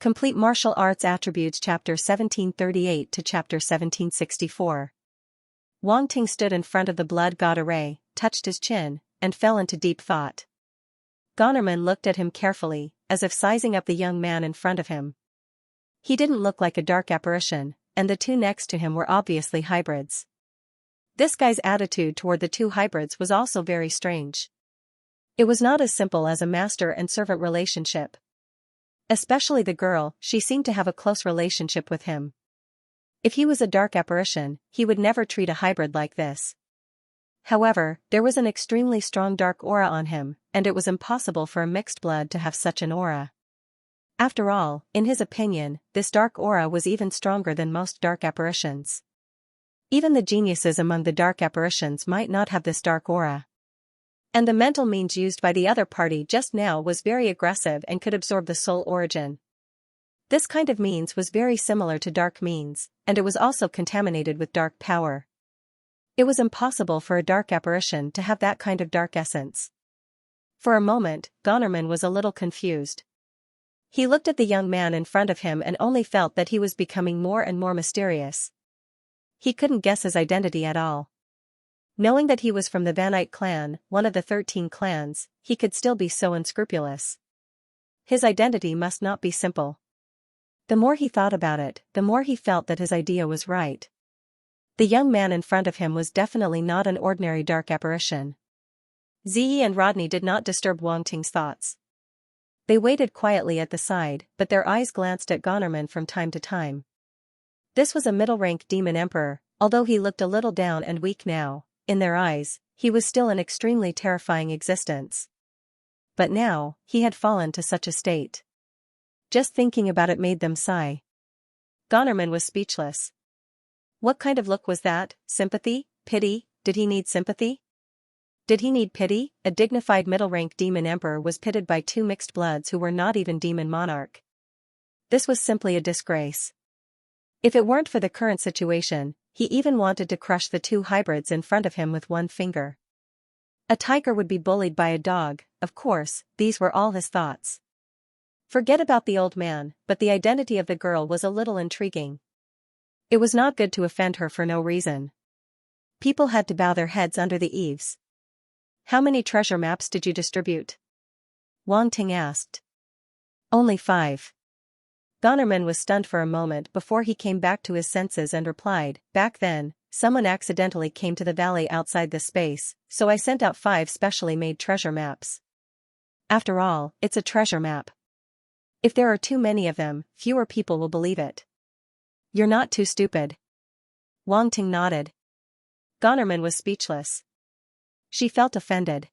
Complete Martial Arts Attributes Chapter 1738 to Chapter 1764. Wang Ting stood in front of the blood god array, touched his chin, and fell into deep thought. Gonnerman looked at him carefully, as if sizing up the young man in front of him. He didn't look like a dark apparition, and the two next to him were obviously hybrids. This guy's attitude toward the two hybrids was also very strange. It was not as simple as a master and servant relationship. Especially the girl, she seemed to have a close relationship with him. If he was a dark apparition, he would never treat a hybrid like this. However, there was an extremely strong dark aura on him, and it was impossible for a mixed blood to have such an aura. After all, in his opinion, this dark aura was even stronger than most dark apparitions. Even the geniuses among the dark apparitions might not have this dark aura. And the mental means used by the other party just now was very aggressive and could absorb the soul origin. This kind of means was very similar to dark means, and it was also contaminated with dark power. It was impossible for a dark apparition to have that kind of dark essence. For a moment, Gonnerman was a little confused. He looked at the young man in front of him and only felt that he was becoming more and more mysterious. He couldn't guess his identity at all. Knowing that he was from the Vanite clan, one of the 13 clans, he could still be so unscrupulous. His identity must not be simple. The more he thought about it, the more he felt that his idea was right. The young man in front of him was definitely not an ordinary dark apparition. Ziyi and Rodney did not disturb Wang Ting's thoughts. They waited quietly at the side, but their eyes glanced at Gonnerman from time to time. This was a middle-rank demon emperor, although he looked a little down and weak now. In their eyes, he was still an extremely terrifying existence. But now, he had fallen to such a state. Just thinking about it made them sigh. Gonnerman was speechless. What kind of look was that? Sympathy? Pity? Did he need sympathy? Did he need pity? A dignified middle-rank demon emperor was pitted by two mixed bloods who were not even demon monarch. This was simply a disgrace. If it weren't for the current situation, he even wanted to crush the two hybrids in front of him with one finger. A tiger would be bullied by a dog, of course, these were all his thoughts. Forget about the old man, but the identity of the girl was a little intriguing. It was not good to offend her for no reason. People had to bow their heads under the eaves. How many treasure maps did you distribute? Wang Ting asked. Only 5. Gonnerman was stunned for a moment before he came back to his senses and replied, back then, someone accidentally came to the valley outside this space, so I sent out 5 specially made treasure maps. After all, it's a treasure map. If there are too many of them, fewer people will believe it. You're not too stupid. Wang Ting nodded. Gonnerman was speechless. She felt offended.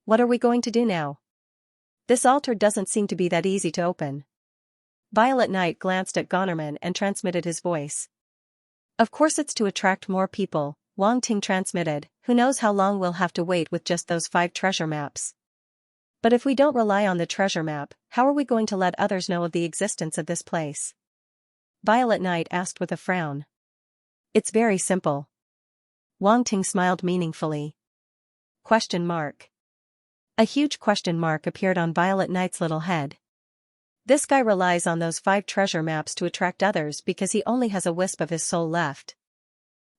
What are we going to do now? This altar doesn't seem to be that easy to open. Violet Knight glanced at Gonnerman and transmitted his voice. Of course it's to attract more people, Wang Ting transmitted, who knows how long we'll have to wait with just those 5 treasure maps. But if we don't rely on the treasure map, how are we going to let others know of the existence of this place? Violet Knight asked with a frown. It's very simple. Wang Ting smiled meaningfully. Question mark. A huge question mark appeared on Violet Knight's little head. This guy relies on those 5 treasure maps to attract others because he only has a wisp of his soul left.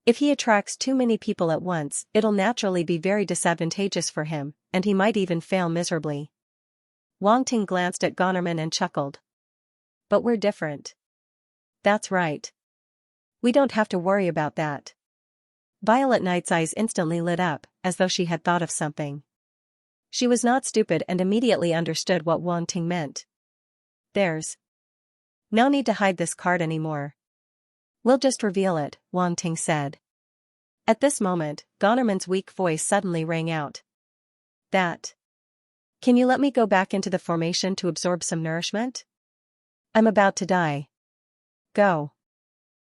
If he attracts too many people at once, it'll naturally be very disadvantageous for him, and he might even fail miserably. Wang Ting glanced at Gonnerman and chuckled. But we're different. That's right. We don't have to worry about that. Violet Knight's eyes instantly lit up, as though she had thought of something. She was not stupid and immediately understood what Wang Ting meant. There's no need to hide this card anymore. We'll just reveal it, Wang Ting said. At this moment, Gonnerman's weak voice suddenly rang out. That. Can you let me go back into the formation to absorb some nourishment? I'm about to die. Go.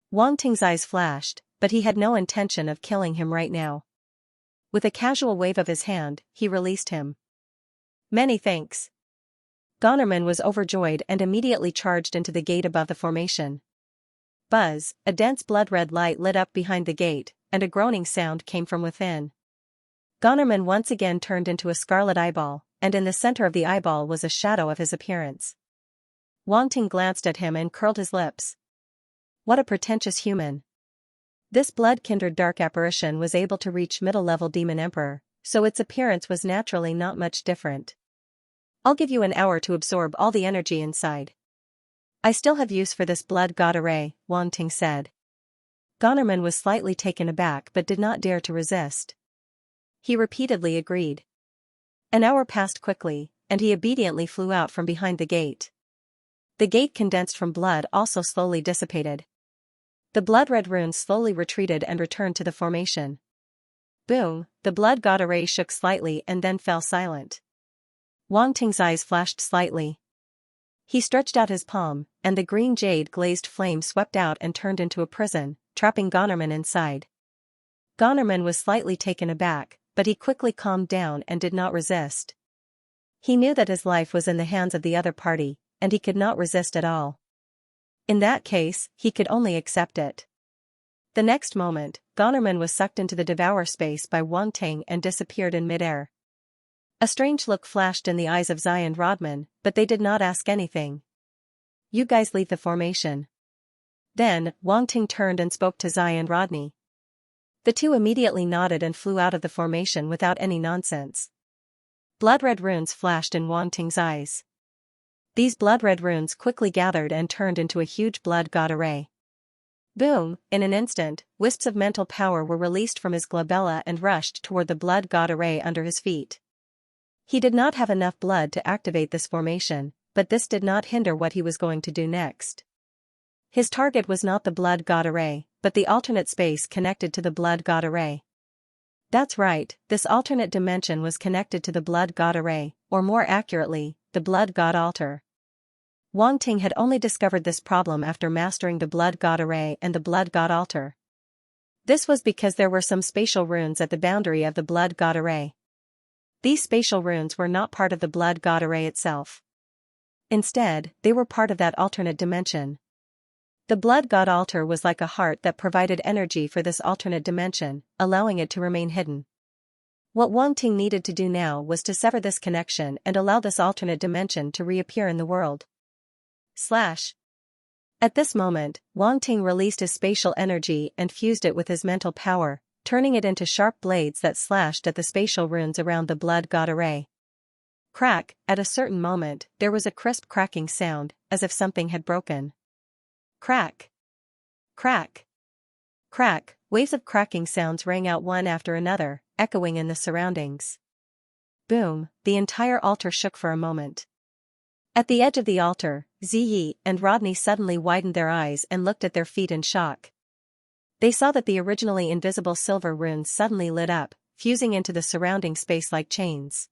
Wang Ting's eyes flashed, but he had no intention of killing him right now. With a casual wave of his hand, he released him. Many thanks. Gonnerman was overjoyed and immediately charged into the gate above the formation. Buzz, a dense blood-red light lit up behind the gate, and a groaning sound came from within. Gonnerman once again turned into a scarlet eyeball, and in the center of the eyeball was a shadow of his appearance. Wang Ting glanced at him and curled his lips. What a pretentious human. This blood-kindred dark apparition was able to reach middle-level demon emperor, so its appearance was naturally not much different. I'll give you an hour to absorb all the energy inside. I still have use for this blood god array, Wang Ting said. Gonnerman was slightly taken aback but did not dare to resist. He repeatedly agreed. An hour passed quickly, and he obediently flew out from behind the gate. The gate condensed from blood also slowly dissipated. The blood-red runes slowly retreated and returned to the formation. Boom, the blood god array shook slightly and then fell silent. Wang Ting's eyes flashed slightly. He stretched out his palm, and the green jade-glazed flame swept out and turned into a prison, trapping Gonnerman inside. Gonnerman was slightly taken aback, but he quickly calmed down and did not resist. He knew that his life was in the hands of the other party, and he could not resist at all. In that case, he could only accept it. The next moment, Gonnerman was sucked into the devour space by Wang Ting and disappeared in midair. A strange look flashed in the eyes of Zai and Rodman, but they did not ask anything. You guys leave the formation. Then, Wang Ting turned and spoke to Zai and Rodney. The two immediately nodded and flew out of the formation without any nonsense. Blood-red runes flashed in Wang Ting's eyes. These blood-red runes quickly gathered and turned into a huge blood god array. Boom, in an instant, wisps of mental power were released from his glabella and rushed toward the blood god array under his feet. He did not have enough blood to activate this formation, but this did not hinder what he was going to do next. His target was not the blood god array, but the alternate space connected to the blood god array. That's right, this alternate dimension was connected to the blood god array, or more accurately, the blood god altar. Wang Ting had only discovered this problem after mastering the blood god array and the blood god altar. This was because there were some spatial runes at the boundary of the blood god array. These spatial runes were not part of the blood god array itself. Instead, they were part of that alternate dimension. The blood god altar was like a heart that provided energy for this alternate dimension, allowing it to remain hidden. What Wang Ting needed to do now was to sever this connection and allow this alternate dimension to reappear in the world. Slash. At this moment, Wang Ting released his spatial energy and fused it with his mental power, turning it into sharp blades that slashed at the spatial runes around the blood god array. Crack, at a certain moment, there was a crisp cracking sound, as if something had broken. Crack. Crack. Crack, waves of cracking sounds rang out one after another, echoing in the surroundings. Boom, the entire altar shook for a moment. At the edge of the altar, Ziyi and Rodney suddenly widened their eyes and looked at their feet in shock. They saw that the originally invisible silver runes suddenly lit up, fusing into the surrounding space like chains.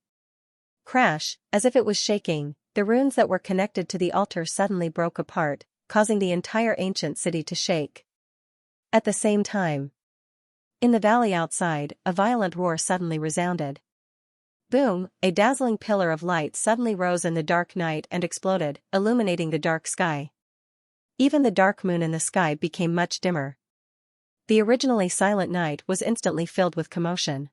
Crash, as if it was shaking, the runes that were connected to the altar suddenly broke apart, causing the entire ancient city to shake. At the same time, in the valley outside, a violent roar suddenly resounded. Boom, a dazzling pillar of light suddenly rose in the dark night and exploded, illuminating the dark sky. Even the dark moon in the sky became much dimmer. The originally silent night was instantly filled with commotion.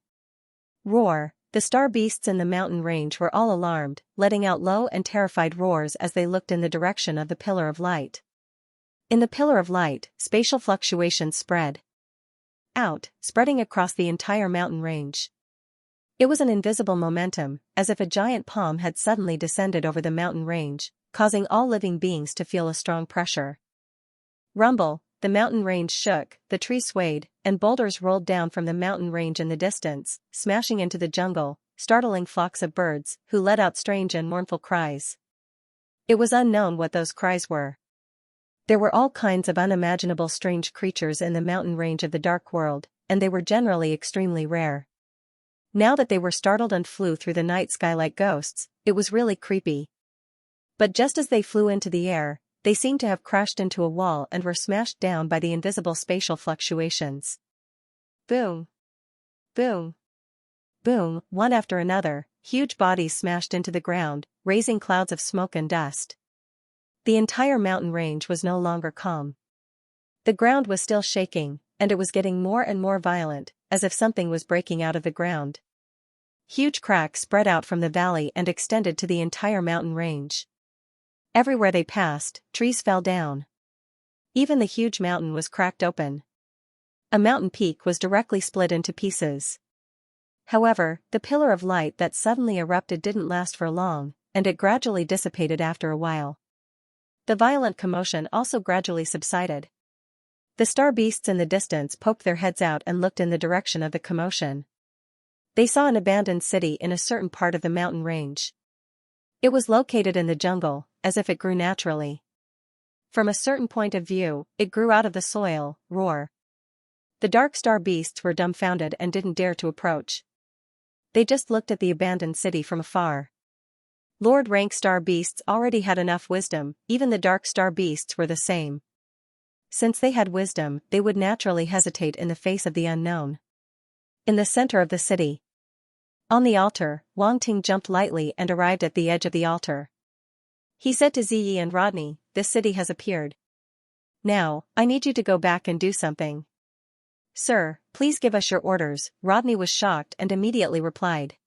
Roar, the star beasts in the mountain range were all alarmed, letting out low and terrified roars as they looked in the direction of the pillar of light. In the pillar of light, spatial fluctuations spread out, spreading across the entire mountain range. It was an invisible momentum, as if a giant palm had suddenly descended over the mountain range, causing all living beings to feel a strong pressure. Rumble, the mountain range shook, the trees swayed, and boulders rolled down from the mountain range in the distance, smashing into the jungle, startling flocks of birds, who let out strange and mournful cries. It was unknown what those cries were. There were all kinds of unimaginable strange creatures in the mountain range of the dark world, and they were generally extremely rare. Now that they were startled and flew through the night sky like ghosts, it was really creepy. But just as they flew into the air, they seemed to have crashed into a wall and were smashed down by the invisible spatial fluctuations. Boom. Boom. Boom, one after another, huge bodies smashed into the ground, raising clouds of smoke and dust. The entire mountain range was no longer calm. The ground was still shaking, and it was getting more and more violent, as if something was breaking out of the ground. Huge cracks spread out from the valley and extended to the entire mountain range. Everywhere they passed, trees fell down. Even the huge mountain was cracked open. A mountain peak was directly split into pieces. However, the pillar of light that suddenly erupted didn't last for long, and it gradually dissipated after a while. The violent commotion also gradually subsided. The star beasts in the distance poked their heads out and looked in the direction of the commotion. They saw an abandoned city in a certain part of the mountain range. It was located in the jungle, as if it grew naturally. From a certain point of view, it grew out of the soil, roar. The dark star beasts were dumbfounded and didn't dare to approach. They just looked at the abandoned city from afar. Lord rank star beasts already had enough wisdom, even the dark star beasts were the same. Since they had wisdom, they would naturally hesitate in the face of the unknown. In the center of the city. On the altar, Wang Ting jumped lightly and arrived at the edge of the altar. He said to Ziyi and Rodney, "This city has appeared. Now, I need you to go back and do something." "Sir, please give us your orders," Rodney was shocked and immediately replied.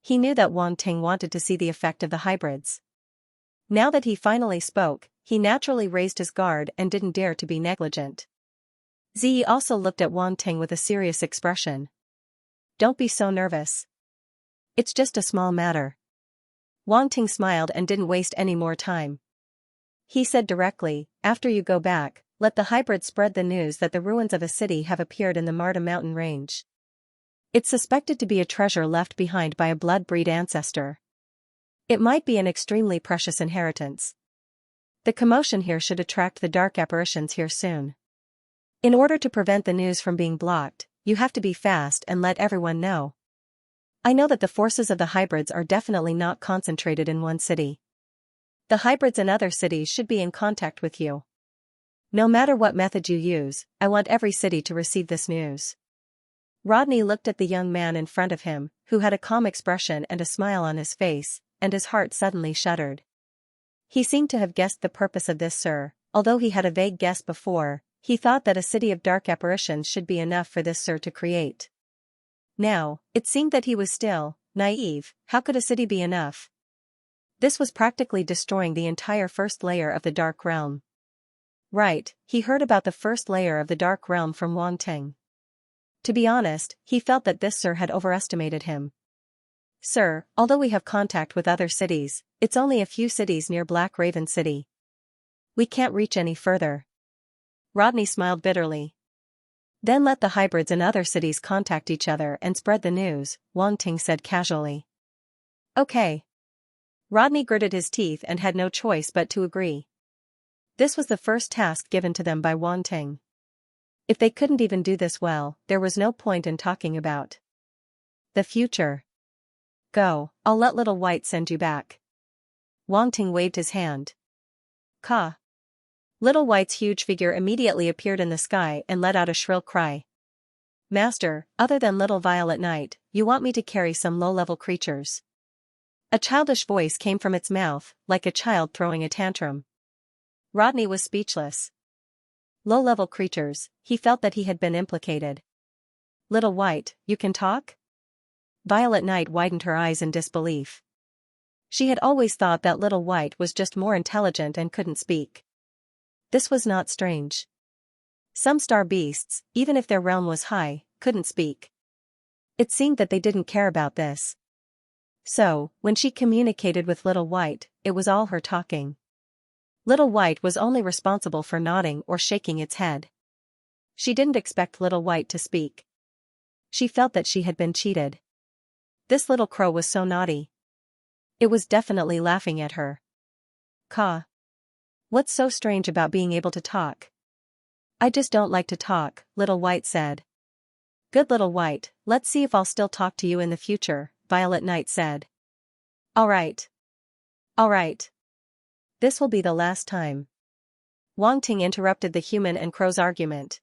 He knew that Wang Ting wanted to see the effect of the hybrids. Now that he finally spoke, he naturally raised his guard and didn't dare to be negligent. Ziyi also looked at Wang Ting with a serious expression. "Don't be so nervous. It's just a small matter." Wang Ting smiled and didn't waste any more time. He said directly, "After you go back, let the hybrids spread the news that the ruins of a city have appeared in the Marta mountain range. It's suspected to be a treasure left behind by a blood-breed ancestor. It might be an extremely precious inheritance. The commotion here should attract the dark apparitions here soon. In order to prevent the news from being blocked, you have to be fast and let everyone know. I know that the forces of the hybrids are definitely not concentrated in one city. The hybrids in other cities should be in contact with you. No matter what method you use, I want every city to receive this news." Rodney looked at the young man in front of him, who had a calm expression and a smile on his face, and his heart suddenly shuddered. He seemed to have guessed the purpose of this, sir. Although he had a vague guess before, he thought that a city of dark apparitions should be enough for this sir to create. Now, it seemed that he was still naive. How could a city be enough? This was practically destroying the entire first layer of the dark realm. Right, he heard about the first layer of the dark realm from Wang Ting. To be honest, he felt that this sir had overestimated him. "Sir, although we have contact with other cities, it's only a few cities near Black Raven City. We can't reach any further." Rodney smiled bitterly. "Then let the hybrids in other cities contact each other and spread the news," Wang Ting said casually. "Okay." Rodney gritted his teeth and had no choice but to agree. This was the first task given to them by Wang Ting. If they couldn't even do this well, there was no point in talking about the future. "Go, I'll let Little White send you back." Wang Ting waved his hand. "Ka." Little White's huge figure immediately appeared in the sky and let out a shrill cry. "Master, other than Little Violet Knight, you want me to carry some low-level creatures?" A childish voice came from its mouth, like a child throwing a tantrum. Rodney was speechless. Low-level creatures, he felt that he had been implicated. "Little White, you can talk?" Violet Knight widened her eyes in disbelief. She had always thought that Little White was just more intelligent and couldn't speak. This was not strange. Some star beasts, even if their realm was high, couldn't speak. It seemed that they didn't care about this. So, when she communicated with Little White, it was all her talking. Little White was only responsible for nodding or shaking its head. She didn't expect Little White to speak. She felt that she had been cheated. This little crow was so naughty. It was definitely laughing at her. "Ka. What's so strange about being able to talk?" "I just don't like to talk," Little White said. "Good Little White, let's see if I'll still talk to you in the future," Violet Knight said. All right. This will be the last time." Wang Ting interrupted the human and crow's argument.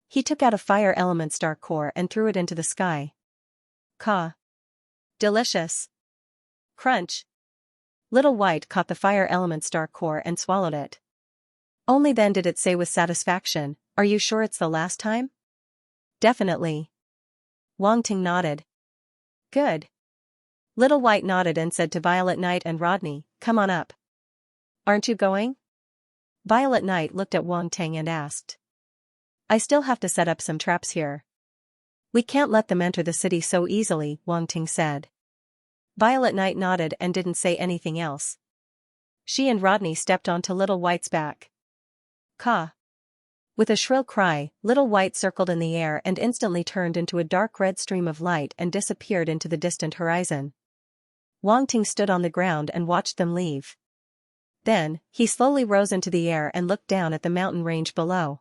He took out a fire element star core and threw it into the sky. "Ka. Delicious. Crunch." Little White caught the fire element star core and swallowed it. Only then did it say with satisfaction, "Are you sure it's the last time?" "Definitely." Wang Ting nodded. "Good." Little White nodded and said to Violet Knight and Rodney, "Come on up." Aren't you going? Violet Knight looked at Wang Ting and asked. I still have to set up some traps here. We can't let them enter the city so easily, Wang Ting said. Violet Knight nodded and didn't say anything else. She and Rodney stepped onto Little White's back. Caw! With a shrill cry, Little White circled in the air and instantly turned into a dark red stream of light and disappeared into the distant horizon. Wang Ting stood on the ground and watched them leave. Then, he slowly rose into the air and looked down at the mountain range below.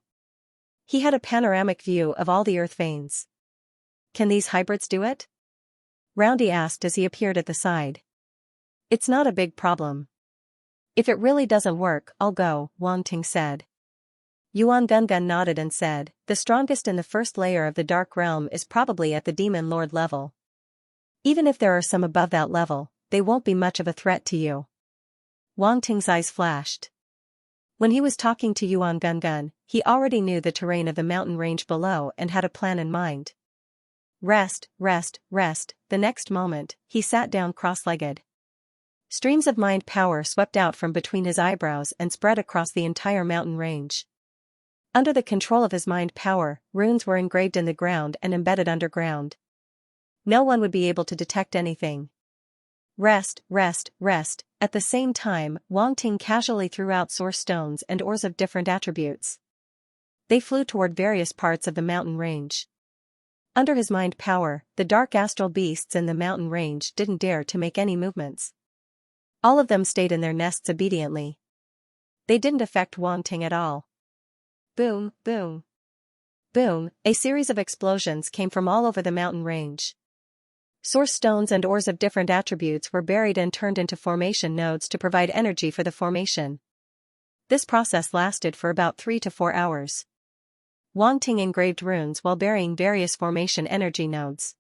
He had a panoramic view of all the earth veins. Can these hybrids do it? Roundy asked as he appeared at the side. It's not a big problem. If it really doesn't work, I'll go, Wang Ting said. Yuan Gungun nodded and said, the strongest in the first layer of the Dark Realm is probably at the Demon Lord level. Even if there are some above that level, they won't be much of a threat to you. Wang Ting's eyes flashed. When he was talking to Yuan Gungun, he already knew the terrain of the mountain range below and had a plan in mind. Rest, rest, rest. The next moment, he sat down cross-legged. Streams of mind power swept out from between his eyebrows and spread across the entire mountain range. Under the control of his mind power, runes were engraved in the ground and embedded underground. No one would be able to detect anything. Rest, rest, rest. At the same time, Wang Ting casually threw out source stones and ores of different attributes. They flew toward various parts of the mountain range. Under his mind power, the dark astral beasts in the mountain range didn't dare to make any movements. All of them stayed in their nests obediently. They didn't affect Wang Ting at all. Boom, boom. Boom, a series of explosions came from all over the mountain range. Source stones and ores of different attributes were buried and turned into formation nodes to provide energy for the formation. This process lasted for about 3 to 4 hours. Wang Ting engraved runes while burying various formation energy nodes.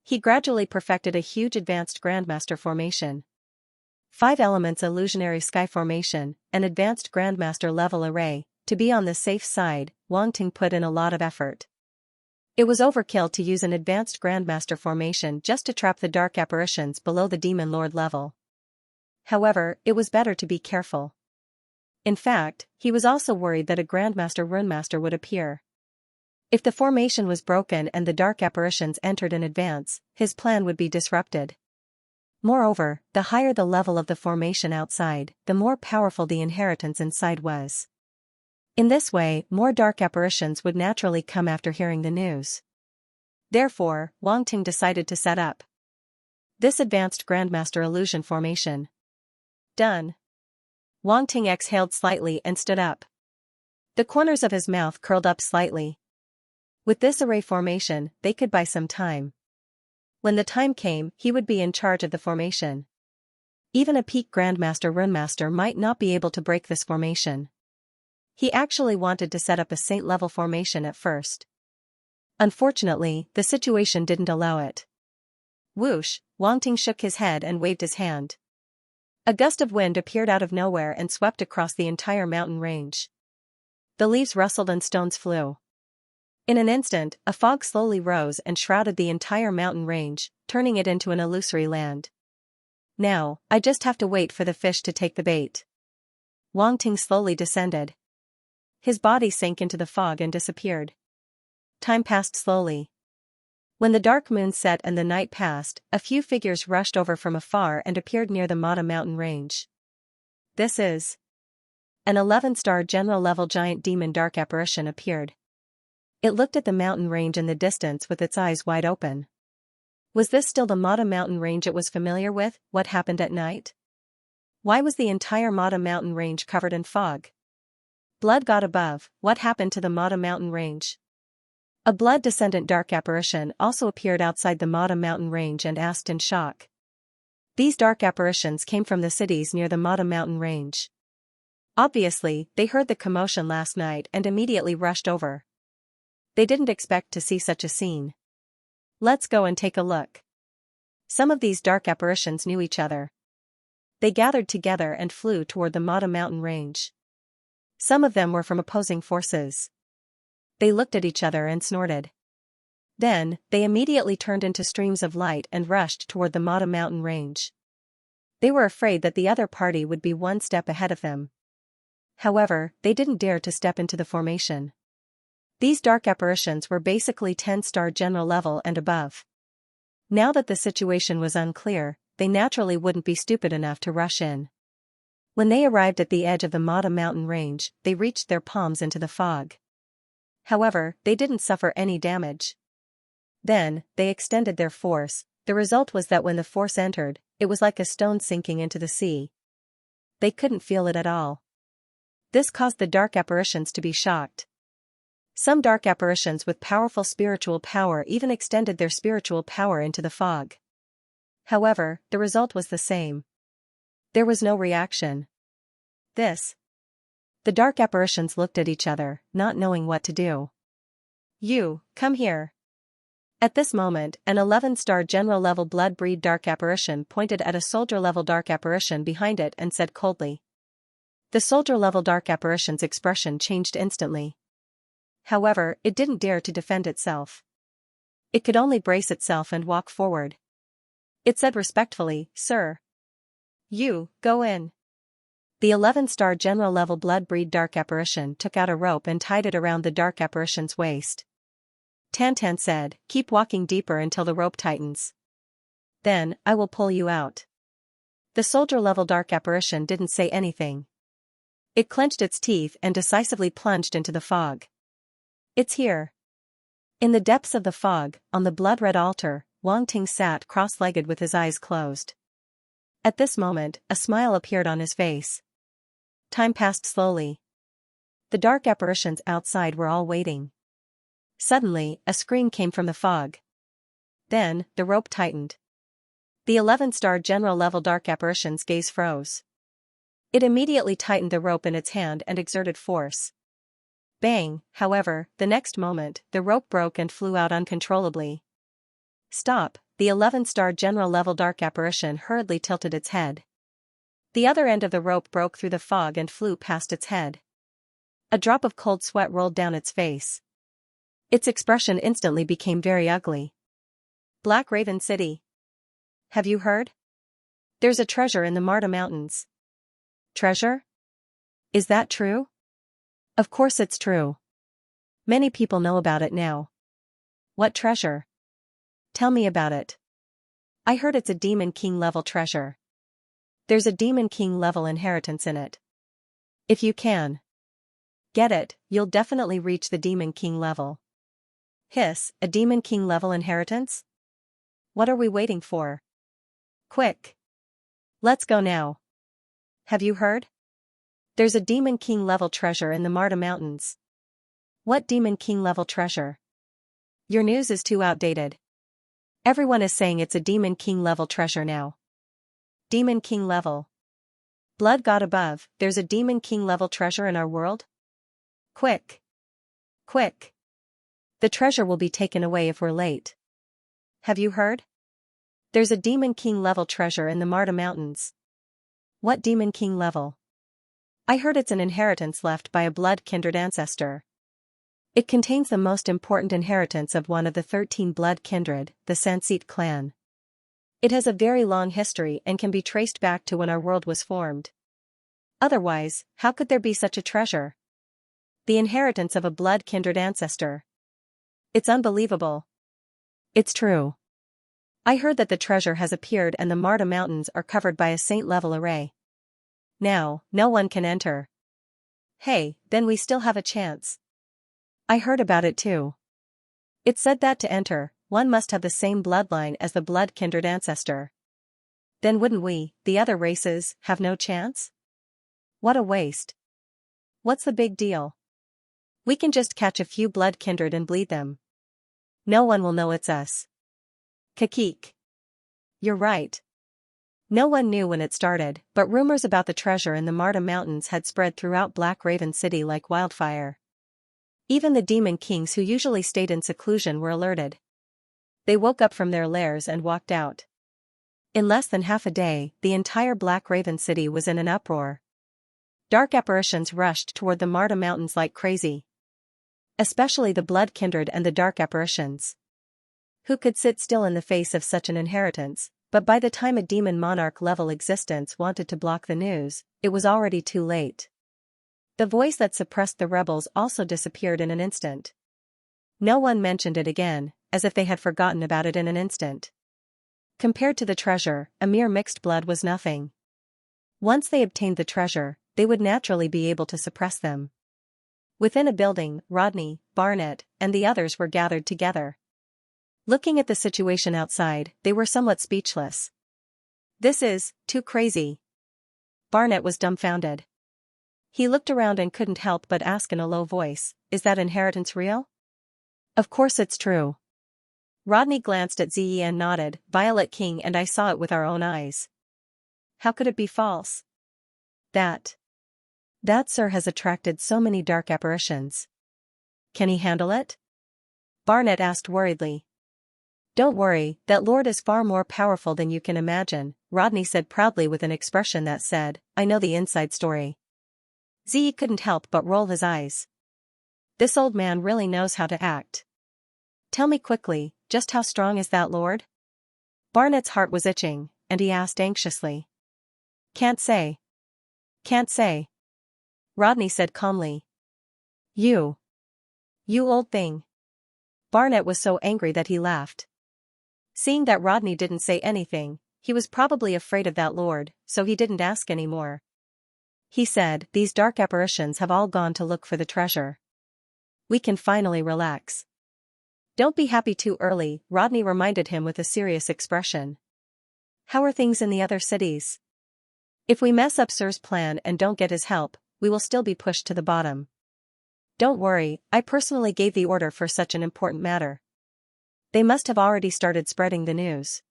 He gradually perfected a huge advanced Grandmaster formation. 5 elements illusionary sky formation, an advanced Grandmaster level array. To be on the safe side, Wang Ting put in a lot of effort. It was overkill to use an advanced Grandmaster formation just to trap the dark apparitions below the Demon Lord level. However, it was better to be careful. In fact, he was also worried that a Grandmaster Runemaster would appear. If the formation was broken and the dark apparitions entered in advance, his plan would be disrupted. Moreover, the higher the level of the formation outside, the more powerful the inheritance inside was. In this way, more dark apparitions would naturally come after hearing the news. Therefore, Wang Ting decided to set up this advanced Grandmaster illusion formation. Done. Wang Ting exhaled slightly and stood up. The corners of his mouth curled up slightly. With this array formation, they could buy some time. When the time came, he would be in charge of the formation. Even a peak Grandmaster Runemaster might not be able to break this formation. He actually wanted to set up a saint-level formation at first. Unfortunately, the situation didn't allow it. Whoosh, Wang Ting shook his head and waved his hand. A gust of wind appeared out of nowhere and swept across the entire mountain range. The leaves rustled and stones flew. In an instant, a fog slowly rose and shrouded the entire mountain range, turning it into an illusory land. Now, I just have to wait for the fish to take the bait. Wang Ting slowly descended. His body sank into the fog and disappeared. Time passed slowly. When the dark moon set and the night passed, a few figures rushed over from afar and appeared near the Mata mountain range. This is an 11-star general-level giant demon dark apparition appeared. It looked at the mountain range in the distance with its eyes wide open. Was this still the Mata mountain range it was familiar with? What happened at night? Why was the entire Mata mountain range covered in fog? Blood God above, what happened to the Mata mountain range? A blood descendant dark apparition also appeared outside the Mata mountain range and asked in shock. These dark apparitions came from the cities near the Mata mountain range. Obviously, they heard the commotion last night and immediately rushed over. They didn't expect to see such a scene. Let's go and take a look. Some of these dark apparitions knew each other. They gathered together and flew toward the Mata mountain range. Some of them were from opposing forces. They looked at each other and snorted. Then, they immediately turned into streams of light and rushed toward the Mata mountain range. They were afraid that the other party would be one step ahead of them. However, they didn't dare to step into the formation. These dark apparitions were basically 10-star general level and above. Now that the situation was unclear, they naturally wouldn't be stupid enough to rush in. When they arrived at the edge of the Mata mountain range, they reached their palms into the fog. However, they didn't suffer any damage. Then, they extended their force. The result was that when the force entered, it was like a stone sinking into the sea. They couldn't feel it at all. This caused the dark apparitions to be shocked. Some dark apparitions with powerful spiritual power even extended their spiritual power into the fog. However, the result was the same. There was no reaction. The dark apparitions looked at each other, not knowing what to do. You, come here. At this moment, an 11-star general-level blood-breed dark apparition pointed at a soldier-level dark apparition behind it and said coldly. The soldier-level dark apparition's expression changed instantly. However, it didn't dare to defend itself. It could only brace itself and walk forward. It said respectfully, "Sir. You, go in." The 11-star general-level blood-breed dark apparition took out a rope and tied it around the dark apparition's waist. Tantan said, "Keep walking deeper until the rope tightens. Then, I will pull you out." The soldier-level dark apparition didn't say anything. It clenched its teeth and decisively plunged into the fog. "It's here." In the depths of the fog, on the blood-red altar, Wang Ting sat cross-legged with his eyes closed. At this moment, a smile appeared on his face. Time passed slowly. The dark apparitions outside were all waiting. Suddenly, a scream came from the fog. Then, the rope tightened. The 11-star general-level dark apparition's gaze froze. It immediately tightened the rope in its hand and exerted force. Bang, however, the next moment, the rope broke and flew out uncontrollably. "Stop," the 11-star general-level dark apparition hurriedly tilted its head. The other end of the rope broke through the fog and flew past its head. A drop of cold sweat rolled down its face. Its expression instantly became very ugly. "Black Raven City. Have you heard? There's a treasure in the Marta Mountains." "Treasure? Is that true?" "Of course it's true. Many people know about it now." "What treasure? Tell me about it." "I heard it's a Demon King level treasure. There's a Demon King level inheritance in it. If you can get it, you'll definitely reach the Demon King level." "Hiss, a Demon King level inheritance? What are we waiting for? Quick! Let's go now. Have you heard? There's a Demon King level treasure in the Marta Mountains." "What Demon King level treasure? Your news is too outdated. Everyone is saying it's a Demon King level treasure now." "Demon King level? Blood God above, there's a Demon King level treasure in our world? Quick! Quick! The treasure will be taken away if we're late. Have you heard? There's a Demon King level treasure in the Marta Mountains." "What Demon King level? I heard it's an inheritance left by a blood kindred ancestor. It contains the most important inheritance of one of the 13 blood kindred, the Sansit clan. It has a very long history and can be traced back to when our world was formed. Otherwise, how could there be such a treasure? The inheritance of a blood kindred ancestor. It's unbelievable." "It's true. I heard that the treasure has appeared and the Marta Mountains are covered by a saint-level array. Now, no one can enter." "Hey, then we still have a chance." "I heard about it too. It said that to enter, one must have the same bloodline as the blood kindred ancestor. Then wouldn't we, the other races, have no chance? What a waste. What's the big deal? We can just catch a few blood kindred and bleed them. No one will know it's us." "Kakik. You're right. No one knew when it started, but rumors about the treasure in the Marta Mountains had spread throughout Black Raven City like wildfire. Even the demon kings who usually stayed in seclusion were alerted. They woke up from their lairs and walked out. In less than half a day, the entire Black Raven City was in an uproar. Dark apparitions rushed toward the Marta Mountains like crazy. Especially the blood kindred and the dark apparitions. Who could sit still in the face of such an inheritance? But by the time a demon monarch-level existence wanted to block the news, it was already too late. The voice that suppressed the rebels also disappeared in an instant. No one mentioned it again, as if they had forgotten about it in an instant. Compared to the treasure, a mere mixed blood was nothing. Once they obtained the treasure, they would naturally be able to suppress them. Within a building, Rodney, Barnett, and the others were gathered together. Looking at the situation outside, they were somewhat speechless. "This is too crazy." Barnett was dumbfounded. He looked around and couldn't help but ask in a low voice, "Is that inheritance real?" "Of course it's true." Rodney glanced at Ze and nodded, "Violet King and I saw it with our own eyes." "How could it be false?" That sir has attracted so many dark apparitions. Can he handle it?" Barnett asked worriedly. "Don't worry, that lord is far more powerful than you can imagine," Rodney said proudly with an expression that said, "I know the inside story." Ze couldn't help but roll his eyes. This old man really knows how to act. "Tell me quickly, just how strong is that lord?" Barnett's heart was itching, and he asked anxiously. Can't say." Rodney said calmly. You old thing." Barnett was so angry that he laughed. Seeing that Rodney didn't say anything, he was probably afraid of that lord, so he didn't ask any more. He said, "These dark apparitions have all gone to look for the treasure. We can finally relax." "Don't be happy too early," Rodney reminded him with a serious expression. "How are things in the other cities? If we mess up Sir's plan and don't get his help, we will still be pushed to the bottom." "Don't worry, I personally gave the order for such an important matter. They must have already started spreading the news."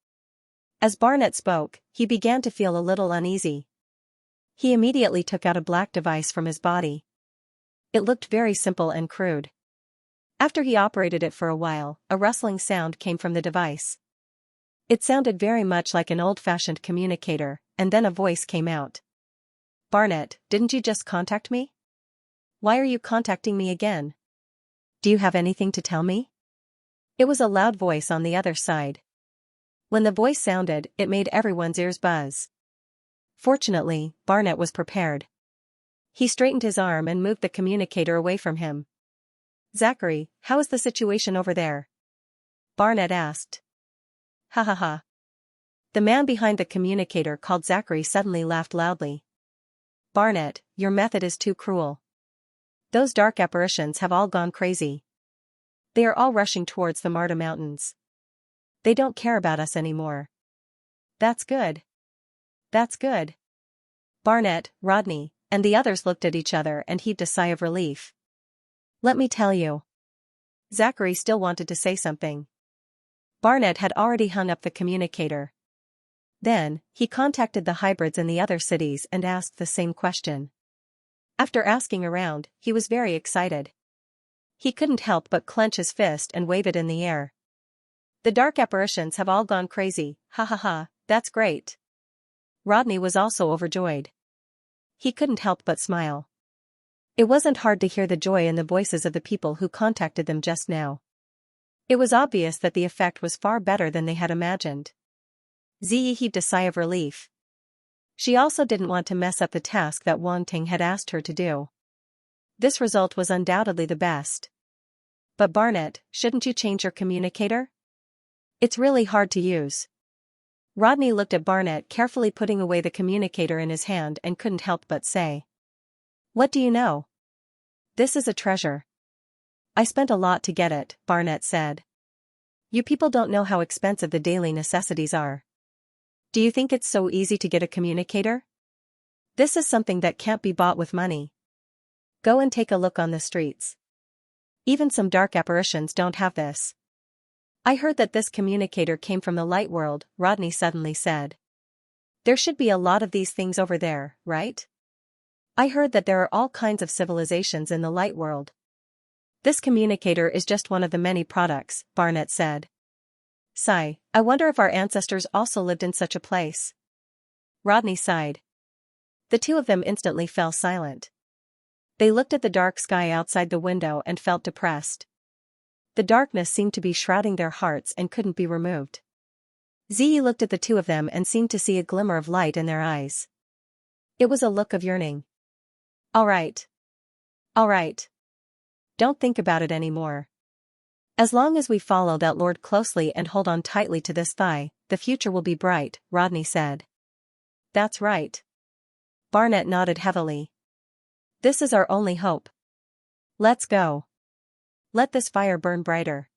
As Barnett spoke, he began to feel a little uneasy. He immediately took out a black device from his body. It looked very simple and crude. After he operated it for a while, a rustling sound came from the device. It sounded very much like an old-fashioned communicator, and then a voice came out. "Barnett, didn't you just contact me? Why are you contacting me again? Do you have anything to tell me?" It was a loud voice on the other side. When the voice sounded, it made everyone's ears buzz. Fortunately, Barnett was prepared. He straightened his arm and moved the communicator away from him. "Zachary, how is the situation over there?" Barnett asked. "Ha ha ha." The man behind the communicator called Zachary suddenly laughed loudly. "Barnett, your method is too cruel. Those dark apparitions have all gone crazy. They are all rushing towards the Marta Mountains. They don't care about us anymore." That's good. Barnett, Rodney, and the others looked at each other and heaved a sigh of relief. "Let me tell you." Zachary still wanted to say something. Barnett had already hung up the communicator. Then, he contacted the hybrids in the other cities and asked the same question. After asking around, he was very excited. He couldn't help but clench his fist and wave it in the air. "The dark apparitions have all gone crazy, ha ha ha, that's great." Rodney was also overjoyed. He couldn't help but smile. It wasn't hard to hear the joy in the voices of the people who contacted them just now. It was obvious that the effect was far better than they had imagined. Ze heaved a sigh of relief. She also didn't want to mess up the task that Wang Ting had asked her to do. This result was undoubtedly the best. "But Barnett, shouldn't you change your communicator? It's really hard to use." Rodney looked at Barnett carefully putting away the communicator in his hand and couldn't help but say. "What do you know? This is a treasure. I spent a lot to get it," Barnett said. "You people don't know how expensive the daily necessities are. Do you think it's so easy to get a communicator? This is something that can't be bought with money. Go and take a look on the streets. Even some dark apparitions don't have this." "I heard that this communicator came from the light world," Rodney suddenly said. "There should be a lot of these things over there, right? I heard that there are all kinds of civilizations in the light world." "This communicator is just one of the many products," Barnett said. "Sigh, I wonder if our ancestors also lived in such a place." Rodney sighed. The two of them instantly fell silent. They looked at the dark sky outside the window and felt depressed. The darkness seemed to be shrouding their hearts and couldn't be removed. Ziyi looked at the two of them and seemed to see a glimmer of light in their eyes. It was a look of yearning. All right. All right. Don't think about it anymore. As long as we follow that lord closely and hold on tightly to this thigh, the future will be bright, Rodney said. That's right. Barnett nodded heavily. This is our only hope. Let's go. Let this fire burn brighter.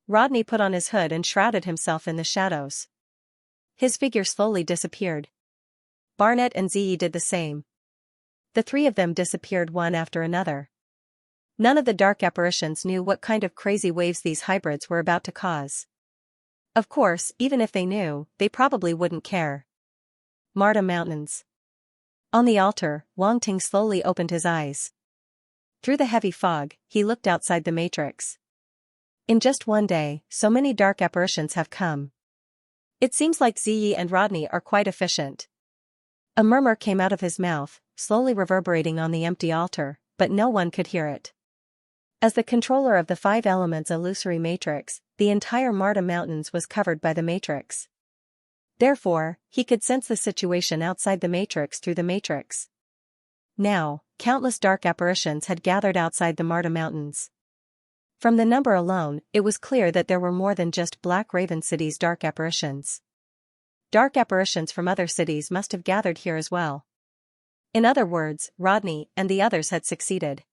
Rodney put on his hood and shrouded himself in the shadows. His figure slowly disappeared. Barnett and Ziyi did the same. The three of them disappeared one after another. None of the dark apparitions knew what kind of crazy waves these hybrids were about to cause. Of course, even if they knew, they probably wouldn't care. Marta Mountains. On the altar, Wang Ting slowly opened his eyes. Through the heavy fog, he looked outside the matrix. In just one day, so many dark apparitions have come. It seems like Ziyi and Rodney are quite efficient. A murmur came out of his mouth, slowly reverberating on the empty altar, but no one could hear it. As the controller of the 5 elements illusory matrix, the entire Marta Mountains was covered by the matrix. Therefore, he could sense the situation outside the matrix through the matrix. Now, countless dark apparitions had gathered outside the Marta Mountains. From the number alone, it was clear that there were more than just Black Raven City's dark apparitions. Dark apparitions from other cities must have gathered here as well. In other words, Rodney and the others had succeeded.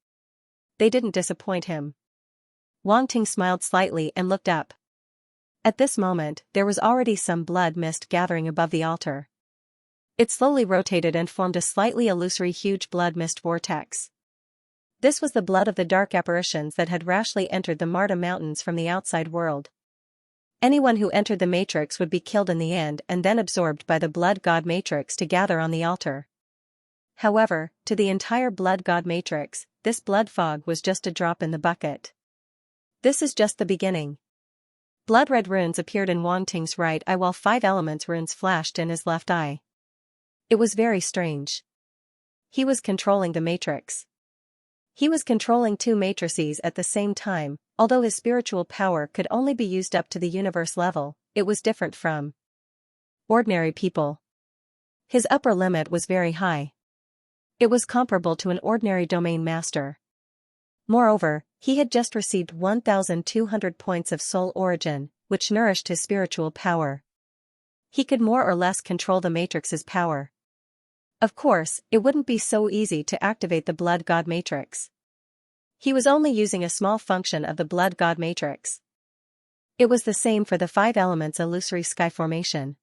They didn't disappoint him. Wang Ting smiled slightly and looked up. At this moment, there was already some blood mist gathering above the altar. It slowly rotated and formed a slightly illusory huge blood mist vortex. This was the blood of the dark apparitions that had rashly entered the Marta Mountains from the outside world. Anyone who entered the matrix would be killed in the end and then absorbed by the blood god matrix to gather on the altar. However, to the entire blood god matrix, this blood fog was just a drop in the bucket. This is just the beginning. Blood-red runes appeared in Wang Ting's right eye while 5 elements runes flashed in his left eye. It was very strange. He was controlling the matrix. He was controlling 2 matrices at the same time. Although his spiritual power could only be used up to the universe level, it was different from ordinary people. His upper limit was very high. It was comparable to an ordinary domain master. Moreover, he had just received 1,200 points of soul origin, which nourished his spiritual power. He could more or less control the matrix's power. Of course, it wouldn't be so easy to activate the blood god matrix. He was only using a small function of the blood god matrix. It was the same for the 5 elements illusory sky formation.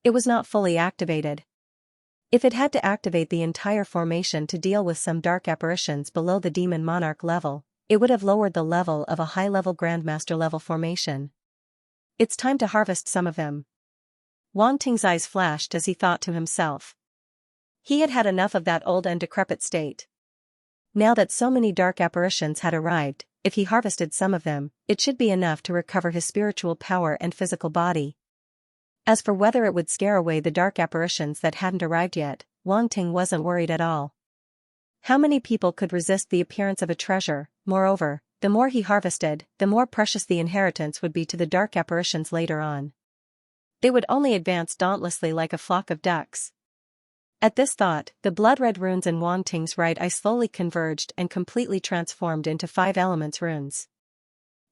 It was not fully activated. If it had to activate the entire formation to deal with some dark apparitions below the demon monarch level, it would have lowered the level of a high-level grandmaster level formation. It's time to harvest some of them. Wang Ting's eyes flashed as he thought to himself. He had had enough of that old and decrepit state. Now that so many dark apparitions had arrived, if he harvested some of them, it should be enough to recover his spiritual power and physical body. As for whether it would scare away the dark apparitions that hadn't arrived yet, Wang Ting wasn't worried at all. How many people could resist the appearance of a treasure? Moreover, the more he harvested, the more precious the inheritance would be to the dark apparitions later on. They would only advance dauntlessly like a flock of ducks. At this thought, the blood-red runes in Wang Ting's right eye slowly converged and completely transformed into 5 elements runes.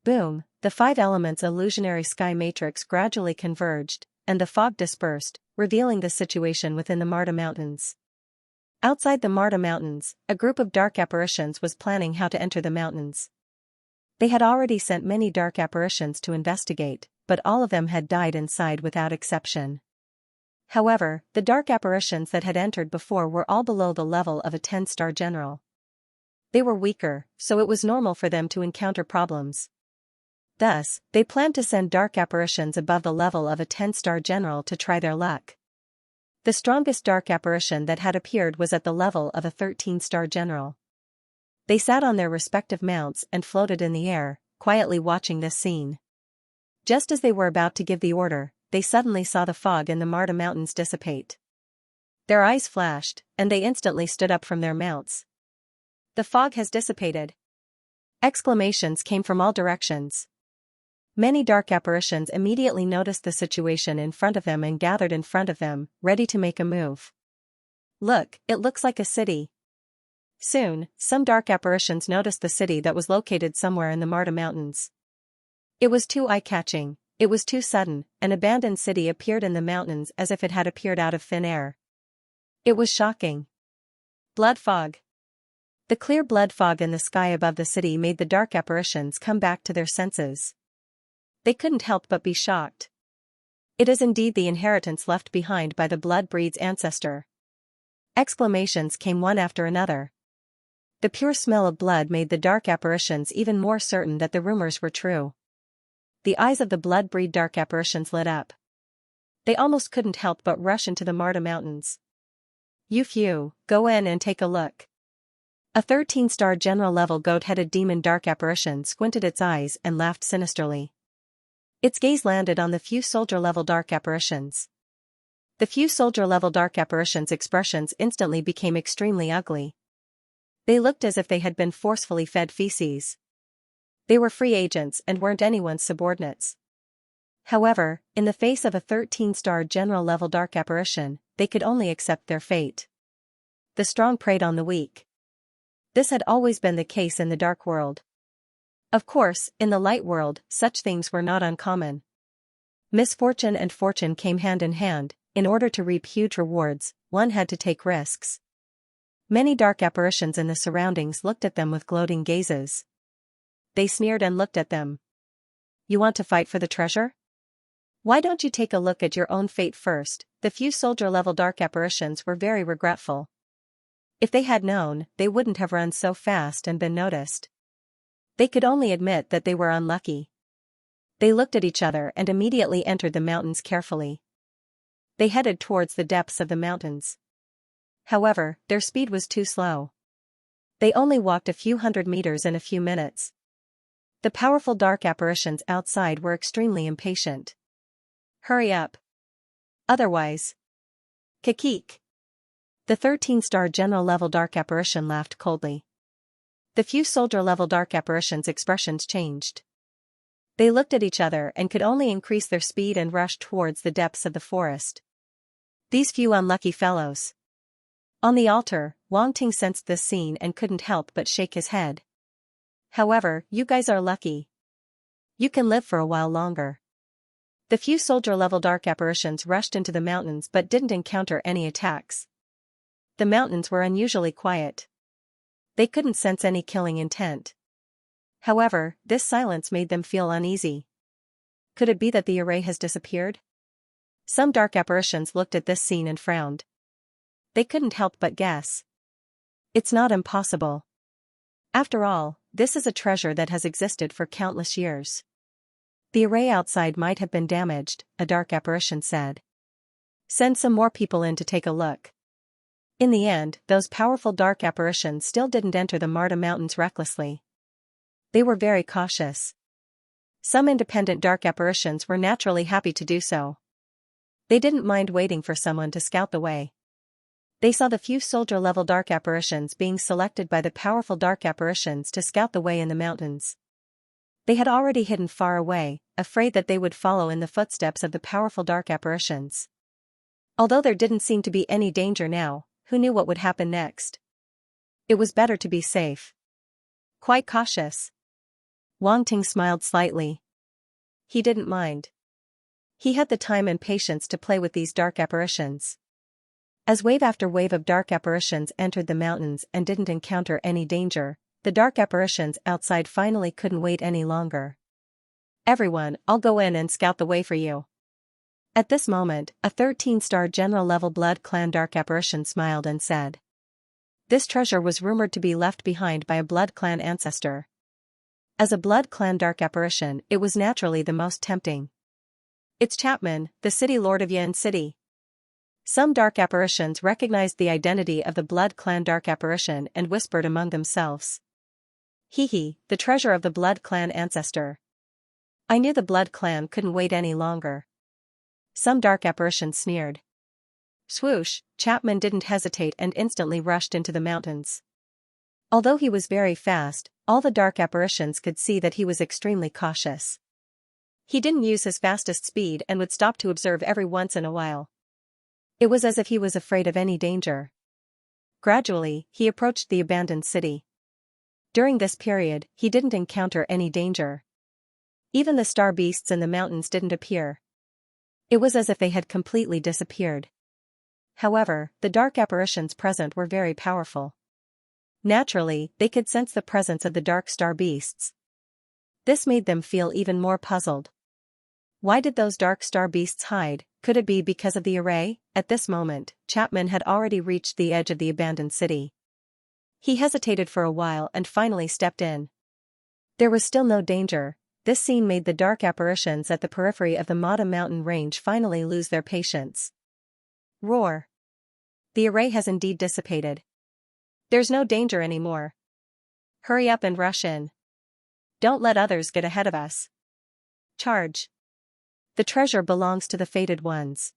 Boom, the 5 elements illusionary sky matrix gradually converged, and the fog dispersed, revealing the situation within the Marta Mountains. Outside the Marta Mountains, a group of dark apparitions was planning how to enter the mountains. They had already sent many dark apparitions to investigate, but all of them had died inside without exception. However, the dark apparitions that had entered before were all below the level of a 10-star general. They were weaker, so it was normal for them to encounter problems. Thus, they planned to send dark apparitions above the level of a 10-star general to try their luck. The strongest dark apparition that had appeared was at the level of a 13-star general. They sat on their respective mounts and floated in the air, quietly watching this scene. Just as they were about to give the order, they suddenly saw the fog in the Marta Mountains dissipate. Their eyes flashed, and they instantly stood up from their mounts. The fog has dissipated. Exclamations came from all directions. Many dark apparitions immediately noticed the situation in front of them and gathered in front of them, ready to make a move. Look, it looks like a city. Soon, some dark apparitions noticed the city that was located somewhere in the Marta Mountains. It was too eye-catching, it was too sudden. An abandoned city appeared in the mountains as if it had appeared out of thin air. It was shocking. Blood fog. The clear blood fog in the sky above the city made the dark apparitions come back to their senses. They couldn't help but be shocked. It is indeed the inheritance left behind by the blood breed's ancestor. Exclamations came one after another. The pure smell of blood made the dark apparitions even more certain that the rumors were true. The eyes of the blood breed dark apparitions lit up. They almost couldn't help but rush into the Marta Mountains. You few, go in and take a look. A 13-star general-level goat-headed demon dark apparition squinted its eyes and laughed sinisterly. Its gaze landed on the few soldier-level dark apparitions. The few soldier-level dark apparitions' expressions instantly became extremely ugly. They looked as if they had been forcefully fed feces. They were free agents and weren't anyone's subordinates. However, in the face of a 13-star general-level dark apparition, they could only accept their fate. The strong preyed on the weak. This had always been the case in the dark world. Of course, in the light world, such things were not uncommon. Misfortune and fortune came hand in hand. In order to reap huge rewards, one had to take risks. Many dark apparitions in the surroundings looked at them with gloating gazes. They sneered and looked at them. You want to fight for the treasure? Why don't you take a look at your own fate first? The few soldier-level dark apparitions were very regretful. If they had known, they wouldn't have run so fast and been noticed. They could only admit that they were unlucky. They looked at each other and immediately entered the mountains carefully. They headed towards the depths of the mountains. However, their speed was too slow. They only walked a few hundred meters in a few minutes. The powerful dark apparitions outside were extremely impatient. Hurry up. Otherwise. Kikik. The 13-star general-level dark apparition laughed coldly. The few soldier-level dark apparitions' expressions changed. They looked at each other and could only increase their speed and rush towards the depths of the forest. These few unlucky fellows. On the altar, Wang Ting sensed this scene and couldn't help but shake his head. However, you guys are lucky. You can live for a while longer. The few soldier-level dark apparitions rushed into the mountains but didn't encounter any attacks. The mountains were unusually quiet. They couldn't sense any killing intent. However, this silence made them feel uneasy. Could it be that the array has disappeared? Some dark apparitions looked at this scene and frowned. They couldn't help but guess. It's not impossible. After all, this is a treasure that has existed for countless years. The array outside might have been damaged, a dark apparition said. Send some more people in to take a look. In the end, those powerful dark apparitions still didn't enter the Marta Mountains recklessly. They were very cautious. Some independent dark apparitions were naturally happy to do so. They didn't mind waiting for someone to scout the way. They saw the few soldier-level dark apparitions being selected by the powerful dark apparitions to scout the way in the mountains. They had already hidden far away, afraid that they would follow in the footsteps of the powerful dark apparitions. Although there didn't seem to be any danger now, who knew what would happen next? It was better to be safe. Quite cautious. Wang Ting smiled slightly. He didn't mind. He had the time and patience to play with these dark apparitions. As wave after wave of dark apparitions entered the mountains and didn't encounter any danger, the dark apparitions outside finally couldn't wait any longer. Everyone, I'll go in and scout the way for you. At this moment, a 13-star general-level Blood Clan dark apparition smiled and said. This treasure was rumored to be left behind by a Blood Clan ancestor. As a Blood Clan dark apparition, it was naturally the most tempting. It's Chapman, the city lord of Yan City. Some dark apparitions recognized the identity of the Blood Clan dark apparition and whispered among themselves. Hee, the treasure of the Blood Clan ancestor. I knew the Blood Clan couldn't wait any longer. Some dark apparition sneered. Swoosh, Chapman didn't hesitate and instantly rushed into the mountains. Although he was very fast, all the dark apparitions could see that he was extremely cautious. He didn't use his fastest speed and would stop to observe every once in a while. It was as if he was afraid of any danger. Gradually, he approached the abandoned city. During this period, he didn't encounter any danger. Even the star beasts in the mountains didn't appear. It was as if they had completely disappeared. However, the dark apparitions present were very powerful. Naturally, they could sense the presence of the dark star beasts. This made them feel even more puzzled. Why did those dark star beasts hide? Could it be because of the array? At this moment, Chapman had already reached the edge of the abandoned city. He hesitated for a while and finally stepped in. There was still no danger. This scene made the dark apparitions at the periphery of the Mata mountain range finally lose their patience. Roar! The array has indeed dissipated. There's no danger anymore. Hurry up and rush in. Don't let others get ahead of us. Charge! The treasure belongs to the fated ones.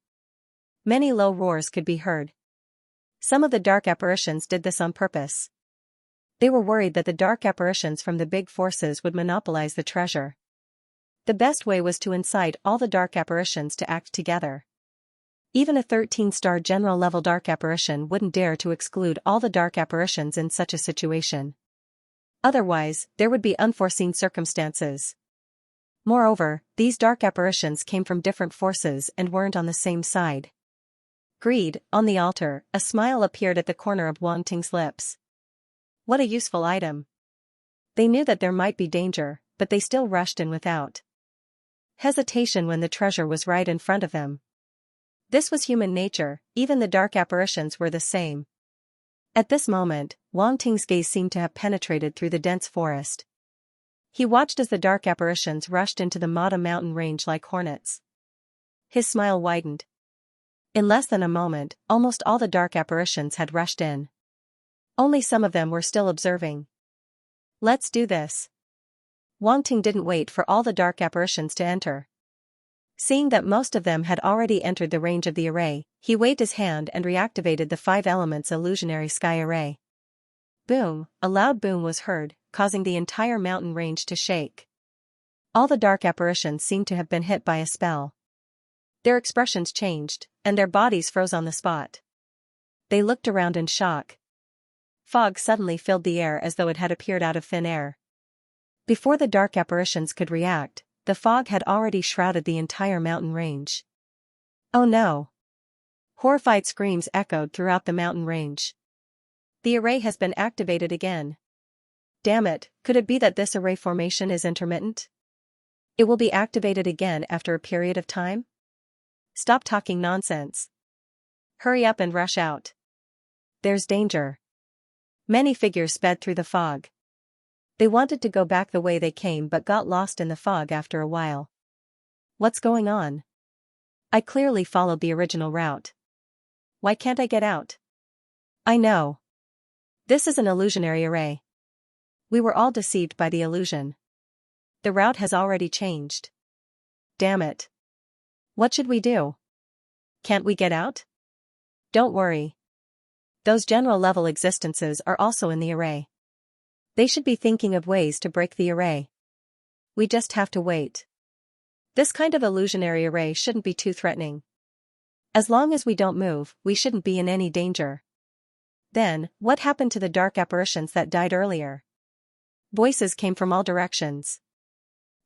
Many low roars could be heard. Some of the dark apparitions did this on purpose. They were worried that the dark apparitions from the big forces would monopolize the treasure. The best way was to incite all the dark apparitions to act together. Even a 13-star general-level dark apparition wouldn't dare to exclude all the dark apparitions in such a situation. Otherwise, there would be unforeseen circumstances. Moreover, these dark apparitions came from different forces and weren't on the same side. Greed, on the altar, a smile appeared at the corner of Wang Ting's lips. What a useful item. They knew that there might be danger, but they still rushed in without hesitation when the treasure was right in front of them. This was human nature, even the dark apparitions were the same. At this moment, Wang Ting's gaze seemed to have penetrated through the dense forest. He watched as the dark apparitions rushed into the Mata mountain range like hornets. His smile widened. In less than a moment, almost all the dark apparitions had rushed in. Only some of them were still observing. Let's do this. Wang Ting didn't wait for all the dark apparitions to enter. Seeing that most of them had already entered the range of the array, he waved his hand and reactivated the 5 elements illusionary sky array. Boom! A loud boom was heard, causing the entire mountain range to shake. All the dark apparitions seemed to have been hit by a spell. Their expressions changed, and their bodies froze on the spot. They looked around in shock. Fog suddenly filled the air as though it had appeared out of thin air. Before the dark apparitions could react, the fog had already shrouded the entire mountain range. Oh no! Horrified screams echoed throughout the mountain range. The array has been activated again. Damn it, could it be that this array formation is intermittent? It will be activated again after a period of time? Stop talking nonsense. Hurry up and rush out. There's danger. Many figures sped through the fog. They wanted to go back the way they came but got lost in the fog after a while. What's going on? I clearly followed the original route. Why can't I get out? I know. This is an illusionary array. We were all deceived by the illusion. The route has already changed. Damn it. What should we do? Can't we get out? Don't worry. Those general-level existences are also in the array. They should be thinking of ways to break the array. We just have to wait. This kind of illusionary array shouldn't be too threatening. As long as we don't move, we shouldn't be in any danger. Then, what happened to the dark apparitions that died earlier? Voices came from all directions.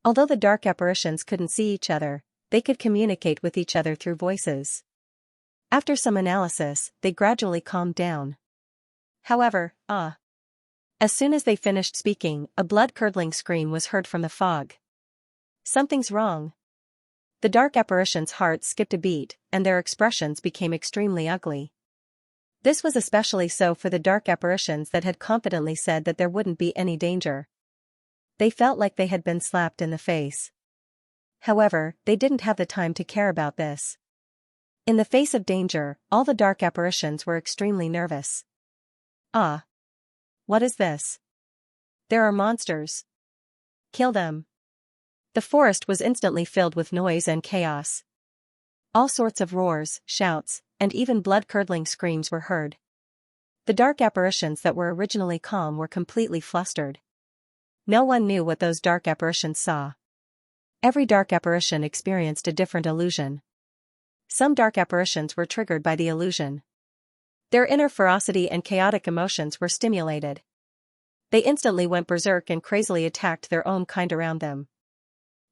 Although the dark apparitions couldn't see each other, they could communicate with each other through voices. After some analysis, they gradually calmed down. However, as soon as they finished speaking, a blood-curdling scream was heard from the fog. Something's wrong. The dark apparitions' hearts skipped a beat, and their expressions became extremely ugly. This was especially so for the dark apparitions that had confidently said that there wouldn't be any danger. They felt like they had been slapped in the face. However, they didn't have the time to care about this. In the face of danger, all the dark apparitions were extremely nervous. What is this? There are monsters. Kill them. The forest was instantly filled with noise and chaos. All sorts of roars, shouts, and even blood-curdling screams were heard. The dark apparitions that were originally calm were completely flustered. No one knew what those dark apparitions saw. Every dark apparition experienced a different illusion. Some dark apparitions were triggered by the illusion. Their inner ferocity and chaotic emotions were stimulated. They instantly went berserk and crazily attacked their own kind around them.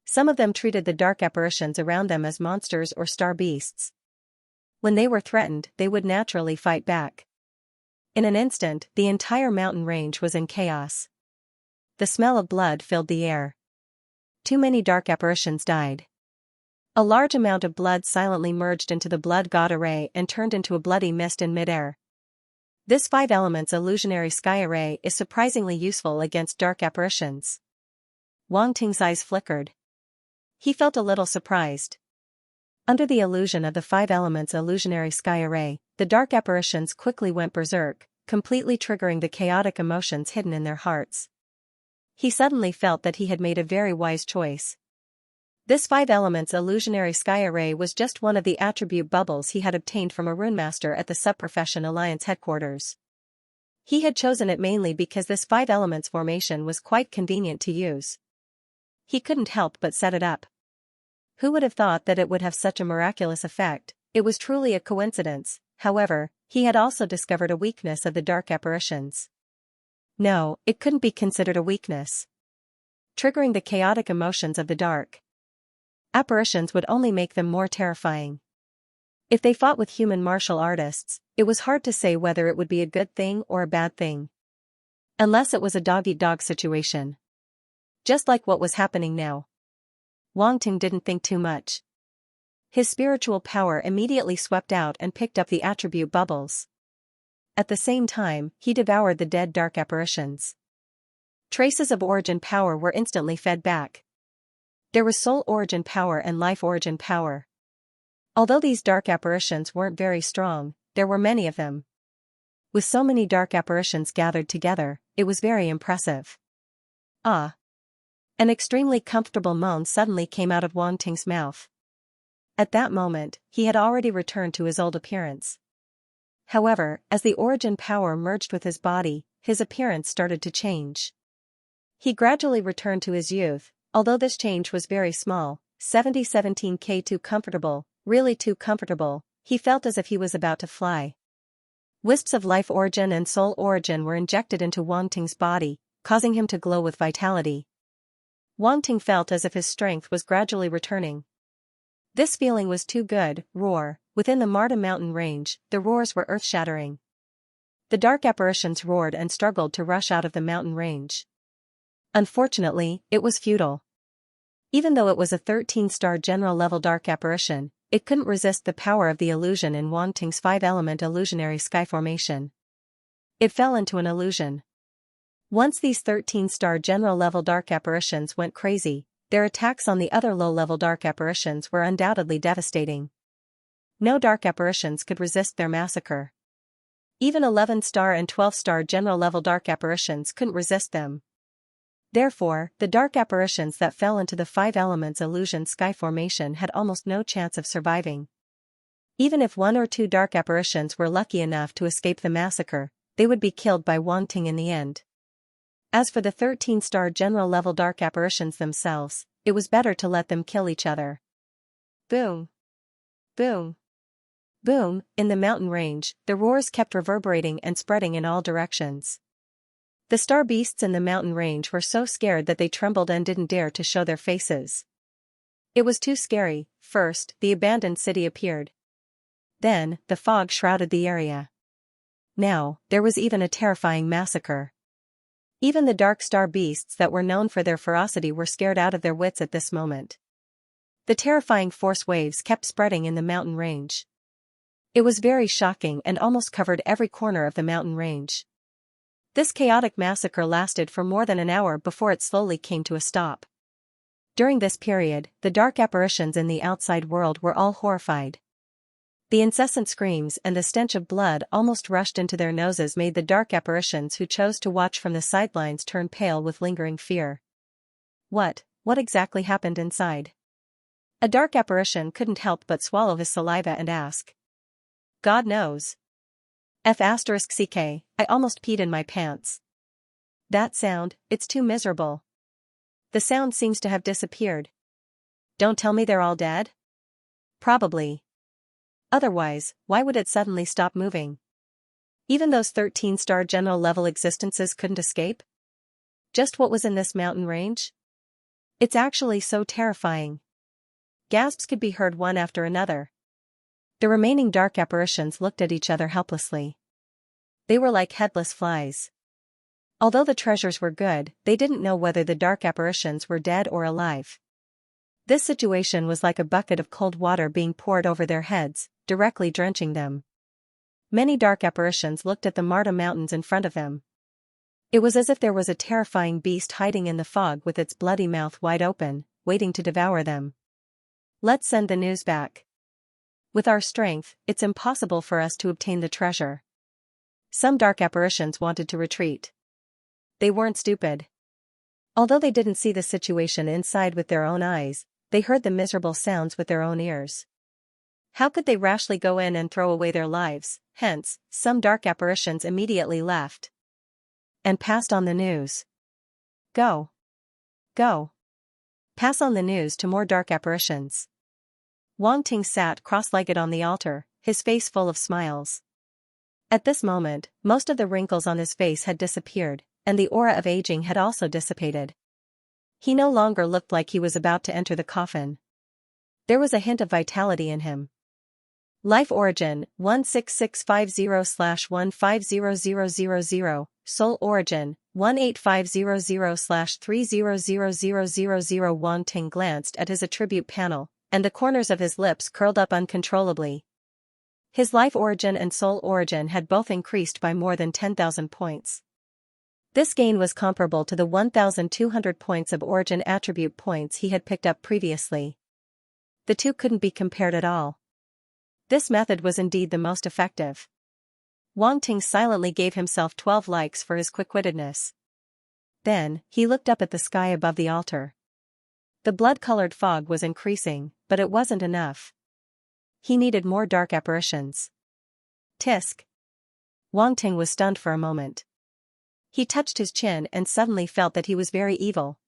Some of them treated the dark apparitions around them as monsters or star beasts. When they were threatened, they would naturally fight back. In an instant, the entire mountain range was in chaos. The smell of blood filled the air. Too many dark apparitions died. A large amount of blood silently merged into the blood god array and turned into a bloody mist in midair. This 5 elements illusionary sky array is surprisingly useful against dark apparitions. Wang Ting's eyes flickered. He felt a little surprised. Under the illusion of the 5 elements illusionary sky array, the dark apparitions quickly went berserk, completely triggering the chaotic emotions hidden in their hearts. He suddenly felt that he had made a very wise choice. This 5 elements illusionary sky array was just one of the attribute bubbles he had obtained from a runemaster at the Subprofession Alliance headquarters. He had chosen it mainly because this 5 elements formation was quite convenient to use. He couldn't help but set it up. Who would have thought that it would have such a miraculous effect? It was truly a coincidence. However, he had also discovered a weakness of the dark apparitions. No, it couldn't be considered a weakness. Triggering the chaotic emotions of the dark apparitions would only make them more terrifying. If they fought with human martial artists, it was hard to say whether it would be a good thing or a bad thing. Unless it was a dog-eat-dog situation. Just like what was happening now. Wang Ting didn't think too much. His spiritual power immediately swept out and picked up the attribute bubbles. At the same time, he devoured the dead dark apparitions. Traces of origin power were instantly fed back. There was soul origin power and life origin power. Although these dark apparitions weren't very strong, there were many of them. With so many dark apparitions gathered together, it was very impressive. Ah! An extremely comfortable moan suddenly came out of Wang Ting's mouth. At that moment, he had already returned to his old appearance. However, as the origin power merged with his body, his appearance started to change. He gradually returned to his youth, although this change was very small, 17K too comfortable, really too comfortable. He felt as if he was about to fly. Wisps of life origin and soul origin were injected into Wang Ting's body, causing him to glow with vitality. Wang Ting felt as if his strength was gradually returning. This feeling was too good. Roar. Within the Marta mountain range, the roars were earth-shattering. The dark apparitions roared and struggled to rush out of the mountain range. Unfortunately, it was futile. Even though it was a 13-star general-level dark apparition, it couldn't resist the power of the illusion in Wang Ting's 5-element illusionary sky formation. It fell into an illusion. Once these 13-star general-level dark apparitions went crazy, their attacks on the other low-level dark apparitions were undoubtedly devastating. No dark apparitions could resist their massacre. Even 11-star and 12-star general-level dark apparitions couldn't resist them. Therefore, the dark apparitions that fell into the 5 elements illusion sky formation had almost no chance of surviving. Even if 1 or 2 dark apparitions were lucky enough to escape the massacre, they would be killed by Wang Ting in the end. As for the 13-star general-level dark apparitions themselves, it was better to let them kill each other. Boom! Boom! Boom! In the mountain range, the roars kept reverberating and spreading in all directions. The star beasts in the mountain range were so scared that they trembled and didn't dare to show their faces. It was too scary. First, the abandoned city appeared. Then, the fog shrouded the area. Now, there was even a terrifying massacre. Even the dark star beasts that were known for their ferocity were scared out of their wits at this moment. The terrifying force waves kept spreading in the mountain range. It was very shocking and almost covered every corner of the mountain range. This chaotic massacre lasted for more than an hour before it slowly came to a stop. During this period, the dark apparitions in the outside world were all horrified. The incessant screams and the stench of blood almost rushed into their noses made the dark apparitions who chose to watch from the sidelines turn pale with lingering fear. What exactly happened inside? A dark apparition couldn't help but swallow his saliva and ask. God knows. F***ck, I almost peed in my pants. That sound, it's too miserable. The sound seems to have disappeared. Don't tell me they're all dead? Probably. Otherwise, why would it suddenly stop moving? Even those 13-star general-level existences couldn't escape? Just what was in this mountain range? It's actually so terrifying. Gasps could be heard one after another. The remaining dark apparitions looked at each other helplessly. They were like headless flies. Although the treasures were good, they didn't know whether the dark apparitions were dead or alive. This situation was like a bucket of cold water being poured over their heads, directly drenching them. Many dark apparitions looked at the Marta Mountains in front of them. It was as if there was a terrifying beast hiding in the fog with its bloody mouth wide open, waiting to devour them. Let's send the news back. With our strength, it's impossible for us to obtain the treasure. Some dark apparitions wanted to retreat. They weren't stupid. Although they didn't see the situation inside with their own eyes, they heard the miserable sounds with their own ears. How could they rashly go in and throw away their lives? Hence, some dark apparitions immediately left and passed on the news. Go. Go. Pass on the news to more dark apparitions. Wang Ting sat cross-legged on the altar, his face full of smiles. At this moment, most of the wrinkles on his face had disappeared, and the aura of aging had also dissipated. He no longer looked like he was about to enter the coffin. There was a hint of vitality in him. Life origin, 16650/150000, soul origin, 18500/300000. Wang Ting glanced at his attribute panel, and the corners of his lips curled up uncontrollably. His life origin and soul origin had both increased by more than 10,000 points. This gain was comparable to the 1,200 points of origin attribute points he had picked up previously. The two couldn't be compared at all. This method was indeed the most effective. Wang Ting silently gave himself 12 likes for his quick-wittedness. Then, he looked up at the sky above the altar. The blood-colored fog was increasing, but it wasn't enough. He needed more dark apparitions. Tisk. Wang Ting was stunned for a moment. He touched his chin and suddenly felt that he was very evil.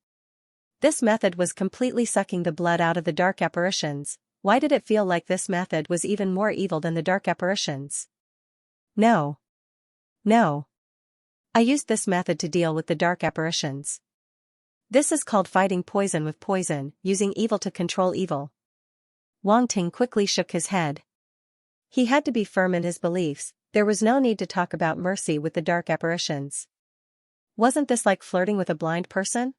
This method was completely sucking the blood out of the dark apparitions. Why did it feel like this method was even more evil than the dark apparitions? No. No. I used this method to deal with the dark apparitions. This is called fighting poison with poison, using evil to control evil. Wang Ting quickly shook his head. He had to be firm in his beliefs. There was no need to talk about mercy with the dark apparitions. Wasn't this like flirting with a blind person?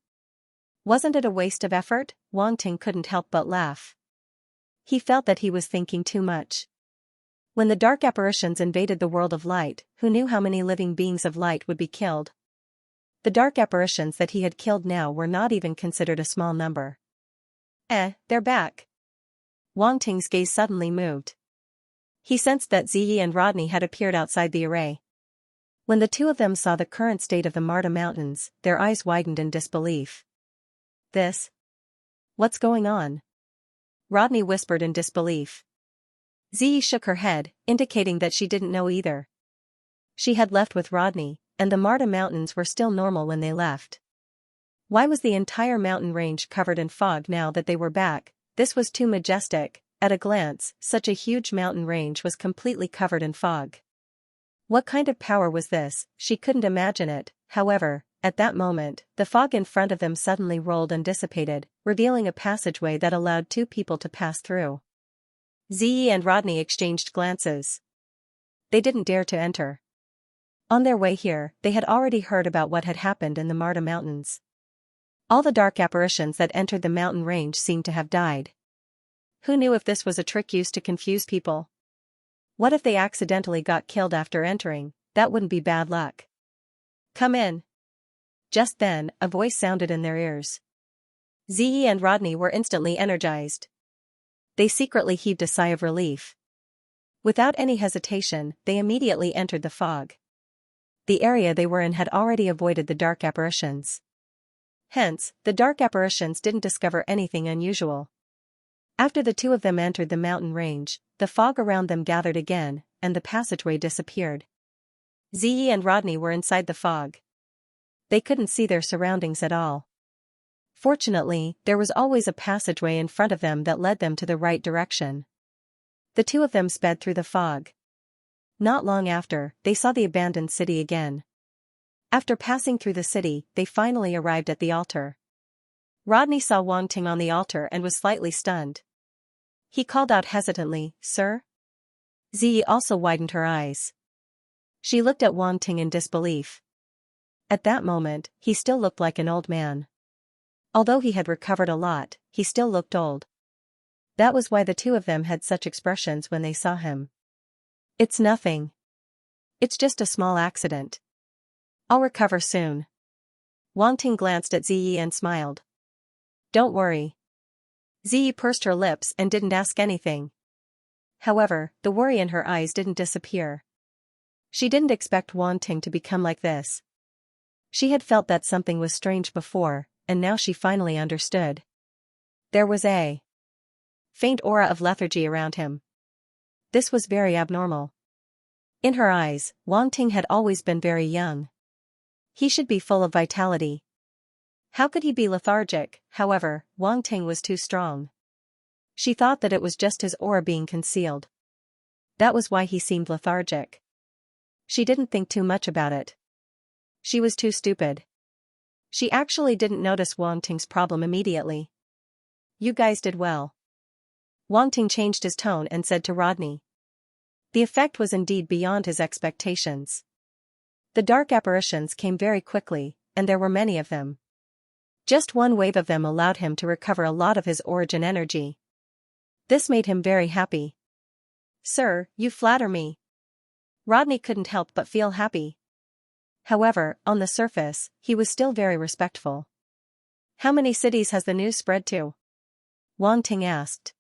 Wasn't it a waste of effort? Wang Ting couldn't help but laugh. He felt that he was thinking too much. When the dark apparitions invaded the world of light, who knew how many living beings of light would be killed? The dark apparitions that he had killed now were not even considered a small number. They're back. Wang Ting's gaze suddenly moved. He sensed that Ziyi and Rodney had appeared outside the array. When the two of them saw the current state of the Marta Mountains, their eyes widened in disbelief. What's going on? Rodney whispered in disbelief. Ziyi shook her head, indicating that she didn't know either. She had left with Rodney, and the Marta Mountains were still normal when they left. Why was the entire mountain range covered in fog now that they were back? This was too majestic. At a glance, such a huge mountain range was completely covered in fog. What kind of power was this? She couldn't imagine it. However, at that moment, the fog in front of them suddenly rolled and dissipated, revealing a passageway that allowed two people to pass through. Ziyi and Rodney exchanged glances. They didn't dare to enter. On their way here, they had already heard about what had happened in the Marta Mountains. All the dark apparitions that entered the mountain range seemed to have died. Who knew if this was a trick used to confuse people? What if they accidentally got killed after entering? That wouldn't be bad luck. Come in. Just then, a voice sounded in their ears. Ziyi and Rodney were instantly energized. They secretly heaved a sigh of relief. Without any hesitation, they immediately entered the fog. The area they were in had already avoided the dark apparitions. Hence, the dark apparitions didn't discover anything unusual. After the two of them entered the mountain range, the fog around them gathered again, and the passageway disappeared. Ziyi and Rodney were inside the fog. They couldn't see their surroundings at all. Fortunately, there was always a passageway in front of them that led them to the right direction. The two of them sped through the fog. Not long after, they saw the abandoned city again. After passing through the city, they finally arrived at the altar. Rodney saw Wang Ting on the altar and was slightly stunned. He called out hesitantly, "Sir?" Ziyi also widened her eyes. She looked at Wang Ting in disbelief. At that moment, he still looked like an old man. Although he had recovered a lot, he still looked old. That was why the two of them had such expressions when they saw him. "It's nothing. It's just a small accident. I'll recover soon." Wang Ting glanced at Ziyi and smiled. "Don't worry." Ziyi pursed her lips and didn't ask anything. However, the worry in her eyes didn't disappear. She didn't expect Wang Ting to become like this. She had felt that something was strange before, and now she finally understood. There was a faint aura of lethargy around him. This was very abnormal. In her eyes, Wang Ting had always been very young. He should be full of vitality. How could he be lethargic? However, Wang Ting was too strong. She thought that it was just his aura being concealed. That was why he seemed lethargic. She didn't think too much about it. She was too stupid. She actually didn't notice Wang Ting's problem immediately. "You guys did well." Wang Ting changed his tone and said to Rodney. The effect was indeed beyond his expectations. The dark apparitions came very quickly, and there were many of them. Just one wave of them allowed him to recover a lot of his origin energy. This made him very happy. "Sir, you flatter me." Rodney couldn't help but feel happy. However, on the surface, he was still very respectful. "How many cities has the news spread to?" Wang Ting asked.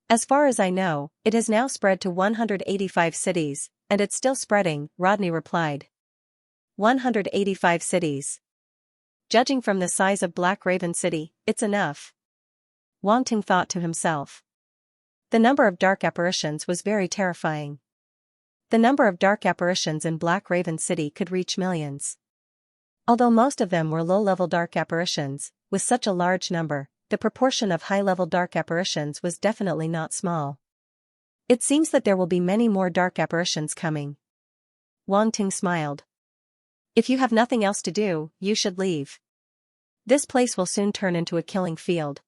"As far as I know, it has now spread to 185 cities, and it's still spreading," Rodney replied. 185 cities. Judging from the size of Black Raven City, it's enough. Wang Ting thought to himself. The number of dark apparitions was very terrifying. The number of dark apparitions in Black Raven City could reach millions. Although most of them were low-level dark apparitions, with such a large number, the proportion of high-level dark apparitions was definitely not small. It seems that there will be many more dark apparitions coming. Wang Ting smiled. If you have nothing else to do, you should leave. This place will soon turn into a killing field.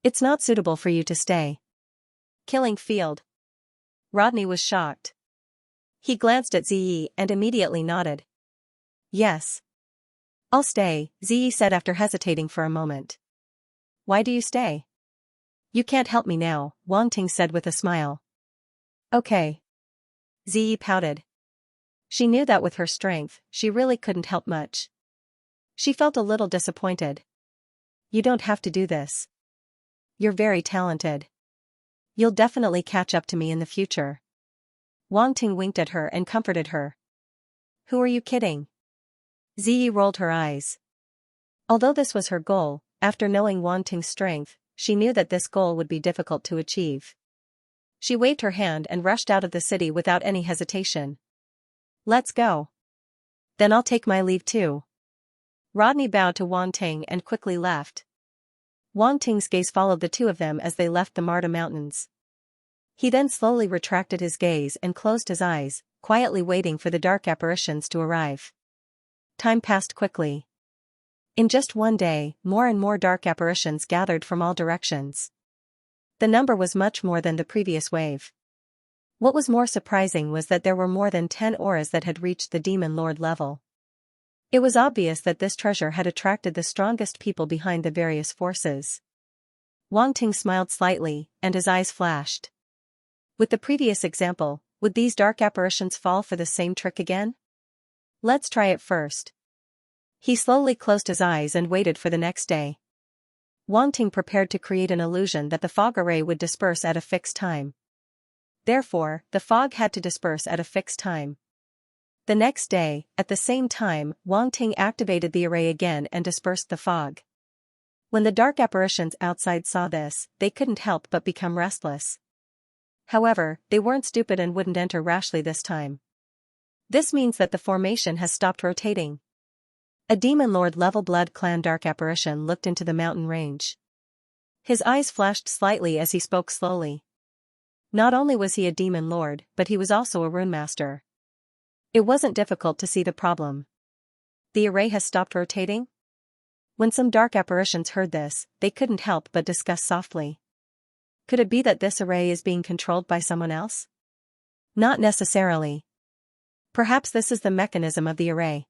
It's not suitable for you to stay. Killing field? Rodney was shocked. He glanced at Ziyi and immediately nodded. Yes. I'll stay, Ziyi said after hesitating for a moment. Why do you stay? You can't help me now, Wang Ting said with a smile. Okay. Ziyi pouted. She knew that with her strength, she really couldn't help much. She felt a little disappointed. You don't have to do this. You're very talented. You'll definitely catch up to me in the future. Wang Ting winked at her and comforted her. Who are you kidding? Ziyi rolled her eyes. Although this was her goal, after knowing Wang Ting's strength, she knew that this goal would be difficult to achieve. She waved her hand and rushed out of the city without any hesitation. Let's go. Then I'll take my leave too. Rodney bowed to Wang Ting and quickly left. Wang Ting's gaze followed the two of them as they left the Marta Mountains. He then slowly retracted his gaze and closed his eyes, quietly waiting for the dark apparitions to arrive. Time passed quickly. In just one day, more and more dark apparitions gathered from all directions. The number was much more than the previous wave. What was more surprising was that there were more than 10 auras that had reached the Demon Lord level. It was obvious that this treasure had attracted the strongest people behind the various forces. Wang Ting smiled slightly, and his eyes flashed. With the previous example, would these dark apparitions fall for the same trick again? Let's try it first. He slowly closed his eyes and waited for the next day. Wang Ting prepared to create an illusion that the fog array would disperse at a fixed time. Therefore, the fog had to disperse at a fixed time. The next day, at the same time, Wang Ting activated the array again and dispersed the fog. When the dark apparitions outside saw this, they couldn't help but become restless. However, they weren't stupid and wouldn't enter rashly this time. This means that the formation has stopped rotating. A demon lord level blood clan dark apparition looked into the mountain range. His eyes flashed slightly as he spoke slowly. Not only was he a demon lord, but he was also a rune master. It wasn't difficult to see the problem. The array has stopped rotating? When some dark apparitions heard this, they couldn't help but discuss softly. Could it be that this array is being controlled by someone else? Not necessarily. Perhaps this is the mechanism of the array.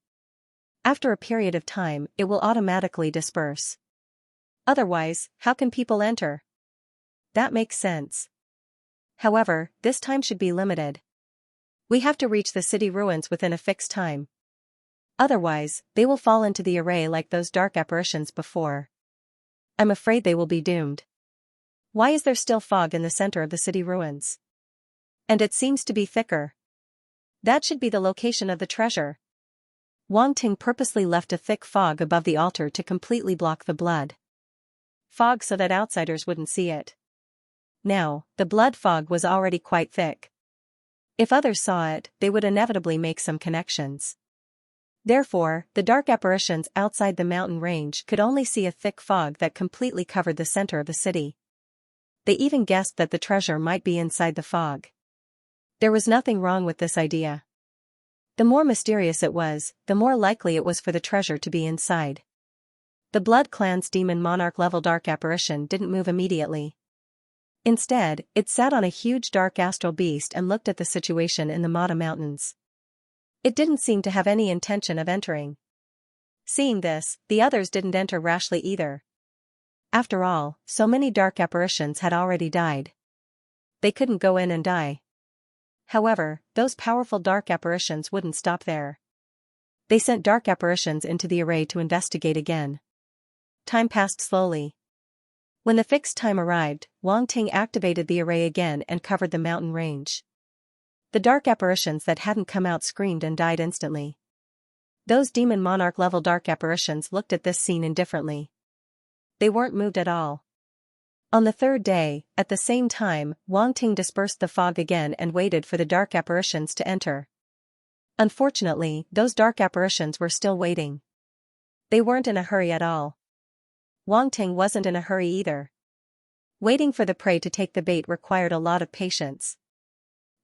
After a period of time, it will automatically disperse. Otherwise, how can people enter? That makes sense. However, this time should be limited. We have to reach the city ruins within a fixed time. Otherwise, they will fall into the array like those dark apparitions before. I'm afraid they will be doomed. Why is there still fog in the center of the city ruins? And it seems to be thicker. That should be the location of the treasure. Wang Ting purposely left a thick fog above the altar to completely block the blood fog so that outsiders wouldn't see it. Now, the blood fog was already quite thick. If others saw it, they would inevitably make some connections. Therefore, the dark apparitions outside the mountain range could only see a thick fog that completely covered the center of the city. They even guessed that the treasure might be inside the fog. There was nothing wrong with this idea. The more mysterious it was, the more likely it was for the treasure to be inside. The Blood Clan's demon monarch level dark apparition didn't move immediately. Instead, it sat on a huge dark astral beast and looked at the situation in the Mata Mountains. It didn't seem to have any intention of entering. Seeing this, the others didn't enter rashly either. After all, so many dark apparitions had already died. They couldn't go in and die. However, those powerful dark apparitions wouldn't stop there. They sent dark apparitions into the array to investigate again. Time passed slowly. When the fixed time arrived, Wang Ting activated the array again and covered the mountain range. The dark apparitions that hadn't come out screamed and died instantly. Those demon monarch level dark apparitions looked at this scene indifferently. They weren't moved at all. On the third day, at the same time, Wang Ting dispersed the fog again and waited for the dark apparitions to enter. Unfortunately, those dark apparitions were still waiting. They weren't in a hurry at all. Wang Ting wasn't in a hurry either. Waiting for the prey to take the bait required a lot of patience.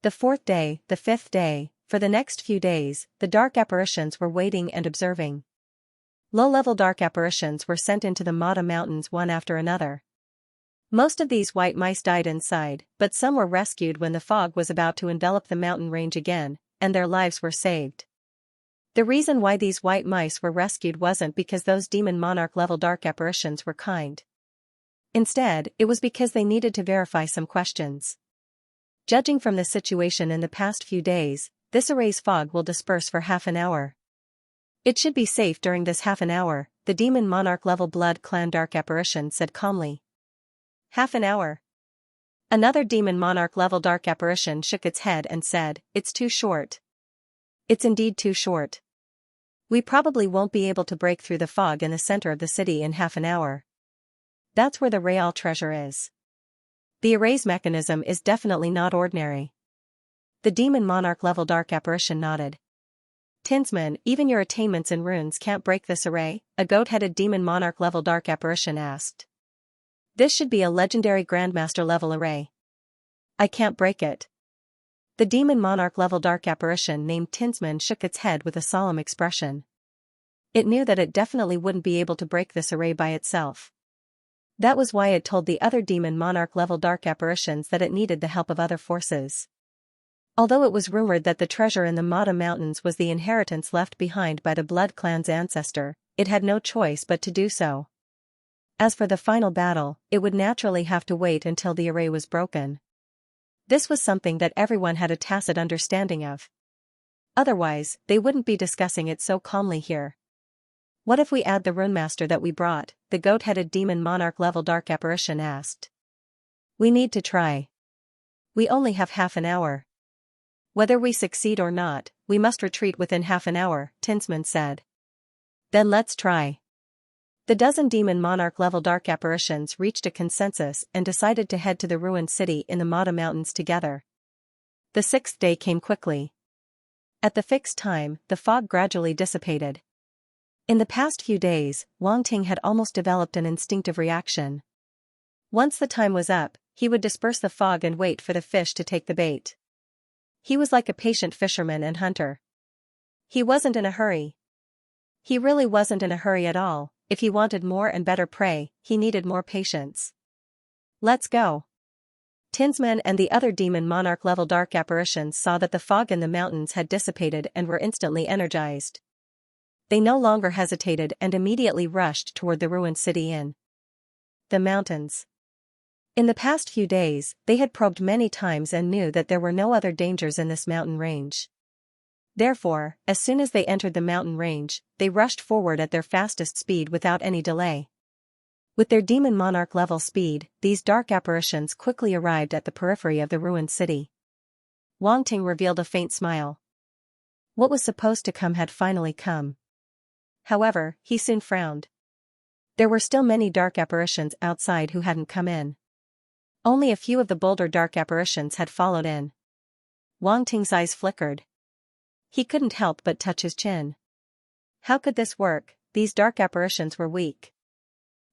The fourth day, the fifth day, for the next few days, the dark apparitions were waiting and observing. Low-level dark apparitions were sent into the Mata Mountains one after another. Most of these white mice died inside, but some were rescued when the fog was about to envelop the mountain range again, and their lives were saved. The reason why these white mice were rescued wasn't because those demon monarch level dark apparitions were kind. Instead, it was because they needed to verify some questions. Judging from the situation in the past few days, this array's fog will disperse for half an hour. It should be safe during this half an hour, the demon monarch level blood clan dark apparition said calmly. Half an hour. Another demon monarch level dark apparition shook its head and said, "It's too short." It's indeed too short. We probably won't be able to break through the fog in the center of the city in half an hour. That's where the real treasure is. The array's mechanism is definitely not ordinary. The demon monarch level dark apparition nodded. Tinsman, even your attainments in runes can't break this array, a goat-headed demon monarch level dark apparition asked. This should be a legendary grandmaster level array. I can't break it. The demon monarch level dark apparition named Tinsman shook its head with a solemn expression. It knew that it definitely wouldn't be able to break this array by itself. That was why it told the other demon monarch level dark apparitions that it needed the help of other forces. Although it was rumored that the treasure in the Mata Mountains was the inheritance left behind by the Blood Clan's ancestor, it had no choice but to do so. As for the final battle, it would naturally have to wait until the array was broken. This was something that everyone had a tacit understanding of. Otherwise, they wouldn't be discussing it so calmly here. What if we add the runemaster that we brought? The goat-headed demon monarch level dark apparition asked. We need to try. We only have half an hour. Whether we succeed or not, we must retreat within half an hour, Tinsman said. Then let's try. The dozen demon monarch level dark apparitions reached a consensus and decided to head to the ruined city in the Mata Mountains together. The sixth day came quickly. At the fixed time, the fog gradually dissipated. In the past few days, Wang Ting had almost developed an instinctive reaction. Once the time was up, he would disperse the fog and wait for the fish to take the bait. He was like a patient fisherman and hunter. He wasn't in a hurry. He really wasn't in a hurry at all. If he wanted more and better prey, he needed more patience. Let's go. Tinsman and the other demon monarch-level dark apparitions saw that the fog in the mountains had dissipated and were instantly energized. They no longer hesitated and immediately rushed toward the ruined city in the mountains. In the past few days, they had probed many times and knew that there were no other dangers in this mountain range. Therefore, as soon as they entered the mountain range, they rushed forward at their fastest speed without any delay. With their demon monarch level speed, these dark apparitions quickly arrived at the periphery of the ruined city. Wang Ting revealed a faint smile. What was supposed to come had finally come. However, he soon frowned. There were still many dark apparitions outside who hadn't come in. Only a few of the bolder dark apparitions had followed in. Wang Ting's eyes flickered. He couldn't help but touch his chin. How could this work? These dark apparitions were weak.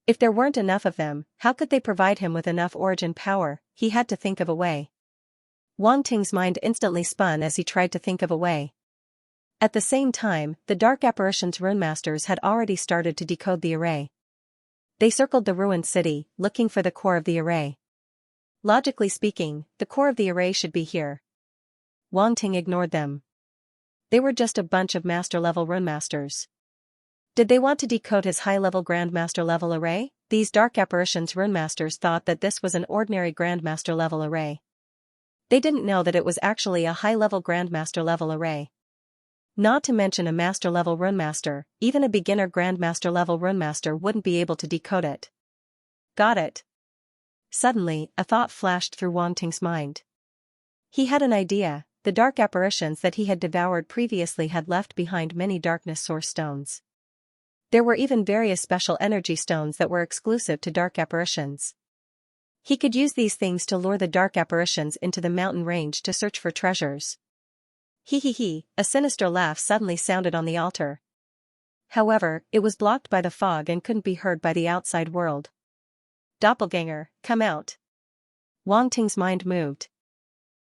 If there weren't enough of them, how could they provide him with enough origin power? He had to think of a way. Wang Ting's mind instantly spun as he tried to think of a way. At the same time, the dark apparitions' runemasters had already started to decode the array. They circled the ruined city, looking for the core of the array. Logically speaking, the core of the array should be here. Wang Ting ignored them. They were just a bunch of master-level runemasters. Did they want to decode his high-level Grandmaster-level array? These dark apparitions runemasters thought that this was an ordinary Grandmaster-level array. They didn't know that it was actually a high-level Grandmaster-level array. Not to mention a master-level runemaster, even a beginner Grandmaster-level runemaster wouldn't be able to decode it. Got it. Suddenly, a thought flashed through Wang Ting's mind. He had an idea. The dark apparitions that he had devoured previously had left behind many darkness source stones. There were even various special energy stones that were exclusive to dark apparitions. He could use these things to lure the dark apparitions into the mountain range to search for treasures. He, a sinister laugh suddenly sounded on the altar. However, it was blocked by the fog and couldn't be heard by the outside world. Doppelganger, come out. Wang Ting's mind moved.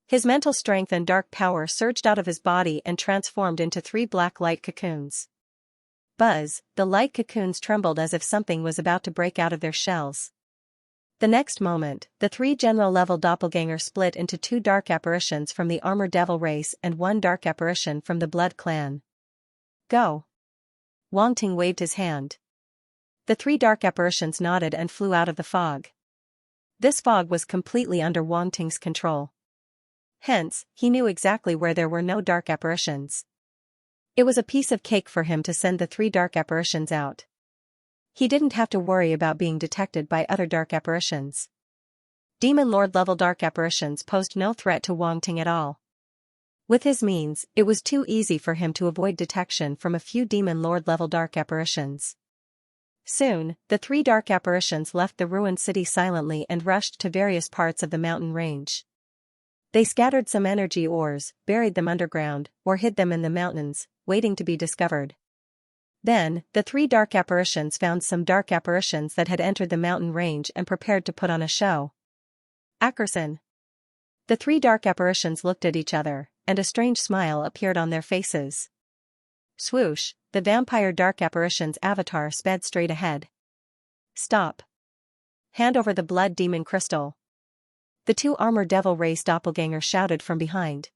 His mental strength and dark power surged out of his body and transformed into 3 black light cocoons. Buzz, the light cocoons trembled as if something was about to break out of their shells. The next moment, the 3 general-level doppelganger split into 2 dark apparitions from the Armor Devil race and 1 dark apparition from the Blood clan. Go. Wang Ting waved his hand. The 3 dark apparitions nodded and flew out of the fog. This fog was completely under Wang Ting's control. Hence, he knew exactly where there were no dark apparitions. It was a piece of cake for him to send the 3 dark apparitions out. He didn't have to worry about being detected by other dark apparitions. Demon Lord level dark apparitions posed no threat to Wang Ting at all. With his means, it was too easy for him to avoid detection from a few Demon Lord level dark apparitions. Soon, the 3 dark apparitions left the ruined city silently and rushed to various parts of the mountain range. They scattered some energy ores, buried them underground, or hid them in the mountains, waiting to be discovered. Then, the 3 dark apparitions found some dark apparitions that had entered the mountain range and prepared to put on a show. Ackerson. The 3 dark apparitions looked at each other, and a strange smile appeared on their faces. Swoosh, the vampire dark apparition's avatar sped straight ahead. Stop. Hand over the blood demon crystal. The 2 Armor Devil race doppelgangers shouted from behind.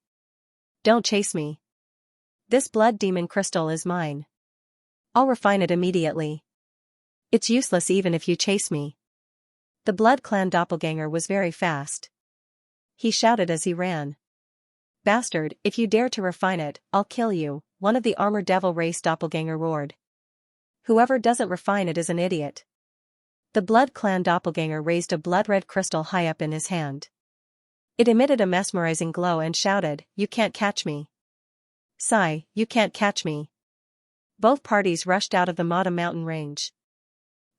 Don't chase me. This blood demon crystal is mine. I'll refine it immediately. It's useless even if you chase me. The Blood Clan doppelganger was very fast. He shouted as he ran. Bastard, if you dare to refine it, I'll kill you, one of the Armor Devil race doppelganger roared. Whoever doesn't refine it is an idiot. The Blood Clan doppelganger raised a blood-red crystal high up in his hand. It emitted a mesmerizing glow and shouted, "You can't catch me. Sigh, you can't catch me." Both parties rushed out of the Mata mountain range.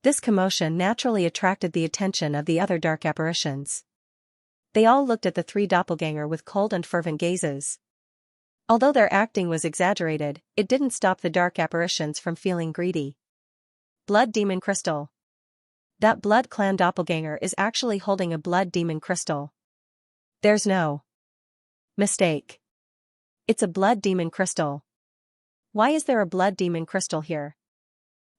This commotion naturally attracted the attention of the other dark apparitions. They all looked at the 3 doppelganger with cold and fervent gazes. Although their acting was exaggerated, it didn't stop the dark apparitions from feeling greedy. Blood demon crystal. That blood clan doppelganger is actually holding a blood demon crystal. There's no mistake. It's a blood demon crystal. Why is there a blood demon crystal here?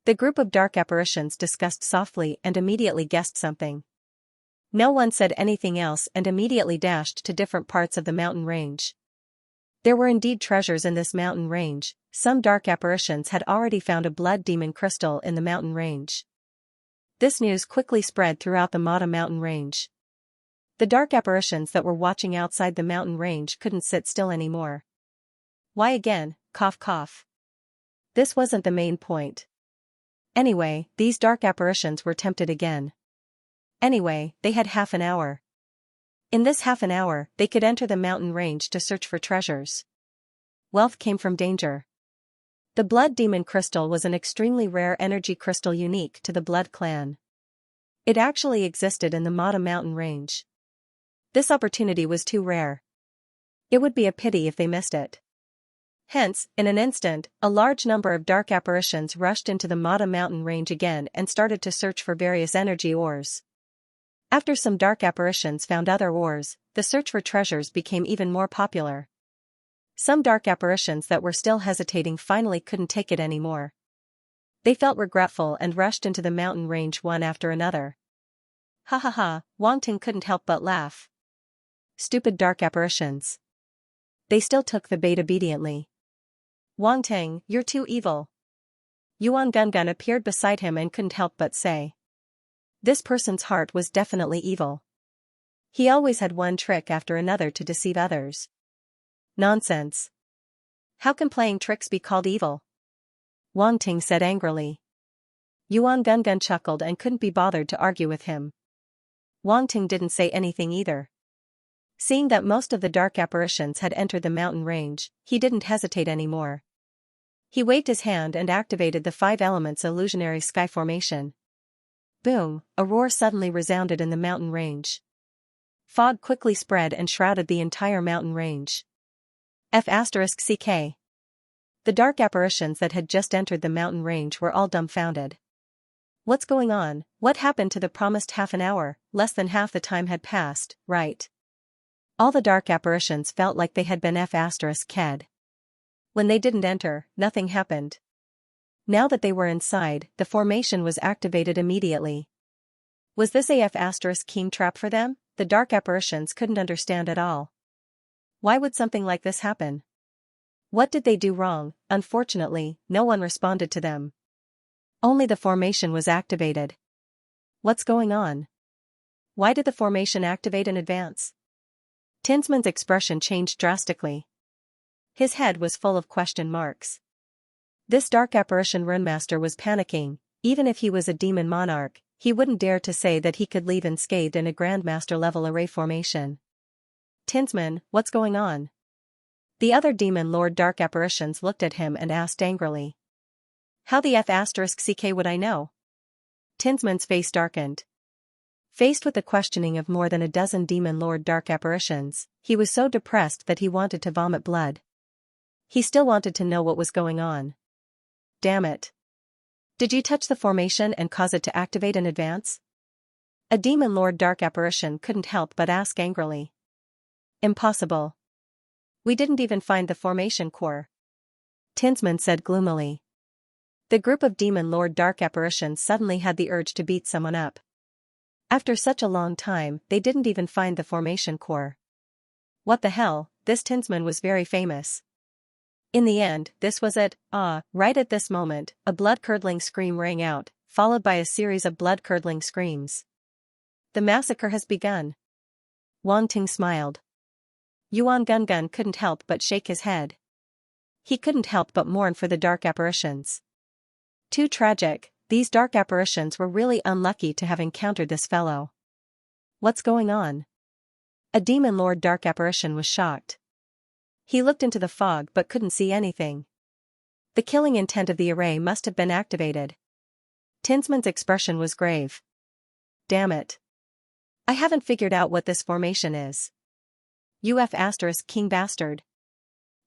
The group of dark apparitions discussed softly and immediately guessed something. No one said anything else and immediately dashed to different parts of the mountain range. There were indeed treasures in this mountain range. Some dark apparitions had already found a blood demon crystal in the mountain range. This news quickly spread throughout the Mata mountain range. The dark apparitions that were watching outside the mountain range couldn't sit still anymore. Why again? Cough cough. This wasn't the main point. Anyway, these dark apparitions were tempted again. Anyway, they had half an hour. In this half an hour, they could enter the mountain range to search for treasures. Wealth came from danger. The blood demon crystal was an extremely rare energy crystal unique to the blood clan. It actually existed in the Mata mountain range. This opportunity was too rare. It would be a pity if they missed it. Hence, in an instant, a large number of dark apparitions rushed into the Mata mountain range again and started to search for various energy ores. After some dark apparitions found other ores, the search for treasures became even more popular. Some dark apparitions that were still hesitating finally couldn't take it anymore. They felt regretful and rushed into the mountain range one after another. Ha ha ha, Wang Ting couldn't help but laugh. Stupid dark apparitions. They still took the bait obediently. Wang Ting, you're too evil. Yuan Gungun appeared beside him and couldn't help but say. This person's heart was definitely evil. He always had one trick after another to deceive others. Nonsense. How can playing tricks be called evil? Wang Ting said angrily. Yuan Gungun chuckled and couldn't be bothered to argue with him. Wang Ting didn't say anything either. Seeing that most of the dark apparitions had entered the mountain range, he didn't hesitate anymore. He waved his hand and activated the 5 elements illusionary sky formation. Boom, a roar suddenly resounded in the mountain range. Fog quickly spread and shrouded the entire mountain range. F*CK. The dark apparitions that had just entered the mountain range were all dumbfounded. What's going on? What happened to the promised half an hour? Less than half the time had passed, right? All the dark apparitions felt like they had been F*K'd. When they didn't enter, nothing happened. Now that they were inside, the formation was activated immediately. Was this a F*King trap for them? The dark apparitions couldn't understand at all. Why would something like this happen? What did they do wrong? Unfortunately, no one responded to them. Only the formation was activated. What's going on? Why did the formation activate in advance? Tinsman's expression changed drastically. His head was full of question marks. This dark apparition runemaster was panicking. Even if he was a demon monarch, he wouldn't dare to say that he could leave unscathed in a grandmaster level array formation. Tinsman, what's going on? The other demon lord dark apparitions looked at him and asked angrily. How the F*CK would I know? Tinsman's face darkened. Faced with the questioning of more than a dozen demon lord dark apparitions, he was so depressed that he wanted to vomit blood. He still wanted to know what was going on. Damn it. Did you touch the formation and cause it to activate in advance? A demon lord dark apparition couldn't help but ask angrily. Impossible. We didn't even find the formation core. Tinsman said gloomily. The group of demon lord dark apparitions suddenly had the urge to beat someone up. After such a long time, they didn't even find the formation core. What the hell, this Tinsman was very famous. In the end, this was it. Right at this moment, a blood-curdling scream rang out, followed by a series of blood-curdling screams. The massacre has begun. Wang Ting smiled. Yuan Gungun couldn't help but shake his head. He couldn't help but mourn for the dark apparitions. Too tragic, these dark apparitions were really unlucky to have encountered this fellow. What's going on? A demon lord dark apparition was shocked. He looked into the fog but couldn't see anything. The killing intent of the array must have been activated. Tinsman's expression was grave. Damn it. I haven't figured out what this formation is. UF*King bastard.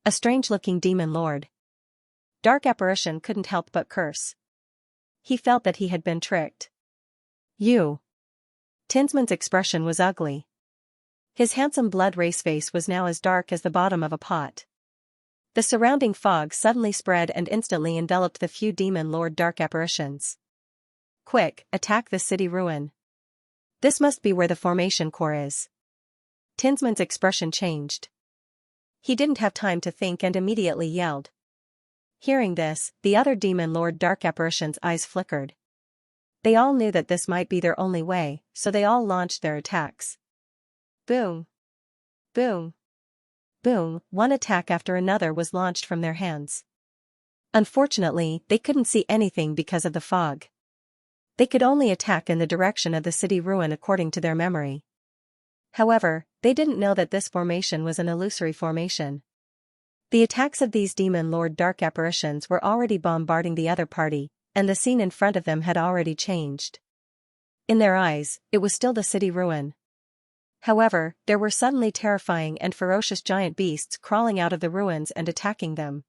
A strange-looking demon lord. Dark apparition couldn't help but curse. He felt that he had been tricked. You. Tinsman's expression was ugly. His handsome blood race face was now as dark as the bottom of a pot. The surrounding fog suddenly spread and instantly enveloped the few demon lord dark apparitions. Quick, attack the city ruin. This must be where the formation core is. Tinsman's expression changed. He didn't have time to think and immediately yelled. Hearing this, the other demon lord dark apparitions' eyes flickered. They all knew that this might be their only way, so they all launched their attacks. Boom. Boom. Boom, one attack after another was launched from their hands. Unfortunately, they couldn't see anything because of the fog. They could only attack in the direction of the city ruin according to their memory. However, they didn't know that this formation was an illusory formation. The attacks of these demon lord dark apparitions were already bombarding the other party, and the scene in front of them had already changed. In their eyes, it was still the city ruin. However, there were suddenly terrifying and ferocious giant beasts crawling out of the ruins and attacking them.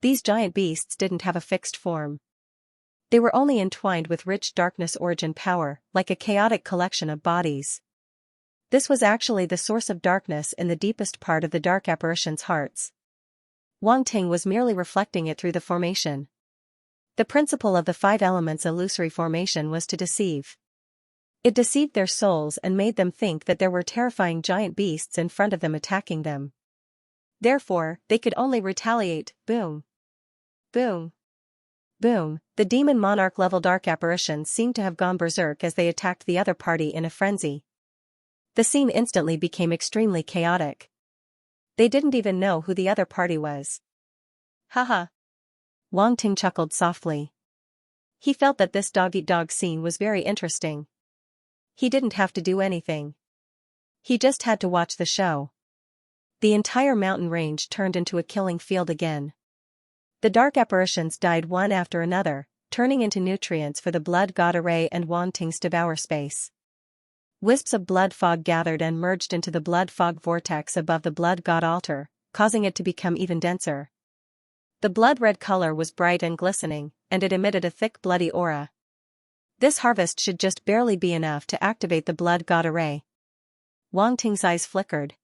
These giant beasts didn't have a fixed form. They were only entwined with rich darkness origin power, like a chaotic collection of bodies. This was actually the source of darkness in the deepest part of the dark apparitions' hearts. Wang Ting was merely reflecting it through the formation. The principle of the five elements illusory formation was to deceive. It deceived their souls and made them think that there were terrifying giant beasts in front of them attacking them. Therefore, they could only retaliate. Boom. Boom. Boom. The demon monarch-level dark apparitions seemed to have gone berserk as they attacked the other party in a frenzy. The scene instantly became extremely chaotic. They didn't even know who the other party was. Haha. Wang Ting chuckled softly. He felt that this dog-eat-dog scene was very interesting. He didn't have to do anything. He just had to watch the show. The entire mountain range turned into a killing field again. The dark apparitions died one after another, turning into nutrients for the blood god array and Wang Ting's devour space. Wisps of blood fog gathered and merged into the blood fog vortex above the blood god altar, causing it to become even denser. The blood-red color was bright and glistening, and it emitted a thick bloody aura. This harvest should just barely be enough to activate the blood god array. Wang Ting's eyes flickered.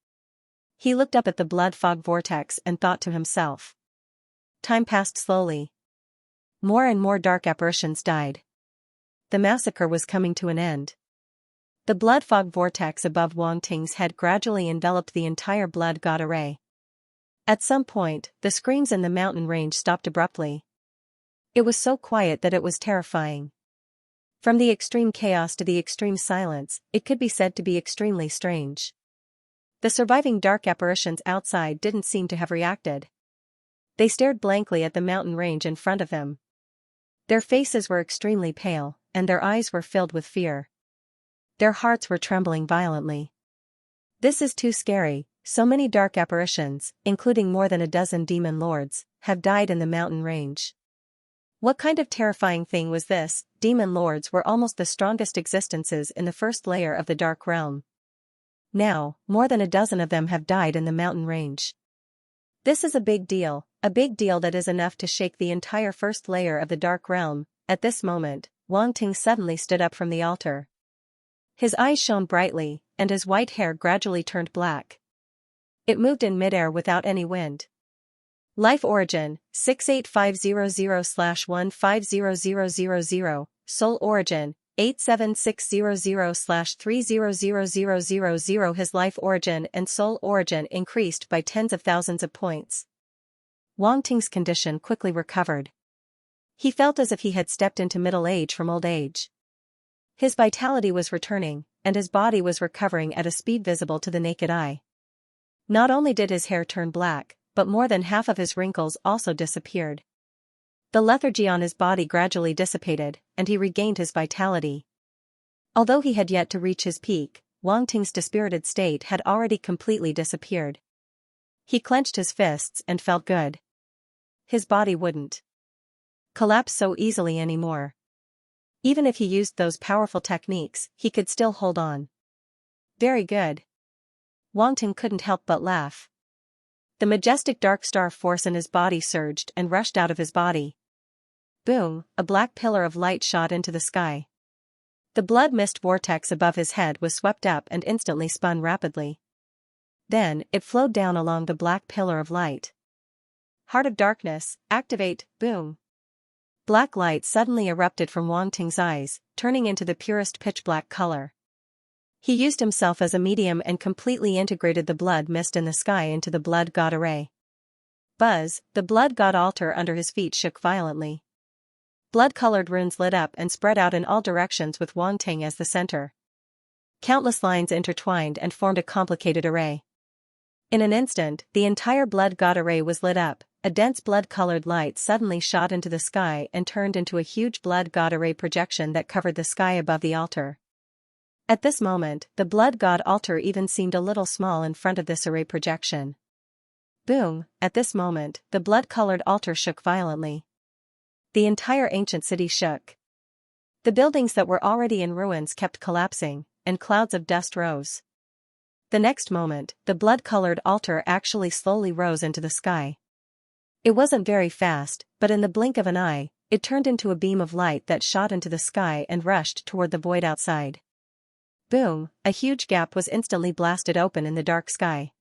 He looked up at the blood fog vortex and thought to himself. Time passed slowly. More and more dark apparitions died. The massacre was coming to an end. The blood fog vortex above Wang Ting's head gradually enveloped the entire blood god array. At some point, the screams in the mountain range stopped abruptly. It was so quiet that it was terrifying. From the extreme chaos to the extreme silence, it could be said to be extremely strange. The surviving dark apparitions outside didn't seem to have reacted. They stared blankly at the mountain range in front of them. Their faces were extremely pale, and their eyes were filled with fear. Their hearts were trembling violently. This is too scary. So many dark apparitions, including more than a dozen demon lords, have died in the mountain range. What kind of terrifying thing was this? Demon lords were almost the strongest existences in the first layer of the dark realm. Now, more than a dozen of them have died in the mountain range. This is a big deal that is enough to shake the entire first layer of the dark realm. At this moment, Wang Ting suddenly stood up from the altar. His eyes shone brightly, and his white hair gradually turned black. It moved in midair without any wind. Life origin, 68500/150000. Soul origin, 87600/300000. His life origin and soul origin increased by tens of thousands of points. Wang Ting's condition quickly recovered. He felt as if he had stepped into middle age from old age. His vitality was returning, and his body was recovering at a speed visible to the naked eye. Not only did his hair turn black, but more than half of his wrinkles also disappeared. The lethargy on his body gradually dissipated, and he regained his vitality. Although he had yet to reach his peak, Wang Ting's dispirited state had already completely disappeared. He clenched his fists and felt good. His body wouldn't collapse so easily anymore. Even if he used those powerful techniques, he could still hold on. Very good. Wang Ting couldn't help but laugh. The majestic dark star force in his body surged and rushed out of his body. Boom, a black pillar of light shot into the sky. The blood mist vortex above his head was swept up and instantly spun rapidly. Then, it flowed down along the black pillar of light. Heart of Darkness, activate, boom. Black light suddenly erupted from Wang Ting's eyes, turning into the purest pitch-black color. He used himself as a medium and completely integrated the blood mist in the sky into the blood god array. Buzz, the blood god altar under his feet shook violently. Blood-colored runes lit up and spread out in all directions with Wang Ting as the center. Countless lines intertwined and formed a complicated array. In an instant, the entire blood god array was lit up. A dense blood-colored light suddenly shot into the sky and turned into a huge blood god array projection that covered the sky above the altar. At this moment, the blood god altar even seemed a little small in front of this array projection. Boom, at this moment, the blood-colored altar shook violently. The entire ancient city shook. The buildings that were already in ruins kept collapsing, and clouds of dust rose. The next moment, the blood-colored altar actually slowly rose into the sky. It wasn't very fast, but in the blink of an eye, it turned into a beam of light that shot into the sky and rushed toward the void outside. Boom, a huge gap was instantly blasted open in the dark sky.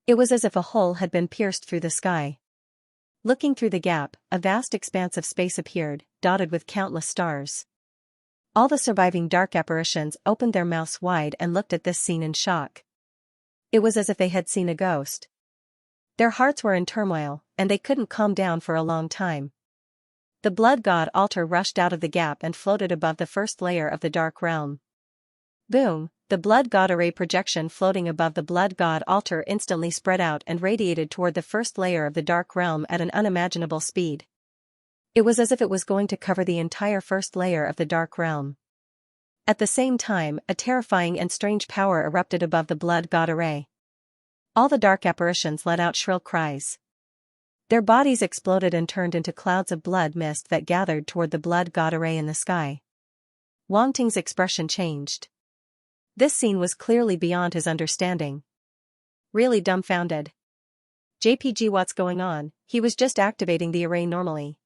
It was as if a hole had been pierced through the sky. Looking through the gap, a vast expanse of space appeared, dotted with countless stars. All the surviving dark apparitions opened their mouths wide and looked at this scene in shock. It was as if they had seen a ghost. Their hearts were in turmoil, and they couldn't calm down for a long time. The blood god altar rushed out of the gap and floated above the first layer of the dark realm. Boom, the blood god array projection floating above the blood god altar instantly spread out and radiated toward the first layer of the dark realm at an unimaginable speed. It was as if it was going to cover the entire first layer of the dark realm. At the same time, a terrifying and strange power erupted above the blood god array. All the dark apparitions let out shrill cries. Their bodies exploded and turned into clouds of blood mist that gathered toward the blood god array in the sky. Wang Ting's expression changed. This scene was clearly beyond his understanding. Really dumbfounded. JPG, what's going on? He was just activating the array normally.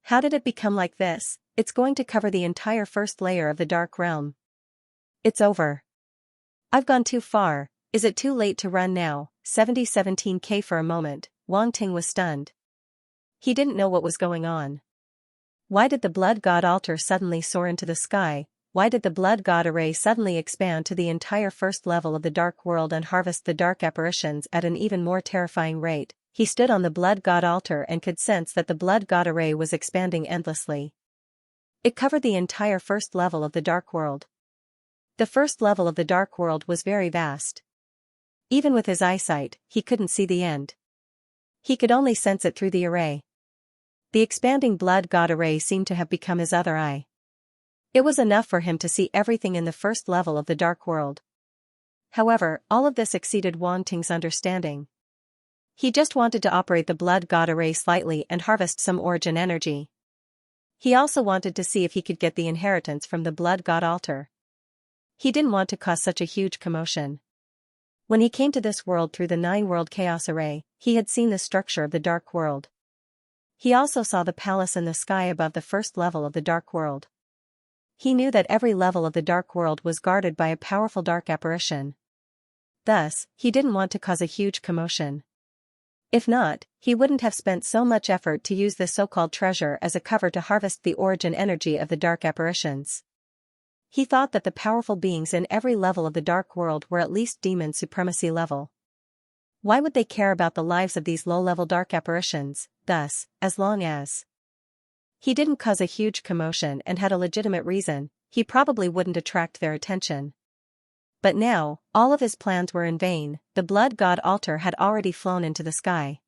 How did it become like this? It's going to cover the entire first layer of the dark realm. It's over. I've gone too far. Is it too late to run now? 17K. For a moment, Wang Ting was stunned. He didn't know what was going on. Why did the blood god altar suddenly soar into the sky? Why did the blood god array suddenly expand to the entire first level of the dark world and harvest the dark apparitions at an even more terrifying rate? He stood on the blood god altar and could sense that the blood god array was expanding endlessly. It covered the entire first level of the dark world. The first level of the dark world was very vast. Even with his eyesight, he couldn't see the end. He could only sense it through the array. The expanding blood god array seemed to have become his other eye. It was enough for him to see everything in the first level of the dark world. However, all of this exceeded Wang Ting's understanding. He just wanted to operate the blood god array slightly and harvest some origin energy. He also wanted to see if he could get the inheritance from the blood god altar. He didn't want to cause such a huge commotion. When he came to this world through the 9-world chaos array, he had seen the structure of the dark world. He also saw the palace in the sky above the first level of the dark world. He knew that every level of the dark world was guarded by a powerful dark apparition. Thus, he didn't want to cause a huge commotion. If not, he wouldn't have spent so much effort to use this so-called treasure as a cover to harvest the origin energy of the dark apparitions. He thought that the powerful beings in every level of the dark world were at least demon supremacy level. Why would they care about the lives of these low-level dark apparitions? Thus, as long as he didn't cause a huge commotion and had a legitimate reason, he probably wouldn't attract their attention. But now, all of his plans were in vain. The blood god altar had already flown into the sky.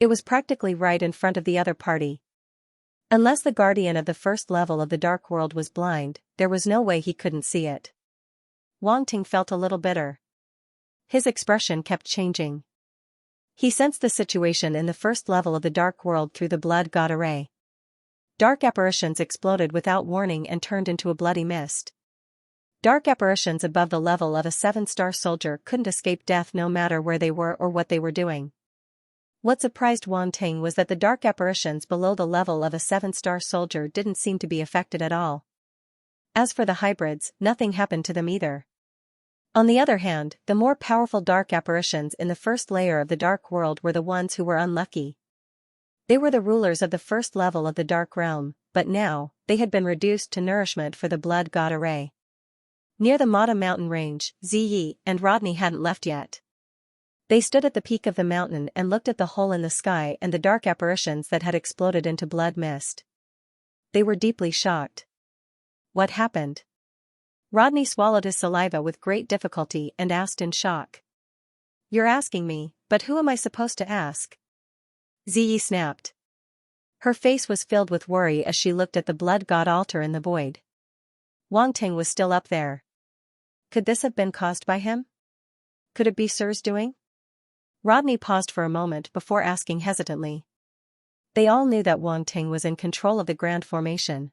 It was practically right in front of the other party. Unless the guardian of the first level of the dark world was blind, there was no way he couldn't see it. Wang Ting felt a little bitter. His expression kept changing. He sensed the situation in the first level of the dark world through the blood god array. Dark apparitions exploded without warning and turned into a bloody mist. Dark apparitions above the level of a 7-star soldier couldn't escape death no matter where they were or what they were doing. What surprised Wang Ting was that the dark apparitions below the level of a 7-star soldier didn't seem to be affected at all. As for the hybrids, nothing happened to them either. On the other hand, the more powerful dark apparitions in the first layer of the dark world were the ones who were unlucky. They were the rulers of the first level of the dark realm, but now, they had been reduced to nourishment for the blood god array. Near the Mata mountain range, Ziyi and Rodney hadn't left yet. They stood at the peak of the mountain and looked at the hole in the sky and the dark apparitions that had exploded into blood mist. They were deeply shocked. What happened? Rodney swallowed his saliva with great difficulty and asked in shock. You're asking me, but who am I supposed to ask? Ziyi snapped. Her face was filled with worry as she looked at the blood god altar in the void. Wang Ting was still up there. Could this have been caused by him? Could it be Sir's doing? Rodney paused for a moment before asking hesitantly. They all knew that Wang Ting was in control of the Grand Formation.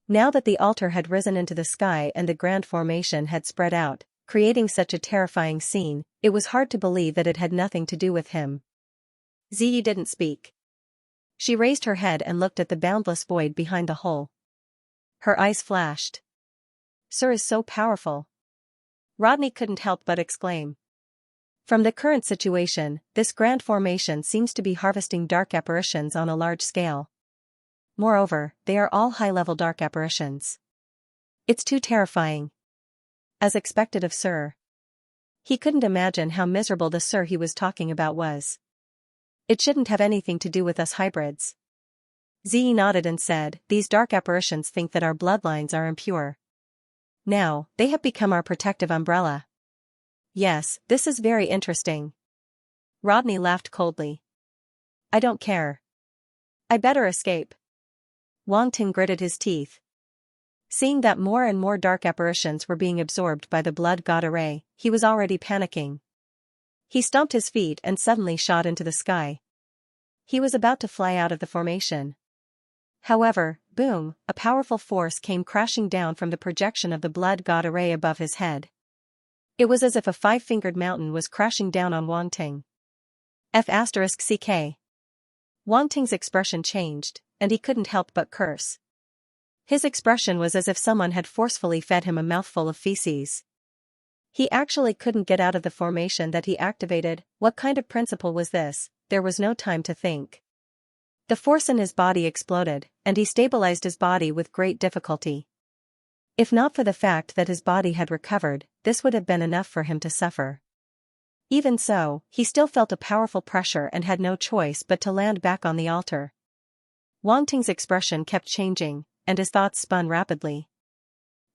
Now that the altar had risen into the sky and the Grand Formation had spread out, creating such a terrifying scene, it was hard to believe that it had nothing to do with him. Ziyi didn't speak. She raised her head and looked at the boundless void behind the hole. Her eyes flashed. Sir is so powerful. Rodney couldn't help but exclaim. From the current situation, this Grand Formation seems to be harvesting dark apparitions on a large scale. Moreover, they are all high-level dark apparitions. It's too terrifying. As expected of Sir. He couldn't imagine how miserable the Sir he was talking about was. It shouldn't have anything to do with us hybrids. Ziyi nodded and said, these dark apparitions think that our bloodlines are impure. Now, they have become our protective umbrella. Yes, this is very interesting. Rodney laughed coldly. I don't care. I better escape. Wang Ting gritted his teeth. Seeing that more and more dark apparitions were being absorbed by the blood god array, he was already panicking. He stomped his feet and suddenly shot into the sky. He was about to fly out of the formation. However, boom, a powerful force came crashing down from the projection of the blood god array above his head. It was as if a 5-fingered mountain was crashing down on Wang Ting. F***ck. Wang Ting's expression changed, and he couldn't help but curse. His expression was as if someone had forcefully fed him a mouthful of feces. He actually couldn't get out of the formation that he activated. What kind of principle was this? There was no time to think. The force in his body exploded, and he stabilized his body with great difficulty. If not for the fact that his body had recovered, this would have been enough for him to suffer. Even so, he still felt a powerful pressure and had no choice but to land back on the altar. Wang Ting's expression kept changing, and his thoughts spun rapidly.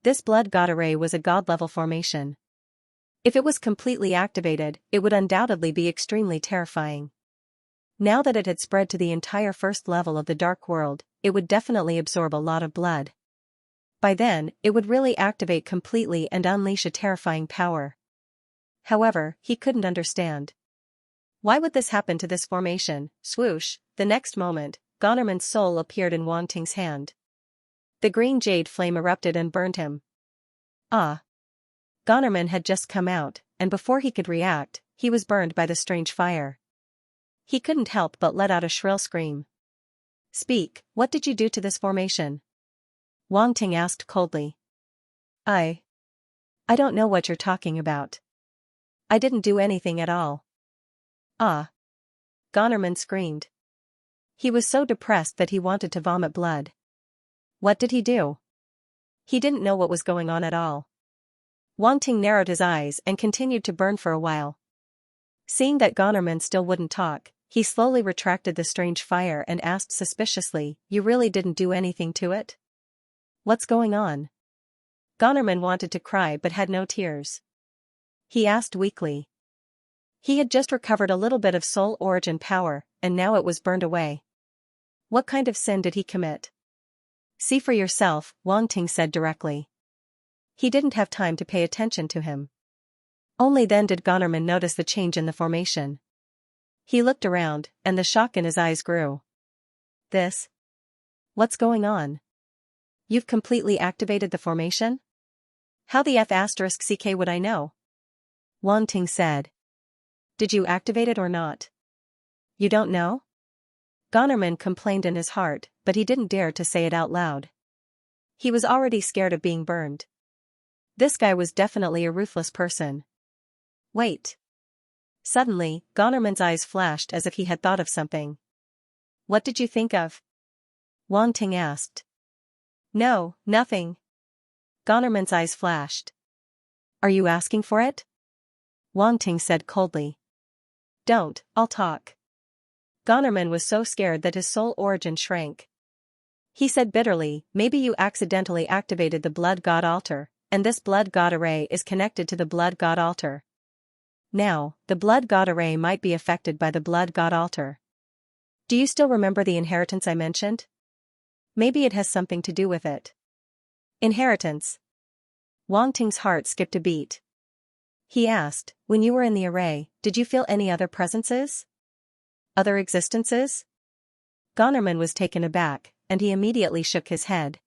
This blood god array was a god-level formation. If it was completely activated, it would undoubtedly be extremely terrifying. Now that it had spread to the entire first level of the dark world, it would definitely absorb a lot of blood. By then, it would really activate completely and unleash a terrifying power. However, he couldn't understand. Why would this happen to this formation? Swoosh, the next moment, Gonerman's soul appeared in Wang Ting's hand. The green jade flame erupted and burned him. Ah! Gonerman had just come out, and before he could react, he was burned by the strange fire. He couldn't help but let out a shrill scream. Speak, what did you do to this formation? Wang Ting asked coldly. I don't know what you're talking about. I didn't do anything at all. Ah! Gonerman screamed. He was so depressed that he wanted to vomit blood. What did he do? He didn't know what was going on at all. Wang Ting narrowed his eyes and continued to burn for a while. Seeing that Gonerman still wouldn't talk, he slowly retracted the strange fire and asked suspiciously, you really didn't do anything to it? What's going on? Gonerman wanted to cry but had no tears. He asked weakly. He had just recovered a little bit of soul origin power, and now it was burned away. What kind of sin did he commit? See for yourself, Wang Ting said directly. He didn't have time to pay attention to him. Only then did Gonerman notice the change in the formation. He looked around, and the shock in his eyes grew. This? What's going on? You've completely activated the formation? How the F***ck would I know? Wang Ting said. Did you activate it or not? You don't know? Gonnerman complained in his heart, but he didn't dare to say it out loud. He was already scared of being burned. This guy was definitely a ruthless person. Wait. Suddenly, Gonnerman's eyes flashed as if he had thought of something. What did you think of? Wang Ting asked. No, nothing. Gonnerman's eyes flashed. Are you asking for it? Wang Ting said coldly. Don't, I'll talk. Gonnerman was so scared that his soul origin shrank. He said bitterly, maybe you accidentally activated the blood god altar, and this blood god array is connected to the blood god altar. Now, the blood god array might be affected by the blood god altar. Do you still remember the inheritance I mentioned? Maybe it has something to do with it. Inheritance. Wang Ting's heart skipped a beat. He asked, when you were in the array, did you feel any other presences? Other existences? Gonnerman was taken aback, and he immediately shook his head.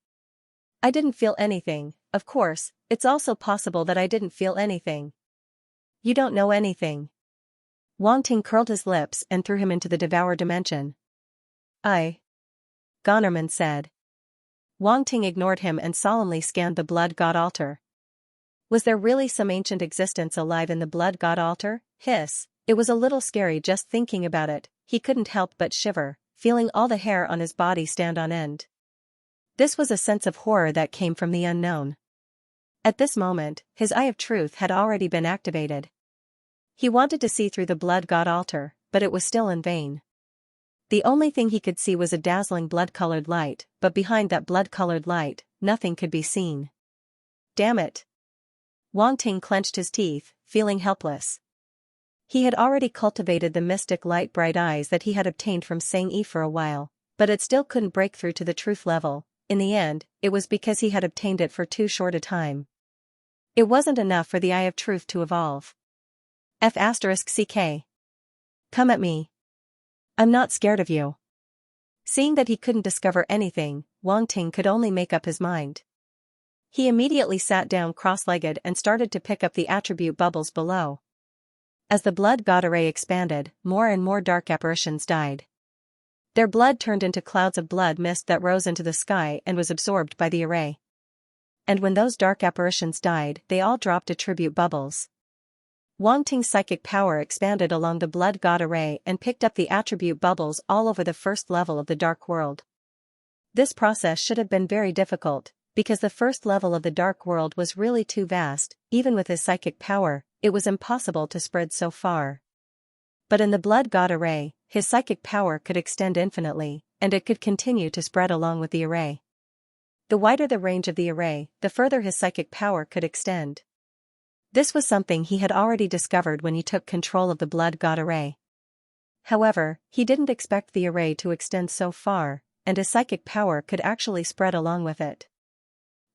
I didn't feel anything. Of course, it's also possible that I didn't feel anything. You don't know anything. Wang Ting curled his lips and threw him into the Devour dimension. Gonnerman said. Wang Ting ignored him and solemnly scanned the blood god altar. Was there really some ancient existence alive in the blood god altar? Hiss. It was a little scary just thinking about it. He couldn't help but shiver, feeling all the hair on his body stand on end. This was a sense of horror that came from the unknown. At this moment, his eye of truth had already been activated. He wanted to see through the blood god altar, but it was still in vain. The only thing he could see was a dazzling blood-colored light, but behind that blood-colored light, nothing could be seen. Damn it! Wang Ting clenched his teeth, feeling helpless. He had already cultivated the mystic light bright eyes that he had obtained from Xianxia for a while, but it still couldn't break through to the truth level. In the end, it was because he had obtained it for too short a time. It wasn't enough for the eye of truth to evolve. F***ck. Come at me. I'm not scared of you. Seeing that he couldn't discover anything, Wang Ting could only make up his mind. He immediately sat down cross-legged and started to pick up the attribute bubbles below. As the blood god array expanded, more and more dark apparitions died. Their blood turned into clouds of blood mist that rose into the sky and was absorbed by the array. And when those dark apparitions died, they all dropped attribute bubbles. Wang Ting's psychic power expanded along the blood god array and picked up the attribute bubbles all over the first level of the dark world. This process should have been very difficult, because the first level of the dark world was really too vast. Even with his psychic power, it was impossible to spread so far. But in the blood god array, his psychic power could extend infinitely, and it could continue to spread along with the array. The wider the range of the array, the further his psychic power could extend. This was something he had already discovered when he took control of the blood god array. However, he didn't expect the array to extend so far, and his psychic power could actually spread along with it.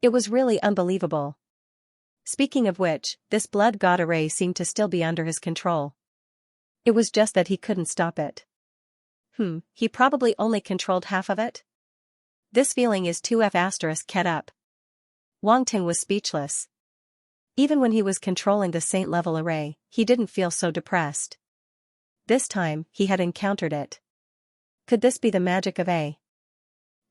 It was really unbelievable. Speaking of which, this blood god array seemed to still be under his control. It was just that he couldn't stop it. He probably only controlled half of it? This feeling is too **ket up. Wang Ting was speechless. Even when he was controlling the saint-level array, he didn't feel so depressed. This time, he had encountered it. Could this be the magic of a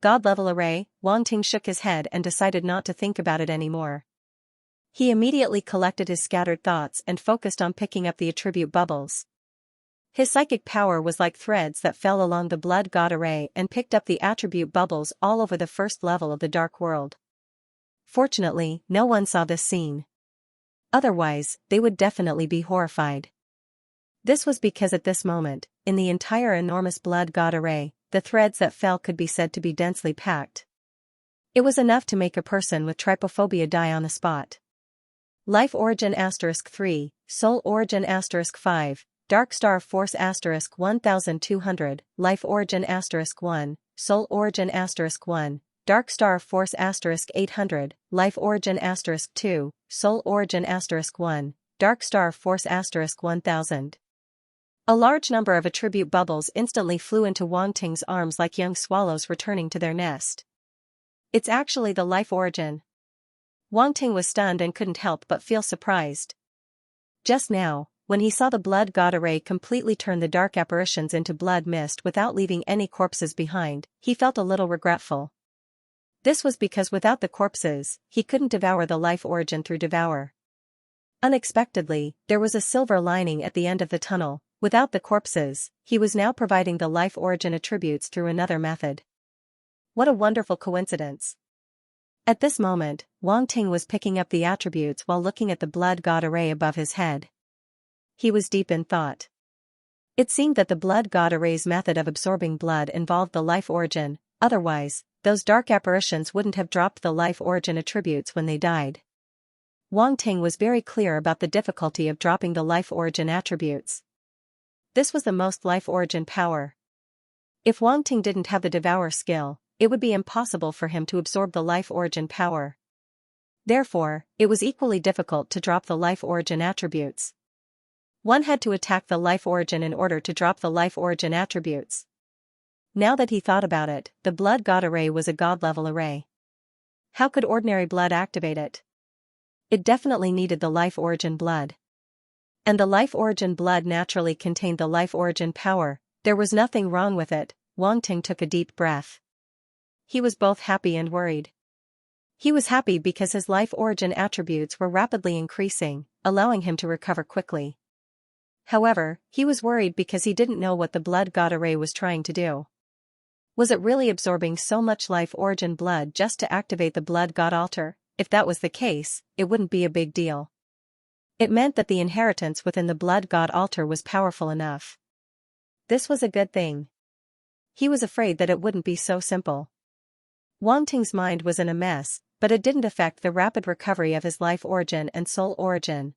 god-level array? Wang Ting shook his head and decided not to think about it anymore. He immediately collected his scattered thoughts and focused on picking up the attribute bubbles. His psychic power was like threads that fell along the blood god array and picked up the attribute bubbles all over the first level of the dark world. Fortunately, no one saw this scene. Otherwise, they would definitely be horrified. This was because at this moment, in the entire enormous blood god array, the threads that fell could be said to be densely packed. It was enough to make a person with trypophobia die on the spot. Life origin *3, soul origin *5, dark star force *1200, life origin *1, soul origin *1, dark star force *800, life origin *2, soul origin *1, dark star force *1000. A large number of attribute bubbles instantly flew into Wang Ting's arms like young swallows returning to their nest. It's actually the life origin. Wang Ting was stunned and couldn't help but feel surprised. Just now, when he saw the blood god array completely turn the dark apparitions into blood mist without leaving any corpses behind, he felt a little regretful. This was because without the corpses, he couldn't devour the life origin through devour. Unexpectedly, there was a silver lining at the end of the tunnel. Without the corpses, he was now providing the life origin attributes through another method. What a wonderful coincidence. At this moment, Wang Ting was picking up the attributes while looking at the blood god array above his head. He was deep in thought. It seemed that the blood god array's method of absorbing blood involved the life origin, otherwise, those dark apparitions wouldn't have dropped the life origin attributes when they died. Wang Ting was very clear about the difficulty of dropping the life origin attributes. This was the most life origin power. If Wang Ting didn't have the devour skill, it would be impossible for him to absorb the life origin power. Therefore, it was equally difficult to drop the life origin attributes. One had to attack the life origin in order to drop the life origin attributes. Now that he thought about it, the blood god array was a god-level array. How could ordinary blood activate it? It definitely needed the life origin blood. And the life origin blood naturally contained the life origin power. There was nothing wrong with it. Wang Ting took a deep breath. He was both happy and worried. He was happy because his life origin attributes were rapidly increasing, allowing him to recover quickly. However, he was worried because he didn't know what the blood god array was trying to do. Was it really absorbing so much life origin blood just to activate the blood god altar? If that was the case, it wouldn't be a big deal. It meant that the inheritance within the blood god altar was powerful enough. This was a good thing. He was afraid that it wouldn't be so simple. Wang Ting's mind was in a mess, but it didn't affect the rapid recovery of his life origin and soul origin.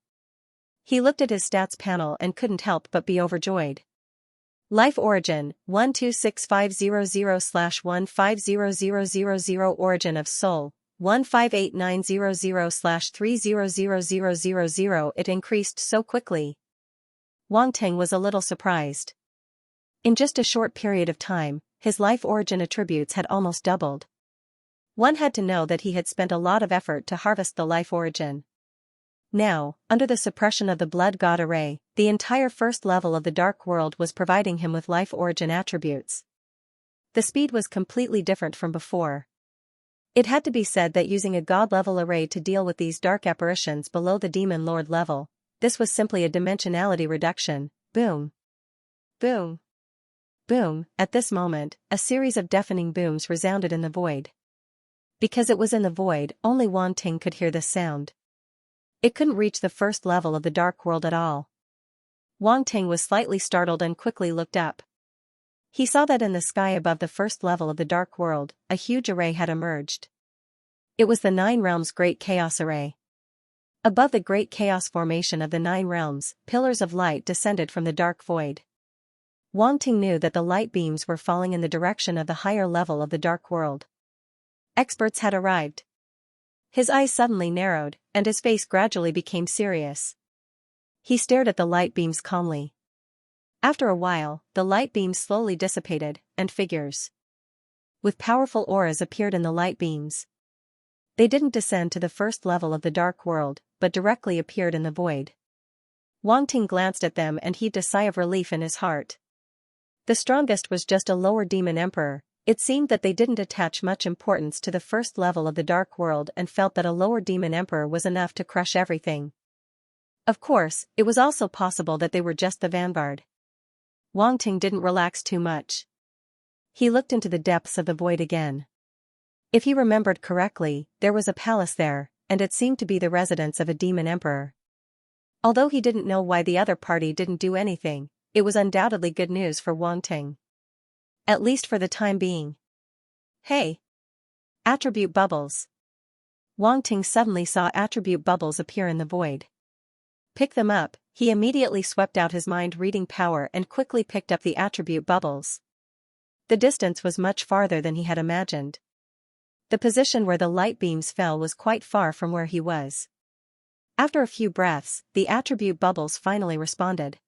He looked at his stats panel and couldn't help but be overjoyed. Life origin, 126500/150000 origin of soul, 158900/300000. It increased so quickly. Wang Ting was a little surprised. In just a short period of time, his life origin attributes had almost doubled. One had to know that he had spent a lot of effort to harvest the life origin. Now, under the suppression of the blood god array, the entire first level of the dark world was providing him with life origin attributes. The speed was completely different from before. It had to be said that using a god-level array to deal with these dark apparitions below the demon lord level, this was simply a dimensionality reduction. Boom. Boom. Boom. At this moment, a series of deafening booms resounded in the void. Because it was in the void, only Wang Ting could hear this sound. It couldn't reach the first level of the dark world at all. Wang Ting was slightly startled and quickly looked up. He saw that in the sky above the first level of the dark world, a huge array had emerged. It was the Nine Realms Great Chaos Array. Above the Great Chaos formation of the Nine Realms, pillars of light descended from the dark void. Wang Ting knew that the light beams were falling in the direction of the higher level of the dark world. Experts had arrived. His eyes suddenly narrowed, and his face gradually became serious. He stared at the light beams calmly. After a while, the light beams slowly dissipated, and figures with powerful auras appeared in the light beams. They didn't descend to the first level of the dark world, but directly appeared in the void. Wang Ting glanced at them and heaved a sigh of relief in his heart. The strongest was just a lower demon emperor. It seemed that they didn't attach much importance to the first level of the dark world and felt that a lower demon emperor was enough to crush everything. Of course, it was also possible that they were just the vanguard. Wang Ting didn't relax too much. He looked into the depths of the void again. If he remembered correctly, there was a palace there, and it seemed to be the residence of a demon emperor. Although he didn't know why the other party didn't do anything, it was undoubtedly good news for Wang Ting. At least for the time being. Hey! Attribute bubbles. Wang Ting suddenly saw attribute bubbles appear in the void. Pick them up. He immediately swept out his mind-reading power and quickly picked up the attribute bubbles. The distance was much farther than he had imagined. The position where the light beams fell was quite far from where he was. After a few breaths, the attribute bubbles finally responded.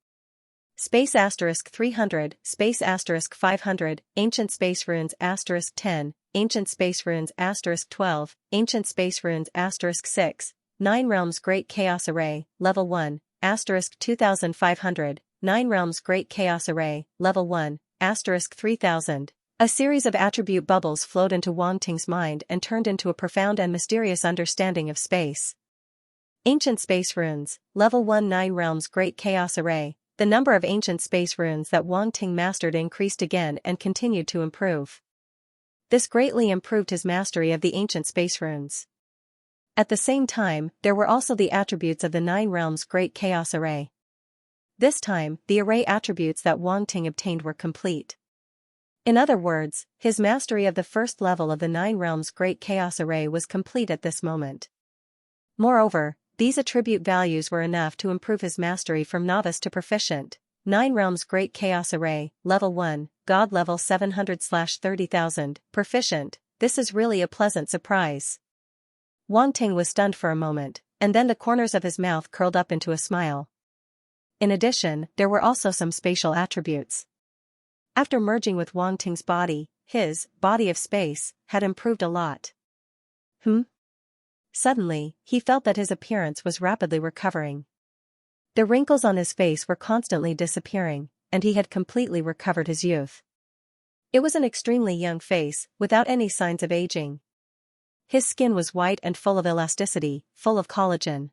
Space asterisk 300, space asterisk 500, ancient space runes asterisk 10, ancient space runes asterisk 12, ancient space runes asterisk 6, 9 realms great chaos array, level 1, asterisk 2500, 9 realms great chaos array, level 1, asterisk 3000. A series of attribute bubbles flowed into Wang Ting's mind and turned into a profound and mysterious understanding of space. Ancient space runes, level 1, 9 realms great chaos array. The number of ancient space runes that Wang Ting mastered increased again and continued to improve. This greatly improved his mastery of the ancient space runes. At the same time, there were also the attributes of the 9 realms great chaos array. This time, the array attributes that Wang Ting obtained were complete. In other words, his mastery of the first level of the 9 realms great chaos array was complete at this moment. Moreover, these attribute values were enough to improve his mastery from novice to proficient. 9 realms great chaos array, level 1, god level 700/30,000, proficient. This is really a pleasant surprise. Wang Ting was stunned for a moment, and then the corners of his mouth curled up into a smile. In addition, there were also some spatial attributes. After merging with Wang Ting's body, his body of space had improved a lot. Suddenly, he felt that his appearance was rapidly recovering. The wrinkles on his face were constantly disappearing, and he had completely recovered his youth. It was an extremely young face, without any signs of aging. His skin was white and full of elasticity, full of collagen.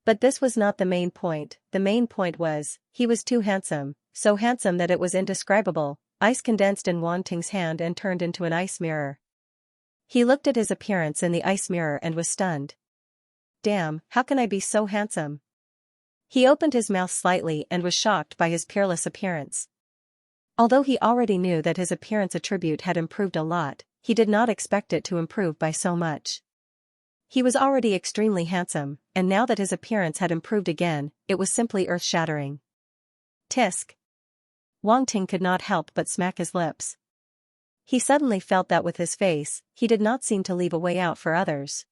But this was not the main point. The main point was, he was too handsome, so handsome that it was indescribable. Ice condensed in Wang Ting's hand and turned into an ice mirror. He looked at his appearance in the ice mirror and was stunned. Damn, how can I be so handsome? He opened his mouth slightly and was shocked by his peerless appearance. Although he already knew that his appearance attribute had improved a lot, he did not expect it to improve by so much. He was already extremely handsome, and now that his appearance had improved again, it was simply earth-shattering. Tisk. Wang Ting could not help but smack his lips. He suddenly felt that with his face, he did not seem to leave a way out for others.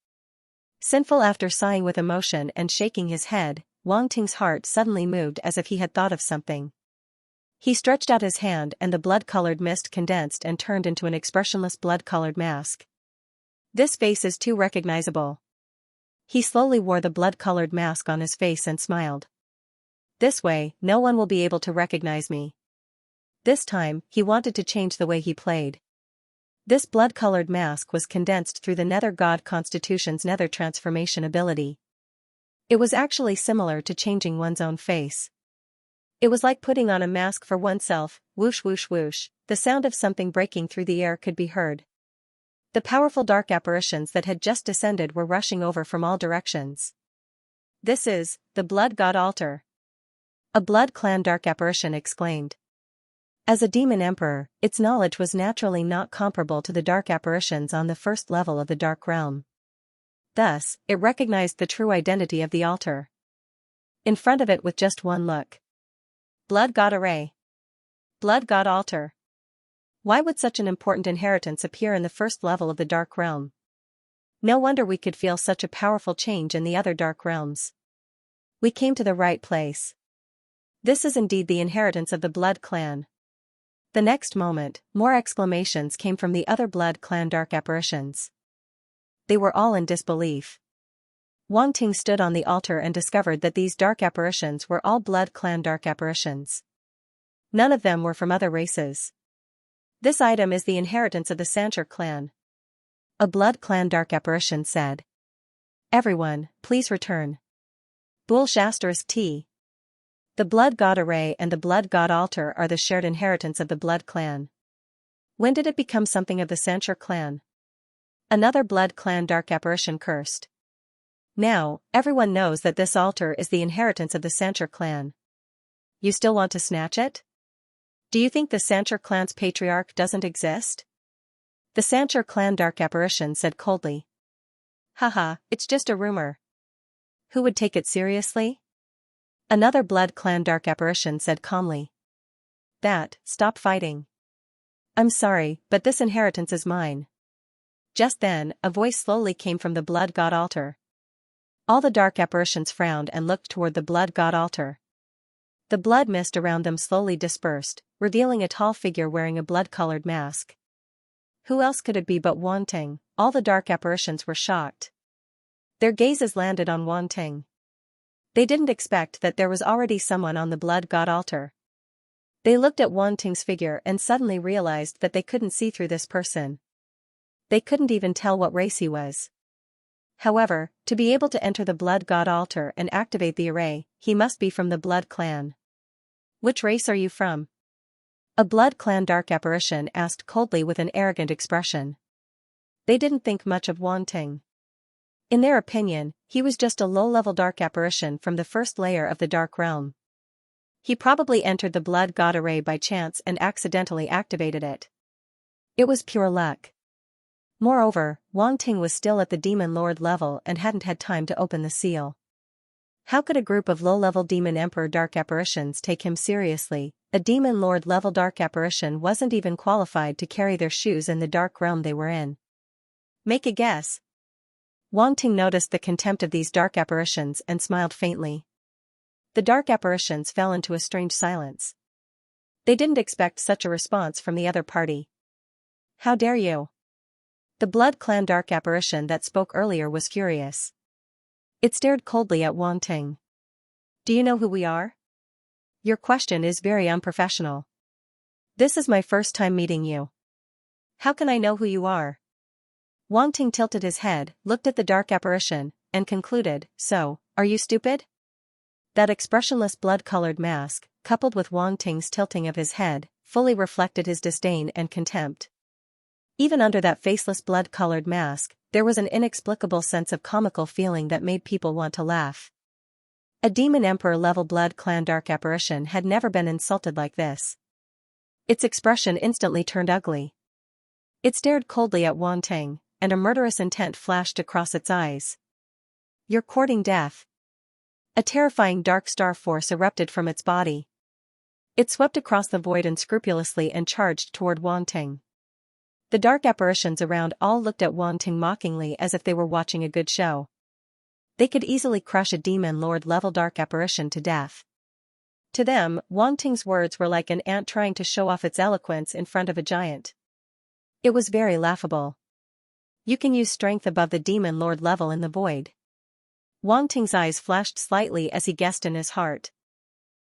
Sinful. After sighing with emotion and shaking his head, Wang Ting's heart suddenly moved as if he had thought of something. He stretched out his hand and the blood-colored mist condensed and turned into an expressionless blood-colored mask. This face is too recognizable. He slowly wore the blood-colored mask on his face and smiled. This way, no one will be able to recognize me. This time, he wanted to change the way he played. This blood-colored mask was condensed through the Nether God Constitution's Nether transformation ability. It was actually similar to changing one's own face. It was like putting on a mask for oneself. Whoosh whoosh whoosh, the sound of something breaking through the air could be heard. The powerful dark apparitions that had just descended were rushing over from all directions. This is the Blood God Altar. A Blood Clan dark apparition exclaimed. As a demon emperor, its knowledge was naturally not comparable to the dark apparitions on the first level of the Dark Realm. Thus, it recognized the true identity of the altar. In front of it with just one look. Blood God Array. Blood God Altar. Why would such an important inheritance appear in the first level of the Dark Realm? No wonder we could feel such a powerful change in the other Dark Realms. We came to the right place. This is indeed the inheritance of the Blood Clan. The next moment, more exclamations came from the other Blood Clan dark apparitions. They were all in disbelief. Wang Ting stood on the altar and discovered that these dark apparitions were all Blood Clan dark apparitions. None of them were from other races. This item is the inheritance of the Xianxia clan. A Blood Clan dark apparition said. Everyone, please return. Bulsh *T. The Blood God Array and the Blood God Altar are the shared inheritance of the Blood Clan. When did it become something of the Xianxia clan? Another Blood Clan dark apparition cursed. Now, everyone knows that this altar is the inheritance of the Xianxia clan. You still want to snatch it? Do you think the Xianxia clan's patriarch doesn't exist? The Xianxia clan dark apparition said coldly. Haha, it's just a rumor. Who would take it seriously? Another Blood Clan dark apparition said calmly. Stop fighting. I'm sorry, but this inheritance is mine. Just then, a voice slowly came from the Blood God Altar. All the dark apparitions frowned and looked toward the Blood God Altar. The blood mist around them slowly dispersed, revealing a tall figure wearing a blood-colored mask. Who else could it be but Wanting? All the dark apparitions were shocked. Their gazes landed on Wanting. They didn't expect that there was already someone on the blood god altar. They looked at Wanting's figure and suddenly realized that they couldn't see through this person. They couldn't even tell what race he was. However, to be able to enter the blood god altar and activate the array, he must be from the blood clan. Which race are you from? A blood clan dark apparition asked coldly with an arrogant expression. They didn't think much of Wanting. In their opinion, he was just a low-level dark apparition from the first layer of the dark realm. He probably entered the blood god array by chance and accidentally activated it. It was pure luck. Moreover, Wanting was still at the demon lord level and hadn't had time to open the seal. How could a group of low-level demon emperor dark apparitions take him seriously? A demon lord level dark apparition wasn't even qualified to carry their shoes in the dark realm they were in. Make a guess. Wanting noticed the contempt of these dark apparitions and smiled faintly. The dark apparitions fell into a strange silence. They didn't expect such a response from the other party. How dare you? The blood clan dark apparition that spoke earlier was furious. It stared coldly at Wanting. Do you know who we are? Your question is very unprofessional. This is my first time meeting you. How can I know who you are? Wanting tilted his head, looked at the dark apparition, and concluded, so, are you stupid? That expressionless blood-colored mask, coupled with Wanting's tilting of his head, fully reflected his disdain and contempt. Even under that faceless blood-colored mask, there was an inexplicable sense of comical feeling that made people want to laugh. A demon emperor-level blood clan dark apparition had never been insulted like this. Its expression instantly turned ugly. It stared coldly at Wanting, and a murderous intent flashed across its eyes. You're courting death. A terrifying dark star force erupted from its body. It swept across the void unscrupulously and charged toward Wanting. The dark apparitions around all looked at Wanting mockingly as if they were watching a good show. They could easily crush a demon lord-level dark apparition to death. To them, Wanting's words were like an ant trying to show off its eloquence in front of a giant. It was very laughable. You can use strength above the demon lord level in the void. Wanting's eyes flashed slightly as he guessed in his heart.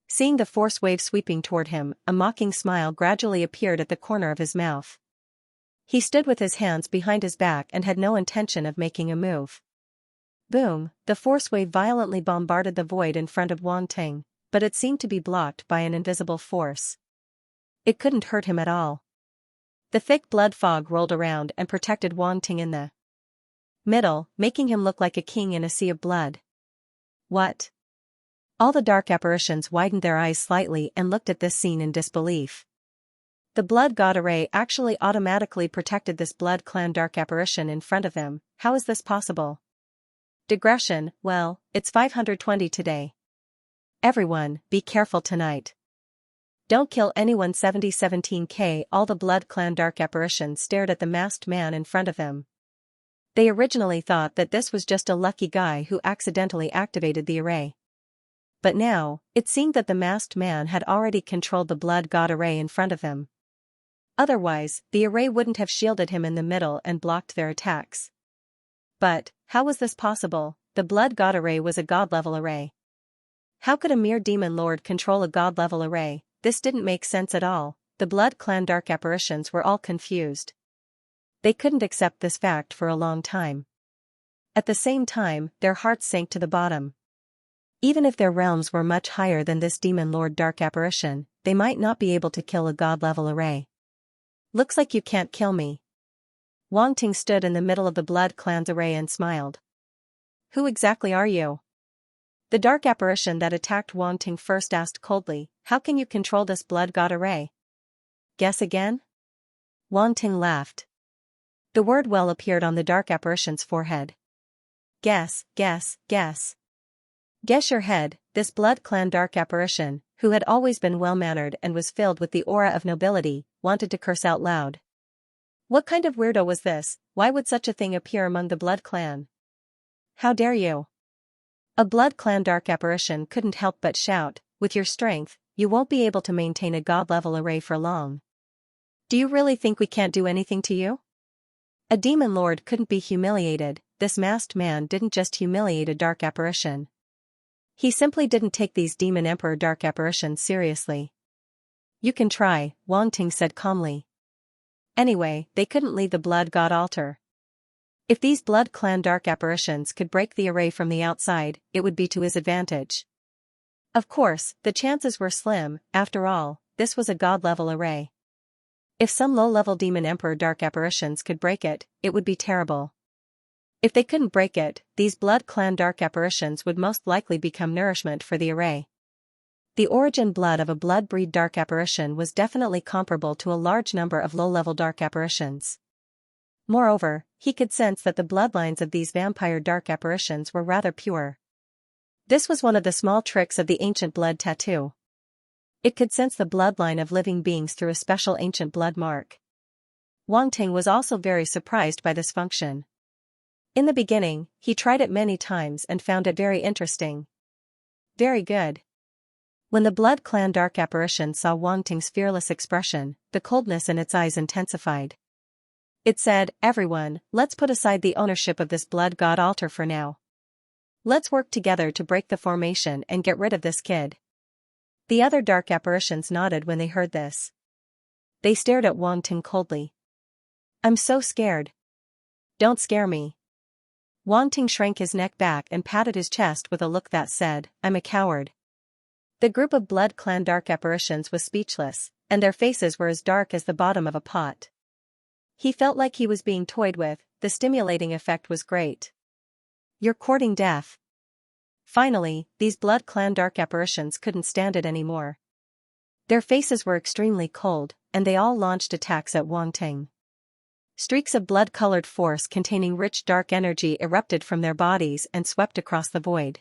Seeing the force wave sweeping toward him, a mocking smile gradually appeared at the corner of his mouth. He stood with his hands behind his back and had no intention of making a move. Boom, the force wave violently bombarded the void in front of Wanting, but it seemed to be blocked by an invisible force. It couldn't hurt him at all. The thick blood fog rolled around and protected Wanting in the middle, making him look like a king in a sea of blood. What? All the dark apparitions widened their eyes slightly and looked at this scene in disbelief. The blood god array actually automatically protected this blood clan dark apparition in front of them. How is this possible? Digression, well, it's 520 today. Everyone, be careful tonight. Don't kill anyone. 7017K. All the blood clan dark apparitions stared at the masked man in front of them. They originally thought that this was just a lucky guy who accidentally activated the array. But now, it seemed that the masked man had already controlled the blood god array in front of him. Otherwise, the array wouldn't have shielded him in the middle and blocked their attacks. But, how was this possible? The blood god array was a god-level array. How could a mere demon lord control a god-level array? This didn't make sense at all. The blood clan dark apparitions were all confused. They couldn't accept this fact for a long time. At the same time, their hearts sank to the bottom. Even if their realms were much higher than this demon lord dark apparition, they might not be able to kill a god-level array. Looks like you can't kill me. Wanting stood in the middle of the blood clan's array and smiled. Who exactly are you? The dark apparition that attacked Wanting first asked coldly, how can you control this blood god array? Guess again? Wanting laughed. The word well appeared on the dark apparition's forehead. Guess, guess, guess. Guess your head. This blood clan dark apparition, who had always been well-mannered and was filled with the aura of nobility, wanted to curse out loud. What kind of weirdo was this? Why would such a thing appear among the blood clan? How dare you? A blood clan dark apparition couldn't help but shout, with your strength, you won't be able to maintain a god-level array for long. Do you really think we can't do anything to you? A demon lord couldn't be humiliated. This masked man didn't just humiliate a dark apparition. He simply didn't take these demon emperor dark apparitions seriously. You can try, Wang Ting said calmly. Anyway, they couldn't leave the blood god altar. If these blood clan dark apparitions could break the array from the outside, it would be to his advantage. Of course, the chances were slim. After all, this was a god-level array. If some low-level demon emperor dark apparitions could break it, it would be terrible. If they couldn't break it, these blood clan dark apparitions would most likely become nourishment for the array. The origin blood of a blood breed dark apparition was definitely comparable to a large number of low-level dark apparitions. Moreover, he could sense that the bloodlines of these vampire dark apparitions were rather pure. This was one of the small tricks of the ancient blood tattoo. It could sense the bloodline of living beings through a special ancient blood mark. Wang Ting was also very surprised by this function. In the beginning, he tried it many times and found it very interesting. Very good. When the blood clan dark apparition saw Wang Ting's fearless expression, the coldness in its eyes intensified. It said, "Everyone, let's put aside the ownership of this blood god altar for now. Let's work together to break the formation and get rid of this kid." The other dark apparitions nodded when they heard this. They stared at Wang Ting coldly. "I'm so scared." "Don't scare me." Wang Ting shrank his neck back and patted his chest with a look that said, "I'm a coward." The group of blood clan dark apparitions was speechless, and their faces were as dark as the bottom of a pot. He felt like he was being toyed with. The stimulating effect was great. "You're courting death." Finally, these blood clan dark apparitions couldn't stand it anymore. Their faces were extremely cold, and they all launched attacks at Wang Ting. Streaks of blood-colored force containing rich dark energy erupted from their bodies and swept across the void.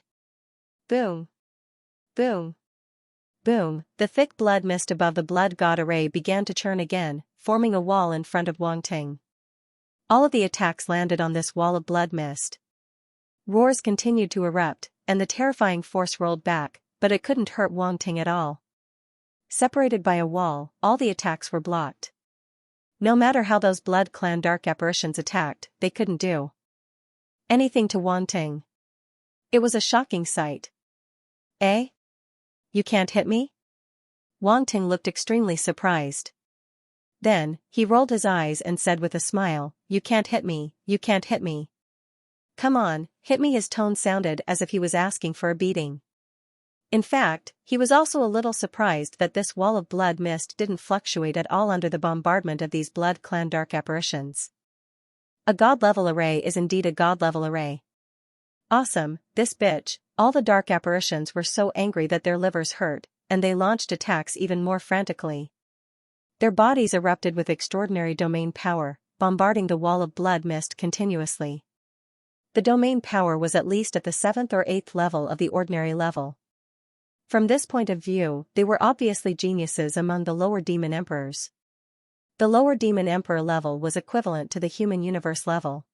Boom! Boom! Boom! The thick blood mist above the blood god array began to churn again, forming a wall in front of Wang Ting. All of the attacks landed on this wall of blood mist. Roars continued to erupt, and the terrifying force rolled back, but it couldn't hurt Wang Ting at all. Separated by a wall, all the attacks were blocked. No matter how those blood clan dark apparitions attacked, they couldn't do anything to Wang Ting. It was a shocking sight. "Eh? You can't hit me?" Wang Ting looked extremely surprised. Then, he rolled his eyes and said with a smile, "You can't hit me, you can't hit me. Come on, hit me." His tone sounded as if he was asking for a beating. In fact, he was also a little surprised that this wall of blood mist didn't fluctuate at all under the bombardment of these blood clan dark apparitions. A god-level array is indeed a god-level array. Awesome, this bitch. All the dark apparitions were so angry that their livers hurt, and they launched attacks even more frantically. Their bodies erupted with extraordinary domain power, bombarding the wall of blood mist continuously. The domain power was at least at the 7th or 8th level of the ordinary level. From this point of view, they were obviously geniuses among the lower demon emperors. The lower demon emperor level was equivalent to the human universe level.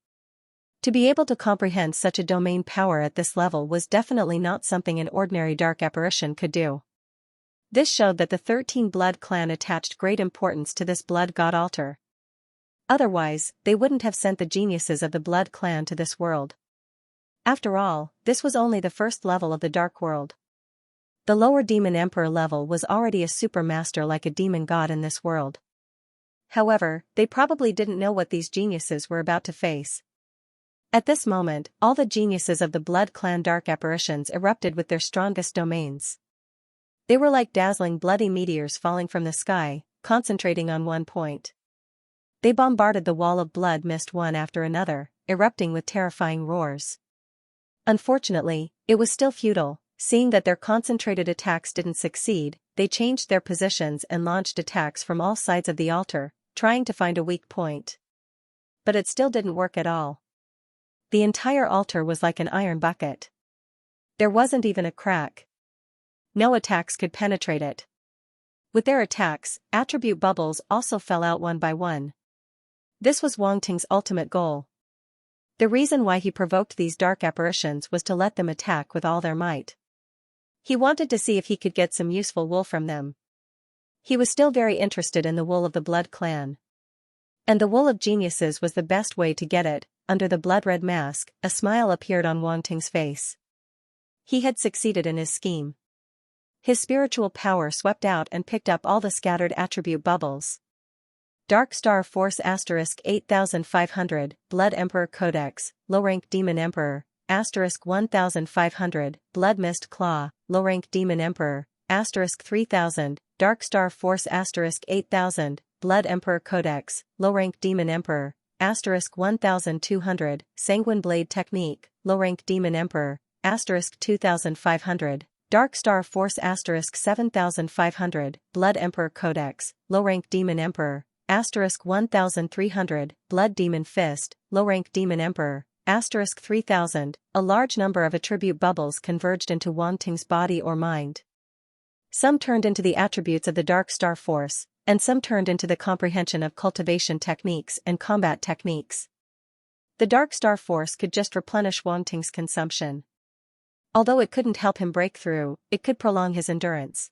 To be able to comprehend such a domain power at this level was definitely not something an ordinary dark apparition could do. This showed that the 13 blood clan attached great importance to this blood god altar. Otherwise, they wouldn't have sent the geniuses of the blood clan to this world. After all, this was only the first level of the dark world. The lower demon emperor level was already a super master like a demon god in this world. However, they probably didn't know what these geniuses were about to face. At this moment, all the geniuses of the blood clan dark apparitions erupted with their strongest domains. They were like dazzling bloody meteors falling from the sky, concentrating on one point. They bombarded the wall of blood mist one after another, erupting with terrifying roars. Unfortunately, it was still futile. Seeing that their concentrated attacks didn't succeed, they changed their positions and launched attacks from all sides of the altar, trying to find a weak point. But it still didn't work at all. The entire altar was like an iron bucket. There wasn't even a crack. No attacks could penetrate it. With their attacks, attribute bubbles also fell out one by one. This was Wang Ting's ultimate goal. The reason why he provoked these dark apparitions was to let them attack with all their might. He wanted to see if he could get some useful wool from them. He was still very interested in the wool of the Blood clan. And the wool of geniuses was the best way to get it. Under the blood-red mask, a smile appeared on Wang Ting's face. He had succeeded in his scheme. His spiritual power swept out and picked up all the scattered attribute bubbles. Dark Star Force * 8500, Blood Emperor Codex, Low-rank Demon Emperor, * 1500, Blood Mist Claw, Low-rank Demon Emperor, * 3000, Dark Star Force * 8000, Blood Emperor Codex, Low-rank Demon Emperor, * 1200, Sanguine Blade Technique, Low-rank Demon Emperor, * 2500, Dark Star Force * 7500, Blood Emperor Codex, Low-rank Demon Emperor, * 1300, Blood Demon Fist, Low-rank Demon Emperor, * 3000. A large number of attribute bubbles converged into Wang Ting's body or mind. Some turned into the attributes of the Dark Star Force, and some turned into the comprehension of cultivation techniques and combat techniques. The Dark Star Force could just replenish Wang Ting's consumption. Although it couldn't help him break through, it could prolong his endurance.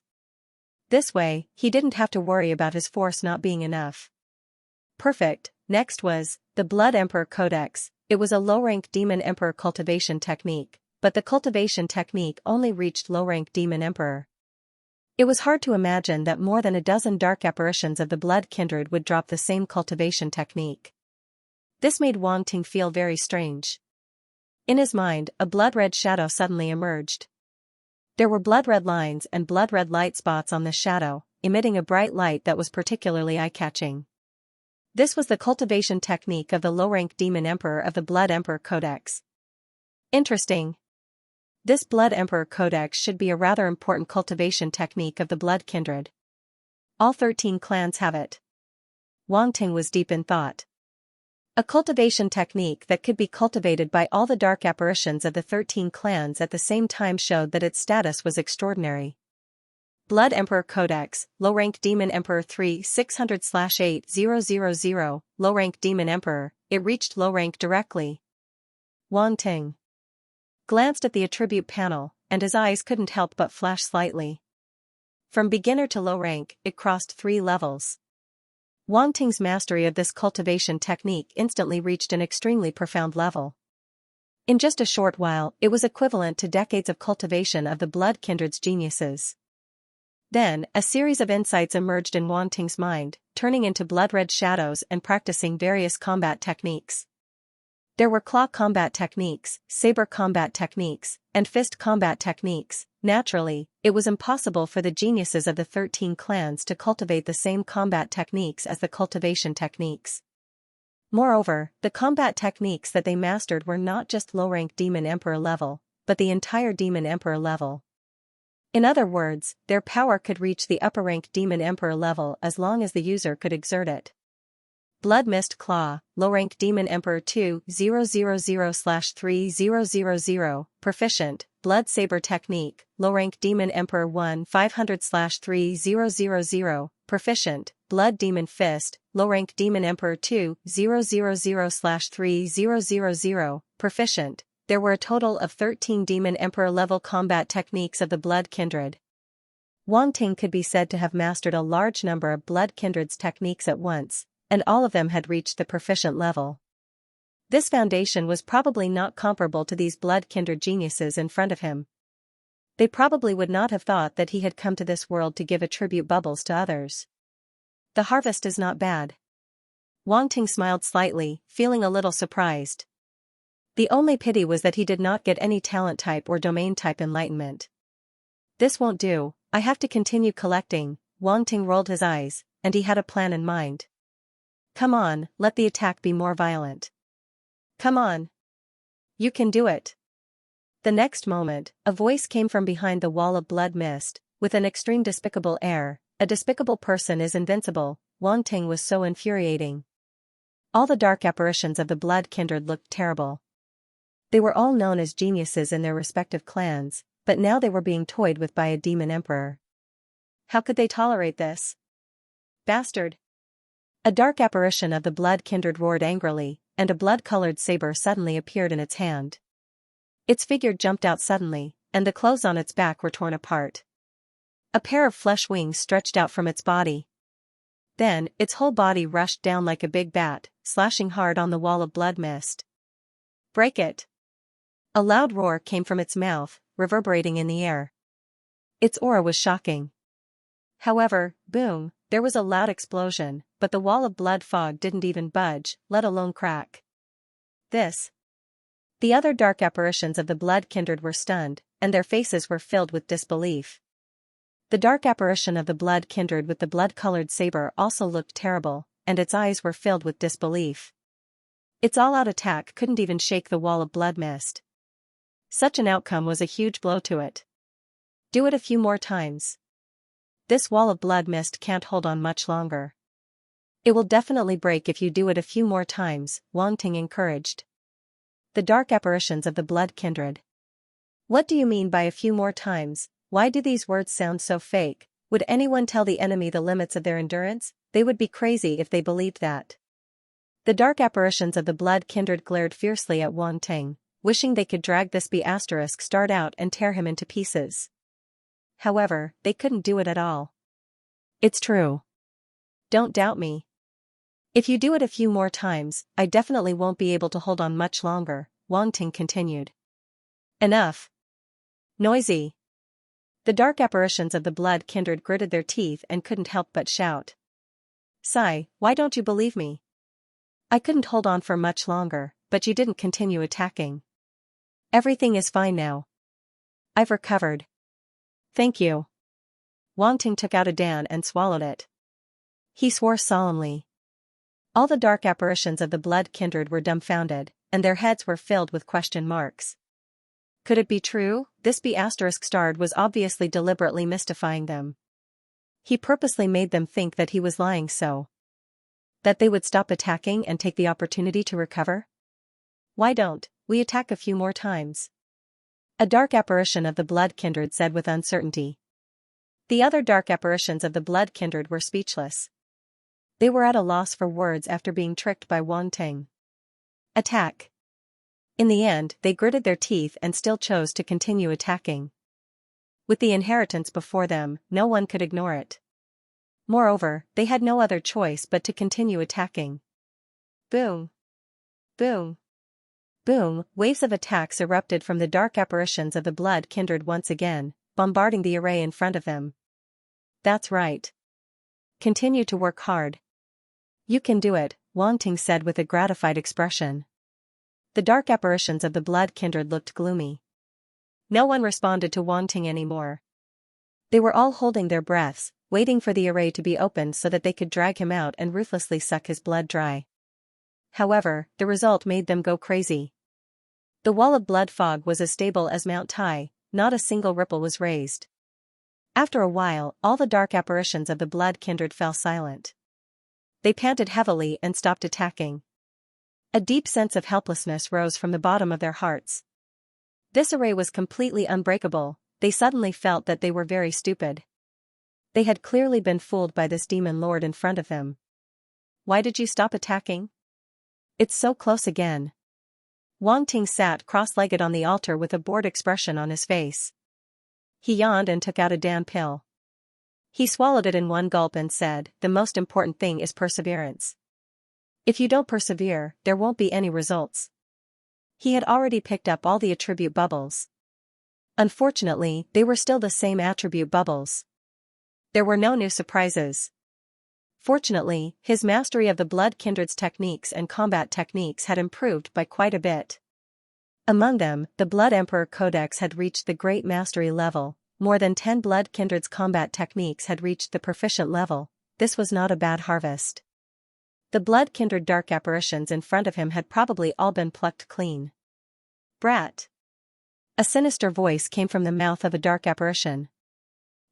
This way, he didn't have to worry about his force not being enough. Perfect. Next was the Blood Emperor Codex. It was a low-rank Demon Emperor cultivation technique, but the cultivation technique only reached low-rank Demon Emperor. It was hard to imagine that more than a dozen dark apparitions of the Blood Kindred would drop the same cultivation technique. This made Wang Ting feel very strange. In his mind, a blood-red shadow suddenly emerged. There were blood-red lines and blood-red light spots on the shadow, emitting a bright light that was particularly eye-catching. This was the cultivation technique of the low-rank Demon Emperor of the Blood Emperor Codex. Interesting. This Blood Emperor Codex should be a rather important cultivation technique of the Blood Kindred. All 13 clans have it. Wang Ting was deep in thought. A cultivation technique that could be cultivated by all the dark apparitions of the 13 clans at the same time showed that its status was extraordinary. Blood Emperor Codex, Low-rank Demon Emperor 3600/8000, Low-rank Demon Emperor, it reached low rank directly. Wang Ting glanced at the attribute panel, and his eyes couldn't help but flash slightly. From beginner to low rank, it crossed 3 levels. Wang Ting's mastery of this cultivation technique instantly reached an extremely profound level. In just a short while, it was equivalent to decades of cultivation of the Blood Kindred's geniuses. Then, a series of insights emerged in Wang Ting's mind, turning into blood-red shadows and practicing various combat techniques. There were claw combat techniques, saber combat techniques, and fist combat techniques. Naturally, it was impossible for the geniuses of the 13 clans to cultivate the same combat techniques as the cultivation techniques. Moreover, the combat techniques that they mastered were not just low-rank Demon Emperor level, but the entire Demon Emperor level. In other words, their power could reach the upper-rank Demon Emperor level as long as the user could exert it. Blood Mist Claw, Low-rank Demon Emperor 2000/3000, Proficient, Blood Saber Technique, Low-rank Demon Emperor 1500/3000, Proficient, Blood Demon Fist, Low-rank Demon Emperor 2000/3000, Proficient. There were a total of 13 Demon Emperor level combat techniques of the Blood Kindred. Wang Ting could be said to have mastered a large number of Blood Kindred's techniques at once, and all of them had reached the proficient level. This foundation was probably not comparable to these Blood Kindred geniuses in front of him. They probably would not have thought that he had come to this world to give attribute bubbles to others. The harvest is not bad. Wang Ting smiled slightly, feeling a little surprised. The only pity was that he did not get any talent type or domain type enlightenment. This won't do, I have to continue collecting. Wang Ting rolled his eyes, and he had a plan in mind. Come on, let the attack be more violent. Come on. You can do it. The next moment, a voice came from behind the wall of blood mist, with an extreme despicable air. A despicable person is invincible. Wang Ting was so infuriating. All the dark apparitions of the Blood Kindred looked terrible. They were all known as geniuses in their respective clans, but now they were being toyed with by a demon emperor. How could they tolerate this? Bastard! A dark apparition of the Blood Kindred roared angrily, and a blood-colored saber suddenly appeared in its hand. Its figure jumped out suddenly, and the clothes on its back were torn apart. A pair of flesh wings stretched out from its body. Then, its whole body rushed down like a big bat, slashing hard on the wall of blood mist. "Break it!" A loud roar came from its mouth, reverberating in the air. Its aura was shocking. However, boom, there was a loud explosion, but the wall of blood fog didn't even budge, let alone crack. This. The other dark apparitions of the blood kindred were stunned, and their faces were filled with disbelief. The dark apparition of the blood kindred with the blood-colored saber also looked terrible, and its eyes were filled with disbelief. Its all-out attack couldn't even shake the wall of blood mist. Such an outcome was a huge blow to it. Do it a few more times. This wall of blood mist can't hold on much longer. It will definitely break if you do it a few more times, Wang Ting encouraged. The dark apparitions of the blood kindred. What do you mean by a few more times? Why do these words sound so fake? Would anyone tell the enemy the limits of their endurance? They would be crazy if they believed that. The dark apparitions of the blood kindred glared fiercely at Wang Ting, wishing they could drag this B***** out and tear him into pieces. However, they couldn't do it at all. It's true. Don't doubt me. If you do it a few more times, I definitely won't be able to hold on much longer, Wang Ting continued. Enough. Noisy. The dark apparitions of the blood kindred gritted their teeth and couldn't help but shout. Sigh, why don't you believe me? I couldn't hold on for much longer, but you didn't continue attacking. Everything is fine now. I've recovered. Thank you. Wang Ting took out a dan and swallowed it. He swore solemnly. All the dark apparitions of the blood kindred were dumbfounded, and their heads were filled with question marks. Could it be true? This B***** was obviously deliberately mystifying them. He purposely made them think that he was lying so that they would stop attacking and take the opportunity to recover? Why don't we attack a few more times? A dark apparition of the blood kindred said with uncertainty. The other dark apparitions of the blood kindred were speechless. They were at a loss for words after being tricked by Wang Ting. Attack. In the end, they gritted their teeth and still chose to continue attacking. With the inheritance before them, no one could ignore it. Moreover, they had no other choice but to continue attacking. Boom. Boom. Boom, waves of attacks erupted from the dark apparitions of the blood kindred once again, bombarding the array in front of them. That's right. Continue to work hard. You can do it, Wang Ting said with a gratified expression. The dark apparitions of the blood kindred looked gloomy. No one responded to Wang Ting anymore. They were all holding their breaths, waiting for the array to be opened so that they could drag him out and ruthlessly suck his blood dry. However, the result made them go crazy. The wall of blood fog was as stable as Mount Tai, not a single ripple was raised. After a while, all the dark apparitions of the blood kindred fell silent. They panted heavily and stopped attacking. A deep sense of helplessness rose from the bottom of their hearts. This array was completely unbreakable. They suddenly felt that they were very stupid. They had clearly been fooled by this demon lord in front of them. Why did you stop attacking? It's so close again. Wang Ting sat cross-legged on the altar with a bored expression on his face. He yawned and took out a dan pill. He swallowed it in one gulp and said, "The most important thing is perseverance. If you don't persevere, there won't be any results." He had already picked up all the attribute bubbles. Unfortunately, they were still the same attribute bubbles. There were no new surprises. Fortunately, his mastery of the blood kindred's techniques and combat techniques had improved by quite a bit. Among them, the Blood Emperor Codex had reached the great mastery level, more than 10 blood kindred's combat techniques had reached the proficient level. This was not a bad harvest. The blood kindred dark apparitions in front of him had probably all been plucked clean. Brat. A sinister voice came from the mouth of a dark apparition.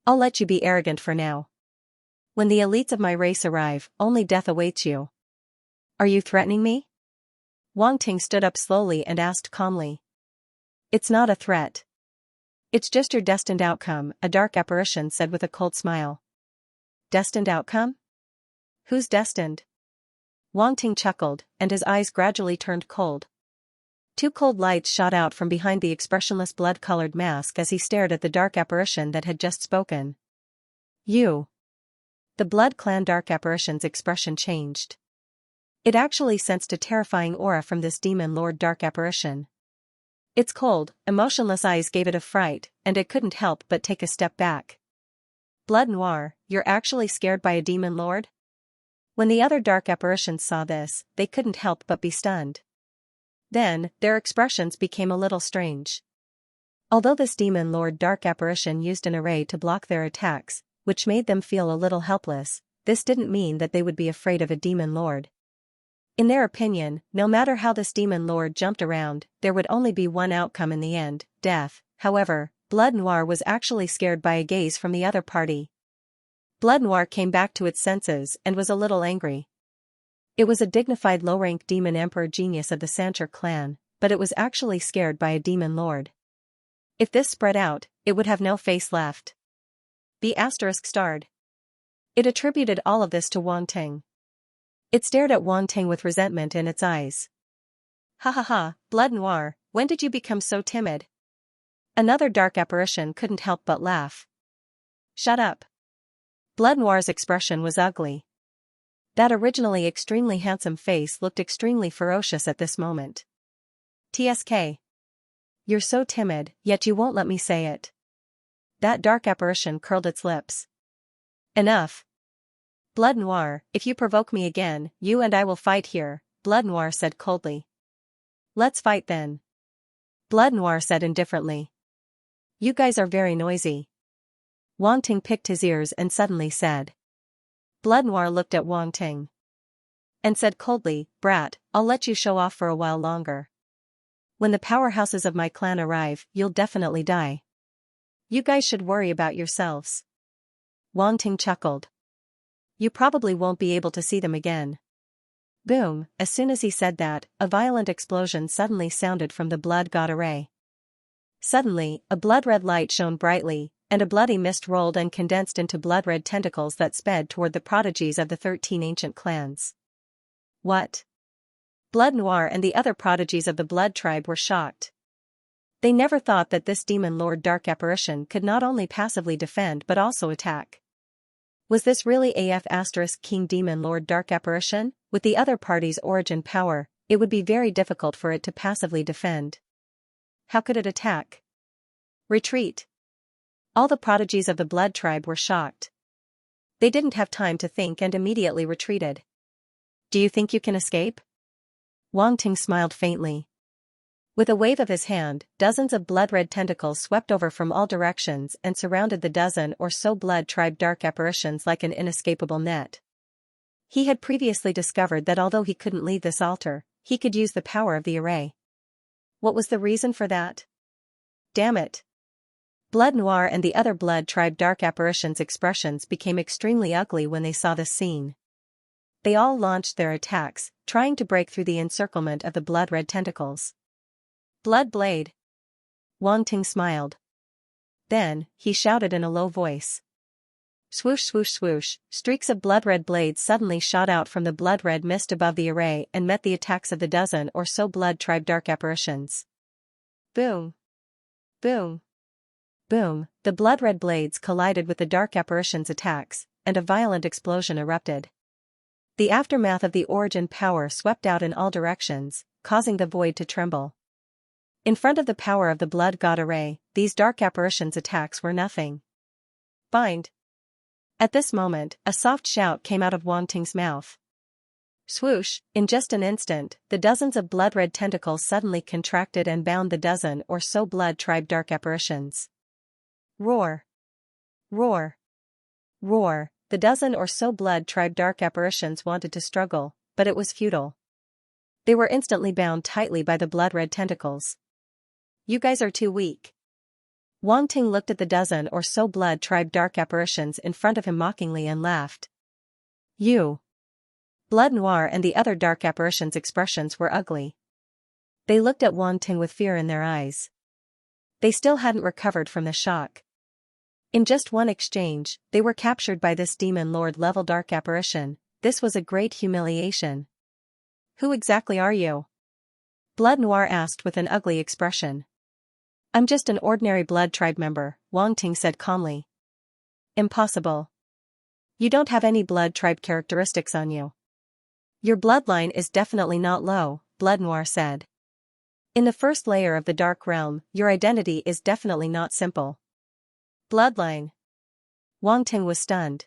I'll let you be arrogant for now. When the elites of my race arrive, only death awaits you. Are you threatening me? Wang Ting stood up slowly and asked calmly. It's not a threat. It's just your destined outcome, a dark apparition said with a cold smile. Destined outcome? Who's destined? Wang Ting chuckled, and his eyes gradually turned cold. Two cold lights shot out from behind the expressionless blood-colored mask as he stared at the dark apparition that had just spoken. You. The Blood Clan dark apparition's expression changed. It actually sensed a terrifying aura from this demon lord dark apparition. Its cold, emotionless eyes gave it a fright, and it couldn't help but take a step back. Blood Noir, you're actually scared by a demon lord? When the other dark apparitions saw this, they couldn't help but be stunned. Then, their expressions became a little strange. Although this demon lord dark apparition used an array to block their attacks, which made them feel a little helpless, this didn't mean that they would be afraid of a demon lord. In their opinion, no matter how this demon lord jumped around, there would only be one outcome in the end, death. However, Blood Noir was actually scared by a gaze from the other party. Blood Noir came back to its senses and was a little angry. It was a dignified low-rank demon emperor genius of the Xianxia clan, but it was actually scared by a demon lord. If this spread out, it would have no face left. The asterisk starred. It attributed all of this to Wanting. It stared at Wanting with resentment in its eyes. Ha ha ha, Blood Noir, when did you become so timid? Another dark apparition couldn't help but laugh. Shut up. Blood Noir's expression was ugly. That originally extremely handsome face looked extremely ferocious at this moment. TSK. You're so timid, yet you won't let me say it. That dark apparition curled its lips. Enough. Blood Noir, if you provoke me again, you and I will fight here, Blood Noir said coldly. Let's fight then. Blood Noir said indifferently. You guys are very noisy. Wanting picked his ears and suddenly said. Blood Noir looked at Wanting. And said coldly, Brat, I'll let you show off for a while longer. When the powerhouses of my clan arrive, you'll definitely die. You guys should worry about yourselves. Wanting chuckled. You probably won't be able to see them again. Boom, as soon as he said that, a violent explosion suddenly sounded from the blood god array. Suddenly, a blood-red light shone brightly, and a bloody mist rolled and condensed into blood-red tentacles that sped toward the prodigies of the 13 ancient clans. What? Blood Noir and the other prodigies of the Blood Tribe were shocked. They never thought that this demon lord dark apparition could not only passively defend but also attack. Was this really AF King demon lord dark apparition? With the other party's origin power, it would be very difficult for it to passively defend. How could it attack? Retreat. All the prodigies of the Blood Tribe were shocked. They didn't have time to think and immediately retreated. Do you think you can escape? Wanting smiled faintly. With a wave of his hand, dozens of blood-red tentacles swept over from all directions and surrounded the dozen or so Blood Tribe dark apparitions like an inescapable net. He had previously discovered that although he couldn't leave this altar, he could use the power of the array. What was the reason for that? Damn it. Blood Noir and the other Blood Tribe dark apparitions' expressions became extremely ugly when they saw this scene. They all launched their attacks, trying to break through the encirclement of the blood-red tentacles. Blood Blade. Wanting smiled. Then, he shouted in a low voice. Swoosh swoosh swoosh, streaks of blood-red blades suddenly shot out from the blood-red mist above the array and met the attacks of the dozen or so Blood Tribe dark apparitions. Boom. Boom. Boom, the blood-red blades collided with the dark apparition's attacks, and a violent explosion erupted. The aftermath of the origin power swept out in all directions, causing the void to tremble. In front of the power of the blood god array, these dark apparitions' attacks were nothing. Bind. At this moment, a soft shout came out of Wanting's mouth. Swoosh, in just an instant, the dozens of blood-red tentacles suddenly contracted and bound the dozen or so Blood Tribe dark apparitions. Roar. Roar. Roar, the dozen or so Blood Tribe dark apparitions wanted to struggle, but it was futile. They were instantly bound tightly by the blood-red tentacles. You guys are too weak. Wanting looked at the dozen or so Blood Tribe dark apparitions in front of him mockingly and laughed. You. Blood Noir and the other dark apparitions' expressions were ugly. They looked at Wanting with fear in their eyes. They still hadn't recovered from the shock. In just one exchange, they were captured by this demon lord-level dark apparition. This was a great humiliation. Who exactly are you? Blood Noir asked with an ugly expression. I'm just an ordinary blood tribe member, Wang Ting said calmly. Impossible. You don't have any blood tribe characteristics on you. Your bloodline is definitely not low, Blood Noir said. In the first layer of the Dark Realm, your identity is definitely not simple. Bloodline. Wang Ting was stunned.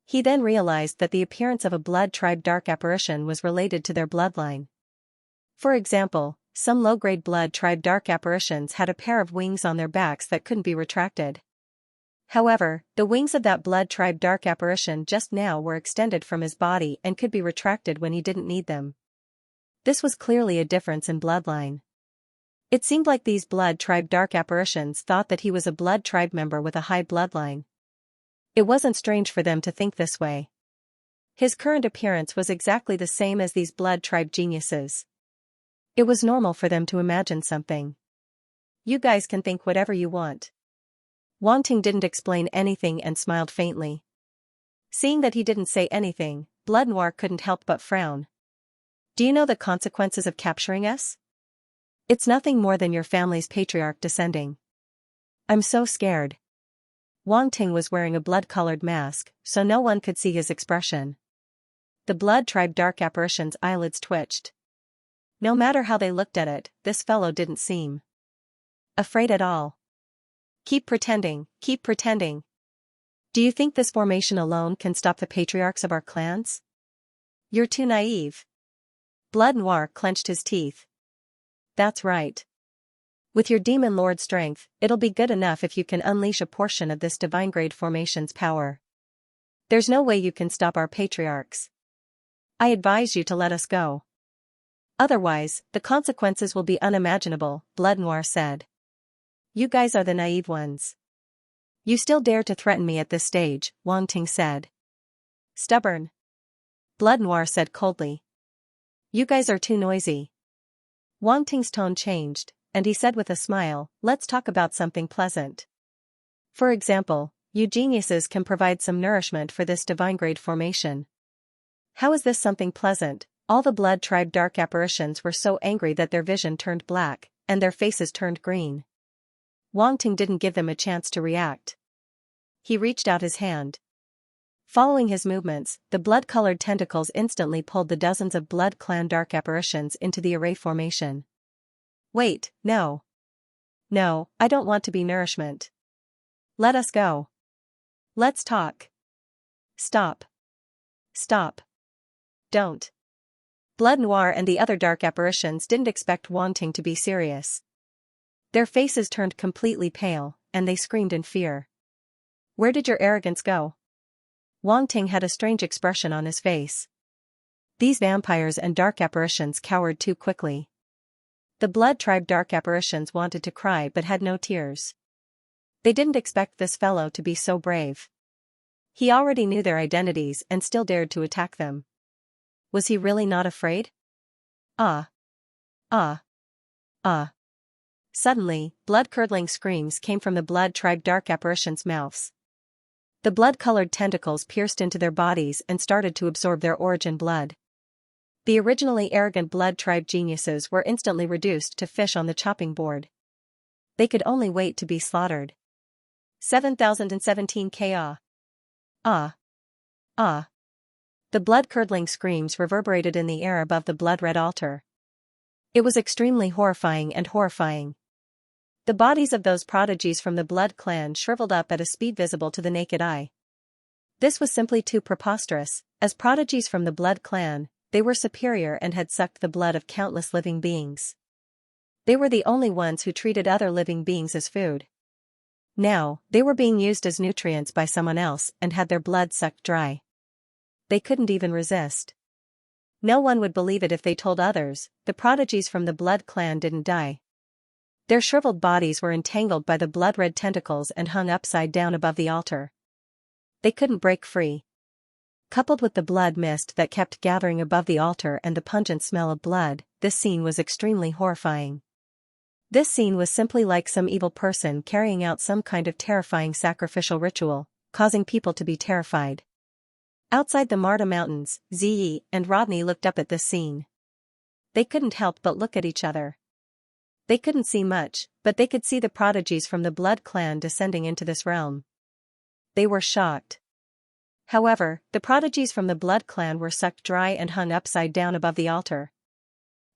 He then realized that the appearance of a blood tribe dark apparition was related to their bloodline. For example, some low-grade blood tribe dark apparitions had a pair of wings on their backs that couldn't be retracted. However, the wings of that blood tribe dark apparition just now were extended from his body and could be retracted when he didn't need them. This was clearly a difference in bloodline. It seemed like these blood tribe dark apparitions thought that he was a blood tribe member with a high bloodline. It wasn't strange for them to think this way. His current appearance was exactly the same as these blood tribe geniuses. It was normal for them to imagine something. You guys can think whatever you want. Wang Ting didn't explain anything and smiled faintly. Seeing that he didn't say anything, Blood Noir couldn't help but frown. Do you know the consequences of capturing us? It's nothing more than your family's patriarch descending. I'm so scared. Wang Ting was wearing a blood-colored mask, so no one could see his expression. The blood tribe dark apparition's eyelids twitched. No matter how they looked at it, this fellow didn't seem afraid at all. Keep pretending, keep pretending. Do you think this formation alone can stop the patriarchs of our clans? You're too naive. Blood Noir clenched his teeth. That's right. With your demon lord strength, it'll be good enough if you can unleash a portion of this divine-grade formation's power. There's no way you can stop our patriarchs. I advise you to let us go. Otherwise, the consequences will be unimaginable, Blood Noir said. You guys are the naive ones. You still dare to threaten me at this stage, Wang Ting said. Stubborn. Blood Noir said coldly. You guys are too noisy. Wang Ting's tone changed, and he said with a smile, let's talk about something pleasant. For example, you geniuses can provide some nourishment for this divine-grade formation. How is this something pleasant? All the blood tribe dark apparitions were so angry that their vision turned black, and their faces turned green. Wang Ting didn't give them a chance to react. He reached out his hand. Following his movements, the blood-colored tentacles instantly pulled the dozens of blood clan dark apparitions into the array formation. Wait, no. No, I don't want to be nourishment. Let us go. Let's talk. Stop. Stop. Don't. Blood Noir and the other dark apparitions didn't expect Wang Ting to be serious. Their faces turned completely pale, and they screamed in fear. Where did your arrogance go? Wang Ting had a strange expression on his face. These vampires and dark apparitions cowered too quickly. The blood tribe dark apparitions wanted to cry but had no tears. They didn't expect this fellow to be so brave. He already knew their identities and still dared to attack them. Was he really not afraid? Ah. Ah. Ah. Suddenly, blood-curdling screams came from the blood tribe dark apparitions' mouths. The blood-colored tentacles pierced into their bodies and started to absorb their origin blood. The originally arrogant blood tribe geniuses were instantly reduced to fish on the chopping board. They could only wait to be slaughtered. 7017 Ka. Ah. Ah. The blood-curdling screams reverberated in the air above the blood-red altar. It was extremely horrifying and horrifying. The bodies of those prodigies from the Blood Clan shriveled up at a speed visible to the naked eye. This was simply too preposterous. As prodigies from the Blood Clan, they were superior and had sucked the blood of countless living beings. They were the only ones who treated other living beings as food. Now, they were being used as nutrients by someone else and had their blood sucked dry. They couldn't even resist. No one would believe it if they told others. The prodigies from the Blood Clan didn't die. Their shriveled bodies were entangled by the blood-red tentacles and hung upside down above the altar. They couldn't break free. Coupled with the blood mist that kept gathering above the altar and the pungent smell of blood, this scene was extremely horrifying. This scene was simply like some evil person carrying out some kind of terrifying sacrificial ritual, causing people to be terrified. Outside the Marta Mountains, Ziyi and Rodney looked up at this scene. they couldn't help but look at each other. They couldn't see much, but they could see the prodigies from the Blood clan descending into this realm. They were shocked. However, the prodigies from the Blood clan were sucked dry and hung upside down above the altar.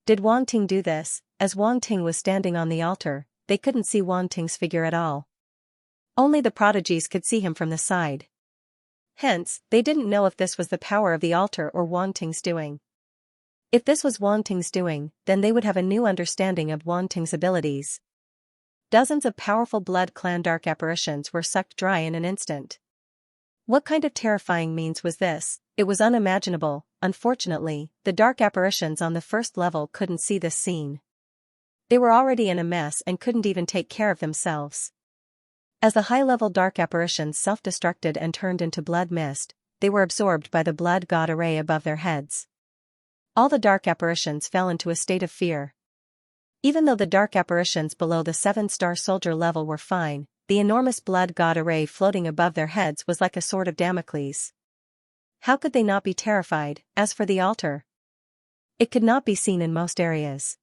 Did Wang Ting do this? As Wang Ting was standing on the altar, they couldn't see Wang Ting's figure at all. Only the prodigies could see him from the side. Hence, they didn't know if this was the power of the altar or Wang Ting's doing. If this was Wang Ting's doing, then they would have a new understanding of Wang Ting's abilities. Dozens of powerful Blood clan dark apparitions were sucked dry in an instant. What kind of terrifying means was this? It was unimaginable. Unfortunately, the dark apparitions on the first level couldn't see this scene. They were already in a mess and couldn't even take care of themselves. As the high-level dark apparitions self-destructed and turned into blood mist, they were absorbed by the blood god array above their heads. All the dark apparitions fell into a state of fear. Even though the dark apparitions below the 7-star soldier level were fine, the enormous blood god array floating above their heads was like a sword of Damocles. How could they not be terrified? As for the altar, it could not be seen in most areas.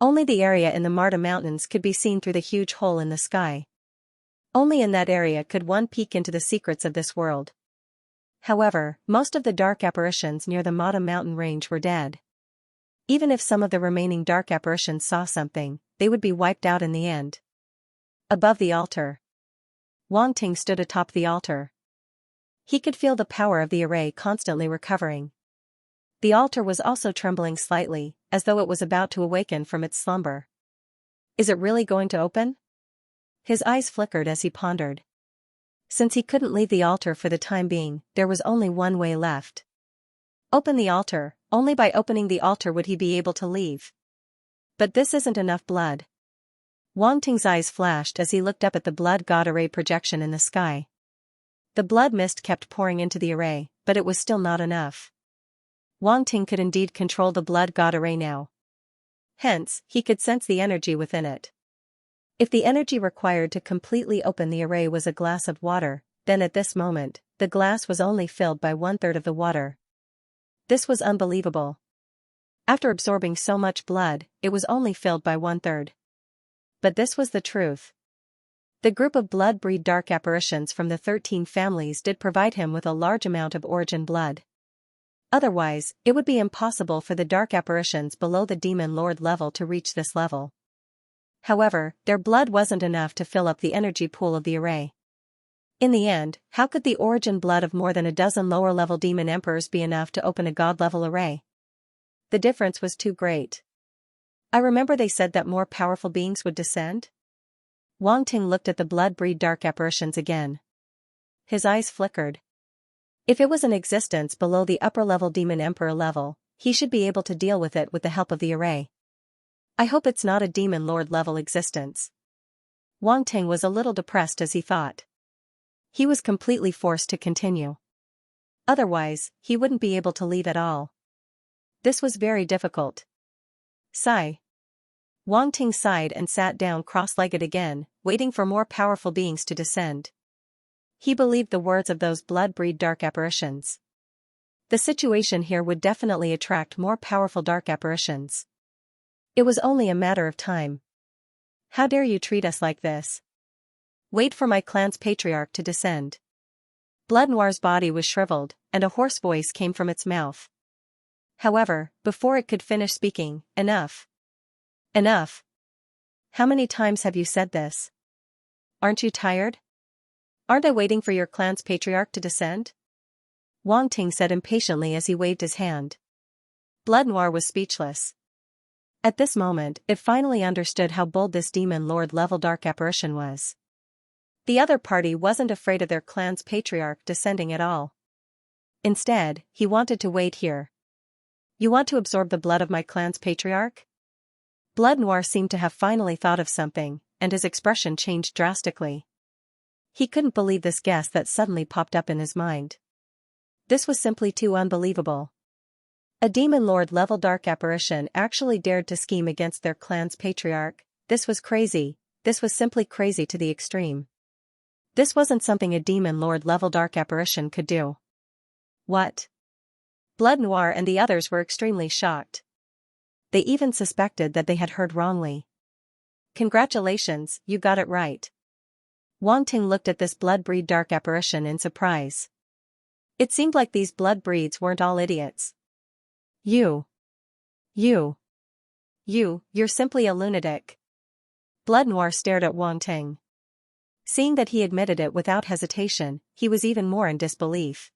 Only the area in the Marta Mountains could be seen through the huge hole in the sky. Only in that area could one peek into the secrets of this world. However, most of the dark apparitions near the Marta mountain range were dead. Even if some of the remaining dark apparitions saw something, they would be wiped out in the end. Above the altar, Wang Ting stood atop the altar. He could feel the power of the array constantly recovering. The altar was also trembling slightly, as though it was about to awaken from its slumber. Is it really going to open? His eyes flickered as he pondered. Since he couldn't leave the altar for the time being, there was only one way left. Open the altar. Only by opening the altar would he be able to leave. But this isn't enough blood. Wang Ting's eyes flashed as he looked up at the blood god array projection in the sky. The blood mist kept pouring into the array, but it was still not enough. Wang Ting could indeed control the blood god array now. Hence, he could sense the energy within it. If the energy required to completely open the array was a glass of water, then at this moment, the glass was only filled by 1/3 of the water. This was unbelievable. After absorbing so much blood, it was only filled by 1/3. But this was the truth. The group of blood-breed dark apparitions from the 13 families did provide him with a large amount of origin blood. Otherwise, it would be impossible for the dark apparitions below the Demon Lord level to reach this level. However, their blood wasn't enough to fill up the energy pool of the array. In the end, how could the origin blood of more than a dozen lower-level demon emperors be enough to open a god-level array? The difference was too great. I remember they said that more powerful beings would descend? Wang Ting looked at the blood-breed dark apparitions again. His eyes flickered. If it was in existence below the upper-level demon emperor level, he should be able to deal with it with the help of the array. I hope it's not a demon lord level existence. Wang Ting was a little depressed as he thought. He was completely forced to continue. Otherwise, he wouldn't be able to leave at all. This was very difficult. Sigh. Wang Ting sighed and sat down cross-legged again, waiting for more powerful beings to descend. He believed the words of those blood-breed dark apparitions. The situation here would definitely attract more powerful dark apparitions. It was only a matter of time. How dare you treat us like this? Wait for my clan's patriarch to descend. Blood Noir's body was shriveled, and a hoarse voice came from its mouth. However, before it could finish speaking, enough. Enough. How many times have you said this? Aren't you tired? Aren't I waiting for your clan's patriarch to descend? Wang Ting said impatiently as he waved his hand. Blood Noir was speechless. At this moment, it finally understood how bold this demon lord level dark apparition was. The other party wasn't afraid of their clan's patriarch descending at all. Instead, he wanted to wait here. You want to absorb the blood of my clan's patriarch? Blood Noir seemed to have finally thought of something, and his expression changed drastically. He couldn't believe this guess that suddenly popped up in his mind. This was simply too unbelievable. A demon lord level dark apparition actually dared to scheme against their clan's patriarch. This was crazy. This was simply crazy to the extreme. This wasn't something a demon lord level dark apparition could do. What? Blood Noir and the others were extremely shocked. they even suspected that they had heard wrongly. Congratulations, you got it right. Wang Ting looked at this blood-breed dark apparition in surprise. It seemed like these blood breeds weren't all idiots. You're simply a lunatic. Blood Noir stared at Wang Ting. Seeing that he admitted it without hesitation, he was even more in disbelief.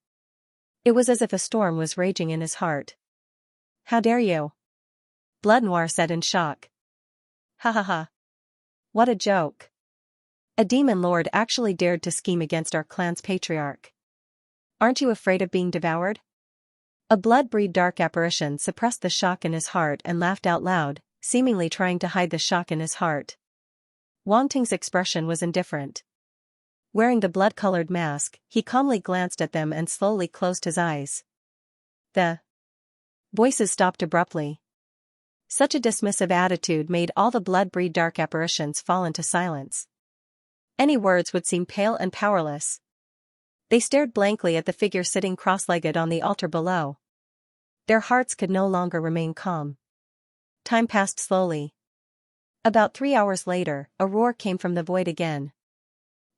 It was as if a storm was raging in his heart. How dare you? Blood Noir said in shock. Ha ha ha. What a joke. A demon lord actually dared to scheme against our clan's patriarch. Aren't you afraid of being devoured? A blood-breed dark apparition suppressed the shock in his heart and laughed out loud, seemingly trying to hide the shock in his heart. Wang Ting's expression was indifferent. Wearing the blood-colored mask, he calmly glanced at them and slowly closed his eyes. The voices stopped abruptly. Such a dismissive attitude made all the blood-breed dark apparitions fall into silence. Any words would seem pale and powerless. They stared blankly at the figure sitting cross-legged on the altar below. Their hearts could no longer remain calm. Time passed slowly. About 3 hours later, a roar came from the void again.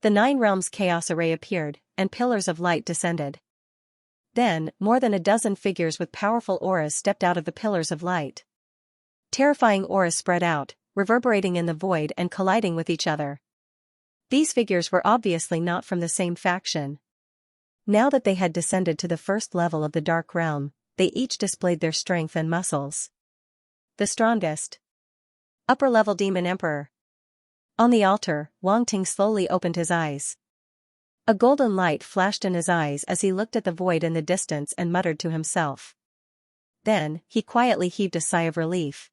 The 9 realms chaos array appeared, and pillars of light descended. Then, more than a dozen figures with powerful auras stepped out of the pillars of light. Terrifying auras spread out, reverberating in the void and colliding with each other. These figures were obviously not from the same faction. Now that they had descended to the first level of the Dark Realm, they each displayed their strength and muscles. The strongest. Upper-level Demon Emperor. On the altar, Wang Ting slowly opened his eyes. A golden light flashed in his eyes as he looked at the void in the distance and muttered to himself. Then, he quietly heaved a sigh of relief.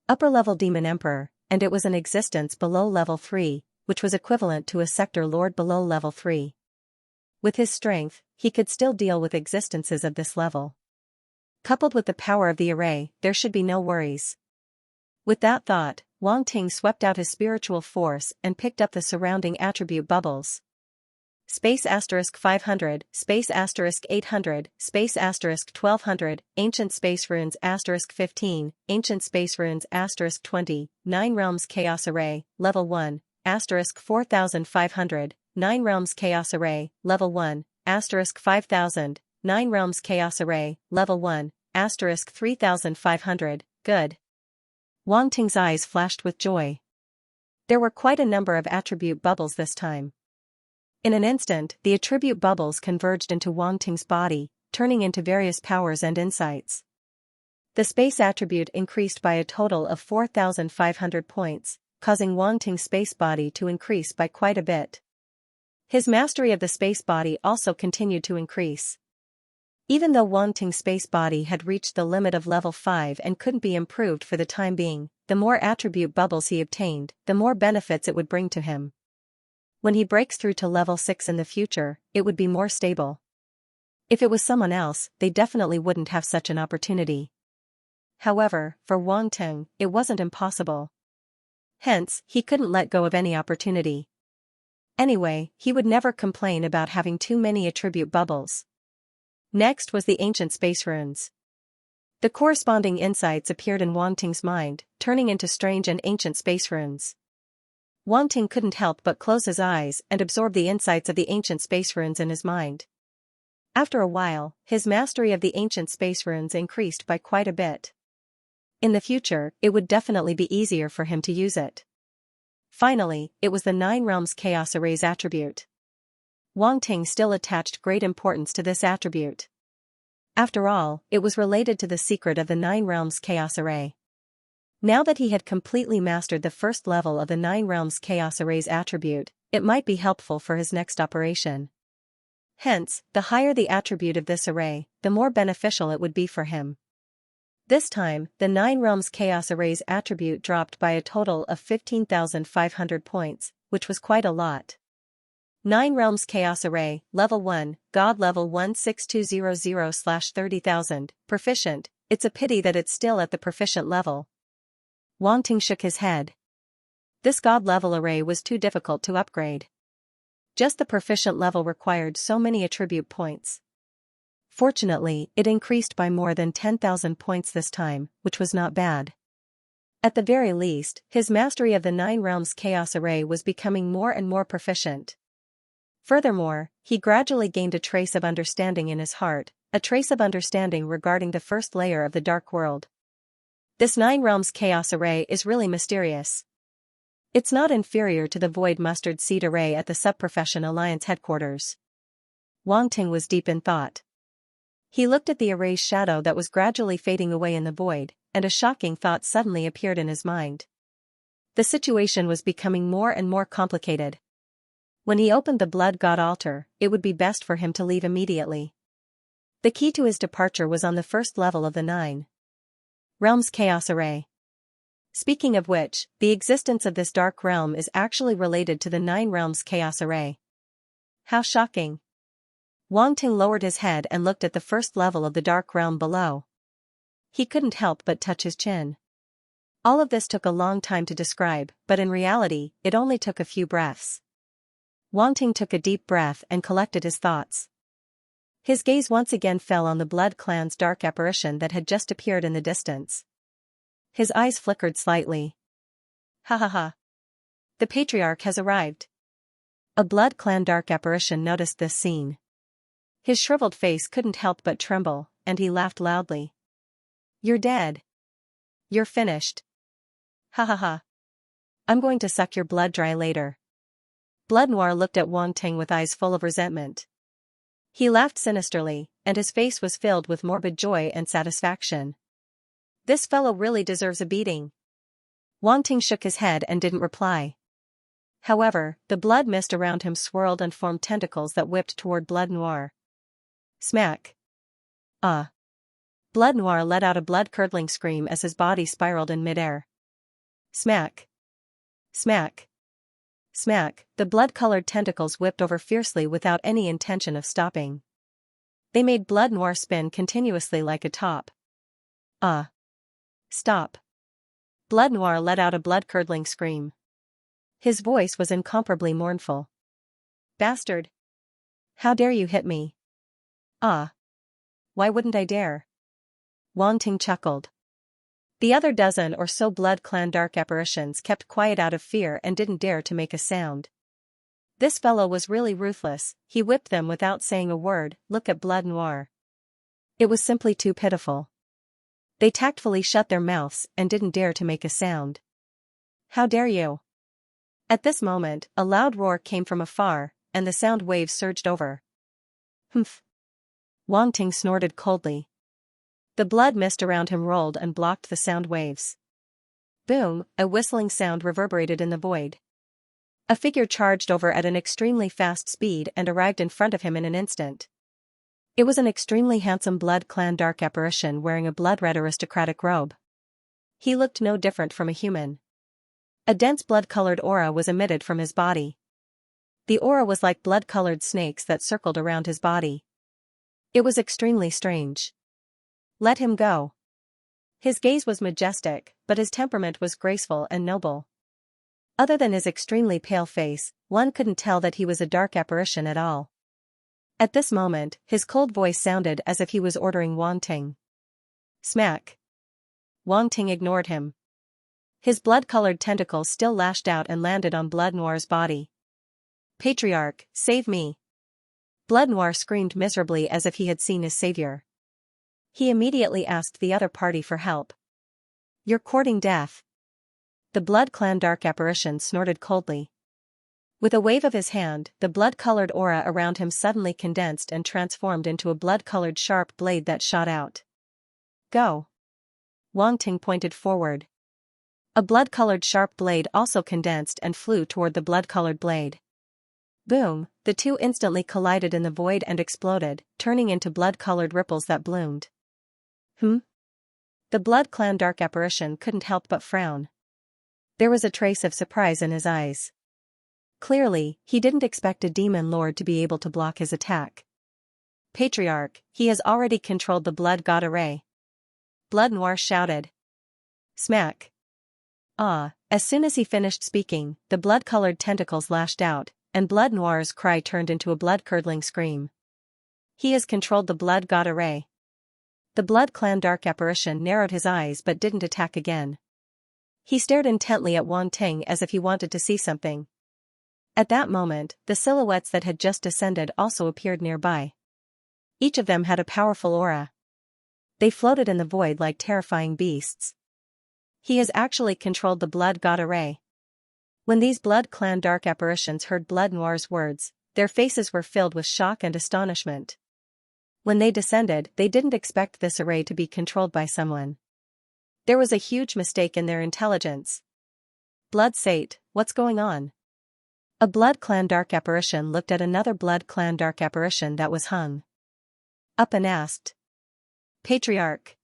Upper-level Demon Emperor, and it was an existence below level 3, which was equivalent to a sector lord below level 3. With his strength, he could still deal with existences of this level. Coupled with the power of the array, there should be no worries. With that thought, Wang Ting swept out his spiritual force and picked up the surrounding attribute bubbles. Space *500, Space *800, Space *1200, Ancient Space Runes *15, Ancient Space Runes *20, 9 Realms Chaos Array, Level 1, *4500, 9 Realms Chaos Array, Level 1, *5000, 9 Realms Chaos Array, Level 1, *3500, good. Wang Ting's eyes flashed with joy. There were quite a number of attribute bubbles this time. In an instant, the attribute bubbles converged into Wang Ting's body, turning into various powers and insights. The space attribute increased by a total of 4,500 points, causing Wang Ting's space body to increase by quite a bit. His mastery of the space body also continued to increase. Even though Wang Ting's space body had reached the limit of level 5 and couldn't be improved for the time being, the more attribute bubbles he obtained, the more benefits it would bring to him. When he breaks through to level 6 in the future, it would be more stable. If it was someone else, they definitely wouldn't have such an opportunity. However, for Wang Ting, it wasn't impossible. Hence, he couldn't let go of any opportunity. Anyway, he would never complain about having too many attribute bubbles. Next was the Ancient Space Runes. The corresponding insights appeared in Wang Ting's mind, turning into strange and ancient space runes. Wang Ting couldn't help but close his eyes and absorb the insights of the ancient space runes in his mind. After a while, his mastery of the ancient space runes increased by quite a bit. In the future, it would definitely be easier for him to use it. Finally, it was the 9 Realms Chaos Array's attribute. Wang Ting still attached great importance to this attribute. After all, it was related to the secret of the 9 Realms Chaos Array. Now that he had completely mastered the first level of the 9 Realms Chaos Array's attribute, it might be helpful for his next operation. Hence, the higher the attribute of this array, the more beneficial it would be for him. This time, the 9 Realms Chaos Array's attribute dropped by a total of 15,500 points, which was quite a lot. 9 Realms Chaos Array, Level 1, God Level 16200/30,000, Proficient. It's a pity that it's still at the proficient level. Wang Ting shook his head. This God level array was too difficult to upgrade. Just the proficient level required so many attribute points. Fortunately, it increased by more than 10,000 points this time, which was not bad. At the very least, his mastery of the Nine Realms Chaos Array was becoming more and more proficient. Furthermore, he gradually gained a trace of understanding in his heart, a trace of understanding regarding the first layer of the Dark World. This Nine Realms Chaos Array is really mysterious. It's not inferior to the Void Mustard Seed Array at the Subprofession Alliance headquarters. Wang Ting was deep in thought. He looked at the array's shadow that was gradually fading away in the void, and a shocking thought suddenly appeared in his mind. The situation was becoming more and more complicated. When he opened the Blood God altar, it would be best for him to leave immediately. The key to his departure was on the first level of the Nine Realms Chaos Array. Speaking of which, the existence of this dark realm is actually related to the Nine Realms Chaos Array. How shocking! Wang Ting lowered his head and looked at the first level of the dark realm below. He couldn't help but touch his chin. All of this took a long time to describe, but in reality, it only took a few breaths. Wang Ting took a deep breath and collected his thoughts. His gaze once again fell on the Blood Clan's dark apparition that had just appeared in the distance. His eyes flickered slightly. Ha ha ha. The Patriarch has arrived. A Blood Clan dark apparition noticed this scene. His shriveled face couldn't help but tremble, and he laughed loudly. You're dead. You're finished. Ha ha ha. I'm going to suck your blood dry later. Blood Noir looked at Wang Ting with eyes full of resentment. He laughed sinisterly, and his face was filled with morbid joy and satisfaction. This fellow really deserves a beating. Wang Ting shook his head and didn't reply. However, the blood mist around him swirled and formed tentacles that whipped toward Blood Noir. Smack. Blood Noir let out a blood-curdling scream as his body spiraled in midair. Smack. Smack. Smack, the blood-colored tentacles whipped over fiercely without any intention of stopping. They made Blood Noir spin continuously like a top. Stop. Blood Noir let out a blood-curdling scream. His voice was incomparably mournful. Bastard. How dare you hit me? Why wouldn't I dare? Wang Ting chuckled. The other dozen or so Blood Clan dark apparitions kept quiet out of fear and didn't dare to make a sound. This fellow was really ruthless, he whipped them without saying a word. Look at Blood Noir. It was simply too pitiful. They tactfully shut their mouths and didn't dare to make a sound. How dare you? At this moment, a loud roar came from afar, and the sound waves surged over. Humph. Wang Ting snorted coldly. The blood mist around him rolled and blocked the sound waves. Boom, a whistling sound reverberated in the void. A figure charged over at an extremely fast speed and arrived in front of him in an instant. It was an extremely handsome Blood Clan dark apparition wearing a blood-red aristocratic robe. He looked no different from a human. A dense blood-colored aura was emitted from his body. The aura was like blood-colored snakes that circled around his body. It was extremely strange. Let him go. His gaze was majestic, but his temperament was graceful and noble. Other than his extremely pale face, one couldn't tell that he was a dark apparition at all. At this moment, his cold voice sounded as if he was ordering Wang Ting. Smack. Wang Ting ignored him. His blood-colored tentacles still lashed out and landed on Blood Noir's body. Patriarch, save me. Blood Noir screamed miserably as if he had seen his savior. He immediately asked the other party for help. You're courting death. The Blood Clan dark apparition snorted coldly. With a wave of his hand, the blood-colored aura around him suddenly condensed and transformed into a blood-colored sharp blade that shot out. Go. Wang Ting pointed forward. A blood-colored sharp blade also condensed and flew toward the blood-colored blade. Boom, the two instantly collided in the void and exploded, turning into blood-colored ripples that bloomed. The Blood Clan dark apparition couldn't help but frown. There was a trace of surprise in his eyes. Clearly, he didn't expect a demon lord to be able to block his attack. Patriarch, he has already controlled the Blood God Array. Blood Noir shouted. Smack. As soon as he finished speaking, the blood-colored tentacles lashed out, and Blood Noir's cry turned into a blood-curdling scream. He has controlled the blood god array. The blood clan dark apparition narrowed his eyes but didn't attack again. He stared intently at Wang Ting as if he wanted to see something. At that moment, the silhouettes that had just descended also appeared nearby. Each of them had a powerful aura. They floated in the void like terrifying beasts. He has actually controlled the blood god array. When these blood clan dark apparitions heard Blood Noir's words, their faces were filled with shock and astonishment. When they descended, they didn't expect this array to be controlled by someone. There was a huge mistake in their intelligence. Blood Sate, what's going on? A blood clan dark apparition looked at another blood clan dark apparition that was hung up and asked. Patriarch.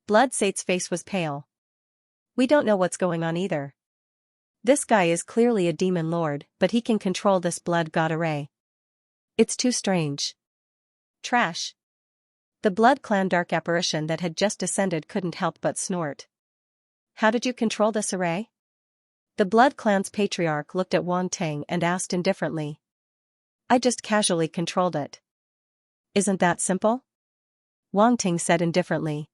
Blood Sate's face was pale. We don't know what's going on either. This guy is clearly a demon lord, but he can control this blood god array. It's too strange. Trash. The blood clan dark apparition that had just descended couldn't help but snort. How did you control this array? The blood clan's patriarch looked at Wang Ting and asked indifferently. I just casually controlled it. Isn't that simple? Wang Ting said indifferently.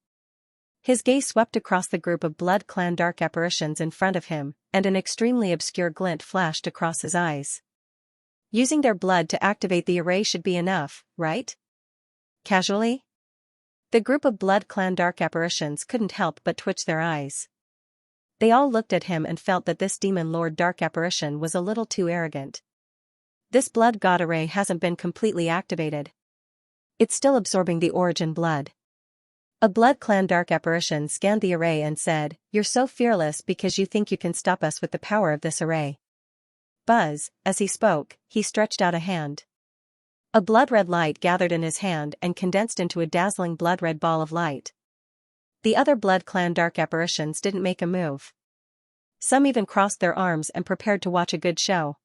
His gaze swept across the group of blood clan dark apparitions in front of him, and an extremely obscure glint flashed across his eyes. Using their blood to activate the array should be enough, right? Casually? The group of blood clan dark apparitions couldn't help but twitch their eyes. They all looked at him and felt that this demon lord dark apparition was a little too arrogant. This blood god array hasn't been completely activated. It's still absorbing the origin blood. A blood clan dark apparition scanned the array and said, You're so fearless because you think you can stop us with the power of this array. Buzz, as he spoke, he stretched out a hand. A blood-red light gathered in his hand and condensed into a dazzling blood-red ball of light. The other blood clan dark apparitions didn't make a move. Some even crossed their arms and prepared to watch a good show.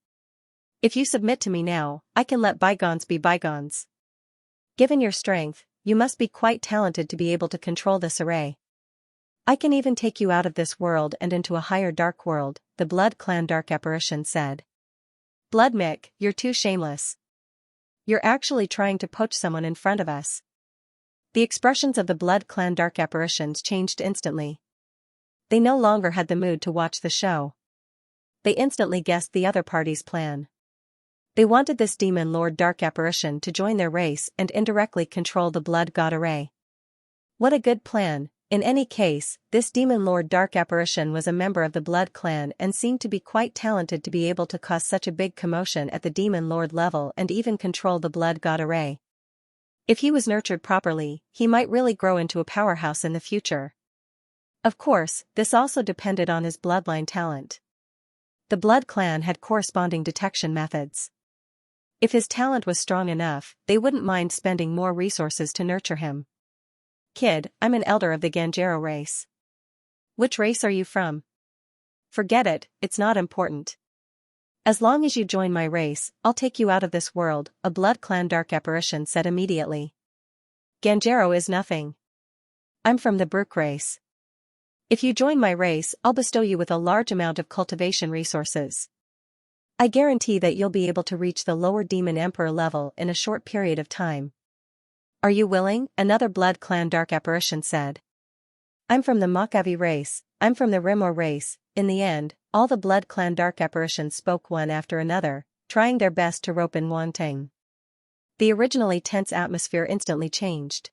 If you submit to me now, I can let bygones be bygones. Given your strength, you must be quite talented to be able to control this array. I can even take you out of this world and into a higher dark world, the blood clan dark apparition said. Blood Mick, you're too shameless. You're actually trying to poach someone in front of us. The expressions of the blood clan dark apparitions changed instantly. They no longer had the mood to watch the show. They instantly guessed the other party's plan. They wanted this demon lord dark apparition to join their race and indirectly control the blood god array. What a good plan. In any case, this demon lord dark apparition was a member of the blood clan and seemed to be quite talented to be able to cause such a big commotion at the demon lord level and even control the blood god array. If he was nurtured properly, he might really grow into a powerhouse in the future. Of course, this also depended on his bloodline talent. The blood clan had corresponding detection methods. If his talent was strong enough, they wouldn't mind spending more resources to nurture him. Kid, I'm an elder of the Ganjero race. Which race are you from? Forget it, it's not important. As long as you join my race, I'll take you out of this world, a blood clan dark apparition said immediately. Ganjero is nothing. I'm from the Brook race. If you join my race, I'll bestow you with a large amount of cultivation resources. I guarantee that you'll be able to reach the lower demon emperor level in a short period of time. Are you willing? Another blood clan dark apparition said. I'm from the Makavi race, I'm from the Rimor race. In the end, all the blood clan dark apparitions spoke one after another, trying their best to rope in Wang Ting. The originally tense atmosphere instantly changed.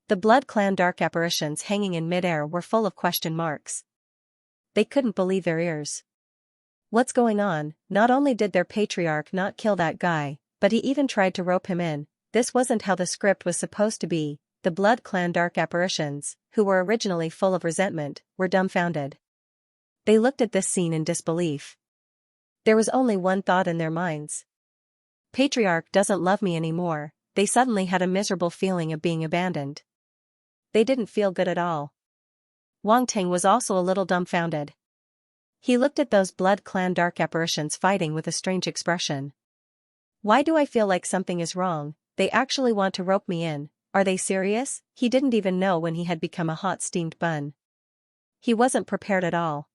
The blood clan dark apparitions hanging in midair were full of question marks. They couldn't believe their ears. What's going on? Not only did their patriarch not kill that guy, but he even tried to rope him in. This wasn't how the script was supposed to be. The blood clan dark apparitions, who were originally full of resentment, were dumbfounded. They looked at this scene in disbelief. There was only one thought in their minds. Patriarch doesn't love me anymore. They suddenly had a miserable feeling of being abandoned. They didn't feel good at all. Wang Ting was also a little dumbfounded. He looked at those blood clan dark apparitions fighting with a strange expression. Why do I feel like something is wrong? They actually want to rope me in. Are they serious? He didn't even know when he had become a hot steamed bun. He wasn't prepared at all.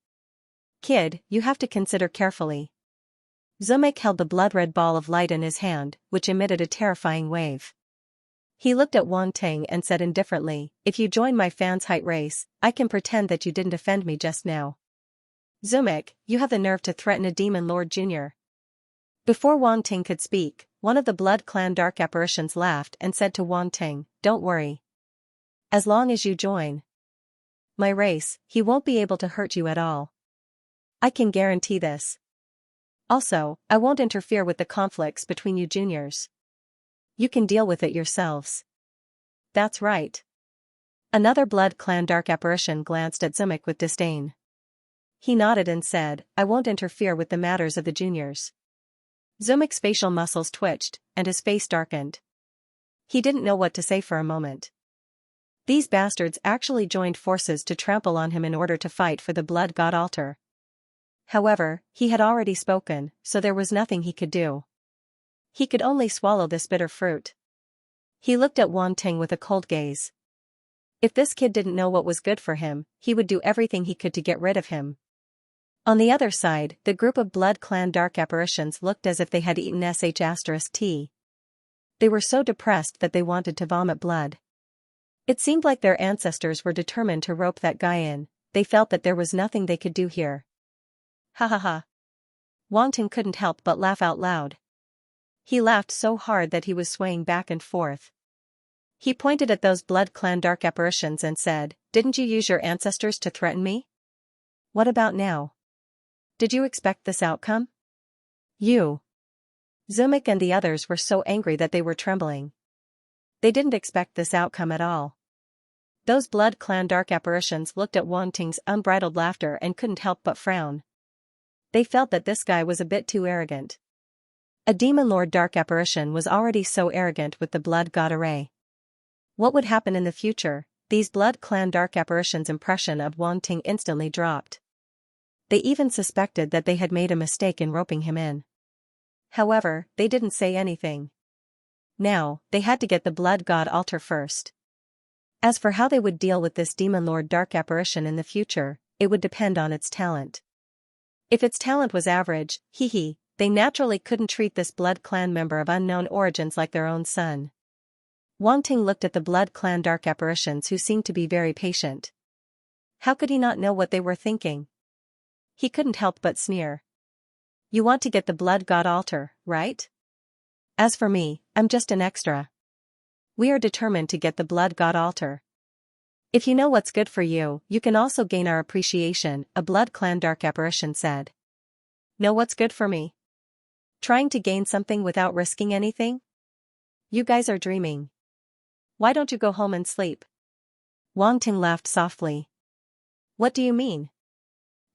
Kid, you have to consider carefully. Zumek held the blood-red ball of light in his hand, which emitted a terrifying wave. He looked at Wang Ting and said indifferently, if you join my fans' height race, I can pretend that you didn't offend me just now. Zumek, you have the nerve to threaten a Demon Lord Jr. Before Wang Ting could speak, one of the Blood Clan dark apparitions laughed and said to Wang Ting, don't worry. As long as you join my race, he won't be able to hurt you at all. I can guarantee this. Also, I won't interfere with the conflicts between you juniors. You can deal with it yourselves. That's right. Another Blood Clan dark apparition glanced at Zumek with disdain. He nodded and said, I won't interfere with the matters of the juniors. Zumek's facial muscles twitched, and his face darkened. He didn't know what to say for a moment. These bastards actually joined forces to trample on him in order to fight for the Blood God altar. However, he had already spoken, so there was nothing he could do. He could only swallow this bitter fruit. He looked at Wang Ting with a cold gaze. If this kid didn't know what was good for him, he would do everything he could to get rid of him. On the other side, the group of Blood Clan dark apparitions looked as if they had eaten sh*t. They were so depressed that they wanted to vomit blood. It seemed like their ancestors were determined to rope that guy in. They felt that there was nothing they could do here. Ha ha ha. Wang Ting couldn't help but laugh out loud. He laughed so hard that he was swaying back and forth. He pointed at those Blood Clan dark apparitions and said, didn't you use your ancestors to threaten me? What about now? Did you expect this outcome? You. Zumek and the others were so angry that they were trembling. They didn't expect this outcome at all. Those Blood Clan dark apparitions looked at Wang Ting's unbridled laughter and couldn't help but frown. They felt that this guy was a bit too arrogant. A Demon Lord dark apparition was already so arrogant with the Blood God array. What would happen in the future? These Blood Clan dark apparitions' impression of Wang Ting instantly dropped. They even suspected that they had made a mistake in roping him in. However, they didn't say anything. Now, they had to get the Blood God altar first. As for how they would deal with this Demon Lord dark apparition in the future, it would depend on its talent. If its talent was average, they naturally couldn't treat this Blood Clan member of unknown origins like their own son. Wang Ting looked at the Blood Clan dark apparitions who seemed to be very patient. How could he not know what they were thinking? He couldn't help but sneer. You want to get the Blood God altar, right? As for me, I'm just an extra. We are determined to get the Blood God altar. If you know what's good for you, you can also gain our appreciation, a Blood Clan dark apparition said. Know what's good for me? Trying to gain something without risking anything? You guys are dreaming. Why don't you go home and sleep? Wang Ting laughed softly. What do you mean?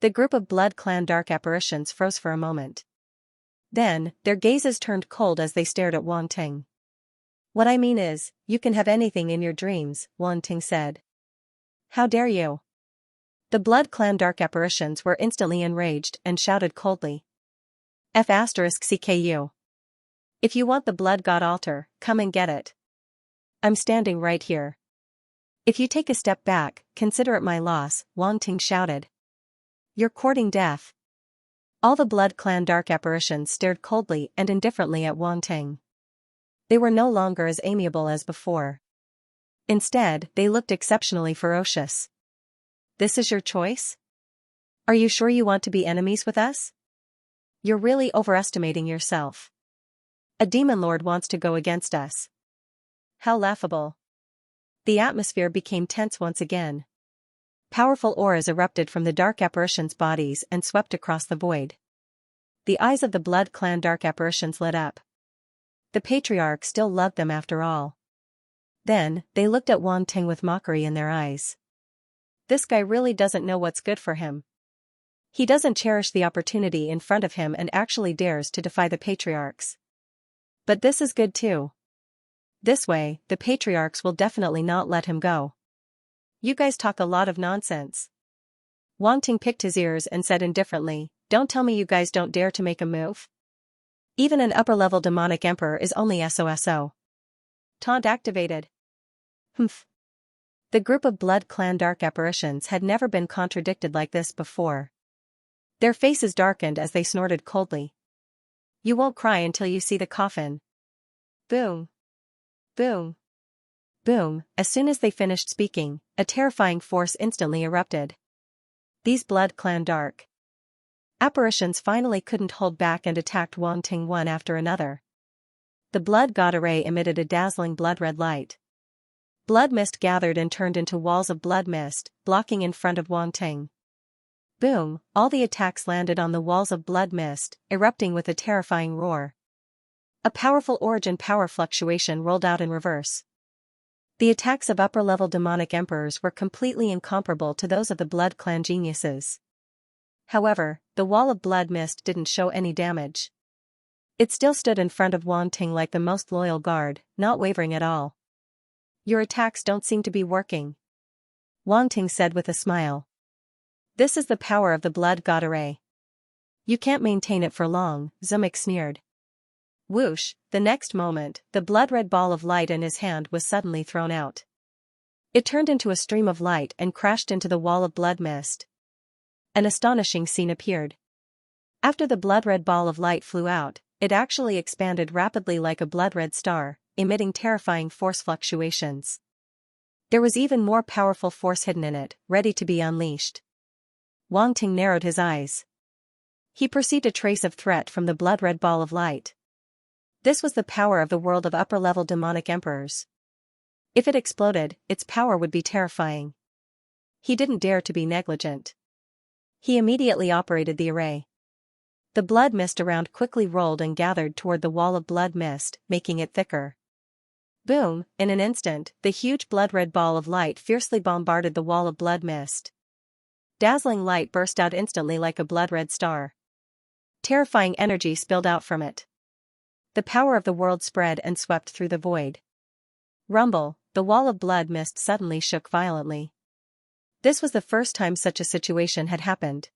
The group of Blood Clan dark apparitions froze for a moment. Then, their gazes turned cold as they stared at Wang Ting. What I mean is, you can have anything in your dreams, Wang Ting said. How dare you? The Blood Clan dark apparitions were instantly enraged and shouted coldly. F***CKU. If you want the Blood God altar, come and get it. I'm standing right here. If you take a step back, consider it my loss, Wang Ting shouted. You're courting death. All the Blood Clan dark apparitions stared coldly and indifferently at Wang Ting. They were no longer as amiable as before. Instead, they looked exceptionally ferocious. This is your choice? Are you sure you want to be enemies with us? You're really overestimating yourself. A Demon Lord wants to go against us. How laughable. The atmosphere became tense once again. Powerful auras erupted from the dark apparitions' bodies and swept across the void. The eyes of the Blood Clan dark apparitions lit up. The patriarch still loved them after all. Then, they looked at Wang Ting with mockery in their eyes. This guy really doesn't know what's good for him. He doesn't cherish the opportunity in front of him and actually dares to defy the patriarchs. But this is good too. This way, the patriarchs will definitely not let him go. You guys talk a lot of nonsense. Wang Ting picked his ears and said indifferently, don't tell me you guys don't dare to make a move. Even an upper-level demonic emperor is only SOSO. Taunt activated. Humph. The group of Blood Clan dark apparitions had never been contradicted like this before. Their faces darkened as they snorted coldly. You won't cry until you see the coffin. Boom. Boom. Boom, as soon as they finished speaking, a terrifying force instantly erupted. These Blood Clan dark apparitions finally couldn't hold back and attacked Wangting one after another. The blood god array emitted a dazzling blood-red light. Blood mist gathered and turned into walls of blood mist, blocking in front of Wangting. Boom, all the attacks landed on the walls of blood mist, erupting with a terrifying roar. A powerful origin power fluctuation rolled out in reverse. The attacks of upper-level demonic emperors were completely incomparable to those of the Blood Clan geniuses. However, the wall of blood mist didn't show any damage. It still stood in front of Wangting like the most loyal guard, not wavering at all. "Your attacks don't seem to be working," Wangting said with a smile. "This is the power of the blood god array. You can't maintain it for long," Zumek sneered. Whoosh, the next moment, the blood-red ball of light in his hand was suddenly thrown out. It turned into a stream of light and crashed into the wall of blood mist. An astonishing scene appeared. After the blood-red ball of light flew out, it actually expanded rapidly like a blood-red star, emitting terrifying force fluctuations. There was even more powerful force hidden in it, ready to be unleashed. Wangting narrowed his eyes. He perceived a trace of threat from the blood-red ball of light. This was the power of the world of upper-level demonic emperors. If it exploded, its power would be terrifying. He didn't dare to be negligent. He immediately operated the array. The blood mist around quickly rolled and gathered toward the wall of blood mist, making it thicker. Boom, in an instant, the huge blood-red ball of light fiercely bombarded the wall of blood mist. Dazzling light burst out instantly like a blood-red star. Terrifying energy spilled out from it. The power of the world spread and swept through the void. Rumble, the wall of blood mist suddenly shook violently. This was the first time such a situation had happened.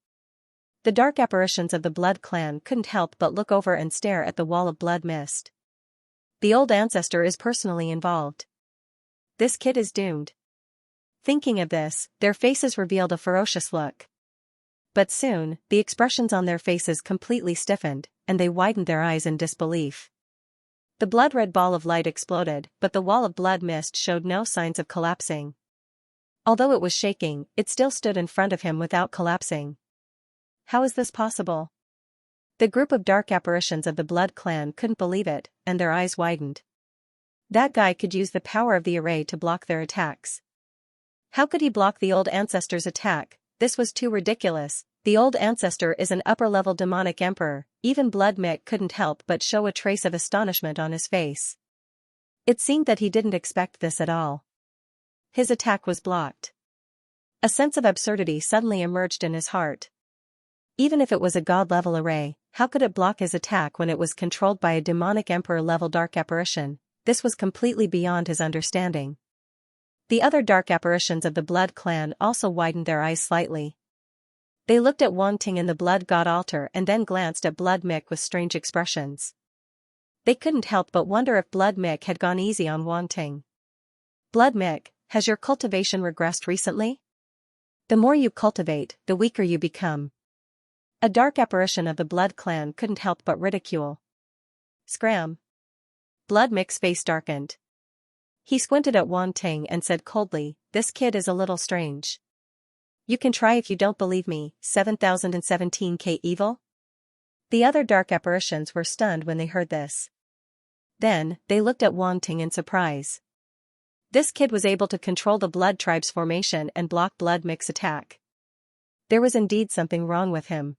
The dark apparitions of the Blood Clan couldn't help but look over and stare at the wall of blood mist. The old ancestor is personally involved. This kid is doomed. Thinking of this, their faces revealed a ferocious look. But soon, the expressions on their faces completely stiffened, and they widened their eyes in disbelief. The blood-red ball of light exploded, but the wall of blood mist showed no signs of collapsing. Although it was shaking, it still stood in front of him without collapsing. How is this possible? The group of dark apparitions of the Blood Clan couldn't believe it, and their eyes widened. That guy could use the power of the array to block their attacks. How could he block the old ancestor's attack? This was too ridiculous. The old ancestor is an upper-level demonic emperor. Even Blood Mick couldn't help but show a trace of astonishment on his face. It seemed that he didn't expect this at all. His attack was blocked. A sense of absurdity suddenly emerged in his heart. Even if it was a god-level array, how could it block his attack when it was controlled by a demonic emperor-level dark apparition? This was completely beyond his understanding. The other dark apparitions of the Blood Clan also widened their eyes slightly. They looked at Wangting in the Blood God altar and then glanced at Blood Mick with strange expressions. They couldn't help but wonder if Blood Mick had gone easy on Wangting. "Blood Mick, has your cultivation regressed recently? The more you cultivate, the weaker you become." A dark apparition of the Blood Clan couldn't help but ridicule. Scram. Blood Mick's face darkened. He squinted at Wangting and said coldly, "This kid is a little strange. You can try if you don't believe me." 7017K evil? The other dark apparitions were stunned when they heard this. Then, they looked at Wangting in surprise. This kid was able to control the Blood Tribe's formation and block Blood Mick's attack. There was indeed something wrong with him.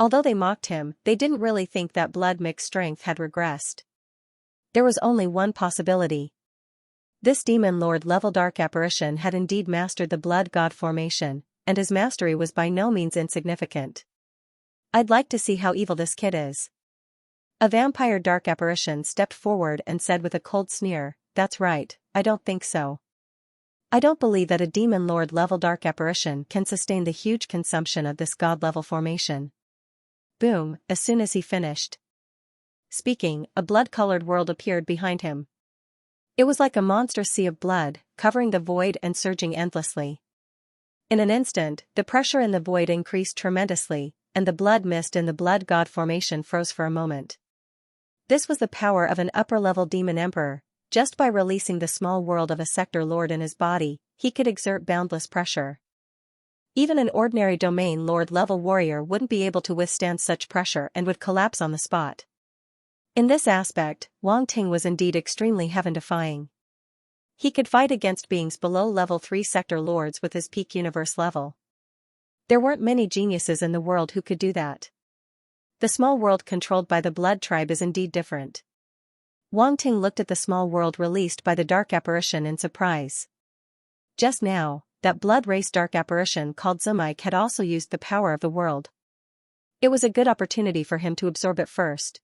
Although they mocked him, they didn't really think that Blood Mick's strength had regressed. There was only one possibility. This Demon Lord-level dark apparition had indeed mastered the Blood God formation, and his mastery was by no means insignificant. "I'd like to see how evil this kid is." A vampire dark apparition stepped forward and said with a cold sneer, "That's right, I don't think so. I don't believe that a Demon Lord-level dark apparition can sustain the huge consumption of this god-level formation." Boom, as soon as he finished speaking, a blood-colored world appeared behind him. It was like a monstrous sea of blood, covering the void and surging endlessly. In an instant, the pressure in the void increased tremendously, and the blood mist in the Blood God formation froze for a moment. This was the power of an upper-level demon emperor. Just by releasing the small world of a sector lord in his body, he could exert boundless pressure. Even an ordinary domain lord-level warrior wouldn't be able to withstand such pressure and would collapse on the spot. In this aspect, Wang Ting was indeed extremely heaven-defying. He could fight against beings below level 3 sector lords with his peak universe level. There weren't many geniuses in the world who could do that. The small world controlled by the blood tribe is indeed different. Wang Ting looked at the small world released by the dark apparition in surprise. Just now, that blood race dark apparition called Zumike had also used the power of the world. It was a good opportunity for him to absorb it first.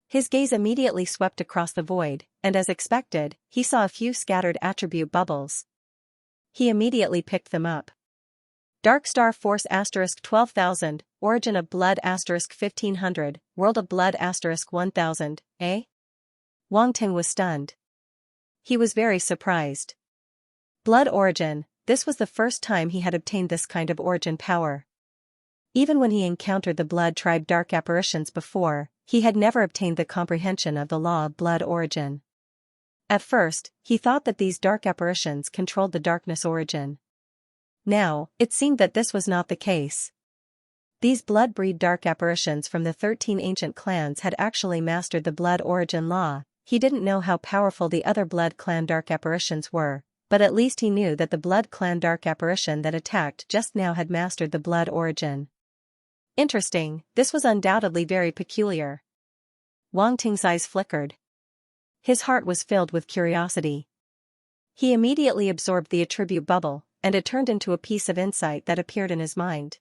His gaze immediately swept across the void, and as expected, he saw a few scattered attribute bubbles. He immediately picked them up. Dark Star Force *12,000, Origin of Blood *1500, World of Blood *1000, eh? Wang Ting was stunned. He was very surprised. Blood origin, this was the first time he had obtained this kind of origin power. Even when he encountered the blood tribe dark apparitions before, he had never obtained the comprehension of the law of blood origin. At first, he thought that these dark apparitions controlled the darkness origin. Now, it seemed that this was not the case. These blood-breed dark apparitions from the 13 ancient clans had actually mastered the blood origin law. He didn't know how powerful the other blood clan dark apparitions were, but at least he knew that the blood clan dark apparition that attacked just now had mastered the blood origin. Interesting, this was undoubtedly very peculiar. Wang Ting's eyes flickered. His heart was filled with curiosity. He immediately absorbed the attribute bubble, and it turned into a piece of insight that appeared in his mind.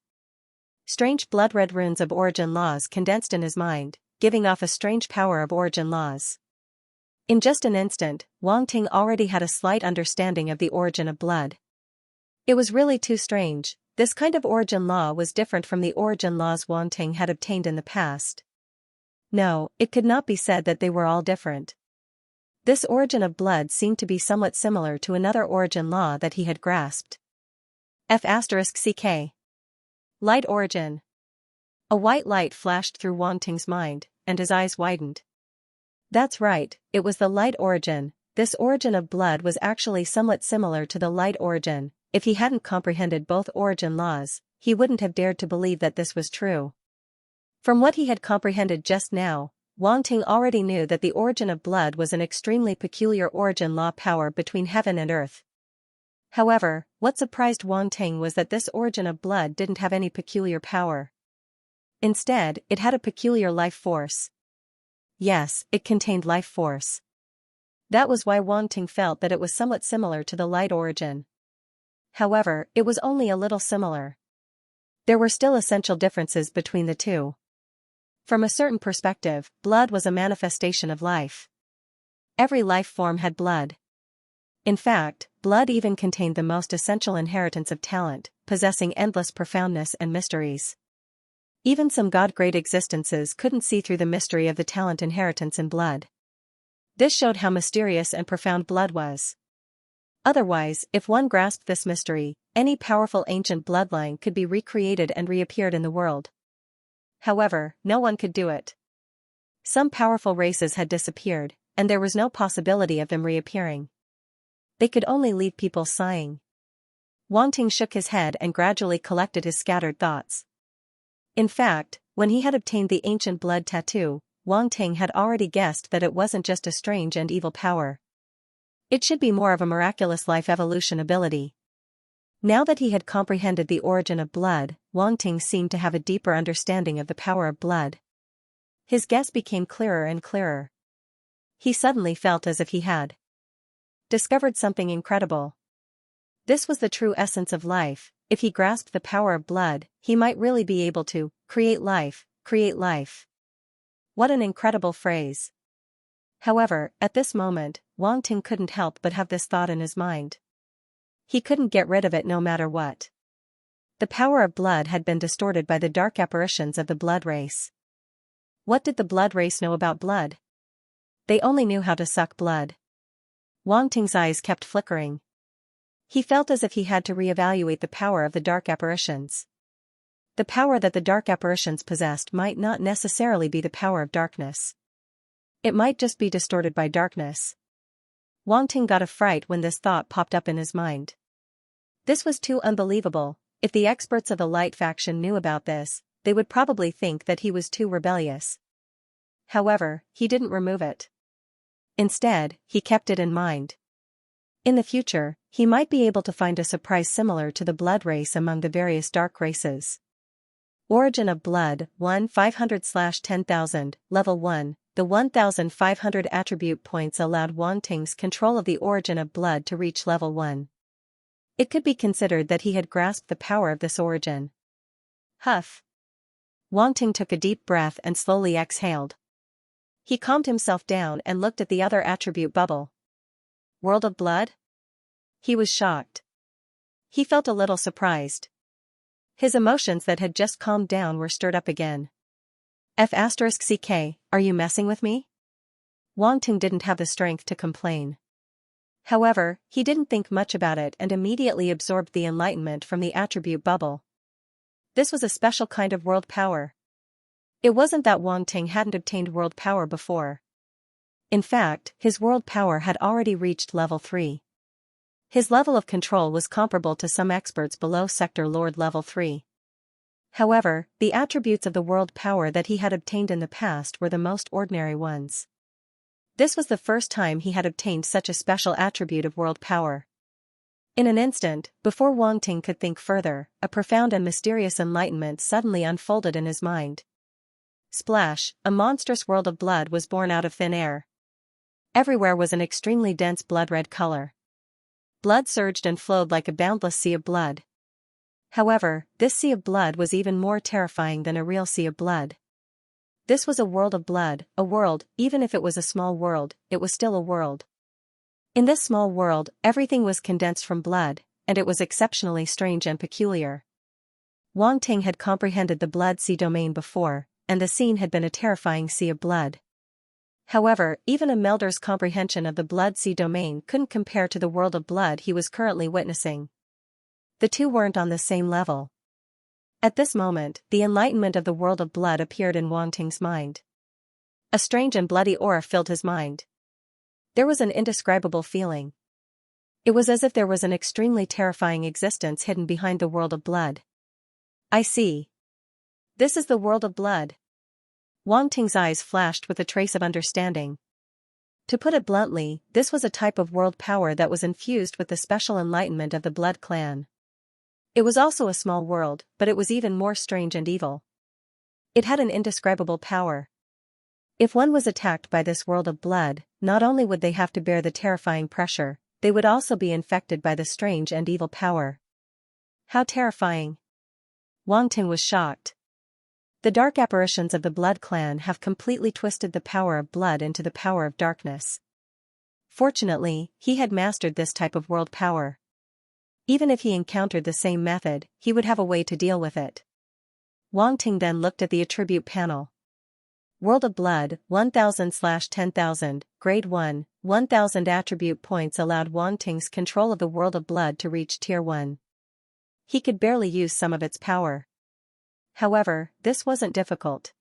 Strange blood-red runes of origin laws condensed in his mind, giving off a strange power of origin laws. In just an instant, Wang Ting already had a slight understanding of the origin of blood. It was really too strange. This kind of origin law was different from the origin laws Wang Ting had obtained in the past. No, it could not be said that they were all different. This origin of blood seemed to be somewhat similar to another origin law that he had grasped. F***CK. Light origin. A white light flashed through Wang Ting's mind, and his eyes widened. That's right, it was the light origin. This origin of blood was actually somewhat similar to the light origin. If he hadn't comprehended both origin laws, he wouldn't have dared to believe that this was true. From what he had comprehended just now, Wang Ting already knew that the origin of blood was an extremely peculiar origin law power between heaven and earth. However, what surprised Wang Ting was that this origin of blood didn't have any peculiar power. Instead, it had a peculiar life force. Yes, it contained life force. That was why Wang Ting felt that it was somewhat similar to the light origin. However, it was only a little similar. There were still essential differences between the two. From a certain perspective, blood was a manifestation of life. Every life form had blood. In fact, blood even contained the most essential inheritance of talent, possessing endless profoundness and mysteries. Even some god-grade existences couldn't see through the mystery of the talent inheritance in blood. This showed how mysterious and profound blood was. Otherwise, if one grasped this mystery, any powerful ancient bloodline could be recreated and reappeared in the world. However, no one could do it. Some powerful races had disappeared, and there was no possibility of them reappearing. They could only leave people sighing. Wang Ting shook his head and gradually collected his scattered thoughts. In fact, when he had obtained the ancient blood tattoo, Wang Ting had already guessed that it wasn't just a strange and evil power. It should be more of a miraculous life evolution ability. Now that he had comprehended the origin of blood, Wang Ting seemed to have a deeper understanding of the power of blood. His guess became clearer and clearer. He suddenly felt as if he had discovered something incredible. This was the true essence of life. If he grasped the power of blood, he might really be able to create life, create life. What an incredible phrase. However, at this moment, Wang Ting couldn't help but have this thought in his mind. He couldn't get rid of it no matter what. The power of blood had been distorted by the dark apparitions of the blood race. What did the blood race know about blood? They only knew how to suck blood. Wang Ting's eyes kept flickering. He felt as if he had to reevaluate the power of the dark apparitions. The power that the dark apparitions possessed might not necessarily be the power of darkness. It might just be distorted by darkness. Wang Ting got a fright when this thought popped up in his mind. This was too unbelievable. If the experts of the Light faction knew about this, they would probably think that he was too rebellious. However, he didn't remove it. Instead, he kept it in mind. In the future, he might be able to find a surprise similar to the blood race among the various dark races. Origin of Blood, 1-500/10,000, Level 1. The 1,500 attribute points allowed Wang Ting's control of the origin of blood to reach Level 1. It could be considered that he had grasped the power of this origin. Huff. Wang Ting took a deep breath and slowly exhaled. He calmed himself down and looked at the other attribute bubble. World of Blood? He was shocked. He felt a little surprised. His emotions that had just calmed down were stirred up again. F*CK, are you messing with me? Wang Ting didn't have the strength to complain. However, he didn't think much about it and immediately absorbed the enlightenment from the attribute bubble. This was a special kind of world power. It wasn't that Wang Ting hadn't obtained world power before. In fact, his world power had already reached Level 3. His level of control was comparable to some experts below Sector Lord Level 3. However, the attributes of the world power that he had obtained in the past were the most ordinary ones. This was the first time he had obtained such a special attribute of world power. In an instant, before Wang Ting could think further, a profound and mysterious enlightenment suddenly unfolded in his mind. Splash, a monstrous world of blood was born out of thin air. Everywhere was an extremely dense blood-red color. Blood surged and flowed like a boundless sea of blood. However, this sea of blood was even more terrifying than a real sea of blood. This was a world of blood, a world, even if it was a small world, it was still a world. In this small world, everything was condensed from blood, and it was exceptionally strange and peculiar. Wang Ting had comprehended the blood sea domain before, and the scene had been a terrifying sea of blood. However, even a melder's comprehension of the blood sea domain couldn't compare to the world of blood he was currently witnessing. The two weren't on the same level. At this moment, the enlightenment of the world of blood appeared in Wang Ting's mind. A strange and bloody aura filled his mind. There was an indescribable feeling. It was as if there was an extremely terrifying existence hidden behind the world of blood. I see. This is the world of blood. Wang Ting's eyes flashed with a trace of understanding. To put it bluntly, this was a type of world power that was infused with the special enlightenment of the Blood Clan. It was also a small world, but it was even more strange and evil. It had an indescribable power. If one was attacked by this world of blood, not only would they have to bear the terrifying pressure, they would also be infected by the strange and evil power. How terrifying! Wang Ting was shocked. The dark apparitions of the Blood Clan have completely twisted the power of blood into the power of darkness. Fortunately, he had mastered this type of world power. Even if he encountered the same method, he would have a way to deal with it. Wang Ting then looked at the attribute panel. World of Blood, 1,000/10,000, Grade 1, 1,000 attribute points allowed Wang Ting's control of the World of Blood to reach Tier 1. He could barely use some of its power. However, this wasn't difficult.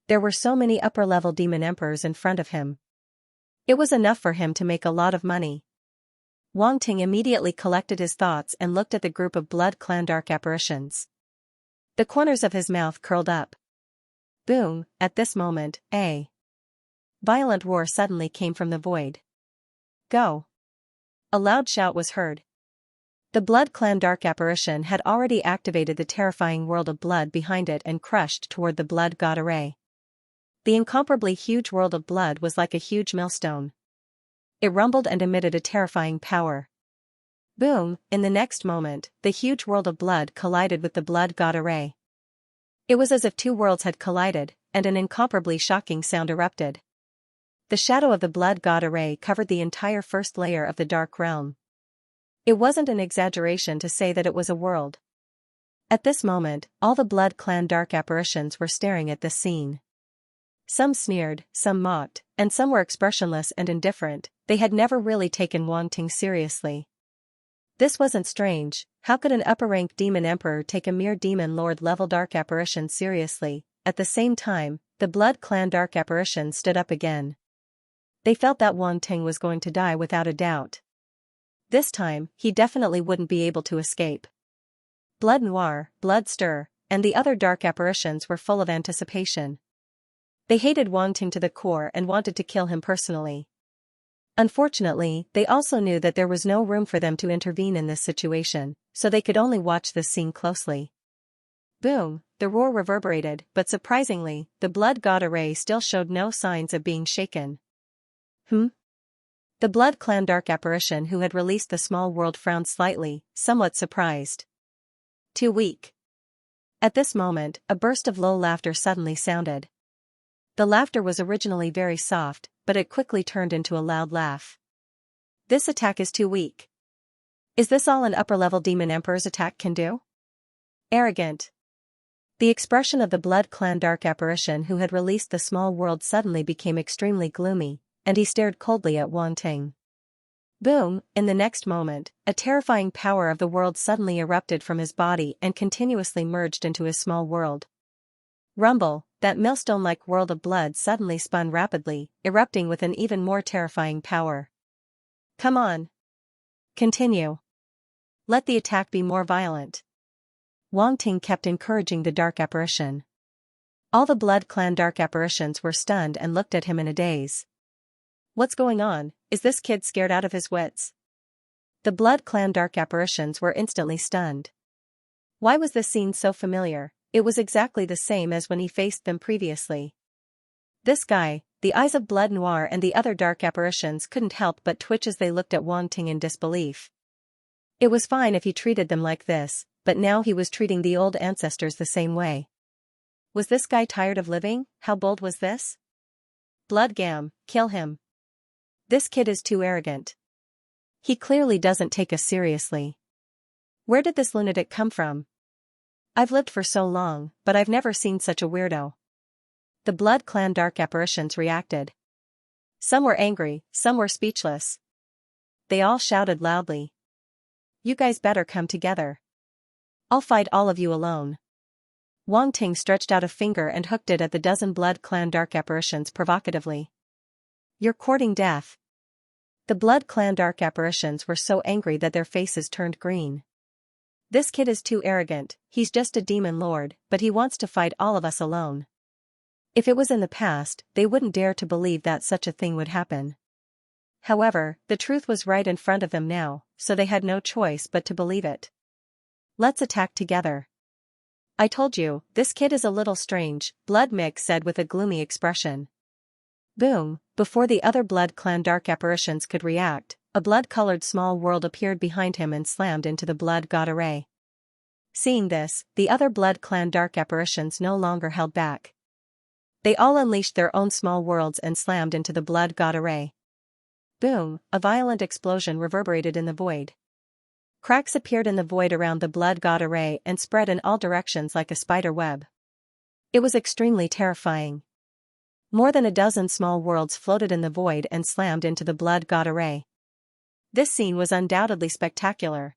There were so many upper-level demon emperors in front of him. It was enough for him to make a lot of money. Wang Ting immediately collected his thoughts and looked at the group of Blood Clan dark apparitions. The corners of his mouth curled up. Boom, at this moment, a violent roar suddenly came from the void. Go! A loud shout was heard. The Blood Clan dark apparition had already activated the terrifying world of blood behind it and crushed toward the blood god array. The incomparably huge world of blood was like a huge millstone. It rumbled and emitted a terrifying power. Boom, in the next moment, the huge world of blood collided with the blood god array. It was as if two worlds had collided, and an incomparably shocking sound erupted. The shadow of the blood god array covered the entire first layer of the dark realm. It wasn't an exaggeration to say that it was a world. At this moment, all the Blood Clan dark apparitions were staring at this scene. Some sneered, some mocked, and some were expressionless and indifferent. They had never really taken Wang Ting seriously. This wasn't strange. How could an upper-rank demon emperor take a mere demon lord-level dark apparition seriously? At the same time, the Blood Clan dark apparition stood up again. They felt that Wang Ting was going to die without a doubt. This time, he definitely wouldn't be able to escape. Blood Noir, Blood Stir, and the other dark apparitions were full of anticipation. They hated Wang Ting to the core and wanted to kill him personally. Unfortunately, they also knew that there was no room for them to intervene in this situation, so they could only watch this scene closely. Boom, the roar reverberated, but surprisingly, the blood god array still showed no signs of being shaken. The Blood Clan dark apparition who had released the small world frowned slightly, somewhat surprised. Too weak. At this moment, a burst of low laughter suddenly sounded. The laughter was originally very soft, but it quickly turned into a loud laugh. This attack is too weak. Is this all an upper-level Demon Emperor's attack can do? Arrogant. The expression of the Blood Clan dark apparition who had released the small world suddenly became extremely gloomy, and he stared coldly at Wang Ting. Boom, in the next moment, a terrifying power of the world suddenly erupted from his body and continuously merged into his small world. Rumble, that millstone-like world of blood suddenly spun rapidly, erupting with an even more terrifying power. Come on. Continue. Let the attack be more violent. Wang Ting kept encouraging the dark apparition. All the Blood Clan dark apparitions were stunned and looked at him in a daze. What's going on? Is this kid scared out of his wits? The Blood Clan dark apparitions were instantly stunned. Why was this scene so familiar? It was exactly the same as when he faced them previously. This guy, the eyes of Blood Noir and the other dark apparitions couldn't help but twitch as they looked at Wang Ting in disbelief. It was fine if he treated them like this, but now he was treating the old ancestors the same way. Was this guy tired of living? How bold was this? Bloodgam, kill him. This kid is too arrogant. He clearly doesn't take us seriously. Where did this lunatic come from? I've lived for so long, but I've never seen such a weirdo. The Blood Clan dark apparitions reacted. Some were angry, some were speechless. They all shouted loudly. You guys better come together. I'll fight all of you alone. Wang Ting stretched out a finger and hooked it at the dozen Blood Clan dark apparitions provocatively. You're courting death. The Blood Clan dark apparitions were so angry that their faces turned green. This kid is too arrogant, he's just a demon lord, but he wants to fight all of us alone. If it was in the past, they wouldn't dare to believe that such a thing would happen. However, the truth was right in front of them now, so they had no choice but to believe it. Let's attack together. I told you, this kid is a little strange, Blood Mix said with a gloomy expression. Boom, before the other Blood Clan dark apparitions could react, a blood-colored small world appeared behind him and slammed into the blood god array. Seeing this, the other Blood Clan dark apparitions no longer held back. They all unleashed their own small worlds and slammed into the blood god array. Boom, a violent explosion reverberated in the void. Cracks appeared in the void around the blood god array and spread in all directions like a spider web. It was extremely terrifying. More than a dozen small worlds floated in the void and slammed into the blood god array. This scene was undoubtedly spectacular.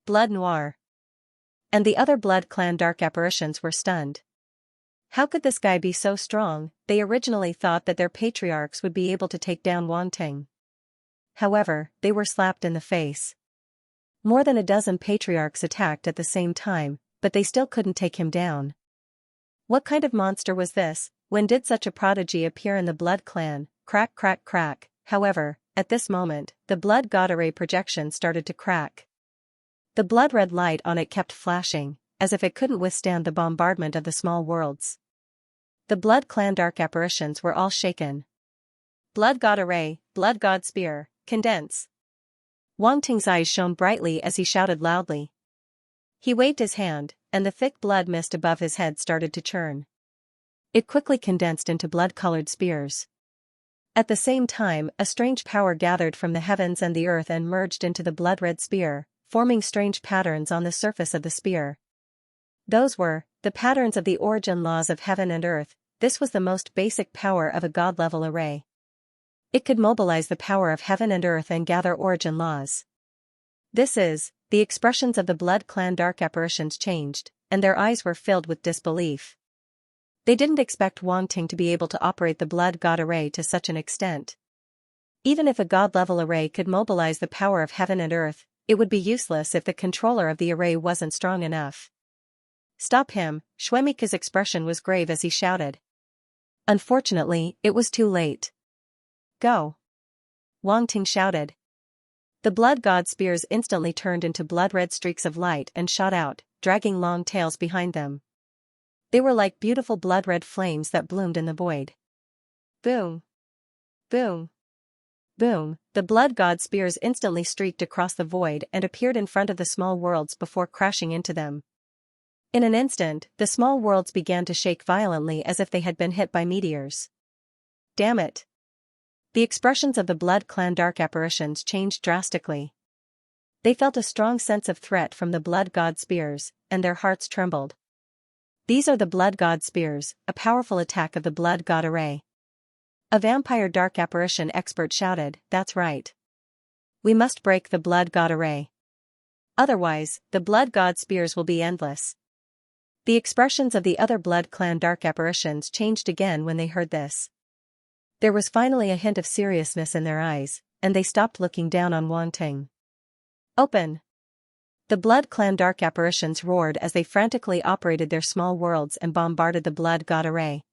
Blood Noir and the other Blood Clan dark apparitions were stunned. How could this guy be so strong? They originally thought that their patriarchs would be able to take down Wang Ting. However, they were slapped in the face. More than a dozen patriarchs attacked at the same time, but they still couldn't take him down. What kind of monster was this? When did such a prodigy appear in the Blood Clan? Crack, crack, crack. However, at this moment, the blood god array projection started to crack. The blood-red light on it kept flashing, as if it couldn't withstand the bombardment of the small worlds. The Blood Clan dark apparitions were all shaken. Blood god array, blood god spear, condense. Wang Ting's eyes shone brightly as he shouted loudly. He waved his hand, and the thick blood mist above his head started to churn. It quickly condensed into blood-colored spears. At the same time, a strange power gathered from the heavens and the earth and merged into the blood-red spear, forming strange patterns on the surface of the spear. Those were the patterns of the origin laws of heaven and earth. This was the most basic power of a god-level array. It could mobilize the power of heaven and earth and gather origin laws. The expressions of the Blood Clan dark apparitions changed, and their eyes were filled with disbelief. They didn't expect Wang Ting to be able to operate the blood god array to such an extent. Even if a god-level array could mobilize the power of heaven and earth, it would be useless if the controller of the array wasn't strong enough. Stop him, Xuemike's expression was grave as he shouted. Unfortunately, it was too late. Go! Wang Ting shouted. The blood god spears instantly turned into blood-red streaks of light and shot out, dragging long tails behind them. They were like beautiful blood-red flames that bloomed in the void. Boom! Boom! Boom! The blood god spears instantly streaked across the void and appeared in front of the small worlds before crashing into them. In an instant, the small worlds began to shake violently as if they had been hit by meteors. Damn it! The expressions of the Blood Clan dark apparitions changed drastically. They felt a strong sense of threat from the Blood God spears, and their hearts trembled. These are the Blood God spears, a powerful attack of the Blood God array. A vampire dark apparition expert shouted, "That's right. We must break the Blood God array. Otherwise, the Blood God spears will be endless." The expressions of the other Blood Clan dark apparitions changed again when they heard this. There was finally a hint of seriousness in their eyes, and they stopped looking down on Wang Ting. Open! The Blood Clan dark apparitions roared as they frantically operated their small worlds and bombarded the Blood God array.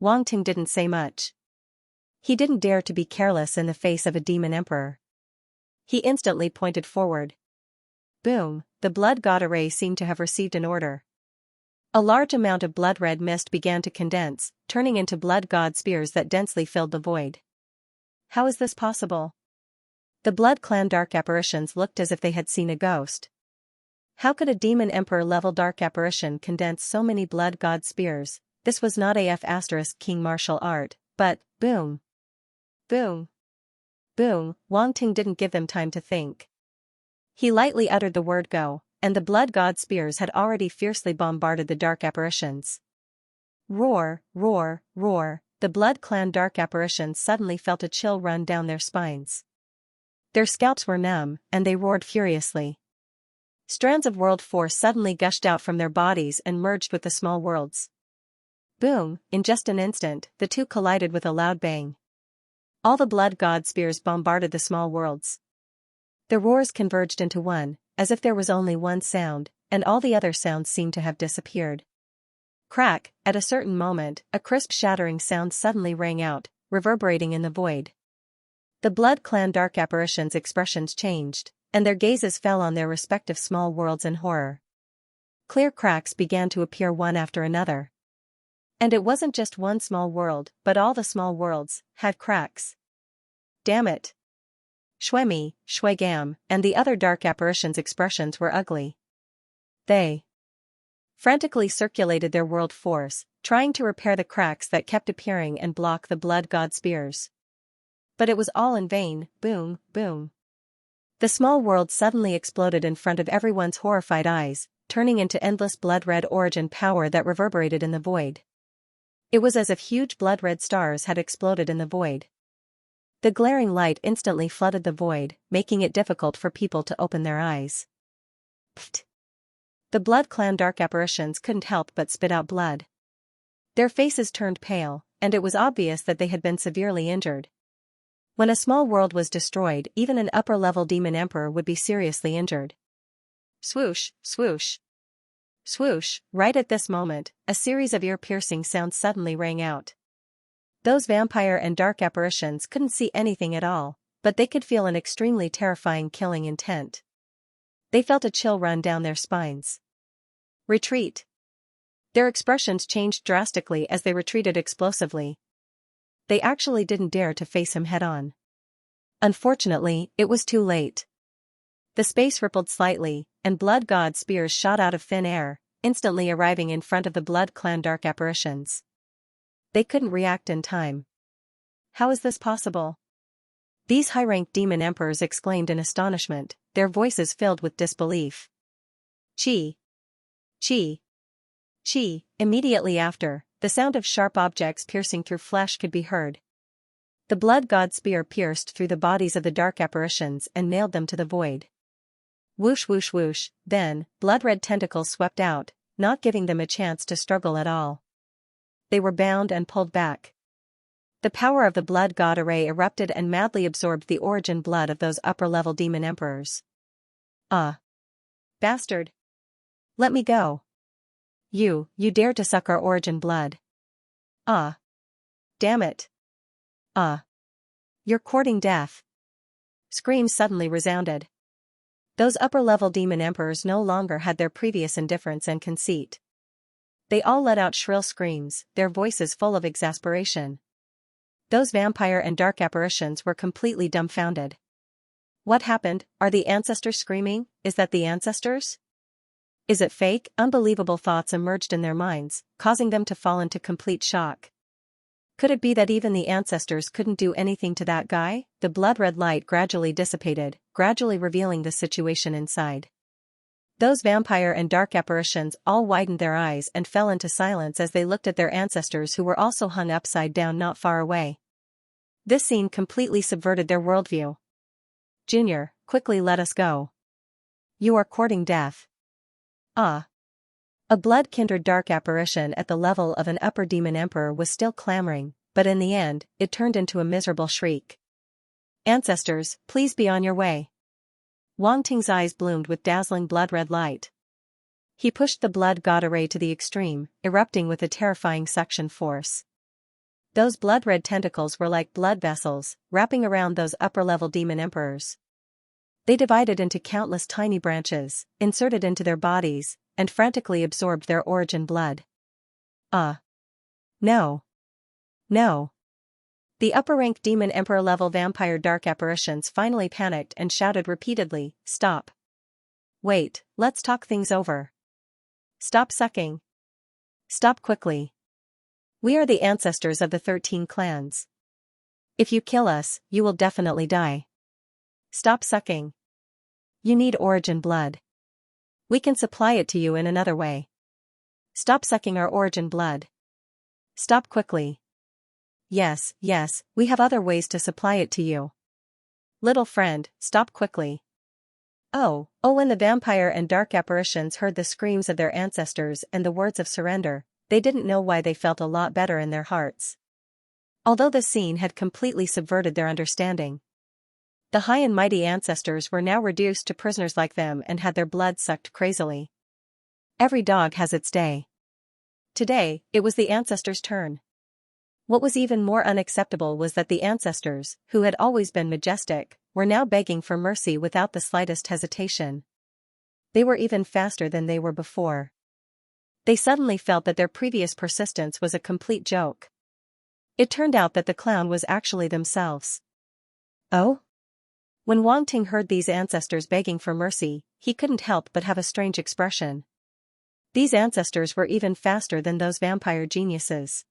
Wang Ting didn't say much. He didn't dare to be careless in the face of a demon emperor. He instantly pointed forward. Boom! The Blood God array seemed to have received an order. A large amount of blood-red mist began to condense, turning into blood god spears that densely filled the void. How is this possible? The Blood Clan dark apparitions looked as if they had seen a ghost. How could a demon emperor-level dark apparition condense so many blood god spears? This was not King martial art, but, boom! Boom! Boom! Wang Ting didn't give them time to think. He lightly uttered the word go, and the blood god spears had already fiercely bombarded the dark apparitions. Roar, roar, roar, the Blood Clan dark apparitions suddenly felt a chill run down their spines. Their scalps were numb, and they roared furiously. Strands of world force suddenly gushed out from their bodies and merged with the small worlds. Boom! In just an instant, the two collided with a loud bang. All the blood god spears bombarded the small worlds. The roars converged into one, as if there was only one sound, and all the other sounds seemed to have disappeared. Crack! At a certain moment, a crisp shattering sound suddenly rang out, reverberating in the void. The Blood Clan dark apparitions' expressions changed, and their gazes fell on their respective small worlds in horror. Clear cracks began to appear one after another. And it wasn't just one small world, but all the small worlds had cracks. Damn it! Xuemi, Xuegam, and the other dark apparitions' expressions were ugly. They frantically circulated their world force, trying to repair the cracks that kept appearing and block the blood god spears. But it was all in vain. Boom, boom. The small world suddenly exploded in front of everyone's horrified eyes, turning into endless blood-red origin power that reverberated in the void. It was as if huge blood-red stars had exploded in the void. The glaring light instantly flooded the void, making it difficult for people to open their eyes. Pfft! The Blood Clan dark apparitions couldn't help but spit out blood. Their faces turned pale, and it was obvious that they had been severely injured. When a small world was destroyed, even an upper-level demon emperor would be seriously injured. Swoosh, swoosh. Swoosh! Right at this moment, a series of ear-piercing sounds suddenly rang out. Those vampire and dark apparitions couldn't see anything at all, but they could feel an extremely terrifying killing intent. They felt a chill run down their spines. Retreat! Their expressions changed drastically as they retreated explosively. They actually didn't dare to face him head-on. Unfortunately, it was too late. The space rippled slightly, and blood god spears shot out of thin air, instantly arriving in front of the Blood Clan dark apparitions. They couldn't react in time. How is this possible? These high-ranked demon emperors exclaimed in astonishment, their voices filled with disbelief. Chi! Chi! Chi! Immediately after, the sound of sharp objects piercing through flesh could be heard. The blood god spear pierced through the bodies of the dark apparitions and nailed them to the void. Whoosh whoosh whoosh, then, blood-red tentacles swept out, not giving them a chance to struggle at all. They were bound and pulled back. The power of the blood god array erupted and madly absorbed the origin blood of those upper-level demon emperors. Bastard! Let me go! You dare to suck our origin blood! Damn it! You're courting death! Screams suddenly resounded. Those upper-level demon emperors no longer had their previous indifference and conceit. They all let out shrill screams, their voices full of exasperation. Those vampire and dark apparitions were completely dumbfounded. What happened? Are the ancestors screaming? Is that the ancestors? Is it fake? Unbelievable thoughts emerged in their minds, causing them to fall into complete shock. Could it be that even the ancestors couldn't do anything to that guy? The blood-red light gradually dissipated, gradually revealing the situation inside. Those vampire and dark apparitions all widened their eyes and fell into silence as they looked at their ancestors who were also hung upside down not far away. This scene completely subverted their worldview. Junior, quickly let us go. You are courting death. A blood-kindred dark apparition at the level of an upper demon emperor was still clamoring, but in the end, it turned into a miserable shriek. Ancestors, please be on your way. Wang Ting's eyes bloomed with dazzling blood-red light. He pushed the blood god array to the extreme, erupting with a terrifying suction force. Those blood-red tentacles were like blood vessels, wrapping around those upper-level demon emperors. They divided into countless tiny branches, inserted into their bodies, and frantically absorbed their origin blood. No. The upper-rank demon emperor-level vampire dark apparitions finally panicked and shouted repeatedly, "Stop! Wait, let's talk things over. Stop sucking. Stop quickly. We are the ancestors of the 13 clans. If you kill us, you will definitely die. Stop sucking. You need origin blood. We can supply it to you in another way. Stop sucking our origin blood. Stop quickly. Yes, we have other ways to supply it to you. Little friend, stop quickly." When the vampire and dark apparitions heard the screams of their ancestors and the words of surrender, they didn't know why they felt a lot better in their hearts. Although the scene had completely subverted their understanding. The high and mighty ancestors were now reduced to prisoners like them and had their blood sucked crazily. Every dog has its day. Today, it was the ancestors' turn. What was even more unacceptable was that the ancestors, who had always been majestic, were now begging for mercy without the slightest hesitation. They were even faster than they were before. They suddenly felt that their previous persistence was a complete joke. It turned out that the clown was actually themselves. When Wang Ting heard these ancestors begging for mercy, he couldn't help but have a strange expression. These ancestors were even faster than those vampire geniuses.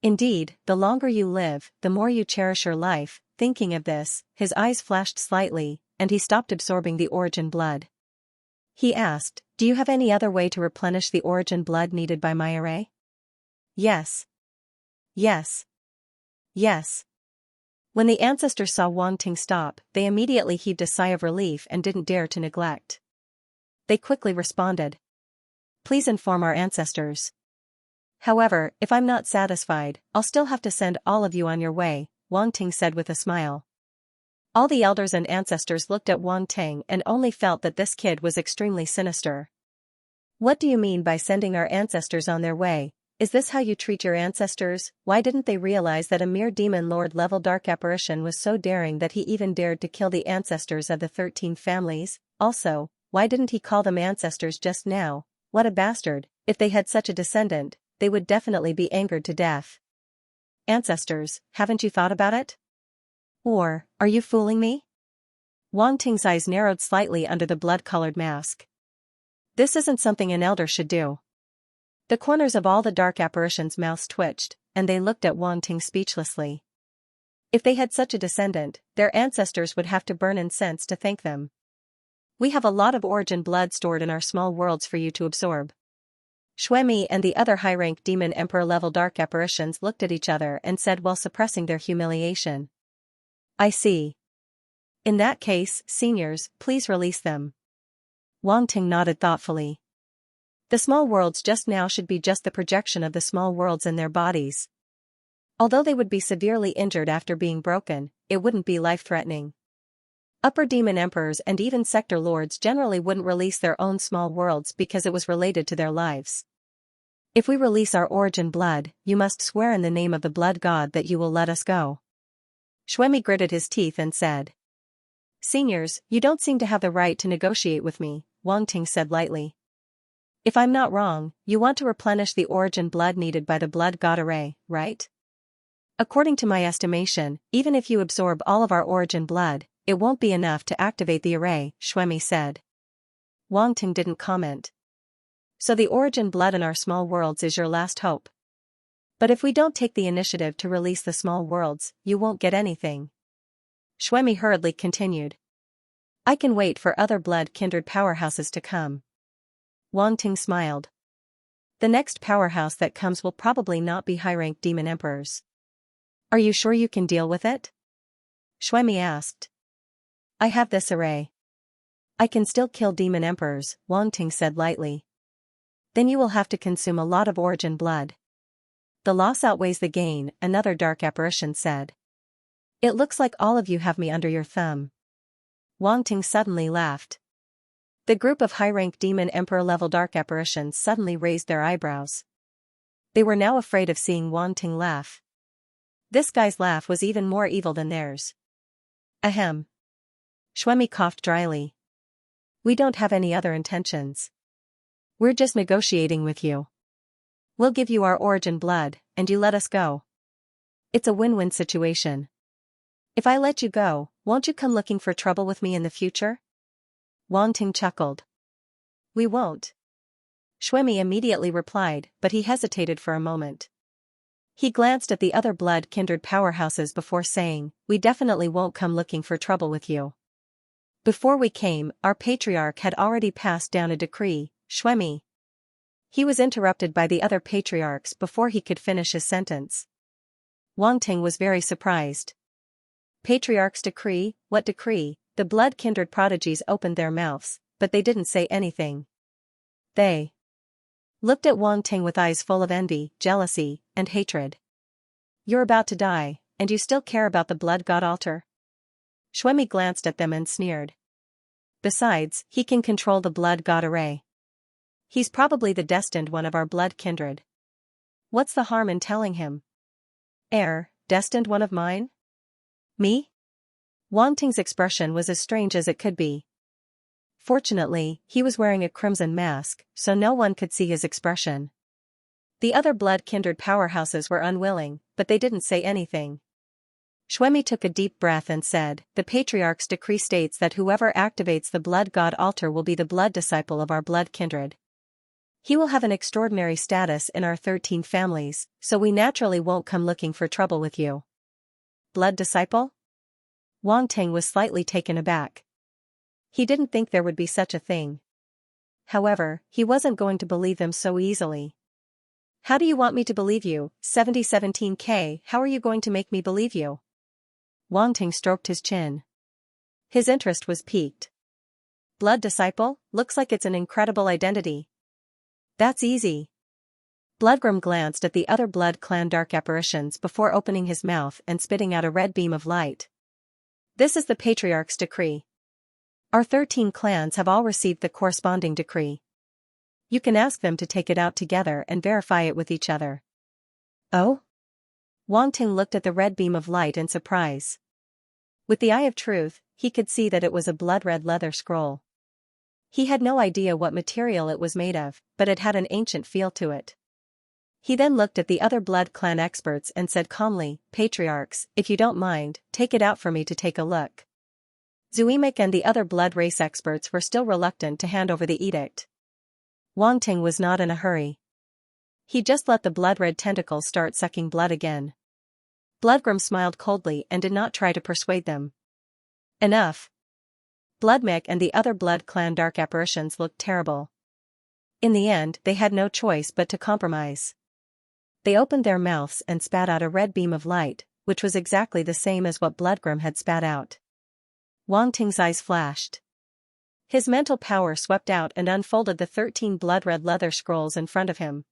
Indeed, the longer you live, the more you cherish your life. Thinking of this, his eyes flashed slightly, and he stopped absorbing the origin blood. He asked, "Do you have any other way to replenish the origin blood needed by my array?" Yes. When the ancestors saw Wang Ting stop, they immediately heaved a sigh of relief and didn't dare to neglect. They quickly responded. "Please inform our ancestors. However, if I'm not satisfied, I'll still have to send all of you on your way," Wang Ting said with a smile. All the elders and ancestors looked at Wang Ting and only felt that this kid was extremely sinister. "What do you mean by sending our ancestors on their way? Is this how you treat your ancestors?" Why didn't they realize that a mere demon lord-level dark apparition was so daring that he even dared to kill the ancestors of the 13 families? Also, why didn't he call them ancestors just now? What a bastard! If they had such a descendant, they would definitely be angered to death. Ancestors, haven't you thought about it? Or, are you fooling me? Wang Ting's eyes narrowed slightly under the blood-colored mask. This isn't something an elder should do. The corners of all the dark apparitions' mouths twitched, and they looked at Wang Ting speechlessly. If they had such a descendant, their ancestors would have to burn incense to thank them. "We have a lot of origin blood stored in our small worlds for you to absorb." Shuemi and the other high-rank demon emperor-level dark apparitions looked at each other and said while suppressing their humiliation. "I see. In that case, seniors, please release them." Wang Ting nodded thoughtfully. The small worlds just now should be just the projection of the small worlds in their bodies. Although they would be severely injured after being broken, it wouldn't be life-threatening. Upper demon emperors and even sector lords generally wouldn't release their own small worlds because it was related to their lives. If we release our origin blood, you must swear in the name of the blood god that you will let us go. Xuemi gritted his teeth and said. Seniors, you don't seem to have the right to negotiate with me, Wang Ting said lightly. If I'm not wrong, you want to replenish the origin blood needed by the blood god array, right? According to my estimation, even if you absorb all of our origin blood, it won't be enough to activate the array, Xuemi said. Wang Ting didn't comment. So the origin blood in our small worlds is your last hope. But if we don't take the initiative to release the small worlds, you won't get anything. Xuemi hurriedly continued. I can wait for other blood-kindred powerhouses to come. Wang Ting smiled. The next powerhouse that comes will probably not be high-ranked demon emperors. Are you sure you can deal with it? Xuemi asked. I have this array. I can still kill demon emperors, Wang Ting said lightly. Then you will have to consume a lot of origin blood. The loss outweighs the gain, another dark apparition said. It looks like all of you have me under your thumb. Wang Ting suddenly laughed. The group of high-rank demon emperor-level dark apparitions suddenly raised their eyebrows. They were now afraid of seeing Wang Ting laugh. This guy's laugh was even more evil than theirs. Ahem. Xuemi coughed dryly. We don't have any other intentions. We're just negotiating with you. We'll give you our origin blood, and you let us go. It's a win-win situation. If I let you go, won't you come looking for trouble with me in the future? Wang Ting chuckled. We won't. Xuemi immediately replied, but he hesitated for a moment. He glanced at the other blood-kindred powerhouses before saying, we definitely won't come looking for trouble with you. Before we came, our patriarch had already passed down a decree, Xuemi. He was interrupted by the other patriarchs before he could finish his sentence. Wang Ting was very surprised. Patriarch's decree? What decree? The blood-kindred prodigies opened their mouths, but they didn't say anything. They looked at Wang Ting with eyes full of envy, jealousy, and hatred. You're about to die, and you still care about the blood god altar? Xuemi glanced at them and sneered. Besides, he can control the blood god array. He's probably the destined one of our blood kindred. What's the harm in telling him? Destined one of mine? Me? Wang Ting's expression was as strange as it could be. Fortunately, he was wearing a crimson mask, so no one could see his expression. The other blood-kindred powerhouses were unwilling, but they didn't say anything. Xuemi took a deep breath and said, the Patriarch's decree states that whoever activates the blood god altar will be the blood disciple of our blood kindred. He will have an extraordinary status in our 13 families, so we naturally won't come looking for trouble with you. Blood disciple? Wang Ting was slightly taken aback. He didn't think there would be such a thing. However, he wasn't going to believe them so easily. How do you want me to believe you, 7017K? How are you going to make me believe you? Wang Ting stroked his chin. His interest was piqued. Blood disciple? Looks like it's an incredible identity. That's easy. Bloodgrim glanced at the other blood clan dark apparitions before opening his mouth and spitting out a red beam of light. This is the Patriarch's decree. Our 13 clans have all received the corresponding decree. You can ask them to take it out together and verify it with each other. Oh? Wang Ting looked at the red beam of light in surprise. With the eye of truth, he could see that it was a blood-red leather scroll. He had no idea what material it was made of, but it had an ancient feel to it. He then looked at the other blood clan experts and said calmly, Patriarchs, if you don't mind, take it out for me to take a look. Zuimek and the other blood race experts were still reluctant to hand over the edict. Wang Ting was not in a hurry. He just let the blood-red tentacles start sucking blood again. Bloodgrim smiled coldly and did not try to persuade them. Enough. Bloodmek and the other blood clan dark apparitions looked terrible. In the end, they had no choice but to compromise. They opened their mouths and spat out a red beam of light, which was exactly the same as what Bloodgrim had spat out. Wang Ting's eyes flashed. His mental power swept out and unfolded the 13 blood-red leather scrolls in front of him.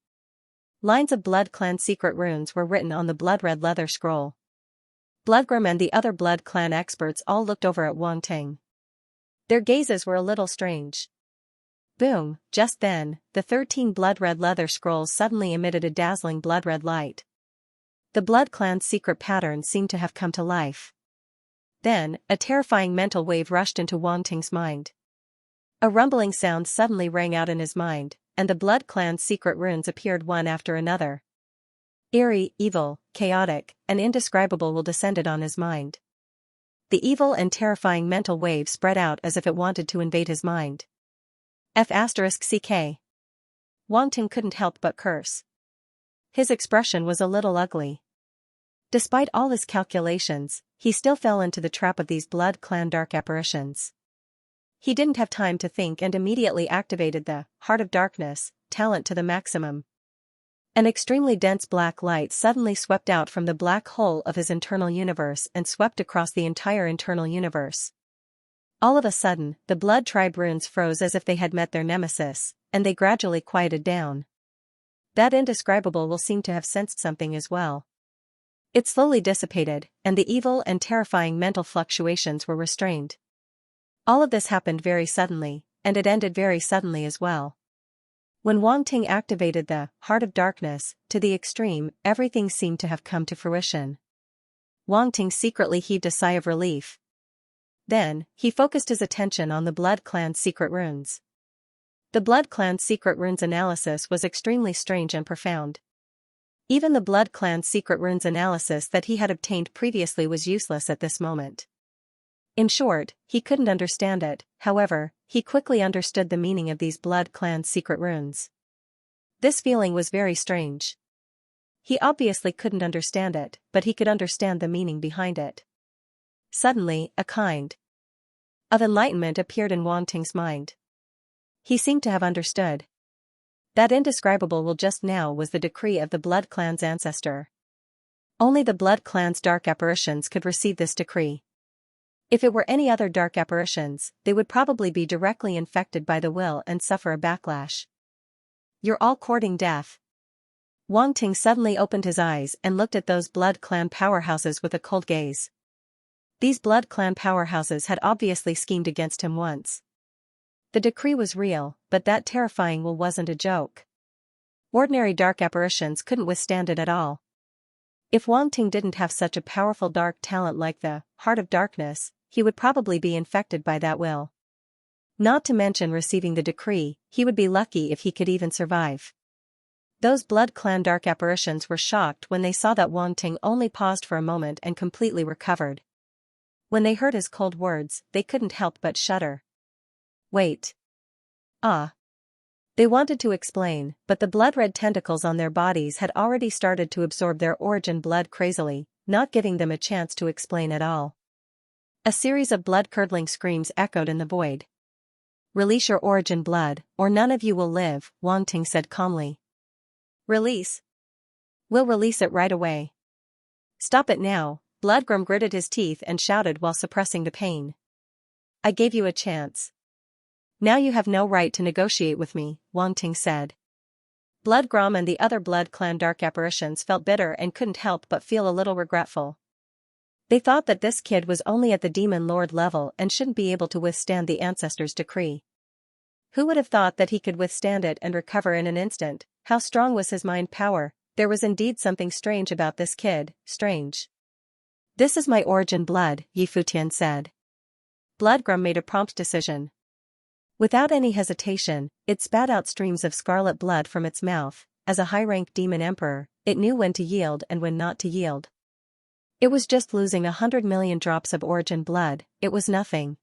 Lines of Blood Clan secret runes were written on the blood-red leather scroll. Bloodgrim and the other Blood Clan experts all looked over at Wang Ting. Their gazes were a little strange. Boom, just then, the 13 blood-red leather scrolls suddenly emitted a dazzling blood-red light. The Blood Clan's secret pattern seemed to have come to life. Then, a terrifying mental wave rushed into Wang Ting's mind. A rumbling sound suddenly rang out in his mind, and the Blood Clan's secret runes appeared one after another. Eerie, evil, chaotic, and indescribable will descended on his mind. The evil and terrifying mental wave spread out as if it wanted to invade his mind. F***ck. Wang Ting couldn't help but curse. His expression was a little ugly. Despite all his calculations, he still fell into the trap of these Blood Clan dark apparitions. He didn't have time to think and immediately activated the Heart of Darkness talent to the maximum. An extremely dense black light suddenly swept out from the black hole of his internal universe and swept across the entire internal universe. All of a sudden, the Blood Tribe runes froze as if they had met their nemesis, and they gradually quieted down. That indescribable will seemed to have sensed something as well. It slowly dissipated, and the evil and terrifying mental fluctuations were restrained. All of this happened very suddenly, and it ended very suddenly as well. When Wang Ting activated the Heart of Darkness to the extreme, everything seemed to have come to fruition. Wang Ting secretly heaved a sigh of relief. Then, he focused his attention on the Blood Clan's secret runes. The Blood Clan's secret runes analysis was extremely strange and profound. Even the Blood Clan's secret runes analysis that he had obtained previously was useless at this moment. In short, he couldn't understand it. However, he quickly understood the meaning of these Blood Clan's secret runes. This feeling was very strange. He obviously couldn't understand it, but he could understand the meaning behind it. Suddenly, a kind of enlightenment appeared in Wang Ting's mind. He seemed to have understood. That indescribable will just now was the decree of the Blood Clan's ancestor. Only the Blood Clan's dark apparitions could receive this decree. If it were any other dark apparitions, they would probably be directly infected by the will and suffer a backlash. You're all courting death. Wang Ting suddenly opened his eyes and looked at those Blood Clan powerhouses with a cold gaze. These Blood Clan powerhouses had obviously schemed against him once. The decree was real, but that terrifying will wasn't a joke. Ordinary dark apparitions couldn't withstand it at all. If Wang Ting didn't have such a powerful dark talent like the Heart of Darkness, he would probably be infected by that will. Not to mention receiving the decree, he would be lucky if he could even survive. Those Blood Clan dark apparitions were shocked when they saw that Wang Ting only paused for a moment and completely recovered. When they heard his cold words, they couldn't help but shudder. Wait. They wanted to explain, but the blood-red tentacles on their bodies had already started to absorb their origin blood crazily, not giving them a chance to explain at all. A series of blood-curdling screams echoed in the void. Release your origin blood, or none of you will live, Wang Ting said calmly. Release? We'll release it right away. Stop it now, Bloodgrim gritted his teeth and shouted while suppressing the pain. I gave you a chance. Now you have no right to negotiate with me, Wang Ting said. Bloodgrim and the other Blood Clan dark apparitions felt bitter and couldn't help but feel a little regretful. They thought that this kid was only at the Demon Lord level and shouldn't be able to withstand the ancestors' decree. Who would have thought that he could withstand it and recover in an instant? How strong was his mind power? There was indeed something strange about this kid, strange. This is my origin blood, Yi Futian said. Bloodgrim made a prompt decision. Without any hesitation, it spat out streams of scarlet blood from its mouth. As a high-rank demon emperor, it knew when to yield and when not to yield. It was just losing 100 million drops of origin blood, it was nothing.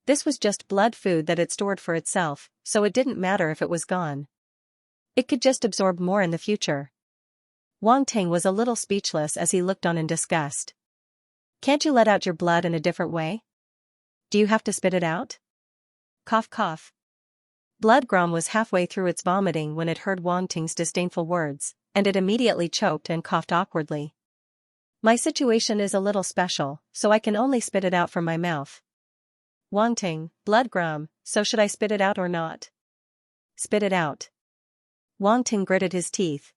This was just blood food that it stored for itself, so it didn't matter if it was gone. It could just absorb more in the future. Wang Ting was a little speechless as he looked on in disgust. Can't you let out your blood in a different way? Do you have to spit it out? Cough cough. Bloodgrim was halfway through its vomiting when it heard Wang Ting's disdainful words, and it immediately choked and coughed awkwardly. My situation is a little special, so I can only spit it out from my mouth. Wang Ting, Bloodgrim, so should I spit it out or not? Spit it out. Wang Ting gritted his teeth.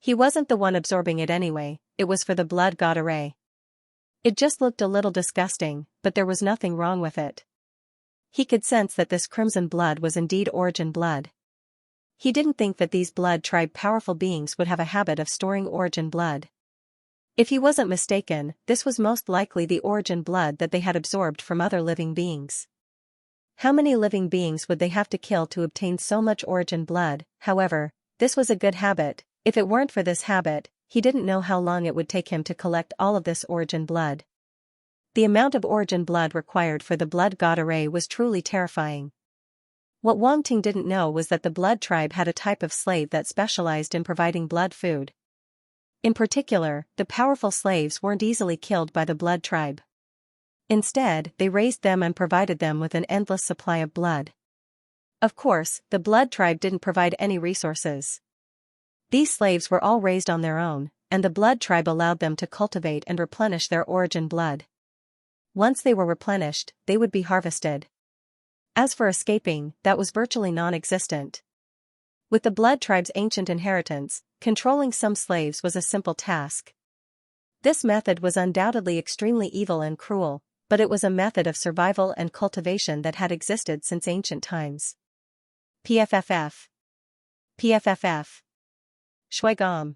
He wasn't the one absorbing it anyway, it was for the blood god array. It just looked a little disgusting, but there was nothing wrong with it. He could sense that this crimson blood was indeed origin blood. He didn't think that these blood tribe powerful beings would have a habit of storing origin blood. If he wasn't mistaken, this was most likely the origin blood that they had absorbed from other living beings. How many living beings would they have to kill to obtain so much origin blood? However, this was a good habit. If it weren't for this habit, he didn't know how long it would take him to collect all of this origin blood. The amount of origin blood required for the blood god array was truly terrifying. What Wang Ting didn't know was that the blood tribe had a type of slave that specialized in providing blood food. In particular, the powerful slaves weren't easily killed by the blood tribe. Instead, they raised them and provided them with an endless supply of blood. Of course, the blood tribe didn't provide any resources. These slaves were all raised on their own, and the blood tribe allowed them to cultivate and replenish their origin blood. Once they were replenished, they would be harvested. As for escaping, that was virtually non-existent. With the blood tribe's ancient inheritance, controlling some slaves was a simple task. This method was undoubtedly extremely evil and cruel, but it was a method of survival and cultivation that had existed since ancient times. PFFF. PFFF. Shuigam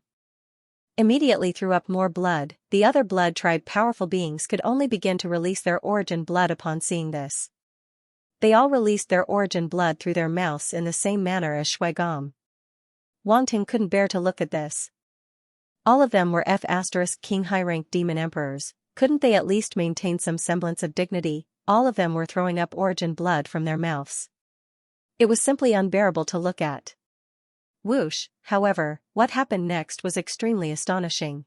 immediately threw up more blood. The other blood tribe powerful beings could only begin to release their origin blood upon seeing this. They all released their origin blood through their mouths in the same manner as Shuigam. Wang Ting couldn't bear to look at this. All of them were King high-ranked demon emperors. Couldn't they at least maintain some semblance of dignity? All of them were throwing up origin blood from their mouths. It was simply unbearable to look at. Whoosh, however, what happened next was extremely astonishing.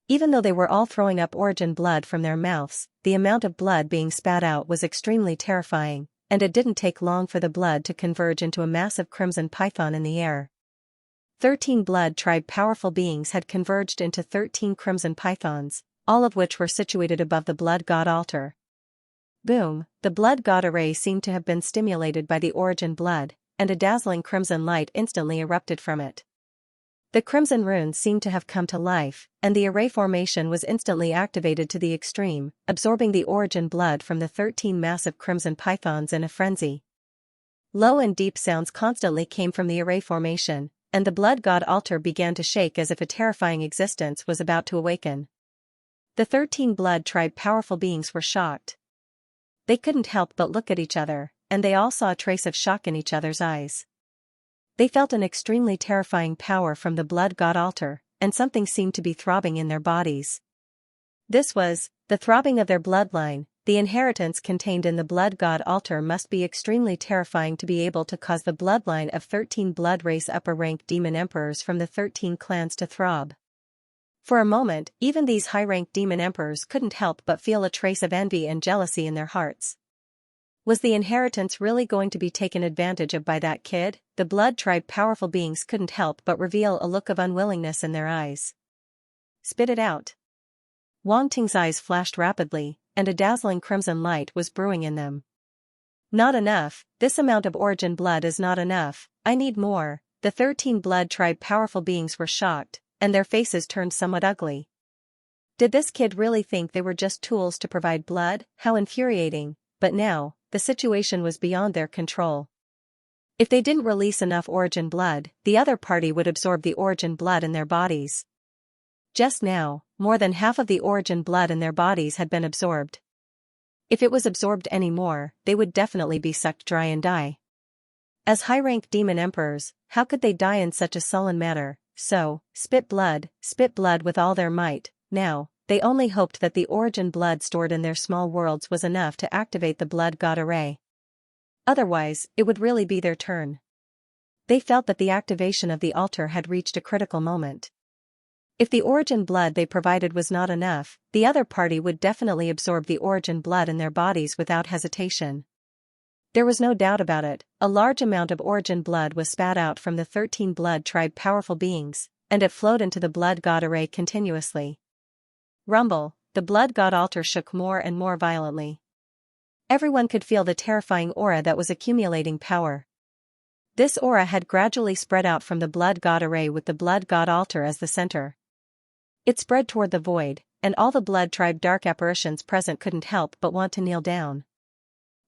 Even though they were all throwing up origin blood from their mouths, the amount of blood being spat out was extremely terrifying, and it didn't take long for the blood to converge into a massive crimson python in the air. 13 blood tribe powerful beings had converged into 13 crimson pythons, all of which were situated above the blood god altar. Boom, the blood god array seemed to have been stimulated by the origin blood, and a dazzling crimson light instantly erupted from it. The crimson runes seemed to have come to life, and the array formation was instantly activated to the extreme, absorbing the origin blood from the 13 massive crimson pythons in a frenzy. Low and deep sounds constantly came from the array formation, and the blood god altar began to shake as if a terrifying existence was about to awaken. The 13 blood tribe powerful beings were shocked. They couldn't help but look at each other, and they all saw a trace of shock in each other's eyes. They felt an extremely terrifying power from the blood god altar, and something seemed to be throbbing in their bodies. This was the throbbing of their bloodline. The inheritance contained in the blood god altar must be extremely terrifying to be able to cause the bloodline of 13 blood race upper-rank demon emperors from the 13 clans to throb. For a moment, even these high-ranked demon emperors couldn't help but feel a trace of envy and jealousy in their hearts. Was the inheritance really going to be taken advantage of by that kid? The blood tribe powerful beings couldn't help but reveal a look of unwillingness in their eyes. Spit it out. Wang Ting's eyes flashed rapidly, and a dazzling crimson light was brewing in them. Not enough, this amount of origin blood is not enough, I need more. The 13 blood tribe powerful beings were shocked, and their faces turned somewhat ugly. Did this kid really think they were just tools to provide blood? How infuriating, but now, the situation was beyond their control. If they didn't release enough origin blood, the other party would absorb the origin blood in their bodies. Just now, more than half of the origin blood in their bodies had been absorbed. If it was absorbed any more, they would definitely be sucked dry and die. As high-rank demon emperors, how could they die in such a sullen manner? So, spit blood with all their might. Now, they only hoped that the origin blood stored in their small worlds was enough to activate the blood god array. Otherwise, it would really be their turn. They felt that the activation of the altar had reached a critical moment. If the origin blood they provided was not enough, the other party would definitely absorb the origin blood in their bodies without hesitation. There was no doubt about it, a large amount of origin blood was spat out from the 13 blood tribe powerful beings, and it flowed into the blood god array continuously. Rumble, the blood god altar shook more and more violently. Everyone could feel the terrifying aura that was accumulating power. This aura had gradually spread out from the blood god array with the blood god altar as the center. It spread toward the void, and all the blood tribe dark apparitions present couldn't help but want to kneel down.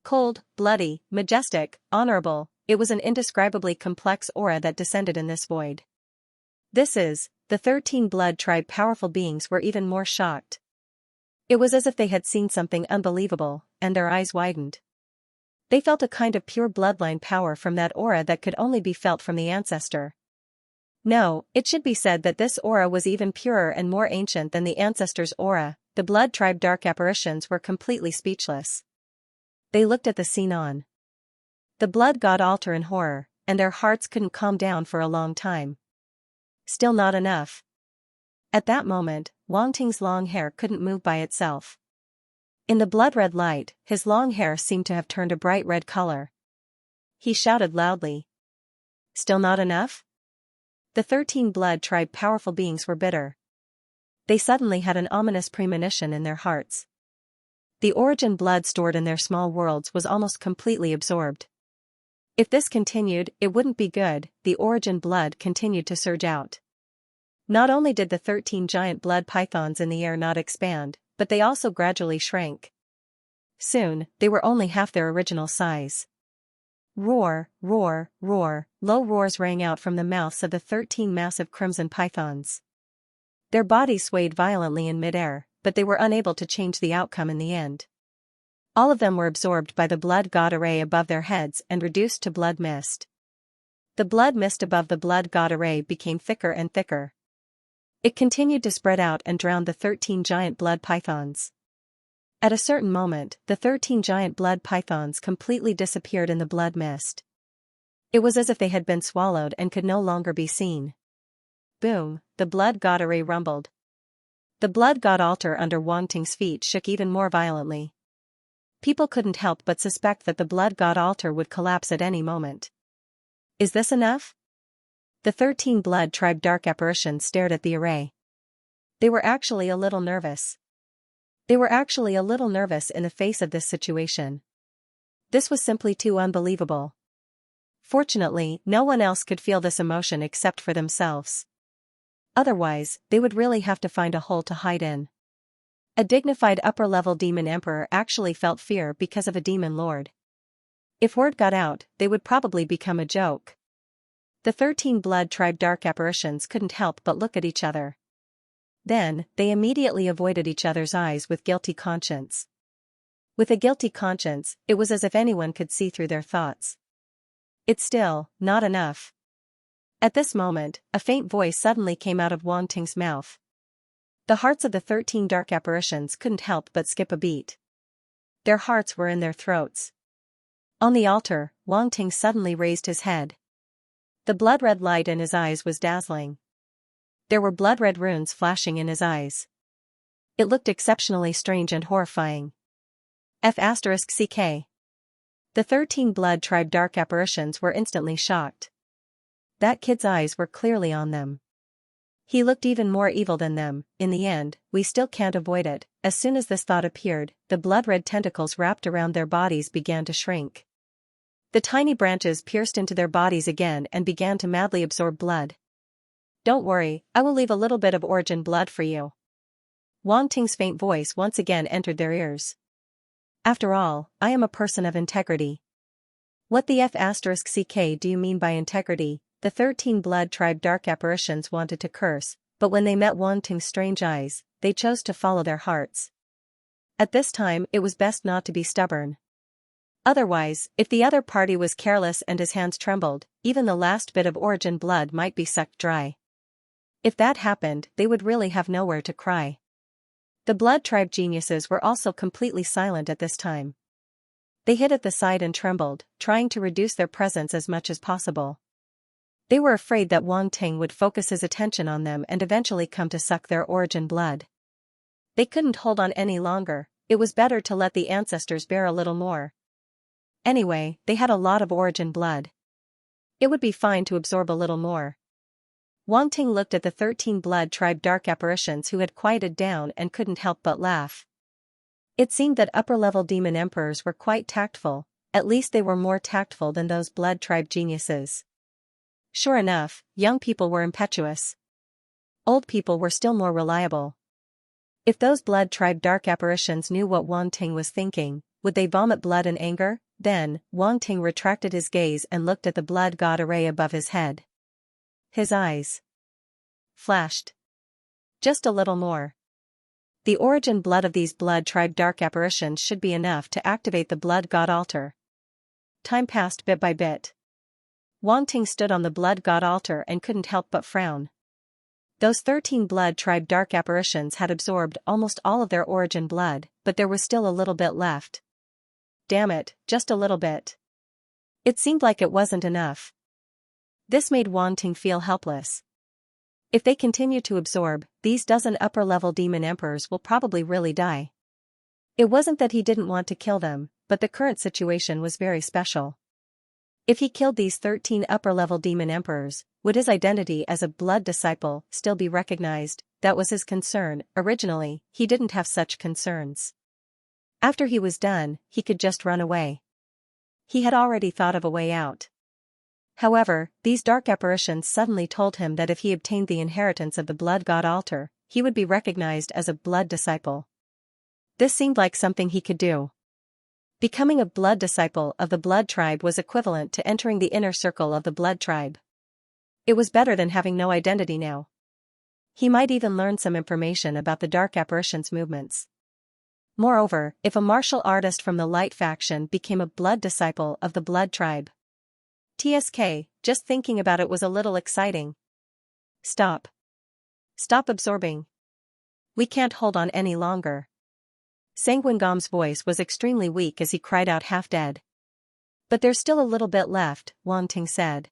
Cold, bloody, majestic, honorable, it was an indescribably complex aura that descended in this void. The 13 blood tribe powerful beings were even more shocked. It was as if they had seen something unbelievable, and their eyes widened. They felt a kind of pure bloodline power from that aura that could only be felt from the ancestor. No, it should be said that this aura was even purer and more ancient than the ancestor's aura. The blood tribe dark apparitions were completely speechless. They looked at the scene on the blood god altar in horror, and their hearts couldn't calm down for a long time. Still not enough. At that moment, Wang Ting's long hair couldn't move by itself. In the blood-red light, his long hair seemed to have turned a bright red color. He shouted loudly. Still not enough? The 13 blood tribe powerful beings were bitter. They suddenly had an ominous premonition in their hearts. The origin blood stored in their small worlds was almost completely absorbed. If this continued, it wouldn't be good. The origin blood continued to surge out. Not only did the 13 giant blood pythons in the air not expand, but they also gradually shrank. Soon, they were only half their original size. Roar, roar, roar, low roars rang out from the mouths of the 13 massive crimson pythons. Their bodies swayed violently in midair, but they were unable to change the outcome in the end. All of them were absorbed by the blood god array above their heads and reduced to blood mist. The blood mist above the blood god array became thicker and thicker. It continued to spread out and drown the 13 giant blood pythons. At a certain moment, the 13 giant blood pythons completely disappeared in the blood mist. It was as if they had been swallowed and could no longer be seen. Boom, the blood god array rumbled. The blood god altar under Wang Ting's feet shook even more violently. People couldn't help but suspect that the blood god altar would collapse at any moment. Is this enough? The 13 blood tribe dark apparitions stared at the array. They were actually a little nervous. in the face of this situation. This was simply too unbelievable. Fortunately, no one else could feel this emotion except for themselves. Otherwise, they would really have to find a hole to hide in. A dignified upper-level demon emperor actually felt fear because of a demon lord. If word got out, they would probably become a joke. The 13 blood tribe dark apparitions couldn't help but look at each other. Then, they immediately avoided each other's eyes with guilty conscience. With a guilty conscience, it was as if anyone could see through their thoughts. It's still not enough. At this moment, a faint voice suddenly came out of Wang Ting's mouth. The hearts of the 13 dark apparitions couldn't help but skip a beat. Their hearts were in their throats. On the altar, Wang Ting suddenly raised his head. The blood-red light in his eyes was dazzling. There were blood-red runes flashing in his eyes. It looked exceptionally strange and horrifying. F***CK. The 13 blood tribe dark apparitions were instantly shocked. That kid's eyes were clearly on them. He looked even more evil than them. In the end, we still can't avoid it. As soon as this thought appeared, the blood-red tentacles wrapped around their bodies began to shrink. The tiny branches pierced into their bodies again and began to madly absorb blood. Don't worry, I will leave a little bit of origin blood for you. Wang Ting's faint voice once again entered their ears. After all, I am a person of integrity. What the F***CK do you mean by integrity? The 13 blood tribe dark apparitions wanted to curse, but when they met Wang Ting's strange eyes, they chose to follow their hearts. At this time, it was best not to be stubborn. Otherwise, if the other party was careless and his hands trembled, even the last bit of origin blood might be sucked dry. If that happened, they would really have nowhere to cry. The blood tribe geniuses were also completely silent at this time. They hid at the side and trembled, trying to reduce their presence as much as possible. They were afraid that Wang Ting would focus his attention on them and eventually come to suck their origin blood. They couldn't hold on any longer. It was better to let the ancestors bear a little more. Anyway, they had a lot of origin blood. It would be fine to absorb a little more. Wang Ting looked at the 13 blood tribe dark apparitions who had quieted down and couldn't help but laugh. It seemed that upper-level demon emperors were quite tactful. at least they were more tactful than those blood tribe geniuses. Sure enough, young people were impetuous. Old people were still more reliable. If those blood tribe dark apparitions knew what Wang Ting was thinking, would they vomit blood in anger? Then, Wang Ting retracted his gaze and looked at the blood god array above his head. His eyes flashed just a little more. The origin blood of these blood tribe dark apparitions should be enough to activate the blood god altar. Time passed bit by bit. Wang Ting stood on the blood god altar and couldn't help but frown. Those 13 blood tribe dark apparitions had absorbed almost all of their origin blood, but there was still a little bit left. Damn it, just a little bit. It seemed like it wasn't enough. This made Wang Ting feel helpless. If they continue to absorb, these dozen upper-level demon emperors will probably really die. It wasn't that he didn't want to kill them, but the current situation was very special. If he killed these 13 upper-level demon emperors, would his identity as a blood disciple still be recognized? That was his concern. Originally, he didn't have such concerns. After he was done, he could just run away. He had already thought of a way out. However, these dark apparitions suddenly told him that if he obtained the inheritance of the blood god altar, he would be recognized as a blood disciple. This seemed like something he could do. Becoming a blood disciple of the blood tribe was equivalent to entering the inner circle of the blood tribe. It was better than having no identity now. He might even learn some information about the dark apparitions' movements. Moreover, if a martial artist from the light faction became a blood disciple of the blood tribe. TSK, just thinking about it was a little exciting. Stop. Stop absorbing. We can't hold on any longer. Sanguinegom's voice was extremely weak as he cried out half dead. But there's still a little bit left, Wang Ting said.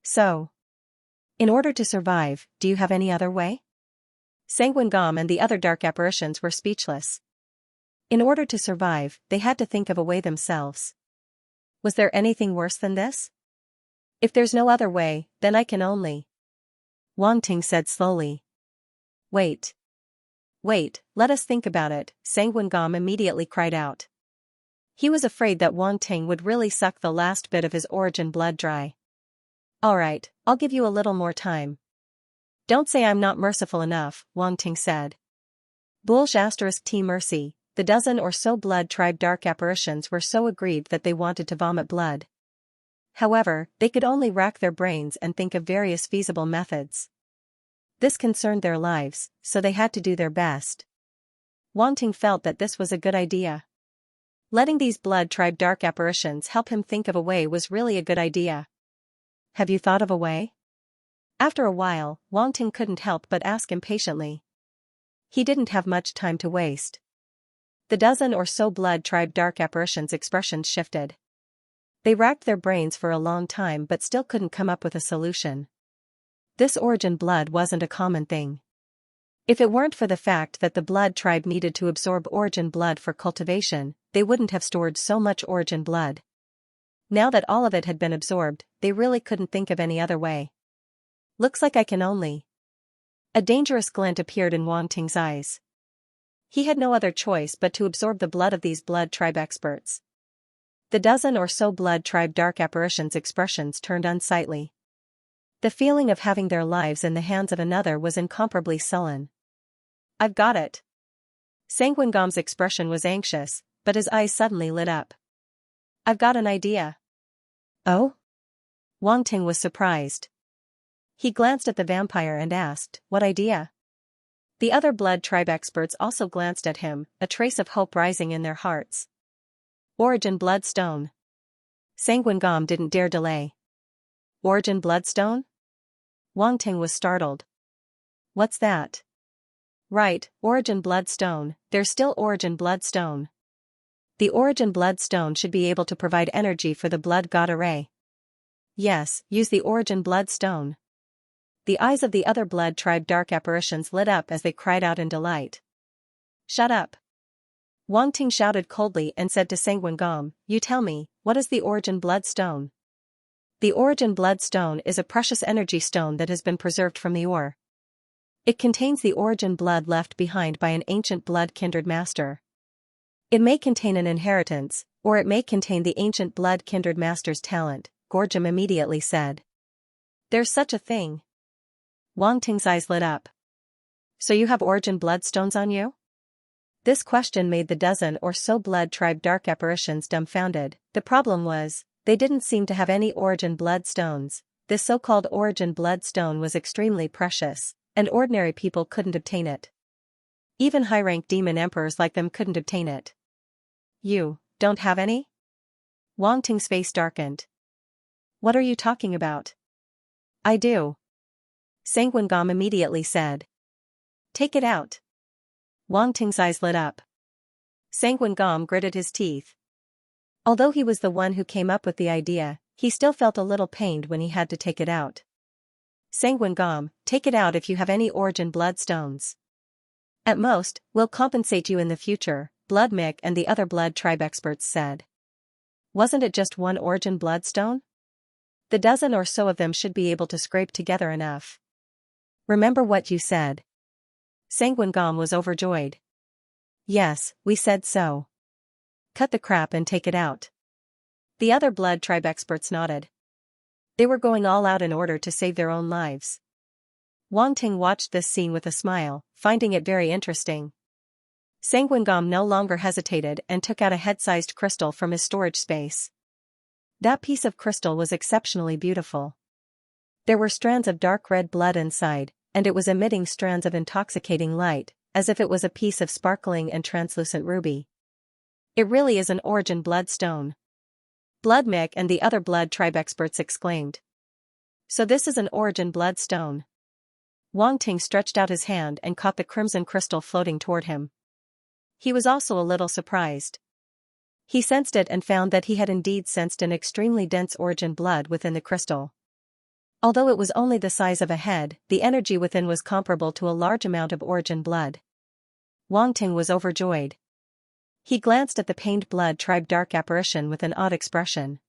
So. In order to survive, do you have any other way? Sanguinegom and the other dark apparitions were speechless. In order to survive, they had to think of a way themselves. Was there anything worse than this? If there's no other way, then I can only. Wang Ting said slowly. Wait. Wait, let us think about it, Sanguinegom immediately cried out. He was afraid that Wang Ting would really suck the last bit of his origin blood dry. Alright, I'll give you a little more time. Don't say I'm not merciful enough, Wang Ting said. Bulge *T mercy. The dozen or so blood tribe dark apparitions were so aggrieved that they wanted to vomit blood. However, they could only rack their brains and think of various feasible methods. This concerned their lives, so they had to do their best. Wang Ting felt that this was a good idea. Letting these blood tribe dark apparitions help him think of a way was really a good idea. Have you thought of a way? After a while, Wang Ting couldn't help but ask impatiently. He didn't have much time to waste. The dozen or so blood tribe dark apparitions' expressions shifted. They racked their brains for a long time but still couldn't come up with a solution. This origin blood wasn't a common thing. If it weren't for the fact that the blood tribe needed to absorb origin blood for cultivation, they wouldn't have stored so much origin blood. Now that all of it had been absorbed, they really couldn't think of any other way. Looks like I can only. A dangerous glint appeared in Wang Ting's eyes. He had no other choice but to absorb the blood of these blood tribe experts. The dozen or so blood tribe dark apparitions' expressions turned unsightly. The feeling of having their lives in the hands of another was incomparably sullen. I've got it. Sanguinegom's expression was anxious, but his eyes suddenly lit up. I've got an idea. Oh? Wang Ting was surprised. He glanced at the vampire and asked, what idea? The other blood tribe experts also glanced at him, a trace of hope rising in their hearts. Origin bloodstone. Sanguinegom didn't dare delay. Origin bloodstone? Wang Ting was startled. What's that? Right, origin bloodstone, there's still origin bloodstone. The origin bloodstone should be able to provide energy for the blood god array. Yes, use the origin bloodstone. The eyes of the other blood tribe dark apparitions lit up as they cried out in delight. Shut up. Wang Ting shouted coldly and said to Sanguinegom, you tell me, what is the origin bloodstone? The origin bloodstone is a precious energy stone that has been preserved from the ore. It contains the origin blood left behind by an ancient blood kindred master. It may contain an inheritance, Or it may contain the ancient blood-kindred master's talent, Gorjum immediately said. There's such a thing. Wang Ting's eyes lit up. So you have origin bloodstones on you? This question made the dozen or so blood tribe dark apparitions dumbfounded. The problem was, they didn't seem to have any origin bloodstones. This so-called origin bloodstone was extremely precious, and ordinary people couldn't obtain it. Even high-rank demon emperors like them couldn't obtain it. You don't have any? Wang Ting's face darkened. What are you talking about? I do. Sanguine Gom immediately said. Take it out. Wang Ting's eyes lit up. Sanguine Gom gritted his teeth. Although he was the one who came up with the idea, he still felt a little pained when he had to take it out. Sanguine Gom, take it out if you have any origin bloodstones. At most, we'll compensate you in the future, Blood Mick and the other blood tribe experts said. Wasn't it just one origin bloodstone? The dozen or so of them should be able to scrape together enough. Remember what you said. Sanguine Gom was overjoyed. Yes, we said so. Cut the crap and take it out. The other blood tribe experts nodded. They were going all out in order to save their own lives. Wang Ting watched this scene with a smile, finding it very interesting. Sanguine Gom no longer hesitated and took out a head-sized crystal from his storage space. That piece of crystal was exceptionally beautiful. There were strands of dark red blood inside, and it was emitting strands of intoxicating light, as if it was a piece of sparkling and translucent ruby. It really is an origin bloodstone. Blood Mick and the other blood tribe experts exclaimed. So this is an origin bloodstone. Wang Ting stretched out his hand and caught the crimson crystal floating toward him. He was also a little surprised. He sensed it and found that he had indeed sensed an extremely dense origin blood within the crystal. Although it was only the size of a head, the energy within was comparable to a large amount of origin blood. Wang Ting was overjoyed. He glanced at the pained blood tribe dark apparition with an odd expression.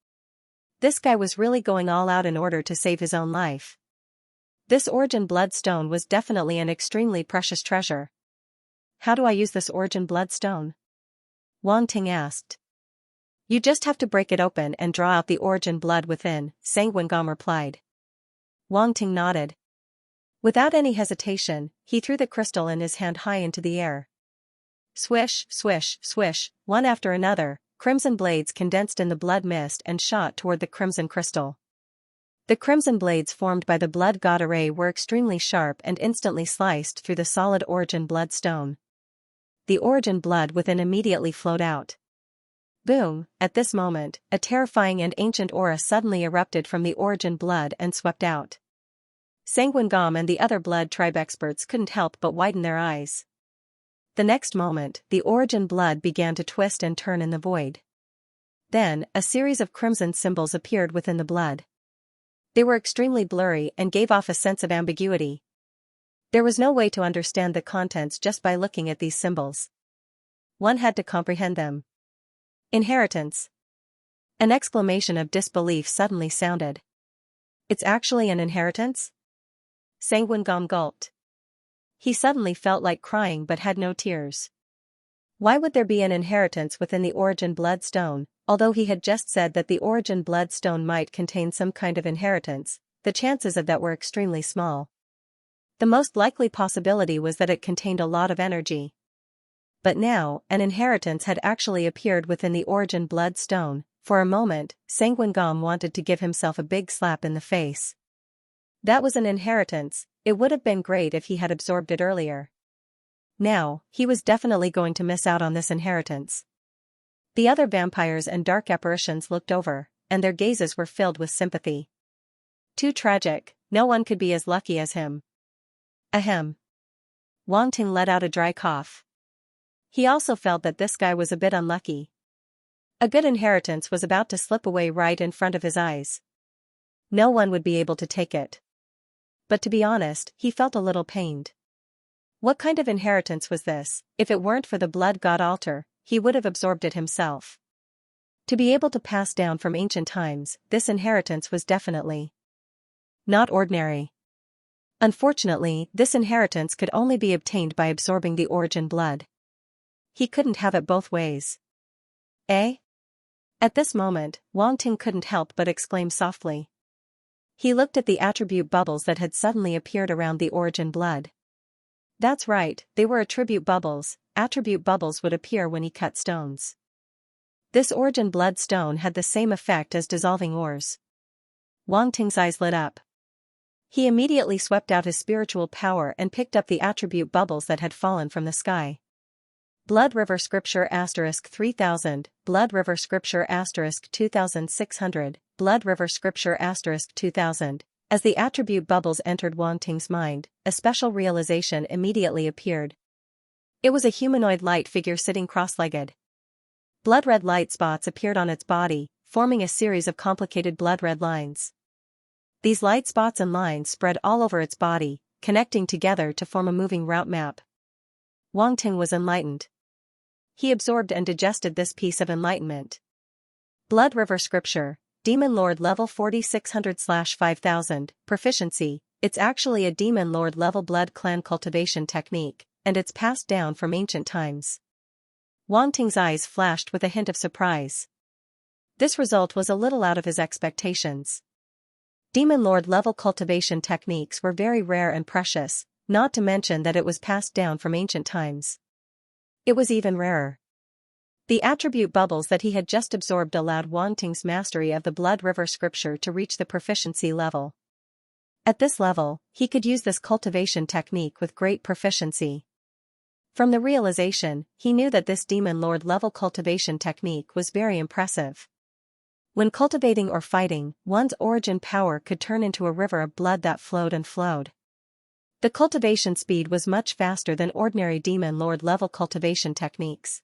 This guy was really going all out in order to save his own life. This origin bloodstone was definitely an extremely precious treasure. How do I use this origin bloodstone? Wang Ting asked. You just have to break it open and draw out the origin blood within, Sanguine Gom replied. Wang Ting nodded. Without any hesitation, he threw the crystal in his hand high into the air. Swish, swish, swish, one after another, crimson blades condensed in the blood mist and shot toward the crimson crystal. The crimson blades formed by the blood god array were extremely sharp and instantly sliced through the solid origin bloodstone. The origin blood within immediately flowed out. Boom! At this moment, a terrifying and ancient aura suddenly erupted from the origin blood and swept out. Sanguine Gom and the other blood tribe experts couldn't help but widen their eyes. The next moment, the origin blood began to twist and turn in the void. Then, a series of crimson symbols appeared within the blood. They were extremely blurry and gave off a sense of ambiguity. There was no way to understand the contents just by looking at these symbols. One had to comprehend them. Inheritance. An exclamation of disbelief suddenly sounded. It's actually an inheritance? Sanguine Gom gulped. He suddenly felt like crying but had no tears. Why would there be an inheritance within the origin bloodstone? Although he had just said that the origin bloodstone might contain some kind of inheritance, the chances of that were extremely small. The most likely possibility was that it contained a lot of energy. But now, an inheritance had actually appeared within the origin bloodstone. For a moment, Sanguine Gom wanted to give himself a big slap in the face. That was an inheritance. It would have been great if he had absorbed it earlier. Now, he was definitely going to miss out on this inheritance. The other vampires and dark apparitions looked over, and their gazes were filled with sympathy. Too tragic, no one could be as lucky as him. Ahem. Wang Ting let out a dry cough. He also felt that this guy was a bit unlucky. A good inheritance was about to slip away right in front of his eyes. No one would be able to take it. But to be honest, he felt a little pained. What kind of inheritance was this? If it weren't for the blood god altar, he would have absorbed it himself. To be able to pass down from ancient times, this inheritance was definitely not ordinary. Unfortunately, this inheritance could only be obtained by absorbing the origin blood. He couldn't have it both ways. Eh? At this moment, Wang Ting couldn't help but exclaim softly. He looked at the attribute bubbles that had suddenly appeared around the origin blood. That's right, they were attribute bubbles. Attribute bubbles would appear when he cut stones. This origin blood stone had the same effect as dissolving ores. Wang Ting's eyes lit up. He immediately swept out his spiritual power and picked up the attribute bubbles that had fallen from the sky. Blood River Scripture *3000, Blood River Scripture *2600, Blood River Scripture *2000. As the attribute bubbles entered Wang Ting's mind, a special realization immediately appeared. It was a humanoid light figure sitting cross-legged. Blood-red light spots appeared on its body, forming a series of complicated blood-red lines. These light spots and lines spread all over its body, connecting together to form a moving route map. Wang Ting was enlightened. He absorbed and digested this piece of enlightenment. Blood River Scripture, Demon Lord level 4600/5000, proficiency. It's actually a Demon Lord level blood clan cultivation technique, and it's passed down from ancient times. Wang Ting's eyes flashed with a hint of surprise. This result was a little out of his expectations. Demon Lord level cultivation techniques were very rare and precious, not to mention that it was passed down from ancient times. It was even rarer. The attribute bubbles that he had just absorbed allowed Wang Ting's mastery of the Blood River Scripture to reach the proficiency level. At this level, he could use this cultivation technique with great proficiency. From the realization, he knew that this Demon Lord level cultivation technique was very impressive. When cultivating or fighting, one's origin power could turn into a river of blood that flowed and flowed. The cultivation speed was much faster than ordinary Demon Lord level cultivation techniques.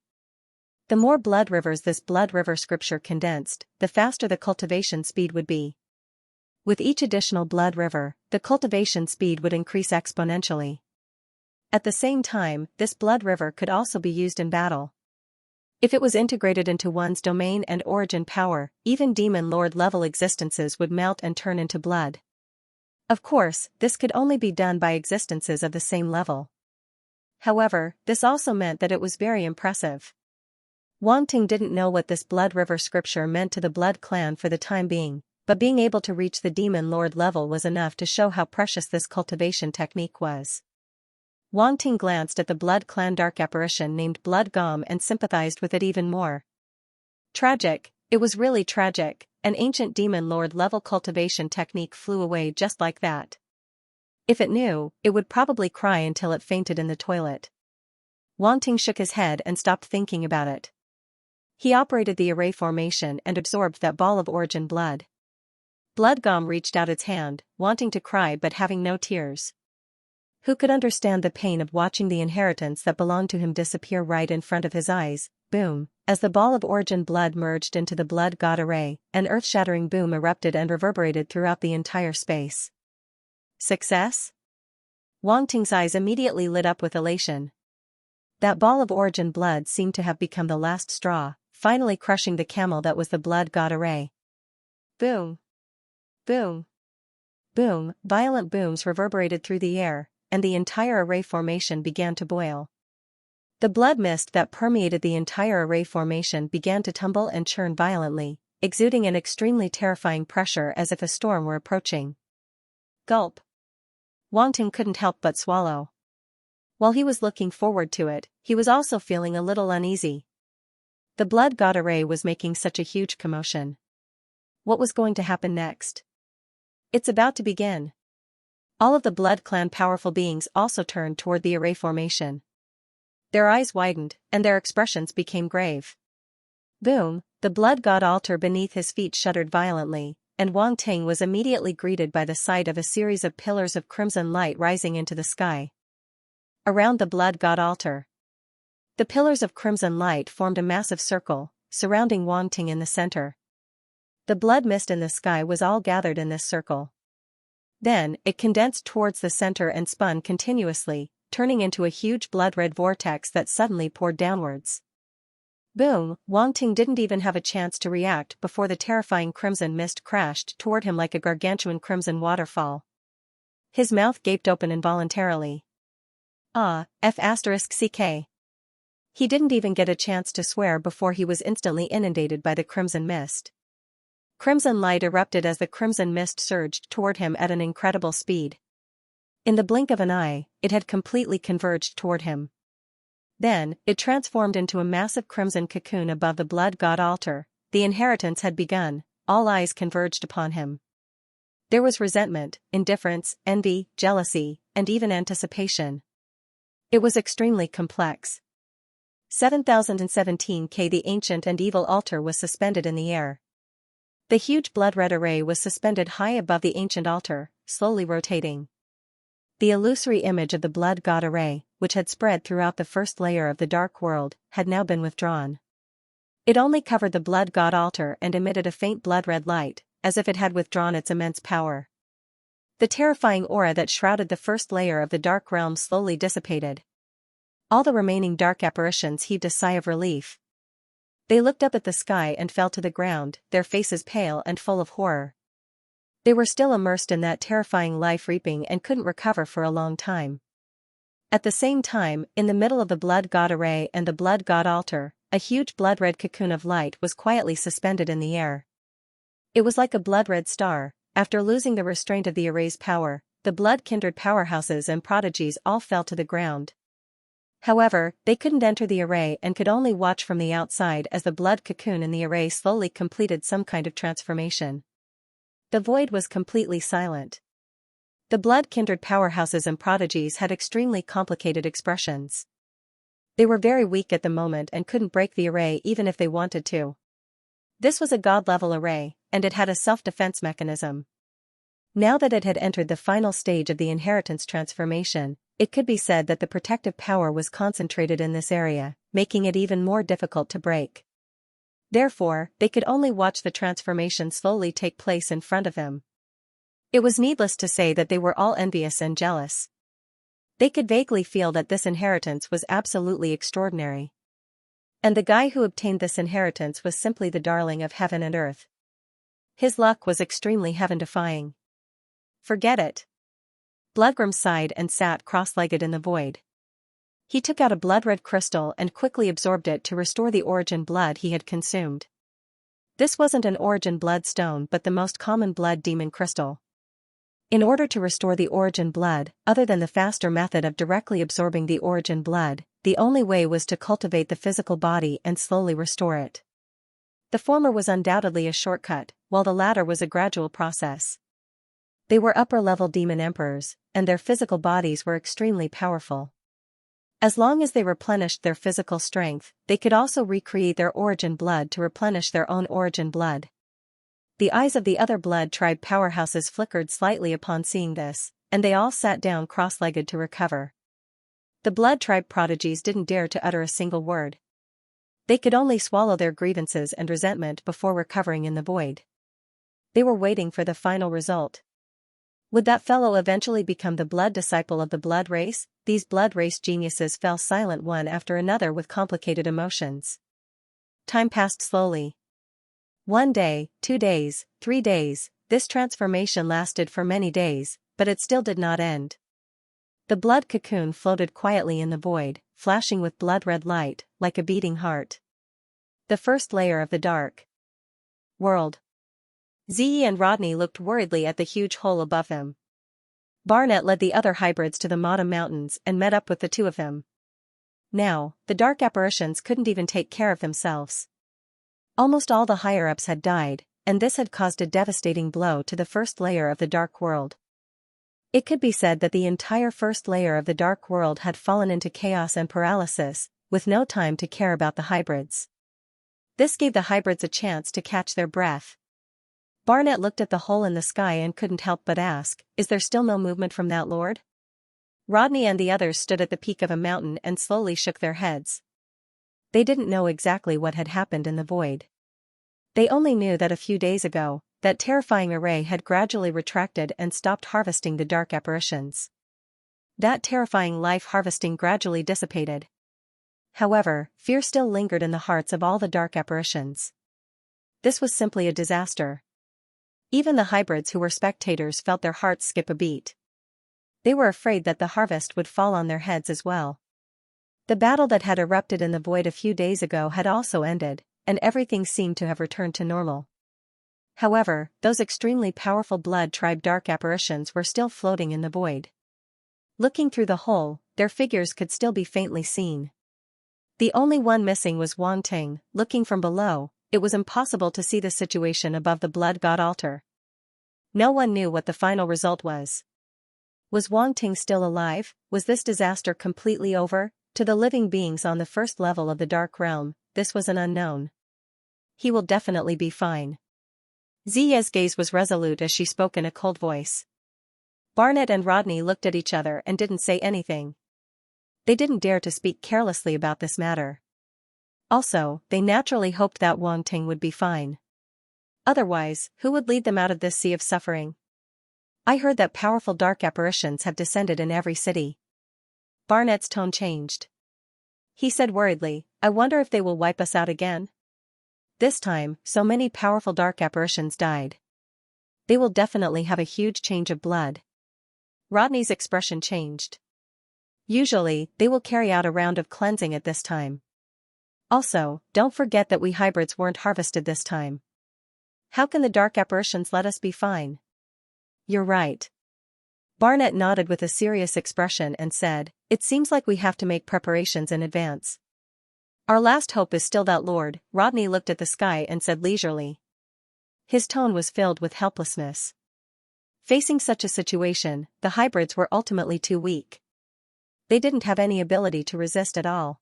The more blood rivers this Blood River Scripture condensed, the faster the cultivation speed would be. With each additional blood river, the cultivation speed would increase exponentially. At the same time, this blood river could also be used in battle. If it was integrated into one's domain and origin power, even Demon Lord level existences would melt and turn into blood. Of course, this could only be done by existences of the same level. However, this also meant that it was very impressive. Wang Ting didn't know what this Blood River Scripture meant to the Blood Clan for the time being, but being able to reach the Demon Lord level was enough to show how precious this cultivation technique was. Wang Ting glanced at the Blood Clan dark apparition named Blood Gom and sympathized with it even more. Tragic, it was really tragic, an ancient Demon Lord level cultivation technique flew away just like that. If it knew, it would probably cry until it fainted in the toilet. Wang Ting shook his head and stopped thinking about it. He operated the array formation and absorbed that ball of origin blood. Blood Gom reached out its hand, wanting to cry but having no tears. Who could understand the pain of watching the inheritance that belonged to him disappear right in front of his eyes? Boom! As the ball of origin blood merged into the blood god array, an earth-shattering boom erupted and reverberated throughout the entire space. Success? Wang Ting's eyes immediately lit up with elation. That ball of origin blood seemed to have become the last straw, finally crushing the camel that was the blood god array. Boom! Boom! Boom! Violent booms reverberated through the air, and the entire array formation began to boil. The blood mist that permeated the entire array formation began to tumble and churn violently, exuding an extremely terrifying pressure as if a storm were approaching. Gulp! Wang Ting couldn't help but swallow. While he was looking forward to it, he was also feeling a little uneasy. The blood god array was making such a huge commotion. What was going to happen next? It's about to begin. All of the Blood Clan powerful beings also turned toward the array formation. Their eyes widened, and their expressions became grave. Boom! The blood god altar beneath his feet shuddered violently, and Wang Ting was immediately greeted by the sight of a series of pillars of crimson light rising into the sky. Around the blood god altar, the pillars of crimson light formed a massive circle, surrounding Wang Ting in the center. The blood mist in the sky was all gathered in this circle. Then, it condensed towards the center and spun continuously, turning into a huge blood-red vortex that suddenly poured downwards. Boom! Wang Ting didn't even have a chance to react before the terrifying crimson mist crashed toward him like a gargantuan crimson waterfall. His mouth gaped open involuntarily. Ah, F***ck. He didn't even get a chance to swear before he was instantly inundated by the crimson mist. Crimson light erupted as the crimson mist surged toward him at an incredible speed. In the blink of an eye, it had completely converged toward him. Then, it transformed into a massive crimson cocoon above the blood god altar. The inheritance had begun, all eyes converged upon him. There was resentment, indifference, envy, jealousy, and even anticipation. It was extremely complex. 7017K. The ancient and evil altar was suspended in the air. The huge blood-red array was suspended high above the ancient altar, slowly rotating. The illusory image of the blood god array, which had spread throughout the first layer of the dark world, had now been withdrawn. It only covered the blood god altar and emitted a faint blood-red light, as if it had withdrawn its immense power. The terrifying aura that shrouded the first layer of the dark realm slowly dissipated. All the remaining dark apparitions heaved a sigh of relief. They looked up at the sky and fell to the ground, their faces pale and full of horror. They were still immersed in that terrifying life reaping and couldn't recover for a long time. At the same time, in the middle of the blood god array and the blood god altar, a huge blood-red cocoon of light was quietly suspended in the air. It was like a blood-red star. After losing the restraint of the array's power, the blood-kindred powerhouses and prodigies all fell to the ground. However, they couldn't enter the array and could only watch from the outside as the blood cocoon in the array slowly completed some kind of transformation. The void was completely silent. The blood-kindred powerhouses and prodigies had extremely complicated expressions. They were very weak at the moment and couldn't break the array even if they wanted to. This was a god-level array, and it had a self-defense mechanism. Now that it had entered the final stage of the inheritance transformation, it could be said that the protective power was concentrated in this area, making it even more difficult to break. Therefore, they could only watch the transformation slowly take place in front of them. It was needless to say that they were all envious and jealous. They could vaguely feel that this inheritance was absolutely extraordinary. And the guy who obtained this inheritance was simply the darling of heaven and earth. His luck was extremely heaven-defying. Forget it. Bloodgrim sighed and sat cross-legged in the void. He took out a blood-red crystal and quickly absorbed it to restore the origin blood he had consumed. This wasn't an origin blood stone but the most common blood demon crystal. In order to restore the origin blood, other than the faster method of directly absorbing the origin blood, the only way was to cultivate the physical body and slowly restore it. The former was undoubtedly a shortcut, while the latter was a gradual process. They were upper-level demon emperors, and their physical bodies were extremely powerful. As long as they replenished their physical strength, they could also recreate their origin blood to replenish their own origin blood. The eyes of the other blood tribe powerhouses flickered slightly upon seeing this, and they all sat down cross-legged to recover. The blood tribe prodigies didn't dare to utter a single word. They could only swallow their grievances and resentment before recovering in the void. They were waiting for the final result. Would that fellow eventually become the blood disciple of the blood race? These blood race geniuses fell silent one after another with complicated emotions. Time passed slowly. 1 day, 2 days, 3 days, this transformation lasted for many days, but it still did not end. The blood cocoon floated quietly in the void, flashing with blood-red light, like a beating heart. The first layer of the dark world. Zee and Rodney looked worriedly at the huge hole above them. Barnett led the other hybrids to the Mata Mountains and met up with the two of them. Now, the dark apparitions couldn't even take care of themselves. Almost all the higher-ups had died, and this had caused a devastating blow to the first layer of the dark world. It could be said that the entire first layer of the dark world had fallen into chaos and paralysis, with no time to care about the hybrids. This gave the hybrids a chance to catch their breath. Barnett looked at the hole in the sky and couldn't help but ask, "Is there still no movement from that lord?" Rodney and the others stood at the peak of a mountain and slowly shook their heads. They didn't know exactly what had happened in the void. They only knew that a few days ago, that terrifying array had gradually retracted and stopped harvesting the dark apparitions. That terrifying life harvesting gradually dissipated. However, fear still lingered in the hearts of all the dark apparitions. This was simply a disaster. Even the hybrids who were spectators felt their hearts skip a beat. They were afraid that the harvest would fall on their heads as well. The battle that had erupted in the void a few days ago had also ended, and everything seemed to have returned to normal. However, those extremely powerful blood tribe dark apparitions were still floating in the void. Looking through the hole, their figures could still be faintly seen. The only one missing was Wang Ting. Looking from below, it was impossible to see the situation above the blood god altar. No one knew what the final result was. Was Wang Ting still alive? Was this disaster completely over? To the living beings on the first level of the dark realm, this was an unknown. He will definitely be fine. Ziya's gaze was resolute as she spoke in a cold voice. Barnett and Rodney looked at each other and didn't say anything. They didn't dare to speak carelessly about this matter. Also, they naturally hoped that Wang Ting would be fine. Otherwise, who would lead them out of this sea of suffering? I heard that powerful dark apparitions have descended in every city. Barnett's tone changed. He said worriedly, I wonder if they will wipe us out again? This time, so many powerful dark apparitions died. They will definitely have a huge change of blood. Rodney's expression changed. Usually, they will carry out a round of cleansing at this time. Also, don't forget that we hybrids weren't harvested this time. How can the dark apparitions let us be fine? You're right. Barnett nodded with a serious expression and said, it seems like we have to make preparations in advance. Our last hope is still that Lord. Rodney looked at the sky and said leisurely. His tone was filled with helplessness. Facing such a situation, the hybrids were ultimately too weak. They didn't have any ability to resist at all.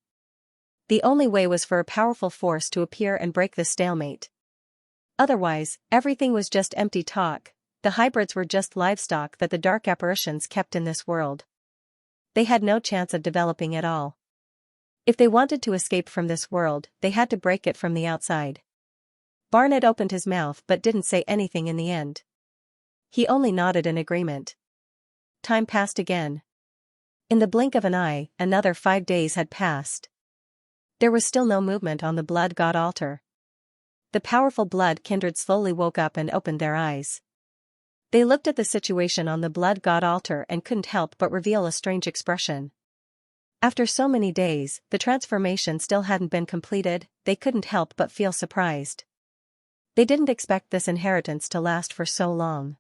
The only way was for a powerful force to appear and break the stalemate. Otherwise, everything was just empty talk. The hybrids were just livestock that the dark apparitions kept in this world. They had no chance of developing at all. If they wanted to escape from this world, they had to break it from the outside. Barnett opened his mouth but didn't say anything in the end. He only nodded in agreement. Time passed again. In the blink of an eye, another 5 days had passed. There was still no movement on the blood god altar. The powerful blood kindred slowly woke up and opened their eyes. They looked at the situation on the blood god altar and couldn't help but reveal a strange expression. After so many days, the transformation still hadn't been completed. They couldn't help but feel surprised. They didn't expect this inheritance to last for so long.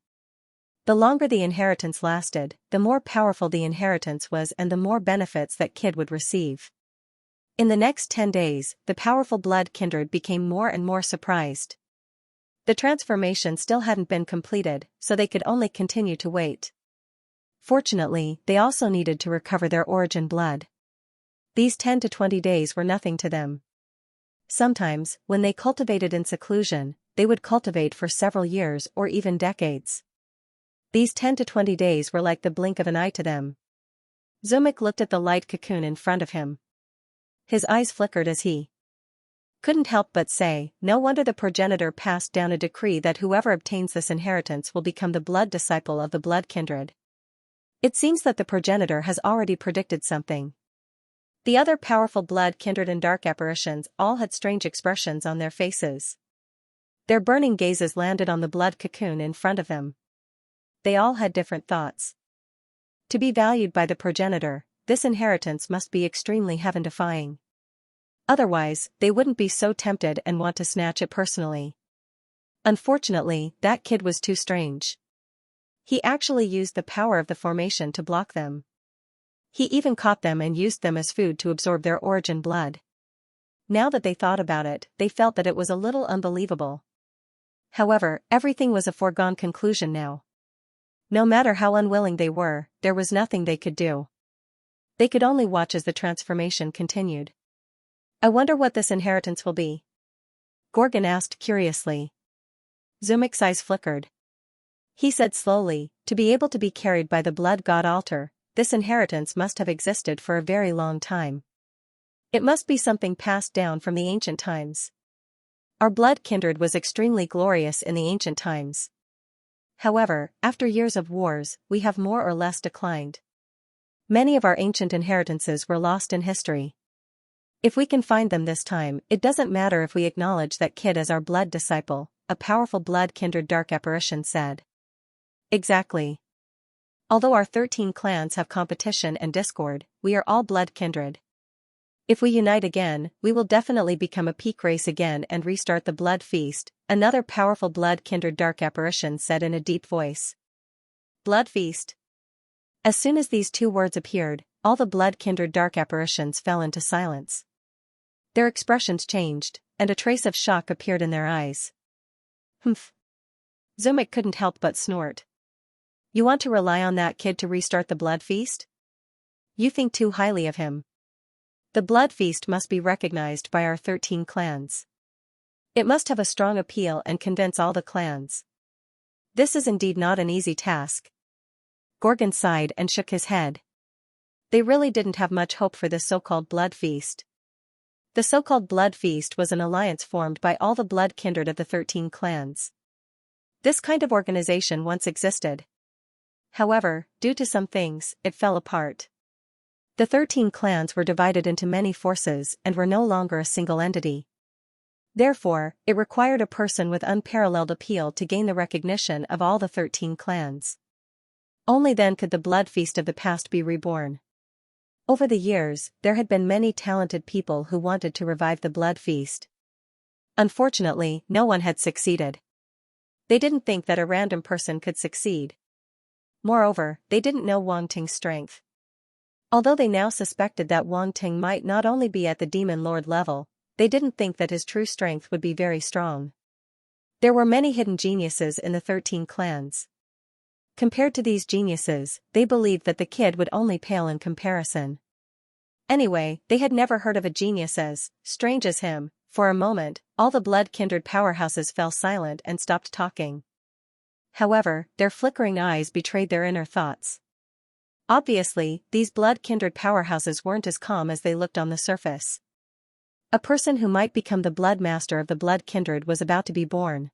The longer the inheritance lasted, the more powerful the inheritance was and the more benefits that kid would receive. In the next 10 days, the powerful blood kindred became more and more surprised. The transformation still hadn't been completed, so they could only continue to wait. Fortunately, they also needed to recover their origin blood. These 10 to 20 days were nothing to them. Sometimes, when they cultivated in seclusion, they would cultivate for several years or even decades. These 10 to 20 days were like the blink of an eye to them. Zumek looked at the light cocoon in front of him. His eyes flickered as he couldn't help but say, no wonder the progenitor passed down a decree that whoever obtains this inheritance will become the blood disciple of the blood kindred. It seems that the progenitor has already predicted something. The other powerful blood kindred and dark apparitions all had strange expressions on their faces. Their burning gazes landed on the blood cocoon in front of them. They all had different thoughts. To be valued by the progenitor, this inheritance must be extremely heaven-defying. Otherwise, they wouldn't be so tempted and want to snatch it personally. Unfortunately, that kid was too strange. He actually used the power of the formation to block them. He even caught them and used them as food to absorb their origin blood. Now that they thought about it, they felt that it was a little unbelievable. However, everything was a foregone conclusion now. No matter how unwilling they were, there was nothing they could do. They could only watch as the transformation continued. I wonder what this inheritance will be? Gorgon asked curiously. Zumek's eyes flickered. He said slowly, to be able to be carried by the blood god altar, this inheritance must have existed for a very long time. It must be something passed down from the ancient times. Our blood kindred was extremely glorious in the ancient times. However, after years of wars, we have more or less declined. Many of our ancient inheritances were lost in history. If we can find them this time, it doesn't matter if we acknowledge that kid as our blood disciple, a powerful blood kindred dark apparition said. Exactly. Although our 13 clans have competition and discord, we are all blood kindred. If we unite again, we will definitely become a peak race again and restart the blood feast, another powerful blood-kindred dark apparition said in a deep voice. Blood feast. As soon as these two words appeared, all the blood-kindred dark apparitions fell into silence. Their expressions changed, and a trace of shock appeared in their eyes. Humph. Zumek couldn't help but snort. You want to rely on that kid to restart the blood feast? You think too highly of him. The blood feast must be recognized by our 13 clans. It must have a strong appeal and convince all the clans. This is indeed not an easy task. Gorgon sighed and shook his head. They really didn't have much hope for this so-called blood feast. The so-called blood feast was an alliance formed by all the blood kindred of the 13 clans. This kind of organization once existed. However, due to some things, it fell apart. The 13 clans were divided into many forces and were no longer a single entity. Therefore, it required a person with unparalleled appeal to gain the recognition of all the 13 clans. Only then could the blood feast of the past be reborn. Over the years, there had been many talented people who wanted to revive the blood feast. Unfortunately, no one had succeeded. They didn't think that a random person could succeed. Moreover, they didn't know Wang Ting's strength. Although they now suspected that Wang Ting might not only be at the Demon Lord level, they didn't think that his true strength would be very strong. There were many hidden geniuses in the 13 clans. Compared to these geniuses, they believed that the kid would only pale in comparison. Anyway, they had never heard of a genius as strange as him. For a moment, all the blood-kindred powerhouses fell silent and stopped talking. However, their flickering eyes betrayed their inner thoughts. Obviously, these blood-kindred powerhouses weren't as calm as they looked on the surface. A person who might become the blood master of the blood kindred was about to be born.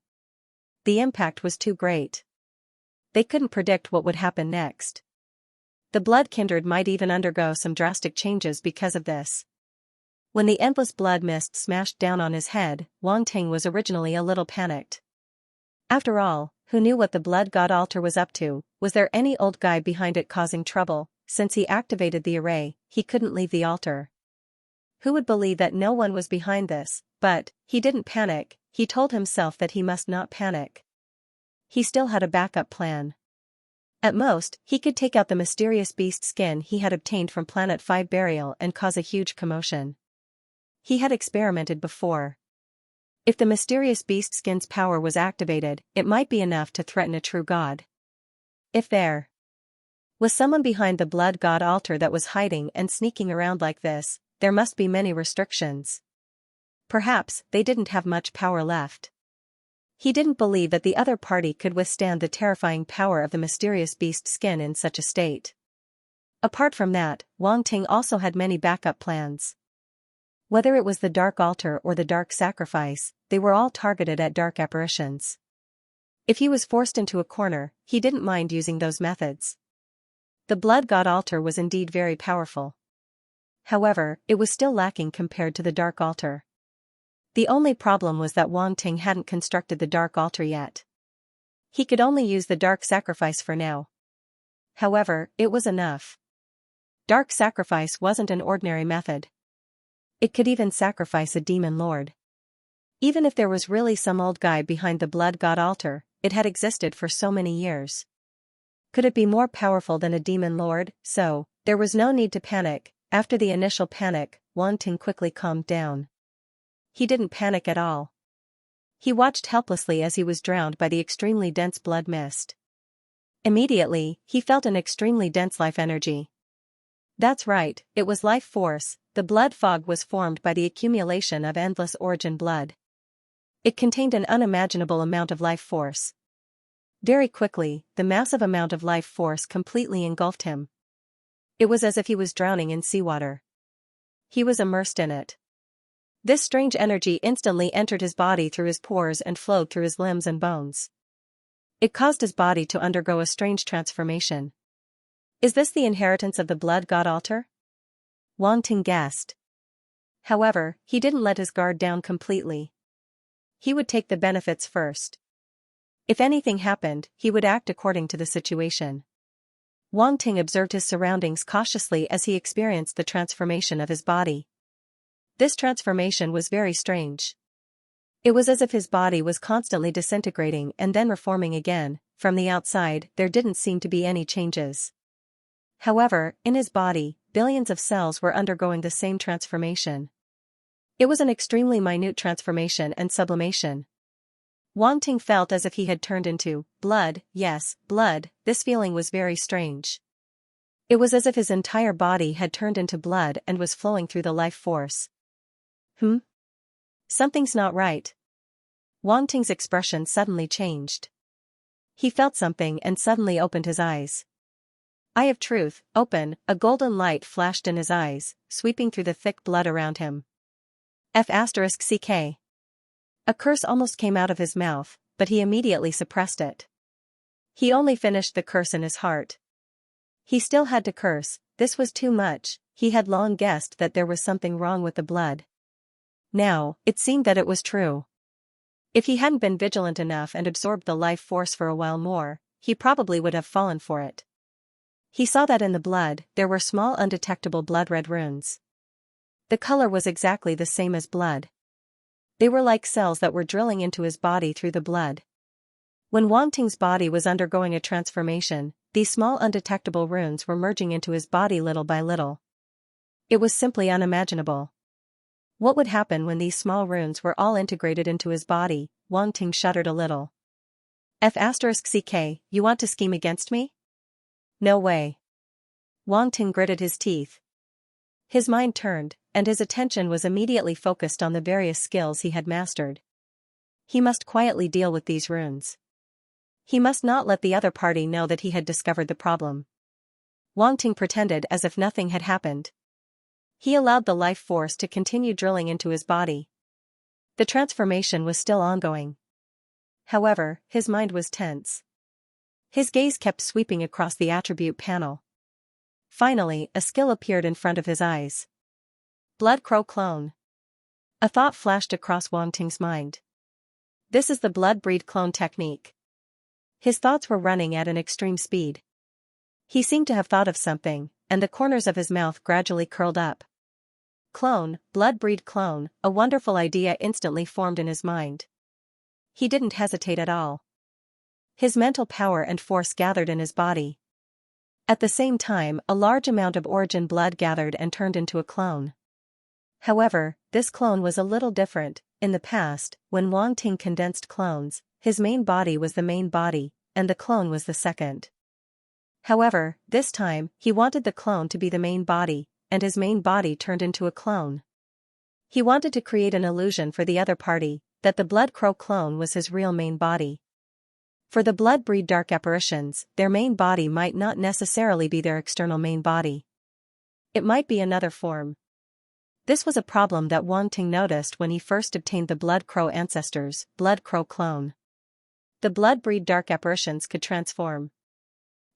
The impact was too great. They couldn't predict what would happen next. The blood kindred might even undergo some drastic changes because of this. When the endless blood mist smashed down on his head, Wang Ting was originally a little panicked. After all, who knew what the blood god altar was up to? Was there any old guy behind it causing trouble? Since he activated the array, he couldn't leave the altar. Who would believe that no one was behind this? But he didn't panic. He told himself that he must not panic. He still had a backup plan. At most, he could take out the mysterious beast skin he had obtained from Planet 5 Burial and cause a huge commotion. He had experimented before. If the mysterious beast skin's power was activated, it might be enough to threaten a true god. If there was someone behind the blood god altar that was hiding and sneaking around like this, there must be many restrictions. Perhaps they didn't have much power left. He didn't believe that the other party could withstand the terrifying power of the mysterious beast skin in such a state. Apart from that, Wang Ting also had many backup plans. Whether it was the Dark Altar or the Dark Sacrifice, they were all targeted at dark apparitions. If he was forced into a corner, he didn't mind using those methods. The Blood God Altar was indeed very powerful. However, it was still lacking compared to the Dark Altar. The only problem was that Wang Ting hadn't constructed the Dark Altar yet. He could only use the Dark Sacrifice for now. However, it was enough. Dark Sacrifice wasn't an ordinary method. It could even sacrifice a demon lord. Even if there was really some old guy behind the Blood God Altar, it had existed for so many years. Could it be more powerful than a demon lord? So, there was no need to panic. After the initial panic, Wang Ting quickly calmed down. He didn't panic at all. He watched helplessly as he was drowned by the extremely dense blood mist. Immediately, he felt an extremely dense life energy. That's right, it was life force. The blood fog was formed by the accumulation of endless origin blood. It contained an unimaginable amount of life force. Very quickly, the massive amount of life force completely engulfed him. It was as if he was drowning in seawater. He was immersed in it. This strange energy instantly entered his body through his pores and flowed through his limbs and bones. It caused his body to undergo a strange transformation. Is this the inheritance of the Blood God Altar? Wang Ting guessed. However, he didn't let his guard down completely. He would take the benefits first. If anything happened, he would act according to the situation. Wang Ting observed his surroundings cautiously as he experienced the transformation of his body. This transformation was very strange. It was as if his body was constantly disintegrating and then reforming again. From the outside, there didn't seem to be any changes. However, in his body, billions of cells were undergoing the same transformation. It was an extremely minute transformation and sublimation. Wang Ting felt as if he had turned into blood. Yes, blood. This feeling was very strange. It was as if his entire body had turned into blood and was flowing through the life force. Something's not right. Wang Ting's expression suddenly changed. He felt something and suddenly opened his eyes. Eye of truth, open, a golden light flashed in his eyes, sweeping through the thick blood around him. F***ck. A curse almost came out of his mouth, but he immediately suppressed it. He only finished the curse in his heart. He still had to curse, this was too much. He had long guessed that there was something wrong with the blood. Now, it seemed that it was true. If he hadn't been vigilant enough and absorbed the life force for a while more, he probably would have fallen for it. He saw that in the blood, there were small undetectable blood-red runes. The color was exactly the same as blood. They were like cells that were drilling into his body through the blood. When Wang Ting's body was undergoing a transformation, these small undetectable runes were merging into his body little by little. It was simply unimaginable. What would happen when these small runes were all integrated into his body? Wang Ting shuddered a little. F***ck, you want to scheme against me? No way. Wang Ting gritted his teeth. His mind turned, and his attention was immediately focused on the various skills he had mastered. He must quietly deal with these runes. He must not let the other party know that he had discovered the problem. Wang Ting pretended as if nothing had happened. He allowed the life force to continue drilling into his body. The transformation was still ongoing. However, his mind was tense. His gaze kept sweeping across the attribute panel. Finally, a skill appeared in front of his eyes. Blood Crow Clone. A thought flashed across Wang Ting's mind. This is the blood breed clone technique. His thoughts were running at an extreme speed. He seemed to have thought of something, and the corners of his mouth gradually curled up. Clone, blood breed clone, a wonderful idea instantly formed in his mind. He didn't hesitate at all. His mental power and force gathered in his body. At the same time, a large amount of origin blood gathered and turned into a clone. However, this clone was a little different. In the past, when Wang Ting condensed clones, his main body was the main body, and the clone was the second. However, this time, he wanted the clone to be the main body, and his main body turned into a clone. He wanted to create an illusion for the other party, that the Blood Crow clone was his real main body. For the blood breed dark apparitions, their main body might not necessarily be their external main body. It might be another form. This was a problem that Wang Ting noticed when he first obtained the Blood Crow ancestors' Blood Crow clone. The blood breed dark apparitions could transform.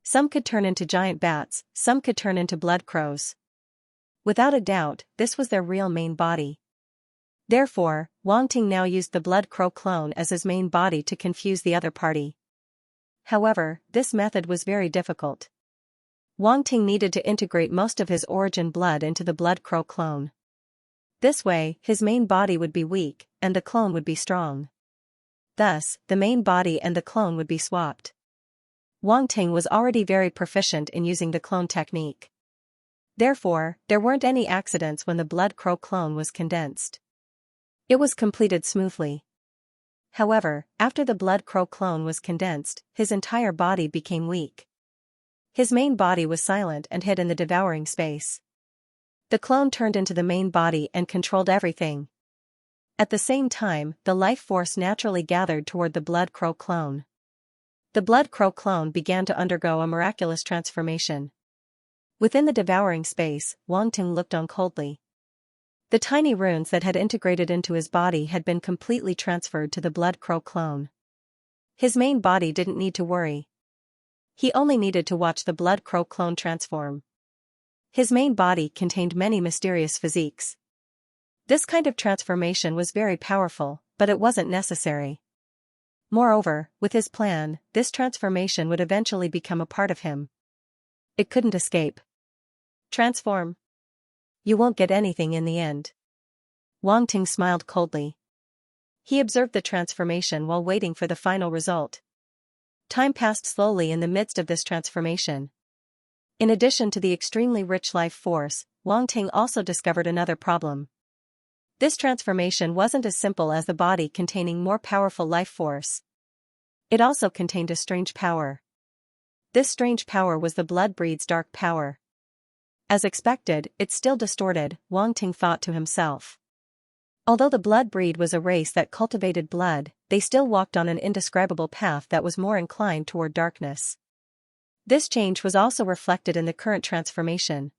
Some could turn into giant bats, some could turn into blood crows. Without a doubt, this was their real main body. Therefore, Wang Ting now used the Blood Crow clone as his main body to confuse the other party. However, this method was very difficult. Wang Ting needed to integrate most of his origin blood into the Blood Crow clone. This way, his main body would be weak, and the clone would be strong. Thus, the main body and the clone would be swapped. Wang Ting was already very proficient in using the clone technique. Therefore, there weren't any accidents when the Blood Crow clone was condensed. It was completed smoothly. However, after the Blood Crow clone was condensed, his entire body became weak. His main body was silent and hid in the devouring space. The clone turned into the main body and controlled everything. At the same time, the life force naturally gathered toward the Blood Crow clone. The Blood Crow clone began to undergo a miraculous transformation. Within the devouring space, Wang Ting looked on coldly. The tiny runes that had integrated into his body had been completely transferred to the Blood Crow clone. His main body didn't need to worry. He only needed to watch the Blood Crow clone transform. His main body contained many mysterious physiques. This kind of transformation was very powerful, but it wasn't necessary. Moreover, with his plan, this transformation would eventually become a part of him. It couldn't escape. Transform. You won't get anything in the end. Wang Ting smiled coldly. He observed the transformation while waiting for the final result. Time passed slowly in the midst of this transformation. In addition to the extremely rich life force, Wang Ting also discovered another problem. This transformation wasn't as simple as the body containing more powerful life force. It also contained a strange power. This strange power was the blood breed's dark power. As expected, it still distorted, Wang Ting thought to himself. Although the blood breed was a race that cultivated blood, they still walked on an indescribable path that was more inclined toward darkness. This change was also reflected in the current transformation.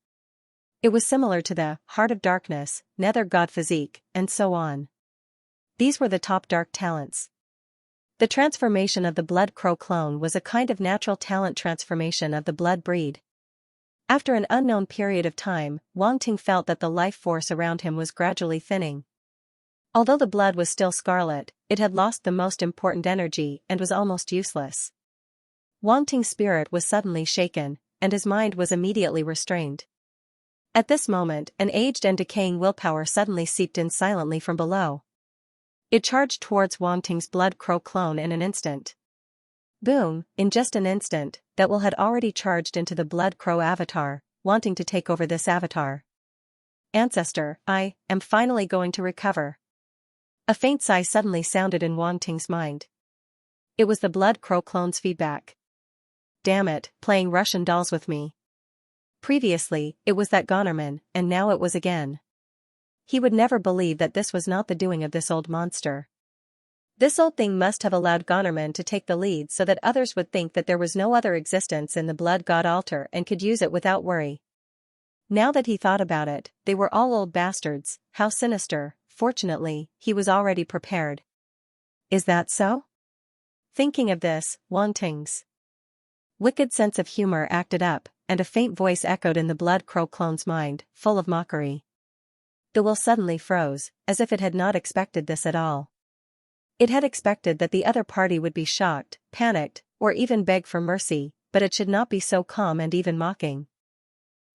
It was similar to the Heart of Darkness, Nether God Physique, and so on. These were the top dark talents. The transformation of the Blood Crow clone was a kind of natural talent transformation of the blood breed. After an unknown period of time, Wang Ting felt that the life force around him was gradually thinning. Although the blood was still scarlet, it had lost the most important energy and was almost useless. Wang Ting's spirit was suddenly shaken, and his mind was immediately restrained. At this moment, an aged and decaying willpower suddenly seeped in silently from below. It charged towards Wang Ting's Blood Crow clone in an instant. Boom, in just an instant, that will had already charged into the Blood Crow avatar, wanting to take over this avatar. Ancestor, I am finally going to recover. A faint sigh suddenly sounded in Wang Ting's mind. It was the Blood Crow clone's feedback. Damn it, playing Russian dolls with me. Previously, it was that Gonerman, and now it was again. He would never believe that this was not the doing of this old monster. This old thing must have allowed Gonerman to take the lead so that others would think that there was no other existence in the Blood God altar and could use it without worry. Now that he thought about it, they were all old bastards, how sinister. Fortunately, he was already prepared. Is that so? Thinking of this, Wang Ting's wicked sense of humor acted up, and a faint voice echoed in the Blood Crow clone's mind, full of mockery. The will suddenly froze, as if it had not expected this at all. It had expected that the other party would be shocked, panicked, or even beg for mercy, but it should not be so calm and even mocking.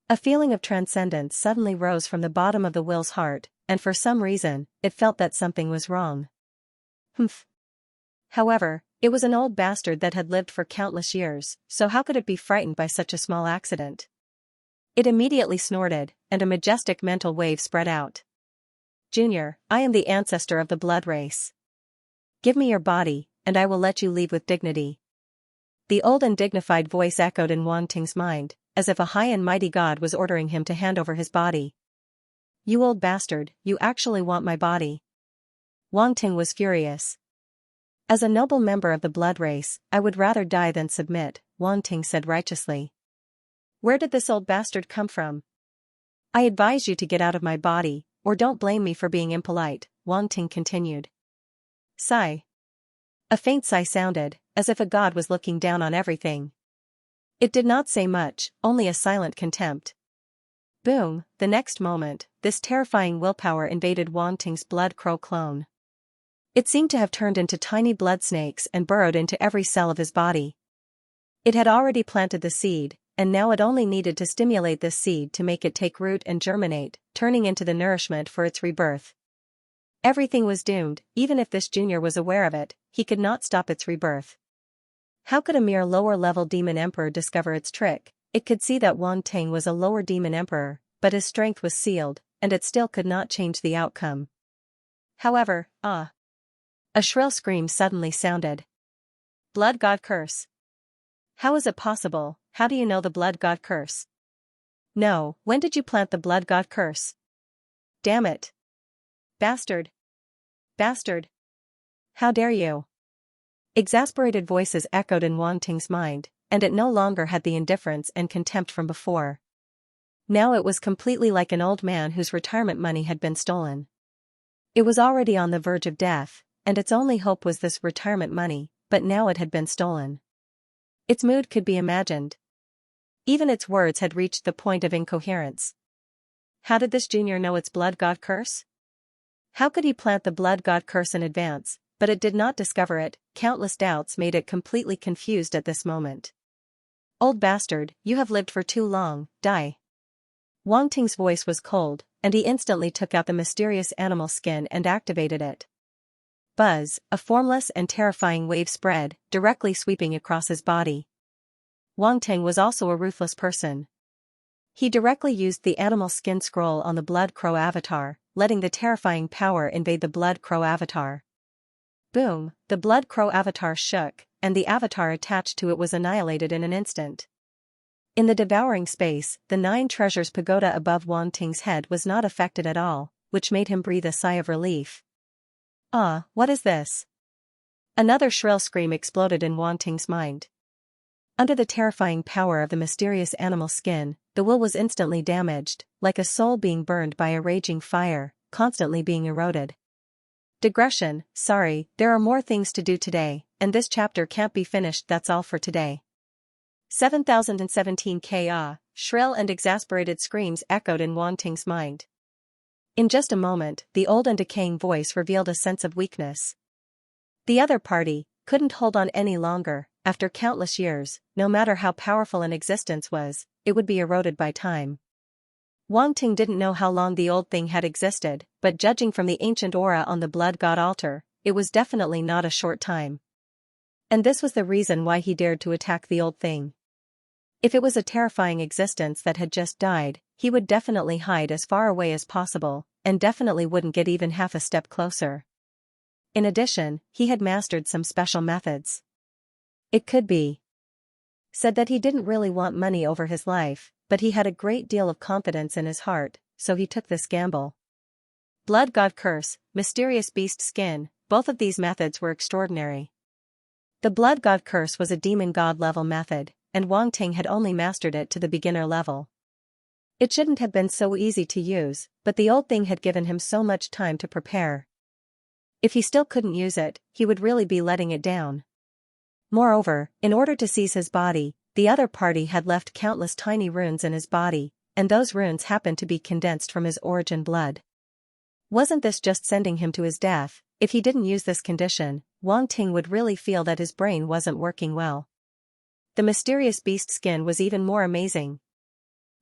A feeling of transcendence suddenly rose from the bottom of the will's heart, and for some reason, it felt that something was wrong. Humph. However, it was an old bastard that had lived for countless years, so how could it be frightened by such a small accident? It immediately snorted, and a majestic mental wave spread out. Junior, I am the ancestor of the blood race. Give me your body, and I will let you leave with dignity. The old and dignified voice echoed in Wang Ting's mind, as if a high and mighty god was ordering him to hand over his body. You old bastard, you actually want my body. Wang Ting was furious. As a noble member of the blood race, I would rather die than submit, Wang Ting said righteously. Where did this old bastard come from? I advise you to get out of my body, or don't blame me for being impolite, Wang Ting continued. Sigh. A faint sigh sounded, as if a god was looking down on everything. It did not say much, only a silent contempt. Boom, the next moment, this terrifying willpower invaded Wang Ting's Blood Crow clone. It seemed to have turned into tiny blood snakes and burrowed into every cell of his body. It had already planted the seed, and now it only needed to stimulate this seed to make it take root and germinate, turning into the nourishment for its rebirth. Everything was doomed, even if this junior was aware of it, he could not stop its rebirth. How could a mere lower-level demon emperor discover its trick? It could see that Wang Ting was a lower demon emperor, but his strength was sealed, and it still could not change the outcome. However, a shrill scream suddenly sounded. Blood God Curse. How is it possible? How do you know the Blood God Curse? No, when did you plant the Blood God Curse? Damn it. Bastard. Bastard. How dare you? Exasperated voices echoed in Wang Ting's mind, and it no longer had the indifference and contempt from before. Now it was completely like an old man whose retirement money had been stolen. It was already on the verge of death, and its only hope was this retirement money, but now it had been stolen. Its mood could be imagined. Even its words had reached the point of incoherence. How did this junior know its Blood God Curse? How could he plant the Blood God Curse in advance, but it did not discover it? Countless doubts made it completely confused at this moment. Old bastard, you have lived for too long, die. Wang Ting's voice was cold, and he instantly took out the mysterious animal skin and activated it. Buzz, a formless and terrifying wave spread, directly sweeping across his body. Wang Ting was also a ruthless person. He directly used the animal skin scroll on the Blood Crow avatar, letting the terrifying power invade the Blood Crow avatar. Boom, the Blood Crow avatar shook, and the avatar attached to it was annihilated in an instant. In the devouring space, the 9 treasures pagoda above Wang Ting's head was not affected at all, which made him breathe a sigh of relief. Ah, what is this? Another shrill scream exploded in Wang Ting's mind. Under the terrifying power of the mysterious animal skin, the will was instantly damaged, like a soul being burned by a raging fire, constantly being eroded. Digression, sorry, there are more things to do today, and this chapter can't be finished, that's all for today. 7017 Ka, shrill and exasperated screams echoed in Wang Ting's mind. In just a moment, the old and decaying voice revealed a sense of weakness. The other party couldn't hold on any longer. After countless years, no matter how powerful an existence was, it would be eroded by time. Wang Ting didn't know how long the old thing had existed, but judging from the ancient aura on the blood god altar, it was definitely not a short time. And this was the reason why he dared to attack the old thing. If it was a terrifying existence that had just died, he would definitely hide as far away as possible, and definitely wouldn't get even half a step closer. In addition, he had mastered some special methods. It could be said that he didn't really want money over his life, but he had a great deal of confidence in his heart, so he took this gamble. Blood god curse, mysterious beast skin, both of these methods were extraordinary. The blood god curse was a demon god level method, and Wang Ting had only mastered it to the beginner level. It shouldn't have been so easy to use, but the old thing had given him so much time to prepare. If he still couldn't use it, he would really be letting it down. Moreover, in order to seize his body, the other party had left countless tiny runes in his body, and those runes happened to be condensed from his origin blood. Wasn't this just sending him to his death? If he didn't use this condition, Wang Ting would really feel that his brain wasn't working well. The mysterious beast skin was even more amazing.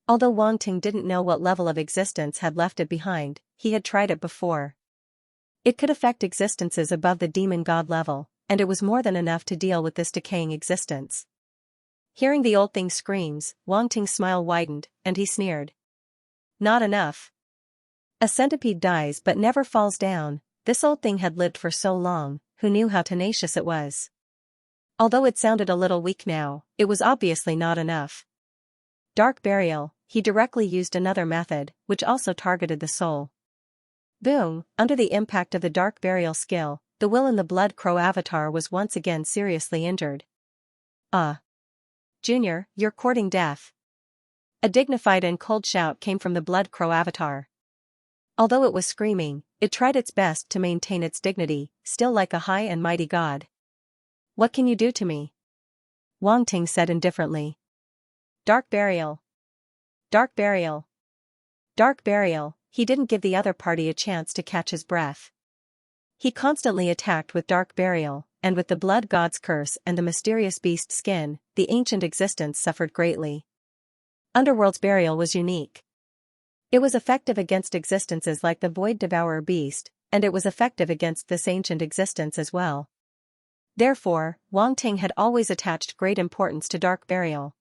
Although Wang Ting didn't know what level of existence had left it behind, he had tried it before. It could affect existences above the demon god level, and it was more than enough to deal with this decaying existence. Hearing the old thing's screams, Wang Ting's smile widened, and he sneered. Not enough. A centipede dies but never falls down. This old thing had lived for so long, who knew how tenacious it was? Although it sounded a little weak now, it was obviously not enough. Dark burial, he directly used another method, which also targeted the soul. Boom, under the impact of the dark burial skill, the will in the Blood Crow avatar was once again seriously injured. Junior, you're courting death. A dignified and cold shout came from the Blood Crow avatar. Although it was screaming, it tried its best to maintain its dignity, still like a high and mighty god. What can you do to me? Wang Ting said indifferently. Dark burial. Dark burial. Dark burial. He didn't give the other party a chance to catch his breath. He constantly attacked with dark burial, and with the blood god's curse and the mysterious beast skin, the ancient existence suffered greatly. Underworld's burial was unique. It was effective against existences like the void devourer beast, and it was effective against this ancient existence as well. Therefore, Wang Ting had always attached great importance to dark burial.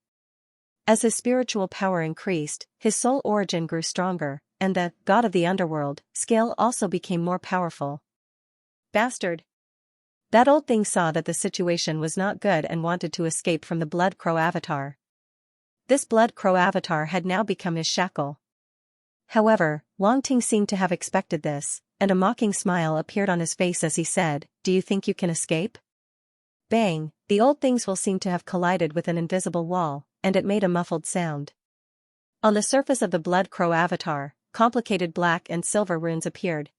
As his spiritual power increased, his soul origin grew stronger, and the god of the underworld scale also became more powerful. Bastard! That old thing saw that the situation was not good and wanted to escape from the Blood Crow avatar. This Blood Crow avatar had now become his shackle. However, Wang Ting seemed to have expected this, and a mocking smile appeared on his face as he said, "Do you think you can escape?" Bang, the old things will seem to have collided with an invisible wall, and it made a muffled sound. On the surface of the Blood Crow avatar, complicated black and silver runes appeared.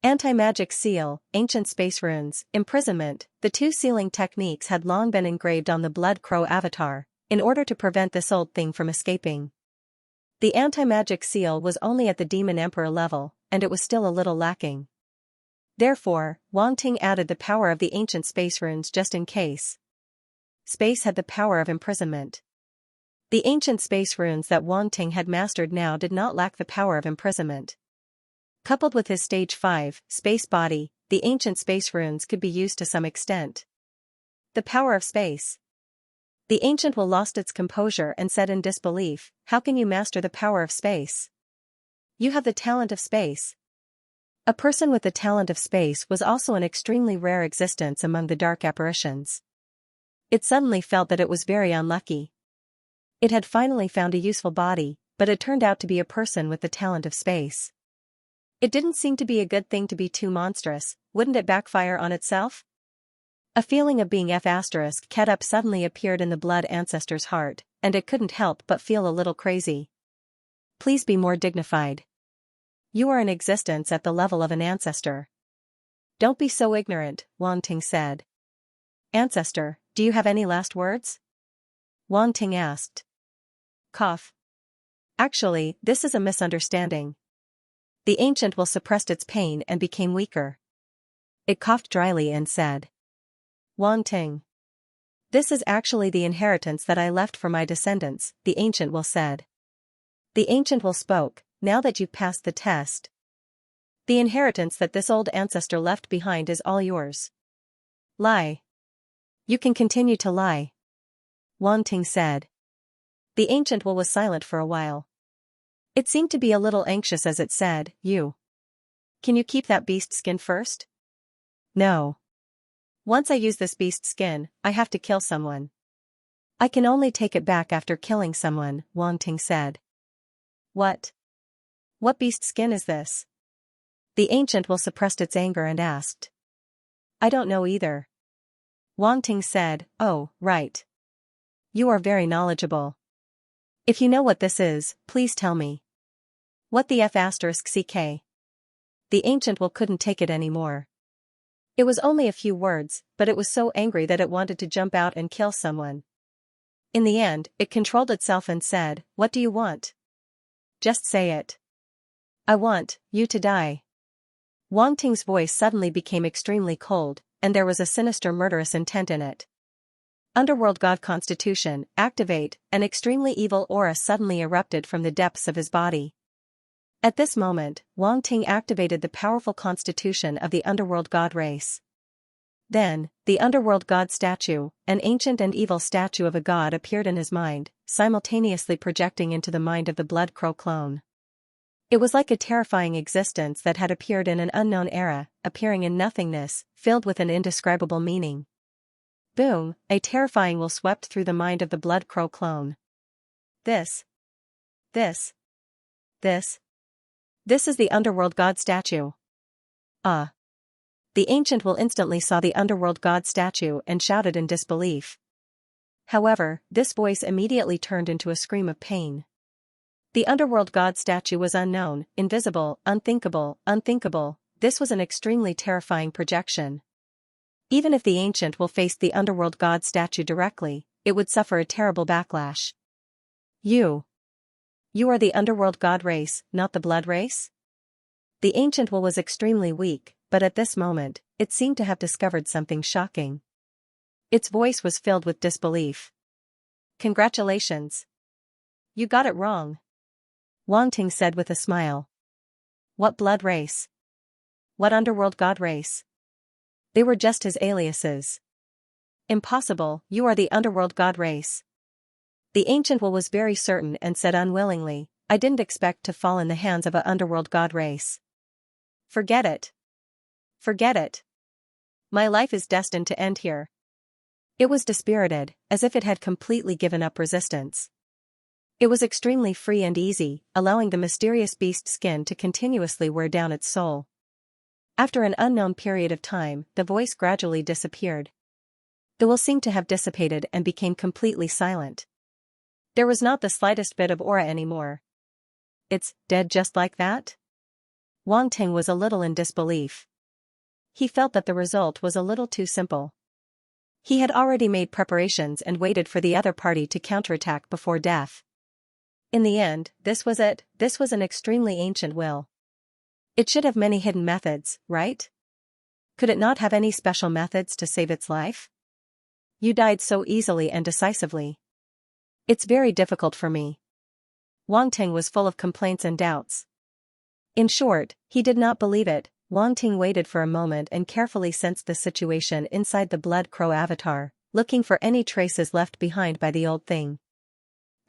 Anti-magic seal, ancient space runes, imprisonment, the two sealing techniques had long been engraved on the Blood Crow avatar, in order to prevent this old thing from escaping. The anti-magic seal was only at the Demon Emperor level, and it was still a little lacking. Therefore, Wang Ting added the power of the ancient space runes just in case. Space had the power of imprisonment. The ancient space runes that Wang Ting had mastered now did not lack the power of imprisonment. Coupled with his stage 5 space body, the ancient space runes could be used to some extent. The power of space. The ancient will lost its composure and said in disbelief, "How can you master the power of space? You have the talent of space." A person with the talent of space was also an extremely rare existence among the dark apparitions. It suddenly felt that it was very unlucky. It had finally found a useful body, but it turned out to be a person with the talent of space. It didn't seem to be a good thing to be too monstrous, wouldn't it backfire on itself? A feeling of being F***ket up suddenly appeared in the blood ancestor's heart, and it couldn't help but feel a little crazy. Please be more dignified. You are in existence at the level of an ancestor. Don't be so ignorant, Wang Ting said. Ancestor, do you have any last words? Wang Ting asked. Cough. Actually, this is a misunderstanding. The ancient will suppressed its pain and became weaker. It coughed dryly and said. Wang Ting. This is actually the inheritance that I left for my descendants, the ancient will said. The ancient will spoke, now that you've passed the test. The inheritance that this old ancestor left behind is all yours. Lie. You can continue to lie. Wang Ting said. The ancient will was silent for a while. It seemed to be a little anxious as it said, "You. Can you keep that beast skin first?" No. Once I use this beast skin, I have to kill someone. I can only take it back after killing someone, Wang Ting said. What? What beast skin is this? The ancient will suppressed its anger and asked. I don't know either. Wang Ting said, Oh, right. You are very knowledgeable. If you know what this is, please tell me. What the F***ck? The ancient will couldn't take it anymore. It was only a few words, but it was so angry that it wanted to jump out and kill someone. In the end, it controlled itself and said, What do you want? Just say it. I want you to die. Wang Ting's voice suddenly became extremely cold, and there was a sinister murderous intent in it. Underworld God Constitution, activate, an extremely evil aura suddenly erupted from the depths of his body. At this moment, Wang Ting activated the powerful constitution of the Underworld God race. Then, the Underworld God statue, an ancient and evil statue of a god appeared in his mind, simultaneously projecting into the mind of the Blood Crow clone. It was like a terrifying existence that had appeared in an unknown era, appearing in nothingness, filled with an indescribable meaning. Boom, a terrifying will swept through the mind of the Blood Crow clone. This is the Underworld God statue. The ancient will instantly saw the Underworld God statue and shouted in disbelief. However, this voice immediately turned into a scream of pain. The Underworld God statue was unknown, invisible, unthinkable. This was an extremely terrifying projection. Even if the ancient will face the Underworld God statue directly, it would suffer a terrible backlash. You are the Underworld God race, not the Blood race? The ancient will was extremely weak, but at this moment, it seemed to have discovered something shocking. Its voice was filled with disbelief. Congratulations. You got it wrong. Wang Ting said with a smile. What blood race? What Underworld God race? They were just his aliases. Impossible, you are the Underworld God race. The ancient will was very certain and said unwillingly, I didn't expect to fall in the hands of a Underworld God race. Forget it. Forget it. My life is destined to end here. It was dispirited, as if it had completely given up resistance. It was extremely free and easy, allowing the mysterious beast skin to continuously wear down its soul. After an unknown period of time, the voice gradually disappeared. The will seemed to have dissipated and became completely silent. There was not the slightest bit of aura anymore. It's dead just like that? Wang Ting was a little in disbelief. He felt that the result was a little too simple. He had already made preparations and waited for the other party to counterattack before death. In the end, this was it, this was an extremely ancient will. It should have many hidden methods, right? Could it not have any special methods to save its life? You died so easily and decisively. It's very difficult for me. Wang Ting was full of complaints and doubts. In short, he did not believe it. Wang Ting waited for a moment and carefully sensed the situation inside the Blood Crow avatar, looking for any traces left behind by the old thing.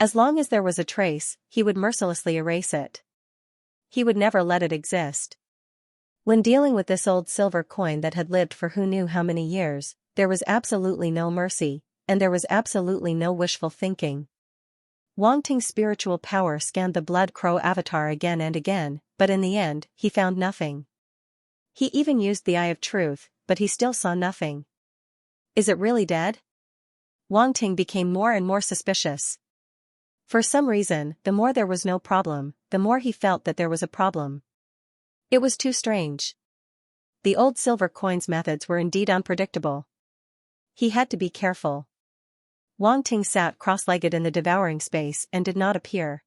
As long as there was a trace, he would mercilessly erase it. He would never let it exist. When dealing with this old silver coin that had lived for who knew how many years, there was absolutely no mercy, and there was absolutely no wishful thinking. Wang Ting's spiritual power scanned the Blood Crow avatar again and again, but in the end, he found nothing. He even used the Eye of Truth, but he still saw nothing. Is it really dead? Wang Ting became more and more suspicious. For some reason, the more there was no problem, the more he felt that there was a problem. It was too strange. The old silver coin's methods were indeed unpredictable. He had to be careful. Wang Ting sat cross-legged in the devouring space and did not appear.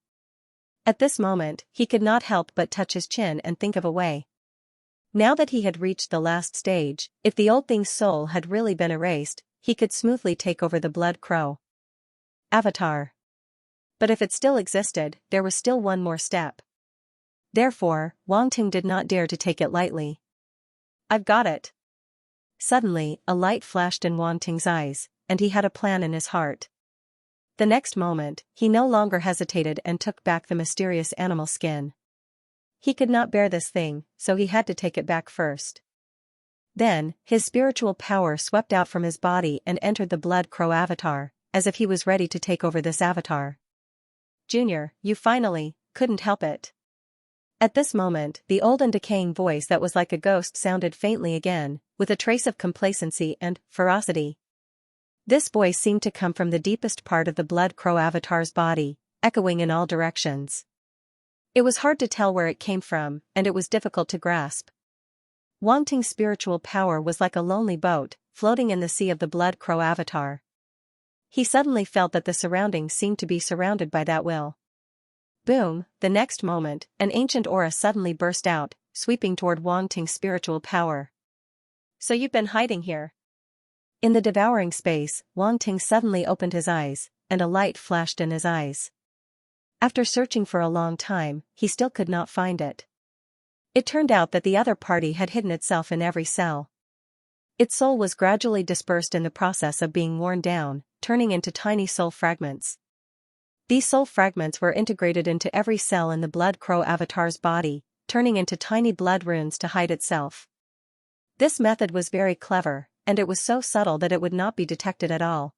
At this moment, he could not help but touch his chin and think of a way. Now that he had reached the last stage, if the old thing's soul had really been erased, he could smoothly take over the Blood Crow avatar. But if it still existed, there was still one more step. Therefore, Wang Ting did not dare to take it lightly. I've got it. Suddenly, a light flashed in Wang Ting's eyes, and he had a plan in his heart. The next moment, he no longer hesitated and took back the mysterious animal skin. He could not bear this thing, so he had to take it back first. Then, his spiritual power swept out from his body and entered the Blood Crow avatar, as if he was ready to take over this avatar. Junior, you finally couldn't help it. At this moment, the old and decaying voice that was like a ghost sounded faintly again, with a trace of complacency and ferocity. This voice seemed to come from the deepest part of the Blood Crow avatar's body, echoing in all directions. It was hard to tell where it came from, and it was difficult to grasp. Wang Ting's spiritual power was like a lonely boat, floating in the sea of the Blood Crow avatar. He suddenly felt that the surroundings seemed to be surrounded by that will. Boom, the next moment, an ancient aura suddenly burst out, sweeping toward Wang Ting's spiritual power. So you've been hiding here? In the devouring space, Wang Ting suddenly opened his eyes, and a light flashed in his eyes. After searching for a long time, he still could not find it. It turned out that the other party had hidden itself in every cell. Its soul was gradually dispersed in the process of being worn down, turning into tiny soul fragments. These soul fragments were integrated into every cell in the Blood Crow avatar's body, turning into tiny blood runes to hide itself. This method was very clever, and it was so subtle that it would not be detected at all.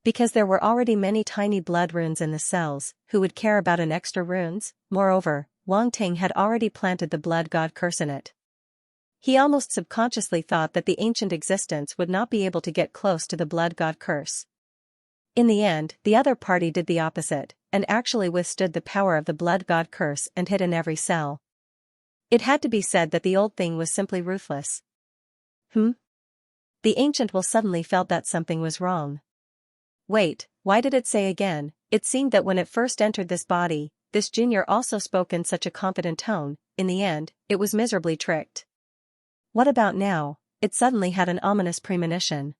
Because there were already many tiny blood runes in the cells, who would care about an extra runes? Moreover, Wang Ting had already planted the blood god curse in it. He almost subconsciously thought that the ancient existence would not be able to get close to the blood god curse. In the end, the other party did the opposite, and actually withstood the power of the blood god curse and hid in every cell. It had to be said that the old thing was simply ruthless. The ancient will suddenly felt that something was wrong. Wait, why did it say again? It seemed that when it first entered this body, this junior also spoke in such a confident tone. In the end, it was miserably tricked. What about now? It suddenly had an ominous premonition.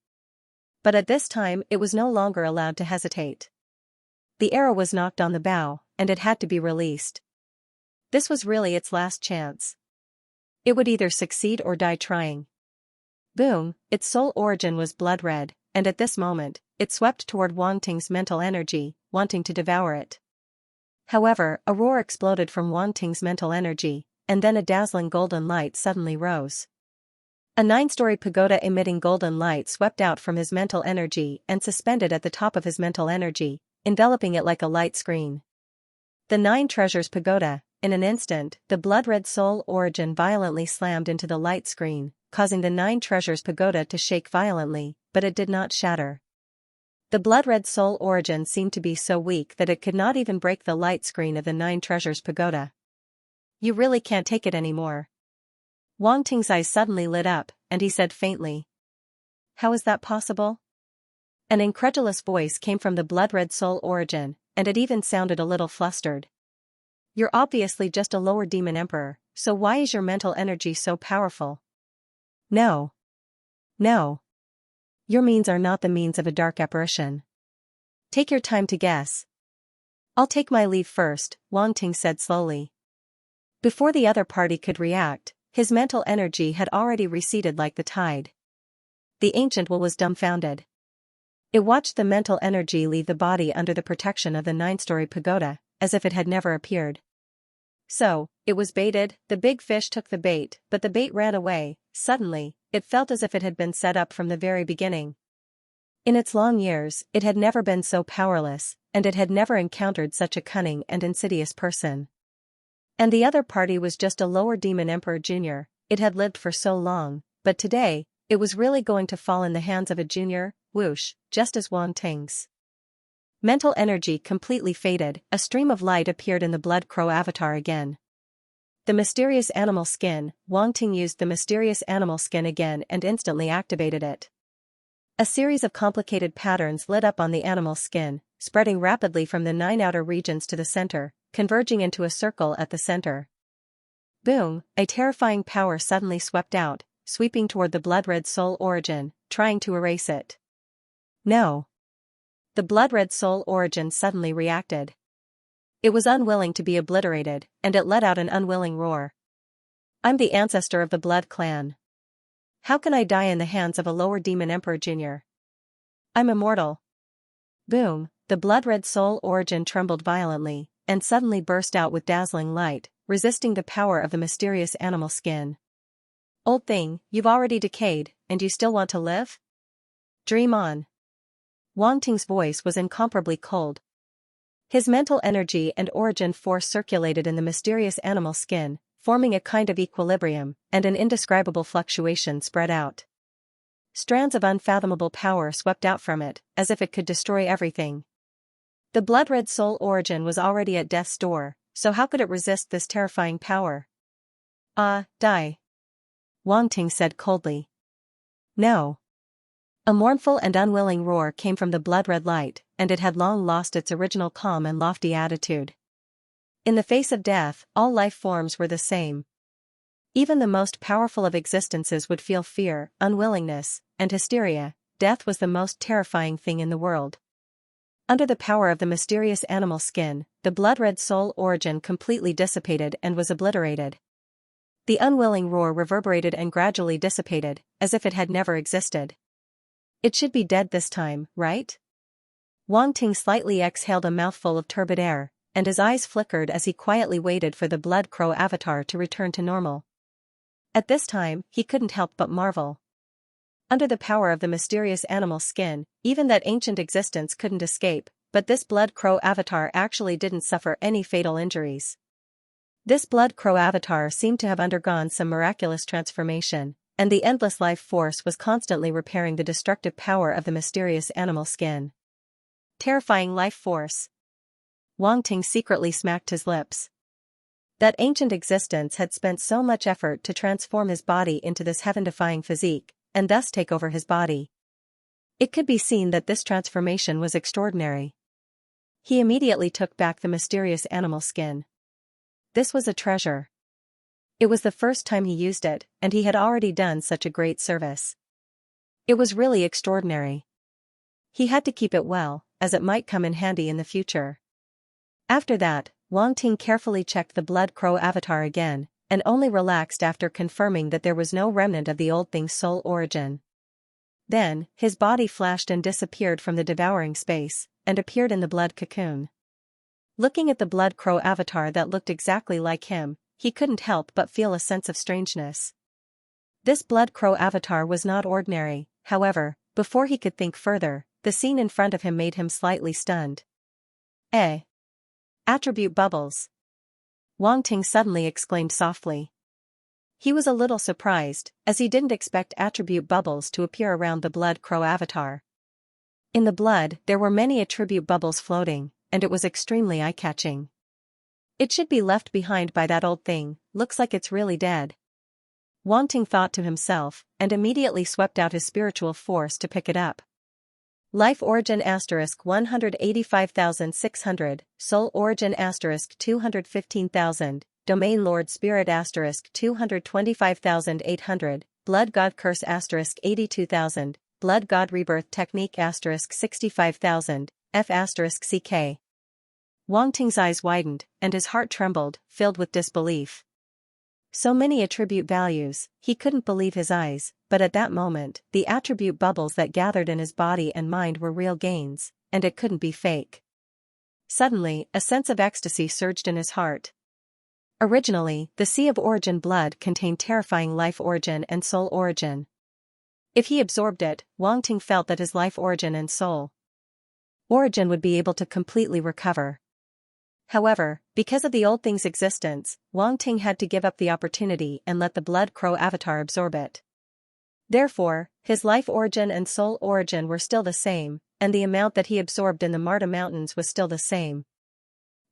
But at this time it was no longer allowed to hesitate. The arrow was knocked on the bow, and it had to be released. This was really its last chance. It would either succeed or die trying. Boom, its soul origin was blood red, and at this moment, it swept toward Wang Ting's mental energy, wanting to devour it. However, a roar exploded from Wang Ting's mental energy, and then a dazzling golden light suddenly rose. A 9-story pagoda emitting golden light swept out from his mental energy and suspended at the top of his mental energy, enveloping it like a light screen. The 9 Treasures Pagoda. In an instant, the blood-red soul origin violently slammed into the light screen, causing the 9 Treasures Pagoda to shake violently, but it did not shatter. The blood-red soul origin seemed to be so weak that it could not even break the light screen of the 9 Treasures Pagoda. You really can't take it anymore. Wang Ting's eyes suddenly lit up, and he said faintly. How is that possible? An incredulous voice came from the blood-red soul origin, and it even sounded a little flustered. You're obviously just a lower demon emperor, so why is your mental energy so powerful? No. No. Your means are not the means of a dark apparition. Take your time to guess. I'll take my leave first, Wang Ting said slowly. Before the other party could react, his mental energy had already receded like the tide. The ancient will was dumbfounded. It watched the mental energy leave the body under the protection of the 9-story pagoda, as if it had never appeared. So, it was baited. The big fish took the bait, but the bait ran away. Suddenly, it felt as if it had been set up from the very beginning. In its long years, it had never been so powerless, and it had never encountered such a cunning and insidious person. And the other party was just a lower demon emperor junior. It had lived for so long, but today, it was really going to fall in the hands of a junior. Whoosh, just as Wang Ting's mental energy completely faded, a stream of light appeared in the blood crow avatar again. The mysterious animal skin. Wang Ting used the mysterious animal skin again and instantly activated it. A series of complicated patterns lit up on the animal skin, spreading rapidly from the 9 outer regions to the center, converging into a circle at the center. Boom, a terrifying power suddenly swept out, sweeping toward the blood-red soul origin, trying to erase it. No. The blood-red soul origin suddenly reacted. It was unwilling to be obliterated, and it let out an unwilling roar. I'm the ancestor of the blood clan. How can I die in the hands of a lower demon emperor junior? I'm immortal. Boom, the blood-red soul origin trembled violently, and suddenly burst out with dazzling light, resisting the power of the mysterious animal skin. Old thing, you've already decayed, and you still want to live? Dream on. Wang Ting's voice was incomparably cold. His mental energy and origin force circulated in the mysterious animal skin, forming a kind of equilibrium, and an indescribable fluctuation spread out. Strands of unfathomable power swept out from it, as if it could destroy everything. The blood-red soul origin was already at death's door, so how could it resist this terrifying power? Die. Wang Ting said coldly. No. A mournful and unwilling roar came from the blood-red light, and it had long lost its original calm and lofty attitude. In the face of death, all life forms were the same. Even the most powerful of existences would feel fear, unwillingness, and hysteria. Death was the most terrifying thing in the world. Under the power of the mysterious animal skin, the blood-red soul origin completely dissipated and was obliterated. The unwilling roar reverberated and gradually dissipated, as if it had never existed. It should be dead this time, right? Wang Ting slightly exhaled a mouthful of turbid air, and his eyes flickered as he quietly waited for the blood crow avatar to return to normal. At this time, he couldn't help but marvel. Under the power of the mysterious animal skin, even that ancient existence couldn't escape, but this blood crow avatar actually didn't suffer any fatal injuries. This blood crow avatar seemed to have undergone some miraculous transformation, and the endless life force was constantly repairing the destructive power of the mysterious animal skin. Terrifying life force. Wang Ting secretly smacked his lips. That ancient existence had spent so much effort to transform his body into this heaven-defying physique, and thus take over his body. It could be seen that this transformation was extraordinary. He immediately took back the mysterious animal skin. This was a treasure. It was the first time he used it, and he had already done such a great service. It was really extraordinary. He had to keep it well, as it might come in handy in the future. After that, Wang Ting carefully checked the blood crow avatar again, and only relaxed after confirming that there was no remnant of the old thing's soul origin. Then, his body flashed and disappeared from the devouring space, and appeared in the blood cocoon. Looking at the blood crow avatar that looked exactly like him, he couldn't help but feel a sense of strangeness. This blood crow avatar was not ordinary, however. Before he could think further, the scene in front of him made him slightly stunned. Attribute bubbles. Wang Ting suddenly exclaimed softly. He was a little surprised, as he didn't expect attribute bubbles to appear around the blood crow avatar. In the blood, there were many attribute bubbles floating, and it was extremely eye-catching. It should be left behind by that old thing, looks like it's really dead. Wang Ting thought to himself, and immediately swept out his spiritual force to pick it up. Life origin * 185,600, soul origin * 215,000, domain lord spirit * 225,800, blood god curse * 82,000, blood god rebirth technique * 65,000, F*ck. Wang Ting's eyes widened, and his heart trembled, filled with disbelief. So many attribute values, he couldn't believe his eyes, but at that moment, the attribute bubbles that gathered in his body and mind were real gains, and it couldn't be fake. Suddenly, a sense of ecstasy surged in his heart. Originally, the Sea of Origin blood contained terrifying life origin and soul origin. If he absorbed it, Wang Ting felt that his life origin and soul origin would be able to completely recover. However, because of the old thing's existence, Wang Ting had to give up the opportunity and let the Blood Crow avatar absorb it. Therefore, his life origin and soul origin were still the same, and the amount that he absorbed in the Marta Mountains was still the same.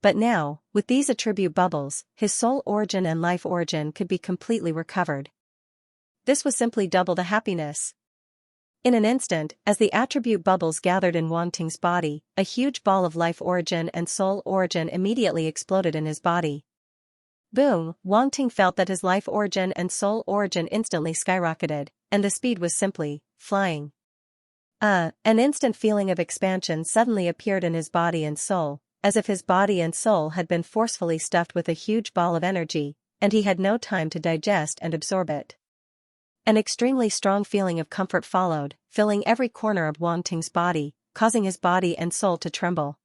But now, with these attribute bubbles, his soul origin and life origin could be completely recovered. This was simply double the happiness. In an instant, as the attribute bubbles gathered in Wang Ting's body, a huge ball of life origin and soul origin immediately exploded in his body. Boom! Wang Ting felt that his life origin and soul origin instantly skyrocketed, and the speed was simply flying. An instant feeling of expansion suddenly appeared in his body and soul, as if his body and soul had been forcefully stuffed with a huge ball of energy, and he had no time to digest and absorb it. An extremely strong feeling of comfort followed, filling every corner of Wang Ting's body, causing his body and soul to tremble.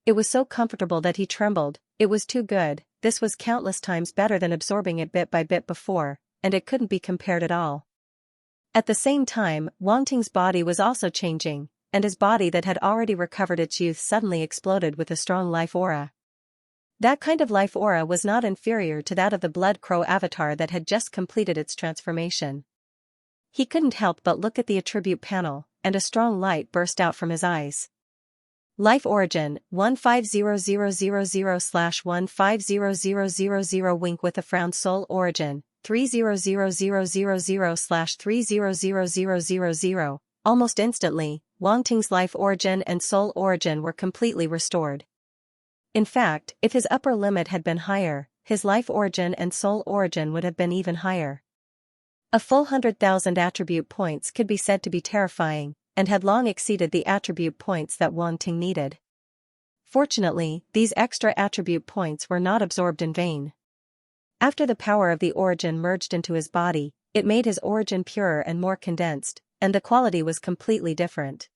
It was so comfortable that he trembled. It was too good. This was countless times better than absorbing it bit by bit before, and it couldn't be compared at all. At the same time, Wang Ting's body was also changing, and his body that had already recovered its youth suddenly exploded with a strong life aura. That kind of life aura was not inferior to that of the Blood Crow avatar that had just completed its transformation. He couldn't help but look at the attribute panel, and a strong light burst out from his eyes. Life origin, 150000/150000 wink with a frown. Soul origin, 300000/300000. Almost instantly, Wang Ting's life origin and soul origin were completely restored. In fact, if his upper limit had been higher, his life origin and soul origin would have been even higher. A full 100,000 attribute points could be said to be terrifying, and had long exceeded the attribute points that Wang Ting needed. Fortunately, these extra attribute points were not absorbed in vain. After the power of the origin merged into his body, it made his origin purer and more condensed, and the quality was completely different.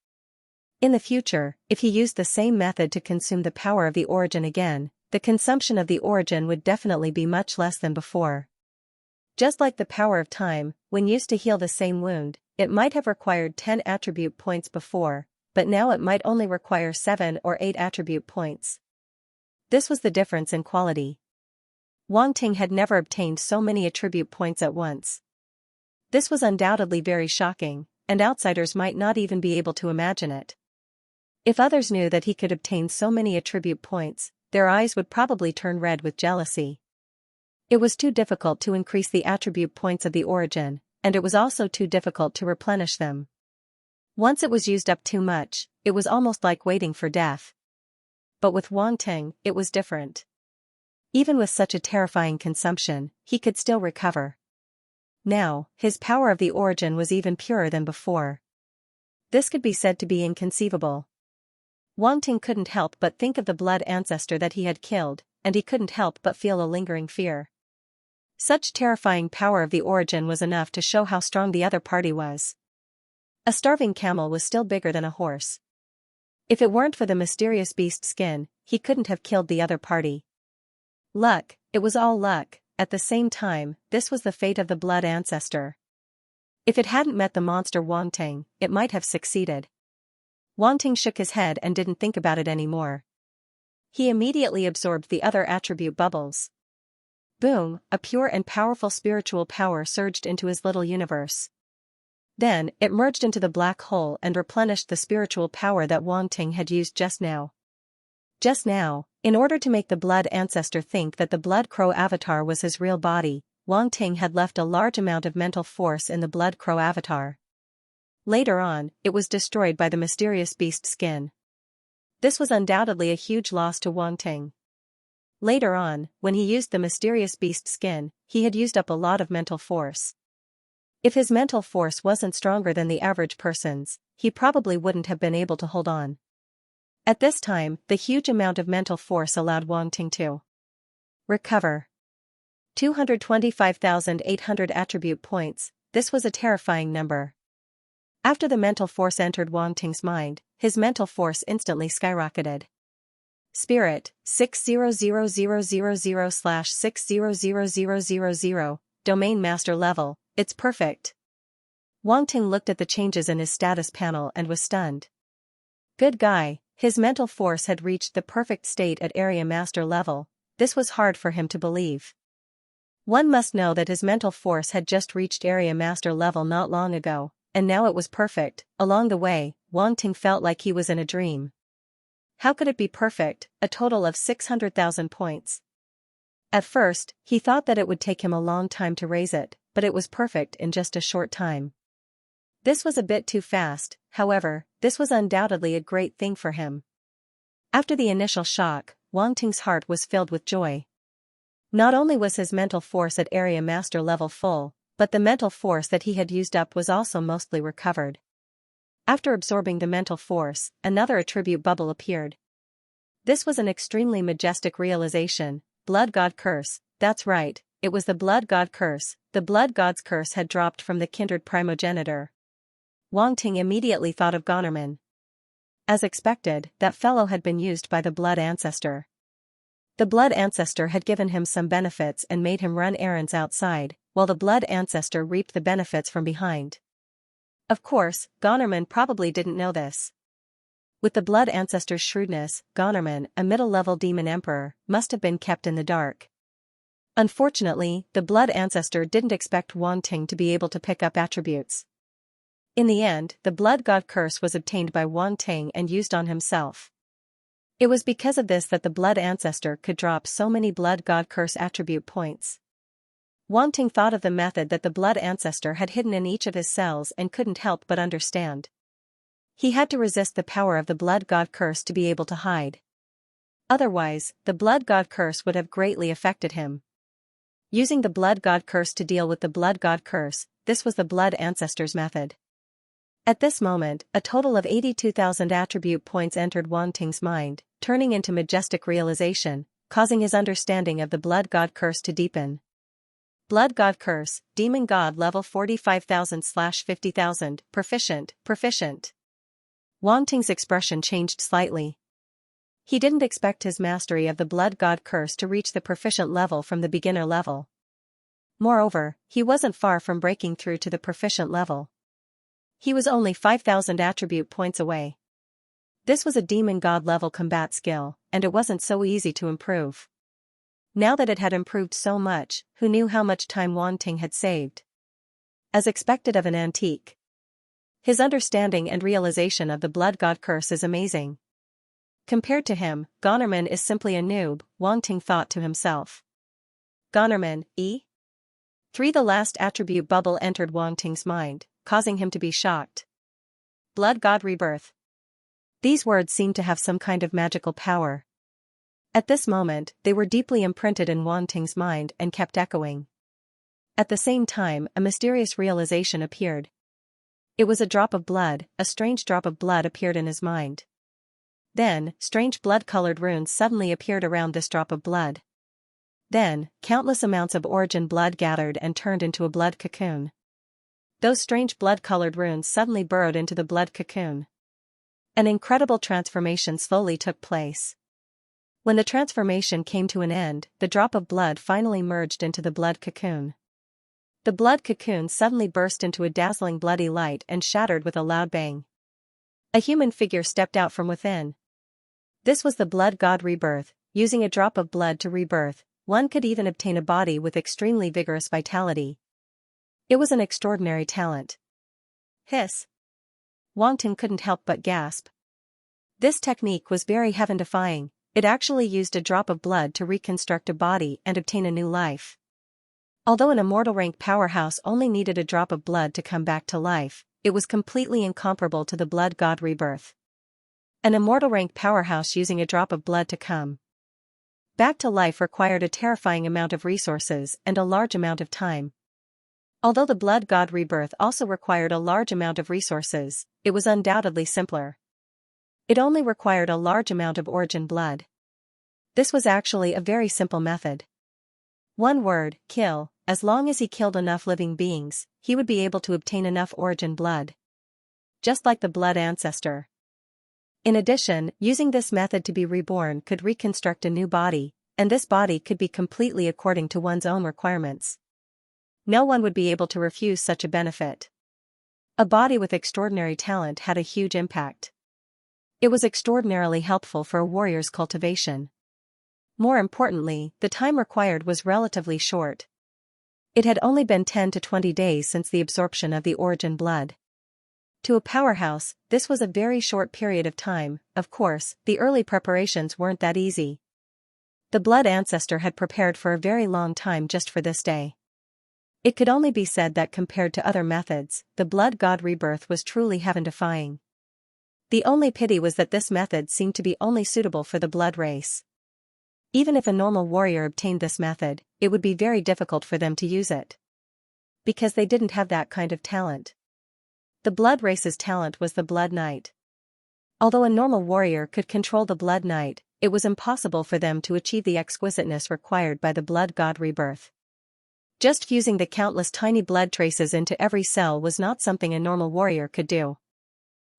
In the future, if he used the same method to consume the power of the origin again, the consumption of the origin would definitely be much less than before. Just like the power of time, when used to heal the same wound, it might have required 10 attribute points before, but now it might only require 7 or 8 attribute points. This was the difference in quality. Wang Ting had never obtained so many attribute points at once. This was undoubtedly very shocking, and outsiders might not even be able to imagine it. If others knew that he could obtain so many attribute points, their eyes would probably turn red with jealousy. It was too difficult to increase the attribute points of the origin, and it was also too difficult to replenish them. Once it was used up too much, it was almost like waiting for death. But with Wang Ting, it was different. Even with such a terrifying consumption, he could still recover. Now, his power of the origin was even purer than before. This could be said to be inconceivable. Wang Ting couldn't help but think of the blood ancestor that he had killed, and he couldn't help but feel a lingering fear. Such terrifying power of the origin was enough to show how strong the other party was. A starving camel was still bigger than a horse. If it weren't for the mysterious beast skin, he couldn't have killed the other party. Luck, it was all luck. At the same time, this was the fate of the blood ancestor. If it hadn't met the monster Wang Ting, it might have succeeded. Wang Ting shook his head and didn't think about it anymore. He immediately absorbed the other attribute bubbles. Boom, a pure and powerful spiritual power surged into his little universe. Then, it merged into the black hole and replenished the spiritual power that Wang Ting had used just now. Just now, in order to make the blood ancestor think that the Blood Crow avatar was his real body, Wang Ting had left a large amount of mental force in the Blood Crow avatar. Later on, it was destroyed by the mysterious beast skin. This was undoubtedly a huge loss to Wang Ting. Later on, when he used the mysterious beast skin, he had used up a lot of mental force. If his mental force wasn't stronger than the average person's, he probably wouldn't have been able to hold on. At this time, the huge amount of mental force allowed Wang Ting to recover 225,800 attribute points. This was a terrifying number. After the mental force entered Wang Ting's mind, his mental force instantly skyrocketed. Spirit, 600000/600000, Domain Master Level, it's perfect. Wang Ting looked at the changes in his status panel and was stunned. Good guy, his mental force had reached the perfect state at Area Master Level. This was hard for him to believe. One must know that his mental force had just reached Area Master Level not long ago, and now it was perfect. Along the way, Wang Ting felt like he was in a dream. How could it be perfect, a total of 600,000 points? At first, he thought that it would take him a long time to raise it, but it was perfect in just a short time. This was a bit too fast, however, this was undoubtedly a great thing for him. After the initial shock, Wang Ting's heart was filled with joy. Not only was his mental force at Area Master Level full, but the mental force that he had used up was also mostly recovered. After absorbing the mental force, another attribute bubble appeared. This was an extremely majestic realization. Blood God Curse, that's right, it was the Blood God Curse. The Blood God's curse had dropped from the kindred primogenitor. Wang Ting immediately thought of Gonerman. As expected, that fellow had been used by the Blood Ancestor. The Blood Ancestor had given him some benefits and made him run errands outside, while the Blood Ancestor reaped the benefits from behind. Of course, Gonerman probably didn't know this. With the Blood Ancestor's shrewdness, Gonerman, a middle-level demon emperor, must have been kept in the dark. Unfortunately, the Blood Ancestor didn't expect Wang Ting to be able to pick up attributes. In the end, the Blood God Curse was obtained by Wang Ting and used on himself. It was because of this that the Blood Ancestor could drop so many Blood God Curse attribute points. Wang Ting thought of the method that the Blood Ancestor had hidden in each of his cells and couldn't help but understand. He had to resist the power of the Blood God Curse to be able to hide. Otherwise, the Blood God Curse would have greatly affected him. Using the Blood God Curse to deal with the Blood God Curse, this was the Blood Ancestor's method. At this moment, a total of 82,000 attribute points entered Wang Ting's mind, turning into majestic realization, causing his understanding of the Blood God Curse to deepen. Blood God Curse, Demon God level 45,000/50,000, proficient. Wang Ting's expression changed slightly. He didn't expect his mastery of the Blood God Curse to reach the proficient level from the beginner level. Moreover, he wasn't far from breaking through to the proficient level. He was only 5,000 attribute points away. This was a Demon God level combat skill, and it wasn't so easy to improve. Now that it had improved so much, who knew how much time Wang Ting had saved? As expected of an antique. His understanding and realization of the Blood God Curse is amazing. Compared to him, Gonerman is simply a noob, Wang Ting thought to himself. Gonerman, E? 3. The last attribute bubble entered Wang Ting's mind, causing him to be shocked. Blood God Rebirth. These words seemed to have some kind of magical power. At this moment, they were deeply imprinted in Wang Ting's mind and kept echoing. At the same time, a mysterious realization appeared. It was a drop of blood, a strange drop of blood appeared in his mind. Then, strange blood-colored runes suddenly appeared around this drop of blood. Then, countless amounts of origin blood gathered and turned into a blood cocoon. Those strange blood-colored runes suddenly burrowed into the blood cocoon. An incredible transformation slowly took place. When the transformation came to an end, the drop of blood finally merged into the blood cocoon. The blood cocoon suddenly burst into a dazzling bloody light and shattered with a loud bang. A human figure stepped out from within. This was the Blood God Rebirth. Using a drop of blood to rebirth, one could even obtain a body with extremely vigorous vitality. It was an extraordinary talent. Hiss. Wang Ting couldn't help but gasp. This technique was very heaven-defying. It actually used a drop of blood to reconstruct a body and obtain a new life. Although an immortal rank powerhouse only needed a drop of blood to come back to life, it was completely incomparable to the Blood God Rebirth. An immortal rank powerhouse using a drop of blood to come back to life required a terrifying amount of resources and a large amount of time. Although the Blood God Rebirth also required a large amount of resources, it was undoubtedly simpler. It only required a large amount of origin blood. This was actually a very simple method. One word, kill. As long as he killed enough living beings, he would be able to obtain enough origin blood. Just like the blood ancestor. In addition, using this method to be reborn could reconstruct a new body, and this body could be completely according to one's own requirements. No one would be able to refuse such a benefit. A body with extraordinary talent had a huge impact. It was extraordinarily helpful for a warrior's cultivation. More importantly, the time required was relatively short. It had only been 10 to 20 days since the absorption of the origin blood. To a powerhouse, this was a very short period of time. Of course, the early preparations weren't that easy. The blood ancestor had prepared for a very long time just for this day. It could only be said that compared to other methods, the blood god rebirth was truly heaven-defying. The only pity was that this method seemed to be only suitable for the blood race. Even if a normal warrior obtained this method, it would be very difficult for them to use it. Because they didn't have that kind of talent. The blood race's talent was the blood knight. Although a normal warrior could control the blood knight, it was impossible for them to achieve the exquisiteness required by the blood god rebirth. Just fusing the countless tiny blood traces into every cell was not something a normal warrior could do.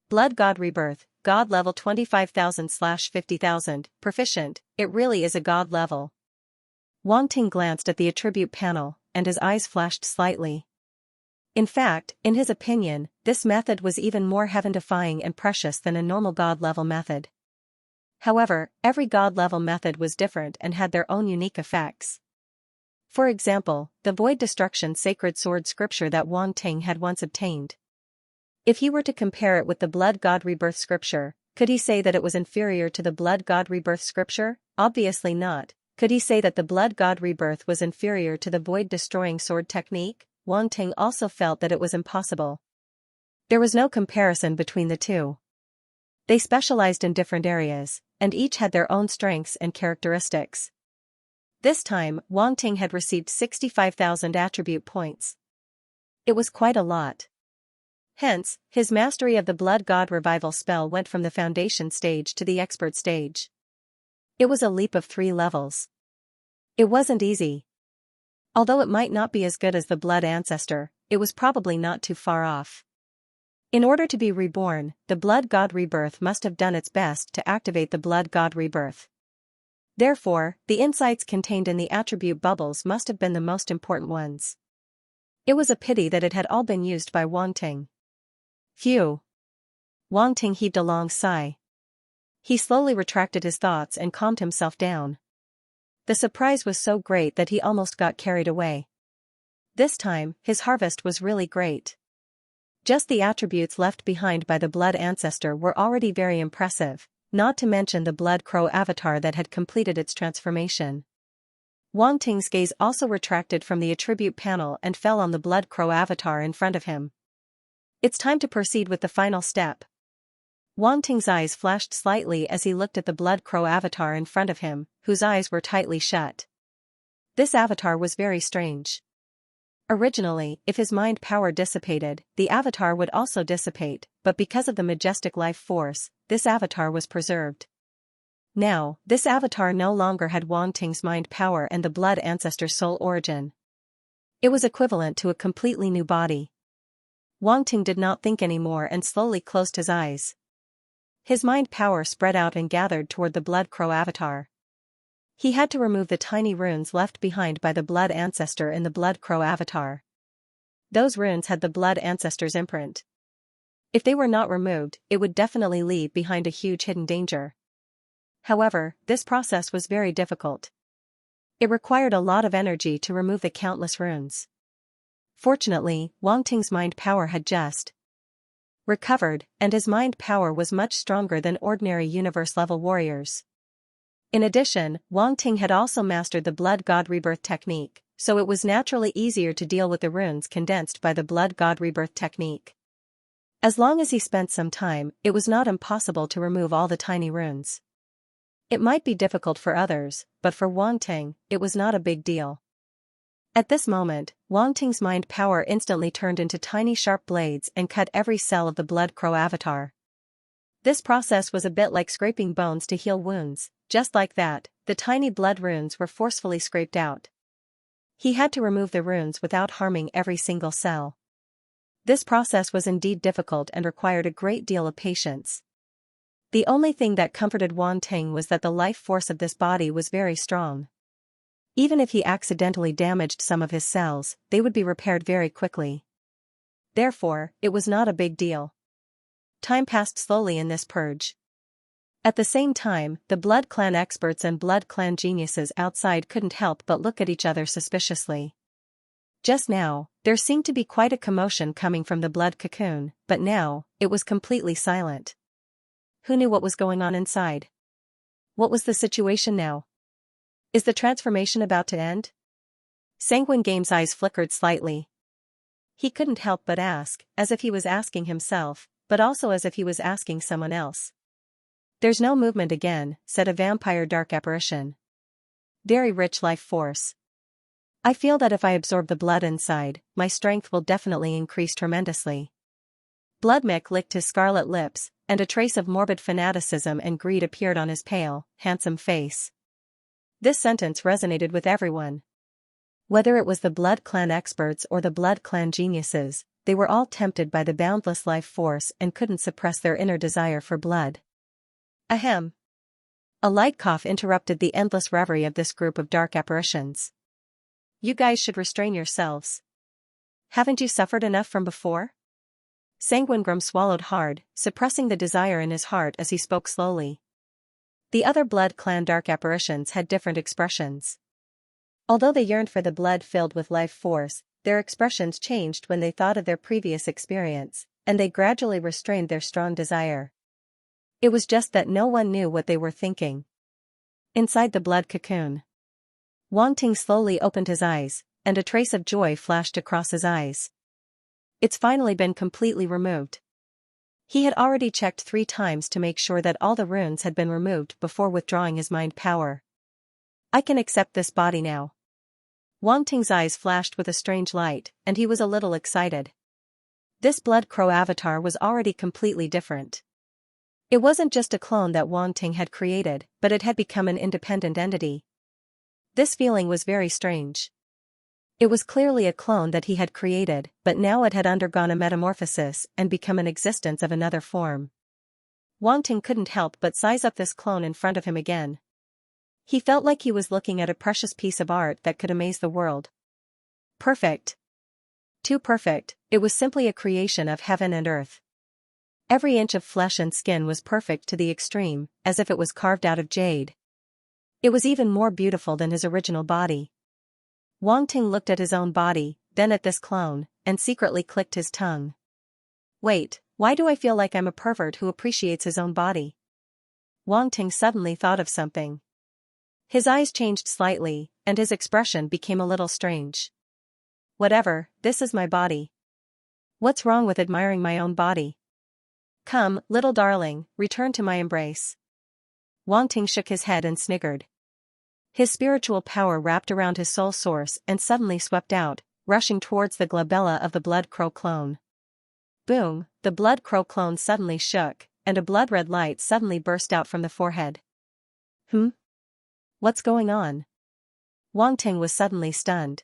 Blood god rebirth, God level 25,000/50,000, proficient, it really is a god level. Wang Ting glanced at the attribute panel, and his eyes flashed slightly. In fact, in his opinion, this method was even more heaven-defying and precious than a normal god level method. However, every god level method was different and had their own unique effects. For example, the Void Destruction Sacred Sword scripture that Wang Ting had once obtained. If he were to compare it with the Blood God Rebirth scripture, could he say that it was inferior to the Blood God Rebirth scripture? Obviously not. Could he say that the Blood God Rebirth was inferior to the Void Destroying Sword technique? Wang Ting also felt that it was impossible. There was no comparison between the two. They specialized in different areas, and each had their own strengths and characteristics. This time, Wang Ting had received 65,000 attribute points. It was quite a lot. Hence, his mastery of the Blood God Revival spell went from the foundation stage to the expert stage. It was a leap of 3 levels. It wasn't easy. Although it might not be as good as the Blood Ancestor, it was probably not too far off. In order to be reborn, the Blood God Rebirth must have done its best to activate the Blood God Rebirth. Therefore, the insights contained in the attribute bubbles must have been the most important ones. It was a pity that it had all been used by Wang Ting. Phew. Wang Ting heaved a long sigh. He slowly retracted his thoughts and calmed himself down. The surprise was so great that he almost got carried away. This time, his harvest was really great. Just the attributes left behind by the Blood Ancestor were already very impressive, not to mention the Blood Crow avatar that had completed its transformation. Wang Ting's gaze also retracted from the attribute panel and fell on the Blood Crow avatar in front of him. It's time to proceed with the final step. Wang Ting's eyes flashed slightly as he looked at the Blood Crow avatar in front of him, whose eyes were tightly shut. This avatar was very strange. Originally, if his mind power dissipated, the avatar would also dissipate, but because of the majestic life force, this avatar was preserved. Now, this avatar no longer had Wang Ting's mind power and the Blood Ancestor's soul origin. It was equivalent to a completely new body. Wang Ting did not think anymore and slowly closed his eyes. His mind power spread out and gathered toward the Blood Crow avatar. He had to remove the tiny runes left behind by the Blood Ancestor in the Blood Crow avatar. Those runes had the Blood Ancestor's imprint. If they were not removed, it would definitely leave behind a huge hidden danger. However, this process was very difficult. It required a lot of energy to remove the countless runes. Fortunately, Wang Ting's mind power had just recovered, and his mind power was much stronger than ordinary universe-level warriors. In addition, Wang Ting had also mastered the Blood God Rebirth technique, so it was naturally easier to deal with the runes condensed by the Blood God Rebirth technique. As long as he spent some time, it was not impossible to remove all the tiny runes. It might be difficult for others, but for Wang Ting, it was not a big deal. At this moment, Wang Ting's mind power instantly turned into tiny sharp blades and cut every cell of the Blood Crow avatar. This process was a bit like scraping bones to heal wounds. Just like that, the tiny blood runes were forcefully scraped out. He had to remove the runes without harming every single cell. This process was indeed difficult and required a great deal of patience. The only thing that comforted Wang Ting was that the life force of this body was very strong. Even if he accidentally damaged some of his cells, they would be repaired very quickly. Therefore, it was not a big deal. Time passed slowly in this purge. At the same time, the Blood Clan experts and Blood Clan geniuses outside couldn't help but look at each other suspiciously. Just now, there seemed to be quite a commotion coming from the blood cocoon, but now, it was completely silent. Who knew what was going on inside? What was the situation now? Is the transformation about to end? Sanguine Game's eyes flickered slightly. He couldn't help but ask, as if he was asking himself, but also as if he was asking someone else. There's no movement again, said a vampire dark apparition. Very rich life force. I feel that if I absorb the blood inside, my strength will definitely increase tremendously. Bloodmick licked his scarlet lips, and a trace of morbid fanaticism and greed appeared on his pale, handsome face. This sentence resonated with everyone. Whether it was the Blood Clan experts or the Blood Clan geniuses, they were all tempted by the boundless life force and couldn't suppress their inner desire for blood. Ahem. A light cough interrupted the endless reverie of this group of dark apparitions. You guys should restrain yourselves. Haven't you suffered enough from before? Sanguine Grum swallowed hard, suppressing the desire in his heart as he spoke slowly. The other Blood Clan dark apparitions had different expressions. Although they yearned for the blood filled with life force, their expressions changed when they thought of their previous experience, and they gradually restrained their strong desire. It was just that no one knew what they were thinking. Inside the blood cocoon, Wang Ting slowly opened his eyes, and a trace of joy flashed across his eyes. It's finally been completely removed. He had already checked 3 times to make sure that all the runes had been removed before withdrawing his mind power. I can accept this body now. Wang Ting's eyes flashed with a strange light, and he was a little excited. This Blood Crow avatar was already completely different. It wasn't just a clone that Wang Ting had created, but it had become an independent entity. This feeling was very strange. It was clearly a clone that he had created, but now it had undergone a metamorphosis and become an existence of another form. Wang Ting couldn't help but size up this clone in front of him again. He felt like he was looking at a precious piece of art that could amaze the world. Perfect. Too perfect, it was simply a creation of heaven and earth. Every inch of flesh and skin was perfect to the extreme, as if it was carved out of jade. It was even more beautiful than his original body. Wang Ting looked at his own body, then at this clone, and secretly clicked his tongue. Wait, why do I feel like I'm a pervert who appreciates his own body? Wang Ting suddenly thought of something. His eyes changed slightly, and his expression became a little strange. Whatever, this is my body. What's wrong with admiring my own body? Come, little darling, return to my embrace. Wang Ting shook his head and sniggered. His spiritual power wrapped around his soul source and suddenly swept out, rushing towards the glabella of the Blood Crow clone. Boom, the Blood Crow clone suddenly shook, and a blood-red light suddenly burst out from the forehead. What's going on? Wang Ting was suddenly stunned.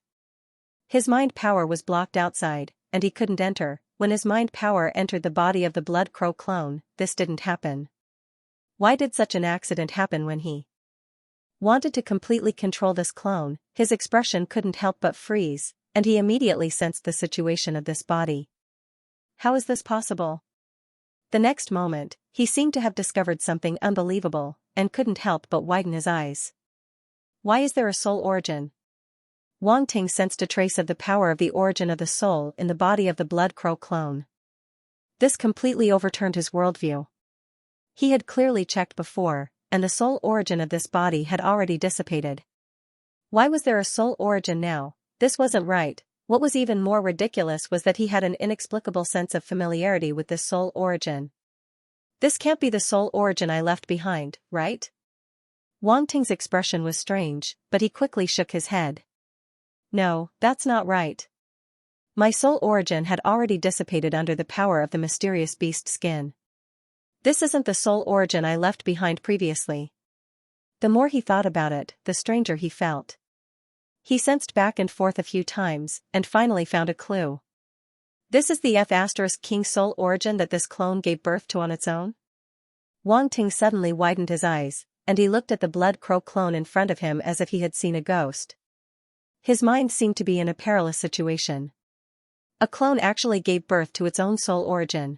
His mind power was blocked outside, and he couldn't enter. When his mind power entered the body of the Blood Crow clone, this didn't happen. Why did such an accident happen when he wanted to completely control this clone? His expression couldn't help but freeze, and he immediately sensed the situation of this body. How is this possible? The next moment, he seemed to have discovered something unbelievable, and couldn't help but widen his eyes. Why is there a soul origin? Wang Ting sensed a trace of the power of the origin of the soul in the body of the Blood Crow clone. This completely overturned his worldview. He had clearly checked before, and the soul origin of this body had already dissipated. Why was there a soul origin now? This wasn't right. What was even more ridiculous was that he had an inexplicable sense of familiarity with this soul origin. This can't be the soul origin I left behind, right? Wang Ting's expression was strange, but he quickly shook his head. No, that's not right. My soul origin had already dissipated under the power of the mysterious beast skin. This isn't the soul origin I left behind previously. The more he thought about it, the stranger he felt. He sensed back and forth a few times, and finally found a clue. This is the F*King soul origin that this clone gave birth to on its own? Wang Ting suddenly widened his eyes, and he looked at the blood crow clone in front of him as if he had seen a ghost. His mind seemed to be in a perilous situation. A clone actually gave birth to its own soul origin.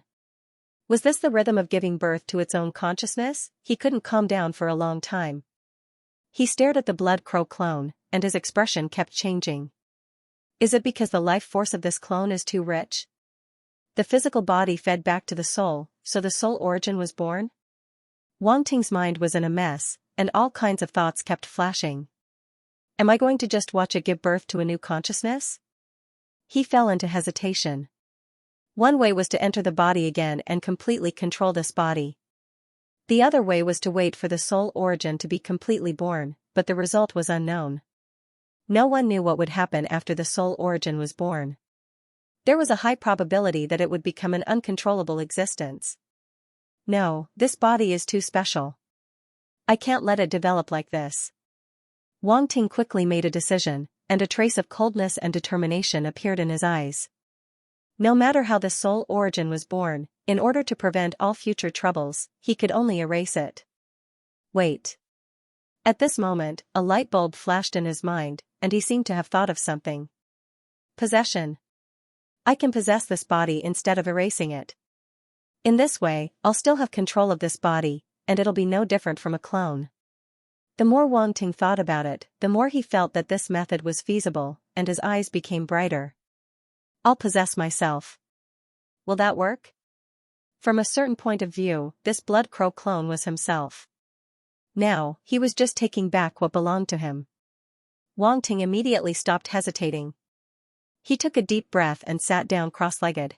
Was this the rhythm of giving birth to its own consciousness? He couldn't calm down for a long time. He stared at the blood crow clone, and his expression kept changing. Is it because the life force of this clone is too rich? The physical body fed back to the soul, so the soul origin was born? Wang Ting's mind was in a mess, and all kinds of thoughts kept flashing. Am I going to just watch it give birth to a new consciousness? He fell into hesitation. One way was to enter the body again and completely control this body. The other way was to wait for the soul origin to be completely born, but the result was unknown. No one knew what would happen after the soul origin was born. There was a high probability that it would become an uncontrollable existence. No, this body is too special. I can't let it develop like this. Wang Ting quickly made a decision, and a trace of coldness and determination appeared in his eyes. No matter how the soul origin was born, in order to prevent all future troubles, he could only erase it. Wait. At this moment, a light bulb flashed in his mind, and he seemed to have thought of something. Possession. I can possess this body instead of erasing it. In this way, I'll still have control of this body, and it'll be no different from a clone. The more Wang Ting thought about it, the more he felt that this method was feasible, and his eyes became brighter. I'll possess myself. Will that work? From a certain point of view, this blood crow clone was himself. Now, he was just taking back what belonged to him. Wang Ting immediately stopped hesitating. He took a deep breath and sat down cross-legged.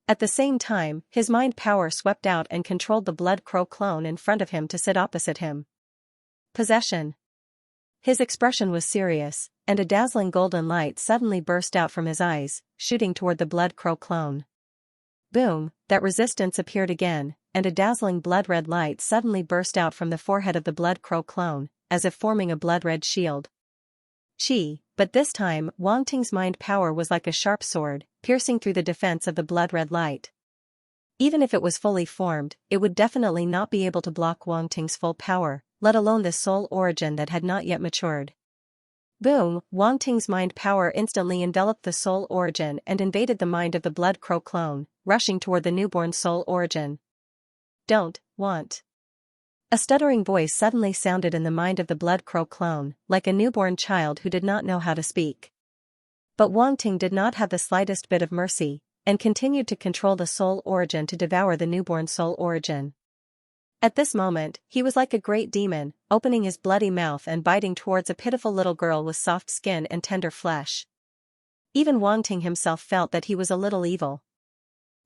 At the same time, his mind power swept out and controlled the blood crow clone in front of him to sit opposite him. Possession. His expression was serious, and a dazzling golden light suddenly burst out from his eyes, shooting toward the blood crow clone. Boom, that resistance appeared again, and a dazzling blood-red light suddenly burst out from the forehead of the blood crow clone, as if forming a blood-red shield. Chi, but this time, Wang Ting's mind power was like a sharp sword, piercing through the defense of the blood-red light. Even if it was fully formed, it would definitely not be able to block Wang Ting's full power, let alone this soul origin that had not yet matured. Boom, Wang Ting's mind power instantly enveloped the soul origin and invaded the mind of the blood crow clone, rushing toward the newborn soul origin. Don't want. A stuttering voice suddenly sounded in the mind of the blood crow clone, like a newborn child who did not know how to speak. But Wang Ting did not have the slightest bit of mercy, and continued to control the soul origin to devour the newborn soul origin. At this moment, he was like a great demon, opening his bloody mouth and biting towards a pitiful little girl with soft skin and tender flesh. Even Wang Ting himself felt that he was a little evil.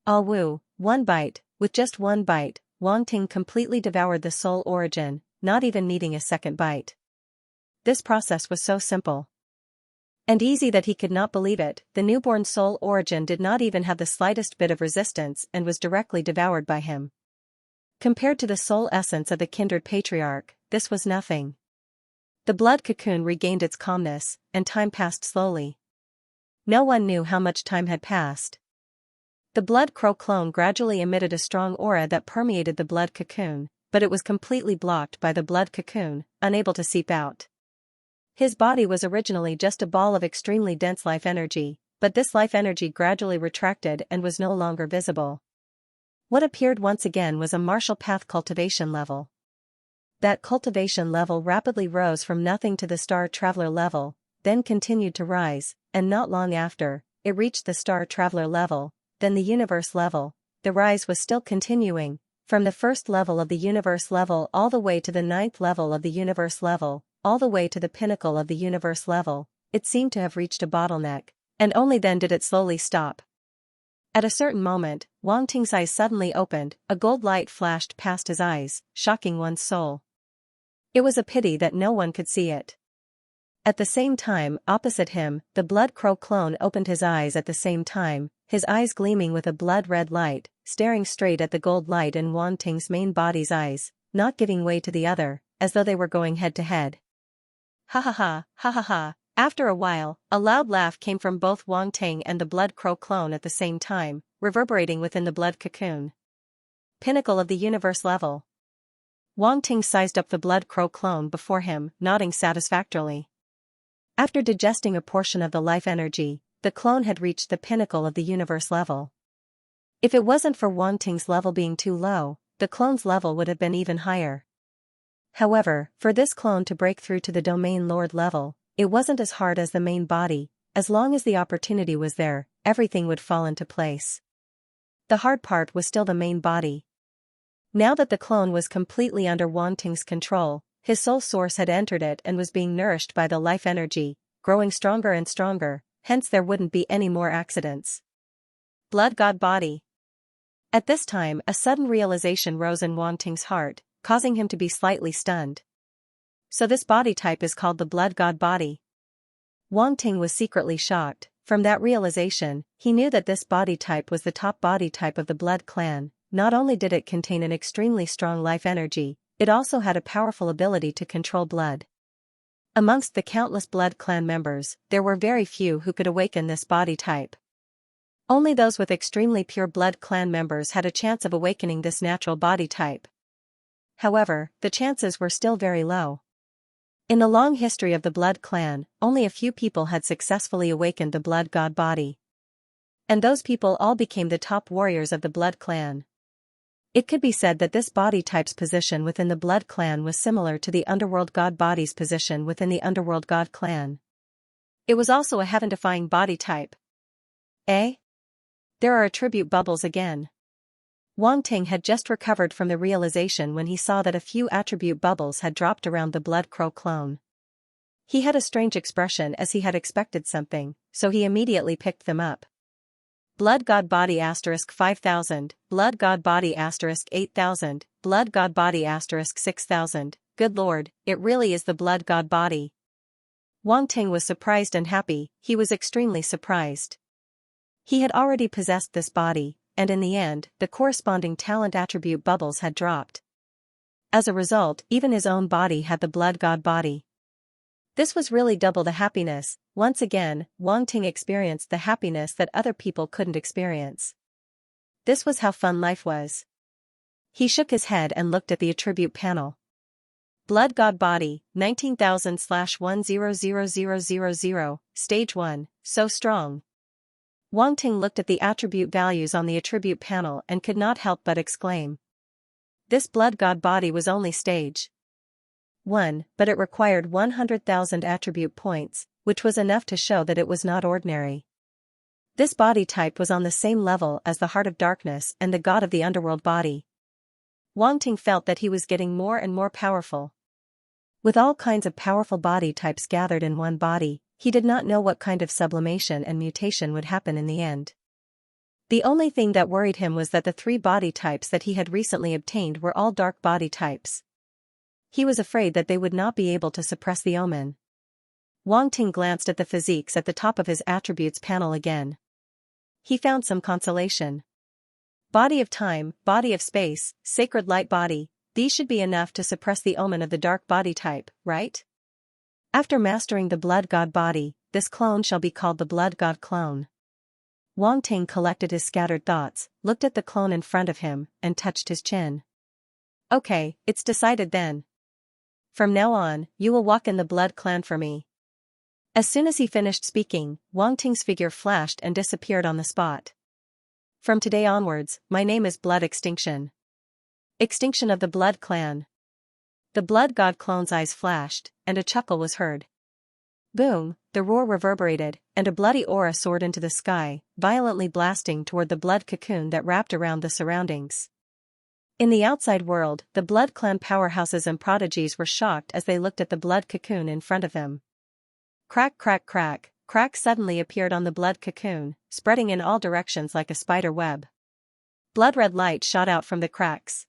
Ah woo, one bite, with just one bite, Wang Ting completely devoured the soul origin, not even needing a second bite. This process was so simple and easy that he could not believe it. The newborn soul origin did not even have the slightest bit of resistance and was directly devoured by him. Compared to the soul essence of the kindred patriarch, this was nothing. The blood cocoon regained its calmness, and time passed slowly. No one knew how much time had passed. The blood crow clone gradually emitted a strong aura that permeated the blood cocoon, but it was completely blocked by the blood cocoon, unable to seep out. His body was originally just a ball of extremely dense life energy, but this life energy gradually retracted and was no longer visible. What appeared once again was a martial path cultivation level. That cultivation level rapidly rose from nothing to the star traveler level, then continued to rise, and not long after, it reached the star traveler level, then the universe level. The rise was still continuing, from the first level of the universe level all the way to the 9th level of the universe level, all the way to the pinnacle of the universe level. It seemed to have reached a bottleneck, and only then did it slowly stop. At a certain moment, Wang Ting's eyes suddenly opened, a gold light flashed past his eyes, shocking one's soul. It was a pity that no one could see it. At the same time, opposite him, the blood crow clone opened his eyes at the same time, his eyes gleaming with a blood-red light, staring straight at the gold light in Wang Ting's main body's eyes, not giving way to the other, as though they were going head-to-head. Ha ha ha, ha ha ha. After a while, a loud laugh came from both Wang Ting and the Blood Crow clone at the same time, reverberating within the blood cocoon. Pinnacle of the universe level. Wang Ting sized up the Blood Crow clone before him, nodding satisfactorily. After digesting a portion of the life energy, the clone had reached the pinnacle of the universe level. If it wasn't for Wang Ting's level being too low, the clone's level would have been even higher. However, for this clone to break through to the Domain Lord level, it wasn't as hard as the main body. As long as the opportunity was there, everything would fall into place. The hard part was still the main body. Now that the clone was completely under Wang Ting's control, his soul source had entered it and was being nourished by the life energy, growing stronger and stronger, hence there wouldn't be any more accidents. Blood God Body. At this time a sudden realization rose in Wang Ting's heart, causing him to be slightly stunned. So this body type is called the Blood God Body. Wang Ting was secretly shocked. From that realization, he knew that this body type was the top body type of the Blood Clan. Not only did it contain an extremely strong life energy, it also had a powerful ability to control blood. Amongst the countless Blood Clan members, there were very few who could awaken this body type. Only those with extremely pure Blood Clan members had a chance of awakening this natural body type. However, the chances were still very low. In the long history of the Blood Clan, only a few people had successfully awakened the Blood God Body. And those people all became the top warriors of the Blood Clan. It could be said that this body type's position within the Blood Clan was similar to the Underworld God Body's position within the Underworld God Clan. It was also a heaven-defying body type. Eh? There are attribute bubbles again. Wang Ting had just recovered from the realization when he saw that a few attribute bubbles had dropped around the Blood Crow clone. He had a strange expression as he had expected something, so he immediately picked them up. Blood God Body * 5000, Blood God Body * 8000, Blood God Body * 6000, good lord, it really is the Blood God Body. Wang Ting was surprised and happy. He was extremely surprised. He had already possessed this body, and in the end, the corresponding talent attribute bubbles had dropped. As a result, even his own body had the Blood God Body. This was really double the happiness. Once again, Wang Ting experienced the happiness that other people couldn't experience. This was how fun life was. He shook his head and looked at the attribute panel. Blood God Body, 19,000/100000, Stage 1, so strong. Wang Ting looked at the attribute values on the attribute panel and could not help but exclaim. This Blood God Body was only Stage 1, but it required 100,000 attribute points, which was enough to show that it was not ordinary. This body type was on the same level as the Heart of Darkness and the God of the Underworld Body. Wang Ting felt that he was getting more and more powerful. With all kinds of powerful body types gathered in one body, he did not know what kind of sublimation and mutation would happen in the end. The only thing that worried him was that the 3 body types that he had recently obtained were all dark body types. He was afraid that they would not be able to suppress the omen. Wang Ting glanced at the physiques at the top of his attributes panel again. He found some consolation. Body of time, body of space, sacred light body, these should be enough to suppress the omen of the dark body type, right? After mastering the Blood God Body, this clone shall be called the Blood God Clone. Wang Ting collected his scattered thoughts, looked at the clone in front of him, and touched his chin. Okay, it's decided then. From now on, you will walk in the Blood Clan for me. As soon as he finished speaking, Wang Ting's figure flashed and disappeared on the spot. From today onwards, my name is Blood Extinction. Extinction of the Blood Clan. The Blood God Clone's eyes flashed, and a chuckle was heard. Boom, the roar reverberated, and a bloody aura soared into the sky, violently blasting toward the blood cocoon that wrapped around the surroundings. In the outside world, the Blood Clan powerhouses and prodigies were shocked as they looked at the blood cocoon in front of them. Crack crack crack, crack suddenly appeared on the blood cocoon, spreading in all directions like a spider web. Blood-red light shot out from the cracks.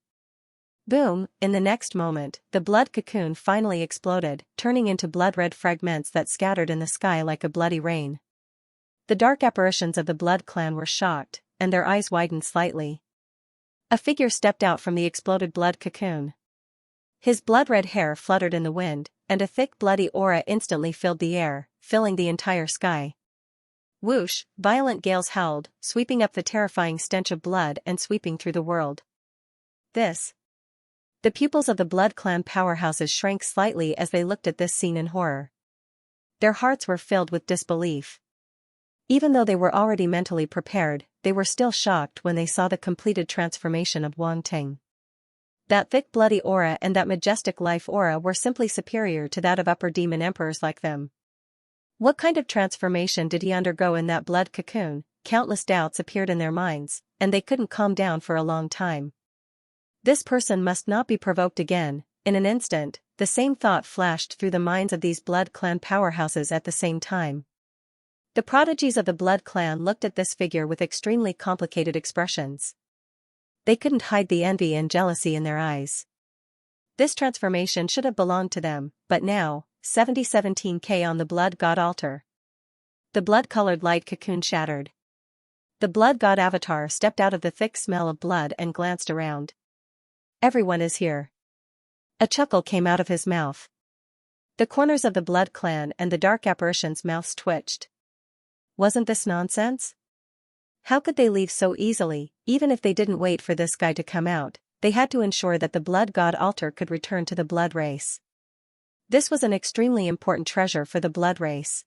Boom, in the next moment, the blood cocoon finally exploded, turning into blood-red fragments that scattered in the sky like a bloody rain. The dark apparitions of the Blood Clan were shocked, and their eyes widened slightly. A figure stepped out from the exploded blood cocoon. His blood-red hair fluttered in the wind, and a thick bloody aura instantly filled the air, filling the entire sky. Whoosh, violent gales howled, sweeping up the terrifying stench of blood and sweeping through the world. The pupils of the Blood Clan powerhouses shrank slightly as they looked at this scene in horror. Their hearts were filled with disbelief. Even though they were already mentally prepared, they were still shocked when they saw the completed transformation of Wang Ting. That thick bloody aura and that majestic life aura were simply superior to that of upper demon emperors like them. What kind of transformation did he undergo in that blood cocoon? Countless doubts appeared in their minds, and they couldn't calm down for a long time. This person must not be provoked again. In an instant, the same thought flashed through the minds of these Blood Clan powerhouses at the same time. The prodigies of the Blood Clan looked at this figure with extremely complicated expressions. They couldn't hide the envy and jealousy in their eyes. This transformation should have belonged to them, but now, 17K on the Blood God altar. The blood-colored light cocoon shattered. The Blood God avatar stepped out of the thick smell of blood and glanced around. Everyone is here. A chuckle came out of his mouth. The corners of the Blood Clan and the dark apparition's mouths twitched. Wasn't this nonsense? How could they leave so easily? Even if they didn't wait for this guy to come out, they had to ensure that the Blood God altar could return to the blood race. This was an extremely important treasure for the blood race.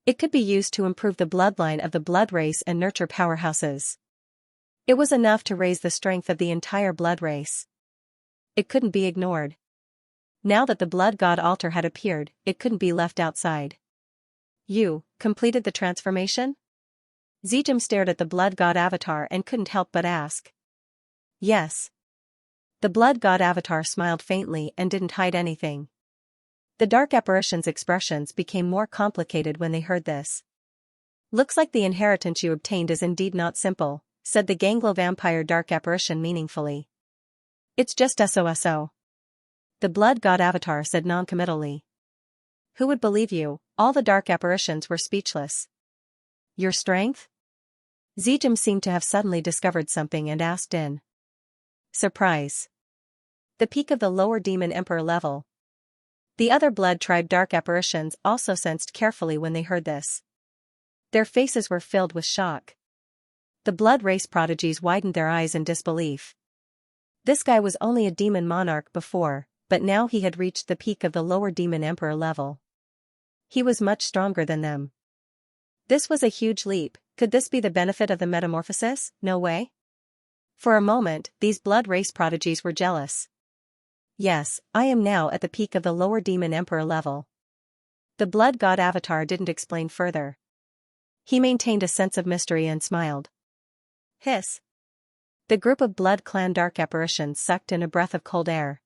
It could be used to improve the bloodline of the blood race and nurture powerhouses. It was enough to raise the strength of the entire blood race. It couldn't be ignored. Now that the Blood God altar had appeared, it couldn't be left outside. You completed the transformation? Xianxia stared at the Blood God avatar and couldn't help but ask. Yes. The Blood God avatar smiled faintly and didn't hide anything. The dark apparition's expressions became more complicated when they heard this. Looks like the inheritance you obtained is indeed not simple, said the Ganglo vampire dark apparition meaningfully. It's just SOSO. The Blood God avatar said noncommittally. Who would believe you? All the dark apparitions were speechless. Your strength? Xianxia seemed to have suddenly discovered something and asked in surprise. The peak of the lower demon emperor level. The other blood tribe dark apparitions also sensed carefully when they heard this. Their faces were filled with shock. The blood race prodigies widened their eyes in disbelief. This guy was only a demon monarch before, but now he had reached the peak of the lower demon emperor level. He was much stronger than them. This was a huge leap. Could this be the benefit of the metamorphosis? No way. For a moment, these blood race prodigies were jealous. Yes, I am now at the peak of the lower demon emperor level. The Blood God avatar didn't explain further. He maintained a sense of mystery and smiled. Hiss. The group of Blood Clan dark apparitions sucked in a breath of cold air.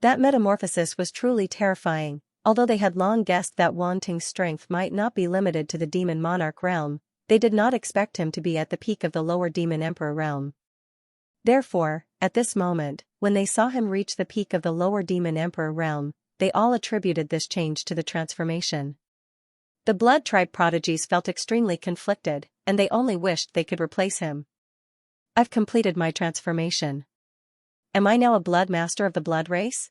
That metamorphosis was truly terrifying. Although they had long guessed that Wang Ting's strength might not be limited to the demon monarch realm, they did not expect him to be at the peak of the lower demon emperor realm. Therefore, at this moment, when they saw him reach the peak of the lower demon emperor realm, they all attributed this change to the transformation. The blood tribe prodigies felt extremely conflicted, and they only wished they could replace him. I've completed my transformation. Am I now a blood master of the blood race?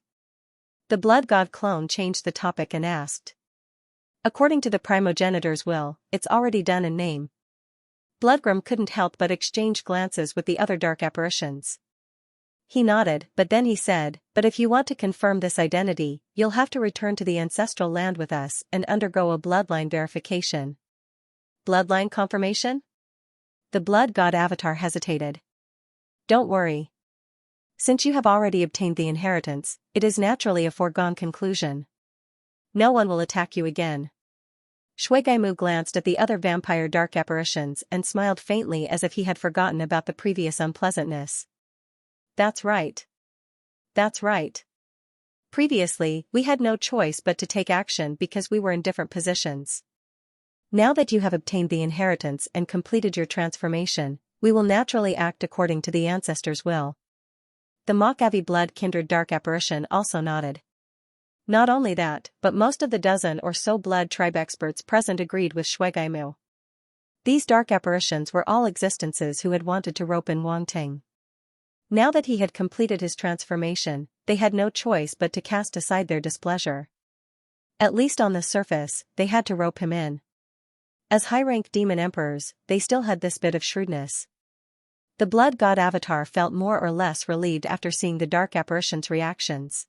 The blood god clone changed the topic and asked. According to the primogenitor's will, it's already done in name. Bloodgrim couldn't help but exchange glances with the other dark apparitions. He nodded, but then he said, but if you want to confirm this identity, you'll have to return to the ancestral land with us and undergo a bloodline verification. Bloodline confirmation? The blood god avatar hesitated. Don't worry. Since you have already obtained the inheritance, it is naturally a foregone conclusion. No one will attack you again. Shuigaimu glanced at the other vampire dark apparitions and smiled faintly as if he had forgotten about the previous unpleasantness. That's right. That's right. Previously, we had no choice but to take action because we were in different positions. Now that you have obtained the inheritance and completed your transformation, we will naturally act according to the ancestors' will. The Makavi blood-kindred dark apparition also nodded. Not only that, but most of the dozen or so blood tribe experts present agreed with Shuigaimu. These dark apparitions were all existences who had wanted to rope in Wang Ting. Now that he had completed his transformation, they had no choice but to cast aside their displeasure. At least on the surface, they had to rope him in. As high-rank demon emperors, they still had this bit of shrewdness. The blood god avatar felt more or less relieved after seeing the dark apparition's reactions.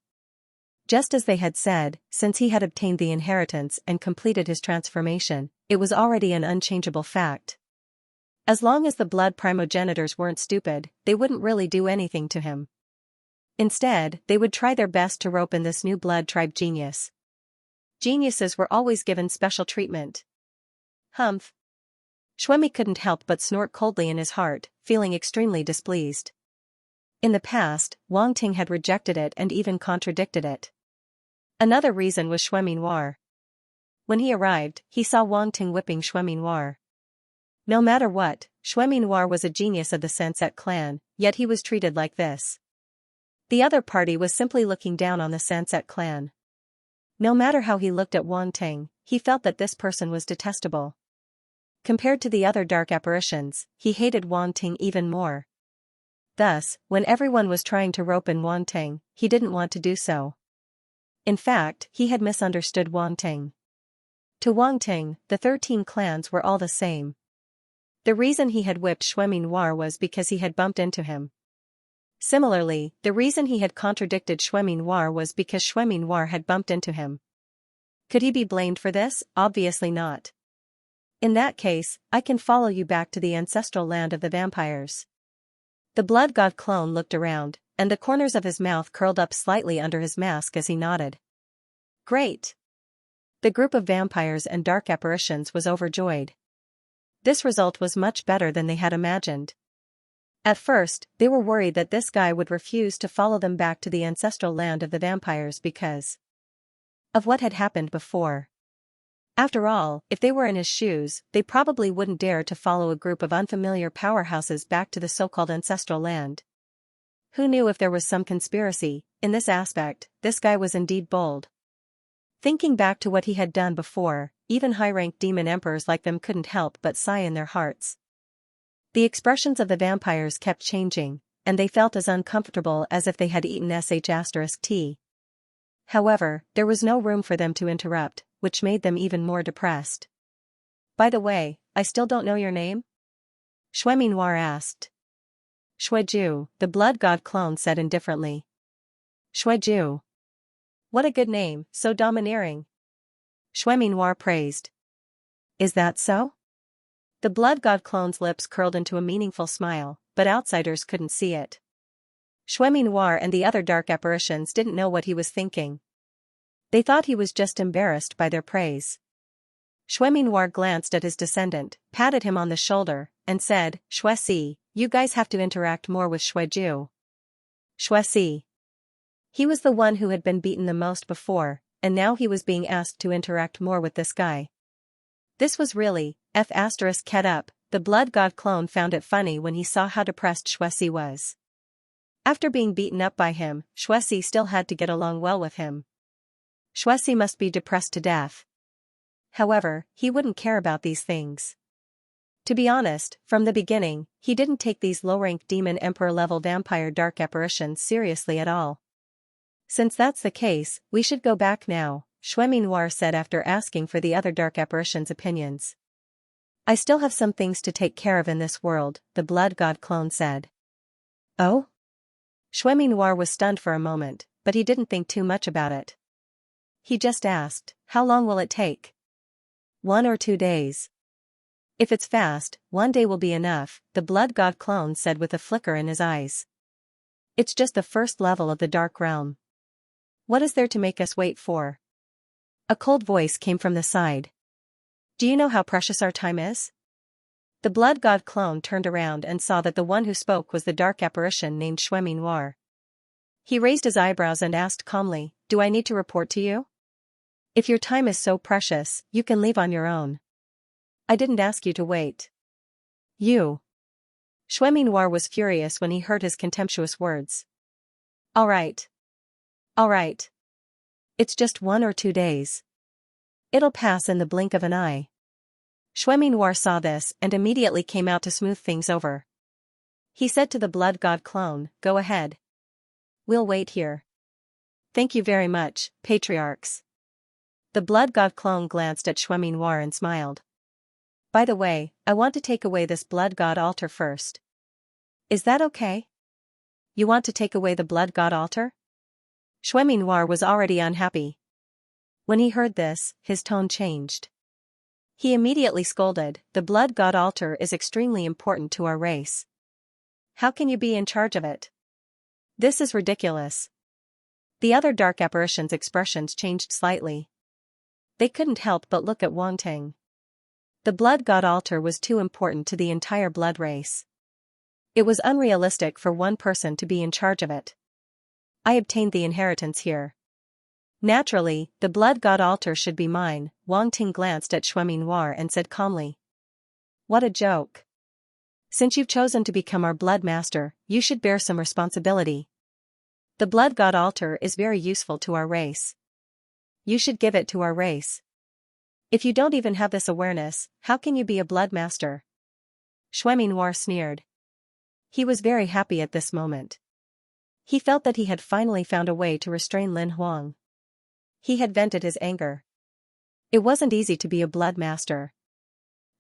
Just as they had said, since he had obtained the inheritance and completed his transformation, it was already an unchangeable fact. As long as the blood primogenitors weren't stupid, they wouldn't really do anything to him. Instead, they would try their best to rope in this new blood tribe genius. Geniuses were always given special treatment. Humph. Xuemi couldn't help but snort coldly in his heart, feeling extremely displeased. In the past, Wang Ting had rejected it and even contradicted it. Another reason was Xuemi Noir. When he arrived, he saw Wang Ting whipping Xuemi Noir. No matter what, Xuemi Noir was a genius of the Sanset clan, yet he was treated like this. The other party was simply looking down on the Sanset clan. No matter how he looked at Wang Ting, he felt that this person was detestable. Compared to the other dark apparitions, he hated Wang Ting even more. Thus, when everyone was trying to rope in Wang Ting, he didn't want to do so. In fact, he had misunderstood Wang Ting. To Wang Ting, the 13 clans were all the same. The reason he had whipped Xuemi Noir was because he had bumped into him. Similarly, the reason he had contradicted Xuemi Noir was because Xuemi Noir had bumped into him. Could he be blamed for this? Obviously not. In that case, I can follow you back to the ancestral land of the vampires. The blood god clone looked around, and the corners of his mouth curled up slightly under his mask as he nodded. Great! The group of vampires and dark apparitions was overjoyed. This result was much better than they had imagined. At first, they were worried that this guy would refuse to follow them back to the ancestral land of the vampires because of what had happened before. After all, if they were in his shoes, they probably wouldn't dare to follow a group of unfamiliar powerhouses back to the so-called ancestral land. Who knew if there was some conspiracy? In this aspect, this guy was indeed bold. Thinking back to what he had done before, even high-ranked demon emperors like them couldn't help but sigh in their hearts. The expressions of the vampires kept changing, and they felt as uncomfortable as if they had eaten **tea. However, there was no room for them to interrupt, which made them even more depressed. By the way, I still don't know your name? Xuemi Noir asked. Xueju, the blood god clone said indifferently. Xueju. What a good name, so domineering. Xuemi Noir praised. Is that so? The blood god clone's lips curled into a meaningful smile, but outsiders couldn't see it. Xuemi Noir and the other dark apparitions didn't know what he was thinking. They thought he was just embarrassed by their praise. Xuemi Noir glanced at his descendant, patted him on the shoulder, and said, Xuesi, you guys have to interact more with Xueju. Xuesi. He was the one who had been beaten the most before, and now he was being asked to interact more with this guy. This was really, **ket up, the blood god clone found it funny when he saw how depressed Xuesi was. After being beaten up by him, Xuesi still had to get along well with him. Xuesi must be depressed to death. However, he wouldn't care about these things. To be honest, from the beginning, he didn't take these low-rank demon emperor-level vampire dark apparitions seriously at all. Since that's the case, we should go back now, Xuemi Noir said after asking for the other dark apparitions' opinions. I still have some things to take care of in this world, the blood god clone said. Oh? Xuemi Noir was stunned for a moment, but he didn't think too much about it. He just asked, how long will it take? 1 or 2 days. If it's fast, 1 day will be enough, the blood god clone said with a flicker in his eyes. It's just the first level of the dark realm. What is there to make us wait for? A cold voice came from the side. Do you know how precious our time is? The blood god clone turned around and saw that the one who spoke was the dark apparition named Xuemi Noir. He raised his eyebrows and asked calmly, do I need to report to you? If your time is so precious, you can leave on your own. I didn't ask you to wait. You. Xuemi Noir was furious when he heard his contemptuous words. All right. All right. It's just 1 or 2 days. It'll pass in the blink of an eye. Noir saw this and immediately came out to smooth things over. He said to the blood god clone, "Go ahead. We'll wait here." "Thank you very much, patriarchs." The blood god clone glanced at Noir and smiled. "By the way, I want to take away this blood god altar first. Is that okay?" "You want to take away the blood god altar?" Noir was already unhappy. When he heard this, his tone changed. He immediately scolded, "The blood god altar is extremely important to our race. How can you be in charge of it? This is ridiculous." The other dark apparitions' expressions changed slightly. They couldn't help but look at Wangting. The blood god altar was too important to the entire blood race. It was unrealistic for one person to be in charge of it. "I obtained the inheritance here. Naturally, the blood god altar should be mine." Wangting glanced at Noir and said calmly. "What a joke. Since you've chosen to become our blood master, you should bear some responsibility. The blood god altar is very useful to our race. You should give it to our race. If you don't even have this awareness, how can you be a blood master?" Noir sneered. He was very happy at this moment. He felt that he had finally found a way to restrain Lin Huang. He had vented his anger. It wasn't easy to be a blood master.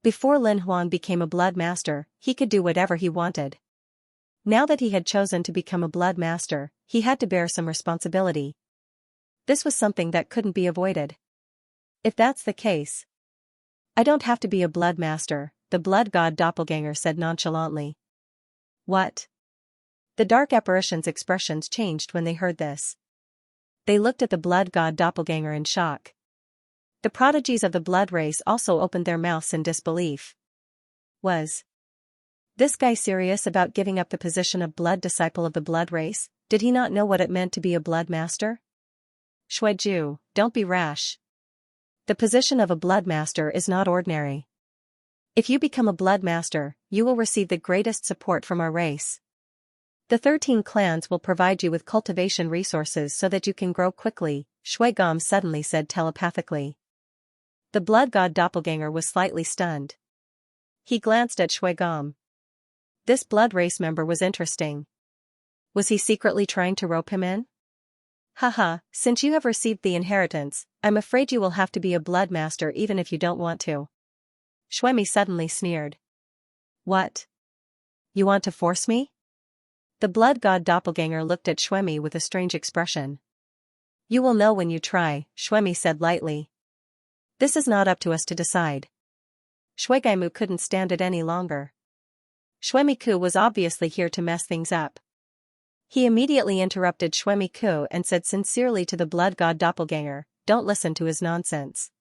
Before Lin Huang became a blood master, he could do whatever he wanted. Now that he had chosen to become a blood master, he had to bear some responsibility. This was something that couldn't be avoided. "If that's the case, I don't have to be a blood master," the blood god doppelganger said nonchalantly. "What?" The dark apparitions' expressions changed when they heard this. They looked at the blood god doppelganger in shock. The prodigies of the blood race also opened their mouths in disbelief. Was this guy serious about giving up the position of blood disciple of the blood race? Did he not know what it meant to be a blood master? "Shuiju, don't be rash. The position of a blood master is not ordinary. If you become a blood master, you will receive the greatest support from our race. The 13 clans will provide you with cultivation resources so that you can grow quickly," Shui Gom suddenly said telepathically. The blood god doppelganger was slightly stunned. He glanced at Shui Gom. This blood race member was interesting. Was he secretly trying to rope him in? "Haha, since you have received the inheritance, I'm afraid you will have to be a blood master even if you don't want to." Shuemi suddenly sneered. "What? You want to force me?" The blood god doppelganger looked at Shuemi with a strange expression. "You will know when you try," Shuemi said lightly. "This is not up to us to decide." Shuigaimu couldn't stand it any longer. Shuemi-ku was obviously here to mess things up. He immediately interrupted Shuemi-ku and said sincerely to the blood god doppelganger, "Don't listen to his nonsense.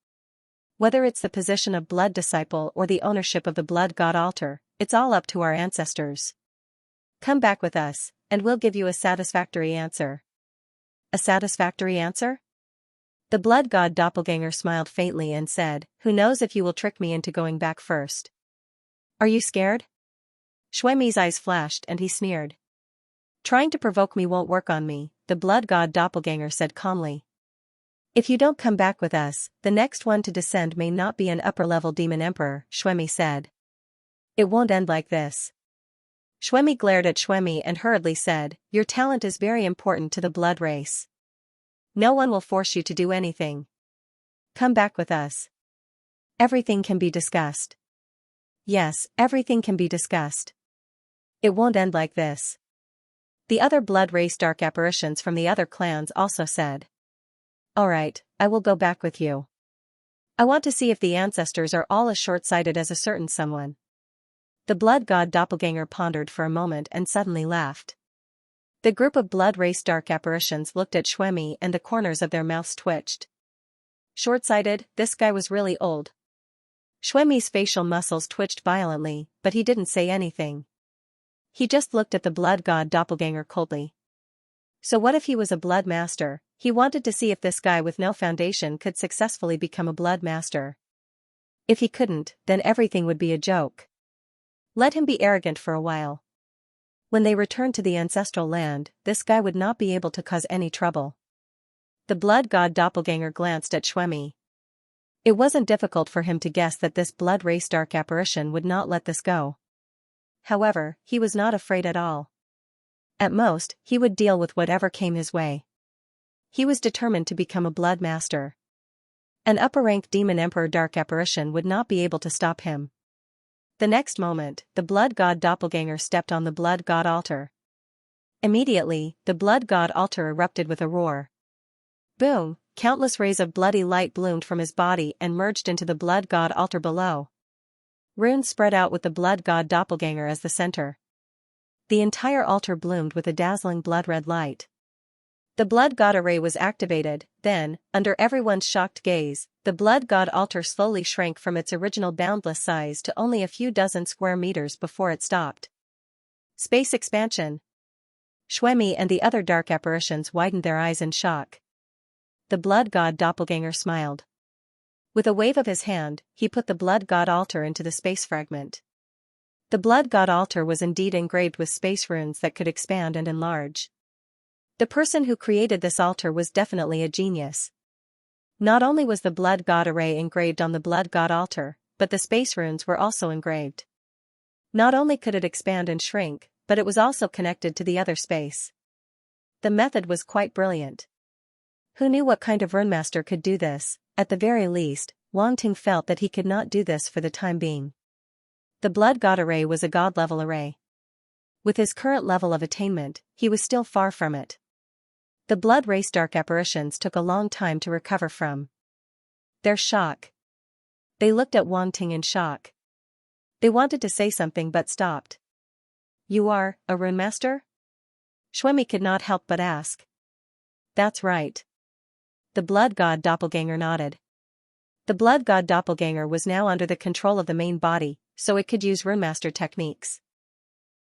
Whether it's the position of blood disciple or the ownership of the blood god altar, it's all up to our ancestors. Come back with us, and we'll give you a satisfactory answer." "A satisfactory answer?" The blood god doppelganger smiled faintly and said, "Who knows if you will trick me into going back first. Are you scared?" Shuemi's eyes flashed and he sneered. "Trying to provoke me won't work on me," the blood god doppelganger said calmly. "If you don't come back with us, the next one to descend may not be an upper-level demon emperor," Shuemi said. "It won't end like this." Shuemi glared at Shuemi and hurriedly said, "Your talent is very important to the blood race. No one will force you to do anything. Come back with us. Everything can be discussed." "Yes, everything can be discussed. It won't end like this." The other blood race dark apparitions from the other clans also said. "Alright, I will go back with you. I want to see if the ancestors are all as short-sighted as a certain someone." The blood god doppelganger pondered for a moment and suddenly laughed. The group of blood race dark apparitions looked at Shuemi and the corners of their mouths twitched. Short-sighted, this guy was really old. Shuemi's facial muscles twitched violently, but he didn't say anything. He just looked at the blood god doppelganger coldly. So what if he was a blood master? He wanted to see if this guy with no foundation could successfully become a blood master. If he couldn't, then everything would be a joke. Let him be arrogant for a while. When they returned to the ancestral land, this guy would not be able to cause any trouble. The blood god doppelganger glanced at Shuemi. It wasn't difficult for him to guess that this blood-race dark apparition would not let this go. However, he was not afraid at all. At most, he would deal with whatever came his way. He was determined to become a blood master. An upper-rank demon emperor dark apparition would not be able to stop him. The next moment, the blood god doppelganger stepped on the blood god altar. Immediately, the blood god altar erupted with a roar. Boom! Countless rays of bloody light bloomed from his body and merged into the blood god altar below. Runes spread out with the blood god doppelganger as the center. The entire altar bloomed with a dazzling blood-red light. The blood god array was activated, then, under everyone's shocked gaze, the blood god altar slowly shrank from its original boundless size to only a few dozen square meters before it stopped. Space expansion. Xuemi and the other dark apparitions widened their eyes in shock. The blood god doppelganger smiled. With a wave of his hand, he put the blood god altar into the space fragment. The blood god altar was indeed engraved with space runes that could expand and enlarge. The person who created this altar was definitely a genius. Not only was the blood god array engraved on the blood god altar, but the space runes were also engraved. Not only could it expand and shrink, but it was also connected to the other space. The method was quite brilliant. Who knew what kind of runemaster could do this? At the very least, Wang Ting felt that he could not do this for the time being. The blood god array was a god-level array. With his current level of attainment, he was still far from it. The blood race dark apparitions took a long time to recover from their shock. They looked at Wang Ting in shock. They wanted to say something but stopped. "You are a runemaster?" Xuemi could not help but ask. "That's right." The blood god doppelganger nodded. The blood god doppelganger was now under the control of the main body, so it could use runemaster techniques.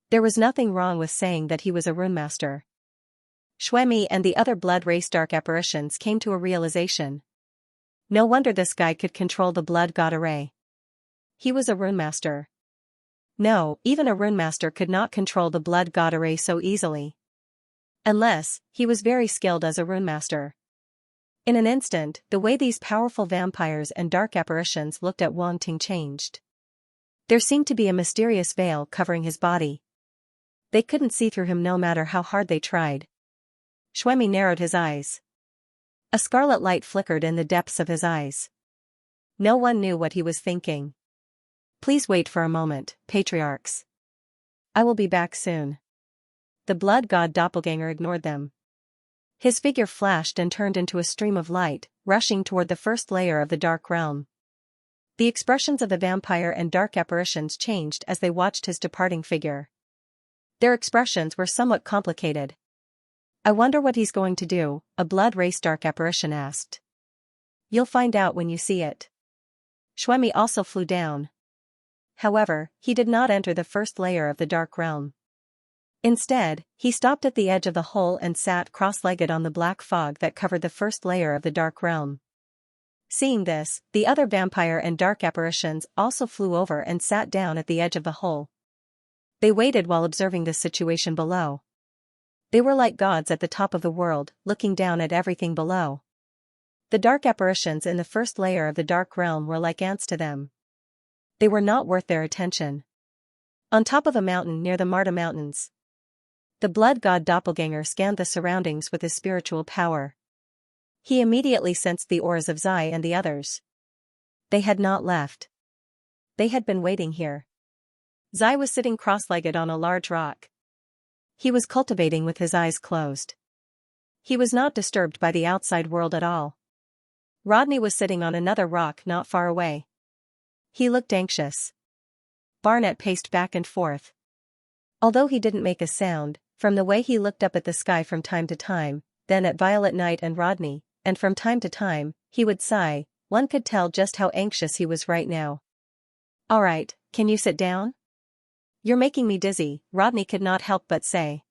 There was nothing wrong with saying that he was a runemaster. Xuemi and the other blood race dark apparitions came to a realization. No wonder this guy could control the blood god array. He was a runemaster. No, even a runemaster could not control the blood god array so easily. Unless, he was very skilled as a runemaster. In an instant, the way these powerful vampires and dark apparitions looked at Wang Ting changed. There seemed to be a mysterious veil covering his body. They couldn't see through him no matter how hard they tried. Xuemi narrowed his eyes. A scarlet light flickered in the depths of his eyes. No one knew what he was thinking. "Please wait for a moment, patriarchs. I will be back soon." The blood god doppelganger ignored them. His figure flashed and turned into a stream of light, rushing toward the first layer of the dark realm. The expressions of the vampire and dark apparitions changed as they watched his departing figure. Their expressions were somewhat complicated. "I wonder what he's going to do," a blood race dark apparition asked. "You'll find out when you see it." Xuemi also flew down. However, he did not enter the first layer of the dark realm. Instead, he stopped at the edge of the hole and sat cross-legged on the black fog that covered the first layer of the dark realm. Seeing this, the other vampire and dark apparitions also flew over and sat down at the edge of the hole. They waited while observing the situation below. They were like gods at the top of the world, looking down at everything below. The dark apparitions in the first layer of the dark realm were like ants to them. They were not worth their attention. On top of a mountain near the Marta Mountains, the blood god doppelganger scanned the surroundings with his spiritual power. He immediately sensed the auras of Zai and the others. They had not left. They had been waiting here. Zai was sitting cross-legged on a large rock. He was cultivating with his eyes closed. He was not disturbed by the outside world at all. Rodney was sitting on another rock not far away. He looked anxious. Barnett paced back and forth. Although he didn't make a sound, from the way he looked up at the sky from time to time, then at Violet Knight and Rodney, and from time to time, he would sigh, one could tell just how anxious he was right now. "All right, can you sit down?" "You're making me dizzy," Rodney could not help but say.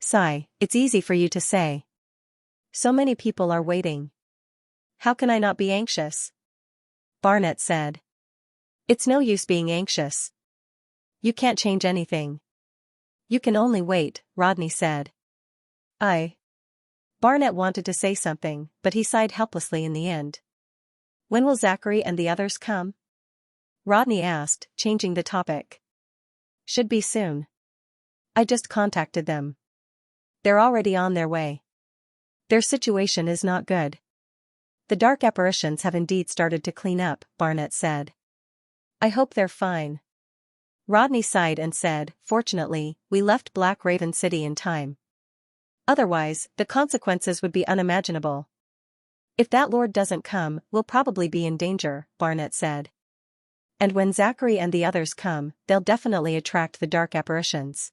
"Sigh, it's easy for you to say. So many people are waiting. How can I not be anxious?" Barnett said. "It's no use being anxious. You can't change anything. You can only wait," Rodney said. Barnett wanted to say something, but he sighed helplessly in the end. When will Zachary and the others come? Rodney asked, changing the topic. Should be soon. I just contacted them. They're already on their way. Their situation is not good. The dark apparitions have indeed started to clean up, Barnett said. I hope they're fine. Rodney sighed and said, fortunately, we left Black Raven City in time. Otherwise, the consequences would be unimaginable. If that lord doesn't come, we'll probably be in danger, Barnett said. And when Zachary and the others come, they'll definitely attract the dark apparitions.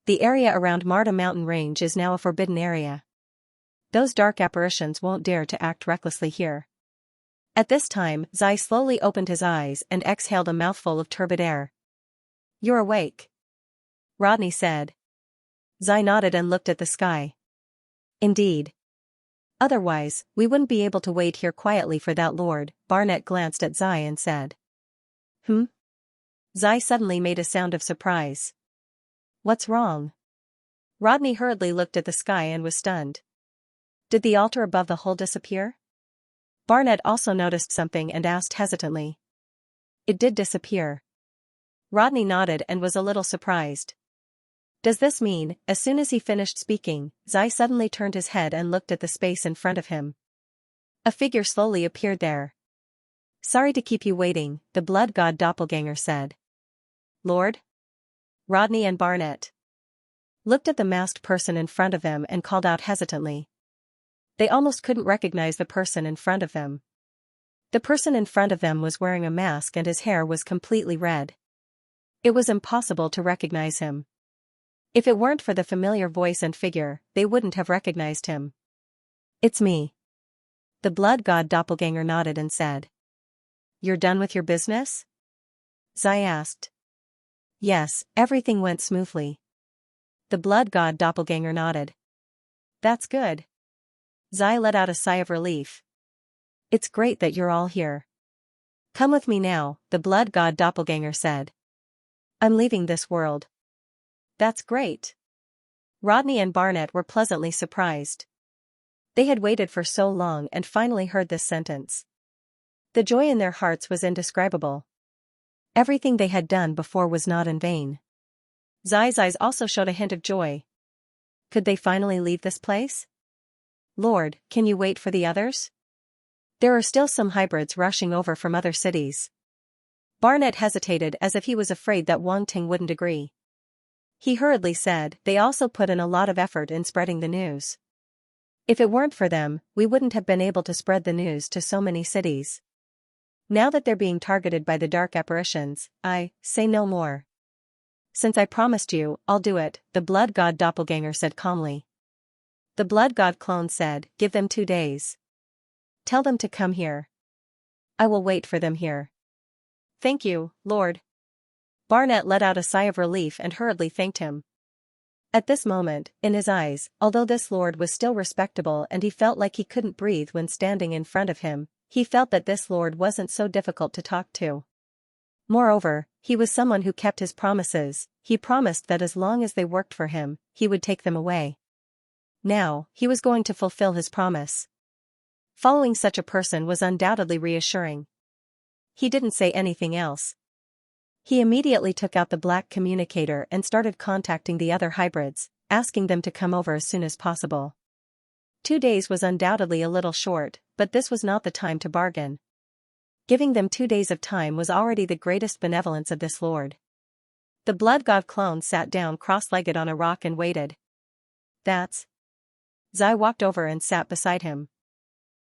The area around Marta Mountain Range is now a forbidden area. Those dark apparitions won't dare to act recklessly here. At this time, Zai slowly opened his eyes and exhaled a mouthful of turbid air. You're awake, Rodney said. Zai nodded and looked at the sky. Indeed. Otherwise, we wouldn't be able to wait here quietly for that lord. Barnett glanced at Zai and said. Zai suddenly made a sound of surprise. What's wrong? Rodney hurriedly looked at the sky and was stunned. Did the altar above the hole disappear? Barnett also noticed something and asked hesitantly. It did disappear. Rodney nodded and was a little surprised. Does this mean, as soon as he finished speaking, Zai suddenly turned his head and looked at the space in front of him. A figure slowly appeared there. Sorry to keep you waiting, the blood god doppelganger said. Lord? Rodney and Barnett looked at the masked person in front of them and called out hesitantly. They almost couldn't recognize the person in front of them. The person in front of them was wearing a mask and his hair was completely red. It was impossible to recognize him. If it weren't for the familiar voice and figure, they wouldn't have recognized him. It's me. The blood god doppelganger nodded and said. You're done with your business? Zai asked. Yes, everything went smoothly. The blood god doppelganger nodded. That's good. Zai let out a sigh of relief. It's great that you're all here. Come with me now, the blood god doppelganger said. I'm leaving this world. That's great. Rodney and Barnett were pleasantly surprised. They had waited for so long and finally heard this sentence. The joy in their hearts was indescribable. Everything they had done before was not in vain. Zai's eyes also showed a hint of joy. Could they finally leave this place? Lord, can you wait for the others? There are still some hybrids rushing over from other cities. Barnett hesitated as if he was afraid that Wang Ting wouldn't agree. He hurriedly said, they also put in a lot of effort in spreading the news. If it weren't for them, we wouldn't have been able to spread the news to so many cities. Now that they're being targeted by the dark apparitions, I say no more. Since I promised you, I'll do it, the blood god doppelganger said calmly. The blood god clone said, give them 2 days. Tell them to come here. I will wait for them here. Thank you, Lord. Barnett let out a sigh of relief and hurriedly thanked him. At this moment, in his eyes, although this lord was still respectable and he felt like he couldn't breathe when standing in front of him, he felt that this lord wasn't so difficult to talk to. Moreover, he was someone who kept his promises. He promised that as long as they worked for him, he would take them away. Now, he was going to fulfill his promise. Following such a person was undoubtedly reassuring. He didn't say anything else. He immediately took out the black communicator and started contacting the other hybrids, asking them to come over as soon as possible. 2 days was undoubtedly a little short, but this was not the time to bargain. Giving them 2 days of time was already the greatest benevolence of this lord. The blood god clone sat down cross-legged on a rock and waited. That's. Zai walked over and sat beside him.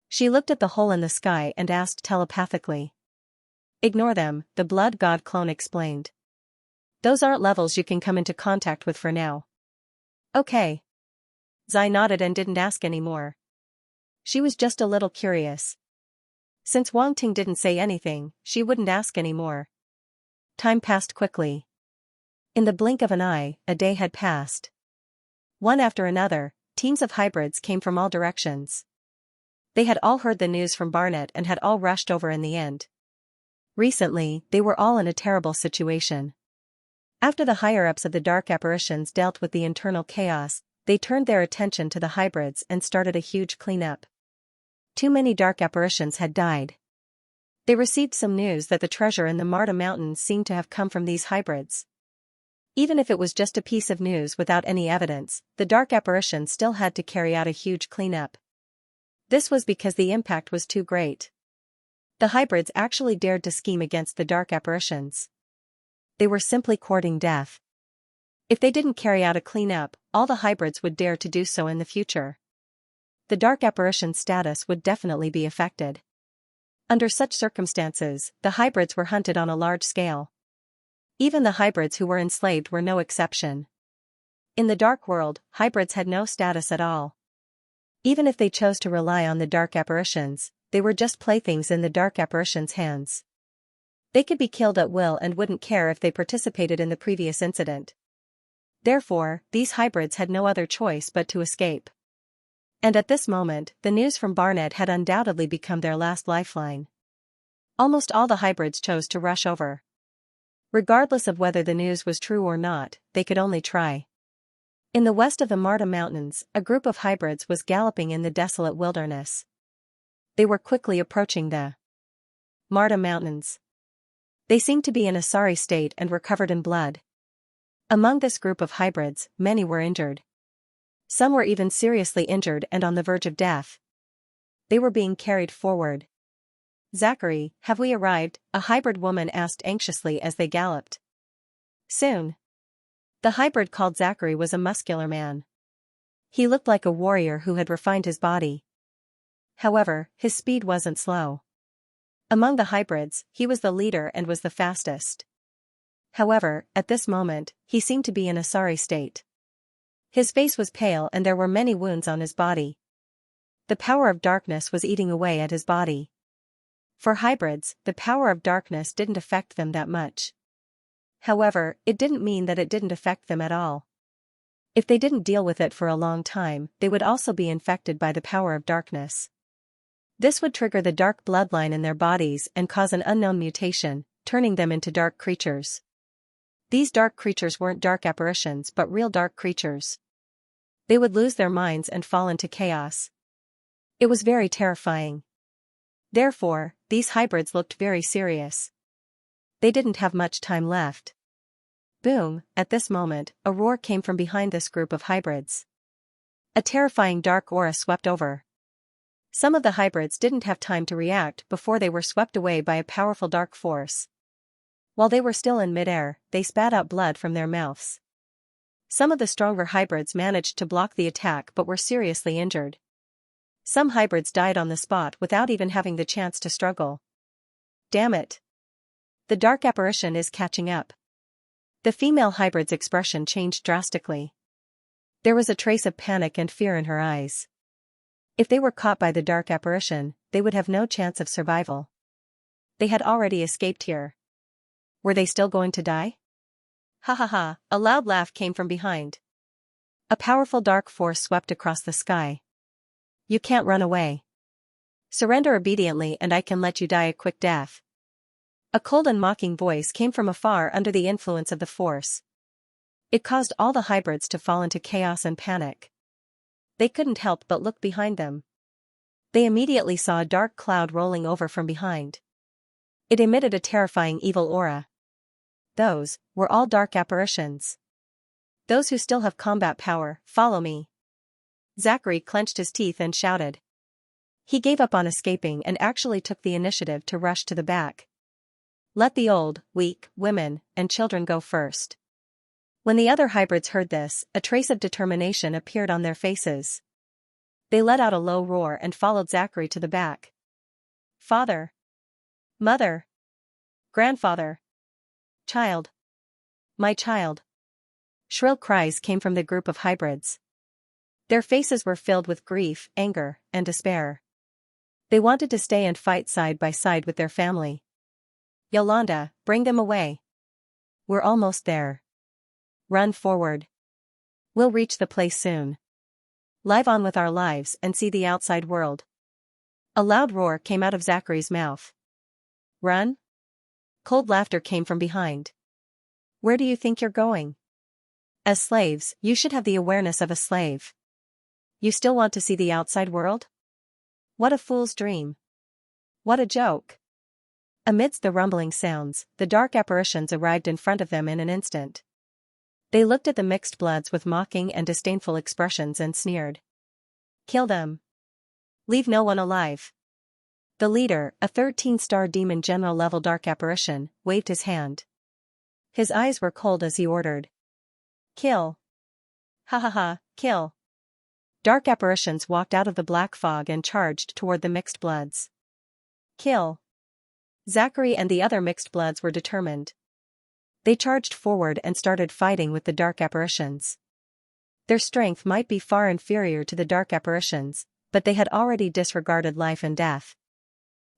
She looked at the hole in the sky and asked telepathically. Ignore them, the blood god clone explained. Those aren't levels you can come into contact with for now. Okay. Zai nodded and didn't ask any more. She was just a little curious. Since Wang Ting didn't say anything, she wouldn't ask any more. Time passed quickly. In the blink of an eye, a day had passed. One after another, teams of hybrids came from all directions. They had all heard the news from Barnett and had all rushed over in the end. Recently, they were all in a terrible situation. After the higher-ups of the dark apparitions dealt with the internal chaos, they turned their attention to the hybrids and started a huge cleanup. Too many dark apparitions had died. They received some news that the treasure in the Marta Mountains seemed to have come from these hybrids. Even if it was just a piece of news without any evidence, the dark apparition still had to carry out a huge cleanup. This was because the impact was too great. The hybrids actually dared to scheme against the dark apparitions. They were simply courting death. If they didn't carry out a cleanup, all the hybrids would dare to do so in the future. The dark apparition's status would definitely be affected. Under such circumstances, the hybrids were hunted on a large scale. Even the hybrids who were enslaved were no exception. In the dark world, hybrids had no status at all. Even if they chose to rely on the dark apparitions, they were just playthings in the dark apparitions' hands. They could be killed at will and wouldn't care if they participated in the previous incident. Therefore, these hybrids had no other choice but to escape. And at this moment, the news from Barnet had undoubtedly become their last lifeline. Almost all the hybrids chose to rush over. Regardless of whether the news was true or not, they could only try. In the west of the Marta Mountains, a group of hybrids was galloping in the desolate wilderness. They were quickly approaching the Marta Mountains. They seemed to be in a sorry state and were covered in blood. Among this group of hybrids, many were injured. Some were even seriously injured and on the verge of death. They were being carried forward. "Zachary, have we arrived?" a hybrid woman asked anxiously as they galloped. "Soon." The hybrid called Zachary was a muscular man. He looked like a warrior who had refined his body. However, his speed wasn't slow. Among the hybrids, he was the leader and was the fastest. However, at this moment, he seemed to be in a sorry state. His face was pale and there were many wounds on his body. The power of darkness was eating away at his body. For hybrids, the power of darkness didn't affect them that much. However, it didn't mean that it didn't affect them at all. If they didn't deal with it for a long time, they would also be infected by the power of darkness. This would trigger the dark bloodline in their bodies and cause an unknown mutation, turning them into dark creatures. These dark creatures weren't dark apparitions but real dark creatures. They would lose their minds and fall into chaos. It was very terrifying. Therefore, these hybrids looked very serious. They didn't have much time left. Boom! At this moment, a roar came from behind this group of hybrids. A terrifying dark aura swept over. Some of the hybrids didn't have time to react before they were swept away by a powerful dark force. While they were still in midair, they spat out blood from their mouths. Some of the stronger hybrids managed to block the attack but were seriously injured. Some hybrids died on the spot without even having the chance to struggle. Damn it! The dark apparition is catching up. The female hybrid's expression changed drastically. There was a trace of panic and fear in her eyes. If they were caught by the dark apparition, they would have no chance of survival. They had already escaped here. Were they still going to die? Ha ha ha, a loud laugh came from behind. A powerful dark force swept across the sky. You can't run away. Surrender obediently and I can let you die a quick death. A cold and mocking voice came from afar under the influence of the force. It caused all the hybrids to fall into chaos and panic. They couldn't help but look behind them. They immediately saw a dark cloud rolling over from behind. It emitted a terrifying evil aura. Those were all dark apparitions. Those who still have combat power, follow me. Zachary clenched his teeth and shouted. He gave up on escaping and actually took the initiative to rush to the back. Let the old, weak, women, and children go first. When the other hybrids heard this, a trace of determination appeared on their faces. They let out a low roar and followed Zachary to the back. Father! Mother! Grandfather! Child! My child! Shrill cries came from the group of hybrids. Their faces were filled with grief, anger, and despair. They wanted to stay and fight side by side with their family. Yolanda, bring them away. We're almost there. Run forward. We'll reach the place soon. Live on with our lives and see the outside world. A loud roar came out of Zachary's mouth. Run? Cold laughter came from behind. Where do you think you're going? As slaves, you should have the awareness of a slave. You still want to see the outside world? What a fool's dream. What a joke. Amidst the rumbling sounds, the dark apparitions arrived in front of them in an instant. They looked at the mixed bloods with mocking and disdainful expressions and sneered. "Kill them. Leave no one alive." The leader, a 13-star demon general-level dark apparition, waved his hand. His eyes were cold as he ordered. "Kill. Ha ha ha, kill." Dark apparitions walked out of the black fog and charged toward the mixed bloods. "Kill." Zachary and the other mixed bloods were determined. They charged forward and started fighting with the dark apparitions. Their strength might be far inferior to the dark apparitions, but they had already disregarded life and death.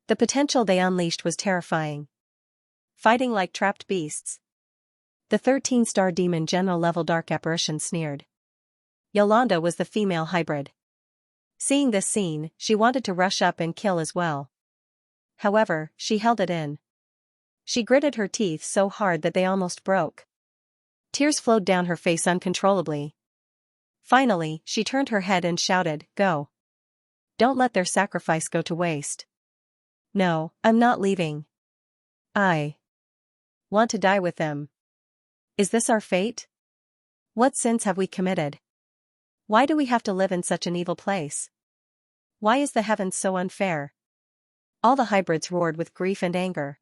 The potential they unleashed was terrifying. Fighting like trapped beasts. The 13-star demon general-level dark apparition sneered. Yolanda was the female hybrid. Seeing this scene, she wanted to rush up and kill as well. However, she held it in. She gritted her teeth so hard that they almost broke. Tears flowed down her face uncontrollably. Finally, she turned her head and shouted, "Go. Don't let their sacrifice go to waste." "No, I'm not leaving. I want to die with them." "Is this our fate? What sins have we committed? Why do we have to live in such an evil place? Why is the heavens so unfair?" All the hybrids roared with grief and anger.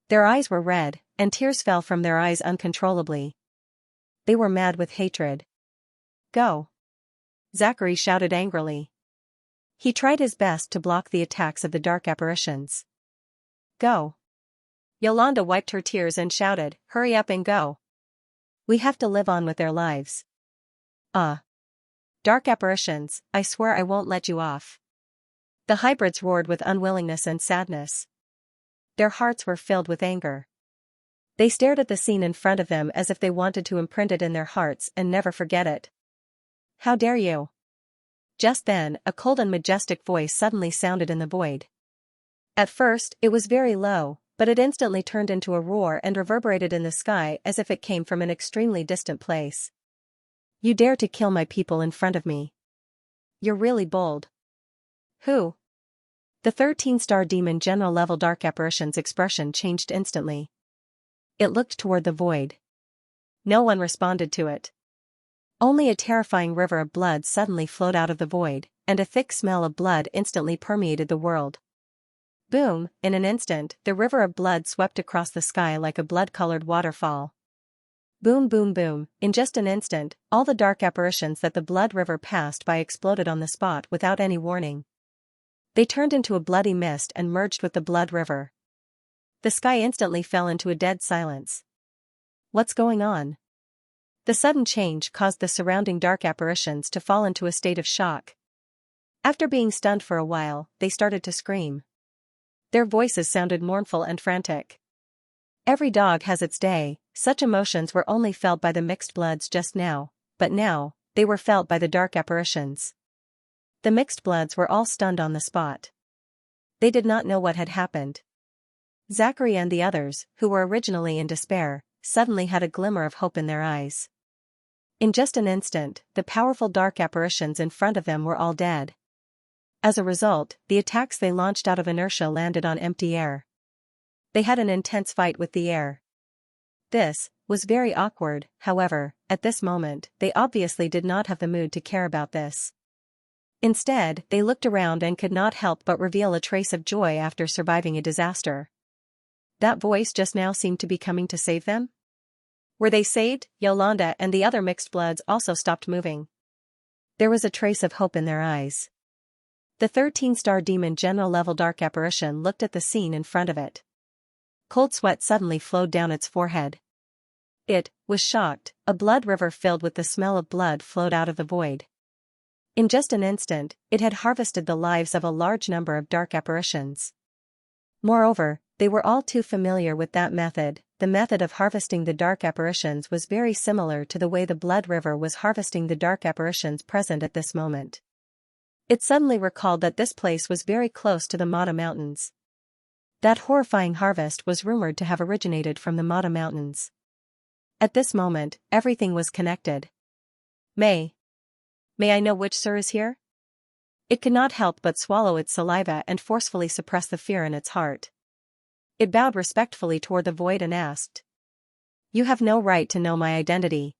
Their eyes were red, and tears fell from their eyes uncontrollably. They were mad with hatred. "Go!" Zachary shouted angrily. He tried his best to block the attacks of the dark apparitions. "Go!" Yolanda wiped her tears and shouted, "Hurry up and go. We have to live on with their lives." Dark apparitions, I swear I won't let you off." The hybrids roared with unwillingness and sadness. Their hearts were filled with anger. They stared at the scene in front of them as if they wanted to imprint it in their hearts and never forget it. "How dare you?" Just then, a cold and majestic voice suddenly sounded in the void. At first, it was very low, but it instantly turned into a roar and reverberated in the sky as if it came from an extremely distant place. "You dare to kill my people in front of me? You're really bold." "Who?" The 13-star demon general-level dark apparition's expression changed instantly. It looked toward the void. No one responded to it. Only a terrifying river of blood suddenly flowed out of the void, and a thick smell of blood instantly permeated the world. Boom! In an instant, the river of blood swept across the sky like a blood-colored waterfall. Boom boom boom, in just an instant, all the dark apparitions that the blood river passed by exploded on the spot without any warning. They turned into a bloody mist and merged with the blood river. The sky instantly fell into a dead silence. What's going on? The sudden change caused the surrounding dark apparitions to fall into a state of shock. After being stunned for a while, they started to scream. Their voices sounded mournful and frantic. Every dog has its day. Such emotions were only felt by the mixed bloods just now, but now, they were felt by the dark apparitions. The mixed bloods were all stunned on the spot. They did not know what had happened. Zachary and the others, who were originally in despair, suddenly had a glimmer of hope in their eyes. In just an instant, the powerful dark apparitions in front of them were all dead. As a result, the attacks they launched out of inertia landed on empty air. They had an intense fight with the air. This was very awkward, however, at this moment, they obviously did not have the mood to care about this. Instead, they looked around and could not help but reveal a trace of joy after surviving a disaster. That voice just now seemed to be coming to save them? Were they saved? Yolanda and the other mixed bloods also stopped moving. There was a trace of hope in their eyes. The 13-star demon general-level dark apparition looked at the scene in front of it. Cold sweat suddenly flowed down its forehead. It was shocked. A blood river filled with the smell of blood flowed out of the void. In just an instant, it had harvested the lives of a large number of dark apparitions. Moreover, they were all too familiar with that method. The method of harvesting the dark apparitions was very similar to the way the blood river was harvesting the dark apparitions present at this moment. It suddenly recalled that this place was very close to the Mata Mountains. That horrifying harvest was rumored to have originated from the Mata Mountains. At this moment, everything was connected. May I know which sir is here?" It could not help but swallow its saliva and forcefully suppress the fear in its heart. It bowed respectfully toward the void and asked. You have no right to know my identity.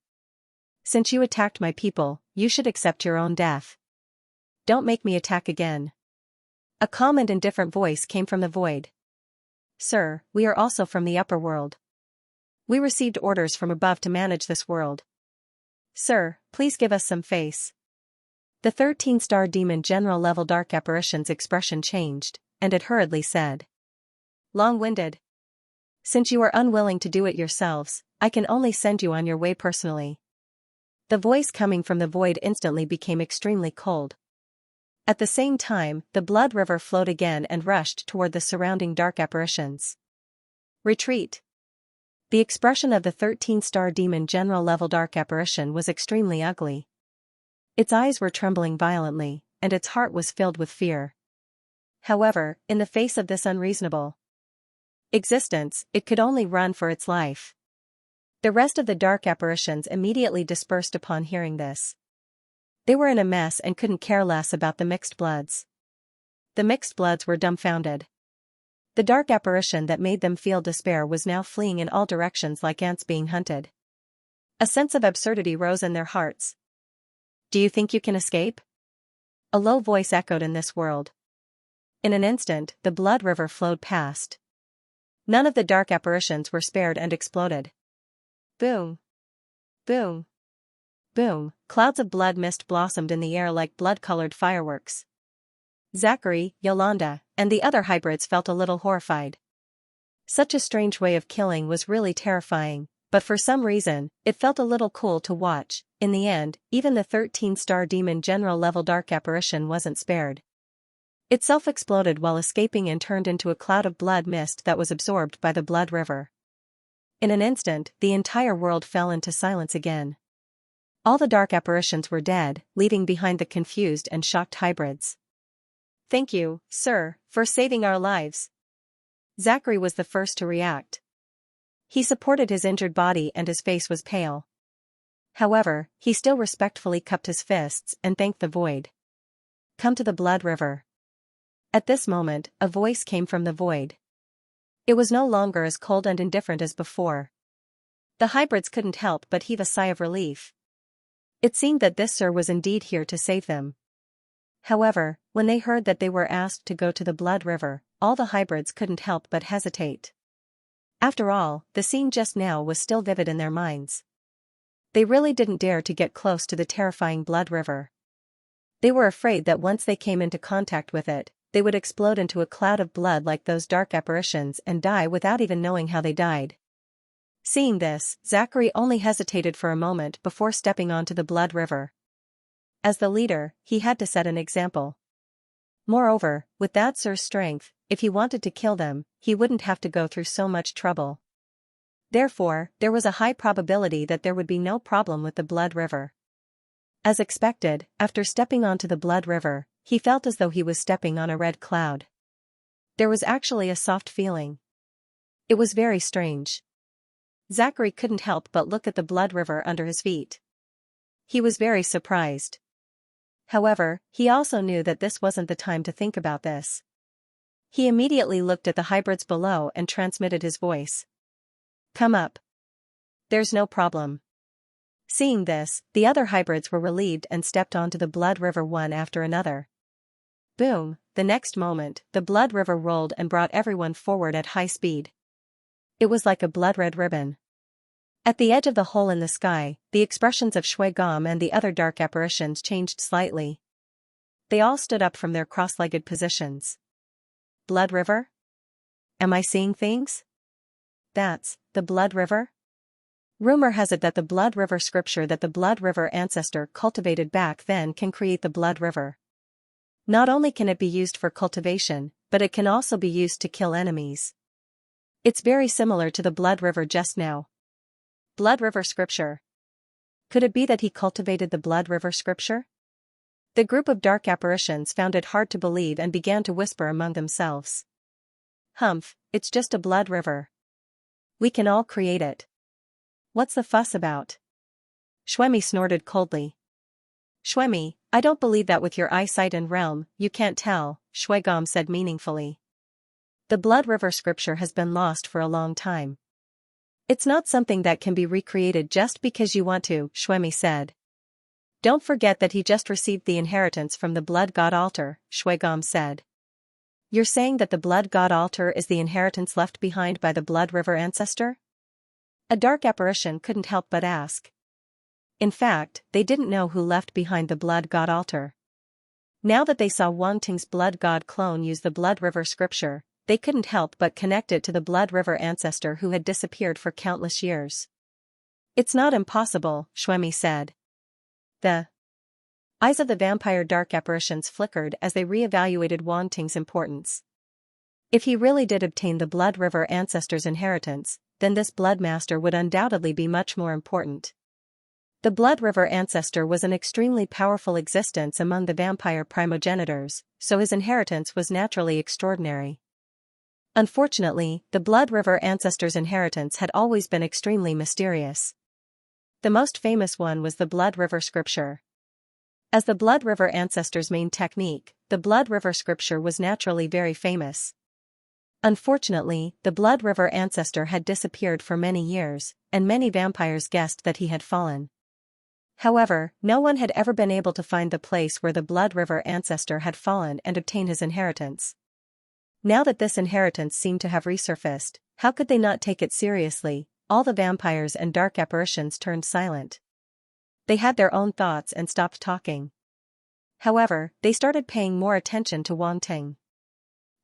Since you attacked my people, you should accept your own death. Don't make me attack again. A calm and indifferent voice came from the void. Sir, we are also from the upper world. We received orders from above to manage this world. Sir, please give us some face. The 13-star demon general level dark apparition's expression changed, and it hurriedly said. Long-winded. Since you are unwilling to do it yourselves, I can only send you on your way personally. The voice coming from the void instantly became extremely cold. At the same time, the blood river flowed again and rushed toward the surrounding dark apparitions. Retreat. The expression of the 13-star demon general level dark apparition was extremely ugly. Its eyes were trembling violently, and its heart was filled with fear. However, in the face of this unreasonable existence, it could only run for its life. The rest of the dark apparitions immediately dispersed upon hearing this. They were in a mess and couldn't care less about the mixed bloods. The mixed bloods were dumbfounded. The dark apparition that made them feel despair was now fleeing in all directions like ants being hunted. A sense of absurdity rose in their hearts. Do you think you can escape? A low voice echoed in this world. In an instant, the blood river flowed past. None of the dark apparitions were spared and exploded. Boom. Boom. Boom, clouds of blood mist blossomed in the air like blood-colored fireworks. Zachary, Yolanda, and the other hybrids felt a little horrified. Such a strange way of killing was really terrifying, but for some reason, it felt a little cool to watch. In the end, even the 13-star demon general level dark apparition wasn't spared. It self-exploded while escaping and turned into a cloud of blood mist that was absorbed by the blood river. In an instant, the entire world fell into silence again. All the dark apparitions were dead, leaving behind the confused and shocked hybrids. Thank you, sir, for saving our lives. Zachary was the first to react. He supported his injured body and his face was pale. However, he still respectfully cupped his fists and thanked the void. Come to the blood river. At this moment, a voice came from the void. It was no longer as cold and indifferent as before. The hybrids couldn't help but heave a sigh of relief. It seemed that this sir was indeed here to save them. However, when they heard that they were asked to go to the blood river, all the hybrids couldn't help but hesitate. After all, the scene just now was still vivid in their minds. They really didn't dare to get close to the terrifying blood river. They were afraid that once they came into contact with it, they would explode into a cloud of blood like those dark apparitions and die without even knowing how they died. Seeing this, Zachary only hesitated for a moment before stepping onto the blood river. As the leader, he had to set an example. Moreover, with that sir's strength, if he wanted to kill them, he wouldn't have to go through so much trouble. Therefore, there was a high probability that there would be no problem with the blood river. As expected, after stepping onto the blood river, he felt as though he was stepping on a red cloud. There was actually a soft feeling. It was very strange. Zachary couldn't help but look at the blood river under his feet. He was very surprised. However, he also knew that this wasn't the time to think about this. He immediately looked at the hybrids below and transmitted his voice. Come up. There's no problem. Seeing this, the other hybrids were relieved and stepped onto the blood river one after another. Boom, the next moment, the blood river rolled and brought everyone forward at high speed. It was like a blood-red ribbon. At the edge of the hole in the sky, the expressions of Shui Gom and the other dark apparitions changed slightly. They all stood up from their cross-legged positions. Blood river? Am I seeing things? That's the blood river? Rumor has it that the blood river scripture that the blood river ancestor cultivated back then can create the blood river. Not only can it be used for cultivation, but it can also be used to kill enemies. It's very similar to the blood river just now. Blood river scripture. Could it be that he cultivated the blood river scripture? The group of dark apparitions found it hard to believe and began to whisper among themselves. Humph, it's just a blood river. We can all create it. What's the fuss about? Shwemi snorted coldly. Shwemi, I don't believe that with your eyesight and realm, you can't tell, Shwegom said meaningfully. The Blood River scripture has been lost for a long time. It's not something that can be recreated just because you want to, Shuemi said. Don't forget that he just received the inheritance from the Blood God altar, Shuigam said. You're saying that the Blood God altar is the inheritance left behind by the Blood River ancestor? A dark apparition couldn't help but ask. In fact, they didn't know who left behind the Blood God altar. Now that they saw Wang Ting's Blood God clone use the Blood River scripture, they couldn't help but connect it to the Blood River ancestor who had disappeared for countless years. It's not impossible, Shuemi said. The eyes of the vampire dark apparitions flickered as they re-evaluated Wang Ting's importance. If he really did obtain the Blood River ancestor's inheritance, then this Blood Master would undoubtedly be much more important. The Blood River ancestor was an extremely powerful existence among the vampire primogenitors, so his inheritance was naturally extraordinary. Unfortunately, the Blood River ancestor's inheritance had always been extremely mysterious. The most famous one was the Blood River scripture. As the Blood River ancestor's main technique, the Blood River scripture was naturally very famous. Unfortunately, the Blood River ancestor had disappeared for many years, and many vampires guessed that he had fallen. However, no one had ever been able to find the place where the Blood River ancestor had fallen and obtain his inheritance. Now that this inheritance seemed to have resurfaced, how could they not take it seriously? All the vampires and dark apparitions turned silent. They had their own thoughts and stopped talking. However, they started paying more attention to Wang Ting.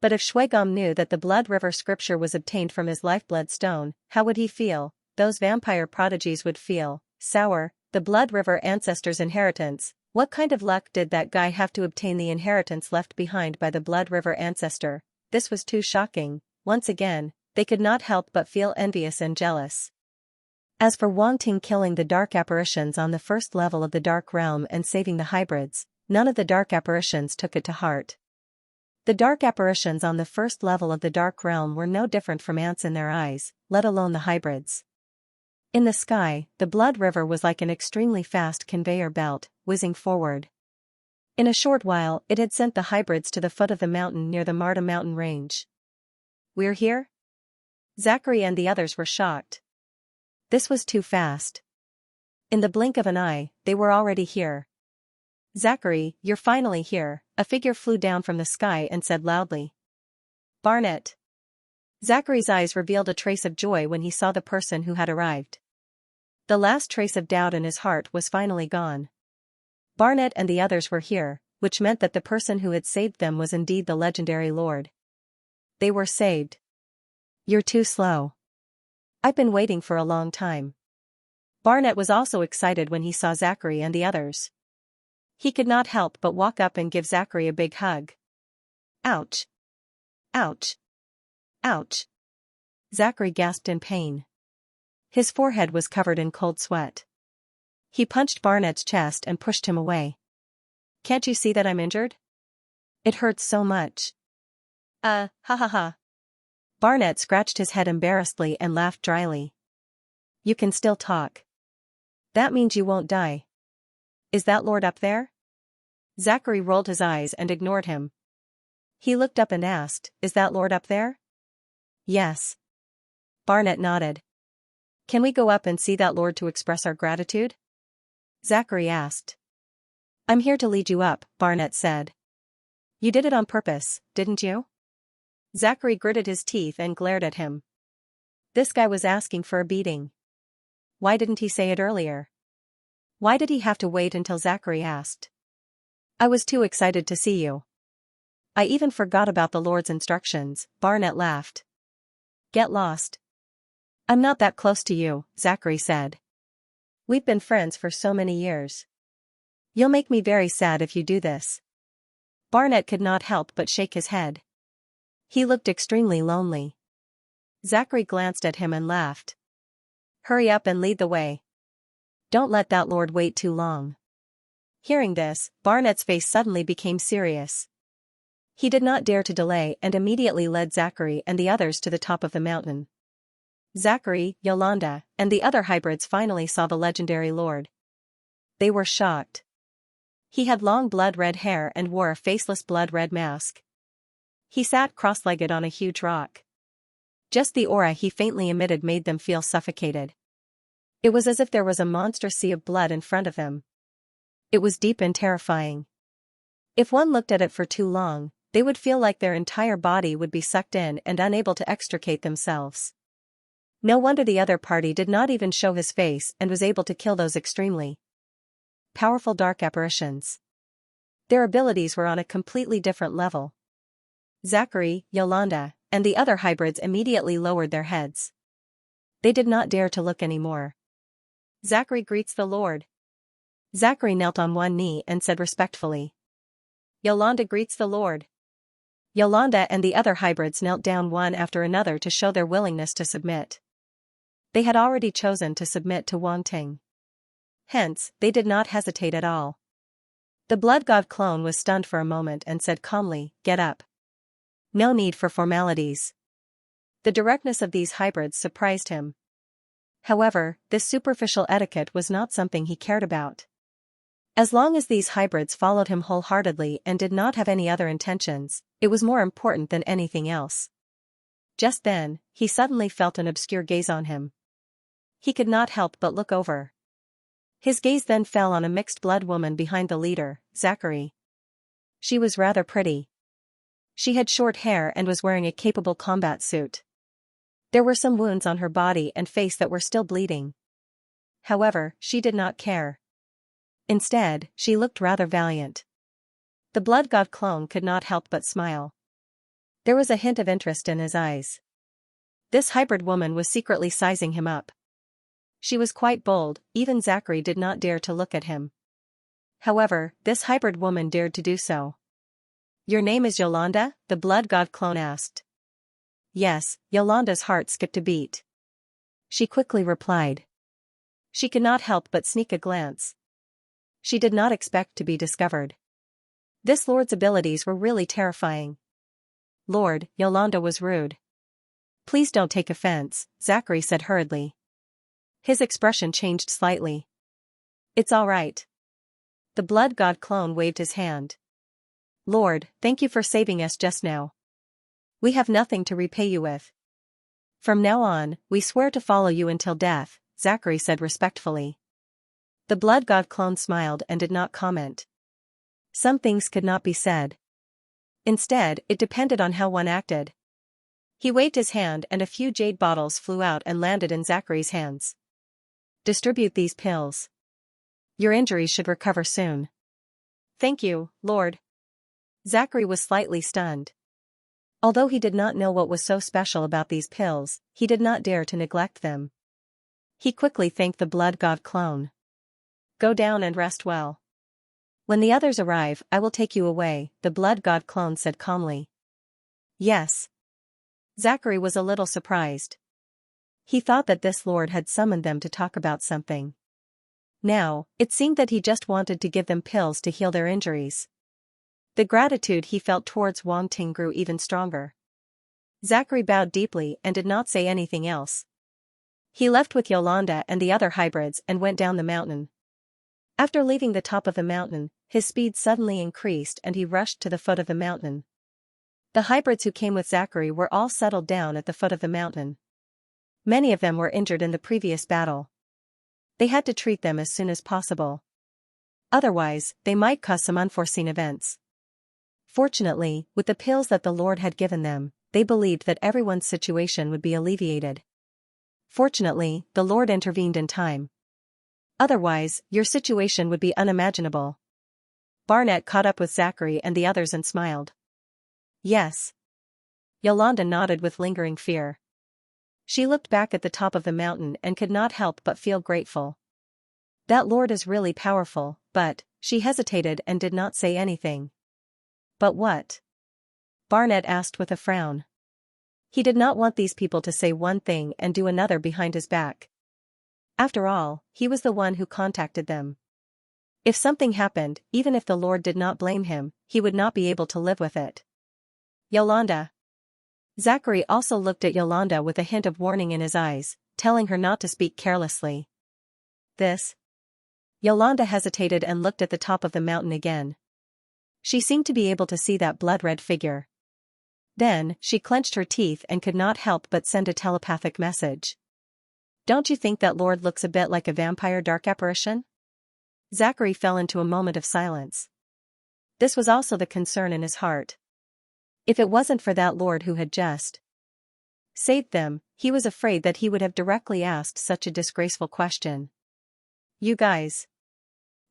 But if Shuigam knew that the Blood River scripture was obtained from his lifeblood stone, how would he feel? Those vampire prodigies would feel sour. The Blood River ancestor's inheritance. What kind of luck did that guy have to obtain the inheritance left behind by the Blood River ancestor? This was too shocking. Once again, they could not help but feel envious and jealous. As for Wang Ting killing the dark apparitions on the first level of the Dark Realm and saving the hybrids, none of the dark apparitions took it to heart. The dark apparitions on the first level of the Dark Realm were no different from ants in their eyes, let alone the hybrids. In the sky, the Blood River was like an extremely fast conveyor belt, whizzing forward. In a short while, it had sent the hybrids to the foot of the mountain near the Marta mountain range. We're here? Zachary and the others were shocked. This was too fast. In the blink of an eye, they were already here. Zachary, you're finally here, a figure flew down from the sky and said loudly. Barnet. Zachary's eyes revealed a trace of joy when he saw the person who had arrived. The last trace of doubt in his heart was finally gone. Barnet and the others were here, which meant that the person who had saved them was indeed the legendary Lord. They were saved. You're too slow. I've been waiting for a long time. Barnet was also excited when he saw Zachary and the others. He could not help but walk up and give Zachary a big hug. Ouch. Ouch. Ouch. Zachary gasped in pain. His forehead was covered in cold sweat. He punched Barnet's chest and pushed him away. Can't you see that I'm injured? It hurts so much. Ha ha ha. Barnet scratched his head embarrassedly and laughed dryly. You can still talk. That means you won't die. Is that Lord up there? Zachary rolled his eyes and ignored him. He looked up and asked, Is that Lord up there? Yes. Barnet nodded. Can we go up and see that Lord to express our gratitude? Zachary asked. I'm here to lead you up, Barnet said. You did it on purpose, didn't you? Zachary gritted his teeth and glared at him. This guy was asking for a beating. Why didn't he say it earlier? Why did he have to wait until Zachary asked? I was too excited to see you. I even forgot about the Lord's instructions, Barnet laughed. Get lost. I'm not that close to you, Zachary said. We've been friends for so many years. You'll make me very sad if you do this. Barnet could not help but shake his head. He looked extremely lonely. Zachary glanced at him and laughed. Hurry up and lead the way. Don't let that Lord wait too long. Hearing this, Barnet's face suddenly became serious. He did not dare to delay and immediately led Zachary and the others to the top of the mountain. Zachary, Yolanda, and the other hybrids finally saw the legendary Lord. They were shocked. He had long blood-red hair and wore a faceless blood-red mask. He sat cross-legged on a huge rock. Just the aura he faintly emitted made them feel suffocated. It was as if there was a monster sea of blood in front of him. It was deep and terrifying. If one looked at it for too long, they would feel like their entire body would be sucked in and unable to extricate themselves. No wonder the other party did not even show his face and was able to kill those extremely powerful dark apparitions. Their abilities were on a completely different level. Zachary, Yolanda, and the other hybrids immediately lowered their heads. They did not dare to look anymore. Zachary greets the Lord. Zachary knelt on one knee and said respectfully. Yolanda greets the Lord. Yolanda and the other hybrids knelt down one after another to show their willingness to submit. They had already chosen to submit to Wangting. Hence, they did not hesitate at all. The blood god clone was stunned for a moment and said calmly, "Get up." No need for formalities. The directness of these hybrids surprised him. However, this superficial etiquette was not something he cared about. As long as these hybrids followed him wholeheartedly and did not have any other intentions, it was more important than anything else. Just then, he suddenly felt an obscure gaze on him. He could not help but look over. His gaze then fell on a mixed-blood woman behind the leader, Zachary. She was rather pretty. She had short hair and was wearing a capable combat suit. There were some wounds on her body and face that were still bleeding. However, she did not care. Instead, she looked rather valiant. The blood god clone could not help but smile. There was a hint of interest in his eyes. This hybrid woman was secretly sizing him up. She was quite bold, even Zachary did not dare to look at him. However, this hybrid woman dared to do so. "Your name is Yolanda?" the blood god clone asked. Yes, Yolanda's heart skipped a beat. She quickly replied. She could not help but sneak a glance. She did not expect to be discovered. This lord's abilities were really terrifying. "Lord," Yolanda was rude. "Please don't take offense," Zachary said hurriedly. His expression changed slightly. "It's all right." The blood god clone waved his hand. "Lord, thank you for saving us just now. We have nothing to repay you with. From now on, we swear to follow you until death," Zachary said respectfully. The blood god clone smiled and did not comment. Some things could not be said. Instead, it depended on how one acted. He waved his hand and a few jade bottles flew out and landed in Zachary's hands. "Distribute these pills. Your injuries should recover soon." "Thank you, Lord." Zachary was slightly stunned. Although he did not know what was so special about these pills, he did not dare to neglect them. He quickly thanked the blood god clone. "Go down and rest well. When the others arrive, I will take you away," the blood god clone said calmly. "Yes." Zachary was a little surprised. He thought that this lord had summoned them to talk about something. Now, it seemed that he just wanted to give them pills to heal their injuries. The gratitude he felt towards Wangting grew even stronger. Zachary bowed deeply and did not say anything else. He left with Yolanda and the other hybrids and went down the mountain. After leaving the top of the mountain, his speed suddenly increased and he rushed to the foot of the mountain. The hybrids who came with Zachary were all settled down at the foot of the mountain. Many of them were injured in the previous battle. They had to treat them as soon as possible. Otherwise, they might cause some unforeseen events. Fortunately, with the pills that the Lord had given them, they believed that everyone's situation would be alleviated. Fortunately, the Lord intervened in time. Otherwise, your situation would be unimaginable. Barnett caught up with Zachary and the others and smiled. Yes. Yolanda nodded with lingering fear. She looked back at the top of the mountain and could not help but feel grateful. That Lord is really powerful, but, she hesitated and did not say anything. But what? Barnett asked with a frown. He did not want these people to say one thing and do another behind his back. After all, he was the one who contacted them. If something happened, even if the Lord did not blame him, he would not be able to live with it. Yolanda. Zachary also looked at Yolanda with a hint of warning in his eyes, telling her not to speak carelessly. This? Yolanda hesitated and looked at the top of the mountain again. She seemed to be able to see that blood-red figure. Then, she clenched her teeth and could not help but send a telepathic message. Don't you think that Lord looks a bit like a vampire dark apparition? Zachary fell into a moment of silence. This was also the concern in his heart. If it wasn't for that Lord who had just saved them, he was afraid that he would have directly asked such a disgraceful question. You guys.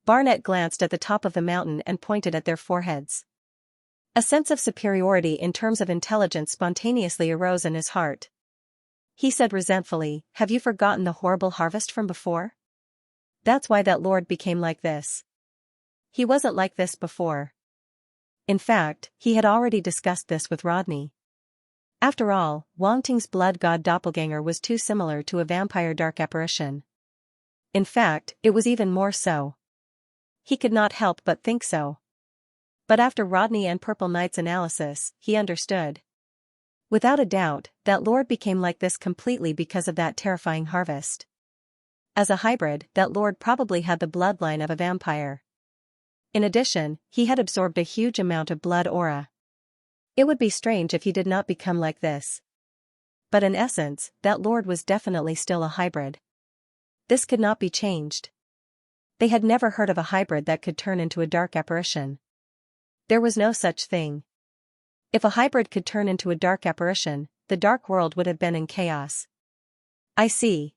Barnett glanced at the top of the mountain and pointed at their foreheads. A sense of superiority in terms of intelligence spontaneously arose in his heart. He said resentfully, have you forgotten the horrible harvest from before? That's why that Lord became like this. He wasn't like this before. In fact, he had already discussed this with Rodney. After all, Wang Ting's blood god doppelganger was too similar to a vampire dark apparition. In fact, it was even more so. He could not help but think so. But after Rodney and Purple Knight's analysis, he understood. Without a doubt, that Lord became like this completely because of that terrifying harvest. As a hybrid, that Lord probably had the bloodline of a vampire. In addition, he had absorbed a huge amount of blood aura. It would be strange if he did not become like this. But in essence, that Lord was definitely still a hybrid. This could not be changed. They had never heard of a hybrid that could turn into a dark apparition. There was no such thing. If a hybrid could turn into a dark apparition, the dark world would have been in chaos. I see.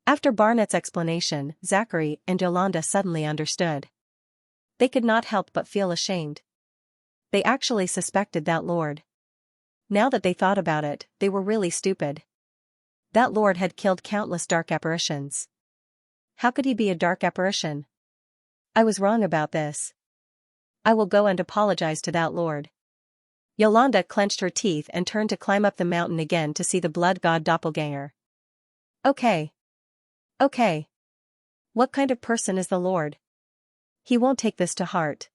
After Barnett's explanation, Zachary and Yolanda suddenly understood. They could not help but feel ashamed. They actually suspected that Lord. Now that they thought about it, they were really stupid. That Lord had killed countless dark apparitions. How could he be a dark apparition? I was wrong about this. I will go and apologize to that Lord. Yolanda clenched her teeth and turned to climb up the mountain again to see the blood god doppelganger. Okay. Okay. What kind of person is the Lord? He won't take this to heart.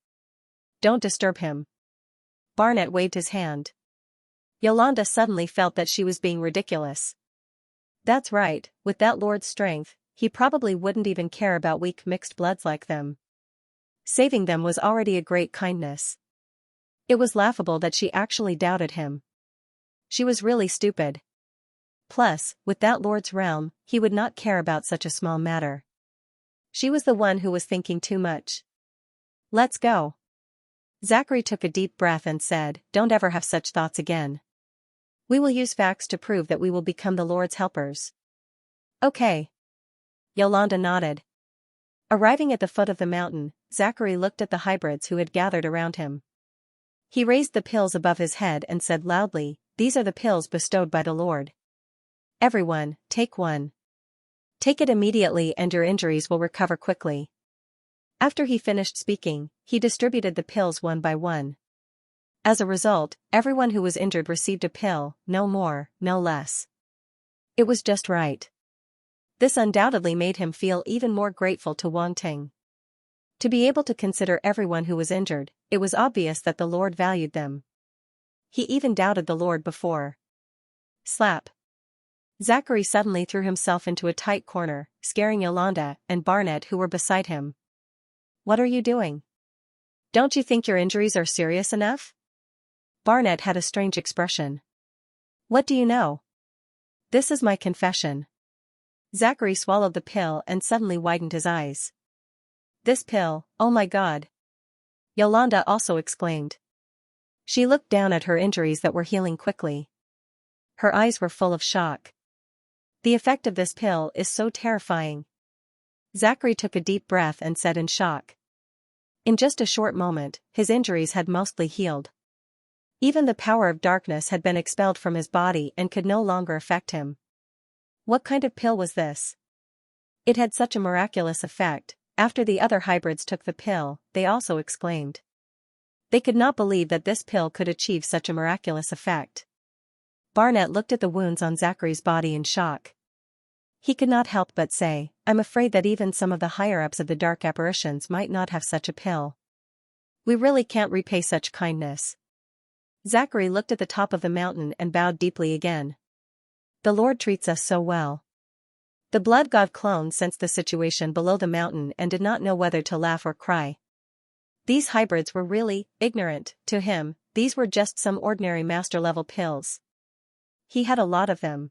Don't disturb him. Barnett waved his hand. Yolanda suddenly felt that she was being ridiculous. That's right, with that Lord's strength, he probably wouldn't even care about weak mixed bloods like them. Saving them was already a great kindness. It was laughable that she actually doubted him. She was really stupid. Plus, with that Lord's realm, he would not care about such a small matter. She was the one who was thinking too much. Let's go. Zachary took a deep breath and said, don't ever have such thoughts again. We will use facts to prove that we will become the Lord's helpers. Okay. Yolanda nodded. Arriving at the foot of the mountain, Zachary looked at the hybrids who had gathered around him. He raised the pills above his head and said loudly, these are the pills bestowed by the Lord. Everyone, take one. Take it immediately and your injuries will recover quickly. After he finished speaking, he distributed the pills one by one. As a result, everyone who was injured received a pill, no more, no less. It was just right. This undoubtedly made him feel even more grateful to Wang Ting. To be able to consider everyone who was injured, it was obvious that the Lord valued them. He even doubted the Lord before. Slap. Zachary suddenly threw himself into a tight corner, scaring Yolanda and Barnett who were beside him. What are you doing? Don't you think your injuries are serious enough? Barnett had a strange expression. What do you know? This is my confession. Zachary swallowed the pill and suddenly widened his eyes. This pill, oh my God! Yolanda also exclaimed. She looked down at her injuries that were healing quickly. Her eyes were full of shock. The effect of this pill is so terrifying. Zachary took a deep breath and said in shock. In just a short moment, his injuries had mostly healed. Even the power of darkness had been expelled from his body and could no longer affect him. What kind of pill was this? It had such a miraculous effect. After the other hybrids took the pill, they also exclaimed. They could not believe that this pill could achieve such a miraculous effect. Barnett looked at the wounds on Zachary's body in shock. He could not help but say, I'm afraid that even some of the higher-ups of the dark apparitions might not have such a pill. We really can't repay such kindness. Zachary looked at the top of the mountain and bowed deeply again. The Lord treats us so well. The blood god clone sensed the situation below the mountain and did not know whether to laugh or cry. These hybrids were really ignorant. To him, these were just some ordinary master-level pills. He had a lot of them.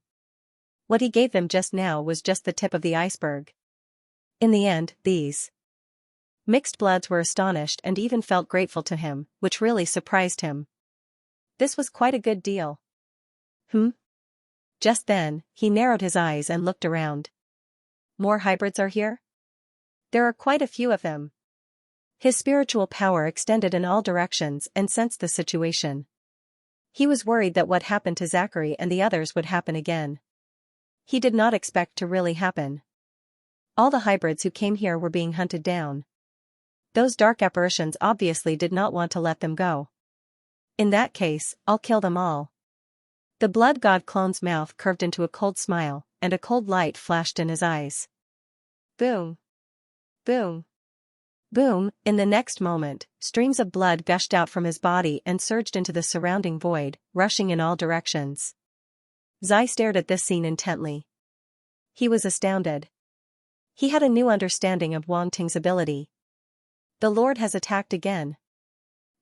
What he gave them just now was just the tip of the iceberg. In the end, these mixed bloods were astonished and even felt grateful to him, which really surprised him. This was quite a good deal. Just then, he narrowed his eyes and looked around. More hybrids are here? There are quite a few of them. His spiritual power extended in all directions and sensed the situation. He was worried that what happened to Zachary and the others would happen again. He did not expect to really happen. All the hybrids who came here were being hunted down. Those dark apparitions obviously did not want to let them go. In that case, I'll kill them all. The blood god clone's mouth curved into a cold smile, and a cold light flashed in his eyes. Boom. Boom. Boom, in the next moment, streams of blood gushed out from his body and surged into the surrounding void, rushing in all directions. Zai stared at this scene intently. He was astounded. He had a new understanding of Wang Ting's ability. The Lord has attacked again.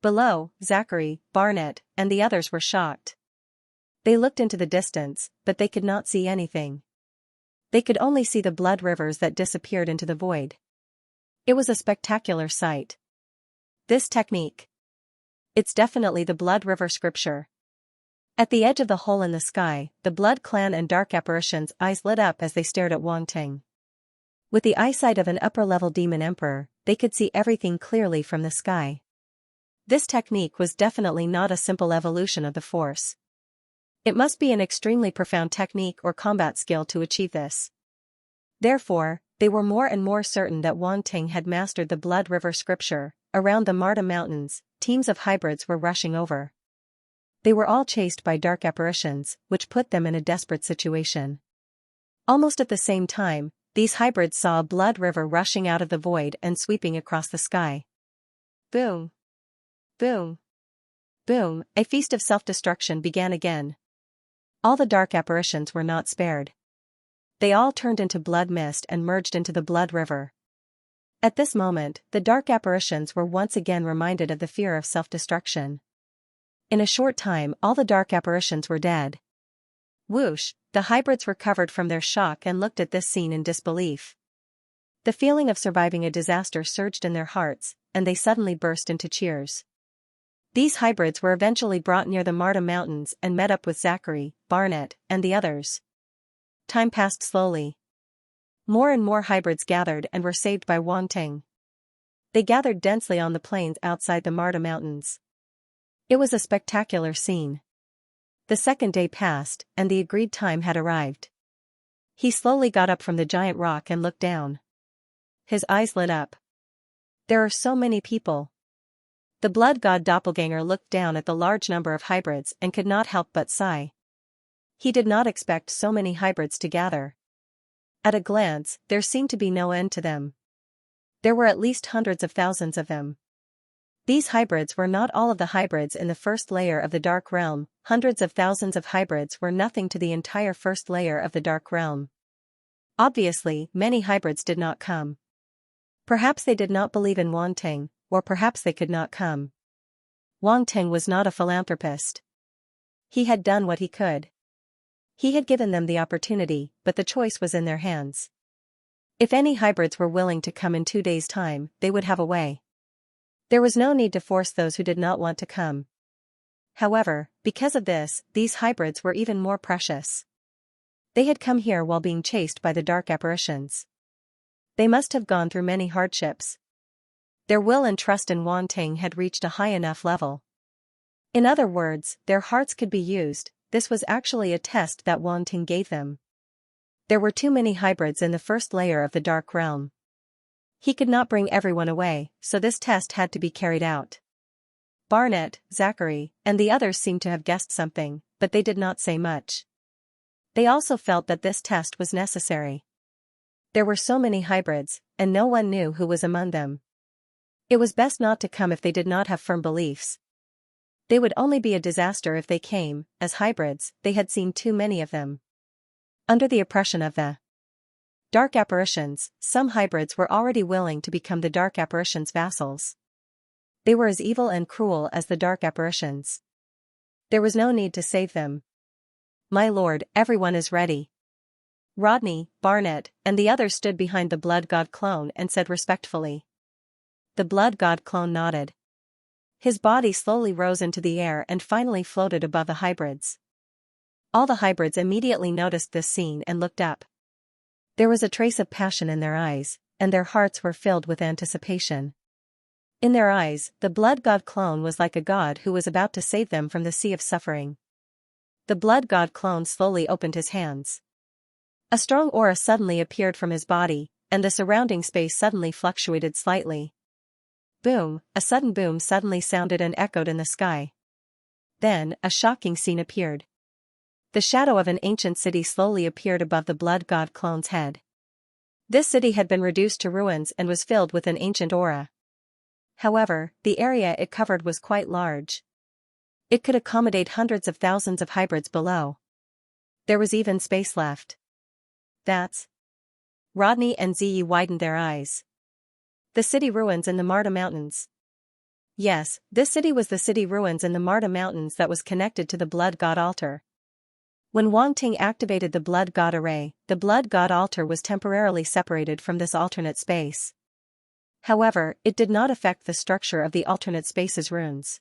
Below, Zachary, Barnett, and the others were shocked. They looked into the distance, but they could not see anything. They could only see the blood rivers that disappeared into the void. It was a spectacular sight. This technique. It's definitely the blood river scripture. At the edge of the hole in the sky, the blood clan and dark apparitions' eyes lit up as they stared at Wang Ting. With the eyesight of an upper-level demon emperor, they could see everything clearly from the sky. This technique was definitely not a simple evolution of the force. It must be an extremely profound technique or combat skill to achieve this. Therefore, they were more and more certain that Wang Ting had mastered the Blood River scripture. Around the Marta Mountains, teams of hybrids were rushing over. They were all chased by dark apparitions, which put them in a desperate situation. Almost at the same time, these hybrids saw a blood river rushing out of the void and sweeping across the sky. Boom. Boom. Boom, a feast of self-destruction began again. All the dark apparitions were not spared. They all turned into blood mist and merged into the blood river. At this moment, the dark apparitions were once again reminded of the fear of self-destruction. In a short time, all the dark apparitions were dead. Whoosh, the hybrids recovered from their shock and looked at this scene in disbelief. The feeling of surviving a disaster surged in their hearts, and they suddenly burst into cheers. These hybrids were eventually brought near the Marta Mountains and met up with Zachary, Barnett, and the others. Time passed slowly. More and more hybrids gathered and were saved by Wang Ting. They gathered densely on the plains outside the Marta Mountains. It was a spectacular scene. The second day passed, and the agreed time had arrived. He slowly got up from the giant rock and looked down. His eyes lit up. There are so many people. The blood god doppelganger looked down at the large number of hybrids and could not help but sigh. He did not expect so many hybrids to gather. At a glance, there seemed to be no end to them. There were at least hundreds of thousands of them. These hybrids were not all of the hybrids in the first layer of the Dark Realm. Hundreds of thousands of hybrids were nothing to the entire first layer of the Dark Realm. Obviously, many hybrids did not come. Perhaps they did not believe in Wang Ting, or perhaps they could not come. Wang Ting was not a philanthropist. He had done what he could. He had given them the opportunity, but the choice was in their hands. If any hybrids were willing to come in 2 days' time, they would have a way. There was no need to force those who did not want to come. However, because of this, these hybrids were even more precious. They had come here while being chased by the dark apparitions. They must have gone through many hardships. Their will and trust in Wang Ting had reached a high enough level. In other words, their hearts could be used. This was actually a test that Wang Ting gave them. There were too many hybrids in the first layer of the Dark Realm. He could not bring everyone away, so this test had to be carried out. Barnett, Zachary, and the others seemed to have guessed something, but they did not say much. They also felt that this test was necessary. There were so many hybrids, and no one knew who was among them. It was best not to come if they did not have firm beliefs. They would only be a disaster if they came. As hybrids, they had seen too many of them. Under the oppression of the dark apparitions, some hybrids were already willing to become the dark apparitions' vassals. They were as evil and cruel as the dark apparitions. There was no need to save them. My lord, everyone is ready. Rodney, Barnett, and the others stood behind the Blood God clone and said respectfully. The Blood God clone nodded. His body slowly rose into the air and finally floated above the hybrids. All the hybrids immediately noticed this scene and looked up. There was a trace of passion in their eyes, and their hearts were filled with anticipation. In their eyes, the Blood God clone was like a god who was about to save them from the sea of suffering. The Blood God clone slowly opened his hands. A strong aura suddenly appeared from his body, and the surrounding space suddenly fluctuated slightly. Boom, a sudden boom suddenly sounded and echoed in the sky. Then, a shocking scene appeared. The shadow of an ancient city slowly appeared above the Blood God clone's head. This city had been reduced to ruins and was filled with an ancient aura. However, the area it covered was quite large. It could accommodate hundreds of thousands of hybrids below. There was even space left. That's... Rodney and Zee widened their eyes. The city ruins in the Marta Mountains. Yes, this city was the city ruins in the Marta Mountains that was connected to the Blood God altar. When Wang Ting activated the Blood God array, the Blood God altar was temporarily separated from this alternate space. However, it did not affect the structure of the alternate space's runes.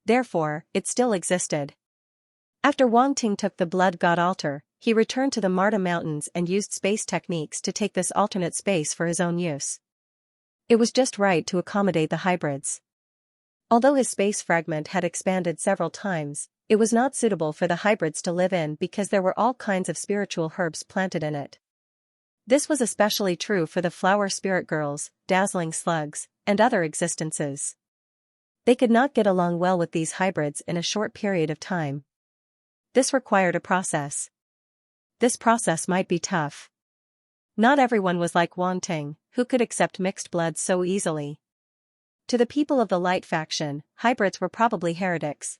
Therefore, it still existed. After Wang Ting took the Blood God altar, he returned to the Marta Mountains and used space techniques to take this alternate space for his own use. It was just right to accommodate the hybrids. Although his space fragment had expanded several times, it was not suitable for the hybrids to live in because there were all kinds of spiritual herbs planted in it. This was especially true for the flower spirit girls, dazzling slugs, and other existences. They could not get along well with these hybrids in a short period of time. This required a process. This process might be tough. Not everyone was like Wang Ting, who could accept mixed blood so easily. To the people of the Light faction, hybrids were probably heretics.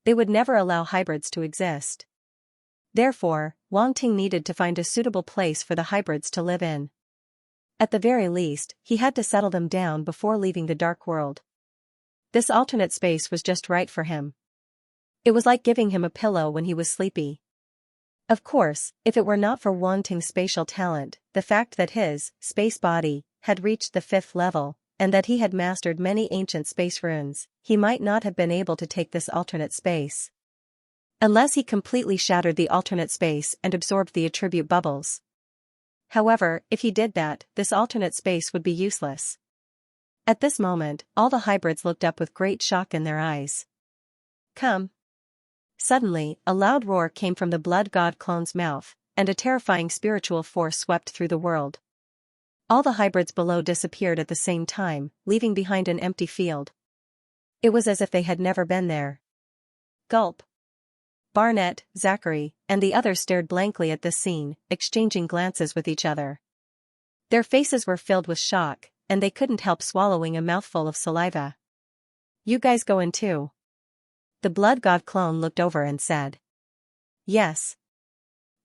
They would never allow hybrids to exist. Therefore, Wang Ting needed to find a suitable place for the hybrids to live in. At the very least, he had to settle them down before leaving the dark world. This alternate space was just right for him. It was like giving him a pillow when he was sleepy. Of course, if it were not for Wang Ting's spatial talent, the fact that his space body had reached the 5th level, and that he had mastered many ancient space runes, he might not have been able to take this alternate space. Unless he completely shattered the alternate space and absorbed the attribute bubbles. However, if he did that, this alternate space would be useless. At this moment, all the hybrids looked up with great shock in their eyes. Come. Suddenly, a loud roar came from the Blood God clone's mouth, and a terrifying spiritual force swept through the world. All the hybrids below disappeared at the same time, leaving behind an empty field. It was as if they had never been there. Gulp. Barnett, Zachary, and the others stared blankly at this scene, exchanging glances with each other. Their faces were filled with shock, and they couldn't help swallowing a mouthful of saliva. You guys go in too? The Blood God clone looked over and said. Yes.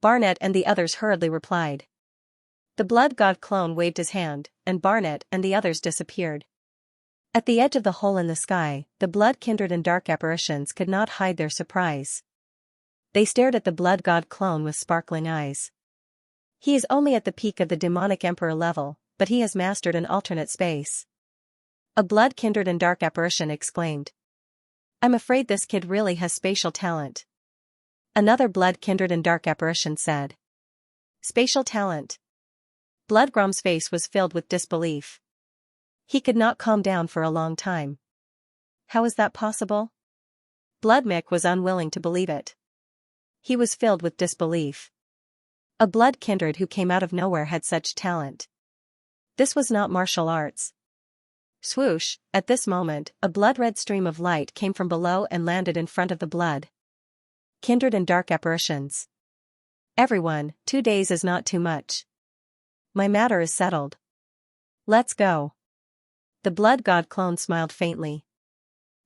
Barnett and the others hurriedly replied. The Blood God clone waved his hand, and Barnett and the others disappeared. At the edge of the hole in the sky, the blood kindred and dark apparitions could not hide their surprise. They stared at the Blood God clone with sparkling eyes. He is only at the peak of the demonic emperor level, but he has mastered an alternate space. A blood kindred and dark apparition exclaimed. I'm afraid this kid really has spatial talent. Another blood kindred and dark apparition said. Spatial talent. Bloodgrom's face was filled with disbelief. He could not calm down for a long time. How is that possible? Bloodmick was unwilling to believe it. He was filled with disbelief. A blood kindred who came out of nowhere had such talent. This was not martial arts. Swoosh, at this moment, a blood-red stream of light came from below and landed in front of the blood kindred and dark apparitions. Everyone, 2 days is not too much. My matter is settled. Let's go. The Blood God clone smiled faintly.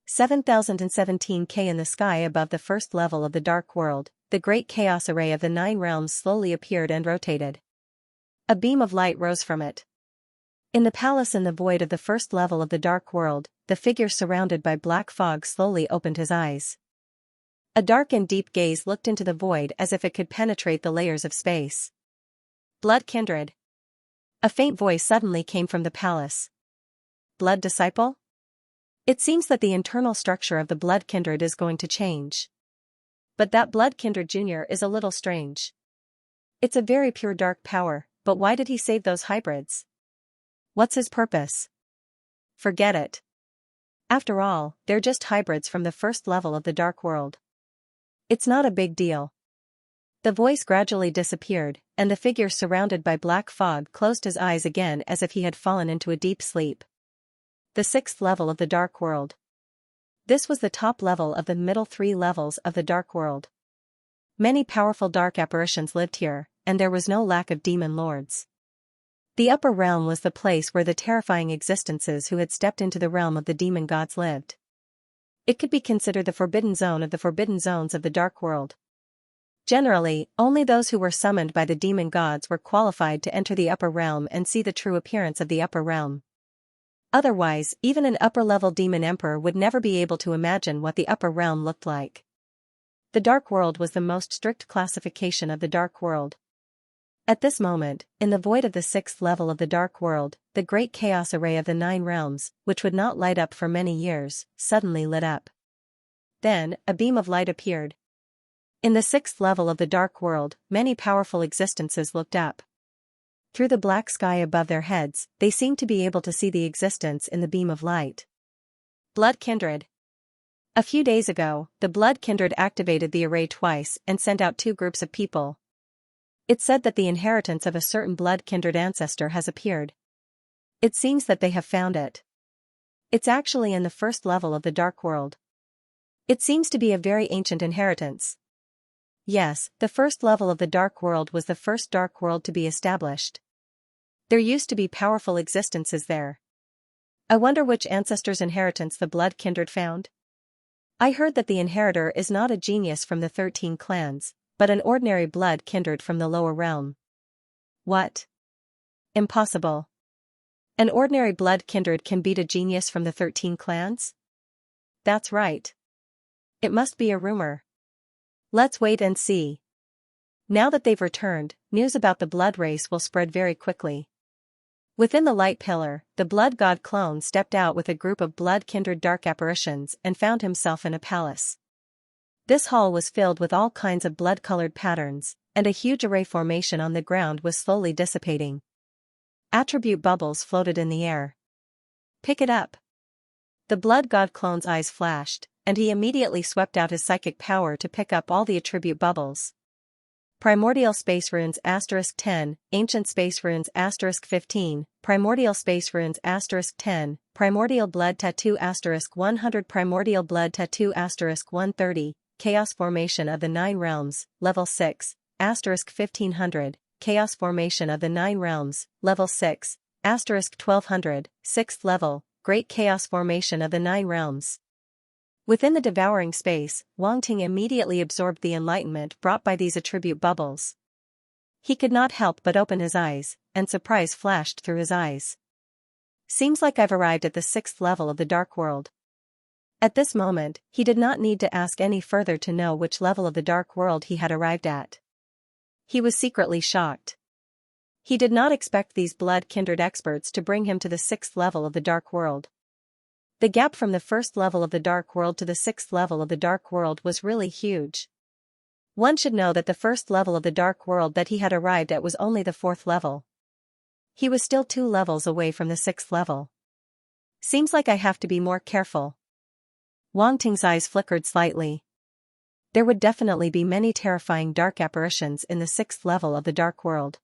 7017K in the sky above the first level of the dark world, the great chaos array of the 9 realms slowly appeared and rotated. A beam of light rose from it. In the palace in the void of the first level of the dark world, the figure surrounded by black fog slowly opened his eyes. A dark and deep gaze looked into the void as if it could penetrate the layers of space. Blood kindred. A faint voice suddenly came from the palace. Blood disciple? It seems that the internal structure of the blood kindred is going to change. But that blood kindred junior is a little strange. It's a very pure dark power, but why did he save those hybrids? What's his purpose? Forget it. After all, they're just hybrids from the first level of the dark world. It's not a big deal. The voice gradually disappeared, and the figure surrounded by black fog closed his eyes again as if he had fallen into a deep sleep. The sixth level of the dark world. This was the top level of the middle three levels of the dark world. Many powerful dark apparitions lived here, and there was no lack of demon lords. The upper realm was the place where the terrifying existences who had stepped into the realm of the demon gods lived. It could be considered the forbidden zone of the forbidden zones of the dark world. Generally, only those who were summoned by the demon gods were qualified to enter the upper realm and see the true appearance of the upper realm. Otherwise, even an upper-level demon emperor would never be able to imagine what the upper realm looked like. The dark world was the most strict classification of the dark world. At this moment, in the void of the sixth level of the dark world, the great chaos array of the 9 realms, which would not light up for many years, suddenly lit up. Then, a beam of light appeared. In the sixth level of the dark world, many powerful existences looked up. Through the black sky above their heads, they seemed to be able to see the existence in the beam of light. Blood kindred. A few days ago, the blood kindred activated the array twice and sent out 2 groups of people. It said that the inheritance of a certain blood kindred ancestor has appeared. It seems that they have found it. It's actually in the first level of the dark world. It seems to be a very ancient inheritance. Yes, the first level of the dark world was the first dark world to be established. There used to be powerful existences there. I wonder which ancestor's inheritance the blood kindred found? I heard that the inheritor is not a genius from the 13 clans, but an ordinary blood kindred from the lower realm. What? Impossible. An ordinary blood kindred can beat a genius from the 13 clans? That's right. It must be a rumor. Let's wait and see. Now that they've returned, news about the blood race will spread very quickly. Within the light pillar, the blood god clone stepped out with a group of blood kindred dark apparitions and found himself in a palace. This hall was filled with all kinds of blood-colored patterns, and a huge array formation on the ground was slowly dissipating. Attribute bubbles floated in the air. Pick it up. The blood god clone's eyes flashed, and he immediately swept out his psychic power to pick up all the attribute bubbles. Primordial Space Runes *10, Ancient Space Runes *15, Primordial Space Runes *10, Primordial Blood Tattoo *100, Primordial Blood Tattoo *130, Chaos Formation of the 9 Realms, Level 6, *1500, Chaos Formation of the 9 Realms, Level 6, *1200, 6th Level, Great Chaos Formation of the 9 Realms. Within the devouring space, Wang Ting immediately absorbed the enlightenment brought by these attribute bubbles. He could not help but open his eyes, and surprise flashed through his eyes. Seems like I've arrived at the 6th level of the dark world. At this moment, he did not need to ask any further to know which level of the dark world he had arrived at. He was secretly shocked. He did not expect these blood-kindred experts to bring him to the 6th level of the dark world. The gap from the first level of the dark world to the 6th level of the dark world was really huge. One should know that the first level of the dark world that he had arrived at was only the 4th level. He was still 2 levels away from the 6th level. Seems like I have to be more careful. Wang Ting's eyes flickered slightly. There would definitely be many terrifying dark apparitions in the 6th level of the dark world.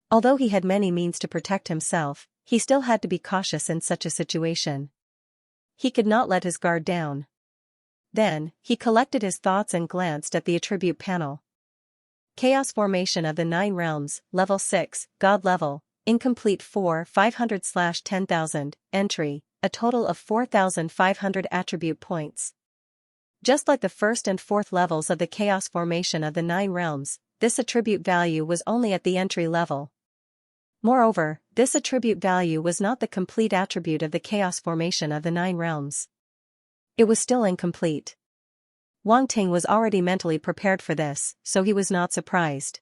Although he had many means to protect himself, he still had to be cautious in such a situation. He could not let his guard down. Then, he collected his thoughts and glanced at the attribute panel. Chaos Formation of the 9 Realms, Level 6, God Level, Incomplete 500/10,000, Entry, a total of 4,500 attribute points. Just like the 1st and 4th levels of the Chaos Formation of the 9 Realms, this attribute value was only at the entry level. Moreover, this attribute value was not the complete attribute of the chaos formation of the 9 realms. It was still incomplete. Wang Ting was already mentally prepared for this, so he was not surprised.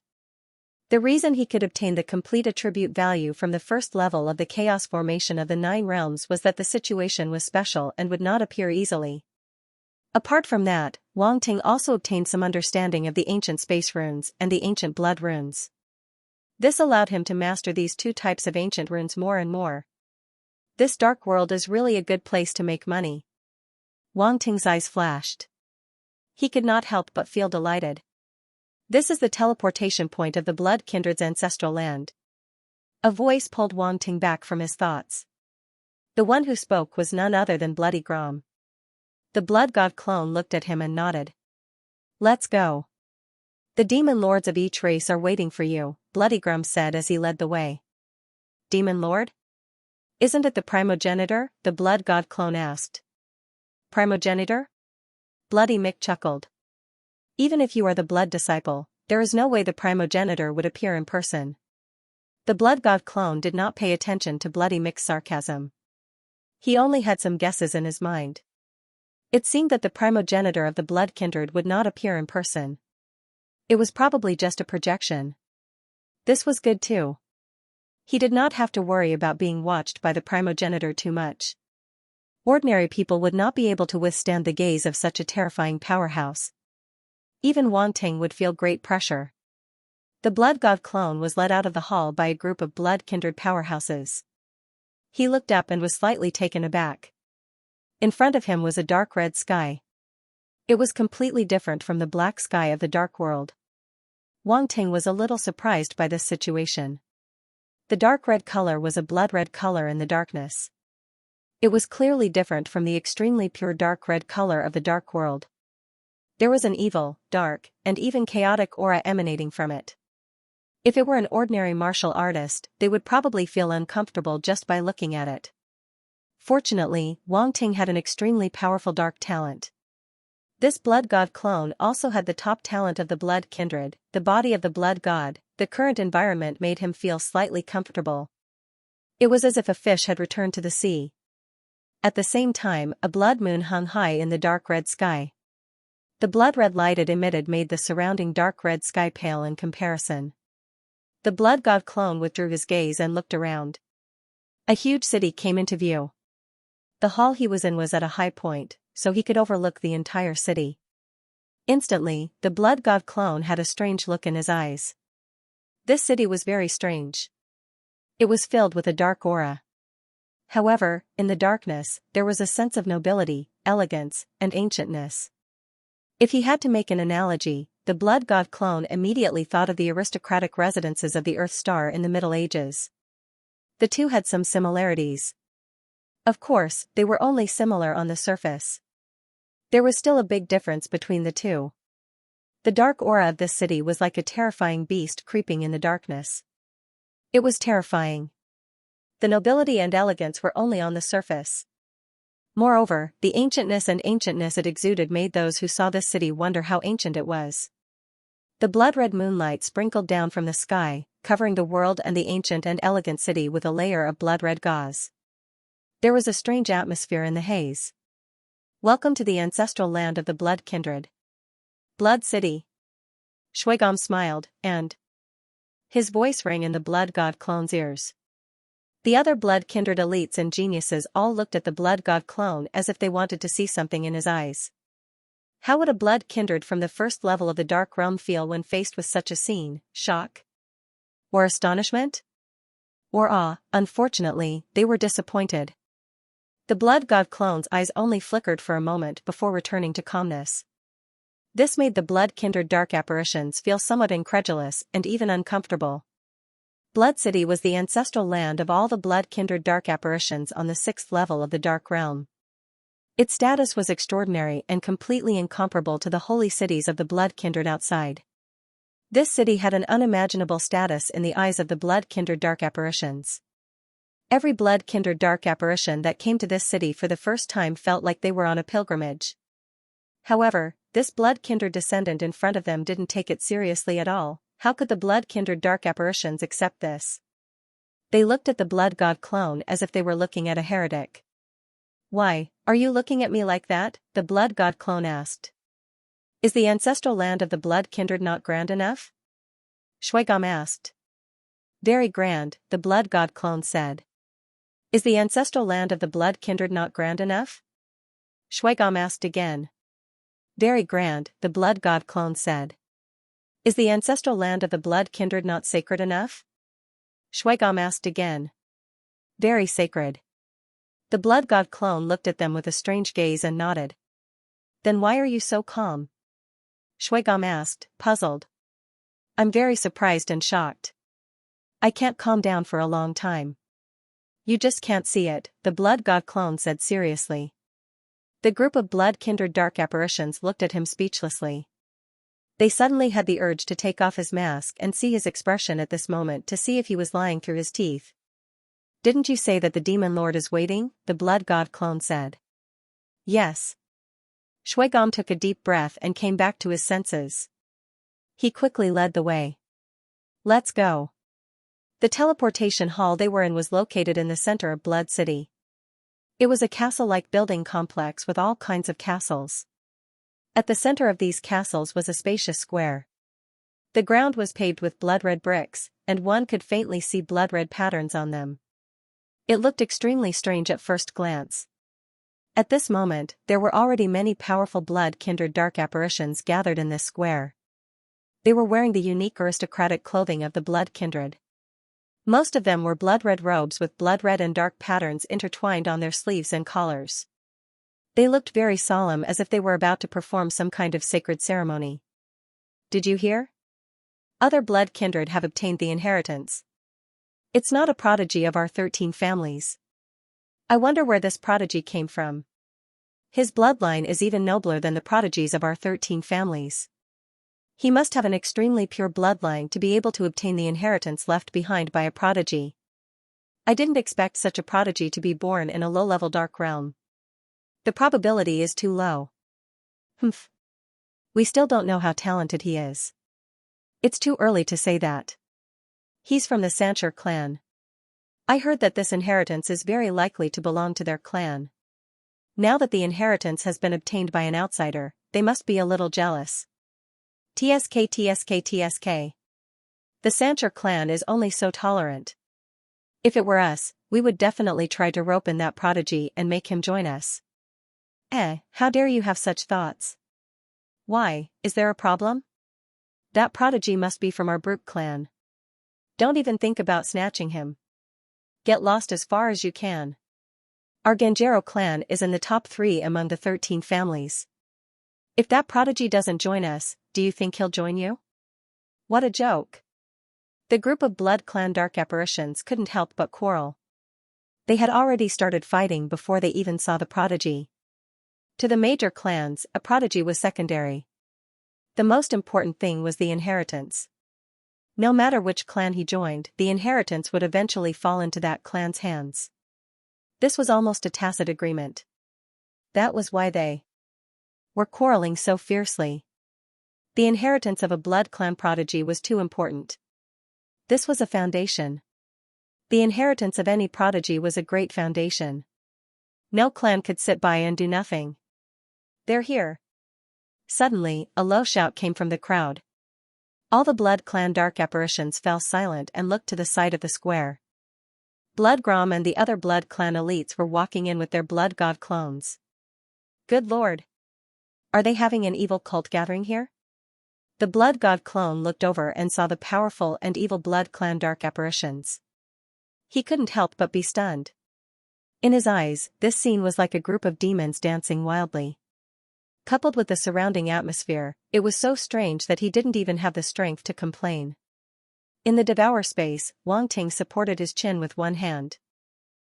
The reason he could obtain the complete attribute value from the first level of the chaos formation of the 9 realms was that the situation was special and would not appear easily. Apart from that, Wang Ting also obtained some understanding of the ancient space runes and the ancient blood runes. This allowed him to master these 2 types of ancient runes more and more. This dark world is really a good place to make money. Wang Ting's eyes flashed. He could not help but feel delighted. This is the teleportation point of the Blood Kindred's ancestral land. A voice pulled Wang Ting back from his thoughts. The one who spoke was none other than Bloody Grom. The Blood God clone looked at him and nodded. Let's go. The demon lords of each race are waiting for you, Bloody Grom said as he led the way. Demon Lord? Isn't it the primogenitor? The Blood God clone asked. Primogenitor? Bloody Mick chuckled. Even if you are the Blood Disciple, there is no way the primogenitor would appear in person. The Blood God clone did not pay attention to Bloody Mick's sarcasm. He only had some guesses in his mind. It seemed that the primogenitor of the Blood Kindred would not appear in person. It was probably just a projection. This was good too. He did not have to worry about being watched by the primogenitor too much. Ordinary people would not be able to withstand the gaze of such a terrifying powerhouse. Even Wang Ting would feel great pressure. The Blood God clone was led out of the hall by a group of Blood Kindred powerhouses. He looked up and was slightly taken aback. In front of him was a dark red sky. It was completely different from the black sky of the dark world. Wang Ting was a little surprised by this situation. The dark red color was a blood red color in the darkness. It was clearly different from the extremely pure dark red color of the dark world. There was an evil, dark, and even chaotic aura emanating from it. If it were an ordinary martial artist, they would probably feel uncomfortable just by looking at it. Fortunately, Wang Ting had an extremely powerful dark talent. This Blood God clone also had the top talent of the Blood Kindred, the body of the Blood God. The current environment made him feel slightly comfortable. It was as if a fish had returned to the sea. At the same time, a blood moon hung high in the dark red sky. The blood red light it emitted made the surrounding dark red sky pale in comparison. The Blood God clone withdrew his gaze and looked around. A huge city came into view. The hall he was in was at a high point, so he could overlook the entire city. Instantly, the Blood God clone had a strange look in his eyes. This city was very strange. It was filled with a dark aura. However, in the darkness, there was a sense of nobility, elegance, and ancientness. If he had to make an analogy, the Blood God clone immediately thought of the aristocratic residences of the Earth Star in the Middle Ages. The two had some similarities. Of course, they were only similar on the surface. There was still a big difference between the two. The dark aura of this city was like a terrifying beast creeping in the darkness. It was terrifying. The nobility and elegance were only on the surface. Moreover, the ancientness it exuded made those who saw this city wonder how ancient it was. The blood-red moonlight sprinkled down from the sky, covering the world and the ancient and elegant city with a layer of blood-red gauze. There was a strange atmosphere in the haze. Welcome to the ancestral land of the Blood Kindred. Blood City. Shuigam smiled, and his voice rang in the Blood God clone's ears. The other Blood Kindred elites and geniuses all looked at the Blood God clone as if they wanted to see something in his eyes. How would a Blood Kindred from the first level of the Dark Realm feel when faced with such a scene? Shock? Or astonishment? Or awe? Unfortunately, they were disappointed. The Blood God clone's eyes only flickered for a moment before returning to calmness. This made the Blood Kindred dark apparitions feel somewhat incredulous and even uncomfortable. Blood City was the ancestral land of all the Blood Kindred dark apparitions on the 6th level of the Dark Realm. Its status was extraordinary and completely incomparable to the holy cities of the Blood Kindred outside. This city had an unimaginable status in the eyes of the Blood Kindred dark apparitions. Every Blood Kindred dark apparition that came to this city for the first time felt like they were on a pilgrimage. However, this Blood Kindred descendant in front of them didn't take it seriously at all. How could the Blood Kindred dark apparitions accept this? They looked at the blood god clone as if they were looking at a heretic. "Why, are you looking at me like that?" the blood god clone asked. "Is the ancestral land of the blood kindred not grand enough?" Shuigam asked. "Very grand," the blood god clone said. "Is the ancestral land of the blood kindred not grand enough?" Shuigam asked again. "Very grand," the blood god clone said. "Is the ancestral land of the blood kindred not sacred enough?" Shuigam asked again. "Very sacred." The blood god clone looked at them with a strange gaze and nodded. "Then why are you so calm?" Shuigam asked, puzzled. "I'm very surprised and shocked. I can't calm down for a long time." "You just can't see it," the blood god clone said seriously. The group of blood kindred dark apparitions looked at him speechlessly. They suddenly had the urge to take off his mask and see his expression at this moment to see if he was lying through his teeth. "Didn't you say that the demon lord is waiting?" the blood god clone said. "Yes." Shuigam took a deep breath and came back to his senses. He quickly led the way. "Let's go." The teleportation hall they were in was located in the center of Blood City. It was a castle-like building complex with all kinds of castles. At the center of these castles was a spacious square. The ground was paved with blood-red bricks, and one could faintly see blood-red patterns on them. It looked extremely strange at first glance. At this moment, there were already many powerful blood-kindred dark apparitions gathered in this square. They were wearing the unique aristocratic clothing of the blood kindred. Most of them wore blood-red robes with blood-red and dark patterns intertwined on their sleeves and collars. They looked very solemn as if they were about to perform some kind of sacred ceremony. "Did you hear? Other blood kindred have obtained the inheritance. It's not a prodigy of our 13 families. I wonder where this prodigy came from. His bloodline is even nobler than the prodigies of our 13 families. He must have an extremely pure bloodline to be able to obtain the inheritance left behind by a prodigy. I didn't expect such a prodigy to be born in a low-level dark realm. The probability is too low. Humph. We still don't know how talented he is. It's too early to say that. He's from the Xianxia clan. I heard that this inheritance is very likely to belong to their clan. Now that the inheritance has been obtained by an outsider, they must be a little jealous. TSK. The Xianxia clan is only so tolerant. If it were us, we would definitely try to rope in that prodigy and make him join us." How dare you have such thoughts? Why, is there a problem? That prodigy must be from our Brook clan. Don't even think about snatching him. Get lost as far as you can. Our Ganjero clan is in the top 3 among the 13 families. If that prodigy doesn't join us, do you think he'll join you? What a joke. The group of blood clan dark apparitions couldn't help but quarrel. They had already started fighting before they even saw the prodigy. To the major clans, a prodigy was secondary. The most important thing was the inheritance. No matter which clan he joined, the inheritance would eventually fall into that clan's hands. This was almost a tacit agreement. That was why they were quarreling so fiercely. The inheritance of a blood clan prodigy was too important. This was a foundation. The inheritance of any prodigy was a great foundation. No clan could sit by and do nothing. "They're here." Suddenly, a low shout came from the crowd. All the blood clan dark apparitions fell silent and looked to the side of the square. Bloodgrom and the other blood clan elites were walking in with their blood god clones. Good lord! Are they having an evil cult gathering here? The blood god clone looked over and saw the powerful and evil blood clan dark apparitions. He couldn't help but be stunned. In his eyes, this scene was like a group of demons dancing wildly. Coupled with the surrounding atmosphere, it was so strange that he didn't even have the strength to complain. In the devour space, Wang Ting supported his chin with one hand.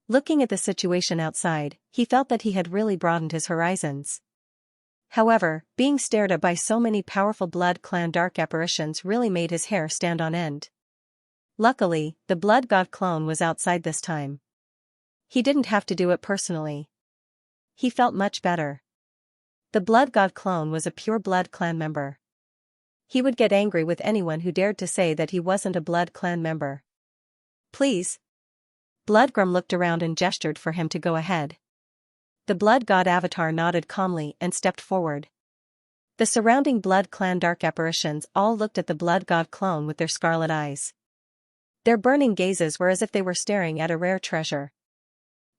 Looking at the situation outside, he felt that he had really broadened his horizons. However, being stared at by so many powerful blood clan dark apparitions really made his hair stand on end. Luckily, the blood god clone was outside this time. He didn't have to do it personally. He felt much better. The blood god clone was a pure blood clan member. He would get angry with anyone who dared to say that he wasn't a blood clan member. "Please. Bloodgrim looked around and gestured for him to go ahead. The blood god avatar nodded calmly and stepped forward. The surrounding blood clan dark apparitions all looked at the blood god clone with their scarlet eyes. Their burning gazes were as if they were staring at a rare treasure.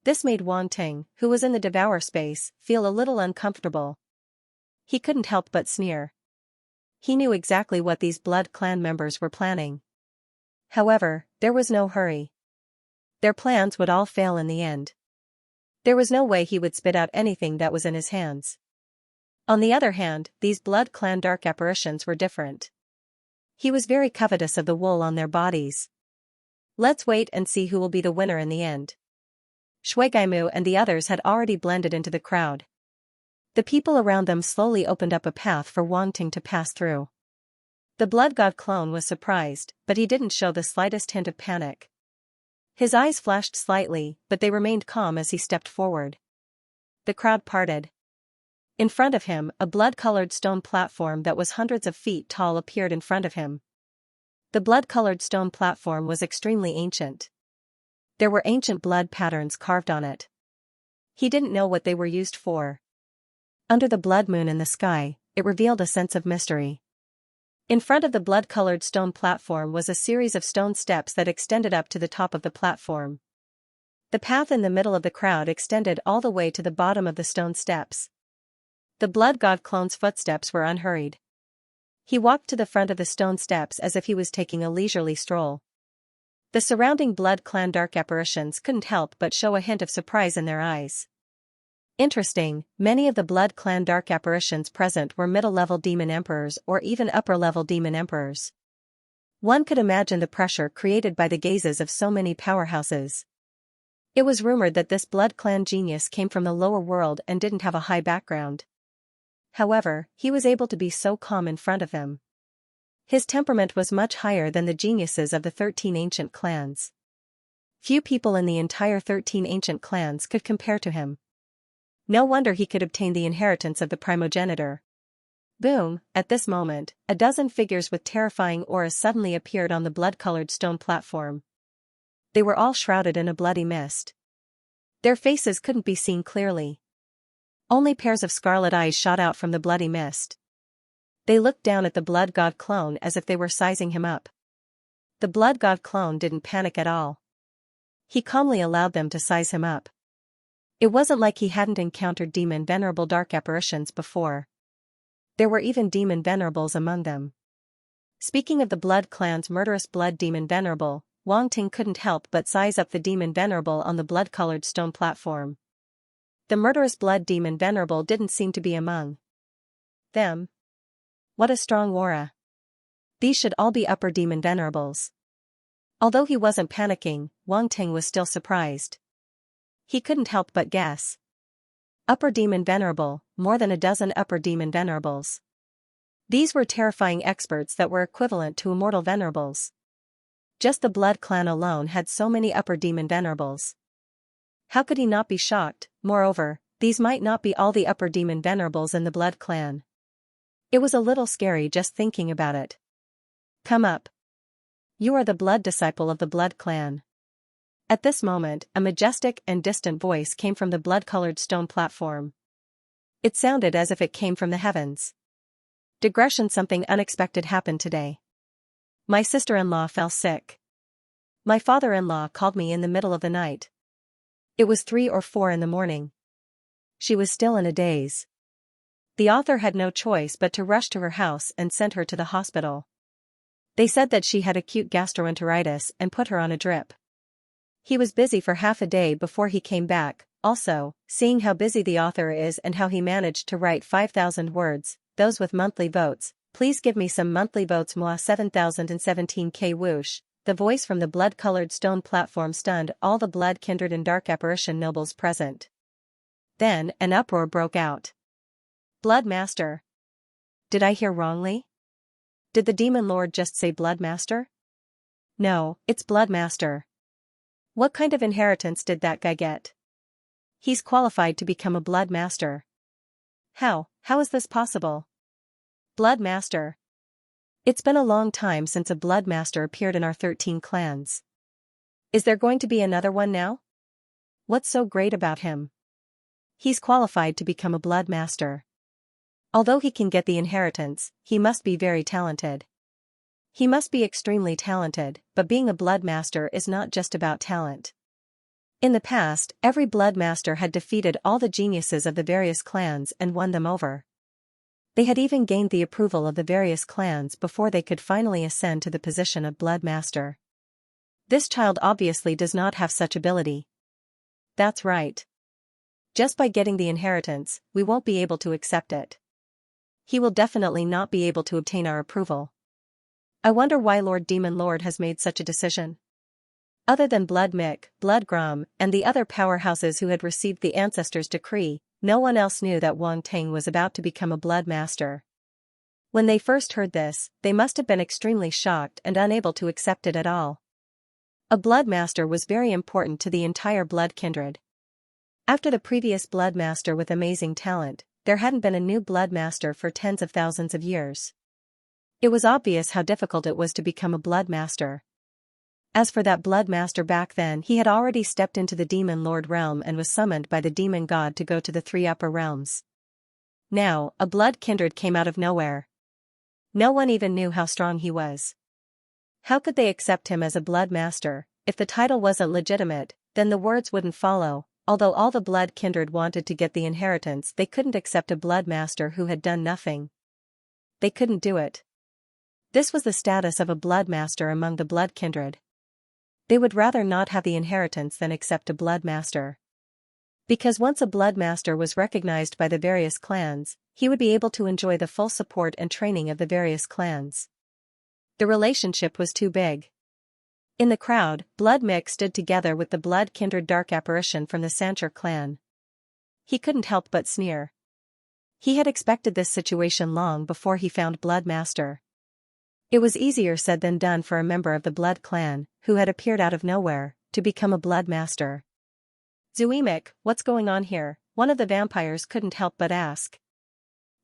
This made Wang Ting, who was in the devour space, feel a little uncomfortable. He couldn't help but sneer. He knew exactly what these blood clan members were planning. However, there was no hurry. Their plans would all fail in the end. There was no way he would spit out anything that was in his hands. On the other hand, these blood clan dark apparitions were different. He was very covetous of the wool on their bodies. Let's wait and see who will be the winner in the end. Shuigaimu and the others had already blended into the crowd. The people around them slowly opened up a path for Wang Ting to pass through. The blood god clone was surprised, but he didn't show the slightest hint of panic. His eyes flashed slightly, but they remained calm as he stepped forward. The crowd parted. In front of him, a blood-colored stone platform that was hundreds of feet tall appeared in front of him. The blood-colored stone platform was extremely ancient. There were ancient blood patterns carved on it. He didn't know what they were used for. Under the blood moon in the sky, it revealed a sense of mystery. In front of the blood-colored stone platform was a series of stone steps that extended up to the top of the platform. The path in the middle of the crowd extended all the way to the bottom of the stone steps. The blood god clone's footsteps were unhurried. He walked to the front of the stone steps as if he was taking a leisurely stroll. The surrounding blood clan dark apparitions couldn't help but show a hint of surprise in their eyes. Interesting, many of the blood clan dark apparitions present were middle-level demon emperors or even upper-level demon emperors. One could imagine the pressure created by the gazes of so many powerhouses. It was rumored that this blood clan genius came from the lower world and didn't have a high background. However, he was able to be so calm in front of them. His temperament was much higher than the geniuses of the 13 ancient clans. Few people in the entire 13 ancient clans could compare to him. No wonder he could obtain the inheritance of the primogenitor. Boom, at this moment, a dozen figures with terrifying auras suddenly appeared on the blood-colored stone platform. They were all shrouded in a bloody mist. Their faces couldn't be seen clearly. Only pairs of scarlet eyes shot out from the bloody mist. They looked down at the blood god clone as if they were sizing him up. The blood god clone didn't panic at all. He calmly allowed them to size him up. It wasn't like he hadn't encountered demon venerable dark apparitions before. There were even demon venerables among them. Speaking of the blood clan's murderous blood demon venerable, Wang Ting couldn't help but size up the demon venerable on the blood-colored stone platform. The murderous blood demon venerable didn't seem to be among them. What a strong aura. These should all be upper demon venerables. Although he wasn't panicking, Wang Ting was still surprised. He couldn't help but guess. Upper demon venerable, more than a dozen upper demon venerables. These were terrifying experts that were equivalent to immortal venerables. Just the blood clan alone had so many upper demon venerables. How could he not be shocked? Moreover, these might not be all the upper demon venerables in the blood clan. It was a little scary just thinking about it. Come up. You are the blood disciple of the blood clan. At this moment, a majestic and distant voice came from the blood-colored stone platform. It sounded as if it came from the heavens. Digression: something unexpected happened today. My sister-in-law fell sick. My father-in-law called me in the middle of the night. It was 3 or 4 in the morning. She was still in a daze. The author had no choice but to rush to her house and sent her to the hospital. They said that she had acute gastroenteritis and put her on a drip. He was busy for half a day before he came back. Also, seeing how busy the author is and how he managed to write 5,000 words, those with monthly votes, please give me some monthly votes. Moi 7017k whoosh. The voice from the blood-colored stone platform stunned all the blood kindred and dark apparition nobles present. Then, an uproar broke out. Blood Master. Did I hear wrongly? Did the demon lord just say Blood Master? No, it's Blood Master. What kind of inheritance did that guy get? He's qualified to become a Blood Master. How is this possible? Blood Master. It's been a long time since a Blood Master appeared in our 13 clans. Is there going to be another one now? What's so great about him? He's qualified to become a blood master. Although he can get the inheritance, he must be very talented. He must be extremely talented, but being a blood master is not just about talent. In the past, every blood master had defeated all the geniuses of the various clans and won them over. They had even gained the approval of the various clans before they could finally ascend to the position of blood master. This child obviously does not have such ability. That's right. Just by getting the inheritance, we won't be able to accept it. He will definitely not be able to obtain our approval. I wonder why Lord Demon Lord has made such a decision. Other than Blood Mick, Blood Grum, and the other powerhouses who had received the ancestors' decree, no one else knew that Wang Ting was about to become a blood master. When they first heard this, they must have been extremely shocked and unable to accept it at all. A blood master was very important to the entire blood kindred. After the previous blood master with amazing talent, there hadn't been a new blood master for tens of thousands of years. It was obvious how difficult it was to become a blood master. As for that blood master back then, he had already stepped into the demon lord realm and was summoned by the demon god to go to the three upper realms. Now, a blood kindred came out of nowhere. No one even knew how strong he was. How could they accept him as a blood master? If the title wasn't legitimate, then the words wouldn't follow. Although all the blood kindred wanted to get the inheritance, they couldn't accept a blood master who had done nothing. They couldn't do it. This was the status of a blood master among the blood kindred. They would rather not have the inheritance than accept a blood master. Because once a blood master was recognized by the various clans, he would be able to enjoy the full support and training of the various clans. The relationship was too big. In the crowd, Blood Mick stood together with the blood kindred dark apparition from the Xianxia clan. He couldn't help but sneer. He had expected this situation long before he found Blood Master. It was easier said than done for a member of the Blood clan, who had appeared out of nowhere, to become a Blood Master. Zuimic, what's going on here? One of the vampires couldn't help but ask.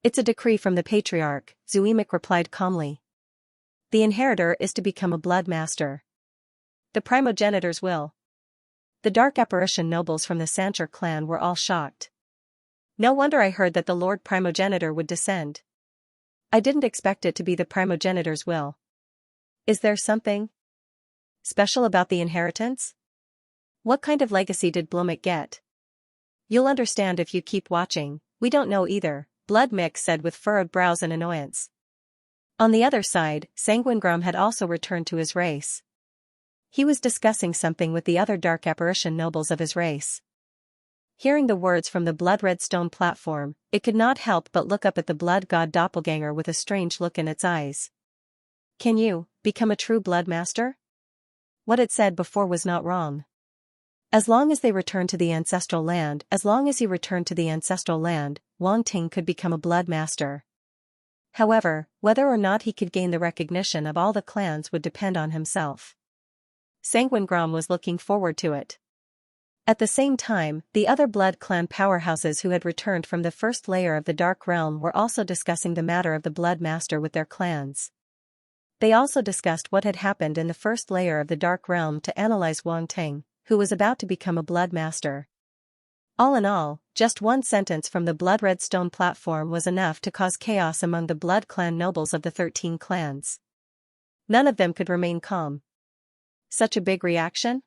It's a decree from the Patriarch, Zuimic replied calmly. The inheritor is to become a Blood Master. The primogenitor's will. The dark apparition nobles from the Xianxia clan were all shocked. No wonder I heard that the Lord Primogenitor would descend. I didn't expect it to be the primogenitor's will. Is there something special about the inheritance? What kind of legacy did Bloomik get? You'll understand if you keep watching. We don't know either, Blood Mick said with furrowed brows and annoyance. On the other side, Sanguingrum had also returned to his race. He was discussing something with the other dark apparition nobles of his race. Hearing the words from the blood-red stone platform, it could not help but look up at the blood god doppelganger with a strange look in its eyes. Can you become a true blood master? What it said before was not wrong. As long as they returned to the ancestral land, Wang Ting could become a blood master. However, whether or not he could gain the recognition of all the clans would depend on himself. Sanguingrum was looking forward to it. At the same time, the other blood clan powerhouses who had returned from the first layer of the Dark Realm were also discussing the matter of the Blood Master with their clans. They also discussed what had happened in the first layer of the Dark Realm to analyze Wang Ting, who was about to become a Blood Master. All in all, just one sentence from the blood-red stone platform was enough to cause chaos among the blood clan nobles of the 13 clans. None of them could remain calm. Such a big reaction?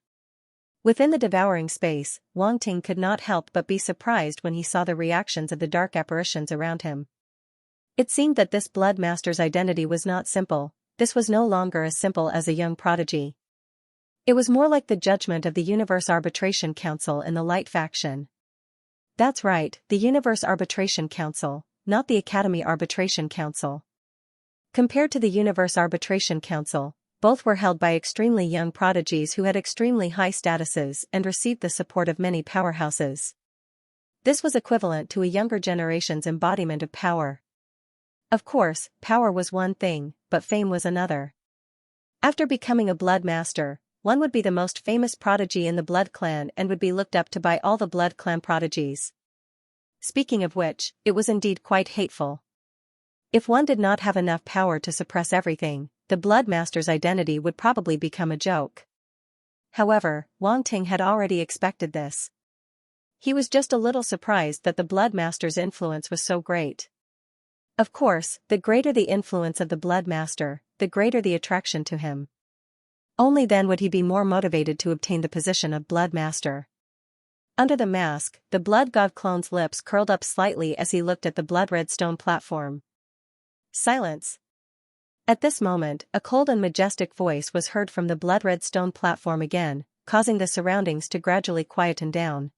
Within the devouring space, Wang Ting could not help but be surprised when he saw the reactions of the dark apparitions around him. It seemed that this Blood Master's identity was not simple. This was no longer as simple as a young prodigy. It was more like the judgment of the Universe Arbitration Council in the Light faction. That's right, the Universe Arbitration Council, not the Academy Arbitration Council. Compared to the Universe Arbitration Council, both were held by extremely young prodigies who had extremely high statuses and received the support of many powerhouses. This was equivalent to a younger generation's embodiment of power. Of course, power was one thing, but fame was another. After becoming a Blood Master, one would be the most famous prodigy in the Blood Clan and would be looked up to by all the Blood Clan prodigies. Speaking of which, it was indeed quite hateful. If one did not have enough power to suppress everything, the Blood Master's identity would probably become a joke. However, Wang Ting had already expected this. He was just a little surprised that the Blood Master's influence was so great. Of course, the greater the influence of the Blood Master, the greater the attraction to him. Only then would he be more motivated to obtain the position of Blood Master. Under the mask, the Blood God clone's lips curled up slightly as he looked at the blood-red stone platform. Silence. At this moment, a cold and majestic voice was heard from the blood-red stone platform again, causing the surroundings to gradually quieten down.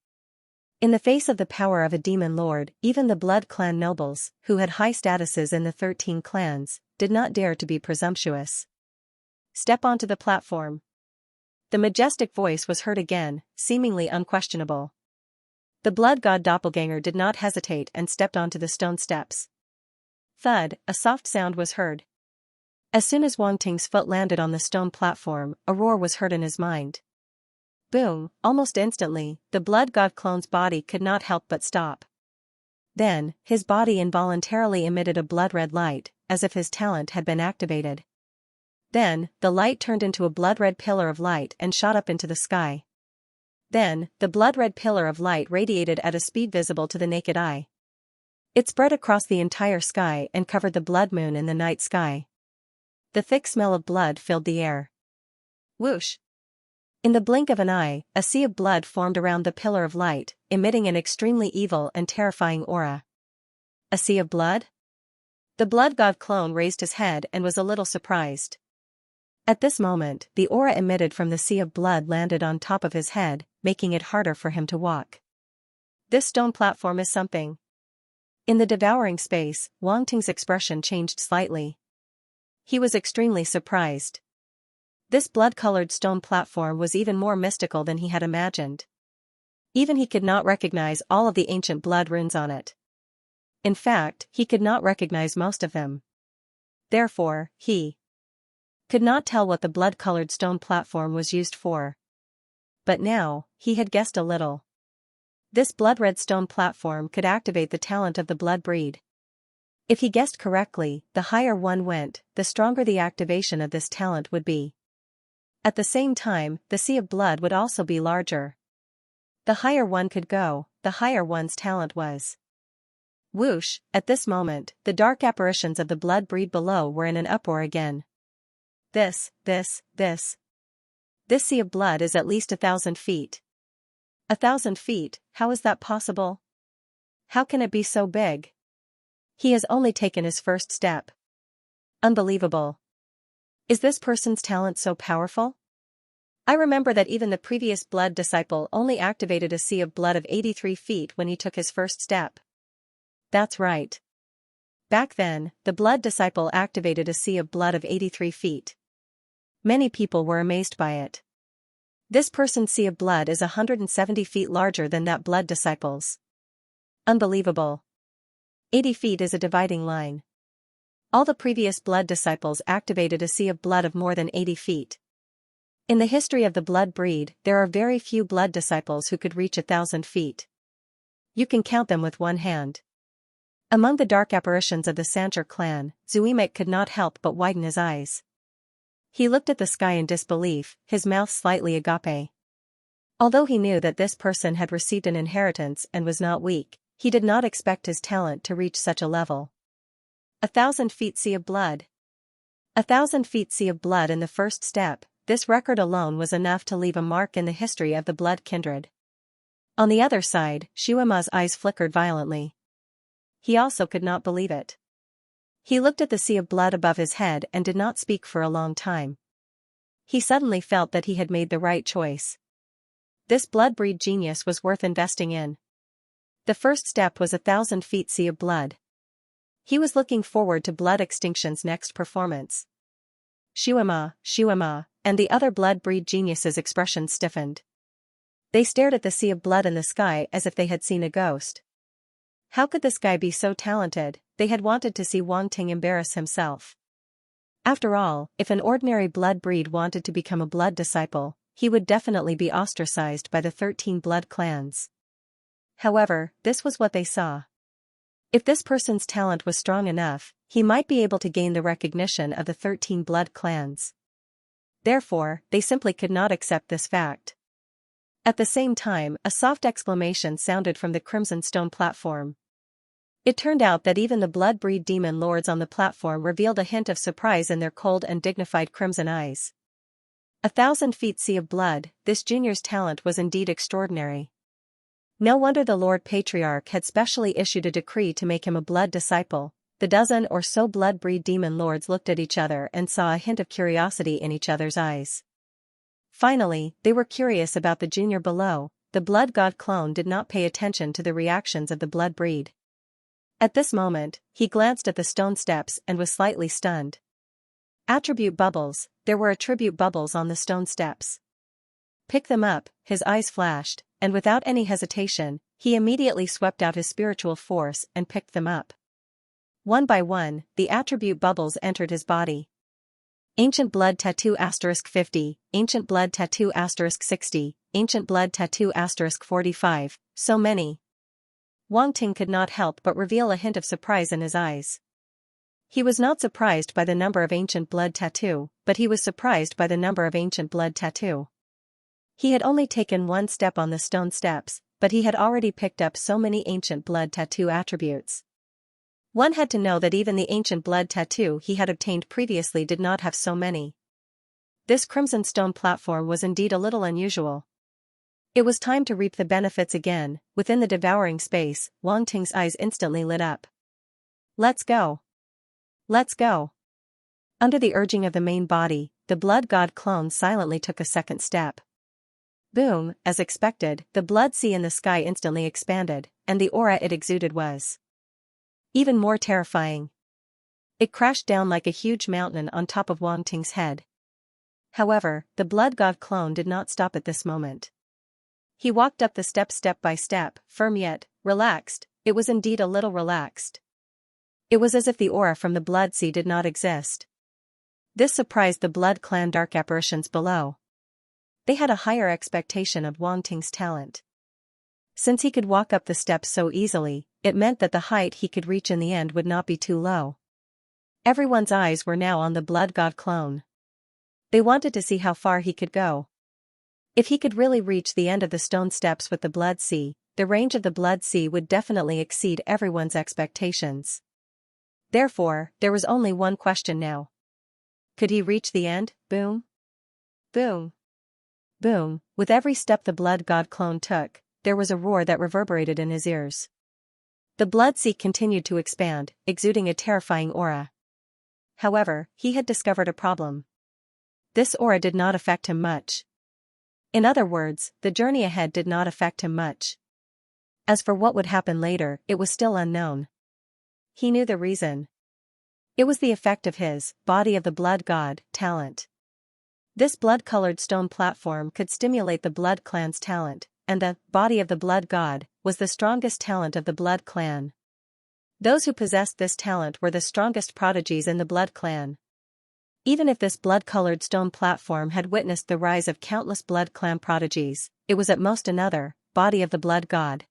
In the face of the power of a demon lord, even the Blood Clan nobles, who had high statuses in the 13 clans, did not dare to be presumptuous. Step onto the platform. The majestic voice was heard again, seemingly unquestionable. The Blood God doppelganger did not hesitate and stepped onto the stone steps. Thud, a soft sound was heard. As soon as Wang Ting's foot landed on the stone platform, a roar was heard in his mind. Boom, almost instantly, the Blood God clone's body could not help but stop. Then, his body involuntarily emitted a blood-red light, as if his talent had been activated. Then, the light turned into a blood-red pillar of light and shot up into the sky. Then, the blood-red pillar of light radiated at a speed visible to the naked eye. It spread across the entire sky and covered the blood moon in the night sky. The thick smell of blood filled the air. Whoosh! In the blink of an eye, a sea of blood formed around the pillar of light, emitting an extremely evil and terrifying aura. A sea of blood? The Blood God clone raised his head and was a little surprised. At this moment, the aura emitted from the sea of blood landed on top of his head, making it harder for him to walk. This stone platform is something. In the devouring space, Wang Ting's expression changed slightly. He was extremely surprised. This blood-colored stone platform was even more mystical than he had imagined. Even he could not recognize all of the ancient blood runes on it. In fact, he could not recognize most of them. Therefore, he could not tell what the blood-colored stone platform was used for. But now, he had guessed a little. This blood-red stone platform could activate the talent of the blood breed. If he guessed correctly, the higher one went, the stronger the activation of this talent would be. At the same time, the sea of blood would also be larger. The higher one could go, the higher one's talent was. Whoosh! At this moment, the dark apparitions of the blood breed below were in an uproar again. This sea of blood is at least 1,000 feet. 1,000 feet, how is that possible? How can it be so big? He has only taken his first step. Unbelievable. Is this person's talent so powerful? I remember that even the previous blood disciple only activated a sea of blood of 83 feet when he took his first step. That's right. Back then, the blood disciple activated a sea of blood of 83 feet. Many people were amazed by it. This person's sea of blood is 170 feet larger than that blood disciple's. Unbelievable. 80 feet is a dividing line. All the previous blood disciples activated a sea of blood of more than 80 feet. In the history of the blood breed, there are very few blood disciples who could reach 1,000 feet. You can count them with one hand. Among the dark apparitions of the Xianxia clan, Zuimek could not help but widen his eyes. He looked at the sky in disbelief, his mouth slightly agape. Although he knew that this person had received an inheritance and was not weak, he did not expect his talent to reach such a level. 1,000 feet sea of blood. 1,000 feet sea of blood in the first step, this record alone was enough to leave a mark in the history of the blood kindred. On the other side, Shuima's eyes flickered violently. He also could not believe it. He looked at the sea of blood above his head and did not speak for a long time. He suddenly felt that he had made the right choice. This blood breed genius was worth investing in. The first step was 1,000 feet sea of blood. He was looking forward to Blood Extinction's next performance. Shuima, and the other blood breed geniuses' expressions stiffened. They stared at the sea of blood in the sky as if they had seen a ghost. How could this guy be so talented? They had wanted to see Wang Ting embarrass himself. After all, if an ordinary blood breed wanted to become a blood disciple, he would definitely be ostracized by the 13 blood clans. However, this was what they saw. If this person's talent was strong enough, he might be able to gain the recognition of the 13 blood clans. Therefore, they simply could not accept this fact. At the same time, a soft exclamation sounded from the crimson stone platform. It turned out that even the blood-breed demon lords on the platform revealed a hint of surprise in their cold and dignified crimson eyes. 1,000 feet sea of blood, this junior's talent was indeed extraordinary. No wonder the Lord Patriarch had specially issued a decree to make him a blood disciple. The dozen or so blood-breed demon lords looked at each other and saw a hint of curiosity in each other's eyes. Finally, they were curious about the junior below. The blood god clone did not pay attention to the reactions of the blood breed. At this moment, he glanced at the stone steps and was slightly stunned. Attribute bubbles, there were attribute bubbles on the stone steps. Pick them up, his eyes flashed, and without any hesitation, he immediately swept out his spiritual force and picked them up. One by one, the attribute bubbles entered his body. Ancient Blood Tattoo *50, Ancient Blood Tattoo *60, Ancient Blood Tattoo *45, so many. Wang Ting could not help but reveal a hint of surprise in his eyes. He was not surprised by the number of Ancient Blood Tattoo, but he was surprised by the number of Ancient Blood Tattoo. He had only taken one step on the stone steps, but he had already picked up so many Ancient Blood Tattoo attributes. One had to know that even the Ancient Blood Tattoo he had obtained previously did not have so many. This crimson stone platform was indeed a little unusual. It was time to reap the benefits again. Within the devouring space, Wang Ting's eyes instantly lit up. Let's go. Let's go. Under the urging of the main body, the blood god clone silently took a second step. Boom, as expected, the blood sea in the sky instantly expanded, and the aura it exuded was even more terrifying. It crashed down like a huge mountain on top of Wang Ting's head. However, the blood god clone did not stop at this moment. He walked up the steps step by step, firm yet relaxed. It was indeed a little relaxed. It was as if the aura from the blood sea did not exist. This surprised the blood clan dark apparitions below. They had a higher expectation of Wang Ting's talent. Since he could walk up the steps so easily, it meant that the height he could reach in the end would not be too low. Everyone's eyes were now on the blood god clone. They wanted to see how far he could go. If he could really reach the end of the stone steps with the blood sea, the range of the blood sea would definitely exceed everyone's expectations. Therefore, there was only one question now. Could he reach the end? Boom. Boom. Boom. With every step the blood god clone took, there was a roar that reverberated in his ears. The blood sea continued to expand, exuding a terrifying aura. However, he had discovered a problem. This aura did not affect him much. In other words, the journey ahead did not affect him much. As for what would happen later, it was still unknown. He knew the reason. It was the effect of his body of the blood god talent. This blood-colored stone platform could stimulate the blood clan's talent, and the body of the blood god was the strongest talent of the blood clan. Those who possessed this talent were the strongest prodigies in the blood clan. Even if this blood-colored stone platform had witnessed the rise of countless blood clan prodigies, it was at most another body of the blood god.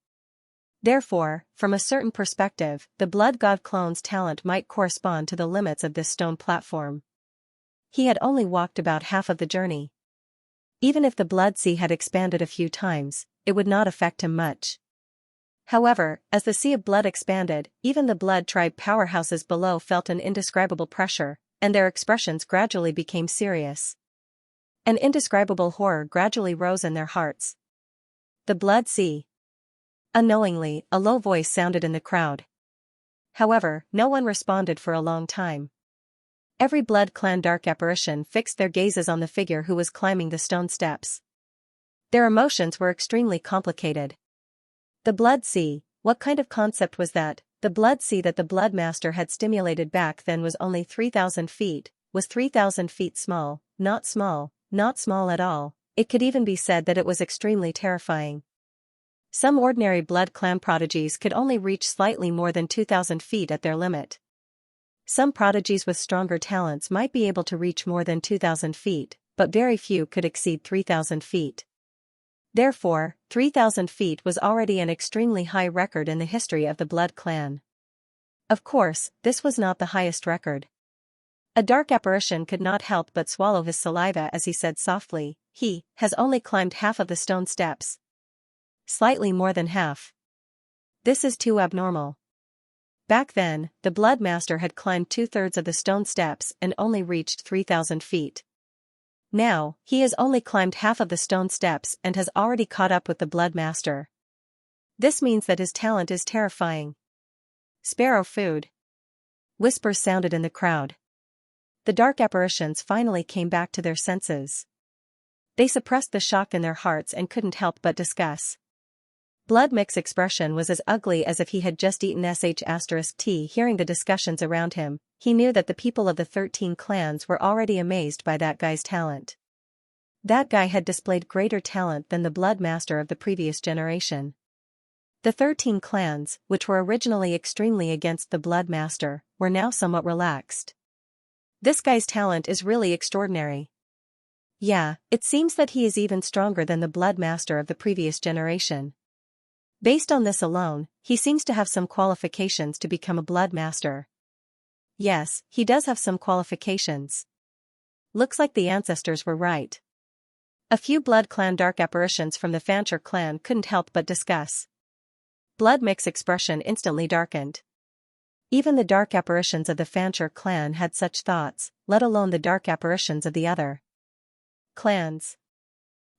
Therefore, from a certain perspective, the blood god clone's talent might correspond to the limits of this stone platform. He had only walked about half of the journey. Even if the blood sea had expanded a few times, it would not affect him much. However, as the sea of blood expanded, even the blood tribe powerhouses below felt an indescribable pressure, and their expressions gradually became serious. An indescribable horror gradually rose in their hearts. The blood sea. Unknowingly, a low voice sounded in the crowd. However, no one responded for a long time. Every blood clan dark apparition fixed their gazes on the figure who was climbing the stone steps. Their emotions were extremely complicated. The blood sea, what kind of concept was that? The blood sea that the blood master had stimulated back then was only 3,000 feet, was 3,000 feet small, not small at all. It could even be said that it was extremely terrifying. Some ordinary blood clan prodigies could only reach slightly more than 2,000 feet at their limit. Some prodigies with stronger talents might be able to reach more than 2,000 feet, but very few could exceed 3,000 feet. Therefore, 3,000 feet was already an extremely high record in the history of the blood clan. Of course, this was not the highest record. A dark apparition could not help but swallow his saliva as he said softly, "He has only climbed half of the stone steps. Slightly more than half. This is too abnormal." Back then, the Blood Master had climbed 2/3 of the stone steps and only reached 3,000 feet. Now, he has only climbed half of the stone steps and has already caught up with the Blood Master. This means that his talent is terrifying. Sparrow food. Whispers sounded in the crowd. The dark apparitions finally came back to their senses. They suppressed the shock in their hearts and couldn't help but discuss. Blood Mix's expression was as ugly as if he had just eaten **T. Hearing the discussions around him, he knew that the people of the 13 clans were already amazed by that guy's talent. That guy had displayed greater talent than the Blood Master of the previous generation. The 13 clans, which were originally extremely against the Blood Master, were now somewhat relaxed. This guy's talent is really extraordinary. Yeah, it seems that he is even stronger than the Blood Master of the previous generation. Based on this alone, he seems to have some qualifications to become a Blood Master. Yes, he does have some qualifications. Looks like the ancestors were right. A few Blood Clan dark apparitions from the Xianxia clan couldn't help but discuss. Blood Mix's expression instantly darkened. Even the dark apparitions of the Xianxia clan had such thoughts, let alone the dark apparitions of the other clans.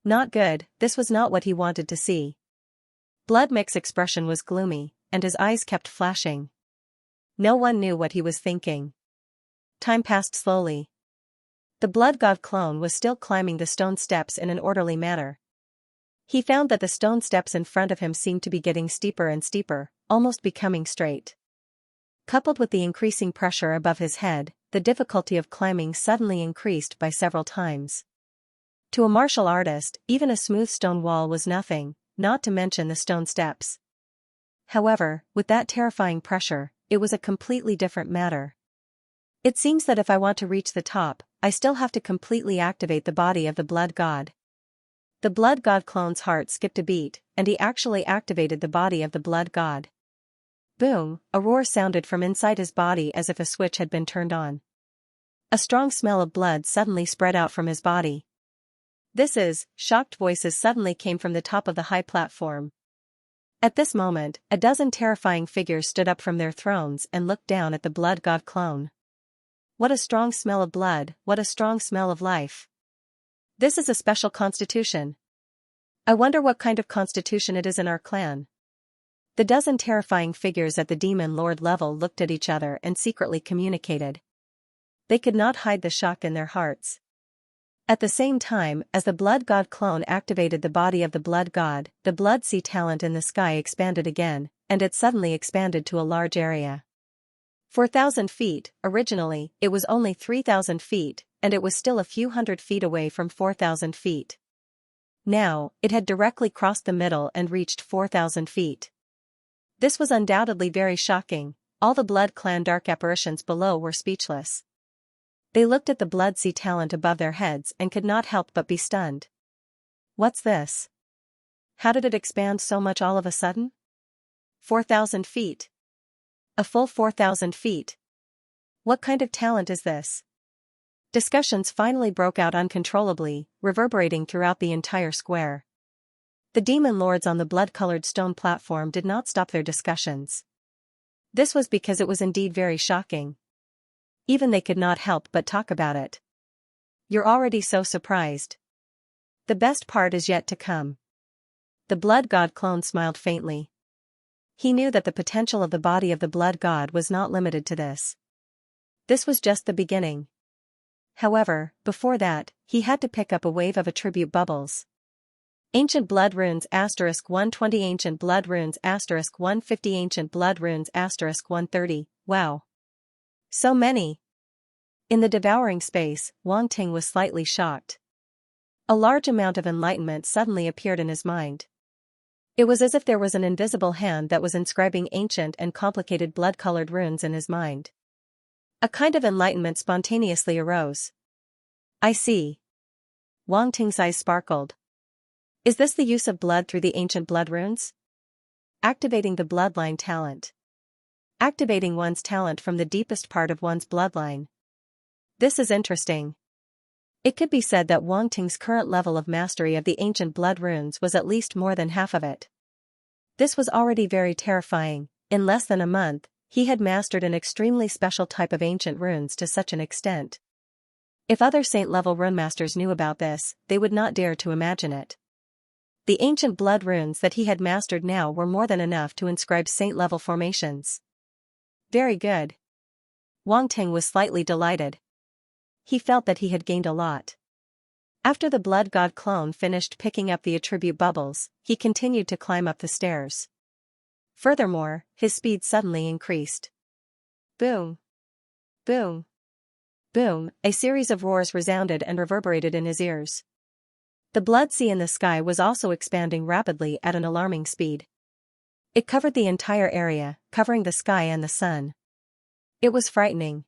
Not good, this was not what he wanted to see. Blood Mix's expression was gloomy, and his eyes kept flashing. No one knew what he was thinking. Time passed slowly. The Blood God clone was still climbing the stone steps in an orderly manner. He found that the stone steps in front of him seemed to be getting steeper and steeper, almost becoming straight. Coupled with the increasing pressure above his head, the difficulty of climbing suddenly increased by several times. To a martial artist, even a smooth stone wall was nothing, not to mention the stone steps. However, with that terrifying pressure, it was a completely different matter. It seems that if I want to reach the top, I still have to completely activate the body of the Blood God. The Blood God clone's heart skipped a beat, and he actually activated the body of the Blood God. Boom, a roar sounded from inside his body as if a switch had been turned on. A strong smell of blood suddenly spread out from his body. Shocked voices suddenly came from the top of the high platform. At this moment, a dozen terrifying figures stood up from their thrones and looked down at the Blood God clone. What a strong smell of blood, what a strong smell of life. This is a special constitution. I wonder what kind of constitution it is in our clan. The dozen terrifying figures at the Demon Lord level looked at each other and secretly communicated. They could not hide the shock in their hearts. At the same time, as the Blood God clone activated the body of the Blood God, the Blood Sea talent in the sky expanded again, and it suddenly expanded to a large area. 4,000 feet, originally, it was only 3,000 feet, and it was still a few hundred feet away from 4,000 feet. Now, it had directly crossed the middle and reached 4,000 feet. This was undoubtedly very shocking. All the Blood Clan dark apparitions below were speechless. They looked at the Blood Sea talent above their heads and could not help but be stunned. What's this? How did it expand so much all of a sudden? 4,000 feet. A full 4,000 feet. What kind of talent is this? Discussions finally broke out uncontrollably, reverberating throughout the entire square. The demon lords on the blood-colored stone platform did not stop their discussions. This was because it was indeed very shocking. Even they could not help but talk about it. You're already so surprised. The best part is yet to come. The Blood God clone smiled faintly. He knew that the potential of the body of the Blood God was not limited to this. This was just the beginning. However, before that, he had to pick up a wave of attribute bubbles. Ancient Blood Runes *120 Ancient Blood Runes *150 Ancient Blood Runes *130, wow. So many. In the devouring space, Wang Ting was slightly shocked. A large amount of enlightenment suddenly appeared in his mind. It was as if there was an invisible hand that was inscribing ancient and complicated blood-colored runes in his mind. A kind of enlightenment spontaneously arose. I see. Wang Ting's eyes sparkled. Is this the use of blood through the ancient blood runes? Activating the bloodline talent. Activating one's talent from the deepest part of one's bloodline. This is interesting. It could be said that Wang Ting's current level of mastery of the ancient blood runes was at least more than half of it. This was already very terrifying. In less than a month, he had mastered an extremely special type of ancient runes to such an extent. If other saint-level runemasters knew about this, they would not dare to imagine it. The ancient blood runes that he had mastered now were more than enough to inscribe saint-level formations. Very good. Wang Ting was slightly delighted. He felt that he had gained a lot. After the blood god clone finished picking up the attribute bubbles, he continued to climb up the stairs. Furthermore, his speed suddenly increased. Boom! Boom! Boom! A series of roars resounded and reverberated in his ears. The blood sea in the sky was also expanding rapidly at an alarming speed. It covered the entire area, covering the sky and the sun. It was frightening.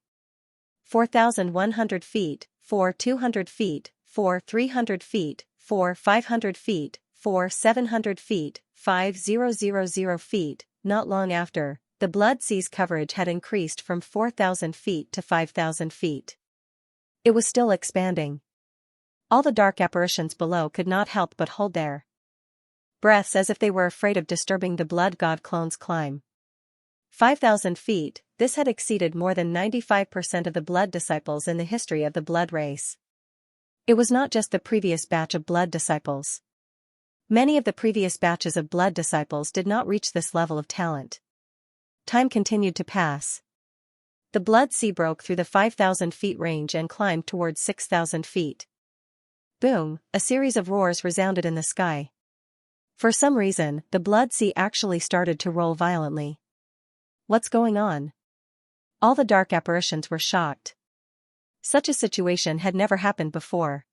4,100 feet, 4,200 feet, 4,300 feet, 4,500 feet, 4,700 feet, 5,000 feet. Not long after, the blood sea's coverage had increased from 4,000 feet to 5,000 feet. It was still expanding. All the dark apparitions below could not help but hold their breaths as if they were afraid of disturbing the blood god clone's climb. 5,000 feet, this had exceeded more than 95% of the blood disciples in the history of the blood race. It was not just the previous batch of blood disciples. Many of the previous batches of blood disciples did not reach this level of talent. Time continued to pass. The blood sea broke through the 5,000 feet range and climbed towards 6,000 feet. Boom, a series of roars resounded in the sky. For some reason, the blood sea actually started to roll violently. What's going on? All the dark apparitions were shocked. Such a situation had never happened before.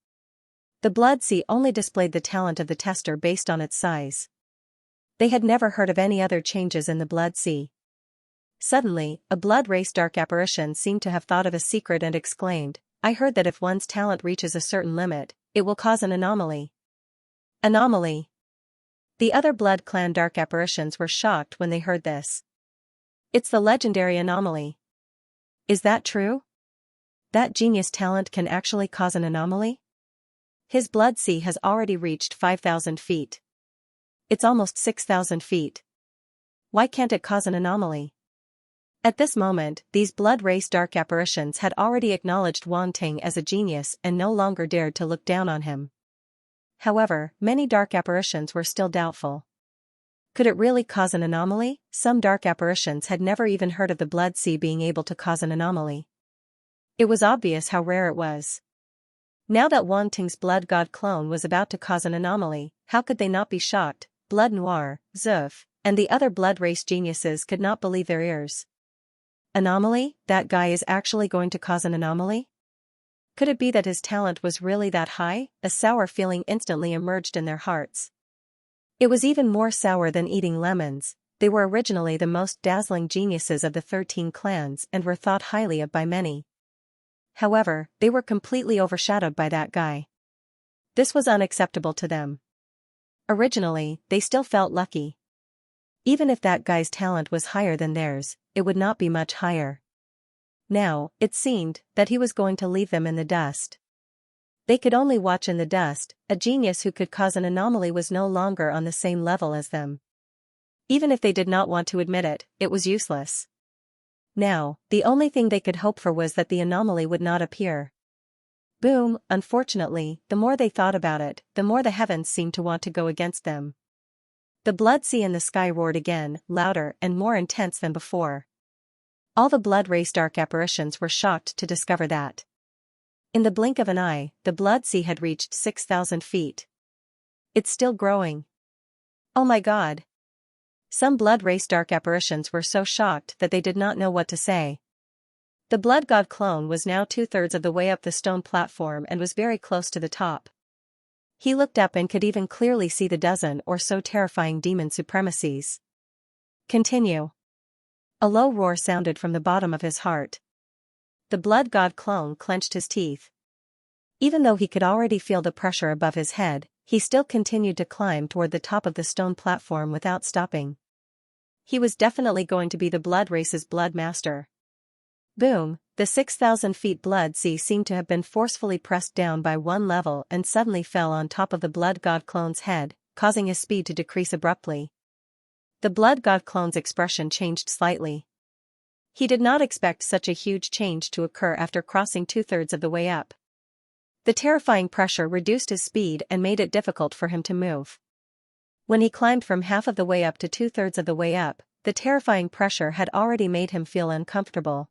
The blood sea only displayed the talent of the tester based on its size. They had never heard of any other changes in the blood sea. Suddenly, a blood race dark apparition seemed to have thought of a secret and exclaimed, "I heard that if one's talent reaches a certain limit, it will cause an anomaly." Anomaly. The other blood clan dark apparitions were shocked when they heard this. It's the legendary anomaly. Is that true? That genius talent can actually cause an anomaly? His blood sea has already reached 5,000 feet. It's almost 6,000 feet. Why can't it cause an anomaly? At this moment, these blood race dark apparitions had already acknowledged Wang Ting as a genius and no longer dared to look down on him. However, many dark apparitions were still doubtful. Could it really cause an anomaly? Some dark apparitions had never even heard of the blood sea being able to cause an anomaly. It was obvious how rare it was. Now that Wang Ting's blood god clone was about to cause an anomaly, how could they not be shocked? Blood Noir, Zuf, and the other blood race geniuses could not believe their ears. Anomaly? That guy is actually going to cause an anomaly? Could it be that his talent was really that high? A sour feeling instantly emerged in their hearts. It was even more sour than eating lemons. They were originally the most dazzling geniuses of the 13 clans and were thought highly of by many. However, they were completely overshadowed by that guy. This was unacceptable to them. Originally, they still felt lucky. Even if that guy's talent was higher than theirs, it would not be much higher. Now, it seemed that he was going to leave them in the dust. They could only watch in the dust. A genius who could cause an anomaly was no longer on the same level as them. Even if they did not want to admit it, it was useless. Now, the only thing they could hope for was that the anomaly would not appear. Boom, unfortunately, the more they thought about it, the more the heavens seemed to want to go against them. The blood sea in the sky roared again, louder and more intense than before. All the blood race dark apparitions were shocked to discover that. In the blink of an eye, the blood sea had reached 6,000 feet. It's still growing. Oh my god. Some blood race dark apparitions were so shocked that they did not know what to say. The blood god clone was now 2/3 of the way up the stone platform and was very close to the top. He looked up and could even clearly see the dozen or so terrifying demon supremacies. Continue. A low roar sounded from the bottom of his heart. The blood god clone clenched his teeth. Even though he could already feel the pressure above his head, he still continued to climb toward the top of the stone platform without stopping. He was definitely going to be the blood race's blood master. Boom, the 6,000 feet blood sea seemed to have been forcefully pressed down by one level and suddenly fell on top of the blood god clone's head, causing his speed to decrease abruptly. The blood god clone's expression changed slightly. He did not expect such a huge change to occur after crossing 2/3 of the way up. The terrifying pressure reduced his speed and made it difficult for him to move. When he climbed from half of the way up to 2/3 of the way up, the terrifying pressure had already made him feel uncomfortable.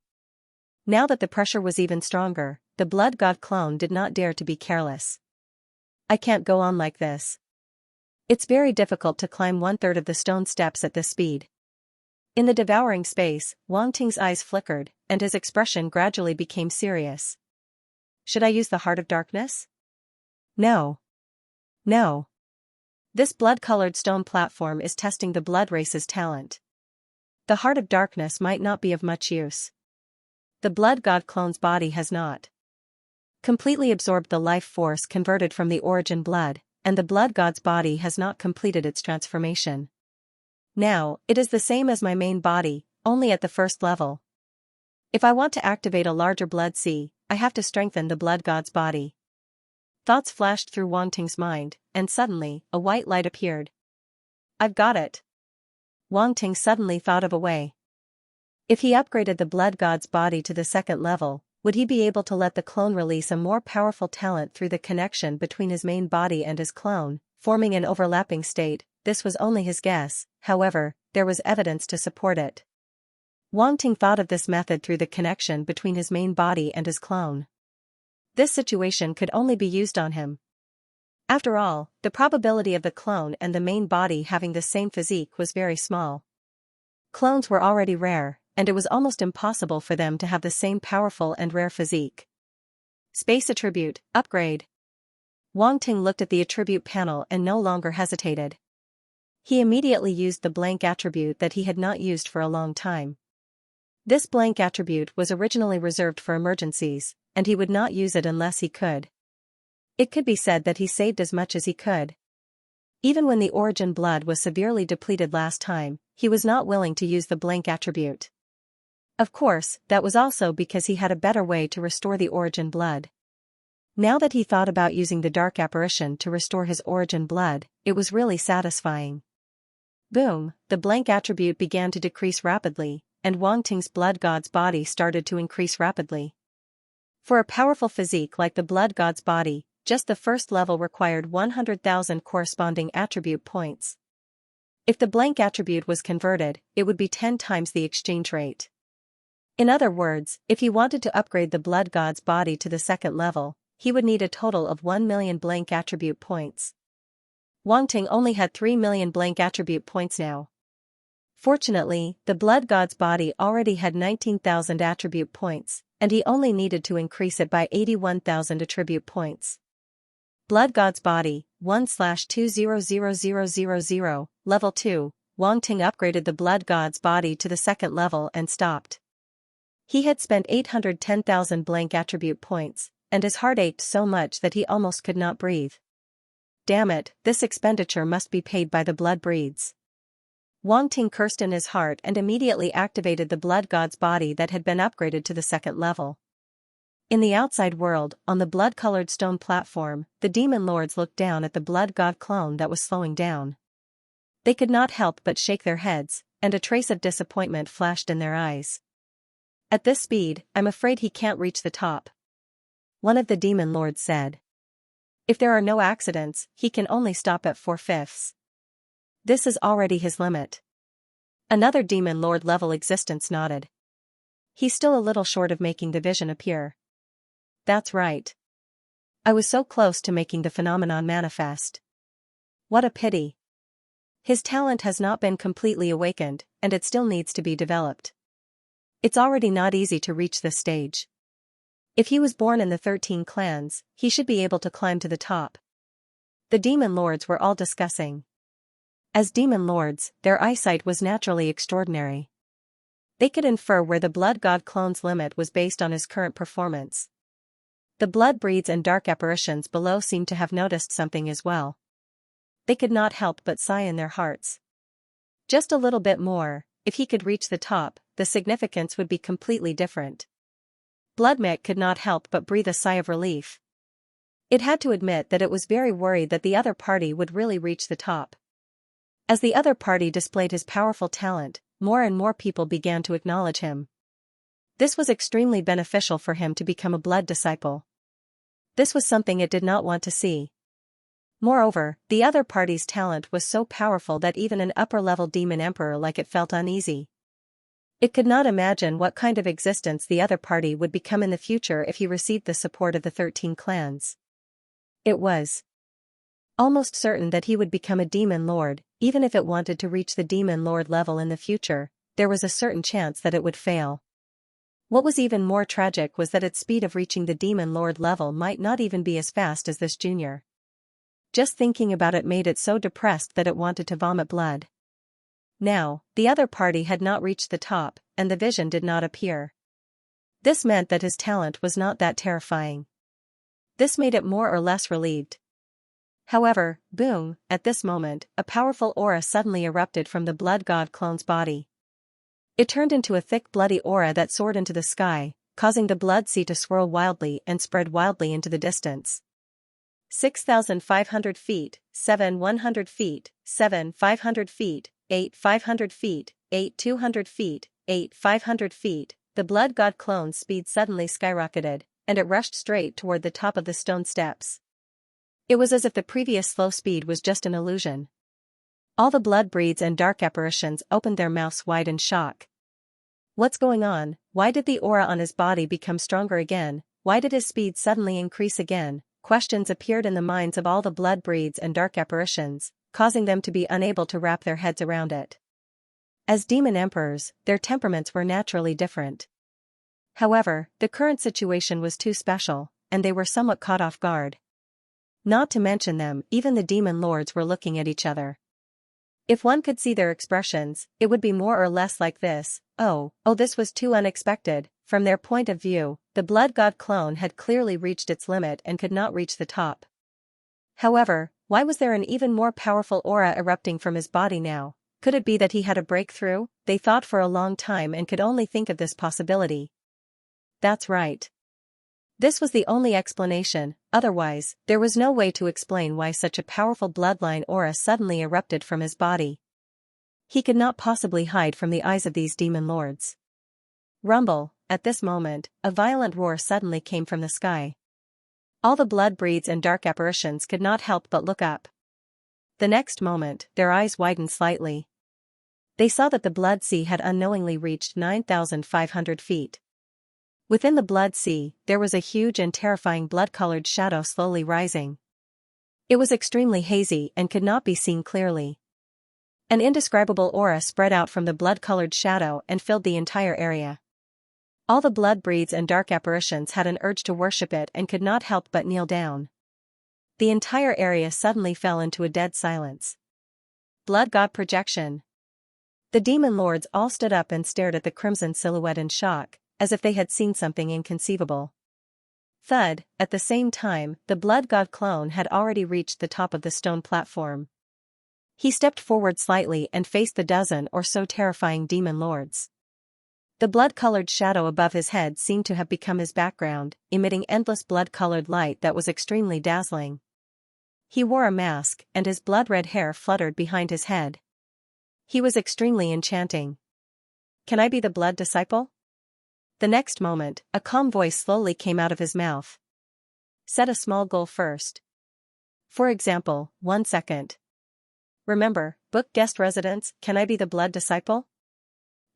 Now that the pressure was even stronger, the blood god clone did not dare to be careless. I can't go on like this. It's very difficult to climb 1/3 of the stone steps at this speed. In the devouring space, Wang Ting's eyes flickered, and his expression gradually became serious. Should I use the Heart of Darkness? No. No. This blood-colored stone platform is testing the blood race's talent. The Heart of Darkness might not be of much use. The blood god clone's body has not completely absorbed the life force converted from the origin blood, and the blood god's body has not completed its transformation. Now, it is the same as my main body, only at the first level. If I want to activate a larger blood sea, I have to strengthen the blood god's body. Thoughts flashed through Wang Ting's mind, and suddenly, a white light appeared. I've got it. Wang Ting suddenly thought of a way. If he upgraded the blood god's body to the second level, would he be able to let the clone release a more powerful talent through the connection between his main body and his clone, forming an overlapping state? This was only his guess, however, there was evidence to support it. Wang Ting thought of this method through the connection between his main body and his clone. This situation could only be used on him. After all, the probability of the clone and the main body having the same physique was very small. Clones were already rare, and it was almost impossible for them to have the same powerful and rare physique. Space Attribute, Upgrade. Wang Ting looked at the attribute panel and no longer hesitated. He immediately used the blank attribute that he had not used for a long time. This blank attribute was originally reserved for emergencies, and he would not use it unless he could. It could be said that he saved as much as he could. Even when the origin blood was severely depleted last time, he was not willing to use the blank attribute. Of course, that was also because he had a better way to restore the origin blood. Now that he thought about using the dark apparition to restore his origin blood, it was really satisfying. Boom, the blank attribute began to decrease rapidly, and Wang Ting's blood god's body started to increase rapidly. For a powerful physique like the blood god's body, just the first level required 100,000 corresponding attribute points. If the blank attribute was converted, it would be 10 times the exchange rate. In other words, if he wanted to upgrade the blood god's body to the second level, he would need a total of 1 million blank attribute points. Wang Ting only had 3 million blank attribute points now. Fortunately, the blood god's body already had 19,000 attribute points, and he only needed to increase it by 81,000 attribute points. Blood god's body, 1/200000, level 2, Wang Ting upgraded the blood god's body to the second level and stopped. He had spent 810,000 blank attribute points, and his heart ached so much that he almost could not breathe. Damn it, this expenditure must be paid by the blood breeds. Wang Ting cursed in his heart and immediately activated the blood god's body that had been upgraded to the second level. In the outside world, on the blood-colored stone platform, the demon lords looked down at the blood god clone that was slowing down. They could not help but shake their heads, and a trace of disappointment flashed in their eyes. At this speed, I'm afraid he can't reach the top. One of the demon lords said. If there are no accidents, he can only stop at 4/5. This is already his limit. Another demon lord level existence nodded. He's still a little short of making the vision appear. That's right. I was so close to making the phenomenon manifest. What a pity. His talent has not been completely awakened, and it still needs to be developed. It's already not easy to reach this stage. If he was born in the 13 clans, he should be able to climb to the top. The demon lords were all discussing. As demon lords, their eyesight was naturally extraordinary. They could infer where the blood god clone's limit was based on his current performance. The blood breeds and dark apparitions below seemed to have noticed something as well. They could not help but sigh in their hearts. Just a little bit more, if he could reach the top, the significance would be completely different. Bloodmick could not help but breathe a sigh of relief. It had to admit that it was very worried that the other party would really reach the top. As the other party displayed his powerful talent, more and more people began to acknowledge him. This was extremely beneficial for him to become a blood disciple. This was something it did not want to see. Moreover, the other party's talent was so powerful that even an upper-level demon emperor like it felt uneasy. It could not imagine what kind of existence the other party would become in the future if he received the support of the 13 clans. It was almost certain that he would become a demon lord. Even if it wanted to reach the demon lord level in the future, there was a certain chance that it would fail. What was even more tragic was that its speed of reaching the demon lord level might not even be as fast as this junior. Just thinking about it made it so depressed that it wanted to vomit blood. Now, the other party had not reached the top, and the vision did not appear. This meant that his talent was not that terrifying. This made it more or less relieved. However, boom, at this moment, a powerful aura suddenly erupted from the blood god clone's body. It turned into a thick bloody aura that soared into the sky, causing the blood sea to swirl wildly and spread wildly into the distance. 6,500 feet, 7,100 feet, 7,500 feet, 8,500 feet, 8,200 feet, 8,500 feet, the blood god clone's speed suddenly skyrocketed, and it rushed straight toward the top of the stone steps. It was as if the previous slow speed was just an illusion. All the blood breeds and dark apparitions opened their mouths wide in shock. What's going on? Why did the aura on his body become stronger again? Why did his speed suddenly increase again? Questions appeared in the minds of all the blood breeds and dark apparitions, causing them to be unable to wrap their heads around it. As demon emperors, their temperaments were naturally different. However, the current situation was too special, and they were somewhat caught off guard. Not to mention them, even the demon lords were looking at each other. If one could see their expressions, it would be more or less like this: oh, this was too unexpected. From their point of view, the blood god clone had clearly reached its limit and could not reach the top. However, why was there an even more powerful aura erupting from his body now? Could it be that he had a breakthrough? They thought for a long time and could only think of this possibility. That's right. This was the only explanation, otherwise, there was no way to explain why such a powerful bloodline aura suddenly erupted from his body. He could not possibly hide from the eyes of these demon lords. Rumble, at this moment, a violent roar suddenly came from the sky. All the blood breeds and dark apparitions could not help but look up. The next moment, their eyes widened slightly. They saw that the blood sea had unknowingly reached 9,500 feet. Within the blood sea, there was a huge and terrifying blood-colored shadow slowly rising. It was extremely hazy and could not be seen clearly. An indescribable aura spread out from the blood-colored shadow and filled the entire area. All the blood breeds and dark apparitions had an urge to worship it and could not help but kneel down. The entire area suddenly fell into a dead silence. Blood god projection. The demon lords all stood up and stared at the crimson silhouette in shock, as if they had seen something inconceivable. Thud, at the same time, the blood god clone had already reached the top of the stone platform. He stepped forward slightly and faced the dozen or so terrifying demon lords. The blood-colored shadow above his head seemed to have become his background, emitting endless blood-colored light that was extremely dazzling. He wore a mask, and his blood-red hair fluttered behind his head. He was extremely enchanting. "Can I be the blood disciple?" The next moment, a calm voice slowly came out of his mouth. "Set a small goal first. For example, 1 second. Remember, book guest residence. Can I be the blood disciple?"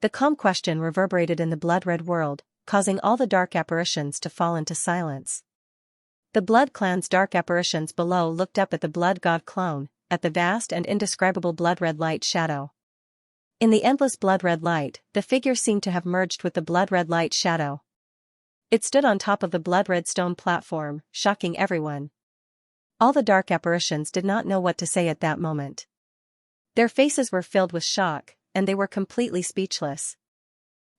The calm question reverberated in the blood-red world, causing all the dark apparitions to fall into silence. The blood clan's dark apparitions below looked up at the blood god clone, at the vast and indescribable blood-red light shadow. In the endless blood-red light, the figure seemed to have merged with the blood-red light shadow. It stood on top of the blood-red stone platform, shocking everyone. All the dark apparitions did not know what to say at that moment. Their faces were filled with shock, and they were completely speechless.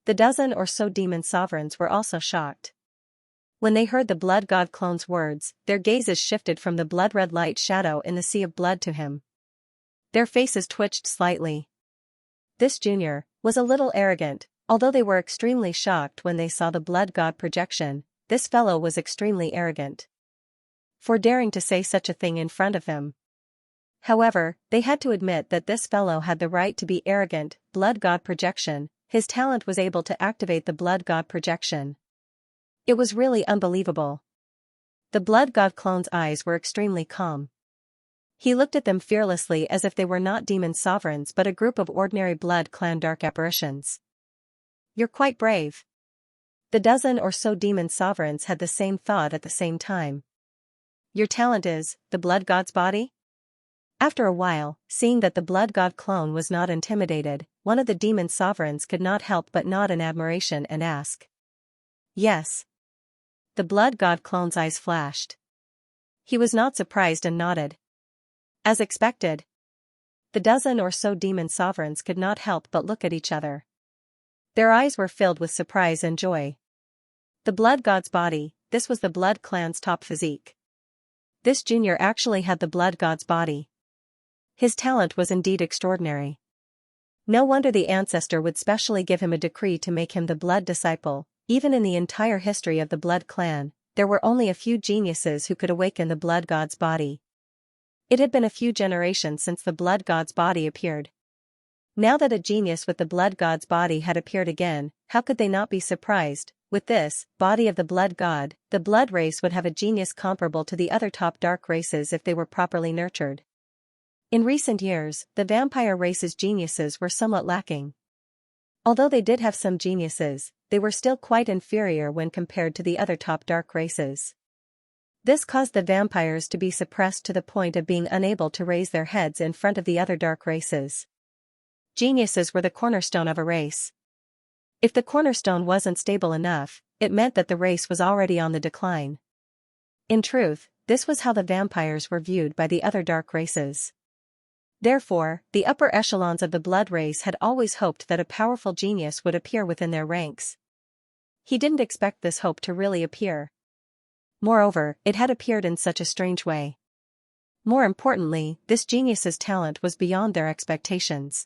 The dozen or so demon sovereigns were also shocked. When they heard the blood god clone's words, their gazes shifted from the blood-red light shadow in the sea of blood to him. Their faces twitched slightly. This junior was a little arrogant, Although they were extremely shocked when they saw the blood god projection, this fellow was extremely arrogant for daring to say such a thing in front of him. However, they had to admit that this fellow had the right to be arrogant. Blood god projection, his talent was able to activate the blood god projection. It was really unbelievable. The blood god clone's eyes were extremely calm. He looked at them fearlessly as if they were not demon sovereigns but a group of ordinary blood clan dark apparitions. You're quite brave. The dozen or so demon sovereigns had the same thought at the same time. Your talent is the blood god's body? After a while, seeing that the blood god clone was not intimidated, one of the demon sovereigns could not help but nod in admiration and ask. Yes. The blood god clone's eyes flashed. He was not surprised and nodded. As expected. The dozen or so demon sovereigns could not help but look at each other. Their eyes were filled with surprise and joy. The blood god's body, this was the blood clan's top physique. This junior actually had the blood god's body. His talent was indeed extraordinary. No wonder the ancestor would specially give him a decree to make him the blood disciple. Even in the entire history of the blood clan, there were only a few geniuses who could awaken the blood god's body. It had been a few generations since the blood god's body appeared. Now that a genius with the blood god's body had appeared again, how could they not be surprised? With this body of the blood god, the blood race would have a genius comparable to the other top dark races if they were properly nurtured. In recent years, the vampire race's geniuses were somewhat lacking. Although they did have some geniuses, they were still quite inferior when compared to the other top dark races. This caused the vampires to be suppressed to the point of being unable to raise their heads in front of the other dark races. Geniuses were the cornerstone of a race. If the cornerstone wasn't stable enough, it meant that the race was already on the decline. In truth, this was how the vampires were viewed by the other dark races. Therefore, the upper echelons of the blood race had always hoped that a powerful genius would appear within their ranks. He didn't expect this hope to really appear. Moreover, it had appeared in such a strange way. More importantly, this genius's talent was beyond their expectations.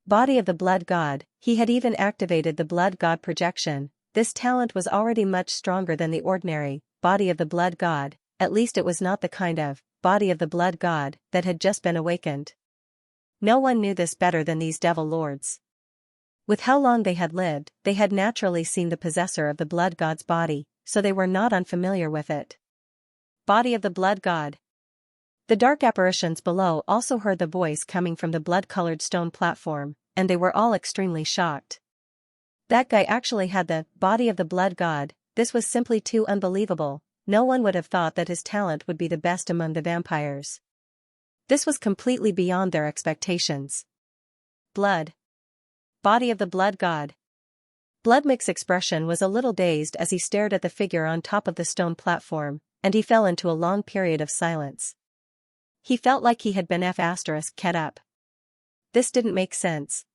Body of the blood god, he had even activated the blood god projection. This talent was already much stronger than the ordinary body of the blood god, at least it was not the kind of body of the blood god that had just been awakened. No one knew this better than these devil lords. With how long they had lived, they had naturally seen the possessor of the blood god's body, so they were not unfamiliar with it. Body of the blood god. The dark apparitions below also heard the voice coming from the blood-colored stone platform, and they were all extremely shocked. That guy actually had the body of the blood god. This was simply too unbelievable. No one would have thought that his talent would be the best among the vampires. This was completely beyond their expectations. Blood. Body of the blood god. Bloodmix's expression was a little dazed as he stared at the figure on top of the stone platform, and he fell into a long period of silence. He felt like he had been ket up. This didn't make sense.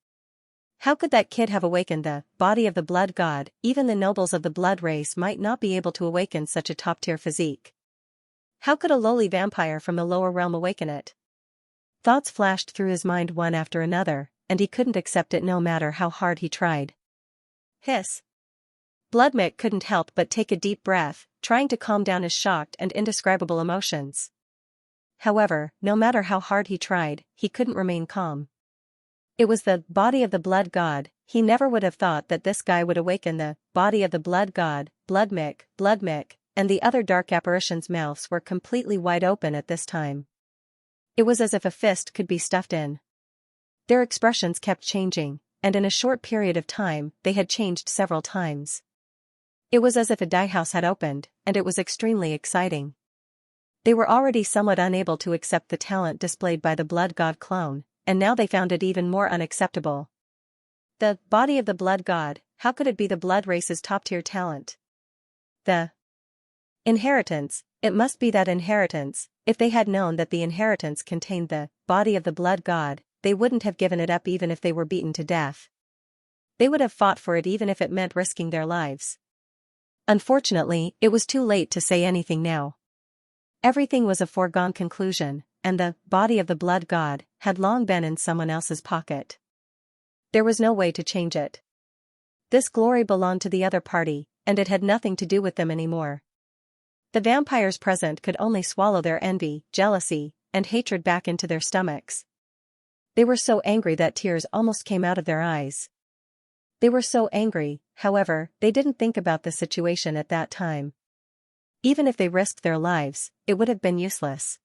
How could that kid have awakened the body of the blood god? Even the nobles of the blood race might not be able to awaken such a top-tier physique. How could a lowly vampire from the lower realm awaken it? Thoughts flashed through his mind one after another, and he couldn't accept it no matter how hard he tried. Hiss. Bloodmix couldn't help but take a deep breath, trying to calm down his shocked and indescribable emotions. However, no matter how hard he tried, he couldn't remain calm. It was the body of the blood god. He never would have thought that this guy would awaken the body of the blood god. Bloodmix, and the other dark apparitions' mouths were completely wide open at this time. It was as if a fist could be stuffed in. Their expressions kept changing, and in a short period of time, they had changed several times. It was as if a die house had opened, and it was extremely exciting. They were already somewhat unable to accept the talent displayed by the blood god clone, and now they found it even more unacceptable. The body of the blood god, how could it be the blood race's top-tier talent? The inheritance, it must be that inheritance. If they had known that the inheritance contained the body of the blood god, they wouldn't have given it up even if they were beaten to death. They would have fought for it even if it meant risking their lives. Unfortunately, it was too late to say anything now. Everything was a foregone conclusion, and the body of the blood god had long been in someone else's pocket. There was no way to change it. This glory belonged to the other party, and it had nothing to do with them anymore. The vampires present could only swallow their envy, jealousy, and hatred back into their stomachs. They were so angry that tears almost came out of their eyes. They were so angry, however, they didn't think about the situation at that time. Even if they risked their lives, it would have been useless.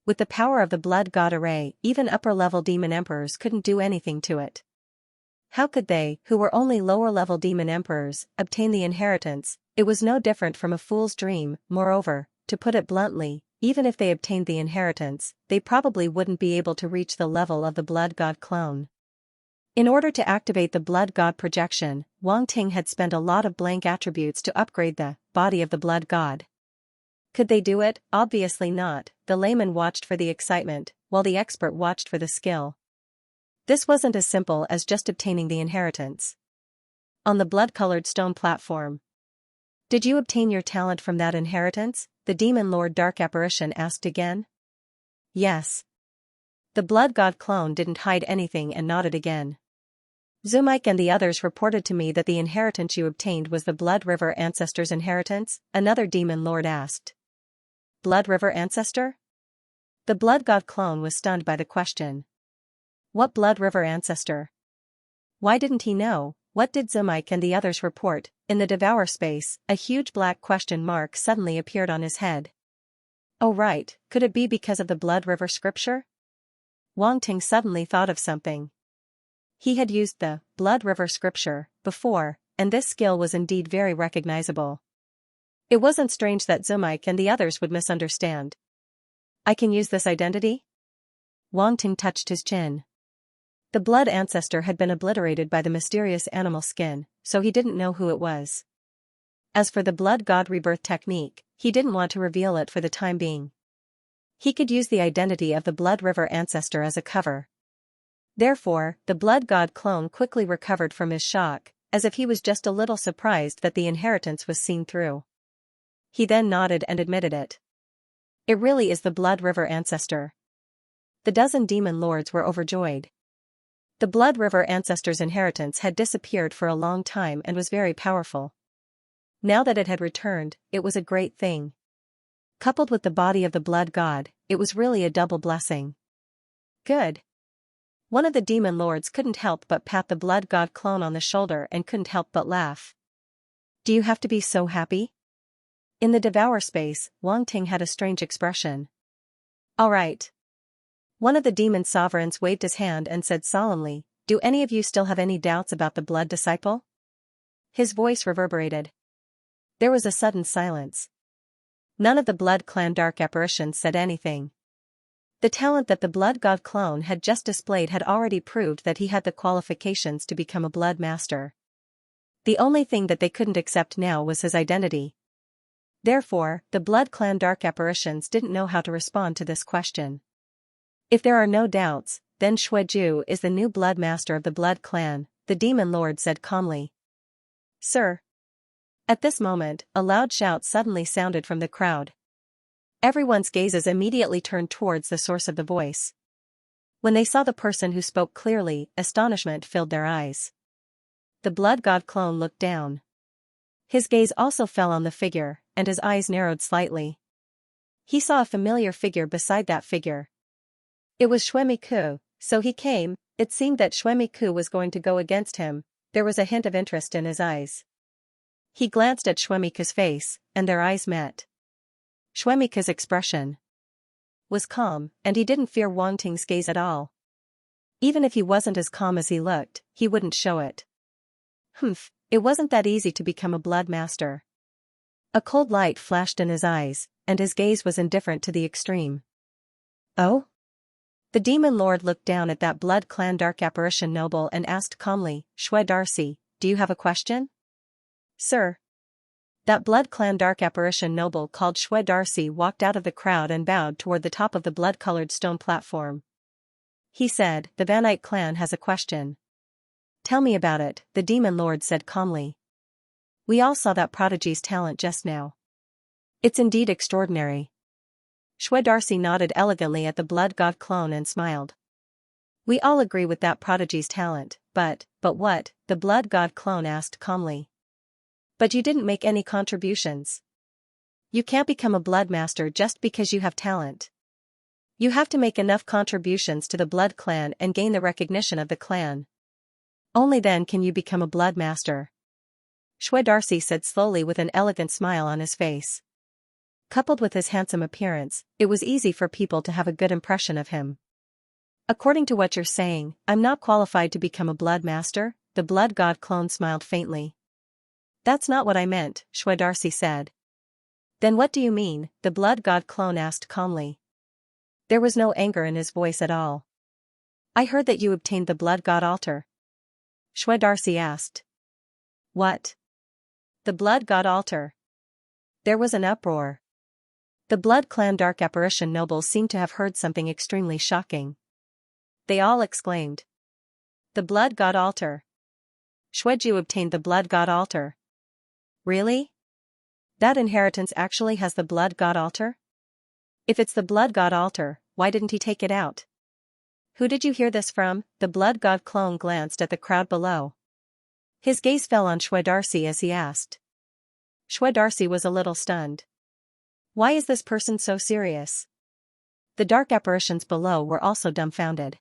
With the power of the blood god array, even upper-level demon emperors couldn't do anything to it. How could they, who were only lower-level demon emperors, obtain the inheritance? It was no different from a fool's dream. Moreover, to put it bluntly, even if they obtained the inheritance, they probably wouldn't be able to reach the level of the blood god clone. In order to activate the blood god projection, Wang Ting had spent a lot of blank attributes to upgrade the body of the blood god. Could they do it? Obviously not. The layman watched for the excitement, while the expert watched for the skill. This wasn't as simple as just obtaining the inheritance. On the blood-colored stone platform. Did you obtain your talent from that inheritance? The demon lord Dark Apparition asked again. Yes. The blood god clone didn't hide anything and nodded again. Zumike and the others reported to me that the inheritance you obtained was the Blood River Ancestor's inheritance, another demon lord asked. Blood River Ancestor? The blood god clone was stunned by the question. What Blood River Ancestor? Why didn't he know? What did Zumike and the others report? In the devour space, a huge black question mark suddenly appeared on his head. Oh right, could it be because of the Blood River scripture? Wang Ting suddenly thought of something. He had used the Blood River scripture before, and this skill was indeed very recognizable. It wasn't strange that Zumike and the others would misunderstand. I can use this identity? Wang Ting touched his chin. The blood ancestor had been obliterated by the mysterious animal skin, so he didn't know who it was. As for the blood god rebirth technique, he didn't want to reveal it for the time being. He could use the identity of the Blood River ancestor as a cover. Therefore, the blood god clone quickly recovered from his shock, as if he was just a little surprised that the inheritance was seen through. He then nodded and admitted it. It really is the Blood River ancestor. The dozen demon lords were overjoyed. The Blood River ancestor's inheritance had disappeared for a long time and was very powerful. Now that it had returned, it was a great thing. Coupled with the body of the blood god, it was really a double blessing. Good. One of the demon lords couldn't help but pat the blood god clone on the shoulder and couldn't help but laugh. Do you have to be so happy? In the devour space, Wang Ting had a strange expression. All right. One of the demon sovereigns waved his hand and said solemnly, do any of you still have any doubts about the blood disciple? His voice reverberated. There was a sudden silence. None of the blood clan Dark Apparitions said anything. The talent that the blood god clone had just displayed had already proved that he had the qualifications to become a blood master. The only thing that they couldn't accept now was his identity. Therefore, the blood clan Dark Apparitions didn't know how to respond to this question. If there are no doubts, then Xueju is the new blood master of the blood clan, the demon lord said calmly. Sir. At this moment, a loud shout suddenly sounded from the crowd. Everyone's gazes immediately turned towards the source of the voice. When they saw the person who spoke clearly, astonishment filled their eyes. The blood god clone looked down. His gaze also fell on the figure, and his eyes narrowed slightly. He saw a familiar figure beside that figure. It was Xuemiku, so he came. It seemed that Xuemiku was going to go against him. There was a hint of interest in his eyes. He glanced at Xuemiku's face, and their eyes met. Xuemiku's expression was calm, and he didn't fear Wang Ting's gaze at all. Even if he wasn't as calm as he looked, he wouldn't show it. Humph, it wasn't that easy to become a blood master. A cold light flashed in his eyes, and his gaze was indifferent to the extreme. Oh? The demon lord looked down at that blood clan Dark Apparition noble and asked calmly, Xue Darcy, do you have a question? Sir. That blood clan Dark Apparition noble called Xue Darcy walked out of the crowd and bowed toward the top of the blood-colored stone platform. He said, the Vanite clan has a question. Tell me about it, the demon lord said calmly. We all saw that prodigy's talent just now. It's indeed extraordinary. Xue Darcy nodded elegantly at the blood god clone and smiled. We all agree with that prodigy's talent, But what? The blood god clone asked calmly. But you didn't make any contributions. You can't become a blood master just because you have talent. You have to make enough contributions to the blood clan and gain the recognition of the clan. Only then can you become a blood master. Shui Darcy said slowly with an elegant smile on his face. Coupled with his handsome appearance, it was easy for people to have a good impression of him. According to what you're saying, I'm not qualified to become a blood master, the blood god clone smiled faintly. That's not what I meant, Shui Darcy said. Then what do you mean? The blood god clone asked calmly. There was no anger in his voice at all. I heard that you obtained the blood god altar. Shui Darcy asked. What? The blood god altar. There was an uproar. The blood clan dark apparition nobles seemed to have heard something extremely shocking. They all exclaimed. The blood god altar. Xueju obtained the blood god altar. Really? That inheritance actually has the blood god altar? If it's the blood god altar, why didn't he take it out? Who did you hear this from? The blood god clone glanced at the crowd below. His gaze fell on Shui Darcy as he asked. Shui Darcy was a little stunned. Why is this person so serious? The dark apparitions below were also dumbfounded.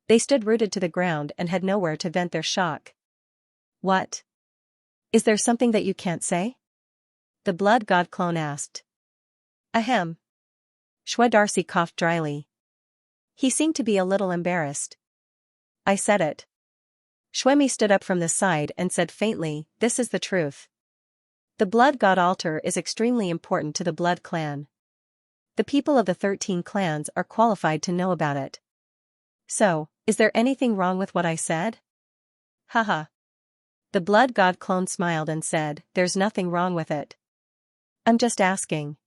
They stood rooted to the ground and had nowhere to vent their shock. What? Is there something that you can't say? The blood god clone asked. Ahem. Shui Darcy coughed dryly. He seemed to be a little embarrassed. I said it. Shuemi stood up from the side and said faintly, this is the truth. The blood god altar is extremely important to the blood clan. The people of the 13 clans are qualified to know about it. So, is there anything wrong with what I said? Haha. The blood god clone smiled and said, there's nothing wrong with it. I'm just asking.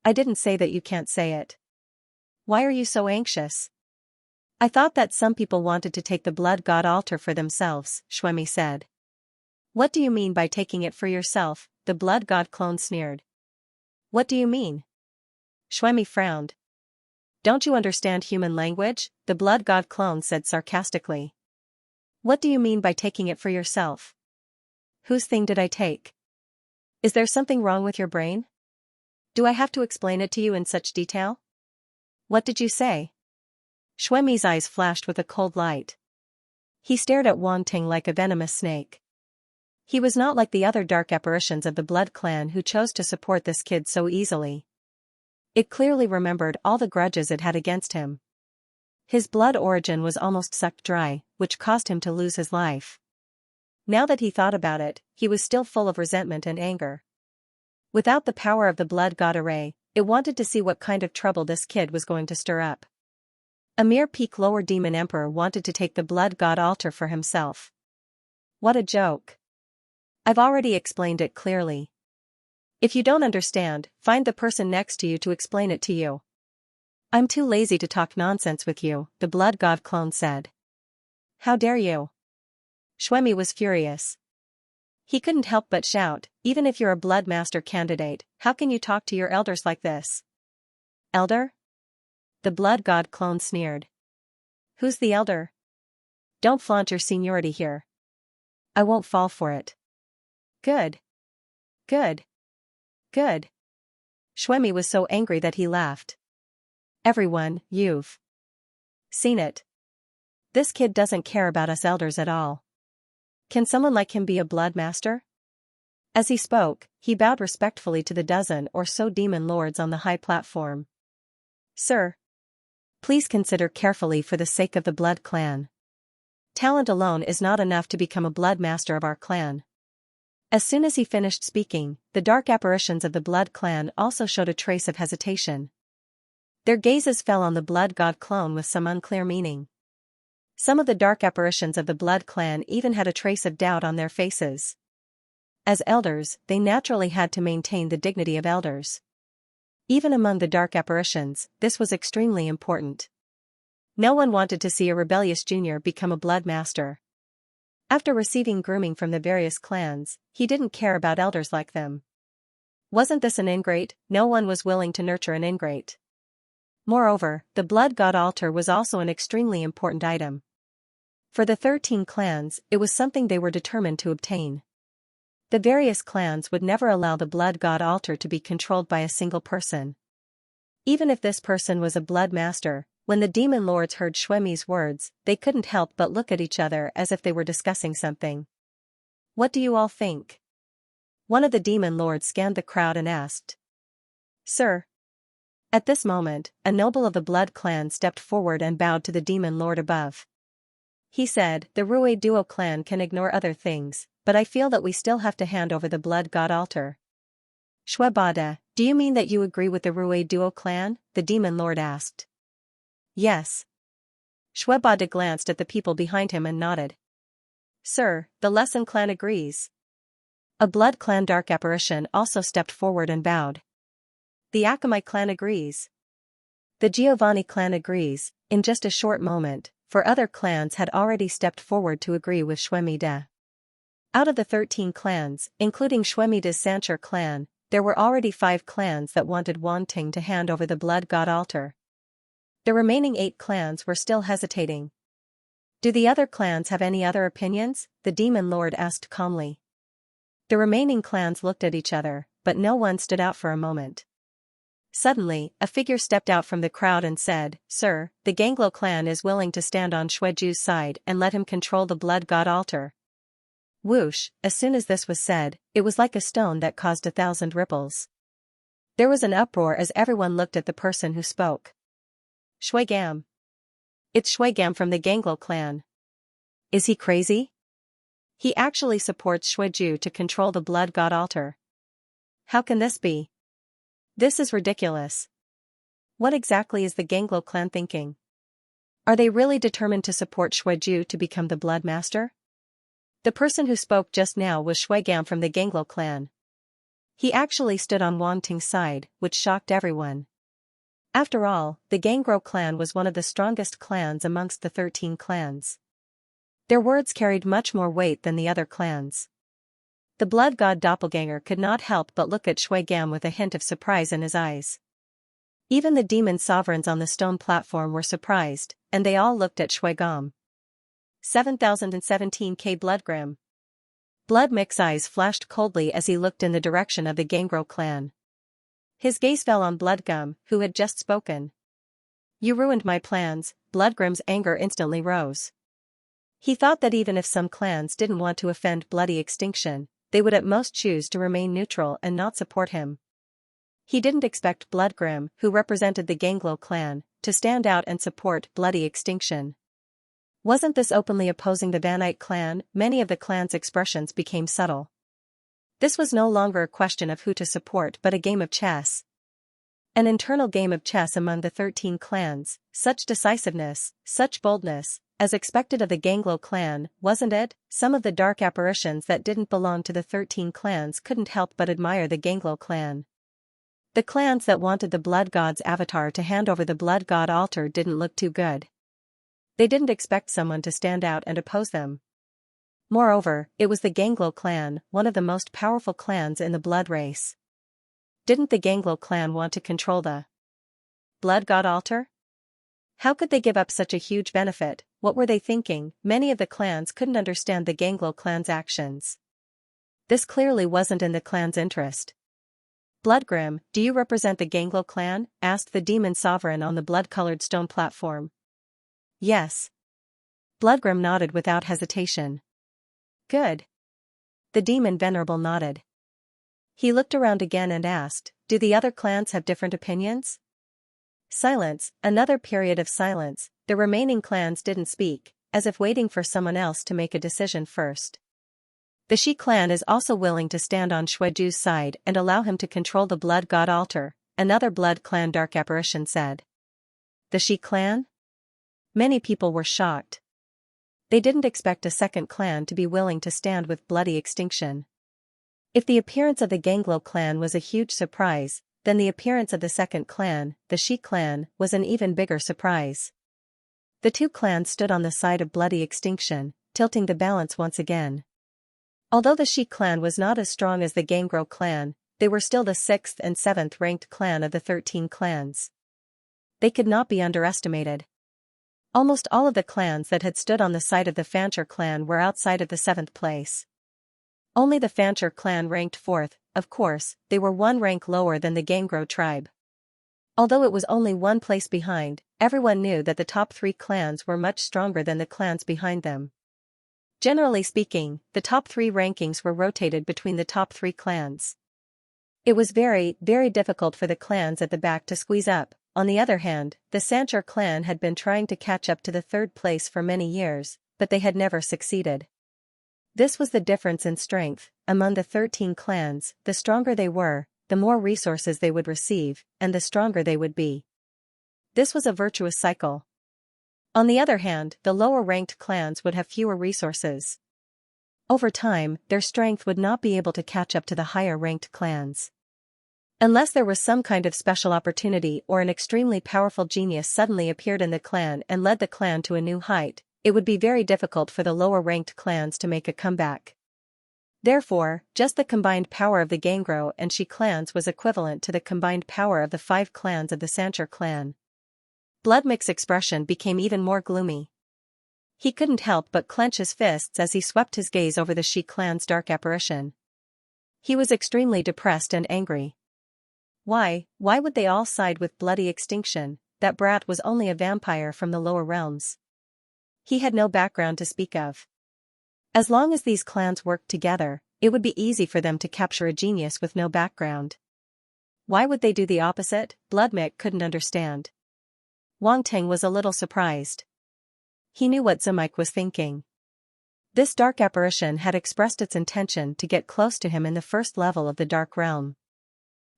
I didn't say that you can't say it. Why are you so anxious? I thought that some people wanted to take the blood god altar for themselves, Shuemi said. What do you mean by taking it for yourself? The blood god clone sneered. What do you mean? Shuemi frowned. Don't you understand human language? The blood god clone said sarcastically. What do you mean by taking it for yourself? Whose thing did I take? Is there something wrong with your brain? Do I have to explain it to you in such detail? What did you say? Shuemi's eyes flashed with a cold light. He stared at Wang Ting like a venomous snake. He was not like the other dark apparitions of the blood clan who chose to support this kid so easily. It clearly remembered all the grudges it had against him. His blood origin was almost sucked dry, which caused him to lose his life. Now that he thought about it, he was still full of resentment and anger. Without the power of the blood god array, it wanted to see what kind of trouble this kid was going to stir up. A mere peak lower demon emperor wanted to take the blood god altar for himself. What a joke. I've already explained it clearly. If you don't understand, find the person next to you to explain it to you. I'm too lazy to talk nonsense with you, the blood god clone said. How dare you? Shuemi was furious. He couldn't help but shout, even if you're a blood master candidate, how can you talk to your elders like this? Elder? The blood god clone sneered. Who's the elder? Don't flaunt your seniority here. I won't fall for it. Good. Good. Good. Shuemi was so angry that he laughed. Everyone, you've seen it. This kid doesn't care about us elders at all. Can someone like him be a blood master? As he spoke, he bowed respectfully to the dozen or so demon lords on the high platform. Sir, please consider carefully for the sake of the blood clan. Talent alone is not enough to become a blood master of our clan. As soon as he finished speaking, the dark apparitions of the blood clan also showed a trace of hesitation. Their gazes fell on the blood god clone with some unclear meaning. Some of the dark apparitions of the blood clan even had a trace of doubt on their faces. As elders, they naturally had to maintain the dignity of elders. Even among the dark apparitions, this was extremely important. No one wanted to see a rebellious junior become a blood master. After receiving grooming from the various clans, he didn't care about elders like them. Wasn't this an ingrate? No one was willing to nurture an ingrate. Moreover, the blood god altar was also an extremely important item. For the 13 clans, it was something they were determined to obtain. The various clans would never allow the blood god altar to be controlled by a single person. Even if this person was a blood master, when the demon lords heard Shuemi's words, they couldn't help but look at each other as if they were discussing something. What do you all think? One of the demon lords scanned the crowd and asked. Sir. At this moment, a noble of the blood clan stepped forward and bowed to the demon lord above. He said, the Rue Duo clan can ignore other things, but I feel that we still have to hand over the blood god altar. Shuebada, do you mean that you agree with the Rue Duo clan? The demon lord asked. Yes. Shuebada glanced at the people behind him and nodded. Sir, the Lesson clan agrees. A blood clan dark apparition also stepped forward and bowed. The Akamai clan agrees. The Giovanni clan agrees. In just a short moment, for other clans had already stepped forward to agree with Shuemida. Out of the 13 clans, including Shuemida's Sancher clan, there were already 5 clans that wanted Wanting to hand over the blood god altar. The remaining 8 clans were still hesitating. Do the other clans have any other opinions? The demon lord asked calmly. The remaining clans looked at each other, but no one stood out for a moment. Suddenly, a figure stepped out from the crowd and said, Sir, the Ganglo clan is willing to stand on Shueju's side and let him control the blood god altar. Whoosh, as soon as this was said, it was like a stone that caused 1,000 ripples. There was an uproar as everyone looked at the person who spoke. Shuegam. It's Shuegam from the Ganglo clan. Is he crazy? He actually supports Shueju to control the blood god altar. How can this be? This is ridiculous. What exactly is the Ganglo clan thinking? Are they really determined to support Shueju to become the blood master? The person who spoke just now was Shuegam from the Ganglo clan. He actually stood on Wanting's side, which shocked everyone. After all, the Gangro clan was one of the strongest clans amongst the 13 clans. Their words carried much more weight than the other clans. The blood god doppelganger could not help but look at Shuegam with a hint of surprise in his eyes. Even the demon sovereigns on the stone platform were surprised, and they all looked at Shuegam. 7017K Bloodgrim. Blood Mix's eyes flashed coldly as he looked in the direction of the Gangro clan. His gaze fell on Bloodgum, who had just spoken. You ruined my plans. Bloodgrim's anger instantly rose. He thought that even if some clans didn't want to offend bloody extinction, they would at most choose to remain neutral and not support him. He didn't expect Bloodgrim, who represented the Ganglo clan, to stand out and support bloody extinction. Wasn't this openly opposing the Vanite clan? Many of the clan's expressions became subtle. This was no longer a question of who to support but a game of chess. An internal game of chess among the 13 clans, such decisiveness, such boldness, as expected of the Ganglo clan, wasn't it? Some of the dark apparitions that didn't belong to the 13 clans couldn't help but admire the Ganglo clan. The clans that wanted the blood god's avatar to hand over the blood god altar didn't look too good. They didn't expect someone to stand out and oppose them. Moreover, it was the Ganglo clan, one of the most powerful clans in the blood race. Didn't the Ganglo clan want to control the blood god altar? How could they give up such a huge benefit? What were they thinking? Many of the clans couldn't understand the Ganglo clan's actions. This clearly wasn't in the clan's interest. Bloodgrim, do you represent the Ganglo clan? Asked the demon sovereign on the blood-colored stone platform. Yes. Bloodgrim nodded without hesitation. Good. The demon venerable nodded. He looked around again and asked, do the other clans have different opinions? Silence, another period of silence. The remaining clans didn't speak, as if waiting for someone else to make a decision first. The Shi clan is also willing to stand on Shueju's side and allow him to control the blood god altar, another blood clan dark apparition said. The Shi clan? Many people were shocked. They didn't expect a second clan to be willing to stand with bloody extinction. If the appearance of the Ganglo clan was a huge surprise, then the appearance of the second clan, the Shi clan, was an even bigger surprise. The two clans stood on the side of bloody extinction, tilting the balance once again. Although the Shi clan was not as strong as the Gangro clan, they were still the 6th and 7th ranked clan of the 13 clans. They could not be underestimated. Almost all of the clans that had stood on the side of the Fancher clan were outside of the 7th place. Only the Fancher clan ranked 4th, of course, they were one rank lower than the Gangro tribe. Although it was only one place behind, everyone knew that the top 3 clans were much stronger than the clans behind them. Generally speaking, the top 3 rankings were rotated between the top 3 clans. It was very, very difficult for the clans at the back to squeeze up. On the other hand, the Sancher clan had been trying to catch up to the 3rd place for many years, but they had never succeeded. This was the difference in strength. Among the 13 clans, the stronger they were, the more resources they would receive, and the stronger they would be. This was a virtuous cycle. On the other hand, the lower-ranked clans would have fewer resources. Over time, their strength would not be able to catch up to the higher-ranked clans. Unless there was some kind of special opportunity or an extremely powerful genius suddenly appeared in the clan and led the clan to a new height, it would be very difficult for the lower-ranked clans to make a comeback. Therefore, just the combined power of the Gangro and Shi clans was equivalent to the combined power of the 5 clans of the Sancher clan. Bloodmix's expression became even more gloomy. He couldn't help but clench his fists as he swept his gaze over the Shi clan's dark apparition. He was extremely depressed and angry. Why would they all side with bloody extinction? That brat was only a vampire from the lower realms. He had no background to speak of. As long as these clans worked together, it would be easy for them to capture a genius with no background. Why would they do the opposite? Bloodmix couldn't understand. Wang Ting was a little surprised. He knew what Zimike was thinking. This dark apparition had expressed its intention to get close to him in the first level of the dark realm.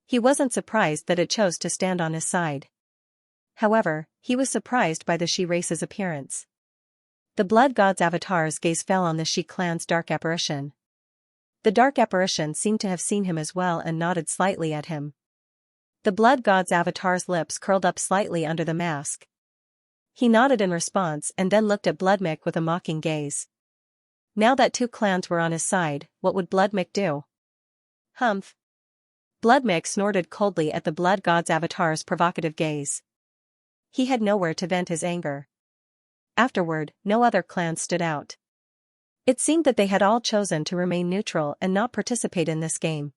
He wasn't surprised that it chose to stand on his side. However, he was surprised by the Shi race's appearance. The blood god's avatar's gaze fell on the Shi clan's dark apparition. The dark apparition seemed to have seen him as well and nodded slightly at him. The blood god's avatar's lips curled up slightly under the mask. He nodded in response and then looked at Bloodmix with a mocking gaze. Now that 2 clans were on his side, what would Bloodmix do? Humph. Bloodmix snorted coldly at the blood god's avatar's provocative gaze. He had nowhere to vent his anger. Afterward, no other clans stood out. It seemed that they had all chosen to remain neutral and not participate in this game.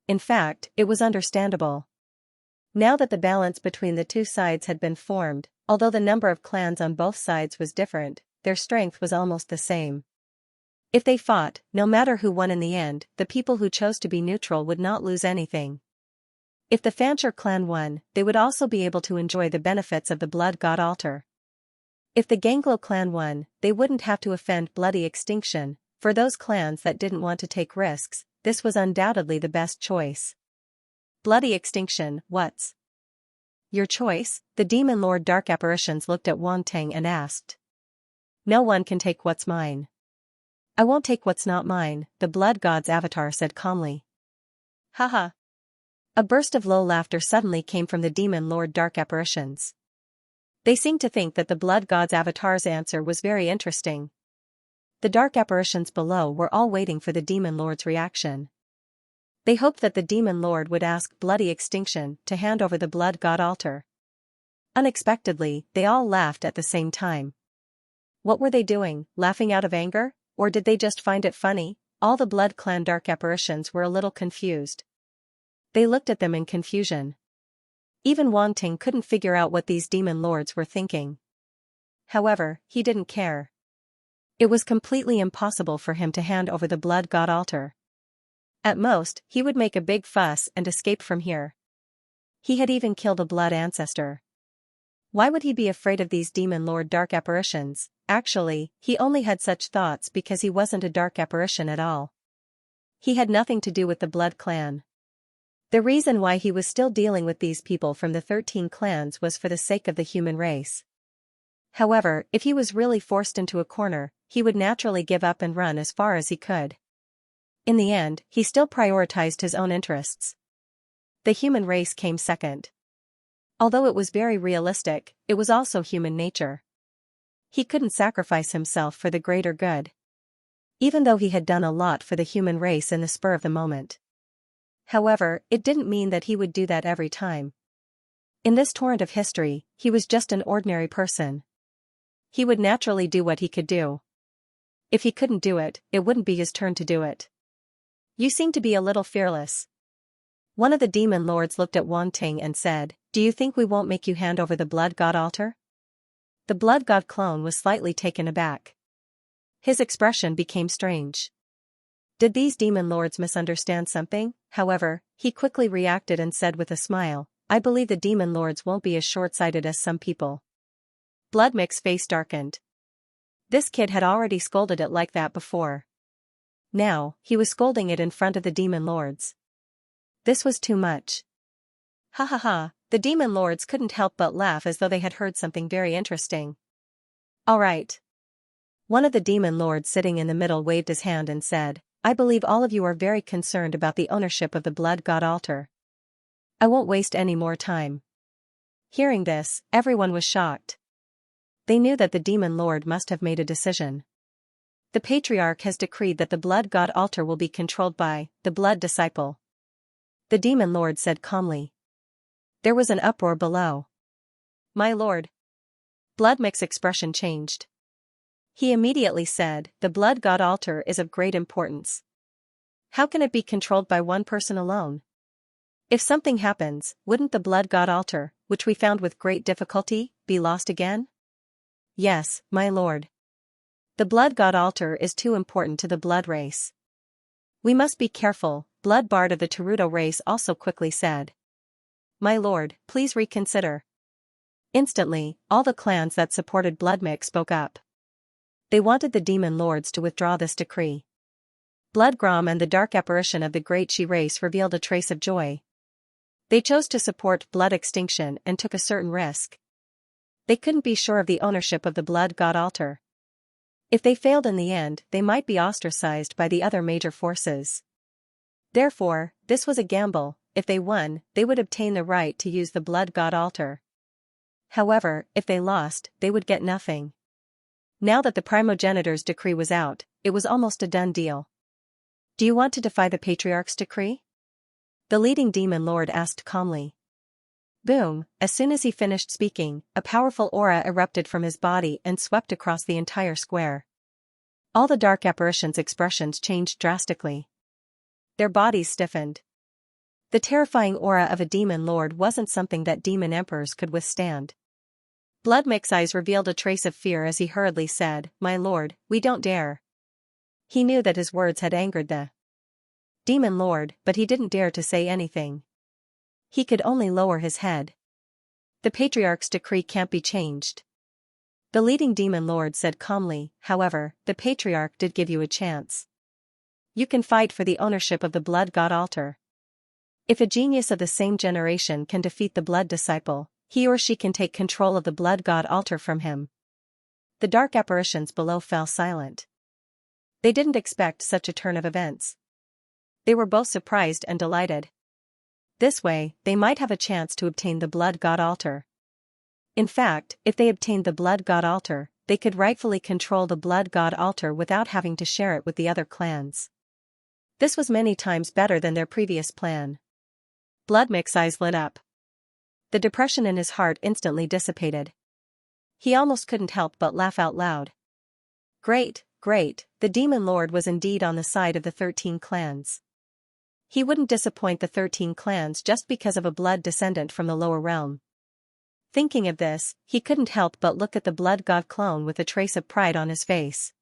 In fact, it was understandable. Now that the balance between the 2 sides had been formed, although the number of clans on both sides was different, their strength was almost the same. If they fought, no matter who won in the end, the people who chose to be neutral would not lose anything. If the Fancher clan won, they would also be able to enjoy the benefits of the blood god altar. If the Ganglo clan won, they wouldn't have to offend bloody extinction. For those clans that didn't want to take risks, this was undoubtedly the best choice. Bloody extinction, what's your choice? The demon lord dark apparitions looked at Wang Ting and asked. No one can take what's mine. I won't take what's not mine, the blood god's avatar said calmly. Haha. A burst of low laughter suddenly came from the demon lord dark apparitions. They seemed to think that the blood god's avatar's answer was very interesting. The dark apparitions below were all waiting for the demon lord's reaction. They hoped that the demon lord would ask bloody extinction to hand over the blood god altar. Unexpectedly, they all laughed at the same time. What were they doing, laughing out of anger? Or did they just find it funny? All the blood clan dark apparitions were a little confused. They looked at them in confusion. Even Wang Ting couldn't figure out what these demon lords were thinking. However, he didn't care. It was completely impossible for him to hand over the blood god altar. At most, he would make a big fuss and escape from here. He had even killed a blood ancestor. Why would he be afraid of these demon lord dark apparitions? Actually, he only had such thoughts because he wasn't a dark apparition at all. He had nothing to do with the blood clan. The reason why he was still dealing with these people from the 13 clans was for the sake of the human race. However, if he was really forced into a corner, he would naturally give up and run as far as he could. In the end, he still prioritized his own interests. The human race came second. Although it was very realistic, it was also human nature. He couldn't sacrifice himself for the greater good. Even though he had done a lot for the human race in the spur of the moment. However, it didn't mean that he would do that every time. In this torrent of history, he was just an ordinary person. he would naturally do what he could do. If he couldn't do it, it wouldn't be his turn to do it. You seem to be a little fearless. One of the demon lords looked at Wang Ting and said, "Do you think we won't make you hand over the blood god altar?" The blood god clone was slightly taken aback. His expression became strange. Did these demon lords misunderstand something? However, he quickly reacted and said with a smile, "I believe the demon lords won't be as short-sighted as some people." Bloodmix's face darkened. This kid had already scolded it like that before. Now, he was scolding it in front of the demon lords. This was too much. Ha ha ha, the demon lords couldn't help but laugh as though they had heard something very interesting. All right. One of the demon lords sitting in the middle waved his hand and said, "I believe all of you are very concerned about the ownership of the blood god altar. I won't waste any more time." Hearing this, everyone was shocked. They knew that the demon lord must have made a decision. The patriarch has decreed that the blood god altar will be controlled by the blood disciple. The demon lord said calmly. There was an uproar below. My lord. Bloodmix's expression changed. He immediately said, "The blood god altar is of great importance. How can it be controlled by one person alone? If something happens, wouldn't the blood god altar, which we found with great difficulty, be lost again?" Yes, my lord. The blood god altar is too important to the blood race. We must be careful, Blood Bard of the Teruto race also quickly said. My lord, please reconsider. Instantly, all the clans that supported Bloodmix spoke up. They wanted the demon lords to withdraw this decree. Bloodgrom and the dark apparition of the Great Shi race revealed a trace of joy. They chose to support blood extinction and took a certain risk. They couldn't be sure of the ownership of the blood god altar. If they failed in the end, they might be ostracized by the other major forces. Therefore, this was a gamble. If they won, they would obtain the right to use the blood god altar. However, if they lost, they would get nothing. Now that the primogenitor's decree was out, it was almost a done deal. Do you want to defy the patriarch's decree? The leading demon lord asked calmly. Boom, as soon as he finished speaking, a powerful aura erupted from his body and swept across the entire square. All the dark apparitions' expressions changed drastically. Their bodies stiffened. The terrifying aura of a demon lord wasn't something that demon emperors could withstand. Bloodmix's eyes revealed a trace of fear as he hurriedly said, My lord, we don't dare. He knew that his words had angered the demon lord, but he didn't dare to say anything. He could only lower his head. The patriarch's decree can't be changed. The leading demon lord said calmly, however, the patriarch did give you a chance. You can fight for the ownership of the blood god altar. If a genius of the same generation can defeat the blood disciple, he or she can take control of the blood god altar from him. The dark apparitions below fell silent. They didn't expect such a turn of events. They were both surprised and delighted. This way, they might have a chance to obtain the blood god altar. In fact, if they obtained the blood god altar, they could rightfully control the blood god altar without having to share it with the other clans. This was many times better than their previous plan. Bloodmix's eyes lit up. The depression in his heart instantly dissipated. He almost couldn't help but laugh out loud. Great, great, the demon lord was indeed on the side of the 13 clans. He wouldn't disappoint the 13 clans just because of a blood descendant from the lower realm. Thinking of this, he couldn't help but look at the blood god clone with a trace of pride on his face.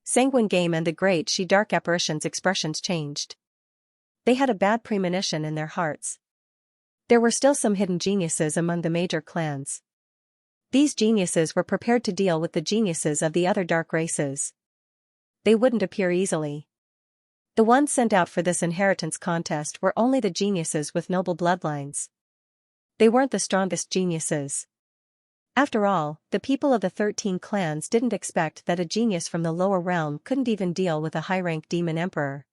Sanguine Game and the Great Shi dark apparitions' expressions changed. They had a bad premonition in their hearts. There were still some hidden geniuses among the major clans. These geniuses were prepared to deal with the geniuses of the other dark races. They wouldn't appear easily. The ones sent out for this inheritance contest were only the geniuses with noble bloodlines. They weren't the strongest geniuses. After all, the people of the 13 clans didn't expect that a genius from the lower realm couldn't even deal with a high-rank demon emperor.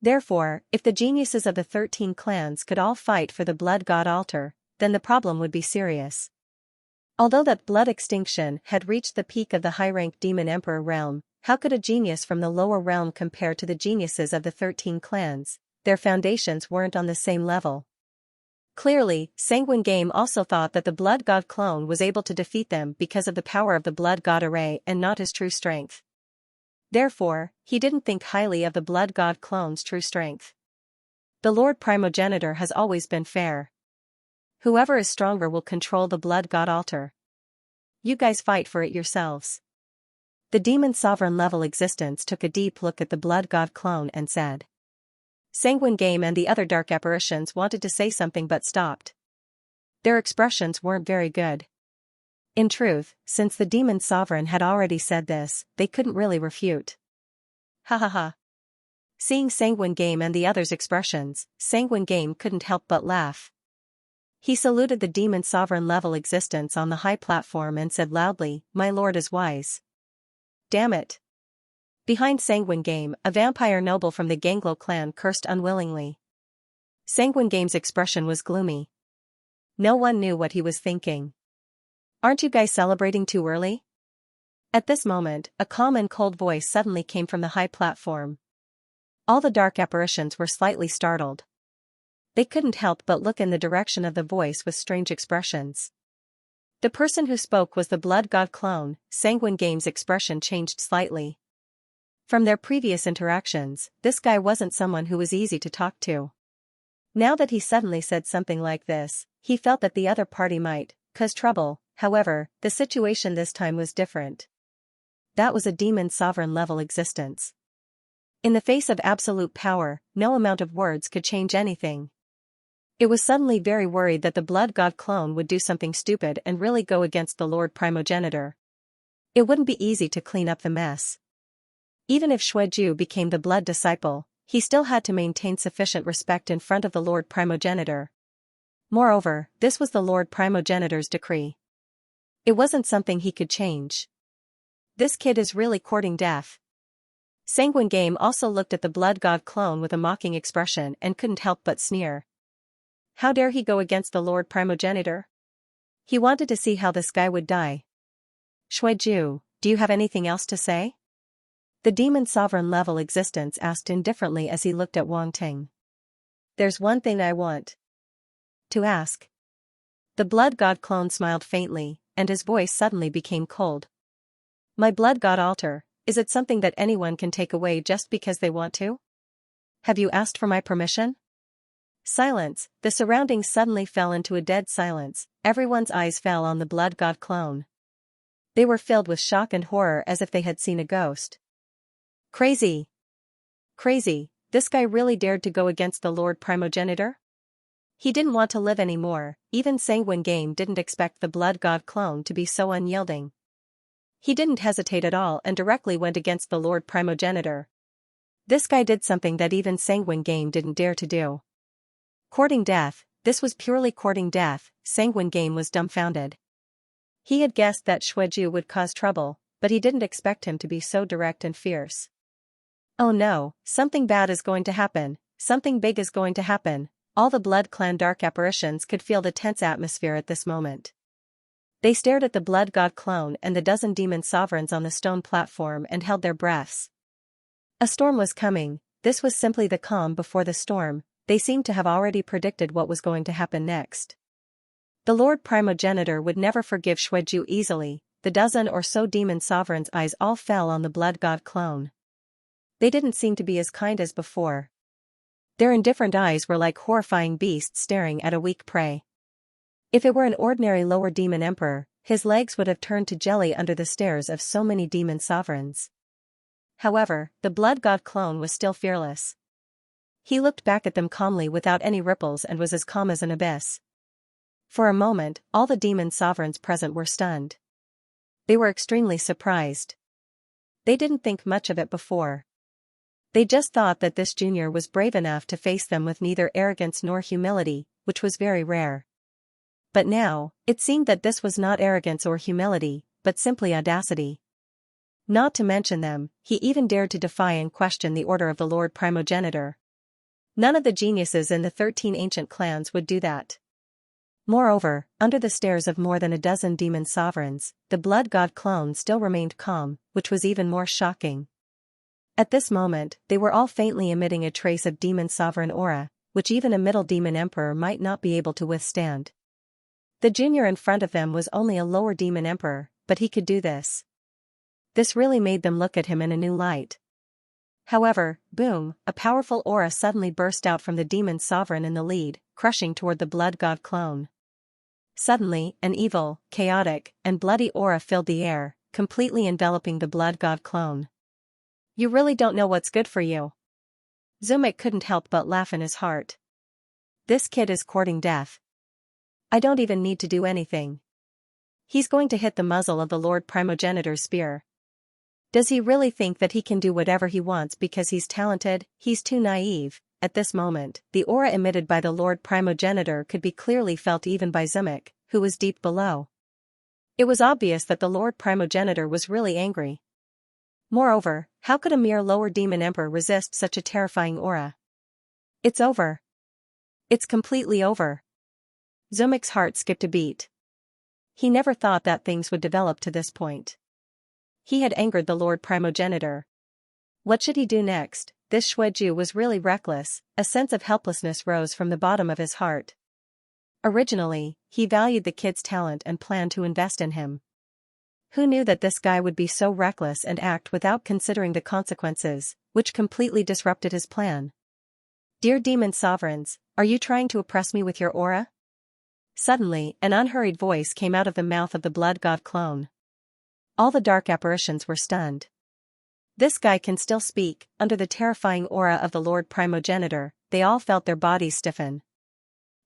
Therefore, if the geniuses of the 13 clans could all fight for the blood god altar, then the problem would be serious. Although that blood extinction had reached the peak of the high-rank demon emperor realm, how could a genius from the lower realm compare to the geniuses of the 13 clans? Their foundations weren't on the same level. Clearly, Sanguine Game also thought that the Blood God clone was able to defeat them because of the power of the Blood God array and not his true strength. Therefore, he didn't think highly of the Blood God clone's true strength. The Lord Primogenitor has always been fair. Whoever is stronger will control the Blood God altar. You guys fight for it yourselves. The demon sovereign level existence took a deep look at the Blood God clone and said. Sanguine Game and the other dark apparitions wanted to say something but stopped. Their expressions weren't very good. In truth, since the demon sovereign had already said this, they couldn't really refute. Ha ha ha. Seeing Sanguine Game and the others' expressions, Sanguine Game couldn't help but laugh. He saluted the demon sovereign level existence on the high platform and said loudly, "My lord is wise." Damn it. Behind Sanguine Game, a vampire noble from the Ganglo clan cursed unwillingly. Sanguine Game's expression was gloomy. No one knew what he was thinking. Aren't you guys celebrating too early? At this moment, a calm and cold voice suddenly came from the high platform. All the dark apparitions were slightly startled. They couldn't help but look in the direction of the voice with strange expressions. The person who spoke was the Blood God clone. Sanguine Game's expression changed slightly. From their previous interactions, this guy wasn't someone who was easy to talk to. Now that he suddenly said something like this, he felt that the other party might cause trouble. However, the situation this time was different. That was a demon sovereign level existence. In the face of absolute power, no amount of words could change anything. It was suddenly very worried that the Blood God clone would do something stupid and really go against the Lord Primogenitor. It wouldn't be easy to clean up the mess. Even if Xueju became the blood disciple, he still had to maintain sufficient respect in front of the Lord Primogenitor. Moreover, this was the Lord Primogenitor's decree. It wasn't something he could change. This kid is really courting death. Sanguine Game also looked at the Blood God clone with a mocking expression and couldn't help but sneer. How dare he go against the Lord Primogenitor? He wanted to see how this guy would die. Xueju, do you have anything else to say? The demon sovereign level existence asked indifferently as he looked at Wang Ting. There's one thing I want to ask. The Blood God clone smiled faintly, and his voice suddenly became cold. My Blood God altar, is it something that anyone can take away just because they want to? Have you asked for my permission? Silence. The surroundings suddenly fell into a dead silence. Everyone's eyes fell on the Blood God clone. They were filled with shock and horror as if they had seen a ghost. Crazy. Crazy, this guy really dared to go against the Lord Primogenitor? He didn't want to live anymore. Even Sanguine Game didn't expect the Blood God clone to be so unyielding. He didn't hesitate at all and directly went against the Lord Primogenitor. This guy did something that even Sanguine Game didn't dare to do. Courting death, this was purely courting death. Sanguine Game was dumbfounded. He had guessed that Xueju would cause trouble, but he didn't expect him to be so direct and fierce. Oh no, something bad is going to happen, something big is going to happen. All the Blood Clan dark apparitions could feel the tense atmosphere at this moment. They stared at the Blood God clone and the dozen demon sovereigns on the stone platform and held their breaths. A storm was coming. This was simply the calm before the storm. They seemed to have already predicted what was going to happen next. The Lord Primogenitor would never forgive Xueju easily. The dozen or so demon sovereigns' eyes all fell on the Blood God clone. They didn't seem to be as kind as before. Their indifferent eyes were like horrifying beasts staring at a weak prey. If it were an ordinary lower demon emperor, his legs would have turned to jelly under the stares of so many demon sovereigns. However, the Blood God clone was still fearless. He looked back at them calmly without any ripples and was as calm as an abyss. For a moment, all the demon sovereigns present were stunned. They were extremely surprised. They didn't think much of it before. They just thought that this junior was brave enough to face them with neither arrogance nor humility, which was very rare. But now, it seemed that this was not arrogance or humility, but simply audacity. Not to mention them, he even dared to defy and question the order of the Lord Primogenitor. None of the geniuses in the 13 ancient clans would do that. Moreover, under the stares of more than a dozen demon sovereigns, the Blood God clone still remained calm, which was even more shocking. At this moment, they were all faintly emitting a trace of demon sovereign aura. which even a middle demon emperor might not be able to withstand. The junior in front of them was only a lower demon emperor, but he could do this. This really made them look at him in a new light. However, boom, a powerful aura suddenly burst out from the demon sovereign in the lead, crushing toward the blood god clone. Suddenly, an evil, chaotic, and bloody aura filled the air, completely enveloping the blood god clone. You really don't know what's good for you. Xianxia couldn't help but laugh in his heart. This kid is courting death. I don't even need to do anything. He's going to hit the muzzle of the Lord Primogenitor's spear. Does he really think that he can do whatever he wants because he's talented? He's too naive. At this moment, the aura emitted by the Lord Primogenitor could be clearly felt even by Xianxia, who was deep below. It was obvious that the Lord Primogenitor was really angry. Moreover, how could a mere lower demon emperor resist such a terrifying aura? It's over. It's completely over. Xianxia's heart skipped a beat. He never thought that things would develop to this point. He had angered the Lord Primogenitor. What should he do next? This Xueju was really reckless. A sense of helplessness rose from the bottom of his heart. Originally, he valued the kid's talent and planned to invest in him. Who knew that this guy would be so reckless and act without considering the consequences, which completely disrupted his plan? Dear demon sovereigns, are you trying to oppress me with your aura? Suddenly, an unhurried voice came out of the mouth of the blood god clone. All the dark apparitions were stunned. This guy can still speak. Under the terrifying aura of the Lord Primogenitor, they all felt their bodies stiffen.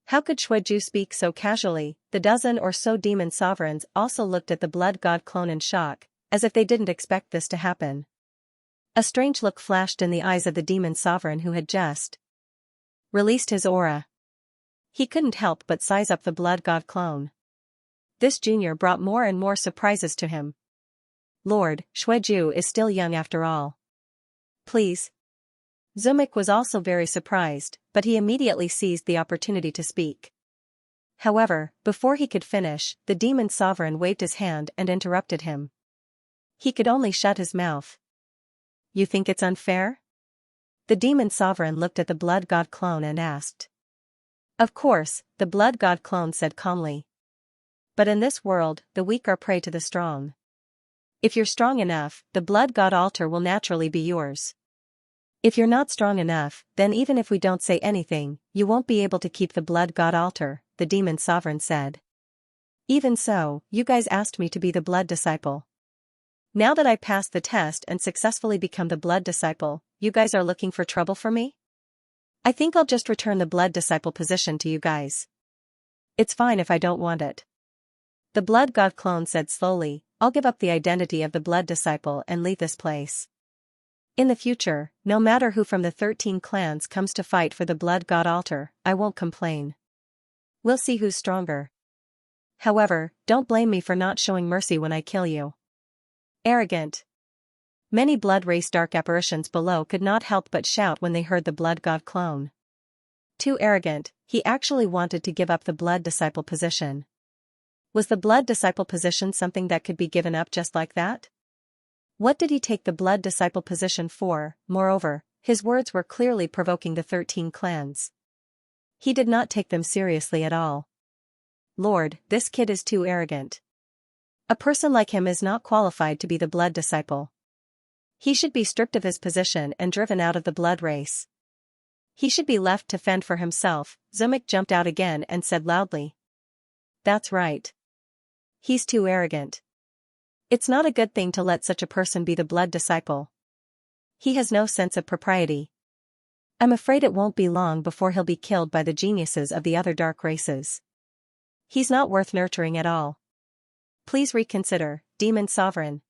How could Xueju speak so casually? The dozen or so demon sovereigns also looked at the blood god clone in shock, as if they didn't expect this to happen. A strange look flashed in the eyes of the demon sovereign who had just released his aura. He couldn't help but size up the blood god clone. This junior brought more and more surprises to him. Lord, Xueju is still young after all. Please. Xianxia was also very surprised, but he immediately seized the opportunity to speak. However, before he could finish, the demon sovereign waved his hand and interrupted him. He could only shut his mouth. You think it's unfair? The demon sovereign looked at the blood god clone and asked. Of course, the blood god clone said calmly. But in this world, the weak are prey to the strong. If you're strong enough, the blood god altar will naturally be yours. If you're not strong enough, then even if we don't say anything, you won't be able to keep the blood god altar, the demon sovereign said. Even so, you guys asked me to be the blood disciple. Now that I passed the test and successfully become the blood disciple, you guys are looking for trouble for me? I think I'll just return the blood disciple position to you guys. It's fine if I don't want it. The blood god clone said slowly, I'll give up the identity of the blood disciple and leave this place. In the future, no matter who from the 13 clans comes to fight for the blood god altar, I won't complain. We'll see who's stronger. However, don't blame me for not showing mercy when I kill you. Arrogant. Many blood race dark apparitions below could not help but shout when they heard the blood god clone. Too arrogant, he actually wanted to give up the blood disciple position. Was the blood disciple position something that could be given up just like that? What did he take the blood disciple position for? Moreover, his words were clearly provoking the 13 clans. He did not take them seriously at all. Lord, this kid is too arrogant. A person like him is not qualified to be the blood disciple. He should be stripped of his position and driven out of the blood race. He should be left to fend for himself. Xianxia jumped out again and said loudly. That's right. He's too arrogant. It's not a good thing to let such a person be the blood disciple. He has no sense of propriety. I'm afraid it won't be long before he'll be killed by the geniuses of the other dark races. He's not worth nurturing at all. Please reconsider, demon sovereign.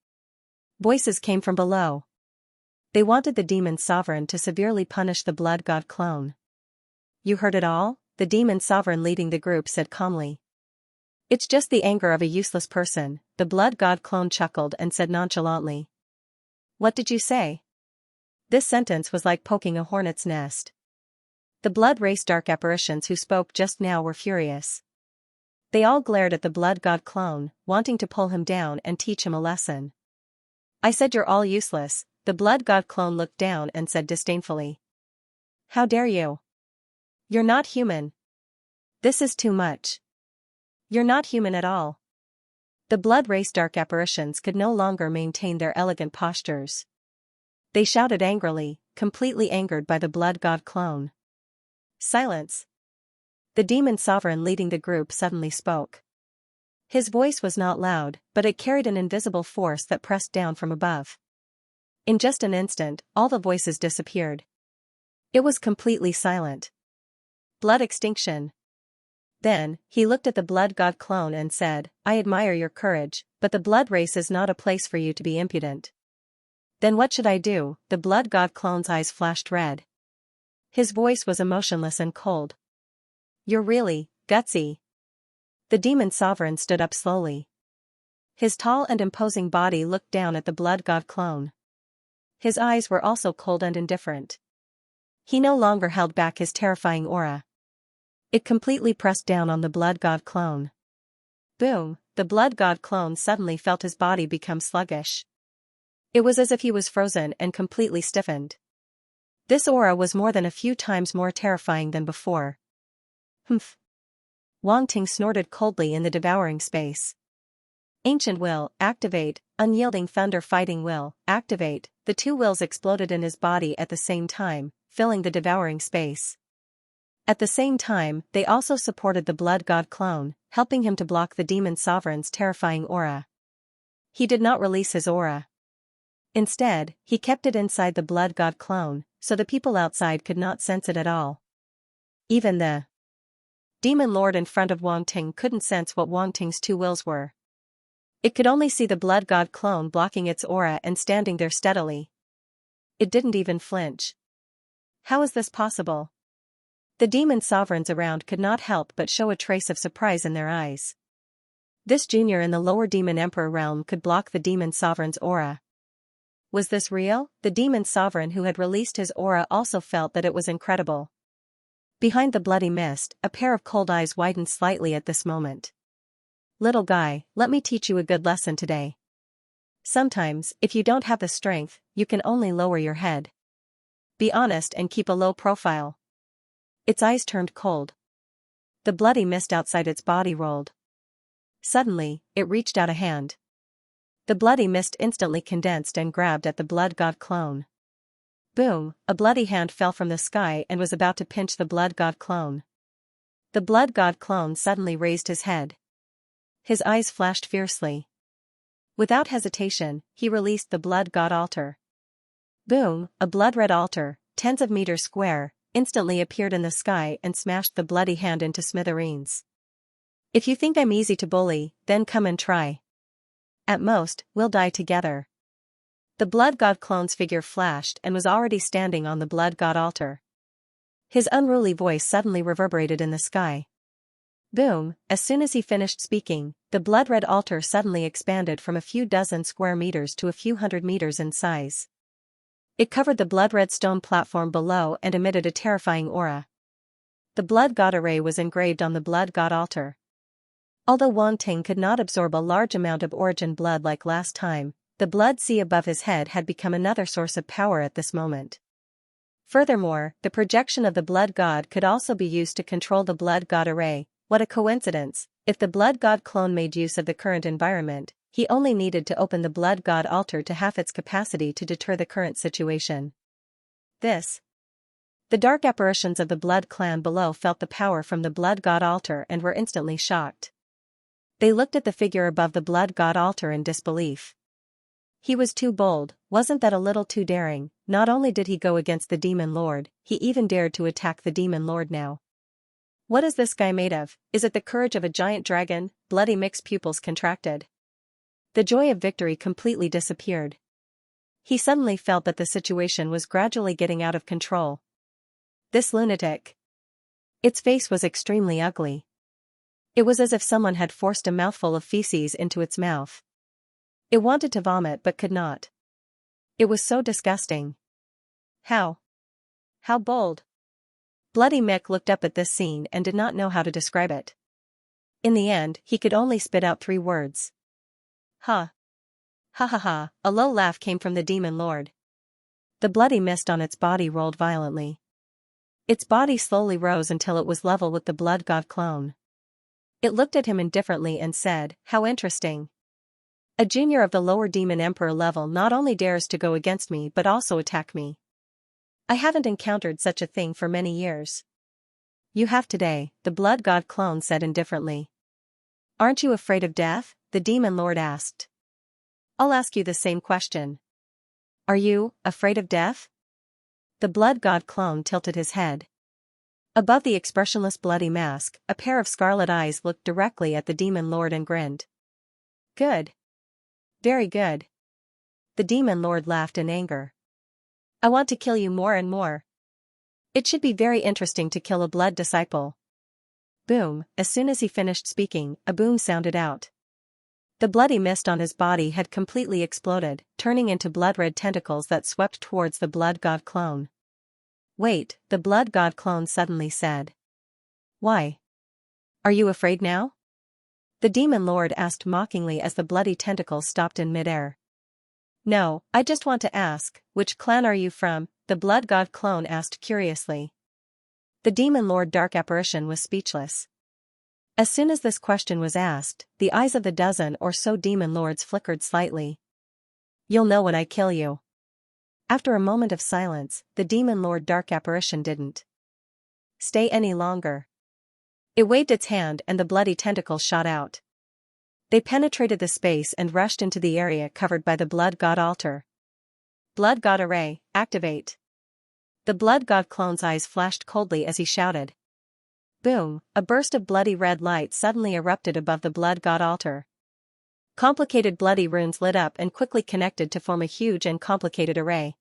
Voices came from below. They wanted the demon sovereign to severely punish the blood god clone. You heard it all? The demon sovereign leading the group said calmly. It's just the anger of a useless person, the blood god clone chuckled and said nonchalantly. What did you say? This sentence was like poking a hornet's nest. The blood race dark apparitions who spoke just now were furious. They all glared at the blood god clone, wanting to pull him down and teach him a lesson. I said you're all useless, the blood god clone looked down and said disdainfully. How dare you? You're not human. This is too much. You're not human at all. The blood race dark apparitions could no longer maintain their elegant postures. They shouted angrily, completely angered by the blood god clone. Silence. The demon sovereign leading the group suddenly spoke. His voice was not loud, but it carried an invisible force that pressed down from above. In just an instant, all the voices disappeared. It was completely silent. Blood extinction. Then, he looked at the blood god clone and said, I admire your courage, but the blood race is not a place for you to be impudent. Then what should I do? The blood god clone's eyes flashed red. His voice was emotionless and cold. You're really gutsy. The demon sovereign stood up slowly. His tall and imposing body looked down at the blood god clone. His eyes were also cold and indifferent. He no longer held back his terrifying aura. It completely pressed down on the blood god clone. Boom, the blood god clone suddenly felt his body become sluggish. It was as if he was frozen and completely stiffened. This aura was more than a few times more terrifying than before. Humph. Wang Ting snorted coldly in the devouring space. Ancient will, activate, unyielding thunder fighting will, activate. The two wills exploded in his body at the same time, filling the devouring space. At the same time, they also supported the blood god clone, helping him to block the demon sovereign's terrifying aura. He did not release his aura. Instead, he kept it inside the blood god clone, so the people outside could not sense it at all. Even the demon lord in front of Wang Ting couldn't sense what Wang Ting's two wills were. It could only see the blood god clone blocking its aura and standing there steadily. It didn't even flinch. How is this possible? The demon sovereigns around could not help but show a trace of surprise in their eyes. This junior in the lower demon emperor realm could block the demon sovereign's aura. Was this real? The demon sovereign who had released his aura also felt that it was incredible. Behind the bloody mist, a pair of cold eyes widened slightly at this moment. Little guy, let me teach you a good lesson today. Sometimes, if you don't have the strength, you can only lower your head. Be honest and keep a low profile. Its eyes turned cold. The bloody mist outside its body rolled. Suddenly, it reached out a hand. The bloody mist instantly condensed and grabbed at the blood god clone. Boom, a bloody hand fell from the sky and was about to pinch the blood god clone. The blood god clone suddenly raised his head. His eyes flashed fiercely. Without hesitation, he released the blood god altar. Boom, a blood-red altar, tens of meters square, instantly appeared in the sky and smashed the bloody hand into smithereens. If you think I'm easy to bully, then come and try. At most, we'll die together. The blood god clone's figure flashed and was already standing on the blood god altar. His unruly voice suddenly reverberated in the sky. Boom, as soon as he finished speaking, the blood-red altar suddenly expanded from a few dozen square meters to a few hundred meters in size. It covered the blood-red stone platform below and emitted a terrifying aura. The blood god array was engraved on the blood god altar. Although Wang Ting could not absorb a large amount of origin blood like last time, the blood sea above his head had become another source of power at this moment. Furthermore, the projection of the blood god could also be used to control the blood god array. What a coincidence! If the blood god clone made use of the current environment, he only needed to open the blood god altar to half its capacity to deter the current situation. The dark apparitions of the blood clan below felt the power from the blood god altar and were instantly shocked. They looked at the figure above the blood god altar in disbelief. He was too bold, wasn't that a little too daring? Not only did he go against the demon lord, he even dared to attack the demon lord now. What is this guy made of? Is it the courage of a giant dragon? Bloody mixed pupils contracted. The joy of victory completely disappeared. He suddenly felt that the situation was gradually getting out of control. This lunatic. Its face was extremely ugly. It was as if someone had forced a mouthful of feces into its mouth. It wanted to vomit but could not. It was so disgusting. How bold. Bloody Mick looked up at this scene and did not know how to describe it. In the end, he could only spit out 3 words. Ha. Ha ha ha, a low laugh came from the demon lord. The bloody mist on its body rolled violently. Its body slowly rose until it was level with the blood god clone. It looked at him indifferently and said, "How interesting. A junior of the lower demon emperor level not only dares to go against me but also attack me. I haven't encountered such a thing for many years." "You have today," the blood god clone said indifferently. "Aren't you afraid of death?" the demon lord asked. "I'll ask you the same question. Are you afraid of death?" The blood god clone tilted his head. Above the expressionless bloody mask, a pair of scarlet eyes looked directly at the demon lord and grinned. "Good. Very good." The demon lord laughed in anger. "I want to kill you more and more. It should be very interesting to kill a blood disciple." Boom! As soon as he finished speaking, a boom sounded out. The bloody mist on his body had completely exploded, turning into blood-red tentacles that swept towards the blood god clone. "Wait," the blood god clone suddenly said. "Why? Are you afraid now?" the demon lord asked mockingly as the bloody tentacles stopped in midair. "No, I just want to ask, which clan are you from?" the blood god clone asked curiously. The demon lord dark apparition was speechless. As soon as this question was asked, the eyes of the dozen or so demon lords flickered slightly. "You'll know when I kill you." After a moment of silence, the demon lord dark apparition didn't stay any longer. It waved its hand and the bloody tentacles shot out. They penetrated the space and rushed into the area covered by the blood god altar. "Blood god array, activate." The blood god clone's eyes flashed coldly as he shouted. Boom! A burst of bloody red light suddenly erupted above the blood god altar. Complicated bloody runes lit up and quickly connected to form a huge and complicated array.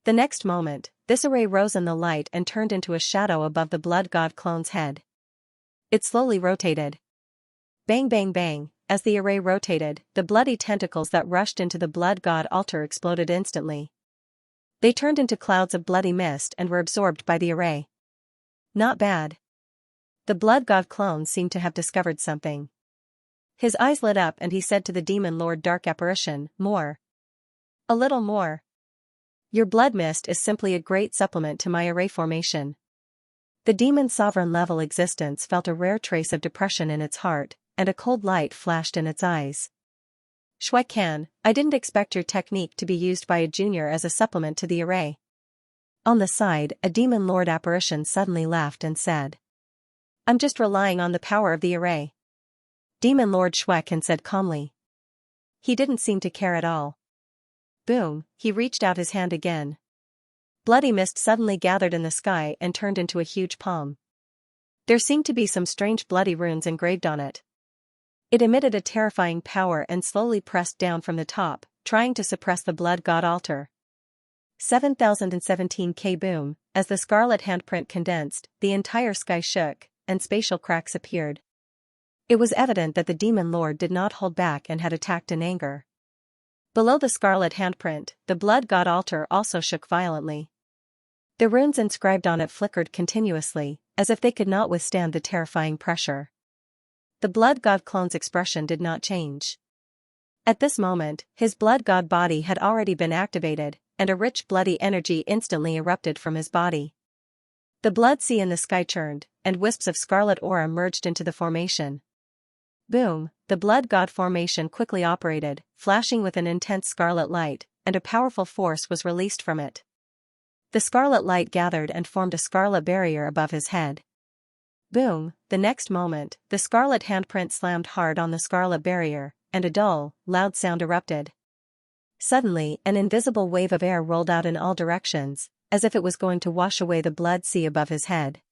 The next moment, this array rose in the light and turned into a shadow above the blood god clone's head. It slowly rotated. Bang bang bang! As the array rotated, the bloody tentacles that rushed into the blood god altar exploded instantly. They turned into clouds of bloody mist and were absorbed by the array. "Not bad." The blood god clone seemed to have discovered something. His eyes lit up and he said to the demon lord dark apparition, "More. A little more. Your blood mist is simply a great supplement to my array formation." The demon sovereign level existence felt a rare trace of depression in its heart, and a cold light flashed in its eyes. "Shui Kan, I didn't expect your technique to be used by a junior as a supplement to the array." On the side, a demon lord apparition suddenly laughed and said, "I'm just relying on the power of the array." Demon Lord Shui Kan said calmly. He didn't seem to care at all. Boom! He reached out his hand again. Bloody mist suddenly gathered in the sky and turned into a huge palm. There seemed to be some strange bloody runes engraved on it. It emitted a terrifying power and slowly pressed down from the top, trying to suppress the blood god altar. 7017K boom! As the scarlet handprint condensed, the entire sky shook, and spatial cracks appeared. It was evident that the demon lord did not hold back and had attacked in anger. Below the scarlet handprint, the blood god altar also shook violently. The runes inscribed on it flickered continuously, as if they could not withstand the terrifying pressure. The blood god clone's expression did not change. At this moment, his blood god body had already been activated, and a rich bloody energy instantly erupted from his body. The blood sea in the sky churned, and wisps of scarlet aura merged into the formation. Boom! The blood god formation quickly operated, flashing with an intense scarlet light, and a powerful force was released from it. The scarlet light gathered and formed a scarlet barrier above his head. Boom! The next moment, the scarlet handprint slammed hard on the scarlet barrier, and a dull, loud sound erupted. Suddenly, an invisible wave of air rolled out in all directions, as if it was going to wash away the blood sea above his head.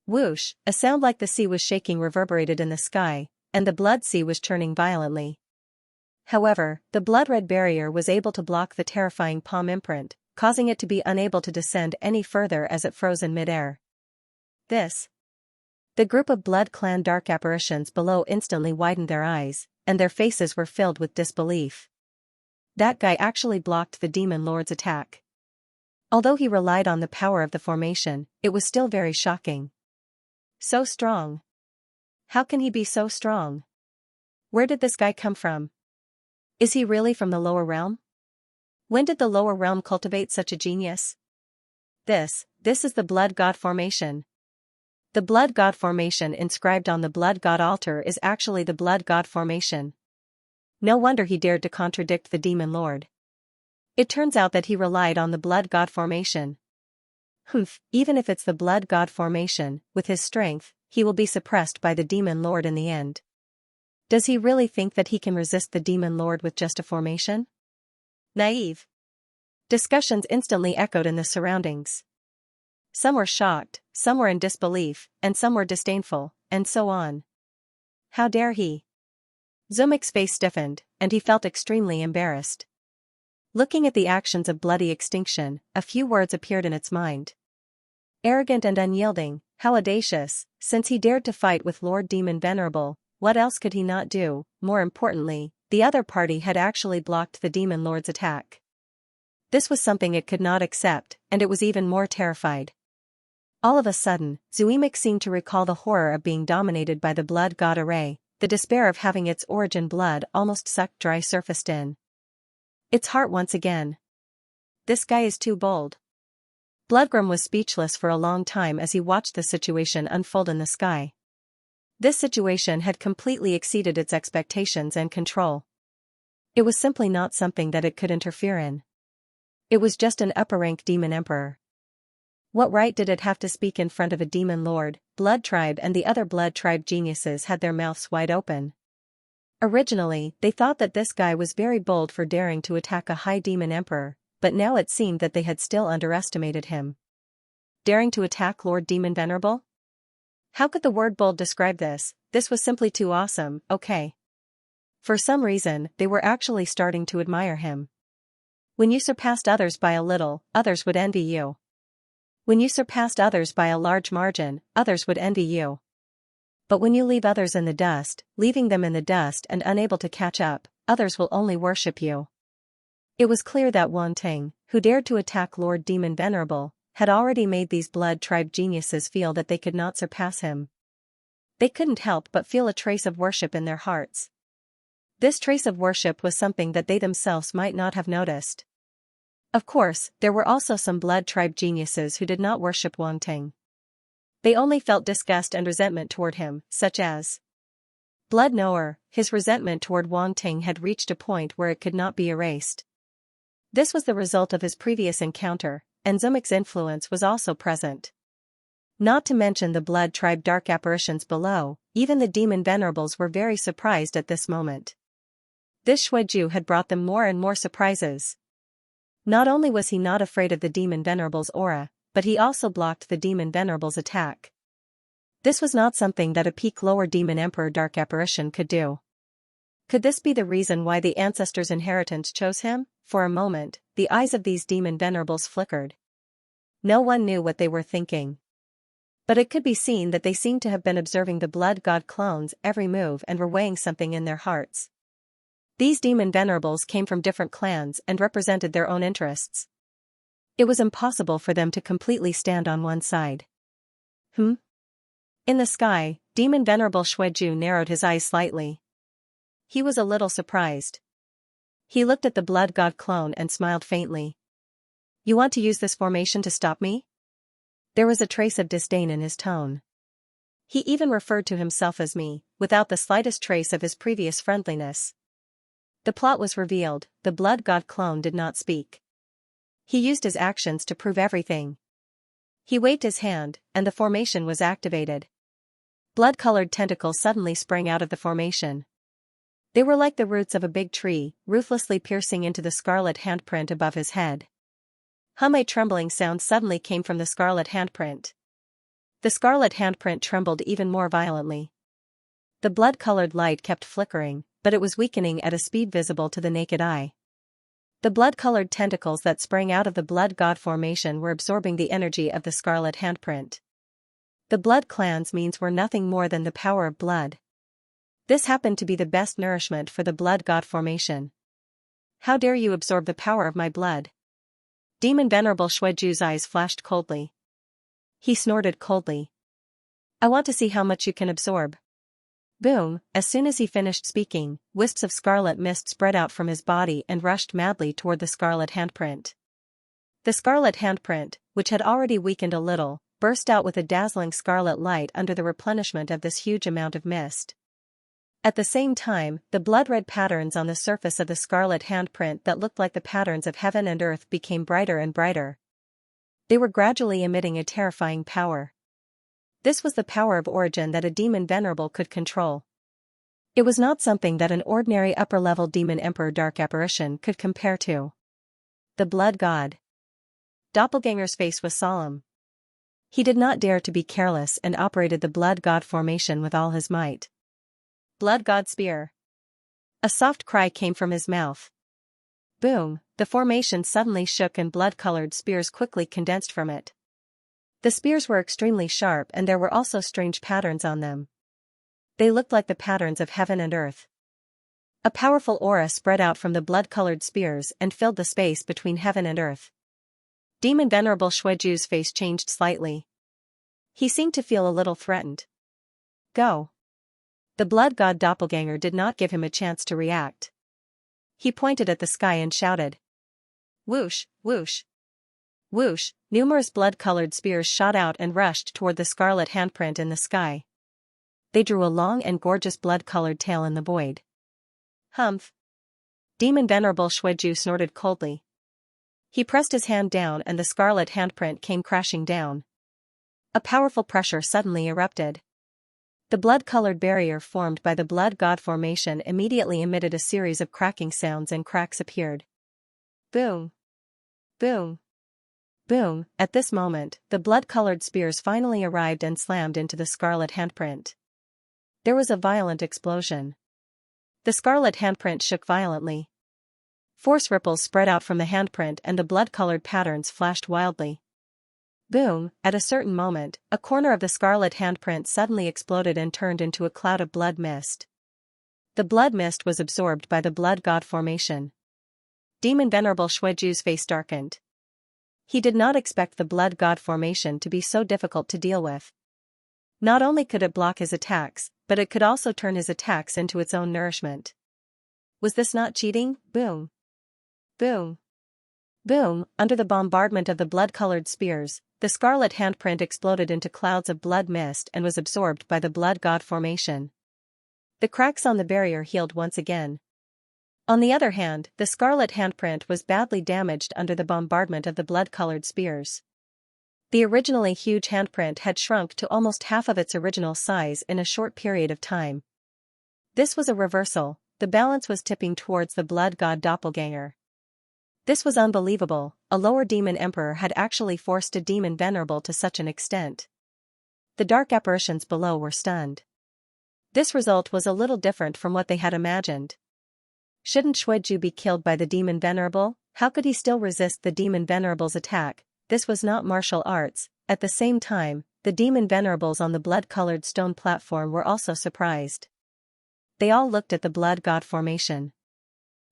Whoosh! A sound like the sea was shaking reverberated in the sky, and the blood sea was churning violently. However, the blood-red barrier was able to block the terrifying palm imprint, causing it to be unable to descend any further as it froze in midair. The group of blood clan dark apparitions below instantly widened their eyes, and their faces were filled with disbelief. That guy actually blocked the demon lord's attack. Although he relied on the power of the formation, it was still very shocking. So strong. How can he be so strong? Where did this guy come from? Is he really from the lower realm? When did the lower realm cultivate such a genius? This is the blood god formation. The blood god formation inscribed on the blood god altar is actually the blood god formation. No wonder he dared to contradict the demon lord. It turns out that he relied on the blood god formation. Even if it's the blood god formation, with his strength, he will be suppressed by the demon lord in the end. Does he really think that he can resist the demon lord with just a formation? Naive. Discussions instantly echoed in the surroundings. Some were shocked, some were in disbelief, and some were disdainful, and so on. How dare he? Zumik's face stiffened, and he felt extremely embarrassed. Looking at the actions of bloody extinction, a few words appeared in its mind. Arrogant and unyielding, how audacious, since he dared to fight with Lord Demon Venerable, what else could he not do? More importantly, the other party had actually blocked the demon lord's attack. This was something it could not accept, and it was even more terrified. All of a sudden, Zuimik seemed to recall the horror of being dominated by the blood god array, the despair of having its origin blood almost sucked dry surfaced in its heart once again. This guy is too bold. Bloodgrim was speechless for a long time as he watched the situation unfold in the sky. This situation had completely exceeded its expectations and control. It was simply not something that it could interfere in. It was just an upper-rank demon emperor. What right did it have to speak in front of a demon lord? Blood Tribe and the other Blood Tribe geniuses had their mouths wide open. Originally, they thought that this guy was very bold for daring to attack a high demon emperor, but now it seemed that they had still underestimated him. Daring to attack Lord Demon Venerable? How could the word bold describe this? This was simply too awesome, okay. For some reason, they were actually starting to admire him. When you surpassed others by a little, others would envy you. When you surpassed others by a large margin, others would envy you. But when you leave others in the dust, leaving them in the dust and unable to catch up, others will only worship you. It was clear that Wanting, who dared to attack Lord Demon Venerable, had already made these Blood Tribe geniuses feel that they could not surpass him. They couldn't help but feel a trace of worship in their hearts. This trace of worship was something that they themselves might not have noticed. Of course, there were also some Blood Tribe geniuses who did not worship Wanting. They only felt disgust and resentment toward him, such as Blood Knower. His resentment toward Wanting had reached a point where it could not be erased. This was the result of his previous encounter, and Zumik's influence was also present. Not to mention the Blood Tribe dark apparitions below, even the Demon Venerables were very surprised at this moment. This Xueju had brought them more and more surprises. Not only was he not afraid of the Demon Venerable's aura, but he also blocked the Demon Venerable's attack. This was not something that a peak lower Demon Emperor dark apparition could do. Could this be the reason why the ancestors' inheritance chose him? For a moment, the eyes of these Demon Venerables flickered. No one knew what they were thinking. But it could be seen that they seemed to have been observing the Blood God clones' every move and were weighing something in their hearts. These Demon Venerables came from different clans and represented their own interests. It was impossible for them to completely stand on one side. In the sky, Demon Venerable Xueju narrowed his eyes slightly. He was a little surprised. He looked at the Blood God clone and smiled faintly. You want to use this formation to stop me? There was a trace of disdain in his tone. He even referred to himself as me, without the slightest trace of his previous friendliness. The plot was revealed, the Blood God clone did not speak. He used his actions to prove everything. He waved his hand, and the formation was activated. Blood-colored tentacles suddenly sprang out of the formation. They were like the roots of a big tree, ruthlessly piercing into the scarlet handprint above his head. A trembling sound suddenly came from the scarlet handprint. The scarlet handprint trembled even more violently. The blood-colored light kept flickering, but it was weakening at a speed visible to the naked eye. The blood-colored tentacles that sprang out of the Blood God formation were absorbing the energy of the scarlet handprint. The Blood Clan's means were nothing more than the power of blood. This happened to be the best nourishment for the Blood God formation. How dare you absorb the power of my blood? Demon Venerable Xueju's eyes flashed coldly. He snorted coldly. I want to see how much you can absorb. Boom, as soon as he finished speaking, wisps of scarlet mist spread out from his body and rushed madly toward the scarlet handprint. The scarlet handprint, which had already weakened a little, burst out with a dazzling scarlet light under the replenishment of this huge amount of mist. At the same time, the blood-red patterns on the surface of the scarlet handprint that looked like the patterns of heaven and earth became brighter and brighter. They were gradually emitting a terrifying power. This was the power of origin that a demon venerable could control. It was not something that an ordinary upper-level demon emperor dark apparition could compare to. The blood god. Doppelganger's face was solemn. He did not dare to be careless and operated the blood god formation with all his might. Blood god spear. A soft cry came from his mouth. Boom, the formation suddenly shook and blood-colored spears quickly condensed from it. The spears were extremely sharp and there were also strange patterns on them. They looked like the patterns of heaven and earth. A powerful aura spread out from the blood-colored spears and filled the space between heaven and earth. Demon Venerable Xueju's face changed slightly. He seemed to feel a little threatened. Go. The blood god doppelganger did not give him a chance to react. He pointed at the sky and shouted. Whoosh, whoosh. Whoosh, numerous blood-colored spears shot out and rushed toward the scarlet handprint in the sky. They drew a long and gorgeous blood-colored tail in the void. Humph. Demon Venerable Xueju snorted coldly. He pressed his hand down and the scarlet handprint came crashing down. A powerful pressure suddenly erupted. The blood-colored barrier formed by the blood god formation immediately emitted a series of cracking sounds and cracks appeared. Boom. Boom. Boom. At this moment, the blood-colored spears finally arrived and slammed into the scarlet handprint. There was a violent explosion. The scarlet handprint shook violently. Force ripples spread out from the handprint and the blood-colored patterns flashed wildly. Boom, at a certain moment, a corner of the scarlet handprint suddenly exploded and turned into a cloud of blood mist. The blood mist was absorbed by the blood god formation. Demon Venerable Xueju's face darkened. He did not expect the blood god formation to be so difficult to deal with. Not only could it block his attacks, but it could also turn his attacks into its own nourishment. Was this not cheating? Boom. Boom. Boom, under the bombardment of the blood-colored spears, the scarlet handprint exploded into clouds of blood mist and was absorbed by the blood god formation. The cracks on the barrier healed once again. On the other hand, the scarlet handprint was badly damaged under the bombardment of the blood-colored spears. The originally huge handprint had shrunk to almost half of its original size in a short period of time. This was a reversal, the balance was tipping towards the blood god doppelganger. This was unbelievable, a lower demon emperor had actually forced a demon venerable to such an extent. The dark apparitions below were stunned. This result was a little different from what they had imagined. Shouldn't Xueju be killed by the demon venerable? How could he still resist the demon venerable's attack? This was not martial arts. At the same time, the demon venerables on the blood-colored stone platform were also surprised. They all looked at the blood god formation.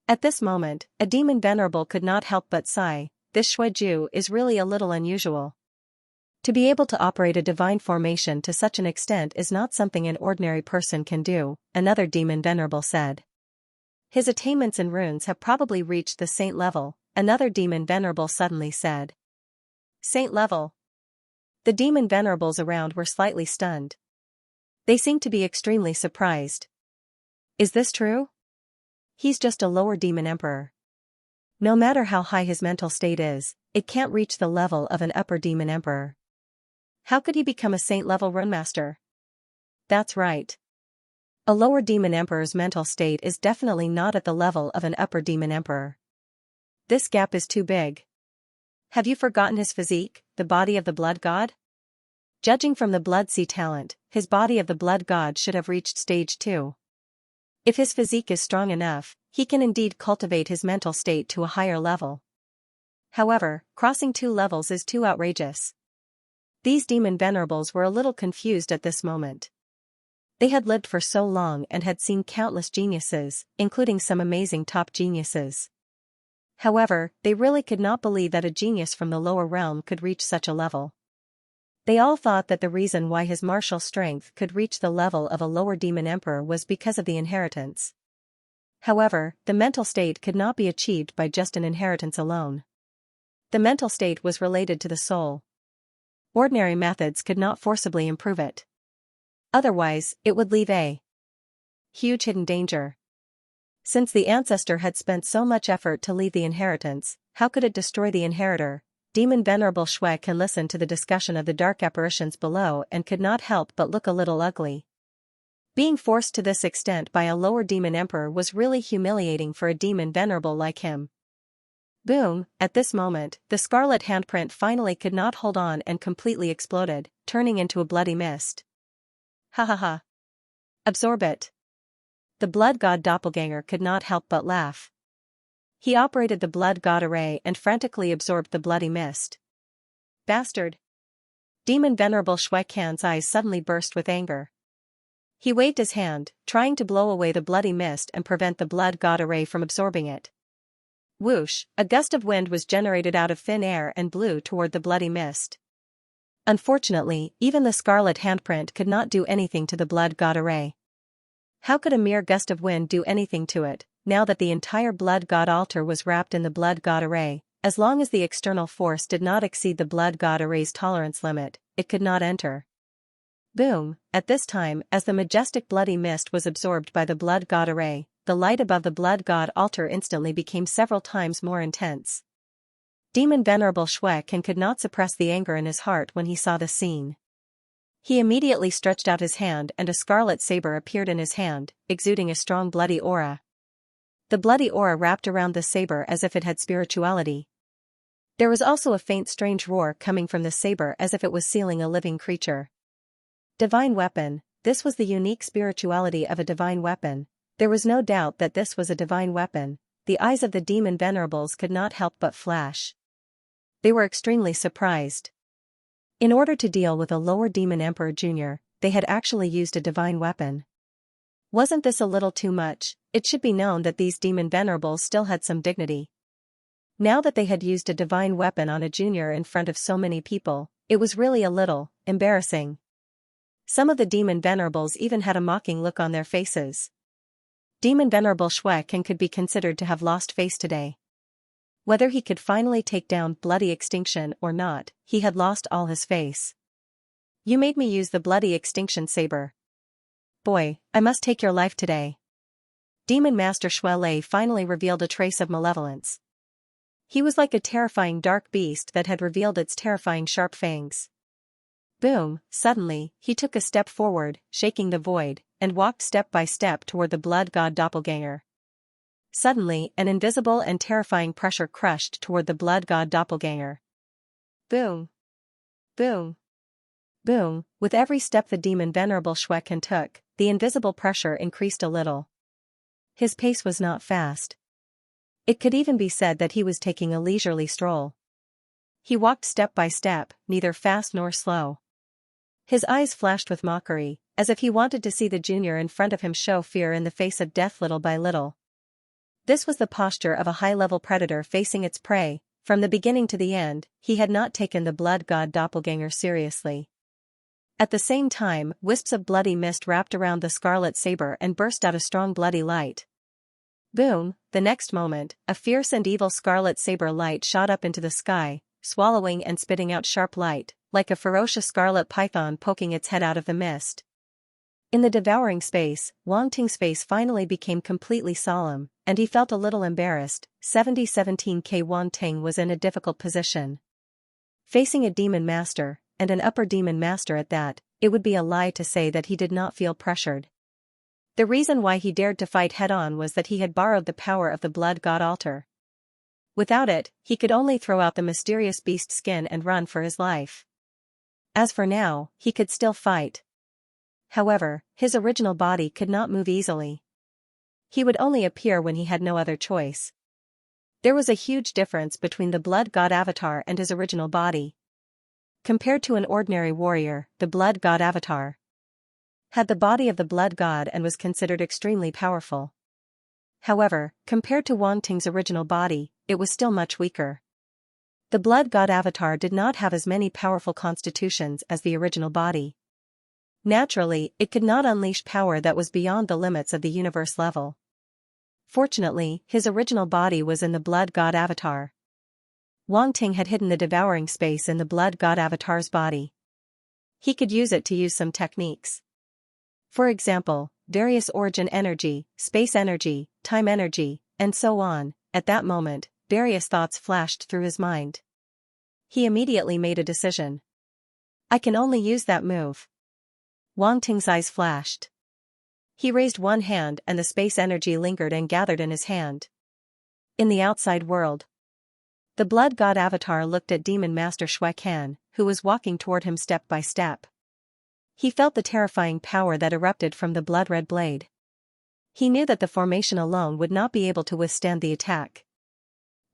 At this moment, a demon venerable could not help but sigh. This Xueju is really a little unusual. To be able to operate a divine formation to such an extent is not something an ordinary person can do, another demon venerable said. His attainments in runes have probably reached the saint level, another demon venerable suddenly said. Saint level. The demon venerables around were slightly stunned. They seemed to be extremely surprised. Is this true? He's just a lower demon emperor. No matter how high his mental state is, it can't reach the level of an upper demon emperor. How could he become a saint-level runemaster? That's right. A lower demon emperor's mental state is definitely not at the level of an upper demon emperor. This gap is too big. Have you forgotten his physique, the body of the blood god? Judging from the blood sea talent, his body of the blood god should have reached stage 2. If his physique is strong enough, he can indeed cultivate his mental state to a higher level. However, crossing 2 levels is too outrageous. These demon venerables were a little confused at this moment. They had lived for so long and had seen countless geniuses, including some amazing top geniuses. However, they really could not believe that a genius from the lower realm could reach such a level. They all thought that the reason why his martial strength could reach the level of a lower demon emperor was because of the inheritance. However, the mental state could not be achieved by just an inheritance alone. The mental state was related to the soul. Ordinary methods could not forcibly improve it. Otherwise, it would leave a huge hidden danger. Since the ancestor had spent so much effort to leave the inheritance, how could it destroy the inheritor? Demon Venerable Shui can listen to the discussion of the dark apparitions below and could not help but look a little ugly. Being forced to this extent by a lower demon emperor was really humiliating for a demon venerable like him. Boom! At this moment, the scarlet handprint finally could not hold on and completely exploded, turning into a bloody mist. Ha ha ha! Absorb it! The blood god doppelganger could not help but laugh. He operated the blood god array and frantically absorbed the bloody mist. Bastard! Demon Venerable Shui Kan's eyes suddenly burst with anger. He waved his hand, trying to blow away the bloody mist and prevent the blood god array from absorbing it. Whoosh! A gust of wind was generated out of thin air and blew toward the bloody mist. Unfortunately, even the scarlet handprint could not do anything to the blood god array. How could a mere gust of wind do anything to it, now that the entire blood god altar was wrapped in the blood god array? As long as the external force did not exceed the blood god array's tolerance limit, it could not enter. Boom! At this time, as the majestic bloody mist was absorbed by the blood god array, the light above the blood god altar instantly became several times more intense. Demon Venerable Shui Kan could not suppress the anger in his heart when he saw the scene. He immediately stretched out his hand and a scarlet saber appeared in his hand, exuding a strong bloody aura. The bloody aura wrapped around the saber as if it had spirituality. There was also a faint strange roar coming from the saber as if it was sealing a living creature. Divine weapon. This was the unique spirituality of a divine weapon. There was no doubt that this was a divine weapon. The eyes of the demon venerables could not help but flash. They were extremely surprised. In order to deal with a lower demon emperor junior, they had actually used a divine weapon. Wasn't this a little too much? It should be known that these demon venerables still had some dignity. Now that they had used a divine weapon on a junior in front of so many people, it was really a little embarrassing. Some of the demon venerables even had a mocking look on their faces. Demon Venerable Shui Kan could be considered to have lost face today. Whether he could finally take down bloody extinction or not, he had lost all his face. You made me use the bloody extinction saber. Boy, I must take your life today. Demon Master Shui Lei finally revealed a trace of malevolence. He was like a terrifying dark beast that had revealed its terrifying sharp fangs. Boom! Suddenly, he took a step forward, shaking the void, and walked step by step toward the blood god doppelganger. Suddenly, an invisible and terrifying pressure crushed toward the blood god doppelganger. Boom! Boom! Boom! With every step the demon Venerable Shui Kan took, the invisible pressure increased a little. His pace was not fast. It could even be said that he was taking a leisurely stroll. He walked step by step, neither fast nor slow. His eyes flashed with mockery, as if he wanted to see the junior in front of him show fear in the face of death little by little. This was the posture of a high-level predator facing its prey. From the beginning to the end, he had not taken the blood god doppelganger seriously. At the same time, wisps of bloody mist wrapped around the scarlet saber and burst out a strong bloody light. Boom! The next moment, a fierce and evil scarlet saber light shot up into the sky, swallowing and spitting out sharp light, like a ferocious scarlet python poking its head out of the mist. In the devouring space, Wang Ting's face finally became completely solemn, and he felt a little embarrassed. 7017K Wang Ting was in a difficult position. Facing a demon master, and an upper demon master at that, it would be a lie to say that he did not feel pressured. The reason why he dared to fight head-on was that he had borrowed the power of the blood god altar. Without it, he could only throw out the mysterious beast skin and run for his life. As for now, he could still fight. However, his original body could not move easily. He would only appear when he had no other choice. There was a huge difference between the blood god avatar and his original body. Compared to an ordinary warrior, the blood god avatar had the body of the blood god and was considered extremely powerful. However, compared to Wang Ting's original body, it was still much weaker. The blood god avatar did not have as many powerful constitutions as the original body. Naturally, it could not unleash power that was beyond the limits of the universe level. Fortunately, his original body was in the blood god avatar. Wang Ting had hidden the devouring space in the blood god avatar's body. He could use it to use some techniques. For example, various origin energy, space energy, time energy, and so on. At that moment, various thoughts flashed through his mind. He immediately made a decision. I can only use that move. Wang Ting's eyes flashed. He raised one hand and the space energy lingered and gathered in his hand. In the outside world, the blood god avatar looked at Demon Master Shui Can, who was walking toward him step by step. He felt the terrifying power that erupted from the blood-red blade. He knew that the formation alone would not be able to withstand the attack.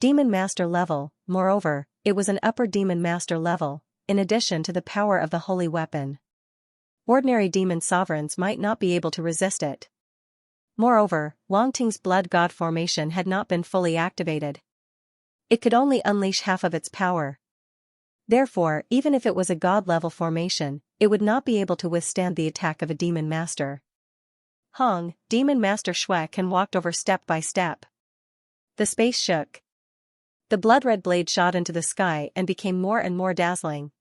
Demon Master level, moreover, it was an upper Demon Master level, in addition to the power of the holy weapon. Ordinary demon sovereigns might not be able to resist it. Moreover, Wang Ting's blood god formation had not been fully activated. It could only unleash half of its power. Therefore, even if it was a god-level formation, it would not be able to withstand the attack of a demon master. Hong, Demon Master Shui Can walked over step by step. The space shook. The blood-red blade shot into the sky and became more and more dazzling.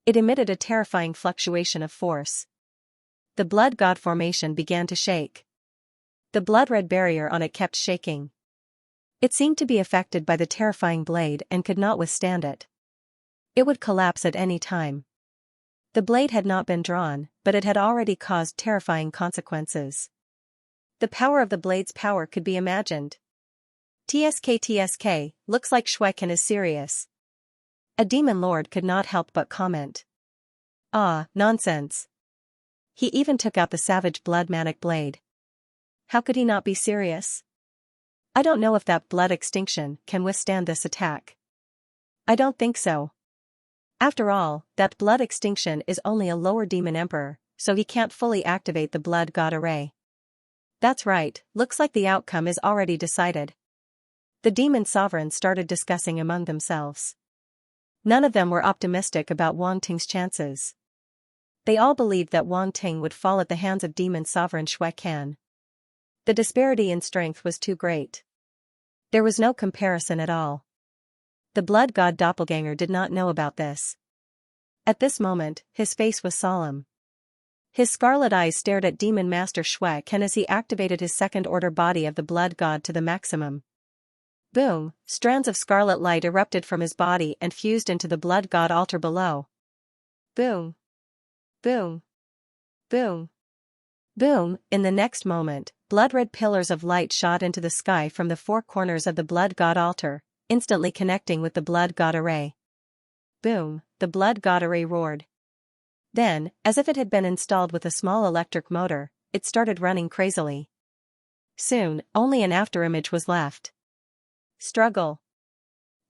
It emitted a terrifying fluctuation of force. The blood god formation began to shake. The blood-red barrier on it kept shaking. It seemed to be affected by the terrifying blade and could not withstand it. It would collapse at any time. The blade had not been drawn, but it had already caused terrifying consequences. The power of the blade's power could be imagined. TSK, looks like Shui Can is serious. A demon lord could not help but comment. Ah, nonsense. He even took out the savage blood manic blade. How could he not be serious? I don't know if that blood extinction can withstand this attack. I don't think so. After all, that blood extinction is only a lower demon emperor, so he can't fully activate the blood god array. That's right, looks like the outcome is already decided. The demon sovereigns started discussing among themselves. None of them were optimistic about Wang Ting's chances. They all believed that Wang Ting would fall at the hands of demon sovereign Shui Can. The disparity in strength was too great. There was no comparison at all. The blood god doppelganger did not know about this. At this moment, his face was solemn. His scarlet eyes stared at Demon Master Shui Can as he activated his second-order body of the blood god to the maximum. Boom, strands of scarlet light erupted from his body and fused into the blood god altar below. Boom. Boom. Boom. Boom, in the next moment, blood-red pillars of light shot into the sky from the four corners of the blood god altar, instantly connecting with the blood god array. Boom, the blood god array roared. Then, as if it had been installed with a small electric motor, it started running crazily. Soon, only an afterimage was left. Struggle.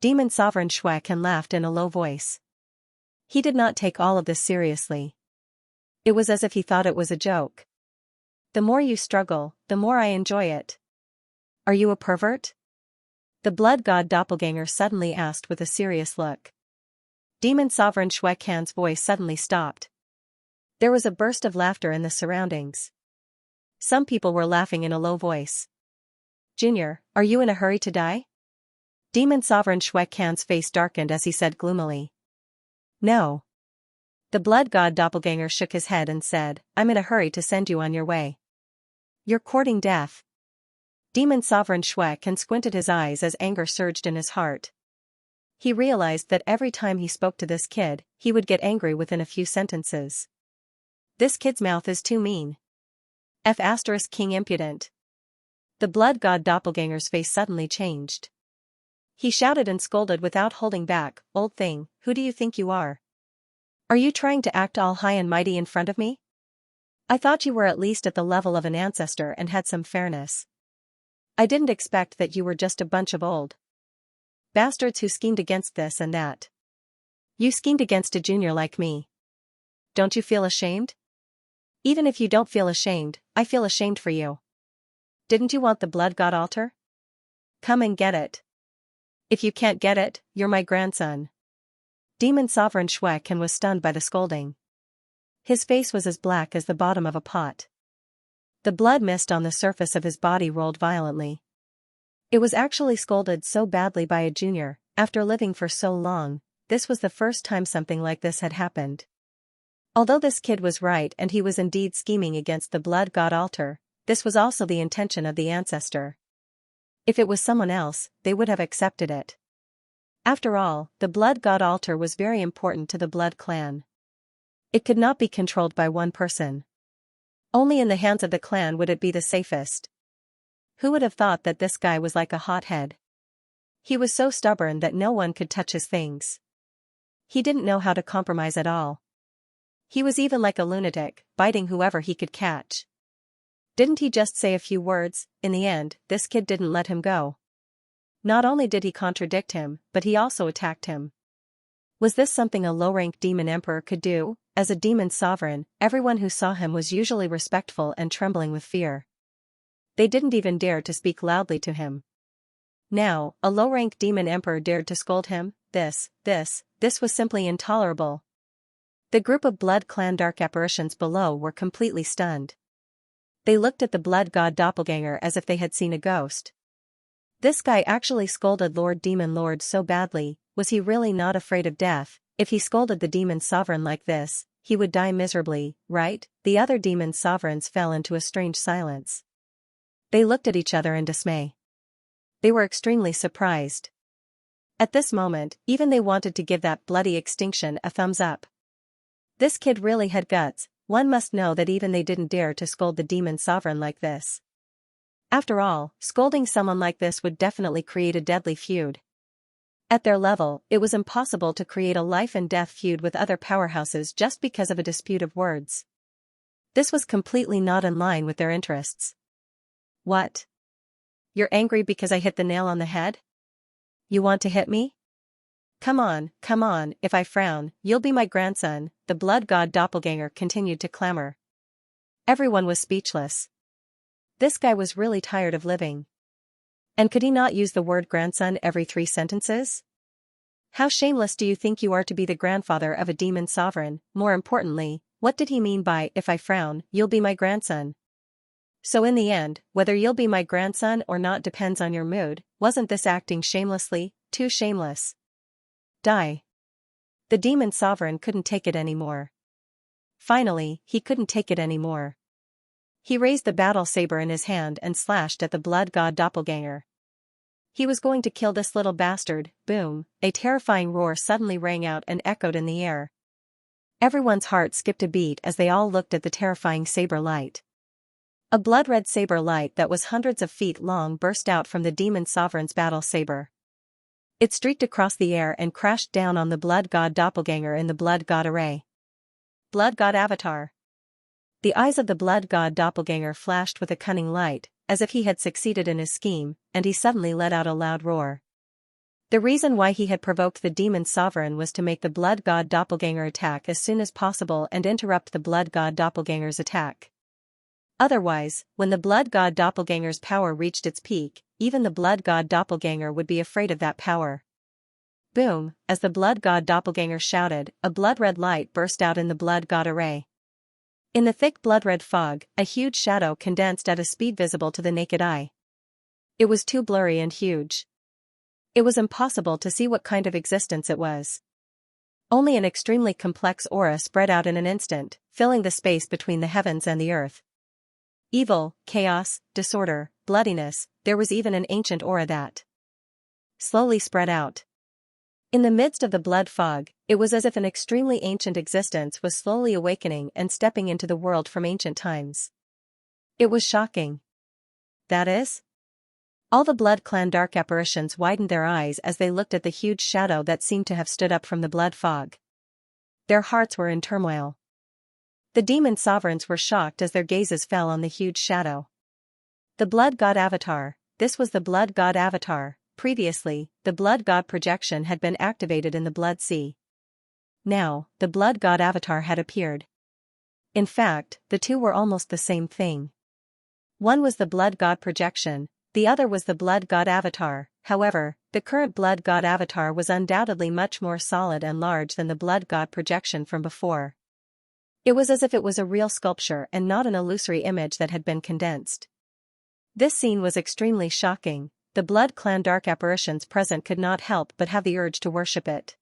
Demon Sovereign Shui Can laughed in a low voice. He did not take all of this seriously. It was as if he thought it was a joke. The more you struggle, the more I enjoy it. Are you a pervert? The blood god doppelganger suddenly asked with a serious look. Demon Sovereign Shui Can's voice suddenly stopped. There was a burst of laughter in the surroundings. Some people were laughing in a low voice. Junior, are you in a hurry to die? Demon Sovereign Shui Can's face darkened as he said gloomily. No. The blood god doppelganger shook his head and said, I'm in a hurry to send you on your way. You're courting death. Demon Sovereign Shui Can squinted his eyes as anger surged in his heart. He realized that every time he spoke to this kid, he would get angry within a few sentences. This kid's mouth is too mean. King impudent. The blood god doppelganger's face suddenly changed. He shouted and scolded without holding back, old thing, who do you think you are? Are you trying to act all high and mighty in front of me? I thought you were at least at the level of an ancestor and had some fairness. I didn't expect that you were just a bunch of old bastards who schemed against this and that. You schemed against a junior like me. Don't you feel ashamed? Even if you don't feel ashamed, I feel ashamed for you. Didn't you want the blood god altar? Come and get it. If you can't get it, you're my grandson. Demon Sovereign Shui Can was stunned by the scolding. His face was as black as the bottom of a pot. The blood mist on the surface of his body rolled violently. It was actually scolded so badly by a junior, After living for so long, this was the first time something like this had happened. Although this kid was right and he was indeed scheming against the blood god altar, this was also the intention of the ancestor. If it was someone else, they would have accepted it. After all, the blood god altar was very important to the blood clan. It could not be controlled by one person. Only in the hands of the clan would it be the safest. Who would have thought that this guy was like a hothead? He was so stubborn that no one could touch his things. He didn't know how to compromise at all. He was even like a lunatic, biting whoever he could catch. Didn't he just say a few words? In the end, this kid didn't let him go. Not only did he contradict him, but he also attacked him. Was this something a low-rank demon emperor could do? As a demon sovereign, everyone who saw him was usually respectful and trembling with fear. They didn't even dare to speak loudly to him. Now, a low-rank demon emperor dared to scold him? This was simply intolerable. The group of blood clan dark apparitions below were completely stunned. They looked at the blood god doppelganger as if they had seen a ghost. This guy actually scolded Lord Demon Lord so badly. Was he really not afraid of death? If he scolded the demon sovereign like this, he would die miserably, right? The other demon sovereigns fell into a strange silence. They looked at each other in dismay. They were extremely surprised. At this moment, even they wanted to give that bloody extinction a thumbs up. This kid really had guts. One must know that even they didn't dare to scold the demon sovereign like this. After all, scolding someone like this would definitely create a deadly feud. At their level, it was impossible to create a life-and-death feud with other powerhouses just because of a dispute of words. This was completely not in line with their interests. What? You're angry because I hit the nail on the head? You want to hit me? Come on, if I frown, you'll be my grandson, the blood god doppelganger continued to clamor. Everyone was speechless. This guy was really tired of living. And could he not use the word grandson every 3 sentences? How shameless do you think you are to be the grandfather of a demon sovereign? More importantly, what did he mean by, if I frown, you'll be my grandson? So in the end, whether you'll be my grandson or not depends on your mood. Wasn't this acting shamelessly? Too shameless. Die. The demon sovereign couldn't take it anymore. Finally, he couldn't take it anymore. He raised the battle saber in his hand and slashed at the blood god doppelganger. He was going to kill this little bastard. Boom, a terrifying roar suddenly rang out and echoed in the air. Everyone's heart skipped a beat as they all looked at the terrifying saber light. A blood-red saber light that was hundreds of feet long burst out from the demon sovereign's battle saber. It streaked across the air and crashed down on the blood god doppelganger in the blood god array. Blood god avatar. The eyes of the blood god doppelganger flashed with a cunning light, as if he had succeeded in his scheme, and he suddenly let out a loud roar. The reason why he had provoked the demon sovereign was to make the blood god doppelganger attack as soon as possible and interrupt the blood god doppelganger's attack. Otherwise, when the blood god doppelganger's power reached its peak, even the blood god doppelganger would be afraid of that power. Boom, as the blood god doppelganger shouted, a blood-red light burst out in the blood god array. In the thick blood-red fog, a huge shadow condensed at a speed visible to the naked eye. It was too blurry and huge. It was impossible to see what kind of existence it was. Only an extremely complex aura spread out in an instant, filling the space between the heavens and the earth. Evil, chaos, disorder, bloodiness, there was even an ancient aura that slowly spread out. In the midst of the blood fog, it was as if an extremely ancient existence was slowly awakening and stepping into the world from ancient times. It was shocking. That is? All the blood clan dark apparitions widened their eyes as they looked at the huge shadow that seemed to have stood up from the blood fog. Their hearts were in turmoil. The demon sovereigns were shocked as their gazes fell on the huge shadow. The blood god avatar. This was the blood god avatar. Previously, the blood god projection had been activated in the blood sea. Now, the blood god avatar had appeared. In fact, the two were almost the same thing. One was the blood god projection, the other was the blood god avatar. However, the current blood god avatar was undoubtedly much more solid and large than the blood god projection from before. It was as if it was a real sculpture and not an illusory image that had been condensed. This scene was extremely shocking. the Blood Clan dark apparitions present could not help but have the urge to worship it.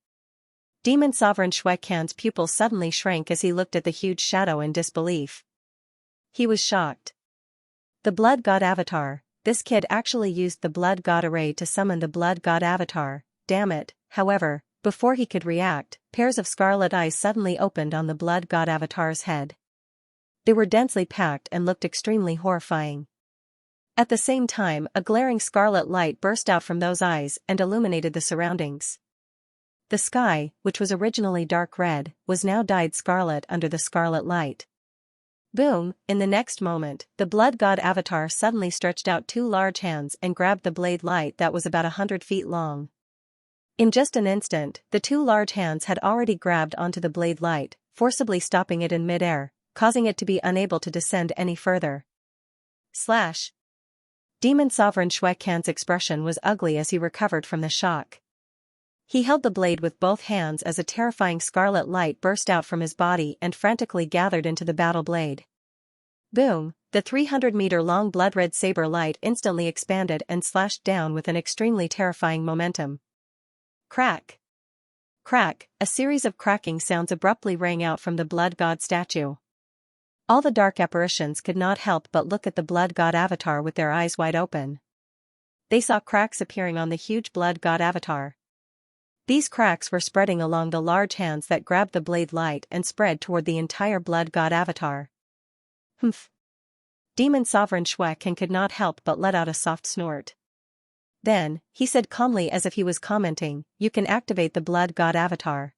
Demon Sovereign Shui Kan's pupils suddenly shrank as he looked at the huge shadow in disbelief. He was shocked. The Blood God Avatar, this kid actually used the Blood God Array to summon the Blood God Avatar, damn it. However, before he could react, pairs of scarlet eyes suddenly opened on the Blood God Avatar's head. They were densely packed and looked extremely horrifying. At the same time, a glaring scarlet light burst out from those eyes and illuminated the surroundings. The sky, which was originally dark red, was now dyed scarlet under the scarlet light. Boom! In the next moment, the Blood God Avatar suddenly stretched out two large hands and grabbed the blade light that was about 100 feet long. In just an instant, the two large hands had already grabbed onto the blade light, forcibly stopping it in midair, causing it to be unable to descend any further. Slash! Demon Sovereign Shui Kan's expression was ugly as he recovered from the shock. He held the blade with both hands as a terrifying scarlet light burst out from his body and frantically gathered into the battle blade. Boom! The 300-meter-long blood-red saber light instantly expanded and slashed down with an extremely terrifying momentum. Crack! Crack! A series of cracking sounds abruptly rang out from the Blood God statue. All the dark apparitions could not help but look at the Blood God Avatar with their eyes wide open. They saw cracks appearing on the huge Blood God Avatar. These cracks were spreading along the large hands that grabbed the blade light and spread toward the entire Blood God Avatar. Humph! Demon Sovereign Shui Kan could not help but let out a soft snort. Then, he said calmly as if he was commenting, "You can activate the Blood God Avatar.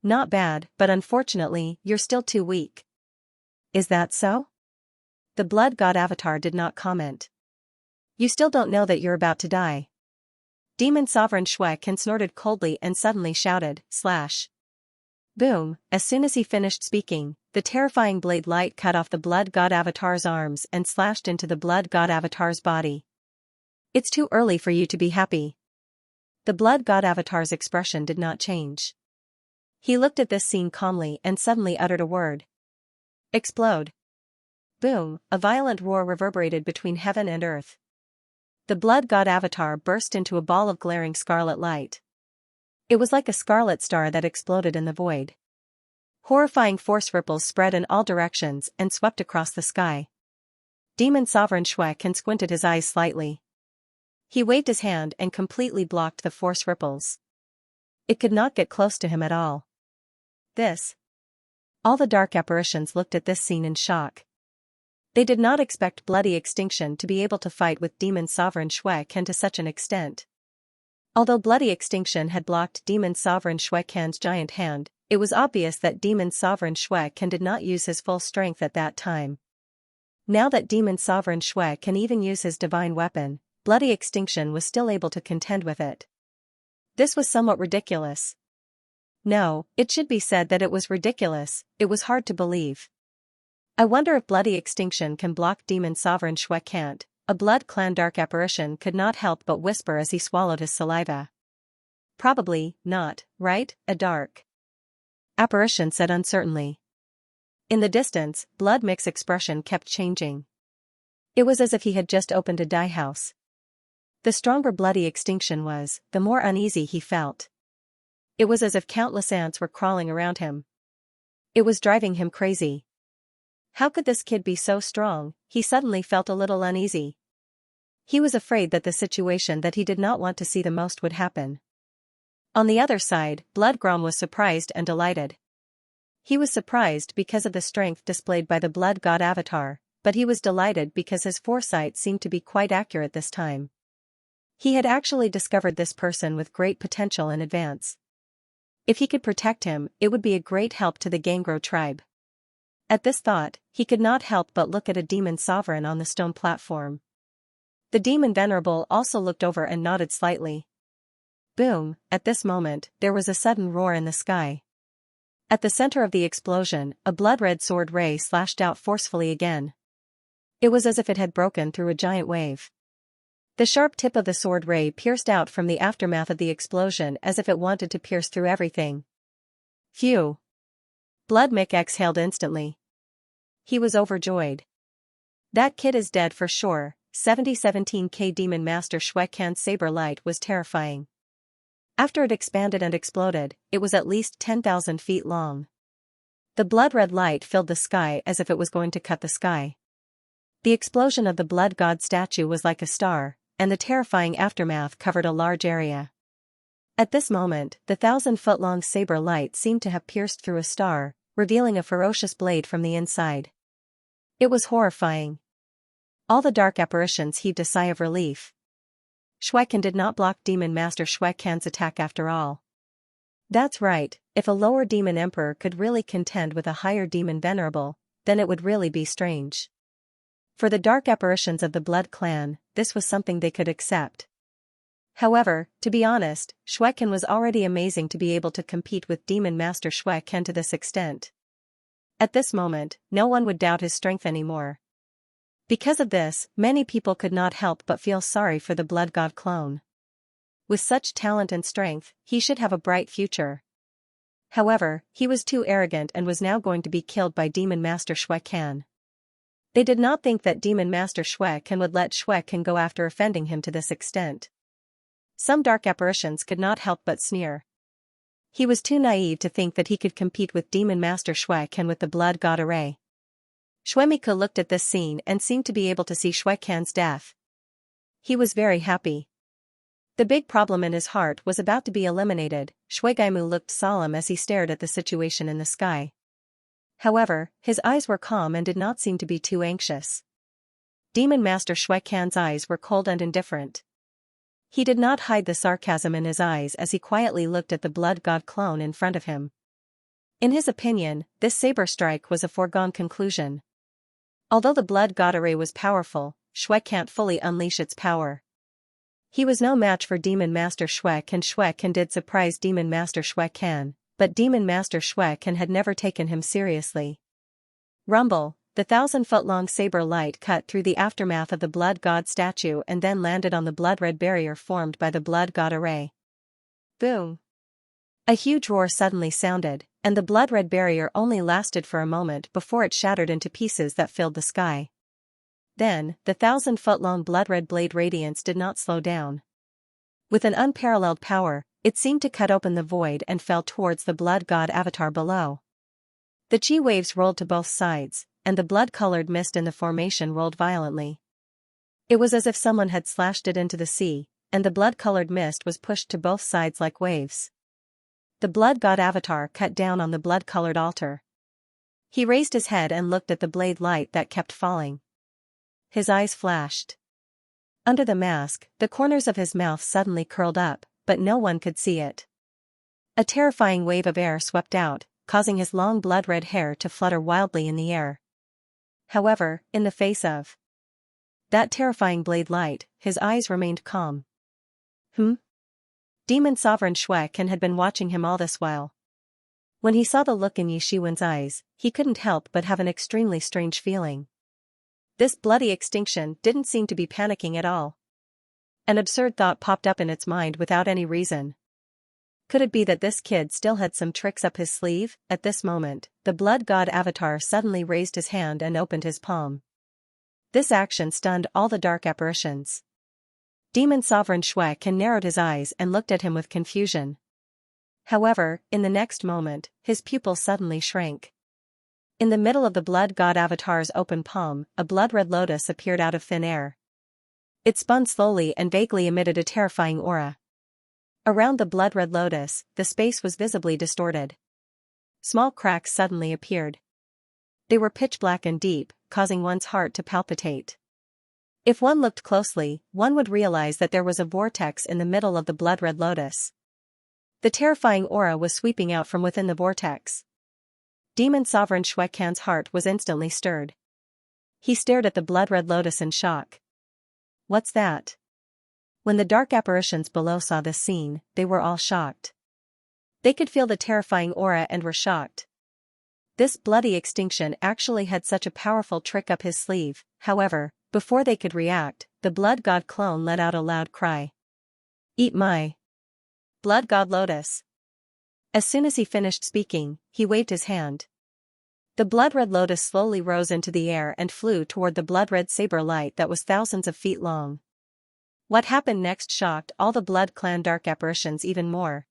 Not bad, but unfortunately, you're still too weak." "Is that so?" The Blood God Avatar did not comment. "You still don't know that you're about to die." Demon Sovereign Shui Kan snorted coldly and suddenly shouted, "Slash!" Boom! As soon as he finished speaking, the terrifying blade light cut off the Blood God Avatar's arms and slashed into the Blood God Avatar's body. "It's too early for you to be happy." The Blood God Avatar's expression did not change. He looked at this scene calmly and suddenly uttered a word. Explode! Boom! A violent roar reverberated between heaven and earth. The Blood God Avatar burst into a ball of glaring scarlet light. It was like a scarlet star that exploded in the void. Horrifying force ripples spread in all directions and swept across the sky. Demon Sovereign Shui Kan squinted his eyes slightly. He waved his hand and completely blocked the force ripples. It could not get close to him at all. All the dark apparitions looked at this scene in shock. They did not expect Bloody Extinction to be able to fight with Demon Sovereign Shui Kan to such an extent. Although Bloody Extinction had blocked Demon Sovereign Shui Kan's giant hand, it was obvious that Demon Sovereign Shui Kan did not use his full strength at that time. Now that Demon Sovereign Shui can even use his divine weapon, Bloody Extinction was still able to contend with it. This was somewhat ridiculous. No, it should be said that it was ridiculous. It was hard to believe. I wonder if Bloody Extinction can block Demon Sovereign Shui Kan. A Blood Clan dark apparition could not help but whisper as he swallowed his saliva. Probably not, right? A dark apparition said uncertainly. In the distance, Blood Mix's expression kept changing. It was as if he had just opened a dye house. The stronger Bloody Extinction was, the more uneasy he felt. It was as if countless ants were crawling around him. It was driving him crazy. How could this kid be so strong? He suddenly felt a little uneasy. He was afraid that the situation that he did not want to see the most would happen. On the other side, Bloodgrom was surprised and delighted. He was surprised because of the strength displayed by the Blood God Avatar, but he was delighted because his foresight seemed to be quite accurate this time. He had actually discovered this person with great potential in advance. If he could protect him, it would be a great help to the Gangro tribe. At this thought, he could not help but look at a demon sovereign on the stone platform. The demon venerable also looked over and nodded slightly. Boom! At this moment, there was a sudden roar in the sky. At the center of the explosion, a blood-red sword ray slashed out forcefully again. It was as if it had broken through a giant wave. The sharp tip of the sword ray pierced out from the aftermath of the explosion as if it wanted to pierce through everything. Phew! Blood Mick exhaled instantly. He was overjoyed. That kid is dead for sure. 7017K Demon Master Shuekan's saber light was terrifying. After it expanded and exploded, it was at least 10,000 feet long. The blood-red light filled the sky as if it was going to cut the sky. The explosion of the blood god statue was like a star, and the terrifying aftermath covered a large area. At this moment, the 1,000-foot-long saber light seemed to have pierced through a star, revealing a ferocious blade from the inside. It was horrifying. All the dark apparitions heaved a sigh of relief. Shuekan did not block Demon Master Shuekan's attack after all. That's right, if a lower demon emperor could really contend with a higher demon venerable, then it would really be strange. For the dark apparitions of the Blood Clan, this was something they could accept. However, to be honest, Shuekan was already amazing to be able to compete with Demon Master Shuekan to this extent. At this moment, no one would doubt his strength anymore. Because of this, many people could not help but feel sorry for the Blood God clone. With such talent and strength, he should have a bright future. However, he was too arrogant and was now going to be killed by Demon Master Shuekan. They did not think that Demon Master Shuekan would let Shuekan go after offending him to this extent. Some dark apparitions could not help but sneer. He was too naive to think that he could compete with Demon Master Shuekan with the Blood God array. Shuemiko looked at this scene and seemed to be able to see Shuekan's death. He was very happy. The big problem in his heart was about to be eliminated. Shuegaimu looked solemn as he stared at the situation in the sky. However, his eyes were calm and did not seem to be too anxious. Demon Master Shuekan's eyes were cold and indifferent. He did not hide the sarcasm in his eyes as he quietly looked at the Blood God clone in front of him. In his opinion, this saber strike was a foregone conclusion. Although the Blood God array was powerful, Shuekan can't fully unleash its power. He was no match for Demon Master Shuekan, and Shuekan did surprise Demon Master Shuekan, but Demon Master Shuekan had never taken him seriously. Rumble, the 1,000-foot-long saber light cut through the aftermath of the Blood God statue and then landed on the blood-red barrier formed by the Blood God array. Boom! A huge roar suddenly sounded, and the blood-red barrier only lasted for a moment before it shattered into pieces that filled the sky. Then, the 1,000-foot-long blood-red blade radiance did not slow down. With an unparalleled power, it seemed to cut open the void and fell towards the Blood God avatar below. The chi waves rolled to both sides, and the blood-colored mist in the formation rolled violently. It was as if someone had slashed it into the sea, and the blood-colored mist was pushed to both sides like waves. The Blood God avatar cut down on the blood-colored altar. He raised his head and looked at the blade light that kept falling. His eyes flashed. Under the mask, the corners of his mouth suddenly curled up, but no one could see it. A terrifying wave of air swept out, causing his long blood-red hair to flutter wildly in the air. However, in the face of that terrifying blade light, his eyes remained calm. Demon Sovereign Shuekan had been watching him all this while. When he saw the look in Yishiwen's eyes, he couldn't help but have an extremely strange feeling. This bloody extinction didn't seem to be panicking at all. An absurd thought popped up in its mind without any reason. Could it be that this kid still had some tricks up his sleeve? At this moment, the Blood God avatar suddenly raised his hand and opened his palm. This action stunned all the dark apparitions. Demon Sovereign Shuekan narrowed his eyes and looked at him with confusion. However, in the next moment, his pupils suddenly shrank. In the middle of the Blood God avatar's open palm, a blood-red lotus appeared out of thin air. It spun slowly and vaguely emitted a terrifying aura. Around the blood-red lotus, the space was visibly distorted. Small cracks suddenly appeared. They were pitch black and deep, causing one's heart to palpitate. If one looked closely, one would realize that there was a vortex in the middle of the blood-red lotus. The terrifying aura was sweeping out from within the vortex. Demon Sovereign Shuekan's heart was instantly stirred. He stared at the blood-red lotus in shock. What's that? When the dark apparitions below saw this scene, they were all shocked. They could feel the terrifying aura and were shocked. This bloody extinction actually had such a powerful trick up his sleeve. However, before they could react, the Blood God clone let out a loud cry. Eat my Blood God Lotus. As soon as he finished speaking, he waved his hand. The blood-red lotus slowly rose into the air and flew toward the blood-red saber light that was thousands of feet long. What happened next shocked all the Blood Clan dark apparitions even more.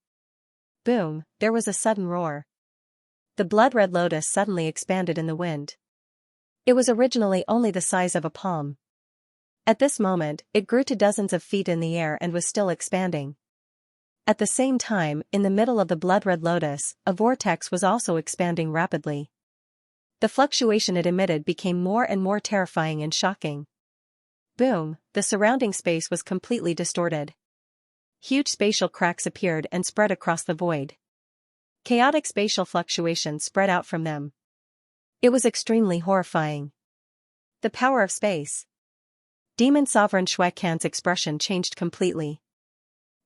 Boom, there was a sudden roar. The blood-red lotus suddenly expanded in the wind. It was originally only the size of a palm. At this moment, it grew to dozens of feet in the air and was still expanding. At the same time, in the middle of the blood-red lotus, a vortex was also expanding rapidly. The fluctuation it emitted became more and more terrifying and shocking. Boom, the surrounding space was completely distorted. Huge spatial cracks appeared and spread across the void. Chaotic spatial fluctuations spread out from them. It was extremely horrifying. The power of space. Demon Sovereign Xianxia's expression changed completely.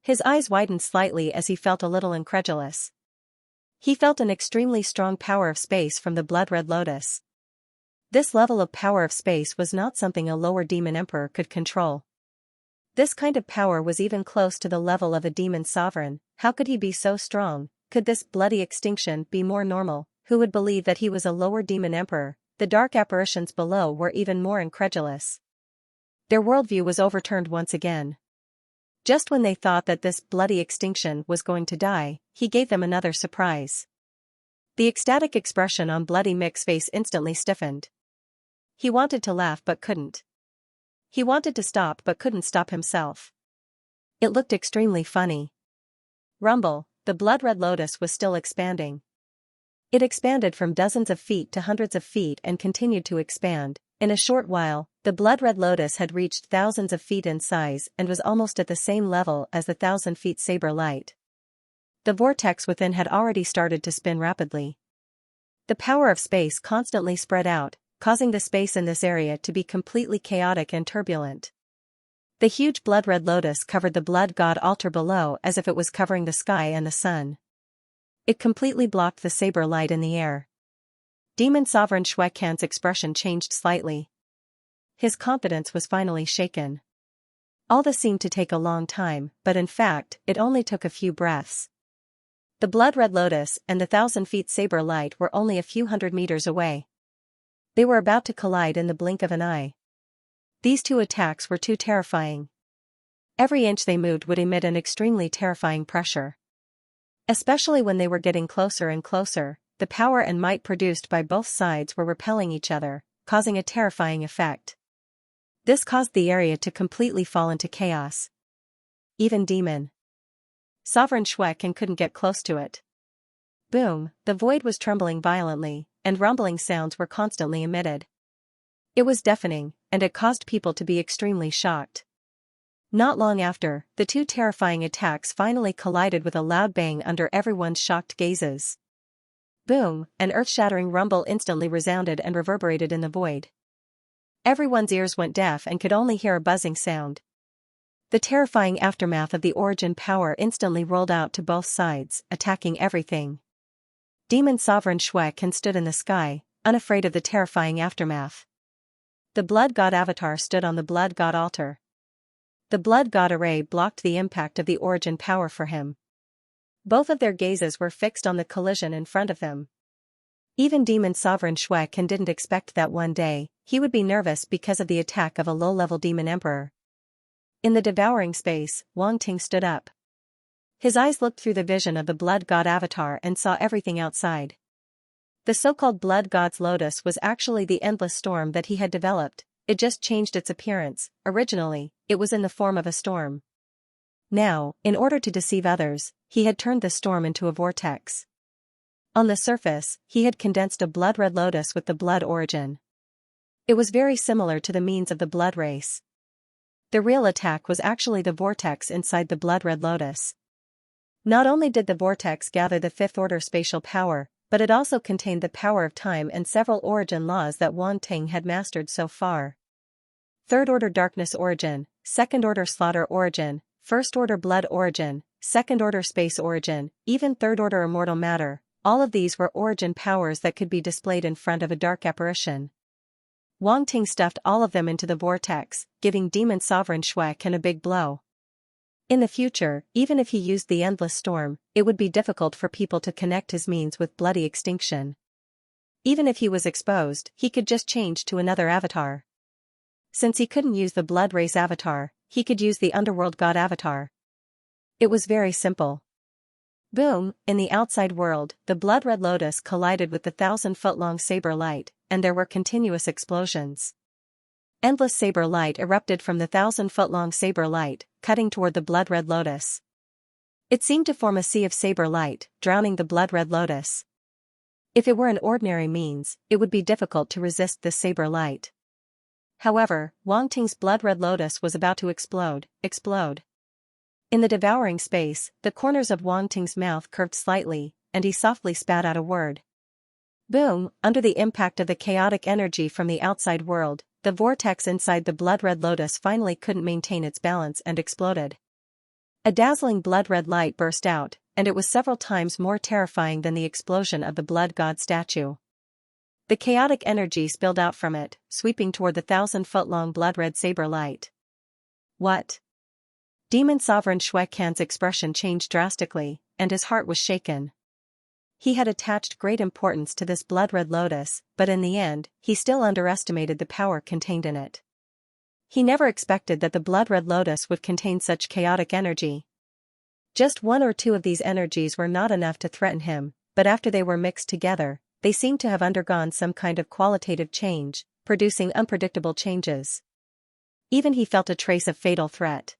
His eyes widened slightly as he felt a little incredulous. He felt an extremely strong power of space from the blood-red lotus. This level of power of space was not something a lower demon emperor could control. This kind of power was even close to the level of a demon sovereign. How could he be so strong? Could this bloody extinction be more normal? Who would believe that he was a lower demon emperor? The dark apparitions below were even more incredulous. Their worldview was overturned once again. Just when they thought that this bloody extinction was going to die, he gave them another surprise. The ecstatic expression on Bloody Mick's face instantly stiffened. He wanted to laugh but couldn't. He wanted to stop but couldn't stop himself. It looked extremely funny. Rumble, the blood-red lotus was still expanding. It expanded from dozens of feet to hundreds of feet and continued to expand. In a short while, the blood-red lotus had reached thousands of feet in size and was almost at the same level as the 1,000-feet saber light. The vortex within had already started to spin rapidly. The power of space constantly spread out, causing the space in this area to be completely chaotic and turbulent. The huge blood-red lotus covered the blood god altar below as if it was covering the sky and the sun. It completely blocked the saber light in the air. Demon Sovereign Xianxia's expression changed slightly. His confidence was finally shaken. All this seemed to take a long time, but in fact, it only took a few breaths. The blood-red lotus and the 1,000-feet saber light were only a few hundred meters away. They were about to collide in the blink of an eye. These two attacks were too terrifying. Every inch they moved would emit an extremely terrifying pressure. Especially when they were getting closer and closer, the power and might produced by both sides were repelling each other, causing a terrifying effect. This caused the area to completely fall into chaos. Even Demon Sovereign Xianxia couldn't get close to it. Boom, the void was trembling violently, and rumbling sounds were constantly emitted. It was deafening, and it caused people to be extremely shocked. Not long after, the two terrifying attacks finally collided with a loud bang under everyone's shocked gazes. Boom, an earth-shattering rumble instantly resounded and reverberated in the void. Everyone's ears went deaf and could only hear a buzzing sound. The terrifying aftermath of the origin power instantly rolled out to both sides, attacking everything. Demon Sovereign Xianxia stood in the sky, unafraid of the terrifying aftermath. The Blood God Avatar stood on the Blood God altar. The Blood God array blocked the impact of the origin power for him. Both of their gazes were fixed on the collision in front of them. Even Demon Sovereign Xianxia didn't expect that one day, he would be nervous because of the attack of a low-level demon emperor. In the devouring space, Wang Ting stood up. His eyes looked through the vision of the Blood God Avatar and saw everything outside. The so-called Blood God's lotus was actually the endless storm that he had developed, it just changed its appearance. Originally, it was in the form of a storm. Now, in order to deceive others, he had turned the storm into a vortex. On the surface, he had condensed a blood-red lotus with the blood origin. It was very similar to the means of the blood race. The real attack was actually the vortex inside the blood-red lotus. Not only did the vortex gather the fifth-order spatial power, but it also contained the power of time and several origin laws that Wang Ting had mastered so far. Third-order darkness origin, second-order slaughter origin, first-order blood origin, second-order space origin, even third-order immortal matter, all of these were origin powers that could be displayed in front of a dark apparition. Wang Ting stuffed all of them into the vortex, giving Demon Sovereign Xianxia a big blow. In the future, even if he used the endless storm, it would be difficult for people to connect his means with bloody extinction. Even if he was exposed, he could just change to another avatar. Since he couldn't use the Blood Race avatar, he could use the Underworld God avatar. It was very simple. Boom, in the outside world, the blood-red lotus collided with the 1,000-foot-long saber light, and there were continuous explosions. Endless saber light erupted from the 1,000-foot-long saber light, cutting toward the blood-red lotus. It seemed to form a sea of saber light, drowning the blood-red lotus. If it were an ordinary means, it would be difficult to resist this saber light. However, Wang Ting's blood-red lotus was about to explode. In the devouring space, the corners of Wang Ting's mouth curved slightly, and he softly spat out a word. Boom, under the impact of the chaotic energy from the outside world, the vortex inside the blood-red lotus finally couldn't maintain its balance and exploded. A dazzling blood-red light burst out, and it was several times more terrifying than the explosion of the blood god statue. The chaotic energy spilled out from it, sweeping toward the 1,000-foot-long blood-red saber light. What? Demon Sovereign Xuecan's expression changed drastically, and his heart was shaken. He had attached great importance to this blood-red lotus, but in the end, he still underestimated the power contained in it. He never expected that the blood-red lotus would contain such chaotic energy. Just one or two of these energies were not enough to threaten him, but after they were mixed together, they seemed to have undergone some kind of qualitative change, producing unpredictable changes. Even he felt a trace of fatal threat.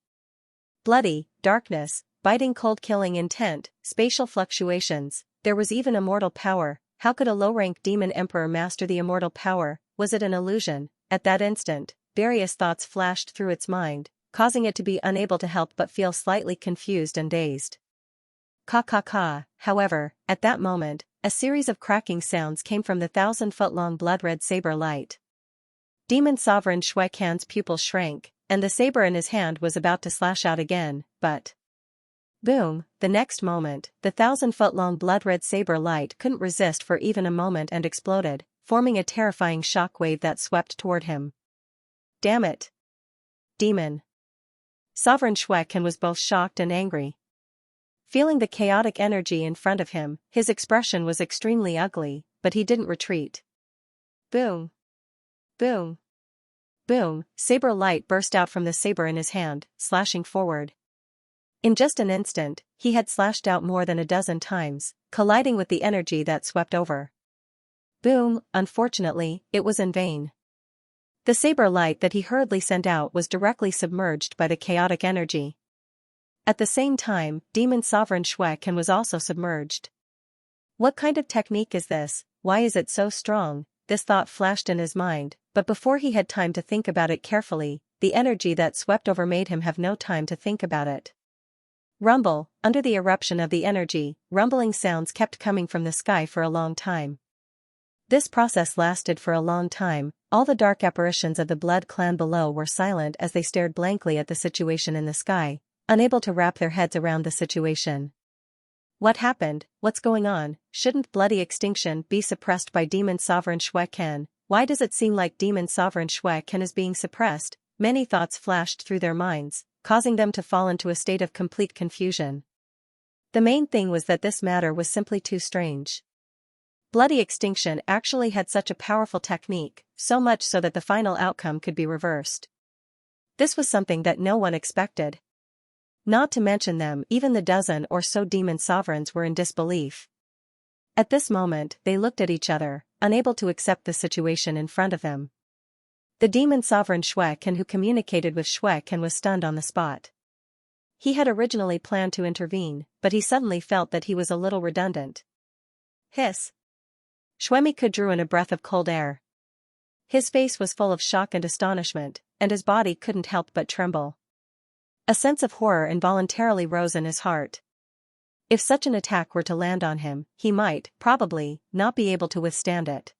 Bloody, darkness, biting cold-killing intent, spatial fluctuations, there was even immortal power. How could a low-rank demon emperor master the immortal power? Was it an illusion? At that instant, various thoughts flashed through its mind, causing it to be unable to help but feel slightly confused and dazed. However, at that moment, a series of cracking sounds came from the 1,000-foot-long blood-red saber light. Demon Sovereign Xuecan's pupils shrank, and the saber in his hand was about to slash out again, but... Boom, the next moment, the 1,000-foot-long blood-red saber light couldn't resist for even a moment and exploded, forming a terrifying shockwave that swept toward him. Damn it! Demon! Sovereign Xuecan was both shocked and angry. Feeling the chaotic energy in front of him, his expression was extremely ugly, but he didn't retreat. Boom! Boom! Boom, saber light burst out from the saber in his hand, slashing forward. In just an instant, he had slashed out more than a dozen times, colliding with the energy that swept over. Boom, unfortunately, it was in vain. The saber light that he hurriedly sent out was directly submerged by the chaotic energy. At the same time, Demon Sovereign Xuecan was also submerged. What kind of technique is this? Why is it so strong? This thought flashed in his mind, but before he had time to think about it carefully, the energy that swept over made him have no time to think about it. Rumble, under the eruption of the energy, rumbling sounds kept coming from the sky for a long time. This process lasted for a long time. All the dark apparitions of the Blood Clan below were silent as they stared blankly at the situation in the sky, unable to wrap their heads around the situation. What happened? What's going on? Shouldn't bloody extinction be suppressed by Demon Sovereign Xuecan? Why does it seem like Demon Sovereign Xuecan is being suppressed? Many thoughts flashed through their minds, causing them to fall into a state of complete confusion. The main thing was that this matter was simply too strange. Bloody extinction actually had such a powerful technique, so much so that the final outcome could be reversed. This was something that no one expected. Not to mention them, even the dozen or so demon sovereigns were in disbelief. At this moment, they looked at each other, unable to accept the situation in front of them. The demon sovereign Xuecan who communicated with Xuecan was stunned on the spot. He had originally planned to intervene, but he suddenly felt that he was a little redundant. Hiss! Xuemiku drew in a breath of cold air. His face was full of shock and astonishment, and his body couldn't help but tremble. A sense of horror involuntarily rose in his heart. If such an attack were to land on him, he might, probably, not be able to withstand it.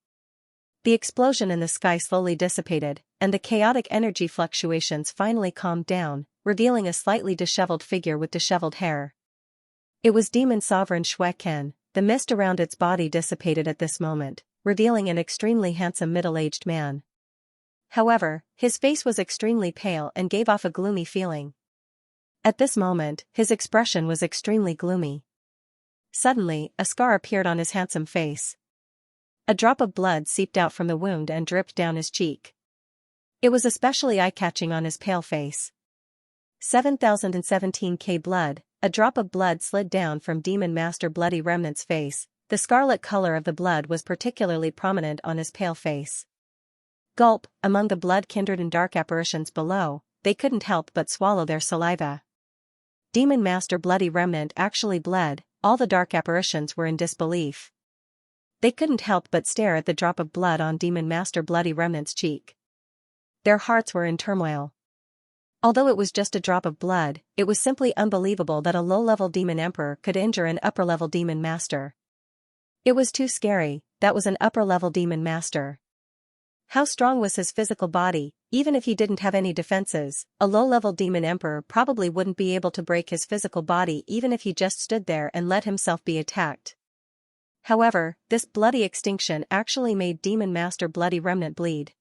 The explosion in the sky slowly dissipated, and the chaotic energy fluctuations finally calmed down, revealing a slightly disheveled figure with disheveled hair. It was Demon Sovereign Xuecan. The mist around its body dissipated at this moment, revealing an extremely handsome middle-aged man. However, his face was extremely pale and gave off a gloomy feeling. At this moment, his expression was extremely gloomy. Suddenly, a scar appeared on his handsome face. A drop of blood seeped out from the wound and dripped down his cheek. It was especially eye-catching on his pale face. 7017K blood. A drop of blood slid down from Demon Master Bloody Remnant's face. The scarlet color of the blood was particularly prominent on his pale face. Gulp, among the blood-kindred and dark apparitions below, they couldn't help but swallow their saliva. Demon Master Bloody Remnant actually bled. All the dark apparitions were in disbelief. They couldn't help but stare at the drop of blood on Demon Master Bloody Remnant's cheek. Their hearts were in turmoil. Although it was just a drop of blood, it was simply unbelievable that a low-level demon emperor could injure an upper-level demon master. It was too scary. That was an upper-level demon master. How strong was his physical body? Even if he didn't have any defenses, a low-level demon emperor probably wouldn't be able to break his physical body even if he just stood there and let himself be attacked. However, this bloody extinction actually made Demon Master Bloody Remnant bleed.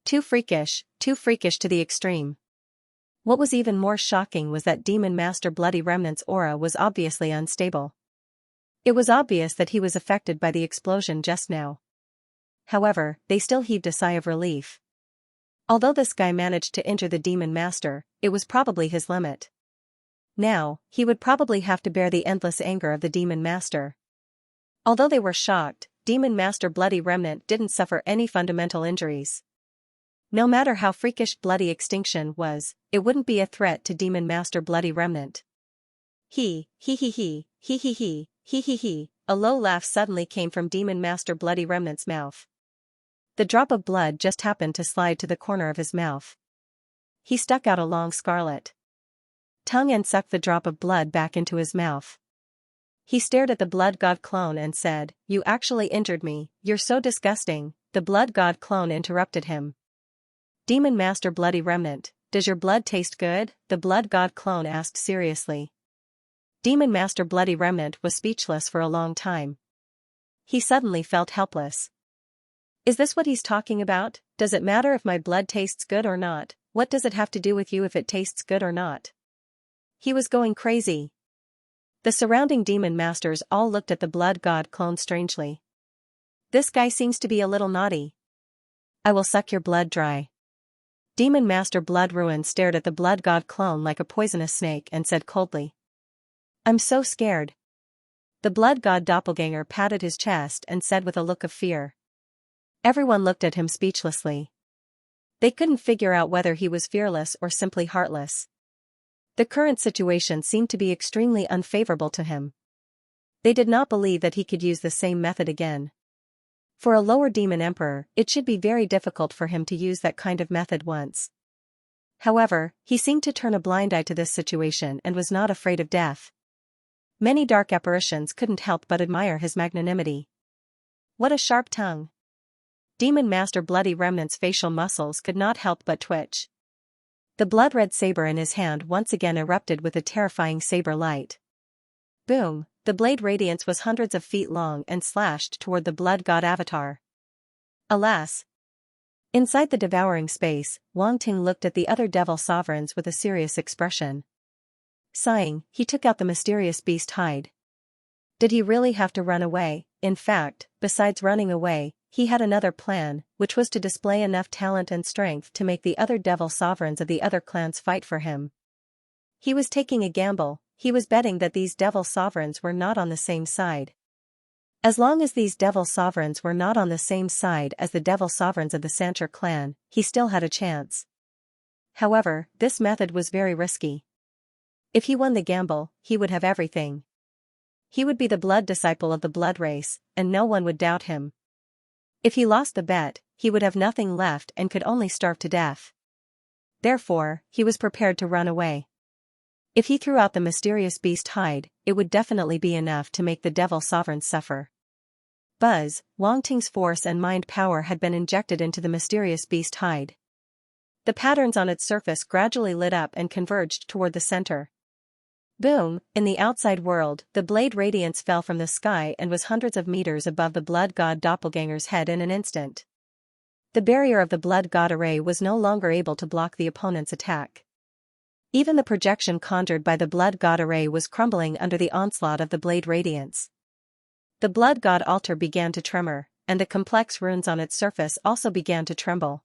Too freakish to the extreme. What was even more shocking was that Demon Master Bloody Remnant's aura was obviously unstable. It was obvious that he was affected by the explosion just now. However, they still heaved a sigh of relief. Although this guy managed to injure the Demon Master, it was probably his limit. Now, he would probably have to bear the endless anger of the Demon Master. Although they were shocked, Demon Master Bloody Remnant didn't suffer any fundamental injuries. No matter how freakish bloody extinction was, it wouldn't be a threat to Demon Master Bloody Remnant. He, a low laugh suddenly came from Demon Master Bloody Remnant's mouth. The drop of blood just happened to slide to the corner of his mouth. He stuck out a long scarlet tongue and sucked the drop of blood back into his mouth. He stared at the Blood God clone and said, "You actually injured me, you're so disgusting." The Blood God clone interrupted him. "Demon Master Bloody Remnant, does your blood taste good?" the Blood God clone asked seriously. Demon Master Bloody Remnant was speechless for a long time. He suddenly felt helpless. Is this what he's talking about? Does it matter if my blood tastes good or not? What does it have to do with you if it tastes good or not? He was going crazy. The surrounding demon masters all looked at the Blood God clone strangely. This guy seems to be a little naughty. I will suck your blood dry. Demon Master Blood Ruin stared at the Blood God clone like a poisonous snake and said coldly, "I'm so scared." The Blood God doppelganger patted his chest and said with a look of fear. Everyone looked at him speechlessly. They couldn't figure out whether he was fearless or simply heartless. The current situation seemed to be extremely unfavorable to him. They did not believe that he could use the same method again. For a lower demon emperor, it should be very difficult for him to use that kind of method once. However, he seemed to turn a blind eye to this situation and was not afraid of death. Many dark apparitions couldn't help but admire his magnanimity. What a sharp tongue. Demon Master Bloody Remnant's facial muscles could not help but twitch. The blood-red saber in his hand once again erupted with a terrifying saber light. Boom! The blade radiance was hundreds of feet long and slashed toward the Blood God avatar. Alas! Inside the devouring space, Wang Ting looked at the other devil sovereigns with a serious expression. Sighing, he took out the mysterious beast hide. Did he really have to run away? In fact, besides running away, he had another plan, which was to display enough talent and strength to make the other devil sovereigns of the other clans fight for him. He was taking a gamble. He was betting that these devil sovereigns were not on the same side. As long as these devil sovereigns were not on the same side as the devil sovereigns of the Xianxia clan, he still had a chance. However, this method was very risky. If he won the gamble, he would have everything. He would be the blood disciple of the blood race, and no one would doubt him. If he lost the bet, he would have nothing left and could only starve to death. Therefore, he was prepared to run away. If he threw out the mysterious beast hide, it would definitely be enough to make the devil sovereigns suffer. Buzz, Wang Ting's force and mind power had been injected into the mysterious beast hide. The patterns on its surface gradually lit up and converged toward the center. Boom! In the outside world, the blade radiance fell from the sky and was hundreds of meters above the Blood God doppelganger's head in an instant. The barrier of the Blood God array was no longer able to block the opponent's attack. Even the projection conjured by the Blood God array was crumbling under the onslaught of the blade radiance. The Blood God altar began to tremor. and the complex runes on its surface also began to tremble.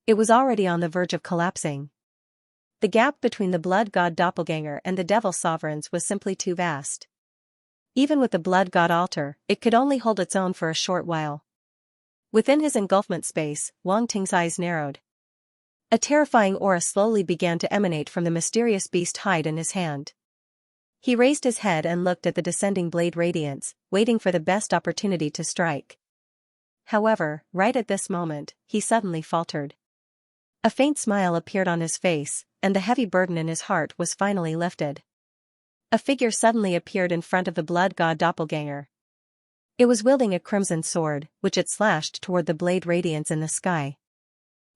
It was already on the verge of collapsing. The gap between the blood god doppelganger and the devil sovereigns was simply too vast. Even with the blood god altar, it could only hold its own for a short while. Within his engulfment space, Wang Ting's eyes narrowed. A terrifying aura slowly began to emanate from the mysterious beast hide in his hand. He raised his head and looked at the descending blade radiance, waiting for the best opportunity to strike. However, right at this moment, he suddenly faltered. A faint smile appeared on his face, and the heavy burden in his heart was finally lifted. A figure suddenly appeared in front of the blood god doppelganger. It was wielding a crimson sword, which it slashed toward the blade radiance in the sky.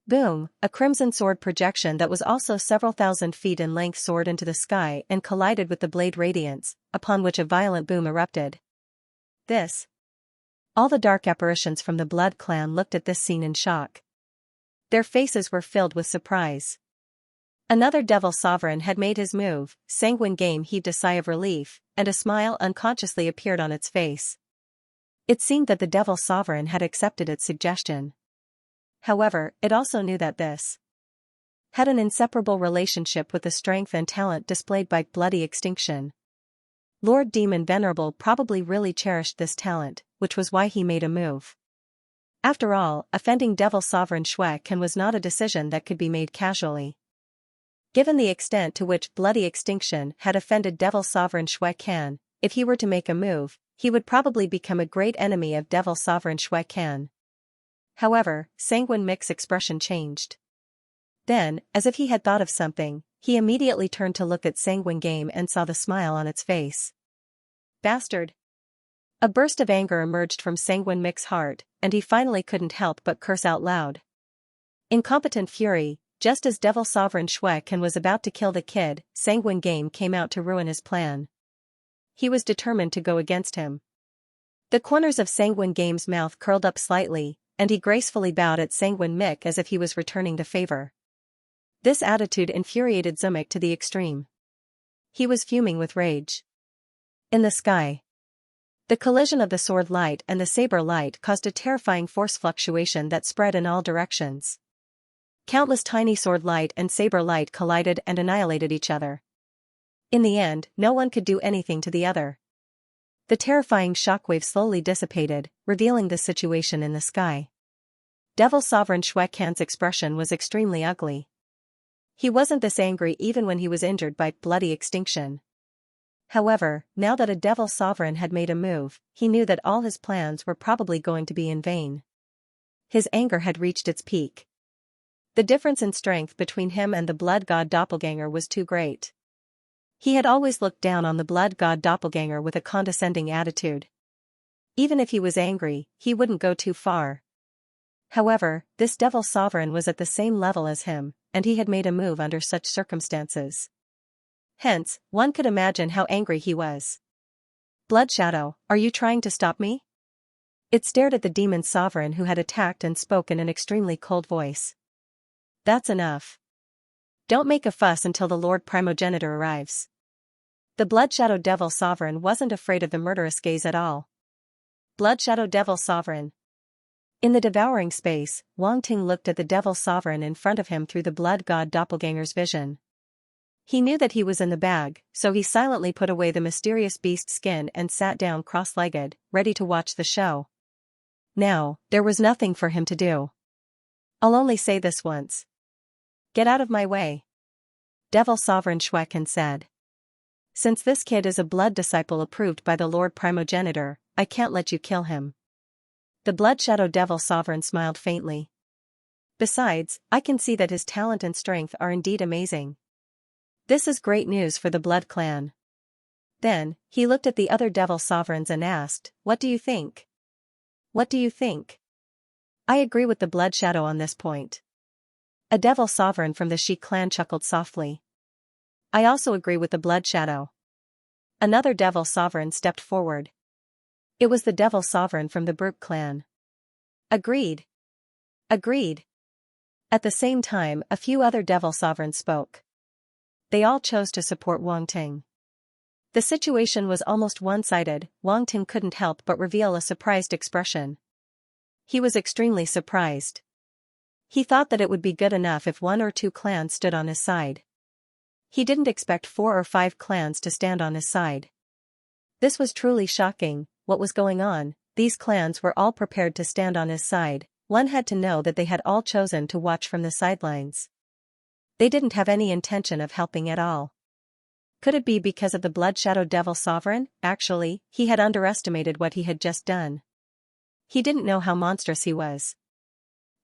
Boom! A crimson sword projection that was also several thousand feet in length soared into the sky and collided with the blade radiance, upon which a violent boom erupted. This. All the dark apparitions from the Blood clan looked at this scene in shock. Their faces were filled with surprise. Another devil sovereign had made his move. Sanguine Game heaved a sigh of relief, and a smile unconsciously appeared on its face. It seemed that the devil sovereign had accepted its suggestion. However, it also knew that this had an inseparable relationship with the strength and talent displayed by Bloody Extinction. Lord Demon Venerable probably really cherished this talent, which was why he made a move. After all, offending Devil Sovereign Shuekan was not a decision that could be made casually. Given the extent to which Bloody Extinction had offended Devil Sovereign Shuekan, if he were to make a move, he would probably become a great enemy of Devil Sovereign Shuekan. However, Sanguine Mix's expression changed. Then, as if he had thought of something, he immediately turned to look at Sanguine Game and saw the smile on its face. Bastard! A burst of anger emerged from Sanguine Mix's heart, and he finally couldn't help but curse out loud. In competent fury, just as Devil Sovereign Shuekan was about to kill the kid, Sanguine Game came out to ruin his plan. He was determined to go against him. The corners of Sanguine Game's mouth curled up slightly, and he gracefully bowed at Sanguine Mick as if he was returning the favor. This attitude infuriated Zumek to the extreme. He was fuming with rage. In the sky, the collision of the sword light and the saber light caused a terrifying force fluctuation that spread in all directions. Countless tiny sword light and saber light collided and annihilated each other. In the end, no one could do anything to the other. The terrifying shockwave slowly dissipated, revealing the situation in the sky. Devil Sovereign Shuekan's expression was extremely ugly. He wasn't this angry even when he was injured by Bloody Extinction. However, now that a Devil Sovereign had made a move, he knew that all his plans were probably going to be in vain. His anger had reached its peak. The difference in strength between him and the Blood God Doppelganger was too great. He had always looked down on the Blood God Doppelganger with a condescending attitude. Even if he was angry, he wouldn't go too far. However, this Devil Sovereign was at the same level as him, and he had made a move under such circumstances. Hence, one could imagine how angry he was. Blood Shadow, are you trying to stop me? It stared at the Demon Sovereign who had attacked and spoke in an extremely cold voice. That's enough. Don't make a fuss until the Lord Primogenitor arrives. The Blood Shadow Devil Sovereign wasn't afraid of the murderous gaze at all. Blood Shadow Devil Sovereign. In the devouring space, Wang Ting looked at the Devil Sovereign in front of him through the Blood God Doppelganger's vision. He knew that he was in the bag, so he silently put away the mysterious beast skin and sat down cross-legged, ready to watch the show. Now, there was nothing for him to do. I'll only say this once. Get out of my way. Devil Sovereign Shuekan said. Since this kid is a blood disciple approved by the Lord Primogenitor, I can't let you kill him. The Blood Shadow Devil Sovereign smiled faintly. Besides, I can see that his talent and strength are indeed amazing. This is great news for the Blood clan. Then, he looked at the other Devil Sovereigns and asked, what do you think? What do you think? I agree with the Blood Shadow on this point. A Devil Sovereign from the Shi clan chuckled softly. I also agree with the Blood Shadow. Another Devil Sovereign stepped forward. It was the Devil Sovereign from the Brooke clan. Agreed. Agreed. At the same time, a few other Devil Sovereigns spoke. They all chose to support Wang Ting. The situation was almost one-sided. Wang Ting couldn't help but reveal a surprised expression. He was extremely surprised. He thought that it would be good enough if 1 or 2 clans stood on his side. He didn't expect 4 or 5 clans to stand on his side. This was truly shocking. What was going on? These clans were all prepared to stand on his side. One had to know that they had all chosen to watch from the sidelines. They didn't have any intention of helping at all. Could it be because of the Blood Shadow Devil Sovereign? Actually, he had underestimated what he had just done. He didn't know how monstrous he was.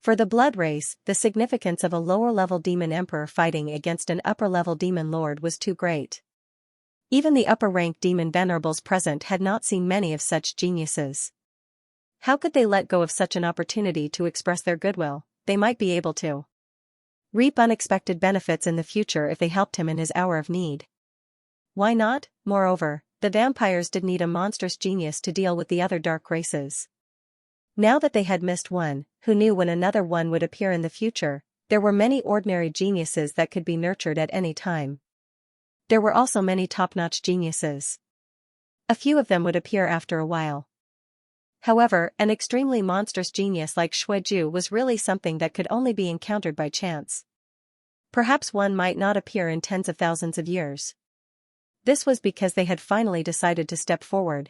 For the blood race, the significance of a lower-level demon emperor fighting against an upper-level demon lord was too great. Even the upper-ranked demon venerables present had not seen many of such geniuses. How could they let go of such an opportunity to express their goodwill? They might be able to reap unexpected benefits in the future if they helped him in his hour of need. Why not? Moreover, the vampires did need a monstrous genius to deal with the other dark races. Now that they had missed one, who knew when another one would appear in the future? There were many ordinary geniuses that could be nurtured at any time. There were also many top-notch geniuses. A few of them would appear after a while. However, an extremely monstrous genius like Shuiju was really something that could only be encountered by chance. Perhaps one might not appear in tens of thousands of years. This was because they had finally decided to step forward.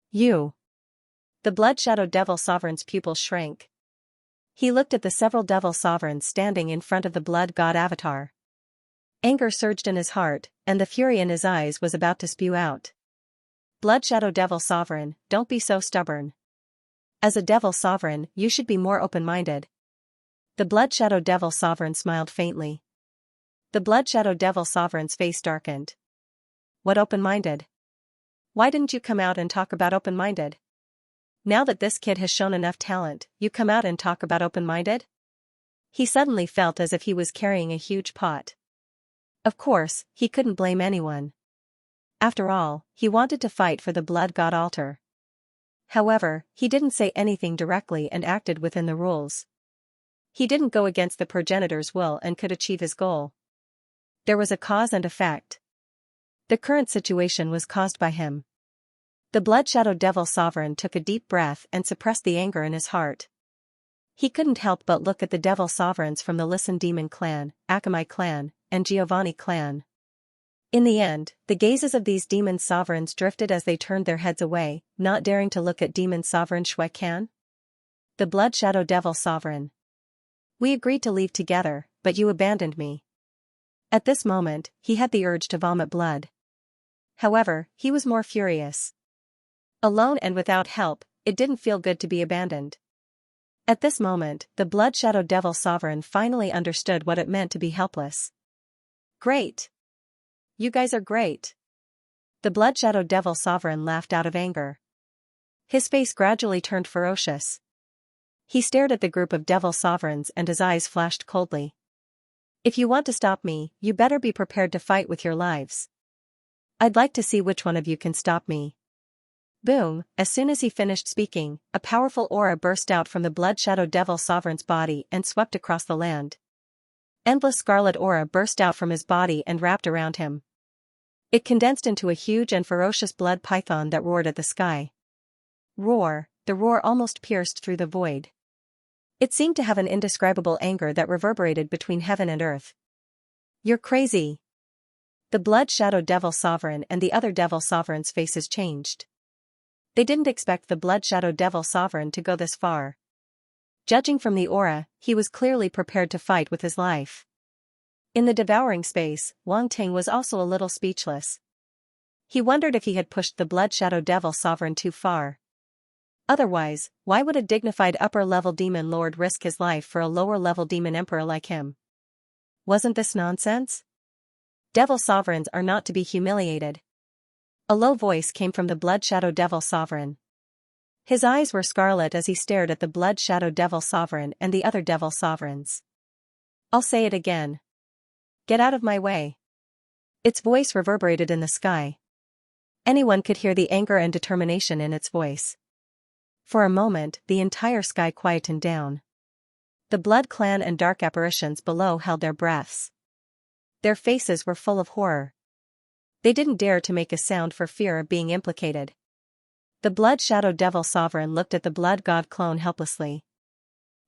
You. The Blood Shadow Devil Sovereign's pupils shrank. He looked at the several devil sovereigns standing in front of the blood god avatar. Anger surged in his heart, and the fury in his eyes was about to spew out. Blood Shadow Devil Sovereign, don't be so stubborn. As a devil sovereign, you should be more open-minded. The Blood Shadow Devil Sovereign smiled faintly. The Blood Shadow Devil Sovereign's face darkened. What open-minded? Why didn't you come out and talk about open-minded? Now that this kid has shown enough talent, you come out and talk about open-minded? He suddenly felt as if he was carrying a huge pot. Of course, he couldn't blame anyone. After all, he wanted to fight for the blood god altar. However, he didn't say anything directly and acted within the rules. He didn't go against the progenitor's will and could achieve his goal. There was a cause and effect. The current situation was caused by him. The Blood Shadow Devil Sovereign took a deep breath and suppressed the anger in his heart. He couldn't help but look at the Devil Sovereigns from the Listen Demon clan, Akamai clan, and Giovanni clan. In the end, the gazes of these demon sovereigns drifted as they turned their heads away, not daring to look at demon sovereign Shuekan. The Blood Shadow Devil Sovereign. We agreed to leave together, but you abandoned me. At this moment, he had the urge to vomit blood. However, he was more furious. Alone and without help, it didn't feel good to be abandoned. At this moment, the Blood Shadow Devil Sovereign finally understood what it meant to be helpless. Great! You guys are great! The Blood Shadow Devil Sovereign laughed out of anger. His face gradually turned ferocious. He stared at the group of Devil Sovereigns and his eyes flashed coldly. If you want to stop me, you better be prepared to fight with your lives. I'd like to see which one of you can stop me. Boom! As soon as he finished speaking, a powerful aura burst out from the Blood Shadow Devil Sovereign's body and swept across the land. Endless scarlet aura burst out from his body and wrapped around him. It condensed into a huge and ferocious blood python that roared at the sky. Roar! The roar almost pierced through the void. It seemed to have an indescribable anger that reverberated between heaven and earth. You're crazy! The Blood Shadow Devil Sovereign and the other Devil Sovereigns' faces changed. They didn't expect the Blood Shadow Devil Sovereign to go this far. Judging from the aura, he was clearly prepared to fight with his life. In the devouring space, Wang Ting was also a little speechless. He wondered if he had pushed the Blood Shadow Devil Sovereign too far. Otherwise, why would a dignified upper-level demon lord risk his life for a lower-level demon emperor like him? Wasn't this nonsense? Devil Sovereigns are not to be humiliated. A low voice came from the Blood Shadow Devil Sovereign. His eyes were scarlet as he stared at the Blood Shadow Devil Sovereign and the other Devil Sovereigns. I'll say it again. Get out of my way. Its voice reverberated in the sky. Anyone could hear the anger and determination in its voice. For a moment, the entire sky quietened down. The Blood Clan and dark apparitions below held their breaths. Their faces were full of horror. They didn't dare to make a sound for fear of being implicated. The Blood Shadow Devil Sovereign looked at the Blood God clone helplessly.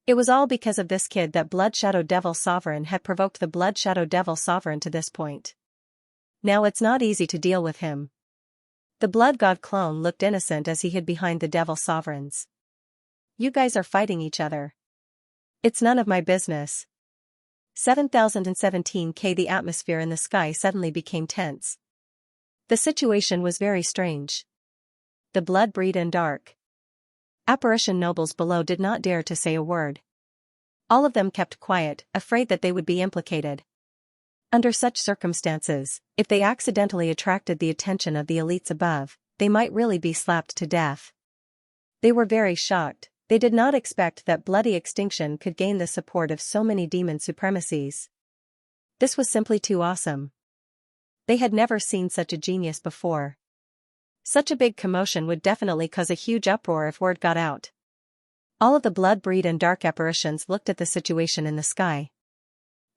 It was all because of this kid that Blood Shadow Devil Sovereign had provoked the Blood Shadow Devil Sovereign to this point. Now it's not easy to deal with him. The Blood God clone looked innocent as he hid behind the Devil Sovereigns. You guys are fighting each other. It's none of my business. 7017K. The atmosphere in the sky suddenly became tense. The situation was very strange. The blood breed and dark apparition nobles below did not dare to say a word. All of them kept quiet, afraid that they would be implicated. Under such circumstances, if they accidentally attracted the attention of the elites above, they might really be slapped to death. They were very shocked. They did not expect that bloody extinction could gain the support of so many demon supremacies. This was simply too awesome. They had never seen such a genius before. Such a big commotion would definitely cause a huge uproar if word got out. All of the blood breed and dark apparitions looked at the situation in the sky.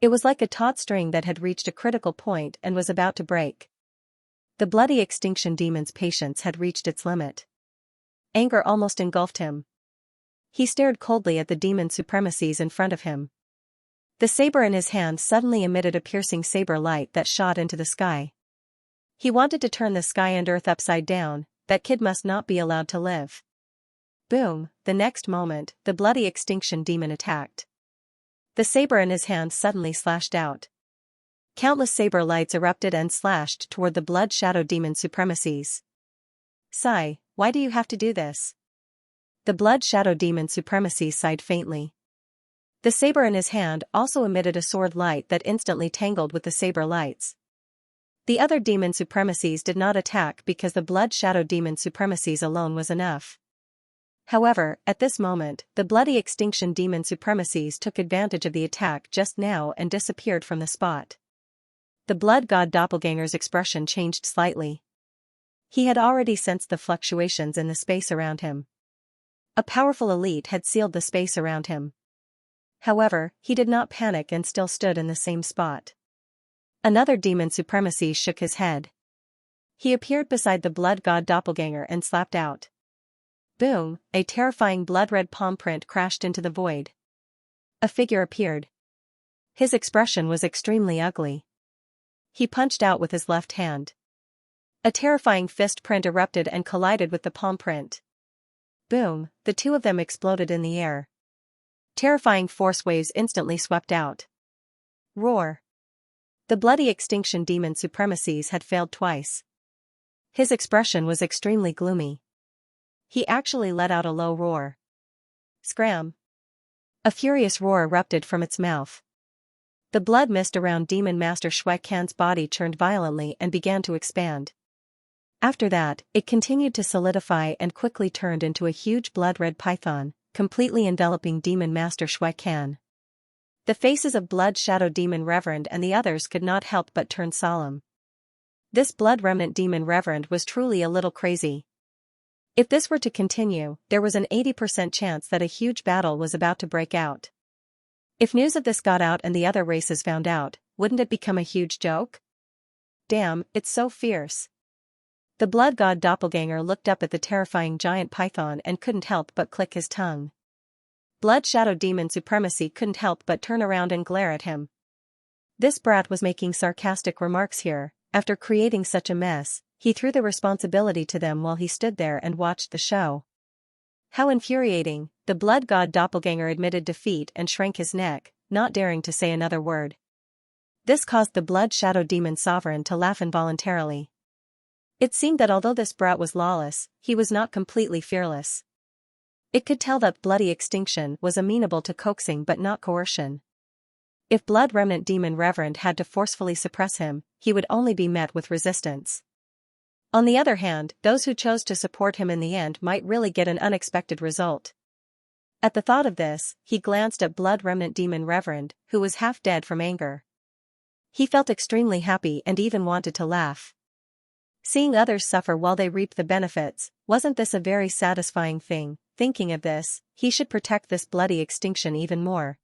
It was like a taut string that had reached a critical point and was about to break. The bloody extinction demon's patience had reached its limit. Anger almost engulfed him. He stared coldly at the demon supremacies in front of him. The saber in his hand suddenly emitted a piercing saber light that shot into the sky. He wanted to turn the sky and earth upside down. That kid must not be allowed to live. Boom, the next moment, the bloody extinction demon attacked. The saber in his hand suddenly slashed out. Countless saber lights erupted and slashed toward the blood shadow demon supremacies. Sigh, why do you have to do this? The blood shadow demon supremacies sighed faintly. The saber in his hand also emitted a sword light that instantly tangled with the saber lights. The other demon supremacies did not attack because the blood shadow demon supremacies alone was enough. However, at this moment, the bloody extinction demon supremacies took advantage of the attack just now and disappeared from the spot. The blood god doppelganger's expression changed slightly. He had already sensed the fluctuations in the space around him. A powerful elite had sealed the space around him. However, he did not panic and still stood in the same spot. Another demon supremacy shook his head. He appeared beside the blood god doppelganger and slapped out. Boom, a terrifying blood-red palm print crashed into the void. A figure appeared. His expression was extremely ugly. He punched out with his left hand. A terrifying fist print erupted and collided with the palm print. Boom, the two of them exploded in the air. Terrifying force waves instantly swept out. Roar. The bloody extinction demon supremacies had failed twice. His expression was extremely gloomy. He actually let out a low roar. Scram. A furious roar erupted from its mouth. The blood mist around Demon Master Shui Kan's body churned violently and began to expand. After that, it continued to solidify and quickly turned into a huge blood-red python, completely enveloping Demon Master Shui Kan. The faces of Blood Shadow Demon Reverend and the others could not help but turn solemn. This Blood Remnant Demon Reverend was truly a little crazy. If this were to continue, there was an 80% chance that a huge battle was about to break out. If news of this got out and the other races found out, wouldn't it become a huge joke? Damn, it's so fierce. The blood god doppelganger looked up at the terrifying giant python and couldn't help but click his tongue. Blood Shadow Demon Supremacy couldn't help but turn around and glare at him. This brat was making sarcastic remarks here. After creating such a mess, he threw the responsibility to them while he stood there and watched the show. How infuriating, the blood god doppelganger admitted defeat and shrank his neck, not daring to say another word. This caused the Blood Shadow Demon Sovereign to laugh involuntarily. It seemed that although this brat was lawless, he was not completely fearless. It could tell that bloody extinction was amenable to coaxing but not coercion. If Blood Remnant Demon Reverend had to forcefully suppress him, he would only be met with resistance. On the other hand, those who chose to support him in the end might really get an unexpected result. At the thought of this, he glanced at Blood Remnant Demon Reverend, who was half dead from anger. He felt extremely happy and even wanted to laugh. Seeing others suffer while they reap the benefits, wasn't this a very satisfying thing? Thinking of this, he should protect this bloody extinction even more.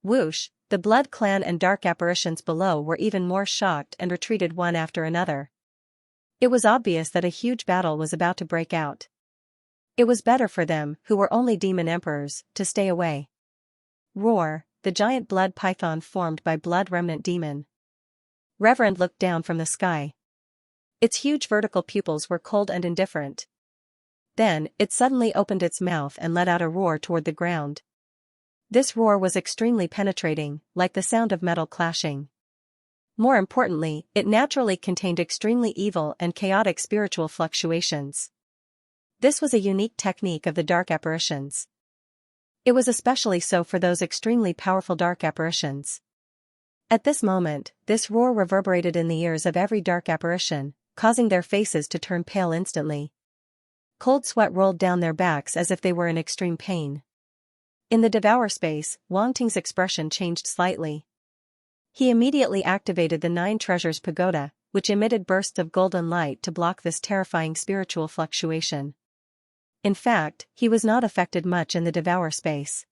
Whoosh, the Blood Clan and dark apparitions below were even more shocked and retreated one after another. It was obvious that a huge battle was about to break out. It was better for them, who were only demon emperors, to stay away. Roar, the giant blood python formed by blood remnant demon. Reverend looked down from the sky. Its huge vertical pupils were cold and indifferent. Then, it suddenly opened its mouth and let out a roar toward the ground. This roar was extremely penetrating, like the sound of metal clashing. More importantly, it naturally contained extremely evil and chaotic spiritual fluctuations. This was a unique technique of the dark apparitions. It was especially so for those extremely powerful dark apparitions. At this moment, this roar reverberated in the ears of every dark apparition, causing their faces to turn pale instantly. Cold sweat rolled down their backs as if they were in extreme pain. In the devour space, Wang Ting's expression changed slightly. He immediately activated the 9 Treasures Pagoda, which emitted bursts of golden light to block this terrifying spiritual fluctuation. In fact, he was not affected much in the devour space.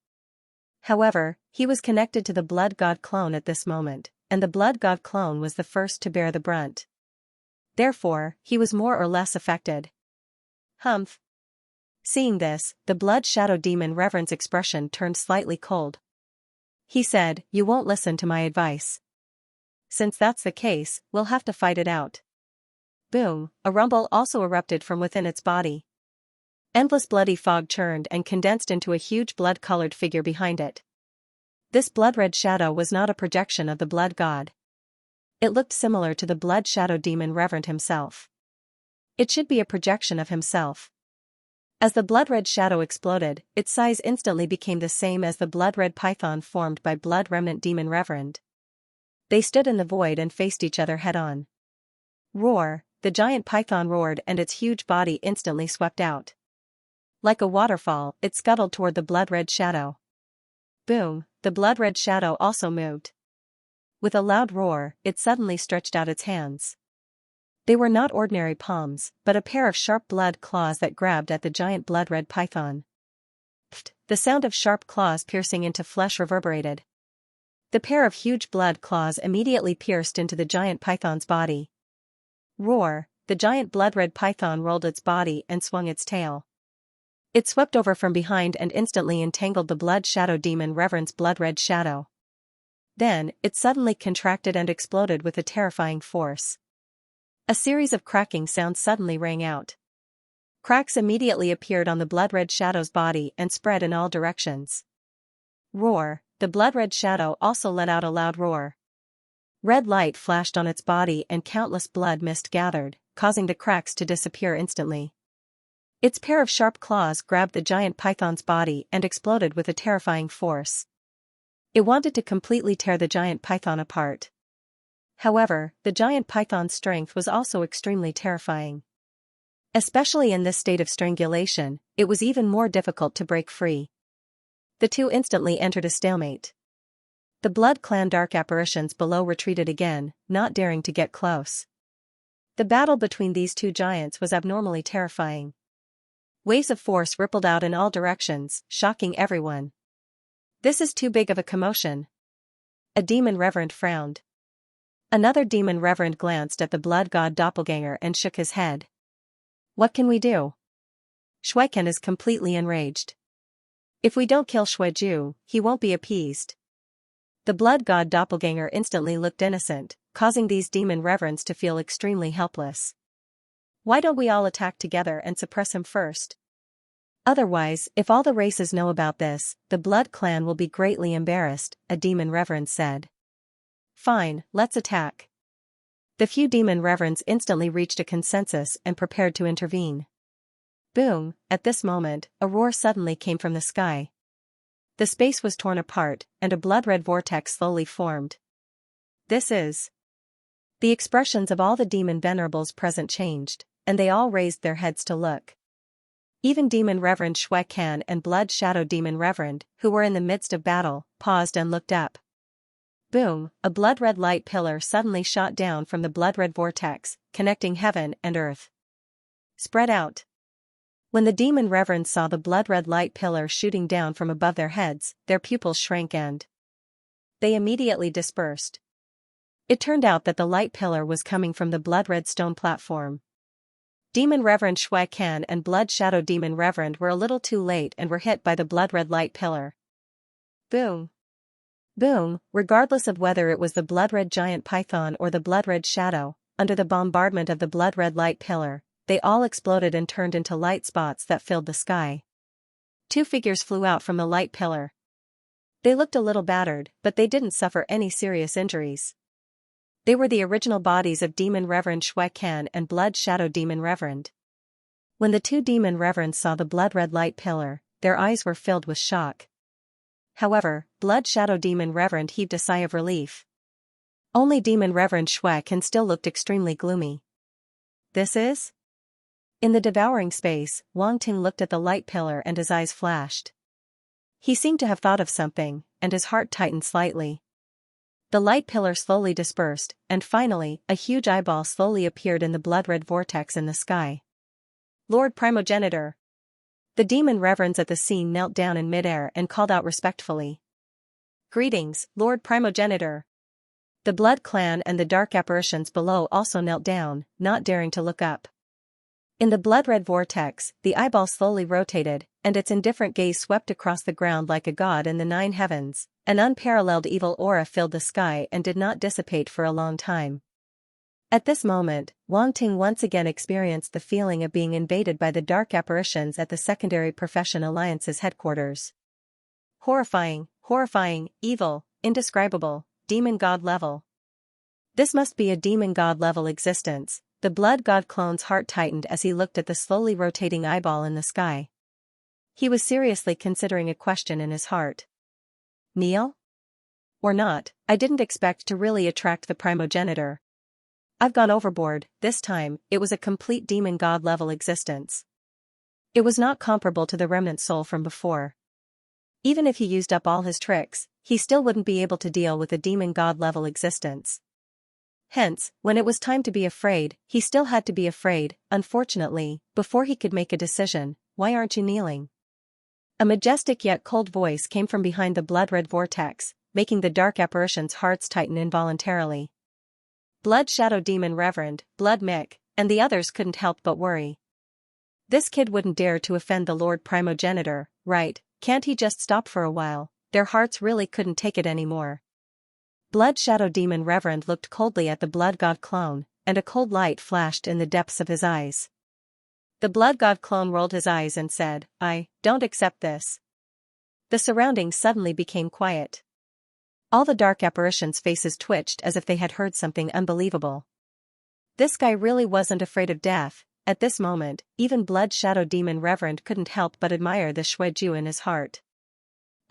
However, he was connected to the Blood God clone at this moment, and the Blood God clone was the first to bear the brunt. Therefore, he was more or less affected. Humph. Seeing this, the Blood Shadow Demon Reverend's expression turned slightly cold. He said, "You won't listen to my advice. Since that's the case, we'll have to fight it out." Boom, a rumble also erupted from within its body. Endless bloody fog churned and condensed into a huge blood-colored figure behind it. This blood-red shadow was not a projection of the Blood God. It looked similar to the Blood Shadow Demon Reverend himself. It should be a projection of himself. As the blood-red shadow exploded, its size instantly became the same as the blood-red python formed by Blood Remnant Demon Reverend. They stood in the void and faced each other head-on. Roar, the giant python roared and its huge body instantly swept out. Like a waterfall, it scuttled toward the blood-red shadow. Boom, the blood-red shadow also moved. With a loud roar, it suddenly stretched out its hands. They were not ordinary palms, but a pair of sharp blood claws that grabbed at the giant blood-red python. Pfft, the sound of sharp claws piercing into flesh reverberated. The pair of huge blood claws immediately pierced into the giant python's body. Roar, the giant blood-red python rolled its body and swung its tail. It swept over from behind and instantly entangled the Blood Shadow Demon Reverend's blood-red shadow. Then, it suddenly contracted and exploded with a terrifying force. A series of cracking sounds suddenly rang out. Cracks immediately appeared on the blood-red shadow's body and spread in all directions. Roar, the blood-red shadow also let out a loud roar. Red light flashed on its body and countless blood mist gathered, causing the cracks to disappear instantly. Its pair of sharp claws grabbed the giant python's body and exploded with a terrifying force. It wanted to completely tear the giant python apart. However, the giant python's strength was also extremely terrifying. Especially in this state of strangulation, it was even more difficult to break free. The two instantly entered a stalemate. The Blood Clan dark apparitions below retreated again, not daring to get close. The battle between these two giants was abnormally terrifying. Waves of force rippled out in all directions, shocking everyone. "This is too big of a commotion." A demon reverend frowned. Another demon reverend glanced at the blood god doppelganger and shook his head. "What can we do?" Shuaiken is completely enraged. "If we don't kill Shuaiju, he won't be appeased." The blood god doppelganger instantly looked innocent, causing these demon reverends to feel extremely helpless. "Why don't we all attack together and suppress him first? Otherwise, if all the races know about this, the Blood Clan will be greatly embarrassed," a demon reverend said. "Fine, let's attack." The few demon reverends instantly reached a consensus and prepared to intervene. Boom, at this moment, a roar suddenly came from the sky. The space was torn apart, and a blood-red vortex slowly formed. "This is..." The expressions of all the demon venerables present changed, and they all raised their heads to look. Even Demon Reverend Shuaiken and Blood Shadow Demon Reverend, who were in the midst of battle, paused and looked up. Boom, a blood-red light pillar suddenly shot down from the blood-red vortex, connecting heaven and earth. "Spread out." When the demon reverends saw the blood-red light pillar shooting down from above their heads, their pupils shrank and they immediately dispersed. It turned out that the light pillar was coming from the blood-red stone platform. Demon Reverend Shui Can and Blood Shadow Demon Reverend were a little too late and were hit by the blood-red light pillar. Boom! Boom! Regardless of whether it was the blood-red giant python or the blood-red shadow, under the bombardment of the blood-red light pillar, they all exploded and turned into light spots that filled the sky. Two figures flew out from the light pillar. They looked a little battered, but they didn't suffer any serious injuries. They were the original bodies of Demon Reverend Shui Can and Blood Shadow Demon Reverend. When the two Demon Reverends saw the blood-red light pillar, their eyes were filled with shock. However, Blood Shadow Demon Reverend heaved a sigh of relief. Only Demon Reverend Shui Can still looked extremely gloomy. This is? In the devouring space, Wang Ting looked at the light pillar and his eyes flashed. He seemed to have thought of something, and his heart tightened slightly. The light pillar slowly dispersed, and finally, a huge eyeball slowly appeared in the blood-red vortex in the sky. Lord Primogenitor! The Demon Reverends at the scene knelt down in midair and called out respectfully. Greetings, Lord Primogenitor! The Blood Clan and the dark apparitions below also knelt down, not daring to look up. In the blood-red vortex, the eyeball slowly rotated, and its indifferent gaze swept across the ground like a god in the 9 heavens. An unparalleled evil aura filled the sky and did not dissipate for a long time. At this moment, Wang Ting once again experienced the feeling of being invaded by the dark apparitions at the Secondary Profession Alliance's headquarters. Horrifying, horrifying, evil, indescribable, demon god level. This must be a demon god level existence. The blood god clone's heart tightened as he looked at the slowly rotating eyeball in the sky. He was seriously considering a question in his heart. Kneel? Or not, I didn't expect to really attract the primogenitor. I've gone overboard. This time, it was a complete demon god level existence. It was not comparable to the remnant soul from before. Even if he used up all his tricks, he still wouldn't be able to deal with a demon god level existence. Hence, when it was time to be afraid, he still had to be afraid. Unfortunately, before he could make a decision, why aren't you kneeling? A majestic yet cold voice came from behind the blood-red vortex, making the dark apparitions' hearts tighten involuntarily. Blood Shadow Demon Reverend, Blood Mick, and the others couldn't help but worry. This kid wouldn't dare to offend the Lord Primogenitor, right? Can't he just stop for a while? Their hearts really couldn't take it anymore. Blood Shadow Demon Reverend looked coldly at the Blood God clone, and a cold light flashed in the depths of his eyes. The Blood God clone rolled his eyes and said, I don't accept this. The surroundings suddenly became quiet. All the dark apparitions' faces twitched as if they had heard something unbelievable. This guy really wasn't afraid of death. At this moment, even Blood Shadow Demon Reverend couldn't help but admire the Shuiju in his heart.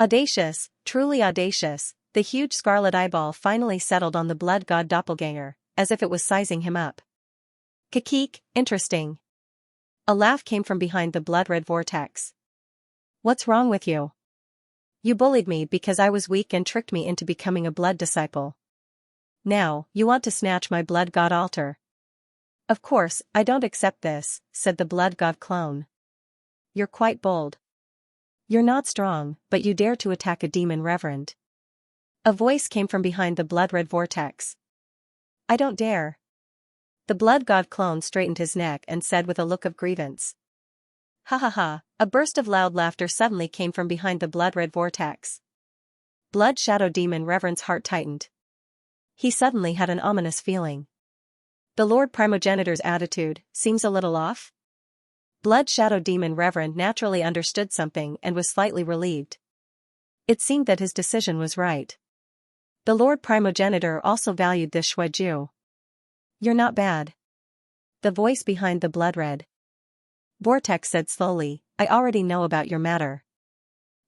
Audacious, truly audacious, the huge scarlet eyeball finally settled on the Blood God doppelganger, as if it was sizing him up. Kikik, interesting. A laugh came from behind the blood-red vortex. What's wrong with you? You bullied me because I was weak and tricked me into becoming a blood disciple. Now, you want to snatch my blood god altar. Of course, I don't accept this, said the blood god clone. You're quite bold. You're not strong, but you dare to attack a demon reverend. A voice came from behind the blood-red vortex. I don't dare. The blood god clone straightened his neck and said with a look of grievance. Ha ha ha, a burst of loud laughter suddenly came from behind the blood-red vortex. Blood Shadow Demon Reverend's heart tightened. He suddenly had an ominous feeling. The Lord Primogenitor's attitude seems a little off? Blood Shadow Demon Reverend naturally understood something and was slightly relieved. It seemed that his decision was right. The Lord Primogenitor also valued this Shuiju. You're not bad. The voice behind the blood-red vortex said slowly, I already know about your matter.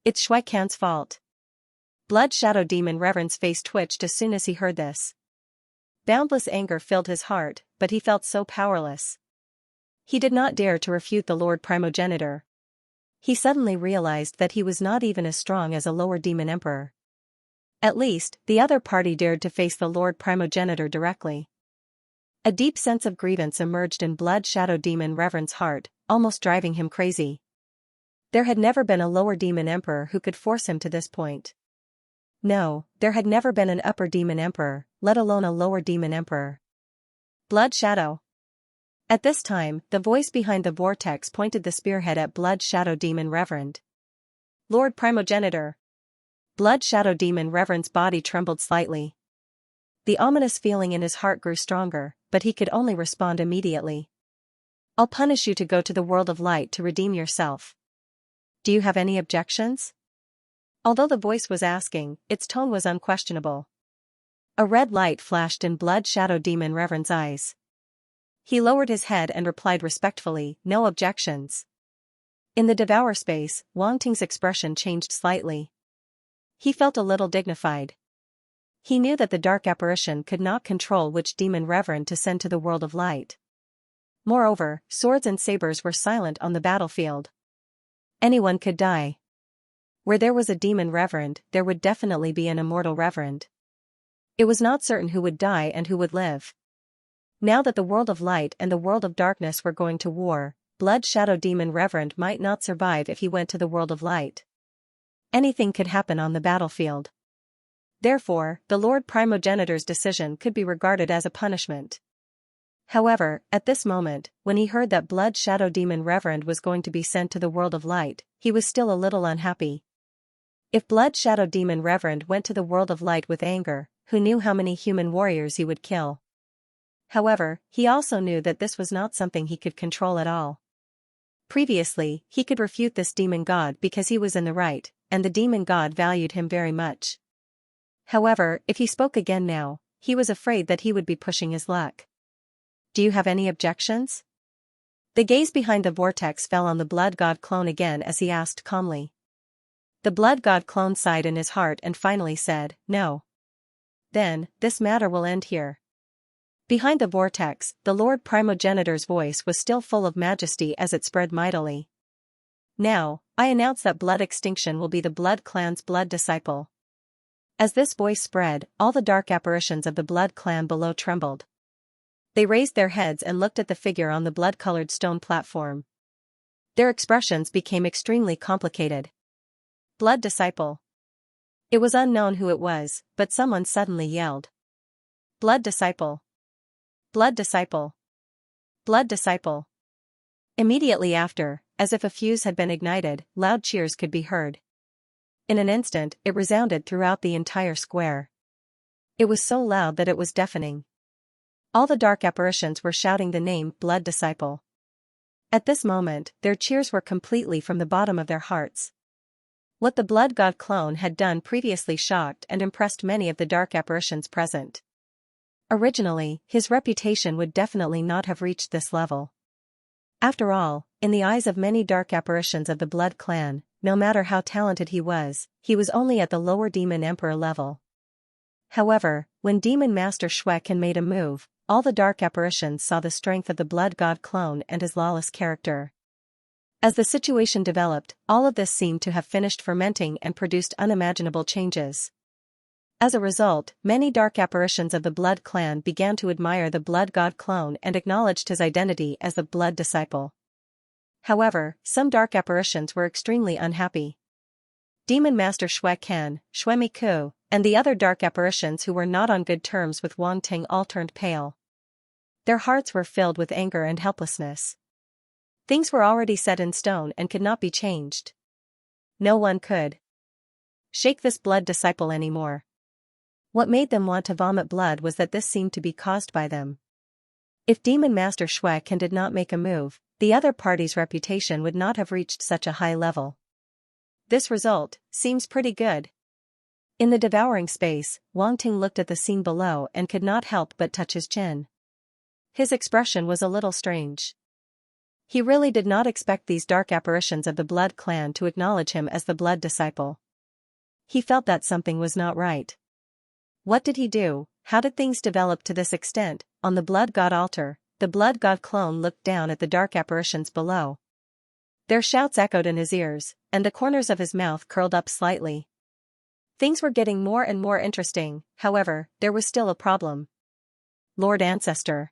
It's Shui Can's fault. Blood Shadow Demon Reverend's face twitched as soon as he heard this. Boundless anger filled his heart, but he felt so powerless. He did not dare to refute the Lord Primogenitor. He suddenly realized that he was not even as strong as a lower demon emperor. At least, the other party dared to face the Lord Primogenitor directly. A deep sense of grievance emerged in Blood Shadow Demon Reverend's heart, almost driving him crazy. There had never been a lower demon emperor who could force him to this point. No, there had never been an upper demon emperor, let alone a lower demon emperor. Blood Shadow. At this time, the voice behind the vortex pointed the spearhead at Blood Shadow Demon Reverend. Lord Primogenitor. Blood Shadow Demon Reverend's body trembled slightly. The ominous feeling in his heart grew stronger, but he could only respond immediately. I'll punish you to go to the world of light to redeem yourself. Do you have any objections? Although the voice was asking, its tone was unquestionable. A red light flashed in Blood Shadow Demon Reverend's eyes. He lowered his head and replied respectfully, no objections. In the devour space, Wang Ting's expression changed slightly. He felt a little dignified. He knew that the dark apparition could not control which demon reverend to send to the world of light. Moreover, swords and sabers were silent on the battlefield. Anyone could die. Where there was a demon reverend, there would definitely be an immortal reverend. It was not certain who would die and who would live. Now that the world of light and the world of darkness were going to war, Blood Shadow Demon Reverend might not survive if he went to the world of light. Anything could happen on the battlefield. Therefore, the Lord Primogenitor's decision could be regarded as a punishment. However, at this moment, when he heard that Blood Shadow Demon Reverend was going to be sent to the world of light, he was still a little unhappy. If Blood Shadow Demon Reverend went to the world of light with anger, who knew how many human warriors he would kill? However, he also knew that this was not something he could control at all. Previously, he could refute this demon god because he was in the right, and the demon god valued him very much. However, if he spoke again now, he was afraid that he would be pushing his luck. Do you have any objections? The gaze behind the vortex fell on the blood god clone again as he asked calmly. The blood god clone sighed in his heart and finally said, no. Then, this matter will end here. Behind the vortex, the Lord Primogenitor's voice was still full of majesty as it spread mightily. Now, I announce that blood extinction will be the Blood Clan's blood disciple. As this voice spread, all the dark apparitions of the Blood Clan below trembled. They raised their heads and looked at the figure on the blood-colored stone platform. Their expressions became extremely complicated. Blood disciple. It was unknown who it was, but someone suddenly yelled. Blood disciple. Blood disciple. Blood disciple. Immediately after, as if a fuse had been ignited, loud cheers could be heard. In an instant, it resounded throughout the entire square. It was so loud that it was deafening. All the dark apparitions were shouting the name Blood Disciple. At this moment, their cheers were completely from the bottom of their hearts. What the Blood God clone had done previously shocked and impressed many of the dark apparitions present. Originally, his reputation would definitely not have reached this level. After all, in the eyes of many dark apparitions of the Blood Clan, no matter how talented he was only at the lower Demon Emperor level. However, when Demon Master Xueqin made a move, all the dark apparitions saw the strength of the Blood God clone and his lawless character. As the situation developed, all of this seemed to have finished fermenting and produced unimaginable changes. As a result, many dark apparitions of the Blood Clan began to admire the Blood God clone and acknowledged his identity as the Blood Disciple. However, some dark apparitions were extremely unhappy. Demon Master Xueqin, Xuemiku, and the other dark apparitions who were not on good terms with Wang Ting all turned pale. Their hearts were filled with anger and helplessness. Things were already set in stone and could not be changed. No one could shake this Blood Disciple anymore. What made them want to vomit blood was that this seemed to be caused by them. If Demon Master Xueqin did not make a move, the other party's reputation would not have reached such a high level. This result seems pretty good. In the devouring space, Wang Ting looked at the scene below and could not help but touch his chin. His expression was a little strange. He really did not expect these dark apparitions of the Blood Clan to acknowledge him as the Blood Disciple. He felt that something was not right. What did he do? How did things develop to this extent? On the Blood God altar, the Blood God clone looked down at the dark apparitions below. Their shouts echoed in his ears, and the corners of his mouth curled up slightly. Things were getting more and more interesting, however, there was still a problem. Lord Ancestor.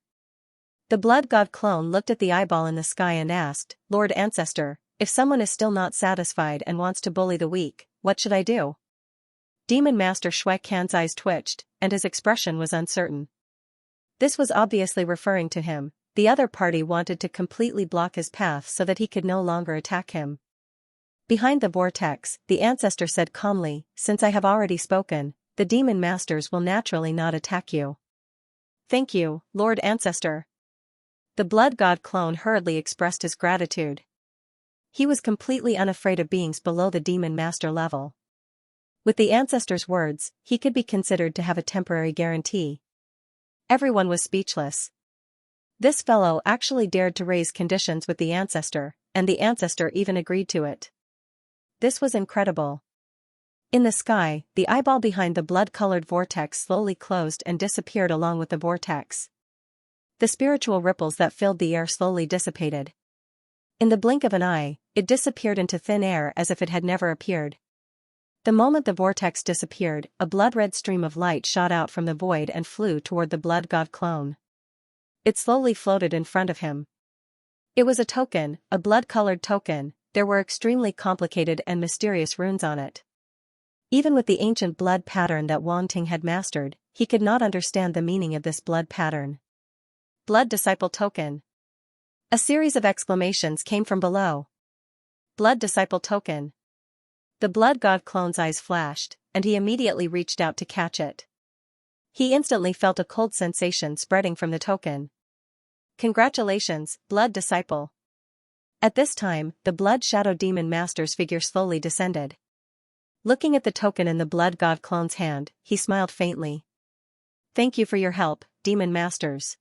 The Blood God clone looked at the eyeball in the sky and asked, Lord Ancestor, if someone is still not satisfied and wants to bully the weak, what should I do? Demon Master Xueqin's eyes twitched, and his expression was uncertain. This was obviously referring to him, the other party wanted to completely block his path so that he could no longer attack him. Behind the vortex, the ancestor said calmly, "Since I have already spoken, the demon masters will naturally not attack you." "Thank you, Lord Ancestor." The blood god clone hurriedly expressed his gratitude. He was completely unafraid of beings below the demon master level. With the ancestor's words, he could be considered to have a temporary guarantee. Everyone was speechless. This fellow actually dared to raise conditions with the ancestor, and the ancestor even agreed to it. This was incredible. In the sky, the eyeball behind the blood-colored vortex slowly closed and disappeared along with the vortex. The spiritual ripples that filled the air slowly dissipated. In the blink of an eye, it disappeared into thin air as if it had never appeared. The moment the vortex disappeared, a blood-red stream of light shot out from the void and flew toward the blood god clone. It slowly floated in front of him. It was a token, a blood-colored token. There were extremely complicated and mysterious runes on it. Even with the ancient blood pattern that Wang Ting had mastered, he could not understand the meaning of this blood pattern. Blood Disciple Token. A series of exclamations came from below. Blood Disciple Token. The blood god clone's eyes flashed, and he immediately reached out to catch it. He instantly felt a cold sensation spreading from the token. "Congratulations, Blood Disciple." At this time, the Blood Shadow Demon Master's figure slowly descended. Looking at the token in the Blood God clone's hand, he smiled faintly. "Thank you for your help, Demon Masters."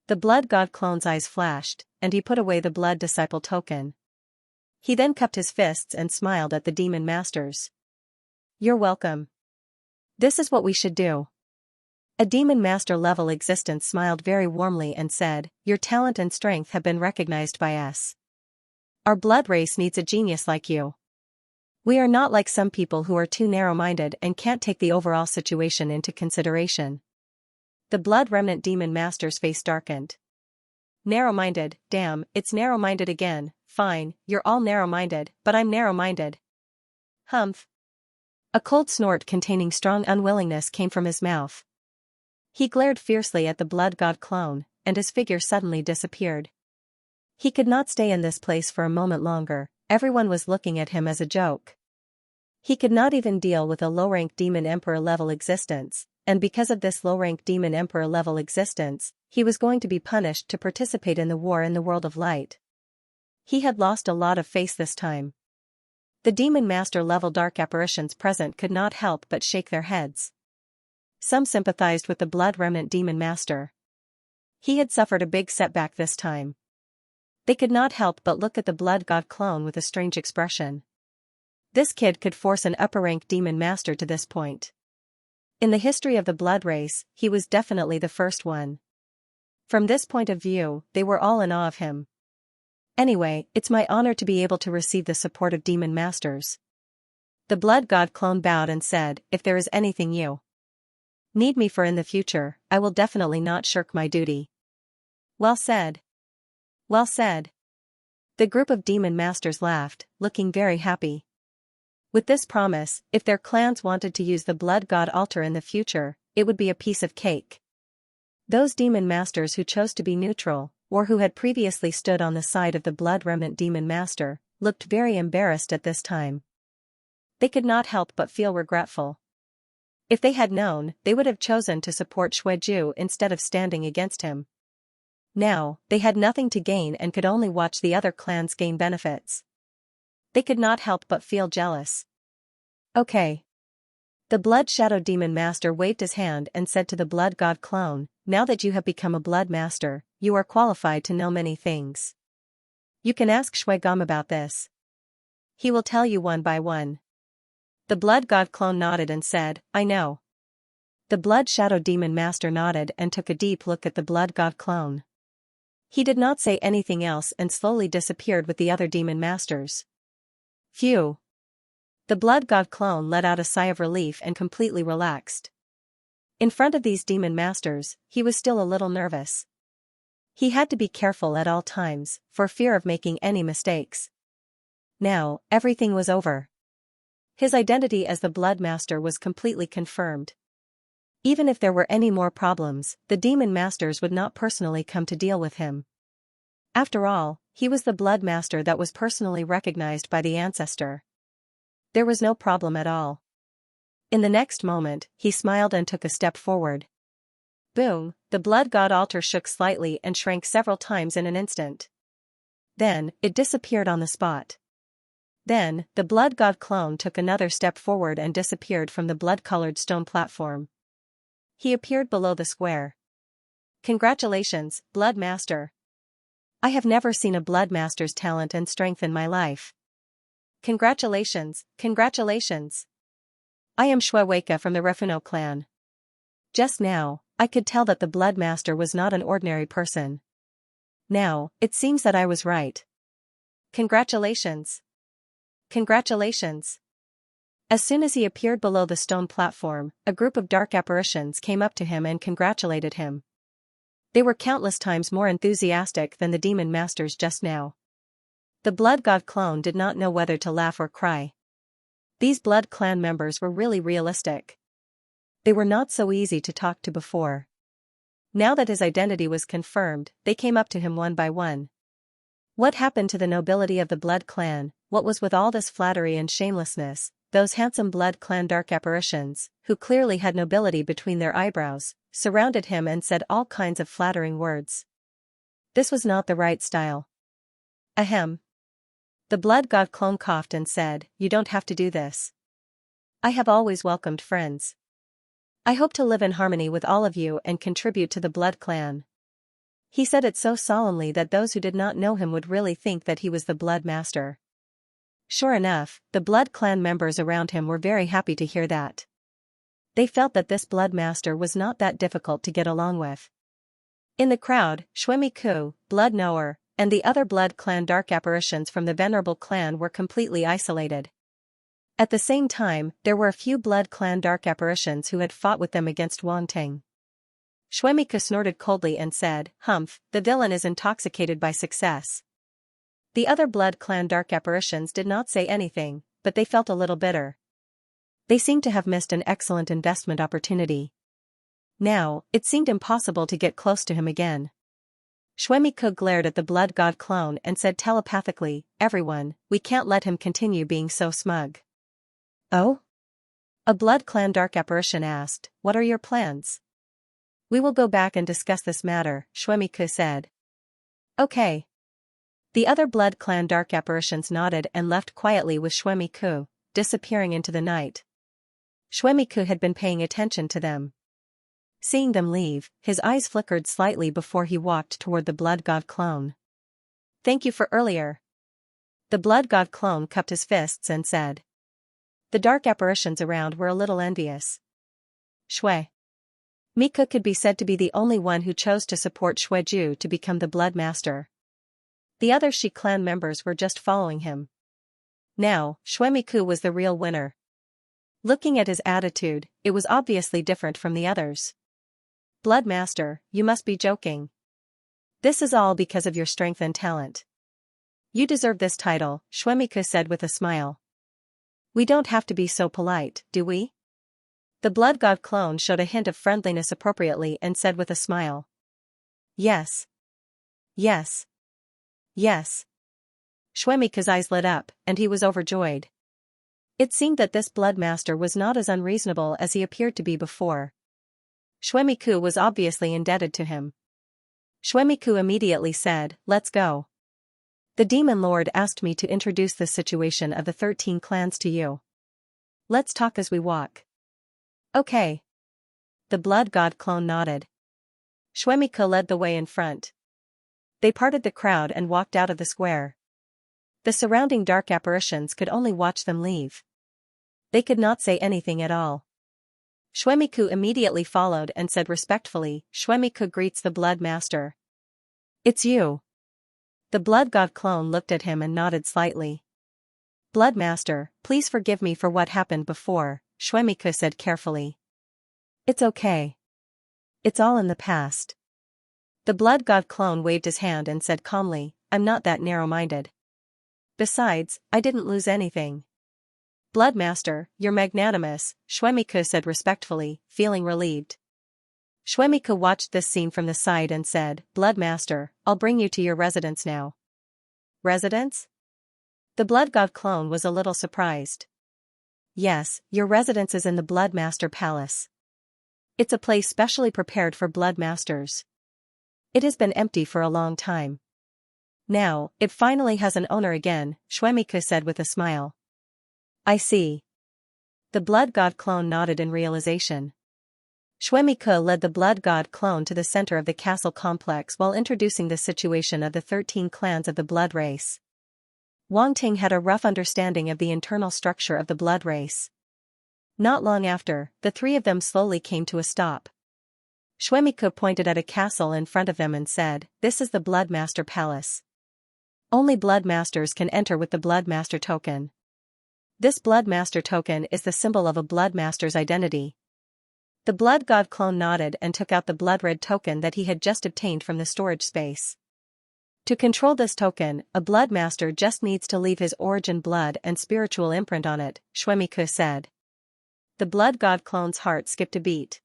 The Blood God clone's eyes flashed, and he put away the Blood Disciple token. He then cupped his fists and smiled at the Demon Masters. "You're welcome. This is what we should do." A Demon Master level existence smiled very warmly and said, "Your talent and strength have been recognized by us. Our blood race needs a genius like you. We are not like some people who are too narrow-minded and can't take the overall situation into consideration." The Blood Remnant Demon Master's face darkened. "Narrow-minded, damn, it's narrow-minded again. Fine, you're all narrow-minded, but I'm narrow-minded." Humph. A cold snort containing strong unwillingness came from his mouth. He glared fiercely at the blood god clone, and his figure suddenly disappeared. He could not stay in this place for a moment longer. Everyone was looking at him as a joke. He could not even deal with a low-rank Demon Emperor level existence, and because of this low-rank Demon Emperor level existence, he was going to be punished to participate in the war in the world of light. He had lost a lot of face this time. The Demon Master level dark apparitions present could not help but shake their heads. Some sympathized with the Blood Remnant Demon Master. He had suffered a big setback this time. They could not help but look at the blood god clone with a strange expression. This kid could force an upper-rank demon master to this point. In the history of the blood race, he was definitely the first one. From this point of view, they were all in awe of him. "Anyway, it's my honor to be able to receive the support of demon masters." The blood god clone bowed and said, "If there is anything you need me for in the future, I will definitely not shirk my duty." "Well said. Well said." The group of demon masters laughed, looking very happy. With this promise, if their clans wanted to use the blood god altar in the future, it would be a piece of cake. Those demon masters who chose to be neutral, or who had previously stood on the side of the blood remnant demon master, looked very embarrassed at this time. They could not help but feel regretful. If they had known, they would have chosen to support Xueju instead of standing against him. Now, they had nothing to gain and could only watch the other clans gain benefits. They could not help but feel jealous. "Okay." The Blood Shadow Demon Master waved his hand and said to the Blood God clone, "Now that you have become a Blood Master, you are qualified to know many things. You can ask Xuegam about this. He will tell you one by one." The Blood God clone nodded and said, "I know." The Blood Shadow Demon Master nodded and took a deep look at the Blood God clone. He did not say anything else and slowly disappeared with the other demon masters. Phew. The blood god clone let out a sigh of relief and completely relaxed. In front of these demon masters, he was still a little nervous. He had to be careful at all times, for fear of making any mistakes. Now, everything was over. His identity as the Blood Master was completely confirmed. Even if there were any more problems, the demon masters would not personally come to deal with him. After all, he was the blood master that was personally recognized by the ancestor. There was no problem at all. In the next moment, he smiled and took a step forward. Boom, the blood god altar shook slightly and shrank several times in an instant. Then, it disappeared on the spot. Then, the blood god clone took another step forward and disappeared from the blood-colored stone platform. He appeared below the square. Congratulations, Blood Master. I have never seen a Blood Master's talent and strength in my life. Congratulations, congratulations. I am Xianxia from the Refuno clan. Just now, I could tell that the Blood Master was not an ordinary person. Now, it seems that I was right. Congratulations. Congratulations. As soon as he appeared below the stone platform, a group of dark apparitions came up to him and congratulated him. They were countless times more enthusiastic than the demon masters just now. The blood god clone did not know whether to laugh or cry. These blood clan members were really realistic. They were not so easy to talk to before. Now that his identity was confirmed, they came up to him one by one. What happened to the nobility of the blood clan? What was with all this flattery and shamelessness? Those handsome blood clan dark apparitions, who clearly had nobility between their eyebrows, surrounded him and said all kinds of flattering words. This was not the right style. Ahem. The blood god clone coughed and said, "You don't have to do this. I have always welcomed friends. I hope to live in harmony with all of you and contribute to the blood clan." He said it so solemnly that those who did not know him would really think that he was the blood master. Sure enough, the blood clan members around him were very happy to hear that. They felt that this blood master was not that difficult to get along with. In the crowd, Xianxia, blood knower, and the other blood clan dark apparitions from the venerable clan were completely isolated. At the same time, there were a few blood clan dark apparitions who had fought with them against Wangting. Xianxia snorted coldly and said, "Humph, the villain is intoxicated by success." The other blood clan dark apparitions did not say anything, but they felt a little bitter. They seemed to have missed an excellent investment opportunity. Now, it seemed impossible to get close to him again. Xianxia glared at the blood god clone and said telepathically, "Everyone, we can't let him continue being so smug." "Oh?" A blood clan dark apparition asked, "What are your plans?" "We will go back and discuss this matter," Xianxia said. "Okay." The other blood clan dark apparitions nodded and left quietly with Xianxia, disappearing into the night. Xianxia had been paying attention to them. Seeing them leave, his eyes flickered slightly before he walked toward the blood god clone. "Thank you for earlier." The blood god clone cupped his fists and said. The dark apparitions around were a little envious. Xianxia could be said to be the only one who chose to support Xianxia to become the blood master. The other Shi clan members were just following him. Now, Xianxia was the real winner. Looking at his attitude, it was obviously different from the others. "Blood Master, you must be joking. This is all because of your strength and talent. You deserve this title," Xianxia said with a smile. "We don't have to be so polite, do we?" The blood god clone showed a hint of friendliness appropriately and said with a smile. "Yes. Yes. Yes." Xianxia's eyes lit up, and he was overjoyed. It seemed that this blood master was not as unreasonable as he appeared to be before. Xianxia was obviously indebted to him. Xianxia immediately said, "Let's go. The demon lord asked me to introduce the situation of the 13 clans to you. Let's talk as we walk." "Okay." The blood god clone nodded. Xianxia led the way in front. They parted the crowd and walked out of the square. The surrounding dark apparitions could only watch them leave. They could not say anything at all. Xianxia immediately followed and said respectfully, "Xianxia greets the blood master." "It's you." The blood god clone looked at him and nodded slightly. "Blood master, please forgive me for what happened before," Xianxia said carefully. "It's okay. It's all in the past." The blood god clone waved his hand and said calmly, "I'm not that narrow-minded. Besides, I didn't lose anything." Blood Master, you're magnanimous, Xuemiko said respectfully, feeling relieved. Xuemiko watched this scene from the side and said, Blood Master, I'll bring you to your residence now. Residence? The Blood God clone was a little surprised. Yes, your residence is in the Blood Master Palace. It's a place specially prepared for Blood Masters. It has been empty for a long time. Now, it finally has an owner again, Xuemiko said with a smile. I see. The Blood God clone nodded in realization. Xuemiko led the Blood God clone to the center of the castle complex while introducing the situation of the 13 clans of the blood race. Wang Ting had a rough understanding of the internal structure of the blood race. Not long after, the three of them slowly came to a stop. Xuemiko pointed at a castle in front of them and said, This is the Blood Master Palace. Only Blood Masters can enter with the Blood Master token. This Blood Master token is the symbol of a Blood Master's identity. The Blood God clone nodded and took out the Blood Red token that he had just obtained from the storage space. To control this token, a Blood Master just needs to leave his origin blood and spiritual imprint on it, Xuemiko said. The Blood God clone's heart skipped a beat.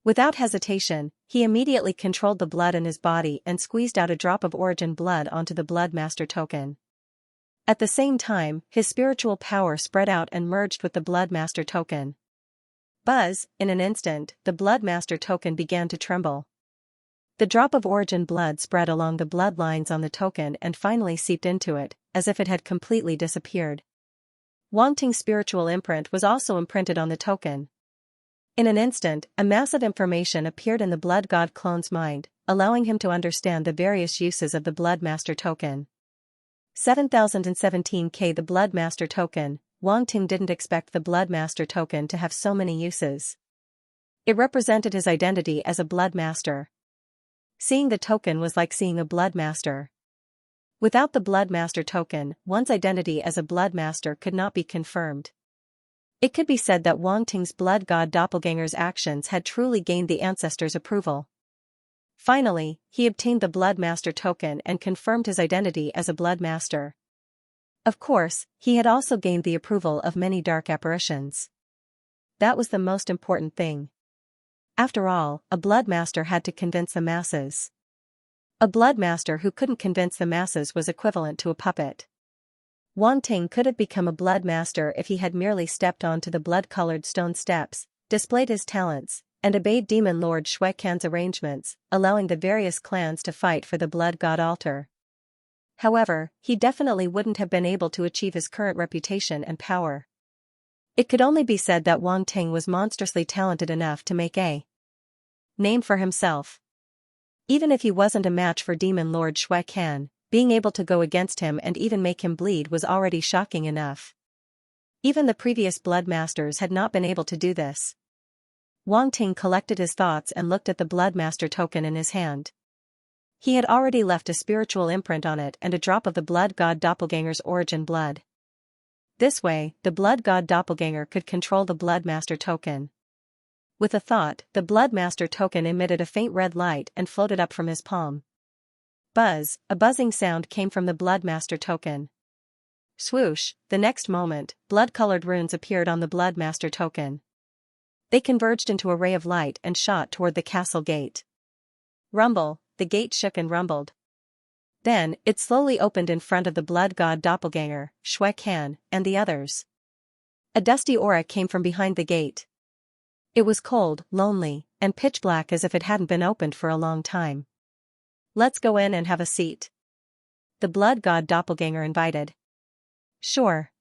Without hesitation, he immediately controlled the blood in his body and squeezed out a drop of origin blood onto the Blood Master token. At the same time, his spiritual power spread out and merged with the Blood Master token. Buzz, in an instant, the Blood Master token began to tremble. The drop of origin blood spread along the bloodlines on the token and finally seeped into it, as if it had completely disappeared. Wang Ting's spiritual imprint was also imprinted on the token. In an instant, a mass of information appeared in the Blood God clone's mind, allowing him to understand the various uses of the Blood Master token. 7017K The Blood Master token. Wang Ting didn't expect the Blood Master token to have so many uses. It represented his identity as a Blood Master. Seeing the token was like seeing a Blood Master. Without the Blood Master token, one's identity as a Blood Master could not be confirmed. It could be said that Wang Ting's Blood God doppelganger's actions had truly gained the ancestors' approval. Finally, he obtained the Blood Master token and confirmed his identity as a Blood Master. Of course, he had also gained the approval of many dark apparitions. That was the most important thing. After all, a Blood Master had to convince the masses. A Blood Master who couldn't convince the masses was equivalent to a puppet. Wang Ting could have become a Blood Master if he had merely stepped onto the blood-colored stone steps, displayed his talents, and obeyed Demon Lord Xuecan's arrangements, allowing the various clans to fight for the Blood God altar. However, he definitely wouldn't have been able to achieve his current reputation and power. It could only be said that Wang Ting was monstrously talented enough to make a name for himself. Even if he wasn't a match for Demon Lord Xuecan, being able to go against him and even make him bleed was already shocking enough. Even the previous Blood Masters had not been able to do this. Wang Ting collected his thoughts and looked at the Blood Master token in his hand. He had already left a spiritual imprint on it and a drop of the Blood God doppelganger's origin blood. This way, the Blood God doppelganger could control the Blood Master token. With a thought, the Blood Master token emitted a faint red light and floated up from his palm. Buzz, a buzzing sound came from the Blood Master token. Swoosh, the next moment, blood-colored runes appeared on the Blood Master token. They converged into a ray of light and shot toward the castle gate. Rumble, the gate shook and rumbled. Then, it slowly opened in front of the Blood God doppelganger, Xuecan, and the others. A dusty aura came from behind the gate. It was cold, lonely, and pitch black as if it hadn't been opened for a long time. Let's go in and have a seat. The Blood God doppelganger invited. Sure.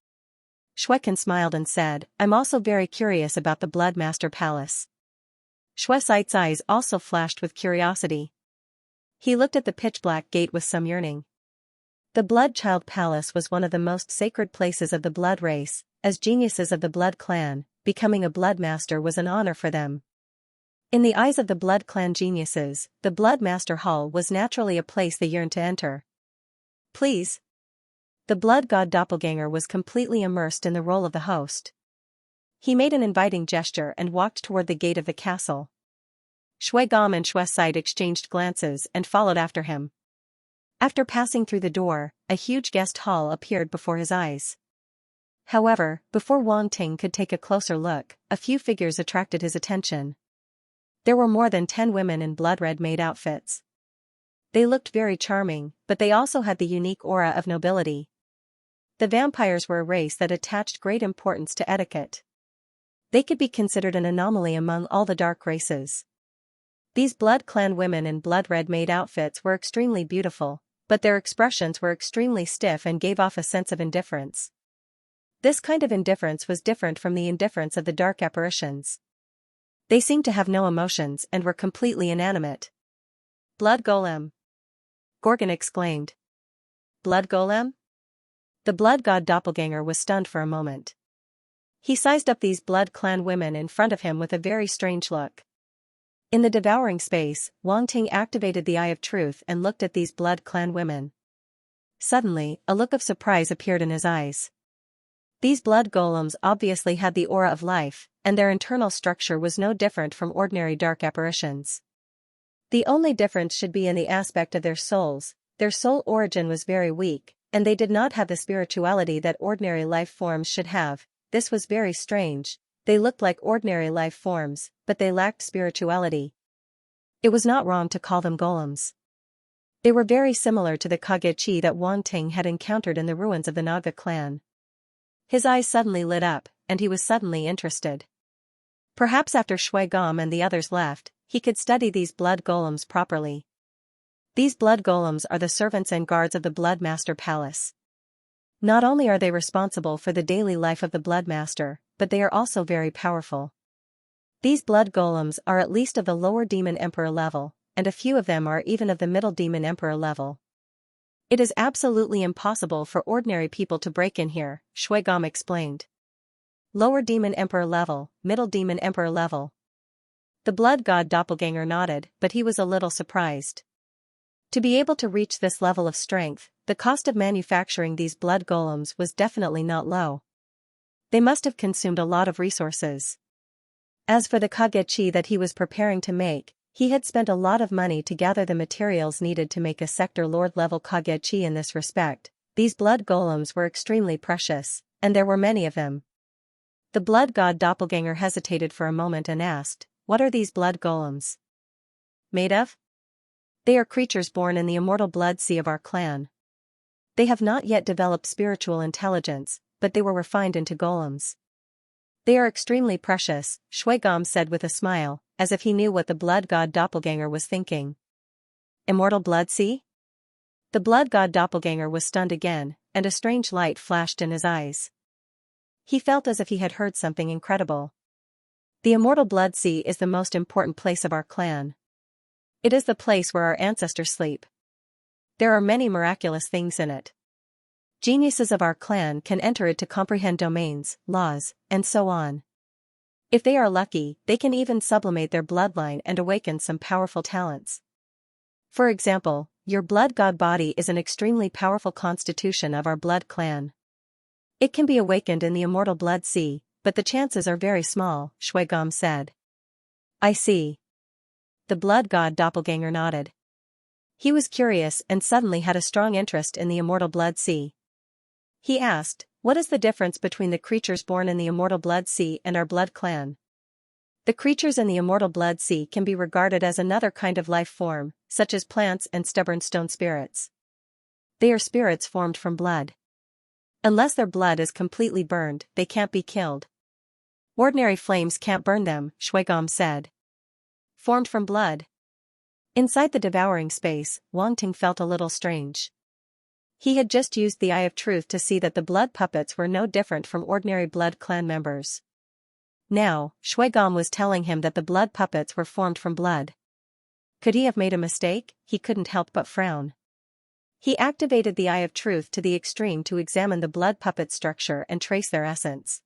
Xuecan smiled and said, I'm also very curious about the Blood Master Palace. Xuesight's eyes also flashed with curiosity. He looked at the pitch-black gate with some yearning. The Blood Child Palace was one of the most sacred places of the blood race, as geniuses of the Blood Clan, becoming a Blood Master was an honor for them. In the eyes of the Blood Clan geniuses, the Blood Master Hall was naturally a place they yearned to enter. Please. The Blood God doppelganger was completely immersed in the role of the host. He made an inviting gesture and walked toward the gate of the castle. Xuegam and Xuesight exchanged glances and followed after him. After passing through the door, a huge guest hall appeared before his eyes. However, before Wang Ting could take a closer look, a few figures attracted his attention. There were more than 10 women in blood-red maid outfits. They looked very charming, but they also had the unique aura of nobility. The vampires were a race that attached great importance to etiquette. They could be considered an anomaly among all the dark races. These Blood Clan women in blood-red maid outfits were extremely beautiful, but their expressions were extremely stiff and gave off a sense of indifference. This kind of indifference was different from the indifference of the dark apparitions. They seemed to have no emotions and were completely inanimate. Blood Golem! Gorgon exclaimed. Blood Golem? The blood god doppelganger was stunned for a moment. He sized up these Blood Clan women in front of him with a very strange look. In the devouring space, Wang Ting activated the Eye of Truth and looked at these Blood Clan women. Suddenly, a look of surprise appeared in his eyes. These blood golems obviously had the aura of life, and their internal structure was no different from ordinary dark apparitions. The only difference should be in the aspect of their souls. Their soul origin was very weak, and they did not have the spirituality that ordinary life forms should have. This was very strange. They looked like ordinary life forms, but they lacked spirituality. It was not wrong to call them golems. They were very similar to the Kage-chi that Wang Ting had encountered in the ruins of the Naga clan. His eyes suddenly lit up, and he was suddenly interested. Perhaps after Shui Gom and the others left, he could study these blood golems properly. These blood golems are the servants and guards of the Blood Master Palace. Not only are they responsible for the daily life of the Blood Master, but they are also very powerful. These blood golems are at least of the lower Demon Emperor level, and a few of them are even of the middle Demon Emperor level. It is absolutely impossible for ordinary people to break in here, Shui Gom explained. Lower Demon Emperor level, middle Demon Emperor level. The blood god doppelganger nodded, but he was a little surprised. To be able to reach this level of strength, the cost of manufacturing these blood golems was definitely not low. They must have consumed a lot of resources. As for the Kage-chi that he was preparing to make, he had spent a lot of money to gather the materials needed to make a Sector Lord level Kage-chi in this respect. These blood golems were extremely precious, and there were many of them. The blood god doppelganger hesitated for a moment and asked, "What are these blood golems made of?" "They are creatures born in the immortal blood sea of our clan. They have not yet developed spiritual intelligence, but they were refined into golems. They are extremely precious," Shui Gom said with a smile, as if he knew what the blood god doppelganger was thinking. Immortal blood sea? The blood god doppelganger was stunned again, and a strange light flashed in his eyes. He felt as if he had heard something incredible. The immortal blood sea is the most important place of our clan. It is the place where our ancestors sleep. There are many miraculous things in it. Geniuses of our clan can enter it to comprehend domains, laws, and so on. If they are lucky, they can even sublimate their bloodline and awaken some powerful talents. For example, your blood god body is an extremely powerful constitution of our blood clan. It can be awakened in the immortal blood sea, but the chances are very small, Shui Gom said. I see. The blood god doppelganger nodded. He was curious and suddenly had a strong interest in the immortal blood sea. He asked, "What is the difference between the creatures born in the immortal blood sea and our blood clan?" The creatures in the immortal blood sea can be regarded as another kind of life form, such as plants and stubborn stone spirits. They are spirits formed from blood. Unless their blood is completely burned, they can't be killed. Ordinary flames can't burn them, Shui Gom said. Formed from blood. Inside the devouring space, Wang Ting felt a little strange. He had just used the Eye of Truth to see that the blood puppets were no different from ordinary blood clan members. Now, Shui Gom was telling him that the blood puppets were formed from blood. Could he have made a mistake? He couldn't help but frown. He activated the Eye of Truth to the extreme to examine the blood puppet structure and trace their essence.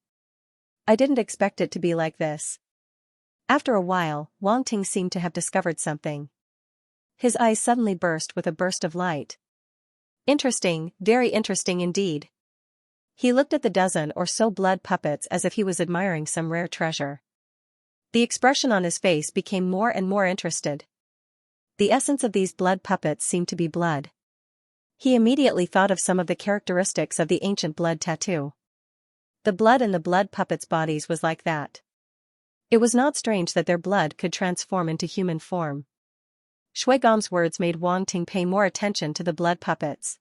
I didn't expect it to be like this. After a while, Wang Ting seemed to have discovered something. His eyes suddenly burst with a burst of light. Interesting, very interesting indeed. He looked at the dozen or so blood puppets as if he was admiring some rare treasure. The expression on his face became more and more interested. The essence of these blood puppets seemed to be blood. He immediately thought of some of the characteristics of the ancient blood tattoo. The blood in the blood puppets' bodies was like that. It was not strange that their blood could transform into human form. Shuigam's words made Wang Ting pay more attention to the blood puppets.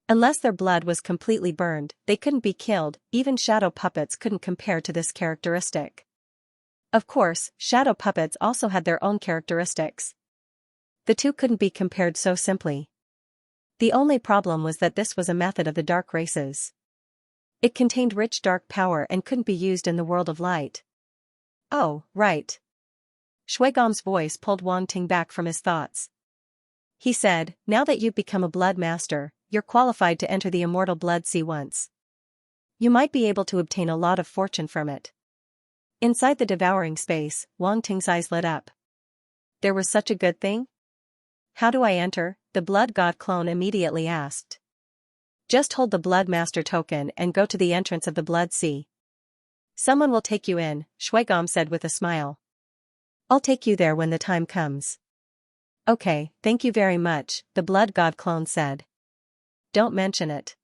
Unless their blood was completely burned, they couldn't be killed. Even shadow puppets couldn't compare to this characteristic. Of course, shadow puppets also had their own characteristics. The two couldn't be compared so simply. The only problem was that this was a method of the dark races. It contained rich dark power and couldn't be used in the world of light. Oh, right. Shuigam's voice pulled Wang Ting back from his thoughts. He said, now that you've become a blood master, you're qualified to enter the immortal blood sea once. You might be able to obtain a lot of fortune from it. Inside the devouring space, Wang Ting's eyes lit up. There was such a good thing? How do I enter? The blood god clone immediately asked. Just hold the blood master token and go to the entrance of the blood sea. Someone will take you in, Shuigam said with a smile. I'll take you there when the time comes. Okay, thank you very much, the blood god clone said. Don't mention it.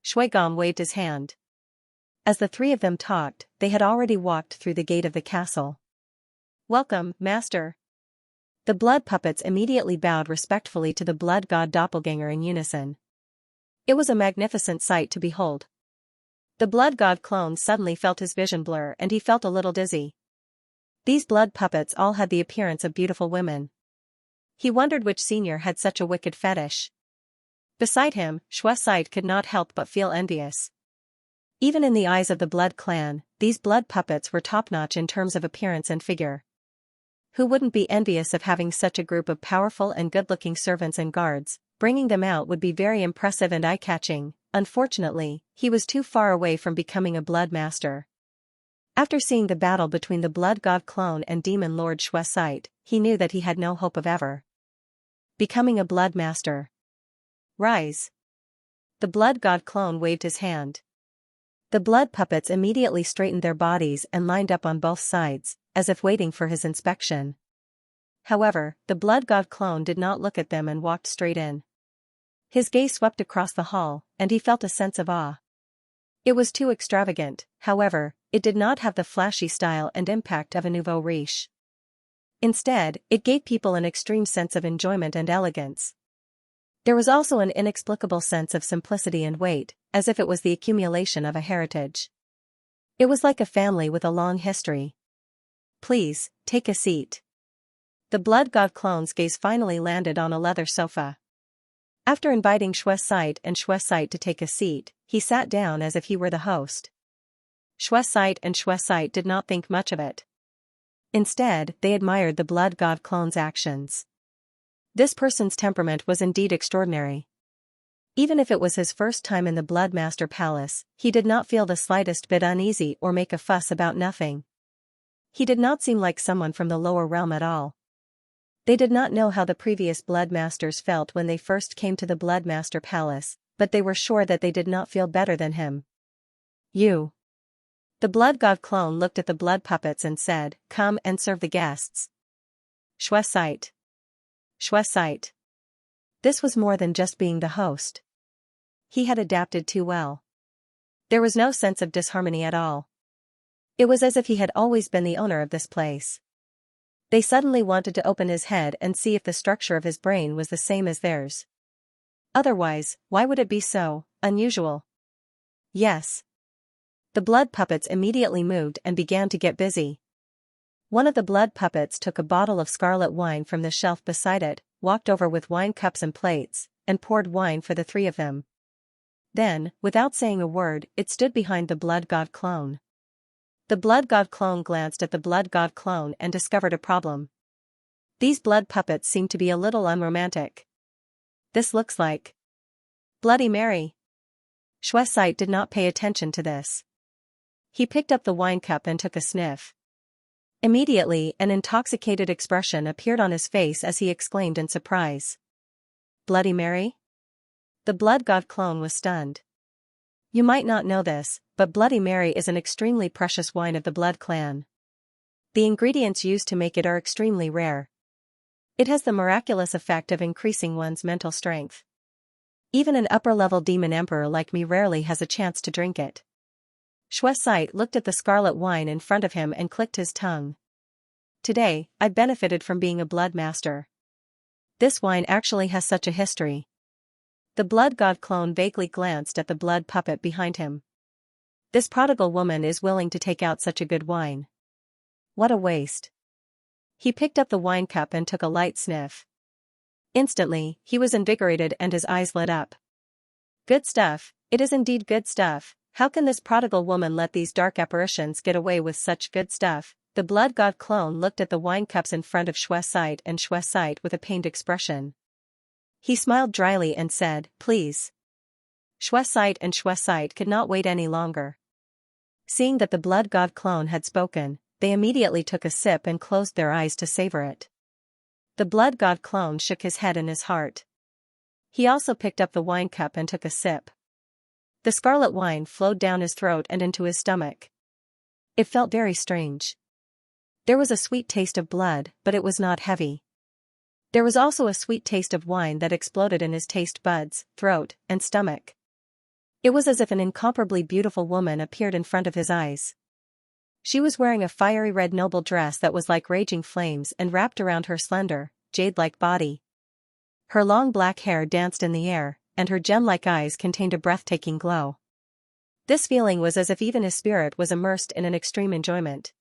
Shuigam waved his hand. As the three of them talked, they had already walked through the gate of the castle. Welcome, master. The blood puppets immediately bowed respectfully to the blood god doppelganger in unison. It was a magnificent sight to behold. The blood god clone suddenly felt his vision blur and he felt a little dizzy. These blood puppets all had the appearance of beautiful women. He wondered which senior had such a wicked fetish. Beside him, Shuai could not help but feel envious. Even in the eyes of the blood clan, these blood puppets were top-notch in terms of appearance and figure. Who wouldn't be envious of having such a group of powerful and good-looking servants and guards? Bringing them out would be very impressive and eye-catching. Unfortunately, he was too far away from becoming a blood master. After seeing the battle between the blood god clone and demon lord Shuai, he knew that he had no hope of ever becoming a blood master. Rise. The blood god clone waved his hand. The blood puppets immediately straightened their bodies and lined up on both sides, as if waiting for his inspection. However, the blood god clone did not look at them and walked straight in. His gaze swept across the hall, and he felt a sense of awe. It was too extravagant, however, it did not have the flashy style and impact of a nouveau riche. Instead, it gave people an extreme sense of enjoyment and elegance. There was also an inexplicable sense of simplicity and weight, as if it was the accumulation of a heritage. It was like a family with a long history. Please, take a seat. The blood god clone's gaze finally landed on a leather sofa. After inviting Shuai and Shuai to take a seat, he sat down as if he were the host. Shuai and Shuai did not think much of it. Instead, they admired the blood god clone's actions. This person's temperament was indeed extraordinary. Even if it was his first time in the Blood Master Palace, he did not feel the slightest bit uneasy or make a fuss about nothing. He did not seem like someone from the lower realm at all. They did not know how the previous Blood Masters felt when they first came to the Blood Master Palace, but they were sure that they did not feel better than him. You. The blood god clone looked at the blood puppets and said, come and serve the guests. Shuai. Shuai. This was more than just being the host. He had adapted too well. There was no sense of disharmony at all. It was as if he had always been the owner of this place. They suddenly wanted to open his head and see if the structure of his brain was the same as theirs. Otherwise, why would it be so unusual? Yes. The blood puppets immediately moved and began to get busy. One of the blood puppets took a bottle of scarlet wine from the shelf beside it, walked over with wine cups and plates, and poured wine for the three of them. Then, without saying a word, it stood behind the blood god clone. The blood god clone glanced at the blood god clone and discovered a problem. These blood puppets seemed to be a little unromantic. This looks like Bloody Mary. Shuai did not pay attention to this. He picked up the wine cup and took a sniff. Immediately, an intoxicated expression appeared on his face as he exclaimed in surprise. Bloody Mary? The blood god clone was stunned. You might not know this, but Bloody Mary is an extremely precious wine of the blood clan. The ingredients used to make it are extremely rare. It has the miraculous effect of increasing one's mental strength. Even an upper-level demon emperor like me rarely has a chance to drink it. Shuai looked at the scarlet wine in front of him and clicked his tongue. Today, I benefited from being a blood master. This wine actually has such a history. The blood god clone vaguely glanced at the blood puppet behind him. This prodigal woman is willing to take out such a good wine. What a waste. He picked up the wine cup and took a light sniff. Instantly, he was invigorated and his eyes lit up. Good stuff, it is indeed good stuff. How can this prodigal woman let these dark apparitions get away with such good stuff? The blood god clone looked at the wine cups in front of Shuai and Shuai with a pained expression. He smiled dryly and said, "Please." Shuai and Shuai could not wait any longer. Seeing that the blood god clone had spoken, they immediately took a sip and closed their eyes to savor it. The blood god clone shook his head in his heart. He also picked up the wine cup and took a sip. The scarlet wine flowed down his throat and into his stomach. It felt very strange. There was a sweet taste of blood, but it was not heavy. There was also a sweet taste of wine that exploded in his taste buds, throat, and stomach. It was as if an incomparably beautiful woman appeared in front of his eyes. She was wearing a fiery red noble dress that was like raging flames and wrapped around her slender, jade-like body. Her long black hair danced in the air, and her gem-like eyes contained a breathtaking glow. This feeling was as if even his spirit was immersed in an extreme enjoyment.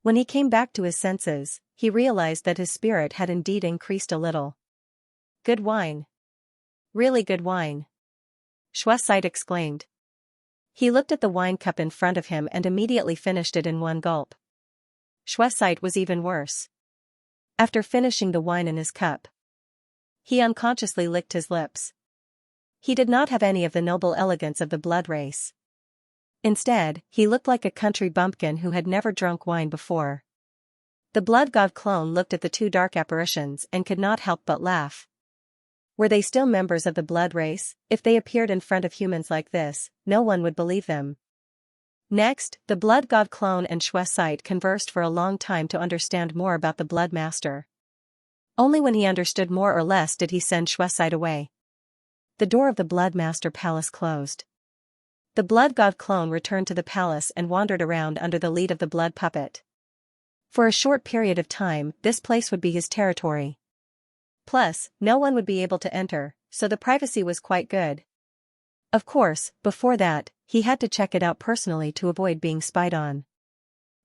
When he came back to his senses, he realized that his spirit had indeed increased a little. Good wine. Really good wine. Shuai exclaimed. He looked at the wine cup in front of him and immediately finished it in one gulp. Shuai was even worse. After finishing the wine in his cup, he unconsciously licked his lips. He did not have any of the noble elegance of the blood race. Instead, he looked like a country bumpkin who had never drunk wine before. The blood god clone looked at the two dark apparitions and could not help but laugh. Were they still members of the blood race? If they appeared in front of humans like this, no one would believe them. Next, the blood god clone and Shuai conversed for a long time to understand more about the blood master. Only when he understood more or less did he send Shuai away. The door of the blood master palace closed. The blood god clone returned to the palace and wandered around under the lead of the blood puppet. For a short period of time, this place would be his territory. Plus, no one would be able to enter, so the privacy was quite good. Of course, before that, he had to check it out personally to avoid being spied on.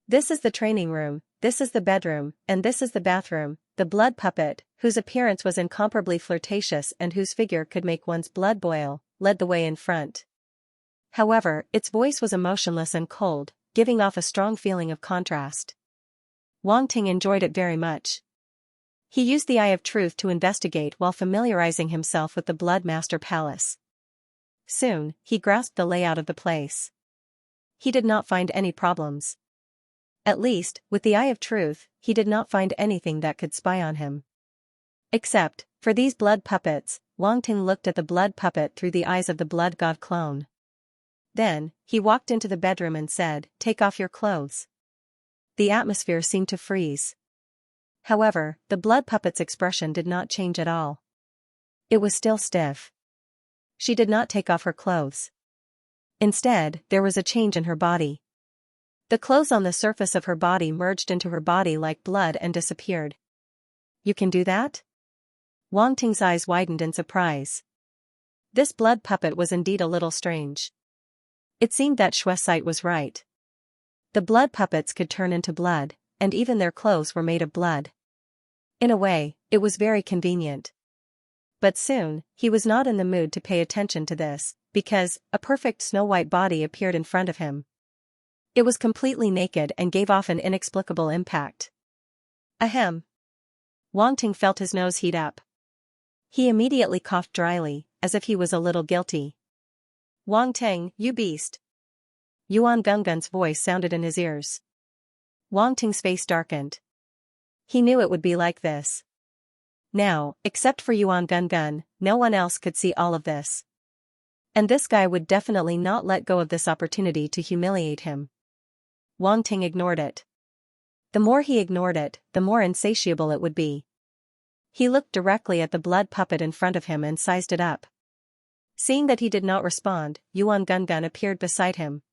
This is the training room, this is the bedroom, and this is the bathroom. The blood puppet, whose appearance was incomparably flirtatious and whose figure could make one's blood boil, led the way in front. However, its voice was emotionless and cold, giving off a strong feeling of contrast. Wang Ting enjoyed it very much. He used the Eye of Truth to investigate while familiarizing himself with the Blood Master Palace. Soon, he grasped the layout of the place. He did not find any problems. At least, with the Eye of Truth, he did not find anything that could spy on him. Except, for these blood puppets, Wang Ting looked at the blood puppet through the eyes of the blood god clone. Then, he walked into the bedroom and said, "Take off your clothes." The atmosphere seemed to freeze. However, the blood puppet's expression did not change at all. It was still stiff. She did not take off her clothes. Instead, there was a change in her body. The clothes on the surface of her body merged into her body like blood and disappeared. "You can do that?" Wang Ting's eyes widened in surprise. This blood puppet was indeed a little strange. It seemed that Shuai was right. The blood puppets could turn into blood, and even their clothes were made of blood. In a way, it was very convenient. But soon, he was not in the mood to pay attention to this, because a perfect snow-white body appeared in front of him. It was completely naked and gave off an inexplicable impact. Ahem. Wang Ting felt his nose heat up. He immediately coughed dryly, as if he was a little guilty. "Wang Ting, you beast." Yuan Gungun's voice sounded in his ears. Wang Ting's face darkened. He knew it would be like this. Now, except for Yuan Gungun, no one else could see all of this. And this guy would definitely not let go of this opportunity to humiliate him. Wang Ting ignored it. The more he ignored it, the more insatiable it would be. He looked directly at the blood puppet in front of him and sized it up. Seeing that he did not respond, Yuan Gungun appeared beside him.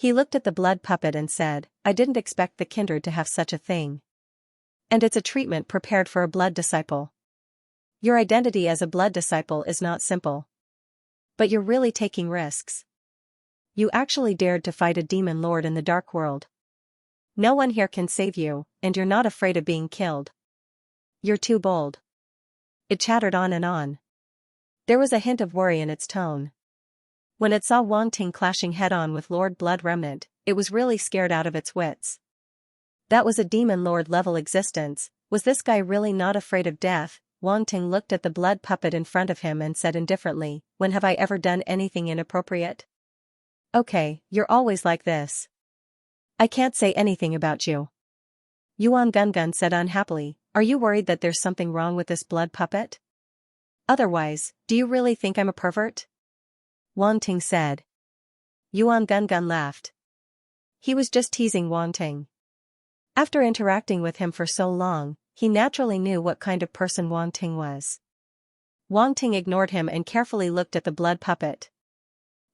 He looked at the blood puppet and said, I didn't expect the kindred to have such a thing. And it's a treatment prepared for a blood disciple. Your identity as a blood disciple is not simple. But you're really taking risks. You actually dared to fight a demon lord in the dark world. No one here can save you, and you're not afraid of being killed. You're too bold. It chattered on and on. There was a hint of worry in its tone. When it saw Wang Ting clashing head-on with Lord Blood Remnant, it was really scared out of its wits. That was a demon lord-level existence. Was this guy really not afraid of death? Wang Ting looked at the blood puppet in front of him and said indifferently, when have I ever done anything inappropriate? Okay, you're always like this. I can't say anything about you. Yuan Gungun said unhappily, are you worried that there's something wrong with this blood puppet? Otherwise, do you really think I'm a pervert? Wang Ting said. Yuan Gungun laughed. He was just teasing Wang Ting. After interacting with him for so long, he naturally knew what kind of person Wang Ting was. Wang Ting ignored him and carefully looked at the blood puppet.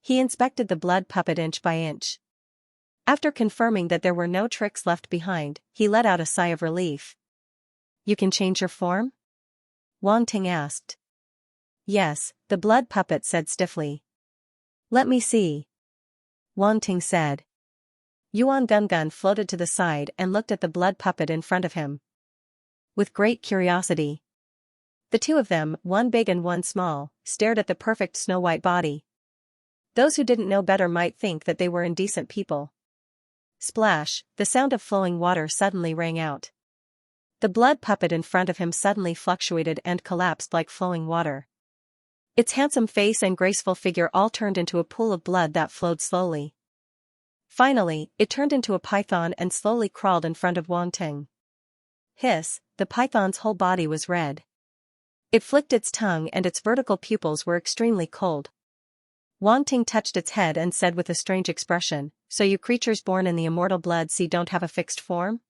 He inspected the blood puppet inch by inch. After confirming that there were no tricks left behind, he let out a sigh of relief. You can change your form? Wang Ting asked. Yes, the blood puppet said stiffly. Let me see. Wang Ting said. Yuan Gungun floated to the side and looked at the blood puppet in front of him. With great curiosity. The two of them, one big and one small, stared at the perfect snow-white body. Those who didn't know better might think that they were indecent people. Splash, the sound of flowing water suddenly rang out. The blood puppet in front of him suddenly fluctuated and collapsed like flowing water. Its handsome face and graceful figure all turned into a pool of blood that flowed slowly. Finally, it turned into a python and slowly crawled in front of Wang Ting. Hiss, the python's whole body was red. It flicked its tongue and its vertical pupils were extremely cold. Wang Ting touched its head and said with a strange expression, so you creatures born in the immortal blood sea don't have a fixed form?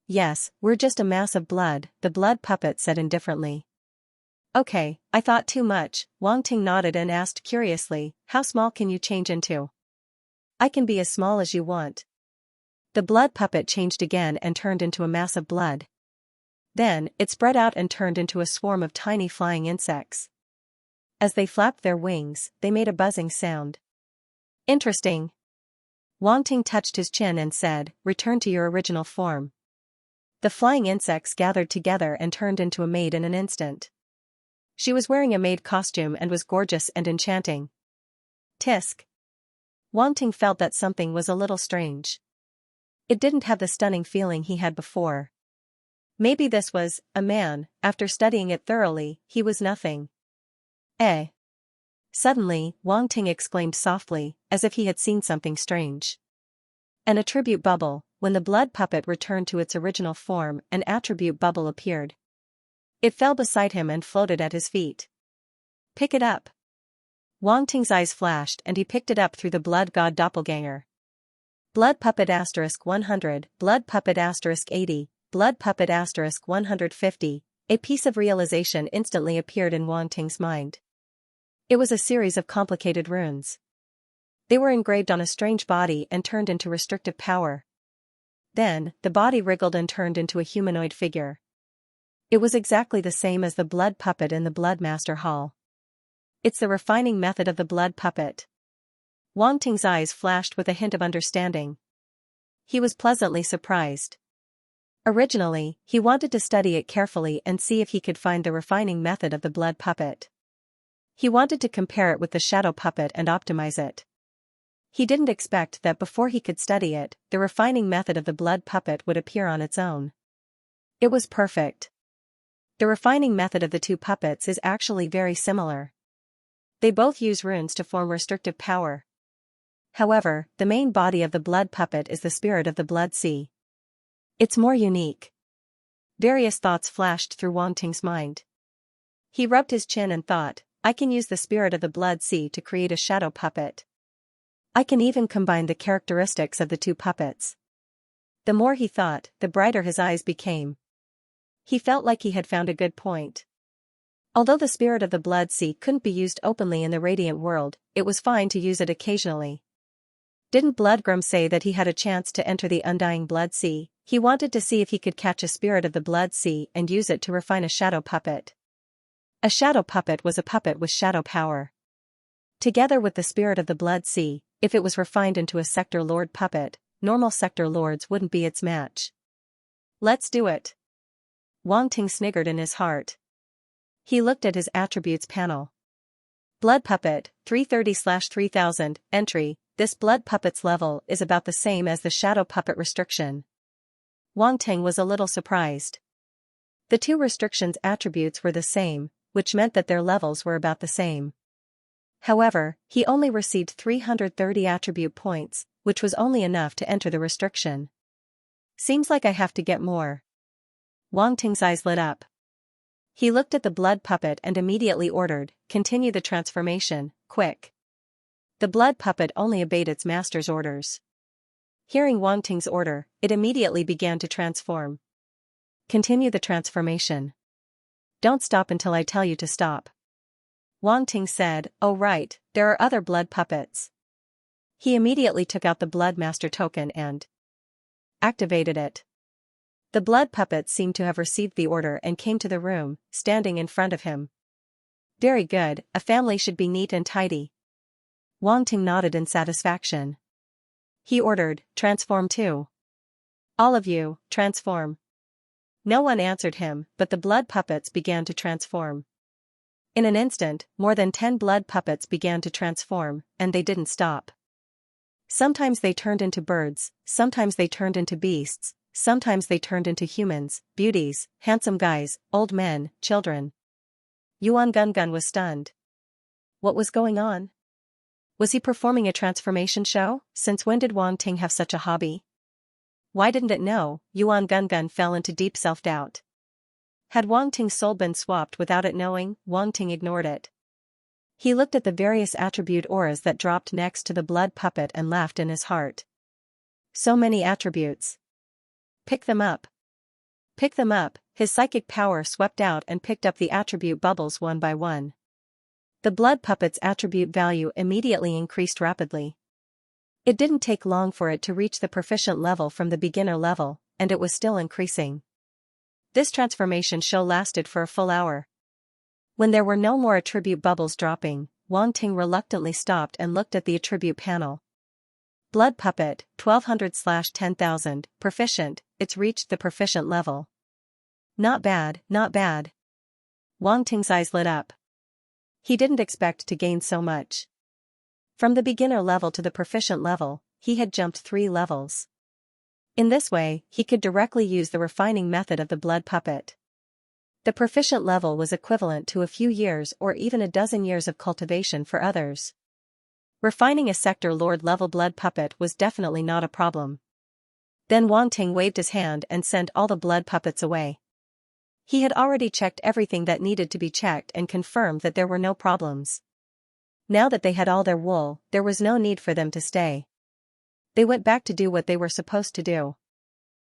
Yes, we're just a mass of blood, the blood puppet said indifferently. Okay, I thought too much. Wang Ting nodded and asked curiously, how small can you change into? I can be as small as you want. The blood puppet changed again and turned into a mass of blood. Then, it spread out and turned into a swarm of tiny flying insects. As they flapped their wings, they made a buzzing sound. Interesting. Wang Ting touched his chin and said, return to your original form. The flying insects gathered together and turned into a maid in an instant. She was wearing a maid costume and was gorgeous and enchanting. Tisk. Wang Ting felt that something was a little strange. It didn't have the stunning feeling he had before. Maybe this was a man. After studying it thoroughly, he was nothing. Eh. Suddenly, Wang Ting exclaimed softly, as if he had seen something strange. An attribute bubble. When the blood puppet returned to its original form, an attribute bubble appeared. It fell beside him and floated at his feet. Pick it up. Wang Ting's eyes flashed and he picked it up through the blood god doppelganger. Blood puppet *100, blood puppet *80, blood puppet *150. A piece of realization instantly appeared in Wang Ting's mind. It was a series of complicated runes. They were engraved on a strange body and turned into restrictive power. Then, the body wriggled and turned into a humanoid figure. It was exactly the same as the blood puppet in the Bloodmaster Hall. It's the refining method of the blood puppet. Wang Ting's eyes flashed with a hint of understanding. He was pleasantly surprised. Originally, he wanted to study it carefully and see if he could find the refining method of the blood puppet. He wanted to compare it with the shadow puppet and optimize it. He didn't expect that before he could study it, the refining method of the blood puppet would appear on its own. It was perfect. The refining method of the two puppets is actually very similar. They both use runes to form restrictive power. However, the main body of the blood puppet is the spirit of the blood sea. It's more unique. Various thoughts flashed through Wang Ting's mind. He rubbed his chin and thought, I can use the spirit of the blood sea to create a shadow puppet. I can even combine the characteristics of the two puppets. The more he thought, the brighter his eyes became. He felt like he had found a good point. Although the spirit of the blood sea couldn't be used openly in the radiant world, it was fine to use it occasionally. Didn't Bloodgrim say that he had a chance to enter the undying Blood Sea? He wanted to see if he could catch a spirit of the Blood Sea and use it to refine a shadow puppet. A shadow puppet was a puppet with shadow power. Together with the spirit of the Blood Sea, if it was refined into a Sector Lord puppet, normal Sector Lords wouldn't be its match. Let's do it. Wang Ting sniggered in his heart. He looked at his attributes panel. Blood Puppet, 330/3000, entry, this Blood Puppet's level is about the same as the Shadow Puppet restriction. Wang Ting was a little surprised. The two restrictions' attributes were the same, which meant that their levels were about the same. However, he only received 330 attribute points, which was only enough to enter the restriction. Seems like I have to get more. Wang Ting's eyes lit up. He looked at the Blood Puppet and immediately ordered, continue the transformation, quick. The Blood Puppet only obeyed its master's orders. Hearing Wang Ting's order, it immediately began to transform. Continue the transformation. Don't stop until I tell you to stop. Wang Ting said, oh right, there are other Blood Puppets. He immediately took out the Blood Master token and activated it. The Blood Puppets seemed to have received the order and came to the room, standing in front of him. Very good, a family should be neat and tidy. Wang Ting nodded in satisfaction. He ordered, transform too. All of you, transform. No one answered him, but the Blood Puppets began to transform. In an instant, more than 10 Blood Puppets began to transform, and they didn't stop. Sometimes they turned into birds, sometimes they turned into beasts, sometimes they turned into humans, beauties, handsome guys, old men, children. Yuan Gungun was stunned. What was going on? Was he performing a transformation show? Since when did Wang Ting have such a hobby? Why didn't it know? Yuan Gungun fell into deep self-doubt. Had Wang Ting's soul been swapped without it knowing? Wang Ting ignored it. He looked at the various attribute auras that dropped next to the Blood Puppet and laughed in his heart. So many attributes. Pick them up. Pick them up. His psychic power swept out and picked up the attribute bubbles one by one. The Blood Puppet's attribute value immediately increased rapidly. It didn't take long for it to reach the proficient level from the beginner level, and it was still increasing. This transformation show lasted for a full hour. When there were no more attribute bubbles dropping, Wang Ting reluctantly stopped and looked at the attribute panel. Blood Puppet, 1200/10,000, proficient, it's reached the proficient level. Not bad, not bad. Wang Ting's eyes lit up. He didn't expect to gain so much. From the beginner level to the proficient level, he had jumped 3 levels. In this way, he could directly use the refining method of the Blood Puppet. The proficient level was equivalent to a few years or even a dozen years of cultivation for others. Refining a Sector Lord level Blood Puppet was definitely not a problem. Then Wang Ting waved his hand and sent all the Blood Puppets away. He had already checked everything that needed to be checked and confirmed that there were no problems. Now that they had all their wool, there was no need for them to stay. They went back to do what they were supposed to do.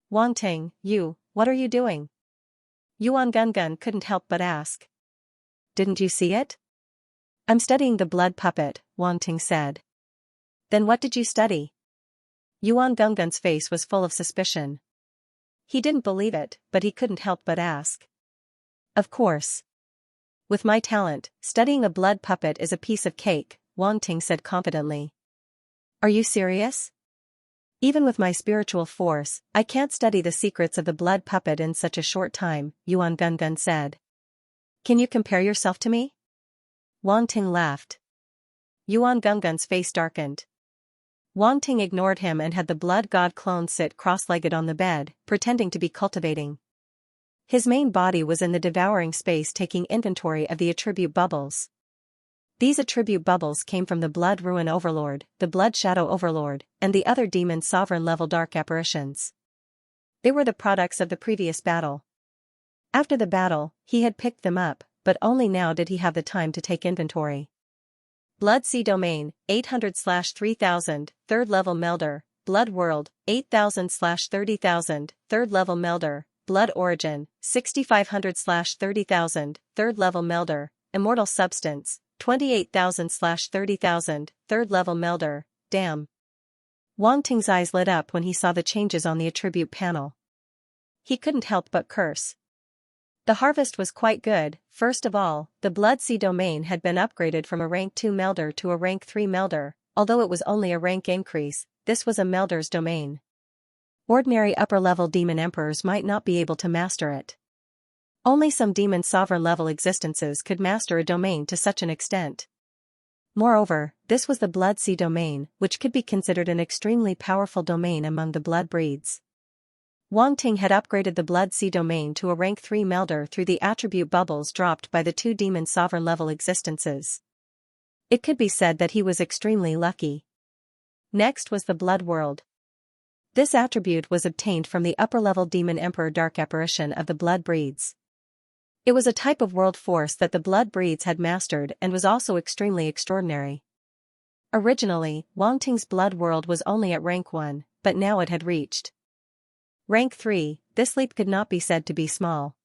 Wang Ting, what are you doing? Yuan Gungun couldn't help but ask. Didn't you see it? I'm studying the Blood Puppet, Wang Ting said. Then what did you study? Yuan Gungun's face was full of suspicion. He didn't believe it, but he couldn't help but ask. Of course. With my talent, studying a Blood Puppet is a piece of cake, Wang Ting said confidently. Are you serious? Even with my spiritual force, I can't study the secrets of the Blood Puppet in such a short time, Yuan Gungun said. Can you compare yourself to me? Wang Ting laughed. Yuan Gungun's face darkened. Wang Ting ignored him and had the Blood God clone sit cross-legged on the bed, pretending to be cultivating. His main body was in the devouring space taking inventory of the attribute bubbles. These attribute bubbles came from the Blood Ruin Overlord, the Blood Shadow Overlord, and the other demon sovereign level dark apparitions. They were the products of the previous battle. After the battle, he had picked them up, but only now did he have the time to take inventory. Blood Sea Domain, 800/3000, 3rd level Melder, Blood World, 8000/30,000, 3rd level Melder, Blood Origin, 6500/30,000, 3rd level Melder, Immortal Substance, 28,000/30,000, 3rd level Melder, Damn. Wang Ting's eyes lit up when he saw the changes on the attribute panel. He couldn't help but curse. The harvest was quite good. First of all, the Blood Sea domain had been upgraded from a rank 2 melder to a rank 3 melder, although it was only a rank increase, this was a melder's domain. Ordinary upper-level demon emperors might not be able to master it. Only some demon sovereign-level existences could master a domain to such an extent. Moreover, this was the Blood Sea domain, which could be considered an extremely powerful domain among the blood breeds. Wang Ting had upgraded the Blood Sea domain to a rank 3 melder through the attribute bubbles dropped by the 2 demon sovereign-level existences. It could be said that he was extremely lucky. Next was the Blood World. This attribute was obtained from the upper-level demon emperor dark apparition of the blood breeds. It was a type of world force that the blood breeds had mastered and was also extremely extraordinary. Originally, Wang Ting's blood world was only at rank 1, but now it had reached rank 3. This leap could not be said to be small.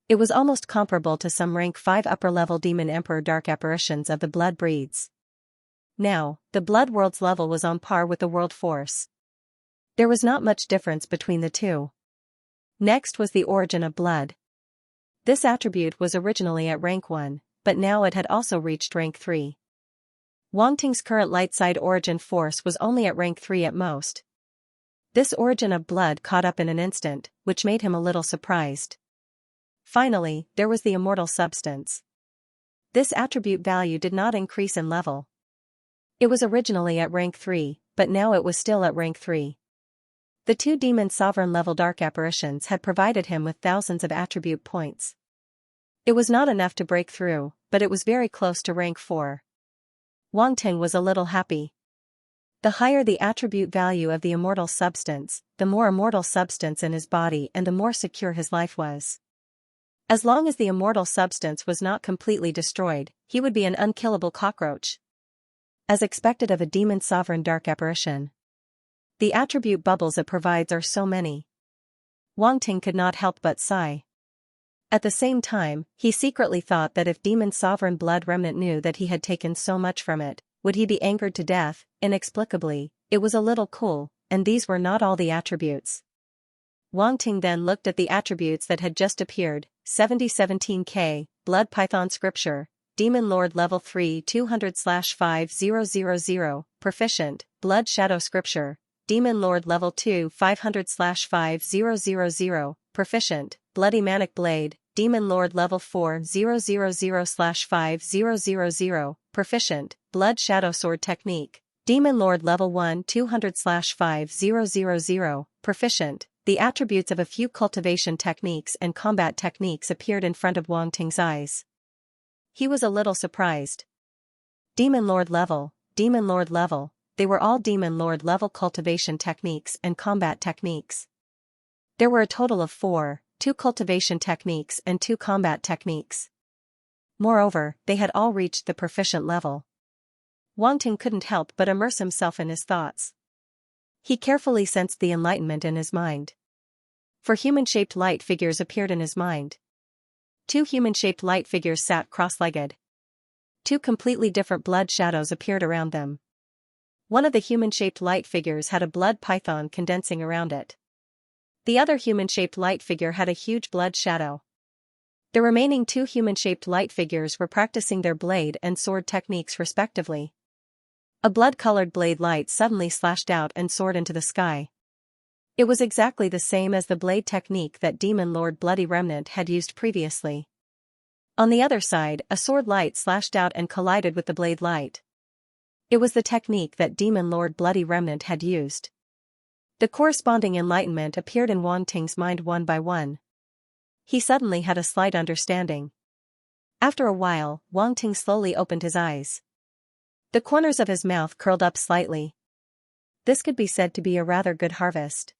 It was almost comparable to some rank 5 upper-level demon emperor dark apparitions of the blood breeds. Now, the blood world's level was on par with the world force. There was not much difference between the two. Next was the origin of blood. This attribute was originally at rank 1, but now it had also reached rank 3. Wang Ting's current light side origin force was only at rank 3 at most. This origin of blood caught up in an instant, which made him a little surprised. Finally, there was the immortal substance. This attribute value did not increase in level. It was originally at rank 3, but now it was still at rank 3. The 2 demon sovereign level dark apparitions had provided him with thousands of attribute points. It was not enough to break through, but it was very close to rank 4. Wang Ting was a little happy. The higher the attribute value of the immortal substance, the more immortal substance in his body and the more secure his life was. As long as the immortal substance was not completely destroyed, he would be an unkillable cockroach. As expected of a demon sovereign dark apparition. The attribute bubbles it provides are so many. Wang Ting could not help but sigh. At the same time, he secretly thought that if demon sovereign blood remnant knew that he had taken so much from it, would he be angered to death? Inexplicably, it was a little cool, and these were not all the attributes. Wang Ting then looked at the attributes that had just appeared: 7017K, Blood Python Scripture, Demon Lord Level 3 200/5000, Proficient, Blood Shadow Scripture, Demon Lord Level 2 500/5000, Proficient, Bloody Manic Blade, Demon Lord Level 4 000/5000, Proficient, Blood Shadow Sword Technique, Demon Lord Level 1 200/5000, Proficient. The attributes of a few cultivation techniques and combat techniques appeared in front of Wang Ting's eyes. He was a little surprised. Demon Lord level, they were all Demon Lord level cultivation techniques and combat techniques. There were a total of 4, 2 cultivation techniques and 2 combat techniques. Moreover, they had all reached the proficient level. Wang Ting couldn't help but immerse himself in his thoughts. He carefully sensed the enlightenment in his mind. 4 human-shaped light figures appeared in his mind. 2 human-shaped light figures sat cross-legged. 2 completely different blood shadows appeared around them. One of the human-shaped light figures had a blood python condensing around it. The other human-shaped light figure had a huge blood shadow. The remaining 2 human-shaped light figures were practicing their blade and sword techniques respectively. A blood-colored blade light suddenly slashed out and soared into the sky. It was exactly the same as the blade technique that Demon Lord Bloody Remnant had used previously. On the other side, a sword light slashed out and collided with the blade light. It was the technique that Demon Lord Bloody Remnant had used. The corresponding enlightenment appeared in Wang Ting's mind one by one. He suddenly had a slight understanding. After a while, Wang Ting slowly opened his eyes. The corners of his mouth curled up slightly. This could be said to be a rather good harvest.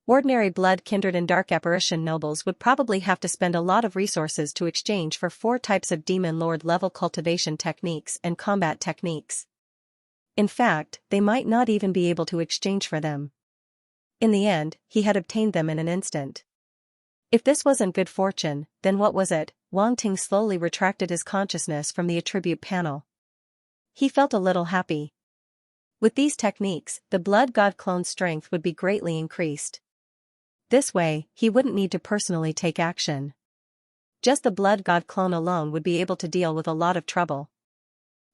Ordinary blood kindred and dark apparition nobles would probably have to spend a lot of resources to exchange for 4 types of Demon Lord level cultivation techniques and combat techniques. In fact, they might not even be able to exchange for them. In the end, he had obtained them in an instant. If this wasn't good fortune, then what was it? Wang Ting slowly retracted his consciousness from the attribute panel. He felt a little happy. With these techniques, the blood god clone's strength would be greatly increased. This way, he wouldn't need to personally take action. Just the blood god clone alone would be able to deal with a lot of trouble.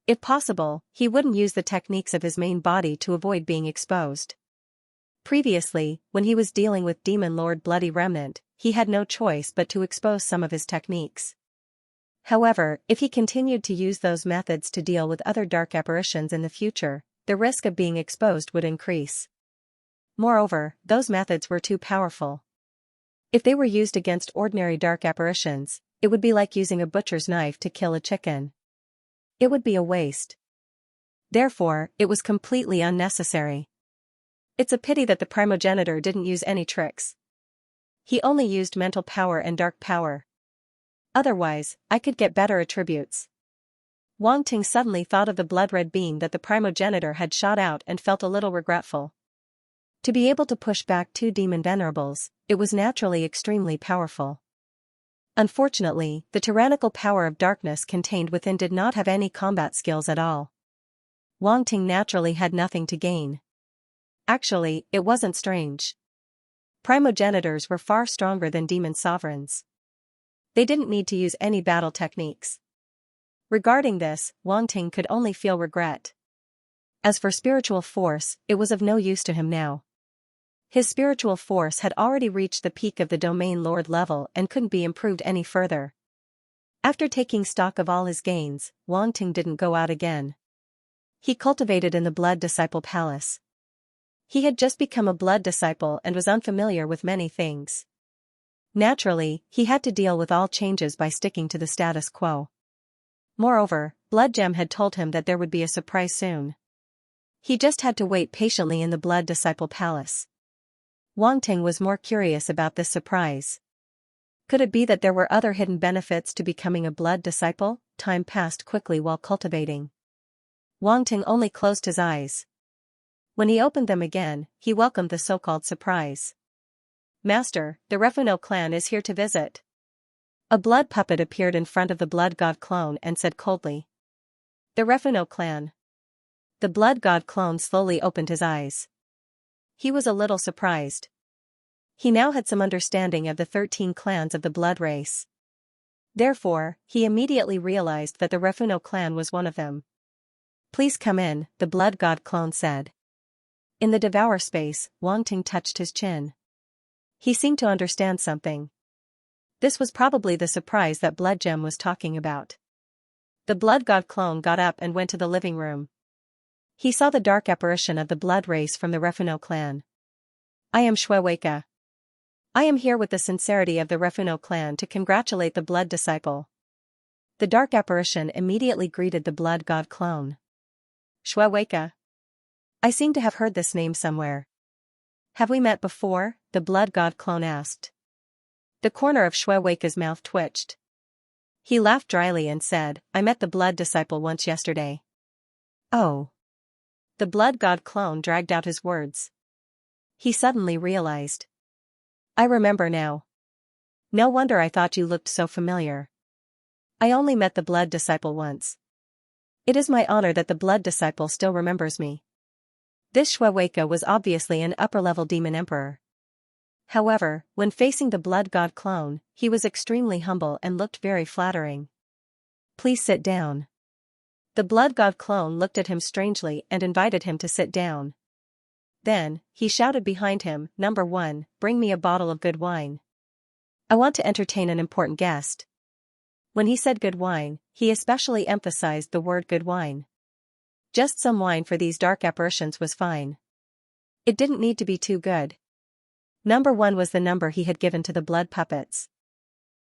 If possible, he wouldn't use the techniques of his main body to avoid being exposed. Previously, when he was dealing with Demon Lord Bloody Remnant, he had no choice but to expose some of his techniques. However, if he continued to use those methods to deal with other dark apparitions in the future, the risk of being exposed would increase. Moreover, those methods were too powerful. If they were used against ordinary dark apparitions, it would be like using a butcher's knife to kill a chicken. It would be a waste. Therefore, it was completely unnecessary. It's a pity that the primogenitor didn't use any tricks. He only used mental power and dark power. Otherwise, I could get better attributes. Wang Ting suddenly thought of the blood-red beam that the primogenitor had shot out and felt a little regretful. To be able to push back 2 demon venerables, it was naturally extremely powerful. Unfortunately, the tyrannical power of darkness contained within did not have any combat skills at all. Wang Ting naturally had nothing to gain. Actually, it wasn't strange. Primogenitors were far stronger than demon sovereigns. They didn't need to use any battle techniques. Regarding this, Wang Ting could only feel regret. As for spiritual force, it was of no use to him now. His spiritual force had already reached the peak of the Domain Lord level and couldn't be improved any further. After taking stock of all his gains, Wang Ting didn't go out again. He cultivated in the Blood Disciple Palace. He had just become a blood disciple and was unfamiliar with many things. Naturally, he had to deal with all changes by sticking to the status quo. Moreover, Blood Gem had told him that there would be a surprise soon. He just had to wait patiently in the Blood Disciple Palace. Wang Ting was more curious about this surprise. Could it be that there were other hidden benefits to becoming a blood disciple? Time passed quickly while cultivating. Wang Ting only closed his eyes. When he opened them again, he welcomed the so-called surprise. Master, the Refuno clan is here to visit. A blood puppet appeared in front of the blood god clone and said coldly. The Refuno clan. The blood god clone slowly opened his eyes. He was a little surprised. He now had some understanding of the 13 clans of the blood race. Therefore, he immediately realized that the Refuno clan was one of them. Please come in, the blood god clone said. In the devour space, Wang Ting touched his chin. He seemed to understand something. This was probably the surprise that Blood Gem was talking about. The blood god clone got up and went to the living room. He saw the dark apparition of the blood race from the Refuno clan. I am Xianxia. I am here with the sincerity of the Refuno clan to congratulate the blood disciple. The dark apparition immediately greeted the blood god clone. Xianxia. I seem to have heard this name somewhere. Have we met before? The blood god clone asked. The corner of Xianxia's mouth twitched. He laughed dryly and said, I met the blood disciple once yesterday. Oh. The blood god clone dragged out his words. He suddenly realized. I remember now. No wonder I thought you looked so familiar. I only met the blood disciple once. It is my honor that the blood disciple still remembers me. This Xianxia was obviously an upper-level demon emperor. However, when facing the blood god clone, he was extremely humble and looked very flattering. Please sit down. The blood god clone looked at him strangely and invited him to sit down. Then, he shouted behind him, Number 1, bring me a bottle of good wine. I want to entertain an important guest. When he said good wine, he especially emphasized the word good wine. Just some wine for these dark apparitions was fine. It didn't need to be too good. Number 1 was the number he had given to the blood puppets.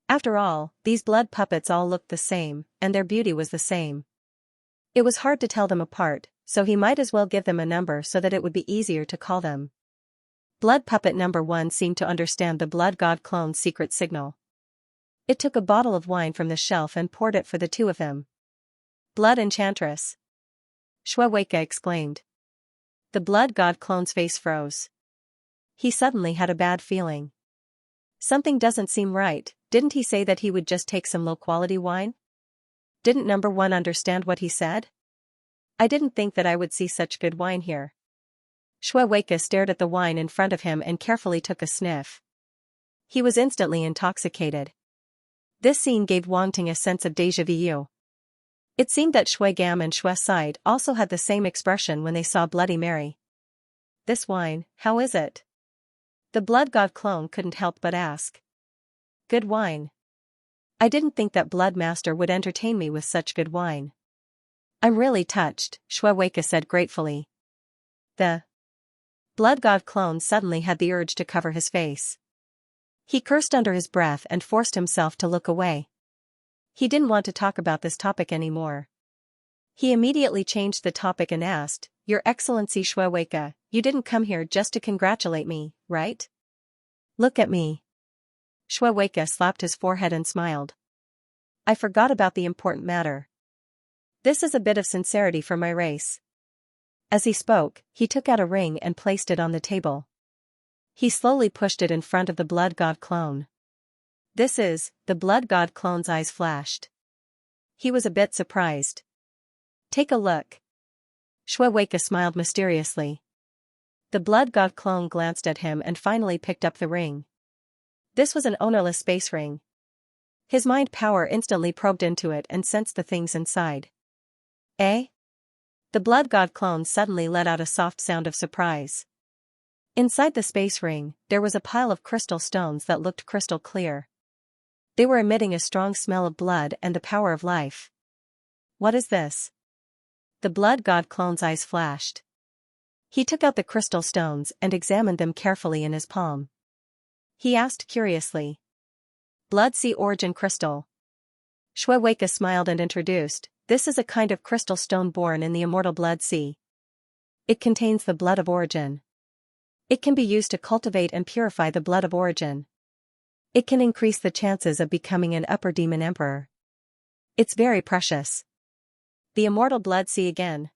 After all, these blood puppets all looked the same, and their beauty was the same. It was hard to tell them apart, so he might as well give them a number so that it would be easier to call them. Blood puppet number 1 seemed to understand the blood god clone's secret signal. It took a bottle of wine from the shelf and poured it for the two of them. Blood enchantress. Xianxia exclaimed. The blood god clone's face froze. He suddenly had a bad feeling. Something doesn't seem right. Didn't he say that he would just take some low-quality wine? Didn't number 1 understand what he said? I didn't think that I would see such good wine here. Shui Weikai stared at the wine in front of him and carefully took a sniff. He was instantly intoxicated. This scene gave Wang Ting a sense of déjà vu. It seemed that Shui Gam and Shui Side also had the same expression when they saw Bloody Mary. This wine, how is it? The blood god clone couldn't help but ask. Good wine. I didn't think that Blood Master would entertain me with such good wine. I'm really touched, Shui Weikai said gratefully. The blood god clone suddenly had the urge to cover his face. He cursed under his breath and forced himself to look away. He didn't want to talk about this topic anymore. He immediately changed the topic and asked, Your Excellency Shui Weikai, you didn't come here just to congratulate me, right? Look at me. Shui Weikai slapped his forehead and smiled. I forgot about the important matter. This is a bit of sincerity for my race. As he spoke, he took out a ring and placed it on the table. He slowly pushed it in front of the blood god clone. This is, the blood god clone's eyes flashed. He was a bit surprised. Take a look. Shui Weikai smiled mysteriously. The blood god clone glanced at him and finally picked up the ring. This was an ownerless space ring. His mind power instantly probed into it and sensed the things inside. Eh? The blood god clone suddenly let out a soft sound of surprise. Inside the space ring, there was a pile of crystal stones that looked crystal clear. They were emitting a strong smell of blood and the power of life. What is this? The blood god clone's eyes flashed. He took out the crystal stones and examined them carefully in his palm. He asked curiously. Blood Sea Origin Crystal. Shui Weikai smiled and introduced, This is a kind of crystal stone born in the immortal blood sea. It contains the blood of origin. It can be used to cultivate and purify the blood of origin. It can increase the chances of becoming an upper demon emperor. It's very precious. The immortal blood sea again.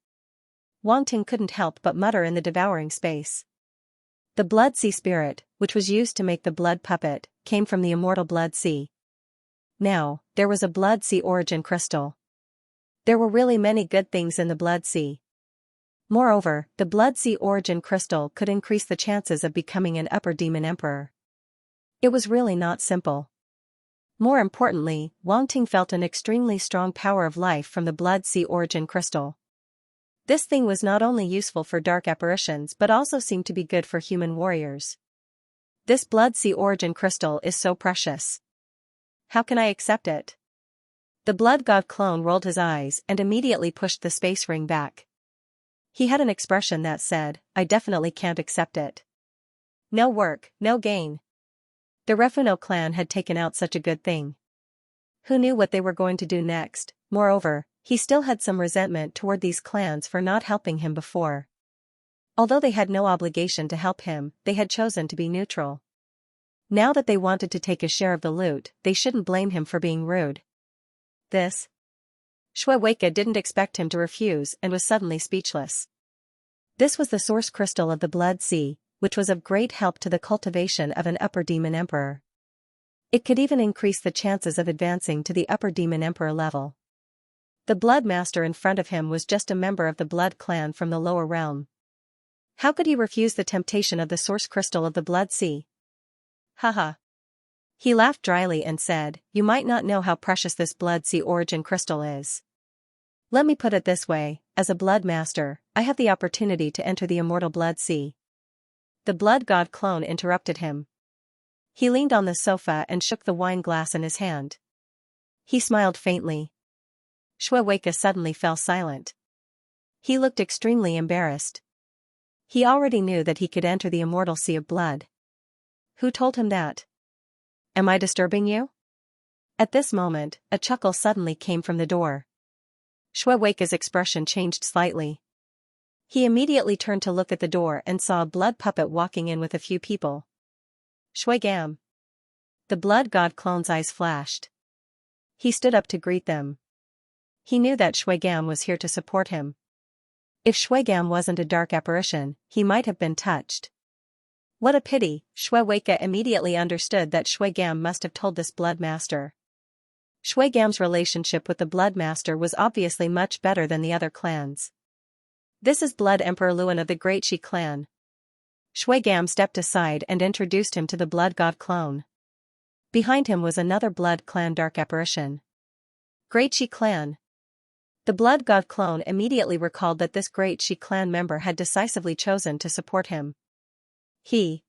Wang Ting couldn't help but mutter in the devouring space. The blood sea spirit, which was used to make the blood puppet, came from the immortal blood sea. Now, there was a blood sea origin crystal. There were really many good things in the blood sea. Moreover, the blood sea origin crystal could increase the chances of becoming an upper demon emperor. It was really not simple. More importantly, Wang Ting felt an extremely strong power of life from the blood sea origin crystal. This thing was not only useful for dark apparitions but also seemed to be good for human warriors. This blood sea origin crystal is so precious. How can I accept it? The blood god clone rolled his eyes and immediately pushed the space ring back. He had an expression that said, I definitely can't accept it. No work, no gain. The Refuno clan had taken out such a good thing. Who knew what they were going to do next? Moreover, he still had some resentment toward these clans for not helping him before. Although they had no obligation to help him, they had chosen to be neutral. Now that they wanted to take a share of the loot, they shouldn't blame him for being rude. This? Shui Weikai didn't expect him to refuse and was suddenly speechless. This was the source crystal of the blood sea, which was of great help to the cultivation of an upper demon emperor. It could even increase the chances of advancing to the upper demon emperor level. The blood master in front of him was just a member of the blood clan from the lower realm. How could he refuse the temptation of the source crystal of the blood sea? Haha. He laughed dryly and said, You might not know how precious this blood sea origin crystal is. Let me put it this way, as a blood master, I have the opportunity to enter the immortal blood sea. The blood god clone interrupted him. He leaned on the sofa and shook the wine glass in his hand. He smiled faintly. Shui Weikai suddenly fell silent. He looked extremely embarrassed. He already knew that he could enter the immortal sea of blood. Who told him that? Am I disturbing you? At this moment, a chuckle suddenly came from the door. Shui Weikai's expression changed slightly. He immediately turned to look at the door and saw a blood puppet walking in with a few people. Shui Gam. The blood god clone's eyes flashed. He stood up to greet them. He knew that Shui Gam was here to support him. If Shui Gam wasn't a dark apparition, he might have been touched. What a pity, Shui Weikai immediately understood that Shui Gam must have told this blood master. Shui Gam's relationship with the blood master was obviously much better than the other clans. This is Blood Emperor Luan of the Great Shi clan. Shui Gam stepped aside and introduced him to the Blood God clone. Behind him was another Blood Clan dark apparition. Great Shi clan. The Blood God clone immediately recalled that this Great Shi clan member had decisively chosen to support him. He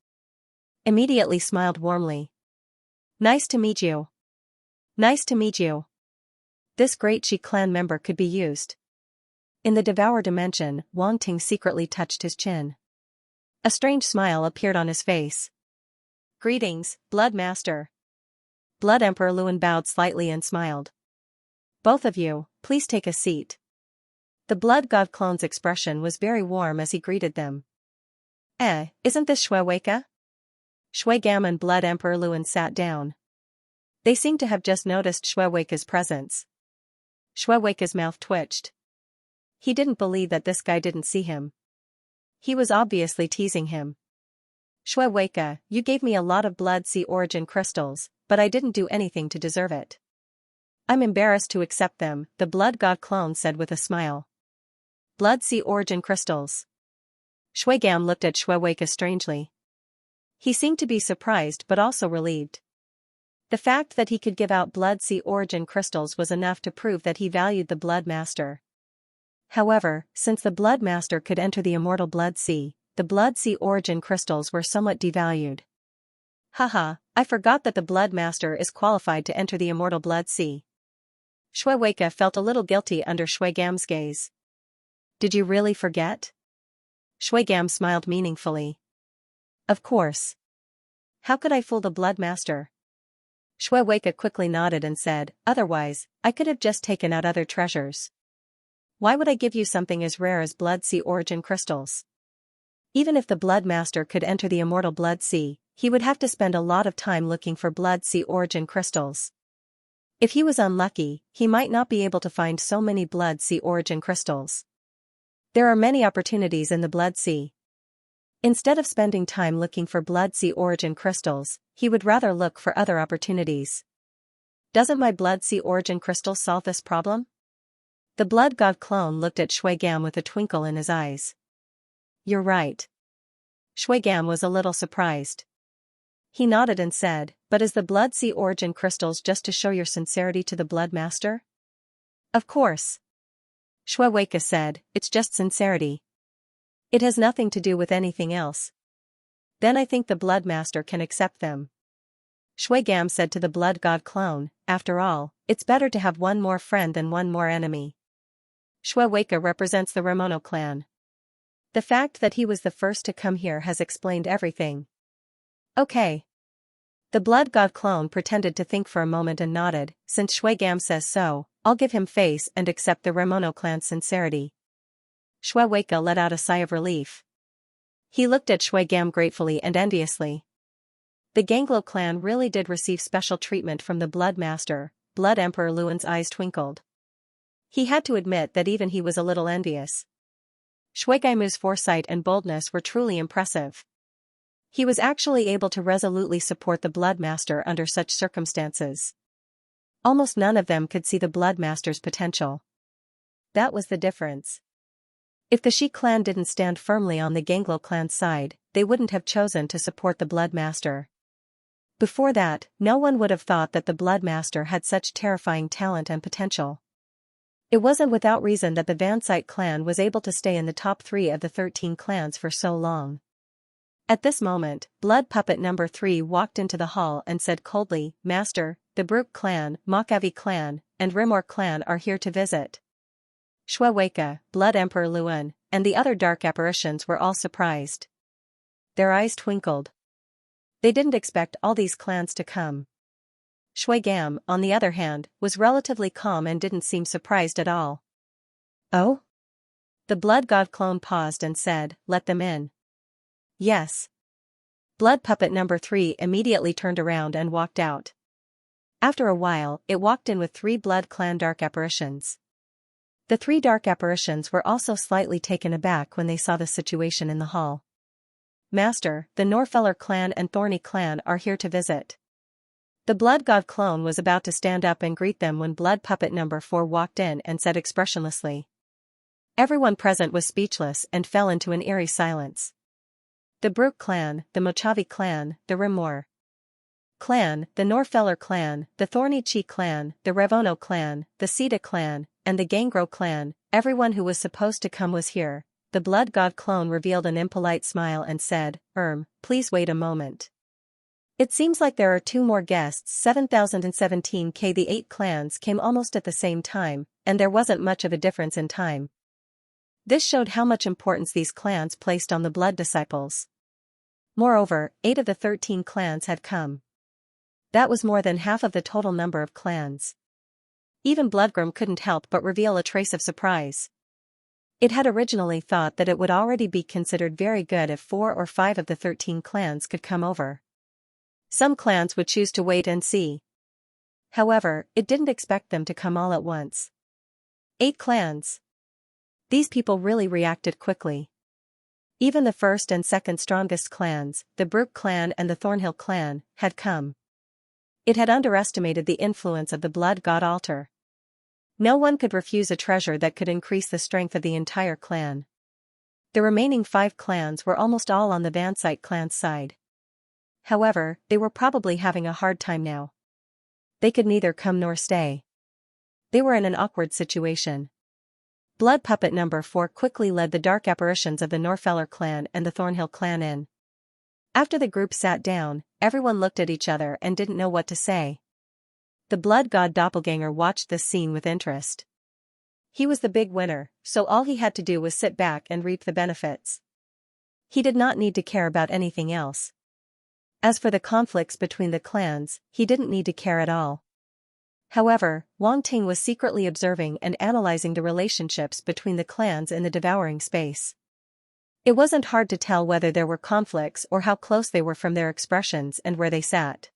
immediately smiled warmly. Nice to meet you. Nice to meet you. This Great Shi clan member could be used. In the Devour dimension, Wang Ting secretly touched his chin. A strange smile appeared on his face. Greetings, Blood Master. Blood Emperor Luan bowed slightly and smiled. Both of you, please take a seat. The Blood God clone's expression was very warm as he greeted them. Isn't this Shui Weike? Shui Gam and Blood Emperor Luan sat down. They seemed to have just noticed Shui Weike's presence. Shui Weike's mouth twitched. He didn't believe that this guy didn't see him. He was obviously teasing him. Shui Weike, you gave me a lot of Blood Sea origin crystals, but I didn't do anything to deserve it. I'm embarrassed to accept them, the Blood God clone said with a smile. Blood Sea origin crystals. Shui Gam looked at Shui Weike strangely. He seemed to be surprised but also relieved. The fact that he could give out Blood Sea origin crystals was enough to prove that he valued the Blood Master. However, since the Blood Master could enter the immortal Blood Sea, the Blood Sea origin crystals were somewhat devalued. Haha, I forgot that the Blood Master is qualified to enter the immortal Blood Sea. Shui Weike felt a little guilty under Shui Gam's gaze. Did you really forget? Shui Gam smiled meaningfully. Of course. How could I fool the Blood Master? Shui Weike quickly nodded and said, otherwise, I could have just taken out other treasures. Why would I give you something as rare as Blood Sea origin crystals? Even if the Blood Master could enter the immortal Blood Sea, he would have to spend a lot of time looking for Blood Sea origin crystals. If he was unlucky, he might not be able to find so many Blood Sea origin crystals. There are many opportunities in the Blood Sea. Instead of spending time looking for Blood Sea origin crystals, he would rather look for other opportunities. Doesn't my Blood Sea origin crystal solve this problem? The Blood God clone looked at Shui Gam with a twinkle in his eyes. You're right. Shui Gam was a little surprised. He nodded and said, but is the Blood Sea origin crystals just to show your sincerity to the Blood Master? Of course. Shui Weike said, it's just sincerity. It has nothing to do with anything else. Then I think the Blood Master can accept them. Shui Gam said to the Blood God clone, after all, it's better to have one more friend than one more enemy. Shui Weike represents the Ramono clan. The fact that he was the first to come here has explained everything. Okay. The Blood God clone pretended to think for a moment and nodded, since Shui Gam says so, I'll give him face and accept the Ramono clan's sincerity. Shui Weike let out a sigh of relief. He looked at Shui Gam gratefully and enviously. The Ganglo clan really did receive special treatment from the Blood Master. Blood Emperor Luan's eyes twinkled. He had to admit that even he was a little envious. Shui Gaimu's foresight and boldness were truly impressive. He was actually able to resolutely support the Blood Master under such circumstances. Almost none of them could see the Blood Master's potential. That was the difference. If the Shi clan didn't stand firmly on the Ganglo clan's side, they wouldn't have chosen to support the Blood Master. Before that, no one would have thought that the Blood Master had such terrifying talent and potential. It wasn't without reason that the Vansite clan was able to stay in the top 3 of the 13 clans for so long. At this moment, Blood Puppet number 3 walked into the hall and said coldly, Master, the Brook clan, Makavi clan, and Rimor clan are here to visit. Shui Weike, Blood Emperor Luan, and the other dark apparitions were all surprised. Their eyes twinkled. They didn't expect all these clans to come. Shui Gam, on the other hand, was relatively calm and didn't seem surprised at all. Oh? The Blood God clone paused and said, let them in. Yes. Blood Puppet number 3 immediately turned around and walked out. After a while, it walked in with 3 Blood Clan dark apparitions. The 3 dark apparitions were also slightly taken aback when they saw the situation in the hall. Master, the Norfeller clan and Thorny clan are here to visit. The Blood God clone was about to stand up and greet them when Blood Puppet number 4 walked in and said expressionlessly. Everyone present was speechless and fell into an eerie silence. The Brook clan, the Mojave clan, the Rimor clan, the Norfeller clan, the Thorny Chi clan, the Revono clan, the Sita clan, and the Gangro clan, everyone who was supposed to come was here. The blood god clone revealed an impolite smile and said, please wait a moment. It seems like there are 2 more guests. 7017K. The 8 clans came almost at the same time, and there wasn't much of a difference in time. This showed how much importance these clans placed on the blood disciples. Moreover, 8 of the 13 clans had come. That was more than half of the total number of clans. Even Bloodgrim couldn't help but reveal a trace of surprise. It had originally thought that it would already be considered very good if 4 or 5 of the 13 clans could come over. Some clans would choose to wait and see. However, it didn't expect them to come all at once. 8 clans. These people really reacted quickly. Even the first and second strongest clans, the Brook clan and the Thornhill clan, had come. It had underestimated the influence of the blood god altar. No one could refuse a treasure that could increase the strength of the entire clan. The remaining 5 clans were almost all on the Vansite clan's side. However, they were probably having a hard time now. They could neither come nor stay. They were in an awkward situation. Blood puppet number 4 quickly led the dark apparitions of the Norfeller clan and the Thornhill clan in. After the group sat down, everyone looked at each other and didn't know what to say. The blood god doppelganger watched this scene with interest. He was the big winner, so all he had to do was sit back and reap the benefits. He did not need to care about anything else. As for the conflicts between the clans, he didn't need to care at all. However, Wang Ting was secretly observing and analyzing the relationships between the clans in the devouring space. It wasn't hard to tell whether there were conflicts or how close they were from their expressions and where they sat.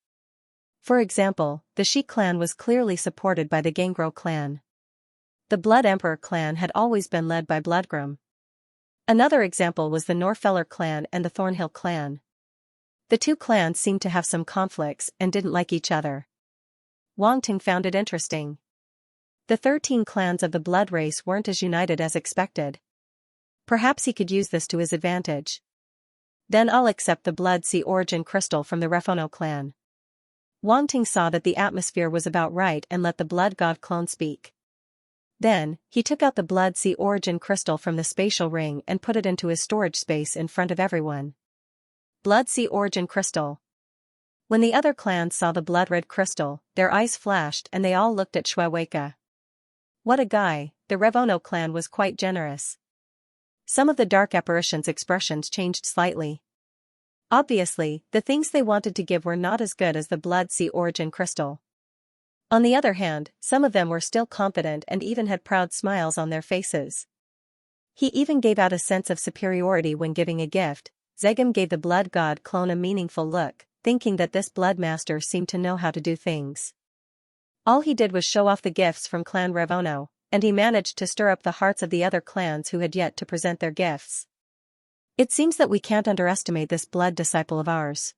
For example, the Shi clan was clearly supported by the Gangro clan. The Blood Emperor clan had always been led by Bloodgrim. Another example was the Norfeller clan and the Thornhill clan. The 2 clans seemed to have some conflicts and didn't like each other. Wang Ting found it interesting. The 13 clans of the blood race weren't as united as expected. Perhaps he could use this to his advantage. Then I'll accept the Blood Sea Origin Crystal from the Refono clan. Wang Ting saw that the atmosphere was about right and let the blood god clone speak. Then, he took out the Blood Sea Origin Crystal from the spatial ring and put it into his storage space in front of everyone. Blood Sea Origin Crystal. When the other clans saw the blood red crystal, their eyes flashed and they all looked at Xianxia. What a guy. The Revono clan was quite generous. Some of the dark apparitions' expressions changed slightly. Obviously, the things they wanted to give were not as good as the Blood Sea Origin Crystal. On the other hand, some of them were still confident and even had proud smiles on their faces. He even gave out a sense of superiority when giving a gift. Zegum gave the blood god clone a meaningful look, thinking that this blood master seemed to know how to do things. All he did was show off the gifts from Clan Revono, and he managed to stir up the hearts of the other clans who had yet to present their gifts. It seems that we can't underestimate this blood disciple of ours.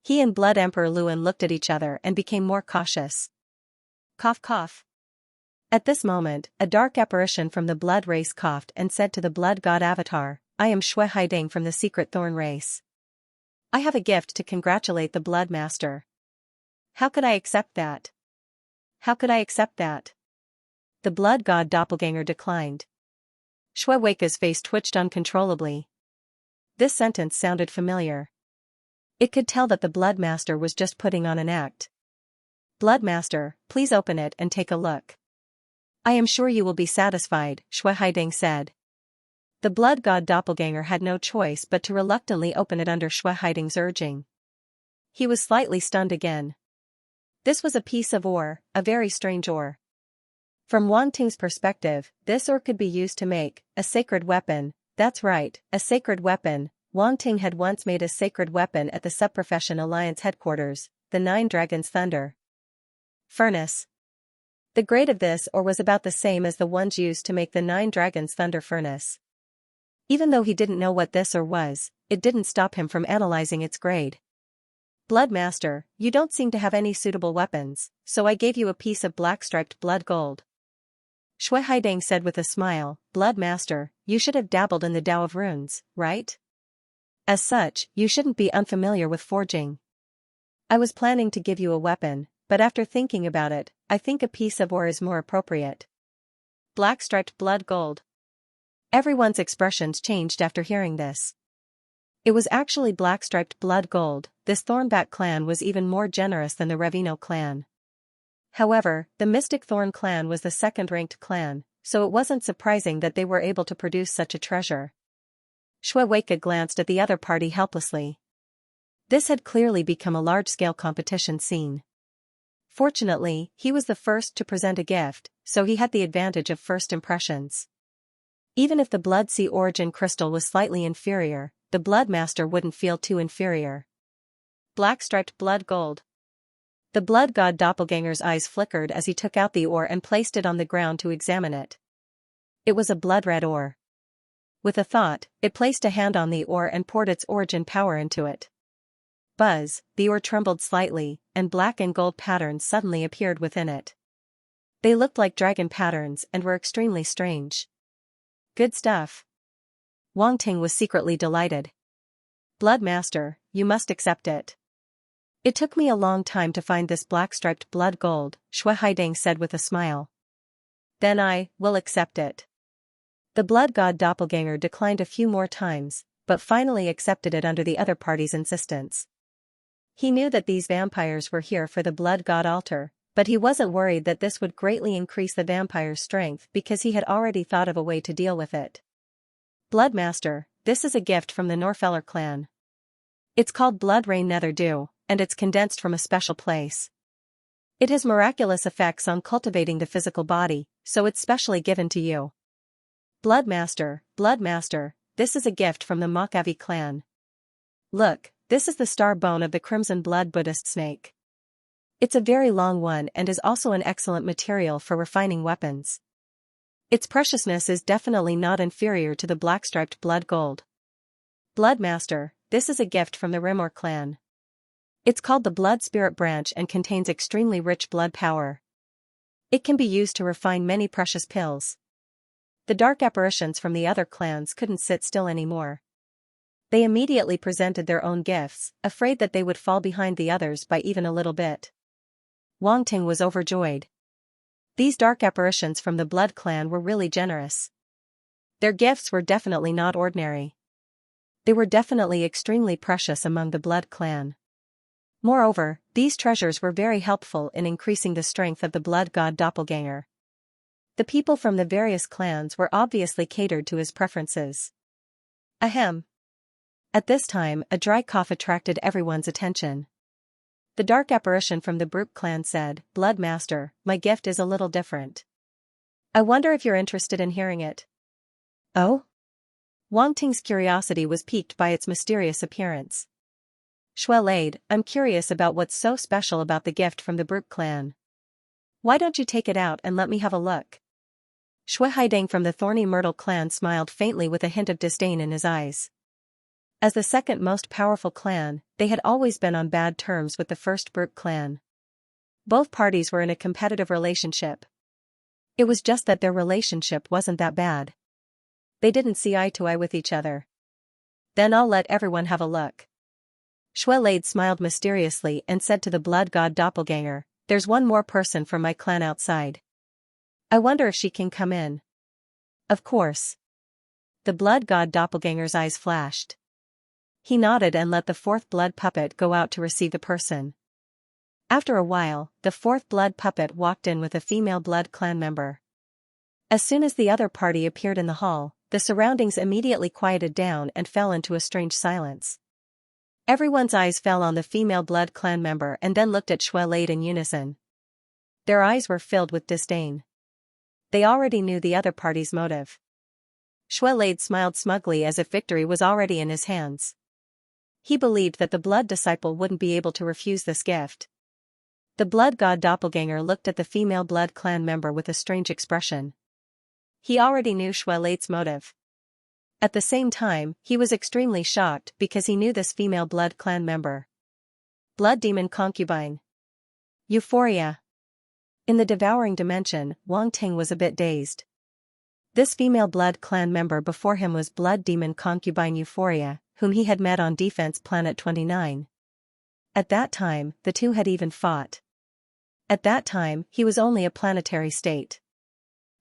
He and Blood Emperor Luan looked at each other and became more cautious. Cough cough. At this moment, a dark apparition from the blood race coughed and said to the blood god avatar, I am Shui Haiding from the secret thorn race. I have a gift to congratulate the blood master. How could I accept that? How could I accept that? The blood god doppelganger declined. Xianxia's face twitched uncontrollably. This sentence sounded familiar. It could tell that the blood master was just putting on an act. Blood master, please open it and take a look. I am sure you will be satisfied, Shui Haiding said. The blood god doppelganger had no choice but to reluctantly open it under Shui Haiding's urging. He was slightly stunned again. This was a piece of ore, a very strange ore. From Wang Ting's perspective, this ore could be used to make a sacred weapon. That's right, a sacred weapon. Wang Ting had once made a sacred weapon at the Subprofession Alliance headquarters, the 9 Dragons Thunder Furnace. The grade of this ore was about the same as the ones used to make the 9 Dragons Thunder Furnace. Even though he didn't know what this ore was, it didn't stop him from analyzing its grade. Blood Master, you don't seem to have any suitable weapons, so I gave you a piece of black striped blood gold. Shui Haidang said with a smile, Blood Master, you should have dabbled in the Tao of Runes, right? As such, you shouldn't be unfamiliar with forging. I was planning to give you a weapon, but after thinking about it, I think a piece of ore is more appropriate. Black striped blood gold. Everyone's expressions changed after hearing this. It was actually black striped blood gold. This Thornback clan was even more generous than the Ravino clan. However, the Mystic Thorn clan was the second-ranked clan, so it wasn't surprising that they were able to produce such a treasure. Shui Weike glanced at the other party helplessly. This had clearly become a large-scale competition scene. Fortunately, he was the first to present a gift, so he had the advantage of first impressions. Even if the Blood Sea origin crystal was slightly inferior, the Blood Master wouldn't feel too inferior. Black striped blood gold. The blood god doppelganger's eyes flickered as he took out the ore and placed it on the ground to examine it. It was a blood red ore. With a thought, it placed a hand on the ore and poured its origin power into it. Buzz, the ore trembled slightly, and black and gold patterns suddenly appeared within it. They looked like dragon patterns and were extremely strange. Good stuff. Wang Ting was secretly delighted. Blood Master, you must accept it. It took me a long time to find this black-striped blood gold, Shui Haidang said with a smile. Then I will accept it. The blood god doppelganger declined a few more times, but finally accepted it under the other party's insistence. He knew that these vampires were here for the blood god altar, but he wasn't worried that this would greatly increase the vampire's strength because he had already thought of a way to deal with it. Blood Master, this is a gift from the Norfeller clan. It's called Blood Rain Nether Dew, and it's condensed from a special place. It has miraculous effects on cultivating the physical body, so it's specially given to you. Blood Master, this is a gift from the Makavi clan. Look, this is the star bone of the Crimson Blood Buddhist snake. It's a very long one and is also an excellent material for refining weapons. Its preciousness is definitely not inferior to the black-striped blood gold. Blood Master, this is a gift from the Rimor clan. It's called the Blood Spirit Branch and contains extremely rich blood power. It can be used to refine many precious pills. The dark apparitions from the other clans couldn't sit still anymore. They immediately presented their own gifts, afraid that they would fall behind the others by even a little bit. Wang Ting was overjoyed. These dark apparitions from the Blood clan were really generous. Their gifts were definitely not ordinary. They were definitely extremely precious among the Blood clan. Moreover, these treasures were very helpful in increasing the strength of the blood god doppelganger. The people from the various clans were obviously catered to his preferences. Ahem. At this time, a dry cough attracted everyone's attention. The dark apparition from the Brook clan said, Blood Master, my gift is a little different. I wonder if you're interested in hearing it. Oh? Wang Ting's curiosity was piqued by its mysterious appearance. Shui Lade, I'm curious about what's so special about the gift from the Brook clan. Why don't you take it out and let me have a look? Shui Haidang from the Thorny Myrtle clan smiled faintly with a hint of disdain in his eyes. As the second most powerful clan, they had always been on bad terms with the first Brook clan. Both parties were in a competitive relationship. It was just that their relationship wasn't that bad. They didn't see eye to eye with each other. Then I'll let everyone have a look. Shui Lade smiled mysteriously and said to the blood god doppelganger, There's one more person from my clan outside. I wonder if she can come in. Of course. The blood god doppelganger's eyes flashed. He nodded and let the fourth blood puppet go out to receive the person. After a while, the fourth blood puppet walked in with a female blood clan member. As soon as the other party appeared in the hall, the surroundings immediately quieted down and fell into a strange silence. Everyone's eyes fell on the female blood clan member and then looked at Shui Lade in unison. Their eyes were filled with disdain. They already knew the other party's motive. Shui Lade smiled smugly as if victory was already in his hands. He believed that the blood disciple wouldn't be able to refuse this gift. The blood god doppelganger looked at the female blood clan member with a strange expression. He already knew Shui Lade's motive. At the same time, he was extremely shocked because he knew this female blood clan member. Blood demon concubine. Euphoria. In the devouring dimension, Wang Ting was a bit dazed. This female blood clan member before him was blood demon concubine Euphoria, whom he had met on Defense Planet 29. At that time, the two had even fought. At that time, he was only a planetary state.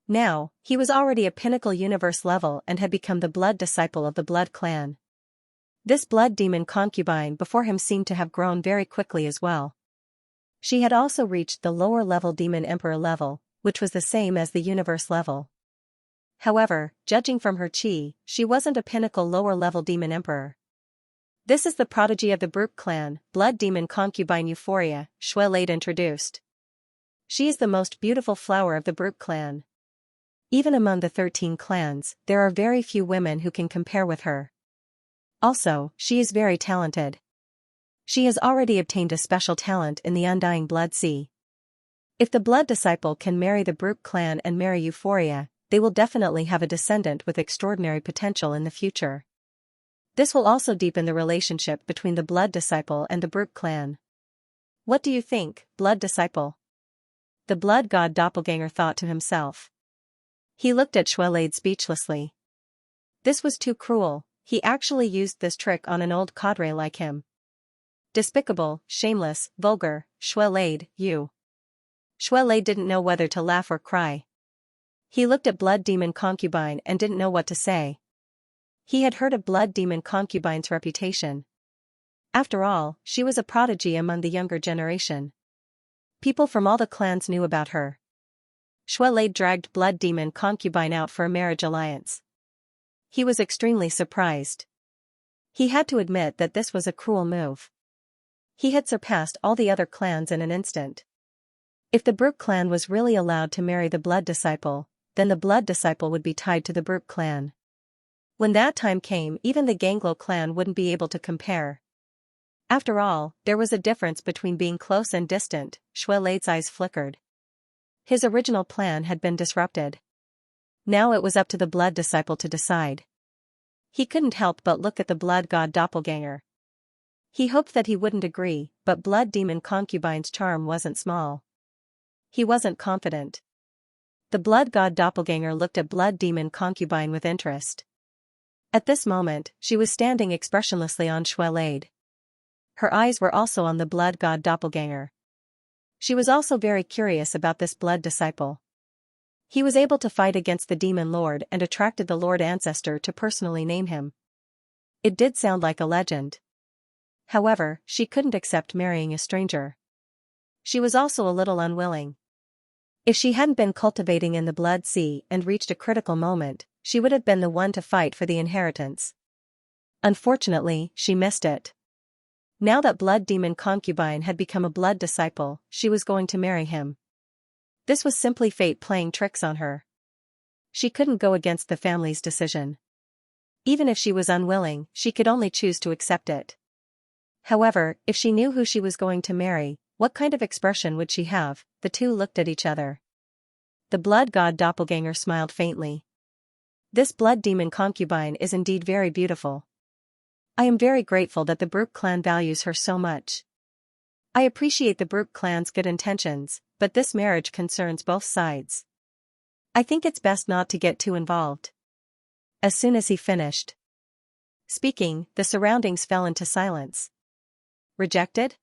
Now, he was already a pinnacle universe level and had become the blood disciple of the blood clan. This blood demon concubine before him seemed to have grown very quickly as well. She had also reached the lower level demon emperor level, which was the same as the universe level. However, judging from her chi, she wasn't a pinnacle lower level demon emperor. This is the prodigy of the Brute clan, blood demon concubine Euphoria, Xuelade introduced. She is the most beautiful flower of the Brute clan. Even among the 13 clans, there are very few women who can compare with her. Also, she is very talented. She has already obtained a special talent in the Undying Blood Sea. If the blood disciple can marry the Brute clan and marry Euphoria, they will definitely have a descendant with extraordinary potential in the future. This will also deepen the relationship between the blood disciple and the Brute clan. What do you think, blood disciple? The blood god doppelganger thought to himself. He looked at Xuelade speechlessly. This was too cruel. He actually used this trick on an old cadre like him. Despicable, shameless, vulgar, Xuelade, you. Xuelade didn't know whether to laugh or cry. He looked at blood demon concubine and didn't know what to say. He had heard of blood demon concubine's reputation. After all, she was a prodigy among the younger generation. People from all the clans knew about her. Xuelade dragged blood demon concubine out for a marriage alliance. He was extremely surprised. He had to admit that this was a cruel move. He had surpassed all the other clans in an instant. If the Brute clan was really allowed to marry the blood disciple, then the blood disciple would be tied to the Brute clan. When that time came, even the Ganglo clan wouldn't be able to compare. After all, there was a difference between being close and distant. Xuelade's eyes flickered. His original plan had been disrupted. Now it was up to the blood disciple to decide. He couldn't help but look at the blood god doppelganger. He hoped that he wouldn't agree, but blood demon concubine's charm wasn't small. He wasn't confident. The blood god doppelganger looked at blood demon concubine with interest. At this moment, she was standing expressionlessly on Xuelade. Her eyes were also on the blood god doppelganger. She was also very curious about this blood disciple. He was able to fight against the demon lord and attracted the lord ancestor to personally name him. It did sound like a legend. However, she couldn't accept marrying a stranger. She was also a little unwilling. If she hadn't been cultivating in the blood sea and reached a critical moment, she would have been the one to fight for the inheritance. Unfortunately, she missed it. Now that blood demon concubine had become a blood disciple, she was going to marry him. This was simply fate playing tricks on her. She couldn't go against the family's decision. Even if she was unwilling, she could only choose to accept it. However, if she knew who she was going to marry, what kind of expression would she have? The two looked at each other. The blood god doppelganger smiled faintly. This blood demon concubine is indeed very beautiful. I am very grateful that the Brute clan values her so much. I appreciate the Brute clan's good intentions, but this marriage concerns both sides. I think it's best not to get too involved. As soon as he finished speaking, the surroundings fell into silence. Rejected?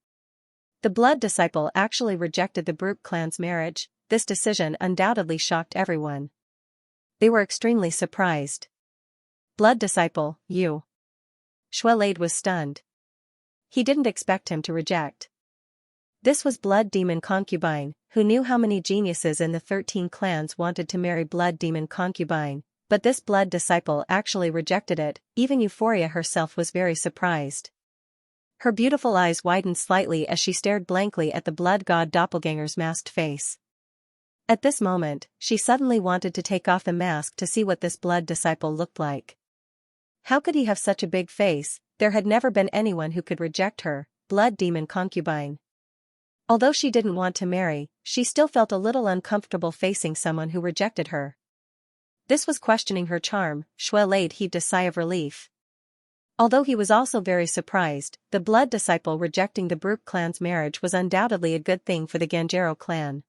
The blood disciple actually rejected the Brute clan's marriage. This decision undoubtedly shocked everyone. They were extremely surprised. Blood disciple, you. Xuelade was stunned. He didn't expect him to reject. This was blood demon concubine, who knew how many geniuses in the 13 clans wanted to marry blood demon concubine, but this blood disciple actually rejected it. Even Euphoria herself was very surprised. Her beautiful eyes widened slightly as she stared blankly at the blood god doppelganger's masked face. At this moment, she suddenly wanted to take off the mask to see what this blood disciple looked like. How could he have such a big face? There had never been anyone who could reject her, blood demon concubine. Although she didn't want to marry, she still felt a little uncomfortable facing someone who rejected her. This was questioning her charm. Xuelade heaved a sigh of relief. Although he was also very surprised, the blood disciple rejecting the Brute clan's marriage was undoubtedly a good thing for the Ganjero clan.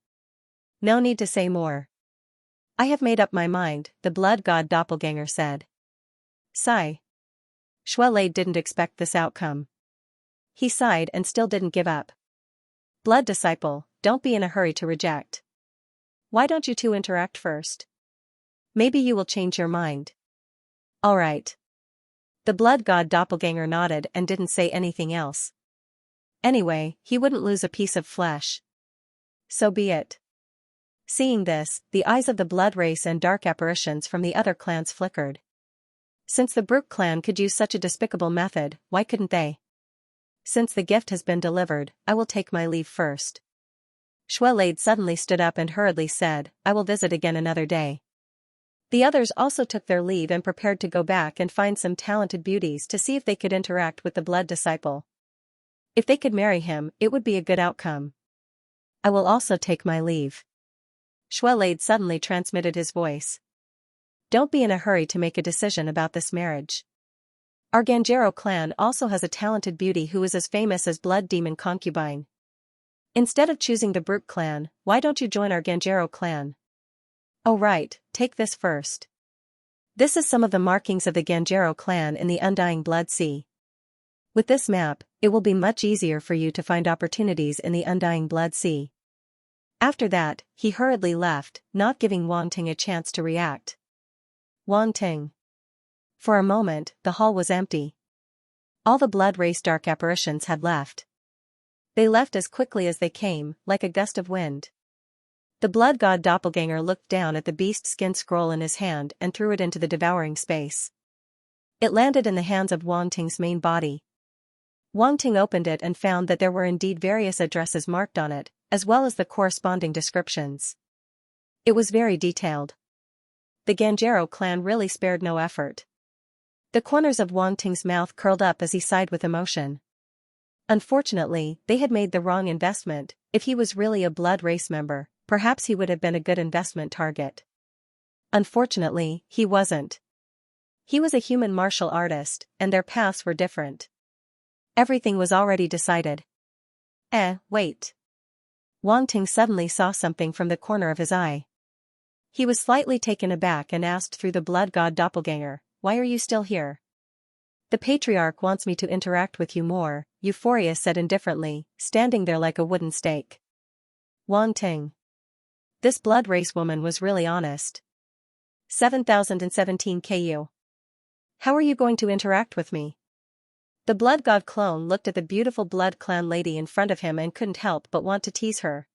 No need to say more. I have made up my mind, the blood god doppelganger said. Sigh. Xuelei didn't expect this outcome. He sighed and still didn't give up. Blood disciple, don't be in a hurry to reject. Why don't you two interact first? Maybe you will change your mind. All right. The blood god doppelganger nodded and didn't say anything else. Anyway, he wouldn't lose a piece of flesh. So be it. Seeing this, the eyes of the blood race and dark apparitions from the other clans flickered. Since the Brook clan could use such a despicable method, why couldn't they? Since the gift has been delivered, I will take my leave first. Xuelei suddenly stood up and hurriedly said, I will visit again another day. The others also took their leave and prepared to go back and find some talented beauties to see if they could interact with the blood disciple. If they could marry him, it would be a good outcome. I will also take my leave. Xuelei suddenly transmitted his voice. Don't be in a hurry to make a decision about this marriage. Our Ganjero clan also has a talented beauty who is as famous as Blood Demon Concubine. Instead of choosing the Brook clan, why don't you join our Ganjero clan? Oh right, take this first. This is some of the markings of the Ganjero clan in the Undying Blood Sea. With this map, it will be much easier for you to find opportunities in the Undying Blood Sea. After that, he hurriedly left, not giving Wang Ting a chance to react. Wang Ting. For a moment, the hall was empty. All the blood race dark apparitions had left. They left as quickly as they came, like a gust of wind. The blood god doppelganger looked down at the beast skin scroll in his hand and threw it into the devouring space. It landed in the hands of Wang Ting's main body. Wang Ting opened it and found that there were indeed various addresses marked on it, as well as the corresponding descriptions. It was very detailed. The Ganjero clan really spared no effort. The corners of Wang Ting's mouth curled up as he sighed with emotion. Unfortunately, they had made the wrong investment. If he was really a blood race member, perhaps he would have been a good investment target. Unfortunately, he wasn't. He was a human martial artist, and their paths were different. Everything was already decided. Wait. Wang Ting suddenly saw something from the corner of his eye. He was slightly taken aback and asked through the blood god doppelganger, why are you still here? The patriarch wants me to interact with you more, Euphoria said indifferently, standing there like a wooden stake. Wang Ting. This blood race woman was really honest. 7017 KU. How are you going to interact with me? The blood god clone looked at the beautiful blood clan lady in front of him and couldn't help but want to tease her.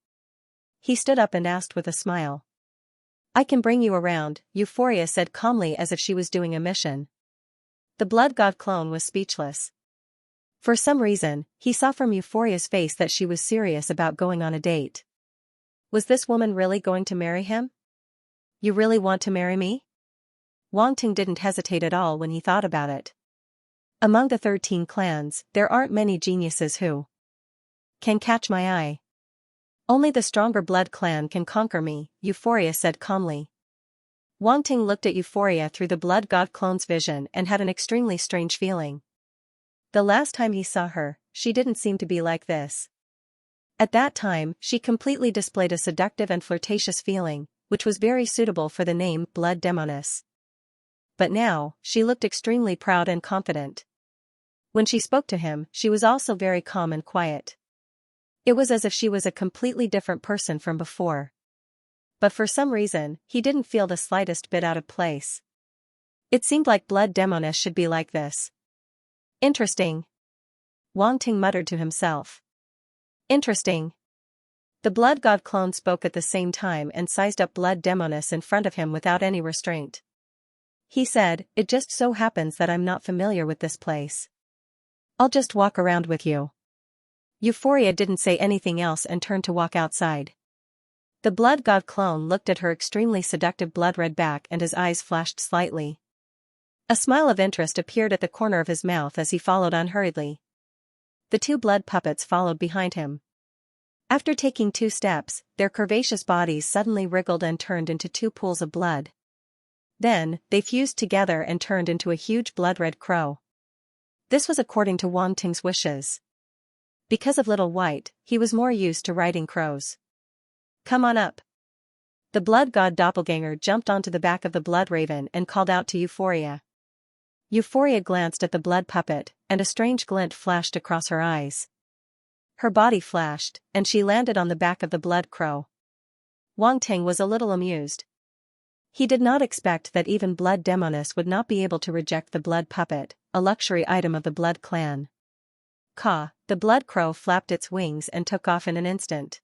He stood up and asked with a smile. I can bring you around, Euphoria said calmly as if she was doing a mission. The blood god clone was speechless. For some reason, he saw from Euphoria's face that she was serious about going on a date. Was this woman really going to marry him? You really want to marry me? Wang Ting didn't hesitate at all when he thought about it. Among the 13 clans, there aren't many geniuses who can catch my eye. Only the stronger blood clan can conquer me, Euphoria said calmly. Wang Ting looked at Euphoria through the blood god clone's vision and had an extremely strange feeling. The last time he saw her, she didn't seem to be like this. At that time, she completely displayed a seductive and flirtatious feeling, which was very suitable for the name Blood Demoness. But now, she looked extremely proud and confident. When she spoke to him, she was also very calm and quiet. It was as if she was a completely different person from before. But for some reason, he didn't feel the slightest bit out of place. It seemed like Blood Demoness should be like this. Interesting. Wang Ting muttered to himself. Interesting. The blood god clone spoke at the same time and sized up Blood Demoness in front of him without any restraint. He said, it just so happens that I'm not familiar with this place. I'll just walk around with you. Euphoria didn't say anything else and turned to walk outside. The blood god clone looked at her extremely seductive blood-red back and his eyes flashed slightly. A smile of interest appeared at the corner of his mouth as he followed unhurriedly. The two blood puppets followed behind him. After taking 2 steps, their curvaceous bodies suddenly wriggled and turned into 2 pools of blood. Then, they fused together and turned into a huge blood-red crow. This was according to Wang Ting's wishes. Because of Little White, he was more used to riding crows. Come on up. The blood god doppelganger jumped onto the back of the blood raven and called out to Euphoria. Euphoria glanced at the blood puppet, and a strange glint flashed across her eyes. Her body flashed, and she landed on the back of the blood crow. Wang Ting was a little amused. He did not expect that even blood demonists would not be able to reject the blood puppet, a luxury item of the blood clan. Caw, the blood crow flapped its wings and took off in an instant.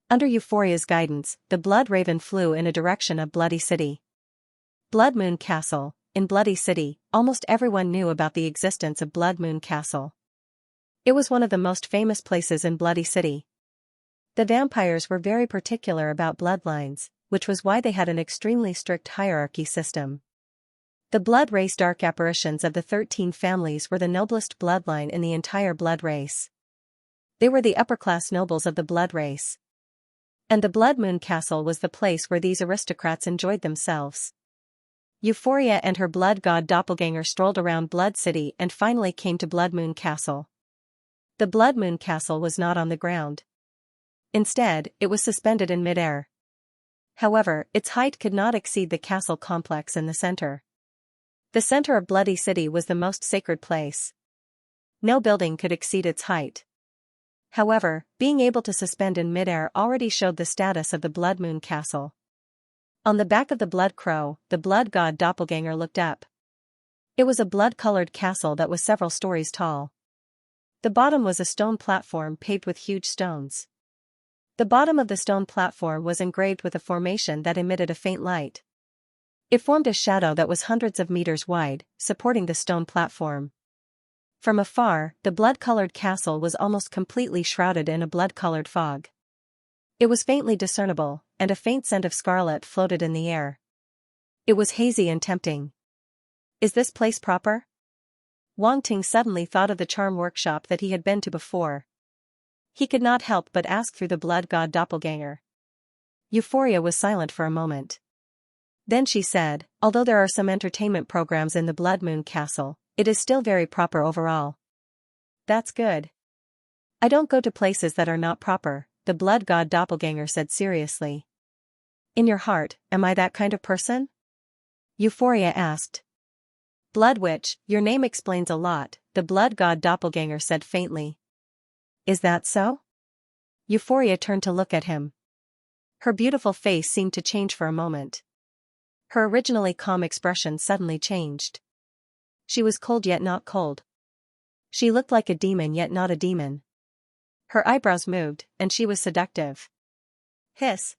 Under Euphoria's guidance, the blood raven flew in a direction of Bloody City. Blood Moon Castle. In Bloody City, almost everyone knew about the existence of Blood Moon Castle. It was one of the most famous places in Bloody City. The vampires were very particular about bloodlines, which was why they had an extremely strict hierarchy system. The blood race dark apparitions of the 13 families were the noblest bloodline in the entire blood race. They were the upper-class nobles of the blood race. And the Blood Moon Castle was the place where these aristocrats enjoyed themselves. Euphoria and her blood god doppelganger strolled around Blood City and finally came to Blood Moon Castle. The Blood Moon Castle was not on the ground. Instead, it was suspended in midair. However, its height could not exceed the castle complex in the center. The center of Bloody City was the most sacred place. No building could exceed its height. However, being able to suspend in midair already showed the status of the Blood Moon Castle. On the back of the blood crow, the blood god doppelganger looked up. It was a blood-colored castle that was several stories tall. The bottom was a stone platform paved with huge stones. The bottom of the stone platform was engraved with a formation that emitted a faint light. It formed a shadow that was hundreds of meters wide, supporting the stone platform. From afar, the blood-colored castle was almost completely shrouded in a blood-colored fog. It was faintly discernible, and a faint scent of scarlet floated in the air. It was hazy and tempting. Is this place proper? Wang Ting suddenly thought of the charm workshop that he had been to before. He could not help but ask through the blood god doppelganger. Euphoria was silent for a moment. Then she said, although there are some entertainment programs in the Blood Moon Castle, it is still very proper overall. That's good. I don't go to places that are not proper, the blood god doppelganger said seriously. In your heart, am I that kind of person? Euphoria asked. Blood Witch, your name explains a lot, the blood god doppelganger said faintly. Is that so? Euphoria turned to look at him. Her beautiful face seemed to change for a moment. Her originally calm expression suddenly changed. She was cold yet not cold. She looked like a demon yet not a demon. Her eyebrows moved, and she was seductive. Hiss.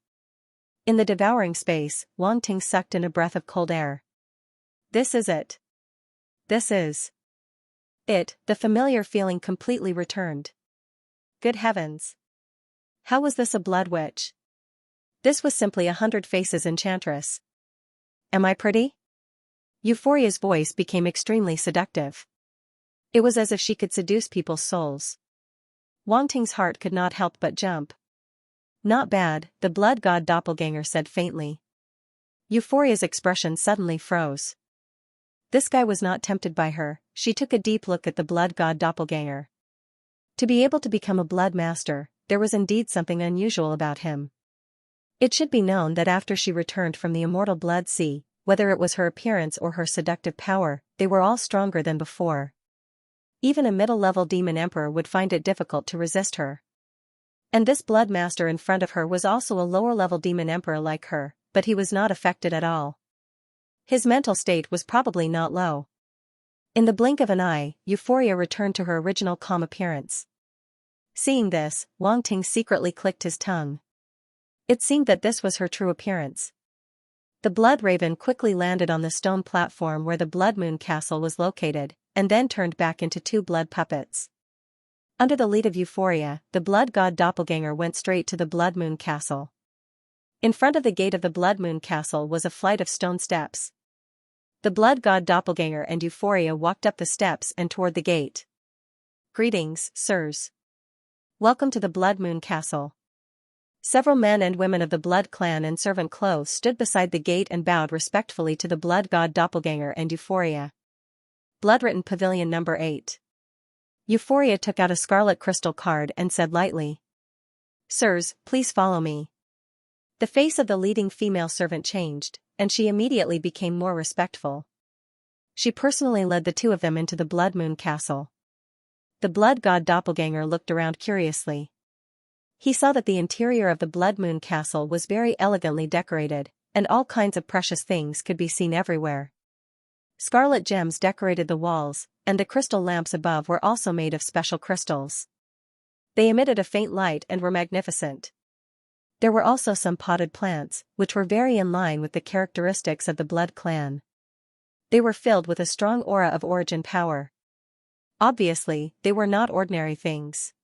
In the devouring space, Wang Ting sucked in a breath of cold air. This is it. This is it, the familiar feeling completely returned. Good heavens. How was this a blood witch? This was simply 100 Faces enchantress. Am I pretty? Euphoria's voice became extremely seductive. It was as if she could seduce people's souls. Wang Ting's heart could not help but jump. Not bad, the blood god doppelganger said faintly. Euphoria's expression suddenly froze. This guy was not tempted by her. She took a deep look at the blood god doppelganger. To be able to become a blood master, there was indeed something unusual about him. It should be known that after she returned from the immortal blood sea, whether it was her appearance or her seductive power, they were all stronger than before. Even a middle-level demon emperor would find it difficult to resist her. And this blood master in front of her was also a lower-level demon emperor like her, but he was not affected at all. His mental state was probably not low. In the blink of an eye, Euphoria returned to her original calm appearance. Seeing this, Wang Ting secretly clicked his tongue. It seemed that this was her true appearance. The blood raven quickly landed on the stone platform where the Blood Moon Castle was located, and then turned back into 2 blood puppets. Under the lead of Euphoria, the blood god doppelganger went straight to the Blood Moon Castle. In front of the gate of the Blood Moon Castle was a flight of stone steps. The blood god doppelganger and Euphoria walked up the steps and toward the gate. Greetings, sirs. Welcome to the Blood Moon Castle. Several men and women of the blood clan in servant clothes stood beside the gate and bowed respectfully to the blood god doppelganger and Euphoria. Bloodwritten Pavilion Number 8. Euphoria took out a scarlet crystal card and said lightly. Sirs, please follow me. The face of the leading female servant changed, and she immediately became more respectful. She personally led the two of them into the Blood Moon Castle. The blood god doppelganger looked around curiously. He saw that the interior of the Blood Moon Castle was very elegantly decorated, and all kinds of precious things could be seen everywhere. Scarlet gems decorated the walls, and the crystal lamps above were also made of special crystals. They emitted a faint light and were magnificent. There were also some potted plants, which were very in line with the characteristics of the Blood clan. They were filled with a strong aura of origin power. Obviously, they were not ordinary things.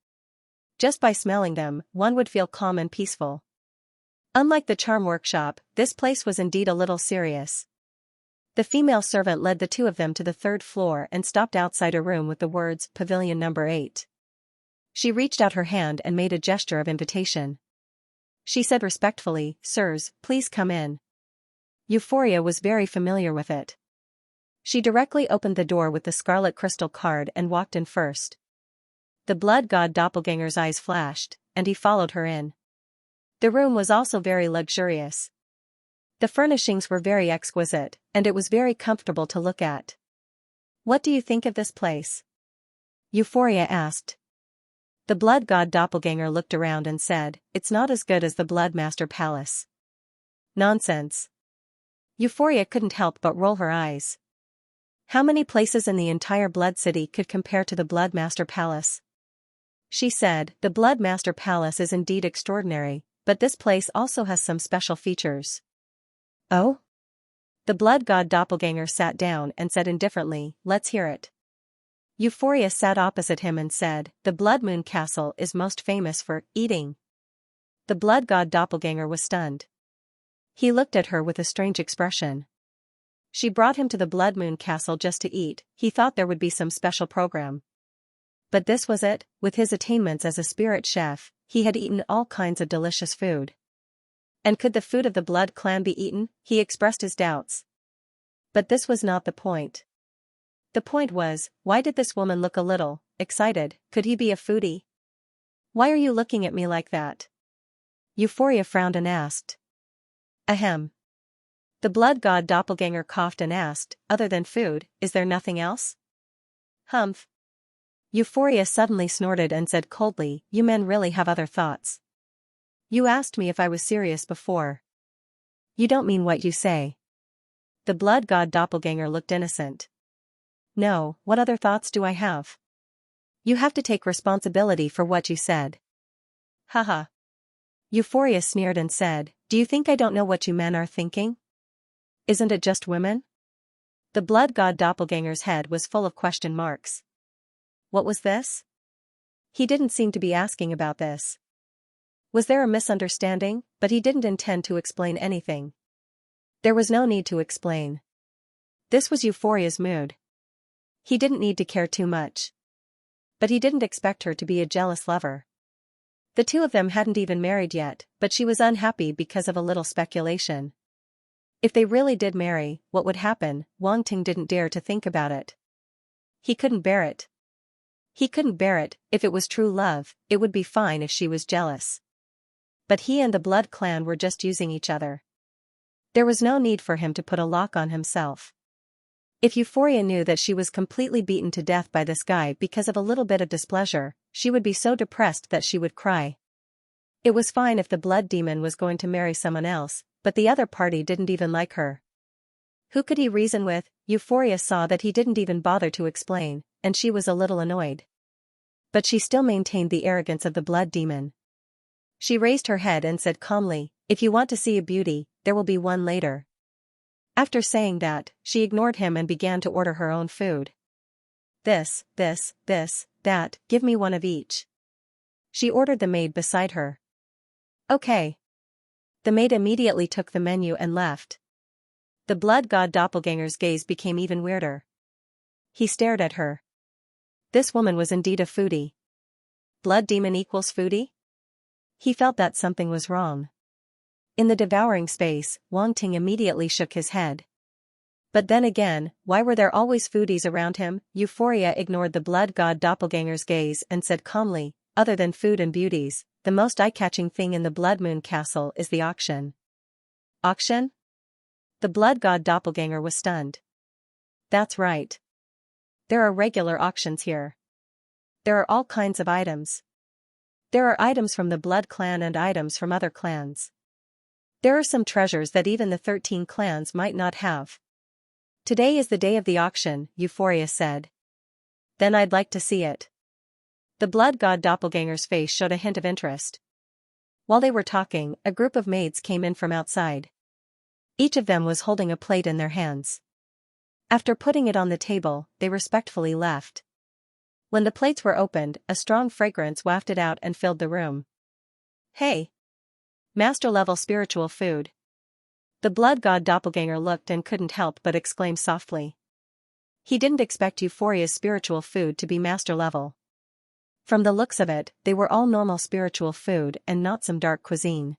Just by smelling them, one would feel calm and peaceful. Unlike the charm workshop, this place was indeed a little serious. The female servant led the two of them to the third floor and stopped outside a room with the words, Pavilion number 8. She reached out her hand and made a gesture of invitation. She said respectfully, Sirs, please come in. Euphoria was very familiar with it. She directly opened the door with the scarlet crystal card and walked in first. The blood god doppelganger's eyes flashed, and he followed her in. The room was also very luxurious. The furnishings were very exquisite, and it was very comfortable to look at. What do you think of this place? Euphoria asked. The blood god doppelganger looked around and said, It's not as good as the Blood Master Palace. Nonsense. Euphoria couldn't help but roll her eyes. How many places in the entire Blood City could compare to the Blood Master Palace? She said, The Blood Master Palace is indeed extraordinary, but this place also has some special features. Oh? The blood god doppelganger sat down and said indifferently, Let's hear it. Euphoria sat opposite him and said, The Blood Moon Castle is most famous for eating. The blood god doppelganger was stunned. He looked at her with a strange expression. She brought him to the Blood Moon Castle just to eat. He thought there would be some special program. But this was it. With his attainments as a spirit chef, he had eaten all kinds of delicious food. And could the food of the Blood clan be eaten? He expressed his doubts. But this was not the point. The point was, why did this woman look a little excited? Could he be a foodie? Why are you looking at me like that? Euphoria frowned and asked. Ahem. The blood god doppelganger coughed and asked, Other than food, is there nothing else? Humph. Euphoria suddenly snorted and said coldly, You men really have other thoughts. You asked me if I was serious before. You don't mean what you say. The blood god doppelganger looked innocent. No, what other thoughts do I have? You have to take responsibility for what you said. Haha. Euphoria sneered and said, Do you think I don't know what you men are thinking? Isn't it just women? The blood god doppelganger's head was full of question marks. What was this? He didn't seem to be asking about this. Was there a misunderstanding? But he didn't intend to explain anything. There was no need to explain. This was Euphoria's mood. He didn't need to care too much. But he didn't expect her to be a jealous lover. The two of them hadn't even married yet, but she was unhappy because of a little speculation. If they really did marry, what would happen? Wang Ting didn't dare to think about it. He couldn't bear it. He couldn't bear it. If it was true love, it would be fine if she was jealous. But he and the Blood clan were just using each other. There was no need for him to put a lock on himself. If Euphoria knew that she was completely beaten to death by this guy because of a little bit of displeasure, she would be so depressed that she would cry. It was fine if the blood demon was going to marry someone else, but the other party didn't even like her. Who could he reason with? Euphoria saw that he didn't even bother to explain, and she was a little annoyed. But she still maintained the arrogance of the blood demon. She raised her head and said calmly, If you want to see a beauty, there will be one later. After saying that, she ignored him and began to order her own food. This, that, give me one of each. She ordered the maid beside her. Okay. The maid immediately took the menu and left. The blood god doppelganger's gaze became even weirder. He stared at her. This woman was indeed a foodie. Blood demon equals foodie? He felt that something was wrong. In the devouring space, Wang Ting immediately shook his head. But then again, why were there always foodies around him? Euphoria ignored the blood god doppelganger's gaze and said calmly, Other than food and beauties, the most eye-catching thing in the Blood Moon Castle is the auction. Auction? The blood god doppelganger was stunned. That's right. There are regular auctions here. There are all kinds of items. There are items from the Blood Clan and items from other clans. There are some treasures that even the 13 clans might not have. Today is the day of the auction, Euphoria said. Then I'd like to see it. The blood god doppelganger's face showed a hint of interest. While they were talking, a group of maids came in from outside. Each of them was holding a plate in their hands. After putting it on the table, they respectfully left. When the plates were opened, a strong fragrance wafted out and filled the room. Hey! Master-level spiritual food. The blood god doppelganger looked and couldn't help but exclaim softly. He didn't expect Euphoria's spiritual food to be master-level. From the looks of it, they were all normal spiritual food and not some dark cuisine.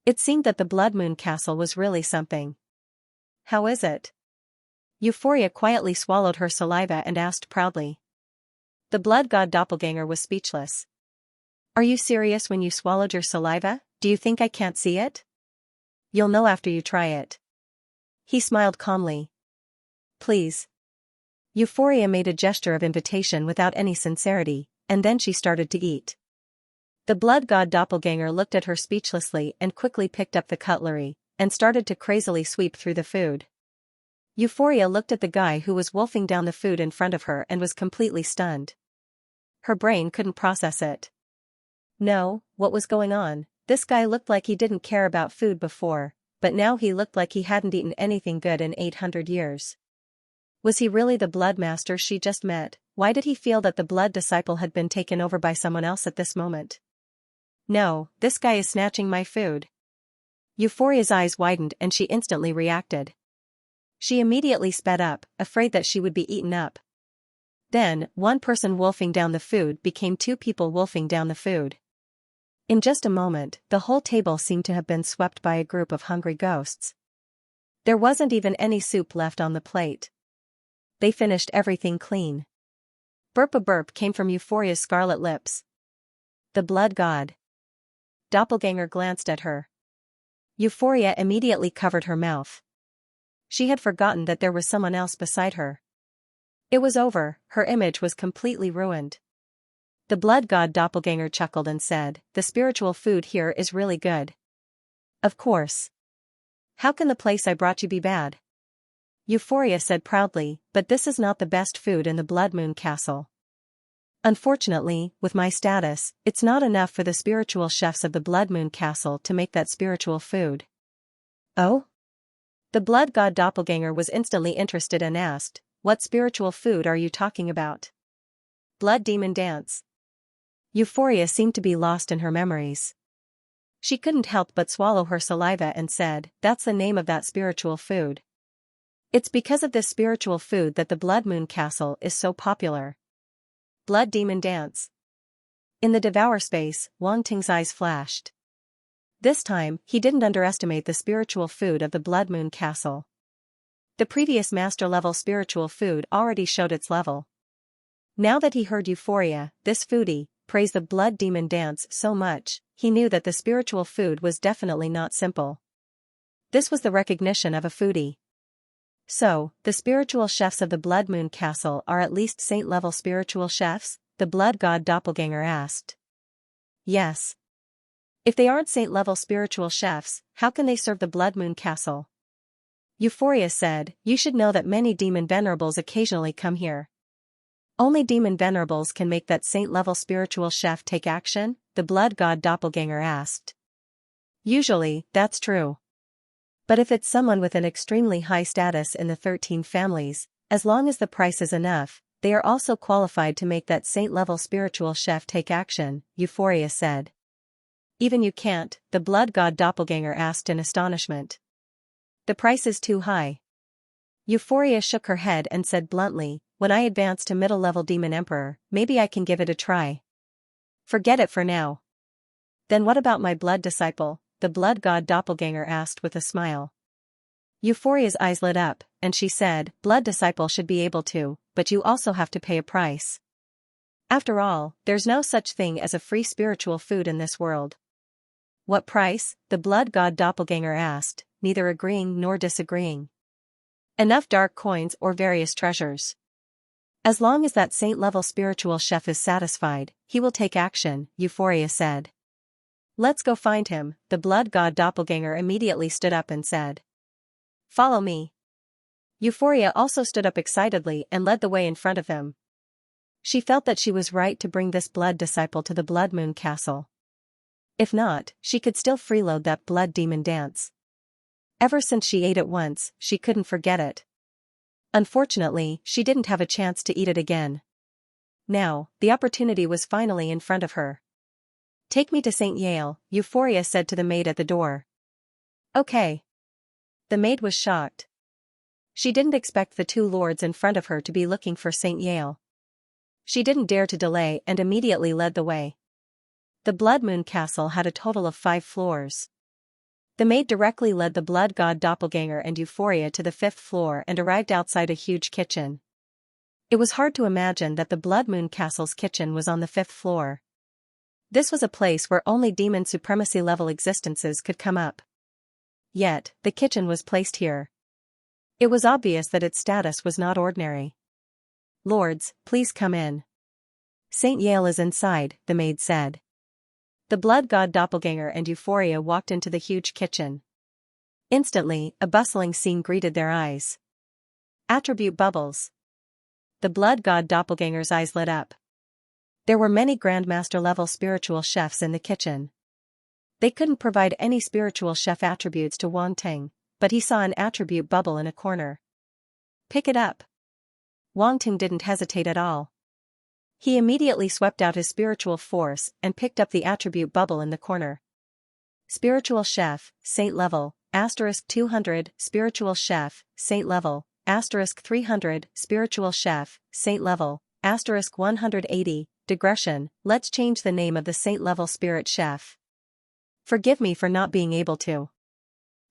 It seemed that the Blood Moon Castle was really something. How is it? Euphoria quietly swallowed her saliva and asked proudly. The blood god doppelganger was speechless. Are you serious when you swallowed your saliva? Do you think I can't see it? You'll know after you try it. He smiled calmly. Please. Euphoria made a gesture of invitation without any sincerity, and then she started to eat. The blood god doppelganger looked at her speechlessly and quickly picked up the cutlery, and started to crazily sweep through the food. Euphoria looked at the guy who was wolfing down the food in front of her and was completely stunned. Her brain couldn't process it. No, what was going on? This guy looked like he didn't care about food before, but now he looked like he hadn't eaten anything good in 800 years. Was he really the blood master she just met? Why did he feel that the blood disciple had been taken over by someone else at this moment? No, this guy is snatching my food. Euphoria's eyes widened and she instantly reacted. She immediately sped up, afraid that she would be eaten up. Then, one person wolfing down the food became two people wolfing down the food. In just a moment, the whole table seemed to have been swept by a group of hungry ghosts. There wasn't even any soup left on the plate. They finished everything clean. Burp came from Euphoria's scarlet lips. The blood god. Doppelganger glanced at her. Euphoria immediately covered her mouth. She had forgotten that there was someone else beside her. It was over, her image was completely ruined. The blood god doppelganger chuckled and said, the spiritual food here is really good. Of course. How can the place I brought you be bad? Euphoria said proudly, but this is not the best food in the Blood Moon Castle. Unfortunately, with my status, it's not enough for the spiritual chefs of the Blood Moon Castle to make that spiritual food. Oh? The blood god doppelganger was instantly interested and asked, what spiritual food are you talking about? Blood demon dance. Euphoria seemed to be lost in her memories. She couldn't help but swallow her saliva and said, that's the name of that spiritual food. It's because of this spiritual food that the Blood Moon Castle is so popular. Blood demon dance. In the devour space, Wang Ting's eyes flashed. This time, he didn't underestimate the spiritual food of the Blood Moon Castle. The previous master-level spiritual food already showed its level. Now that he heard Euphoria, this foodie, praise the blood demon dance so much, he knew that the spiritual food was definitely not simple. This was the recognition of a foodie. So, the spiritual chefs of the Blood Moon Castle are at least saint-level spiritual chefs? The blood god doppelganger asked. Yes. If they aren't saint-level spiritual chefs, how can they serve the Blood Moon Castle? Euphoria said, you should know that many demon venerables occasionally come here. Only demon venerables can make that saint-level spiritual chef take action? The blood god doppelganger asked. Usually, that's true. But if it's someone with an extremely high status in the 13 families, as long as the price is enough, they are also qualified to make that saint-level spiritual chef take action, Euphoria said. Even you can't, the blood god doppelganger asked in astonishment. The price is too high. Euphoria shook her head and said bluntly, when I advance to middle-level demon emperor, maybe I can give it a try. Forget it for now. Then what about my blood disciple? The blood god doppelganger asked with a smile. Euphoria's eyes lit up, and she said, blood disciple should be able to, but you also have to pay a price. After all, there's no such thing as a free spiritual food in this world. What price? The blood god doppelganger asked, neither agreeing nor disagreeing. Enough dark coins or various treasures. As long as that saint-level spiritual chef is satisfied, he will take action, Euphoria said. Let's go find him, the blood god doppelganger immediately stood up and said. Follow me. Euphoria also stood up excitedly and led the way in front of him. She felt that she was right to bring this blood disciple to the Blood Moon Castle. If not, she could still freeload that blood demon dance. Ever since she ate it once, she couldn't forget it. Unfortunately, she didn't have a chance to eat it again. Now, the opportunity was finally in front of her. Take me to St. Yale, Euphoria said to the maid at the door. Okay. The maid was shocked. She didn't expect the two lords in front of her to be looking for St. Yale. She didn't dare to delay and immediately led the way. The Blood Moon Castle had a total of 5 floors. The maid directly led the blood god doppelganger and Euphoria to the 5th floor and arrived outside a huge kitchen. It was hard to imagine that the Blood Moon Castle's kitchen was on the 5th floor. This was a place where only demon supremacy level existences could come up. Yet, the kitchen was placed here. It was obvious that its status was not ordinary. Lords, please come in. St. Yale is inside, the maid said. The blood god doppelganger and Euphoria walked into the huge kitchen. Instantly, a bustling scene greeted their eyes. Attribute bubbles. The blood god doppelganger's eyes lit up. There were many Grandmaster-level spiritual chefs in the kitchen. They couldn't provide any spiritual chef attributes to Wang Ting, but he saw an attribute bubble in a corner. Pick it up. Wang Ting didn't hesitate at all. He immediately swept out his spiritual force and picked up the attribute bubble in the corner. Spiritual Chef, Saint Level, *200, Spiritual Chef, Saint Level, *300, Spiritual Chef, Saint Level, *180, Digression, let's change the name of the Saint Level Spirit Chef. Forgive me for not being able to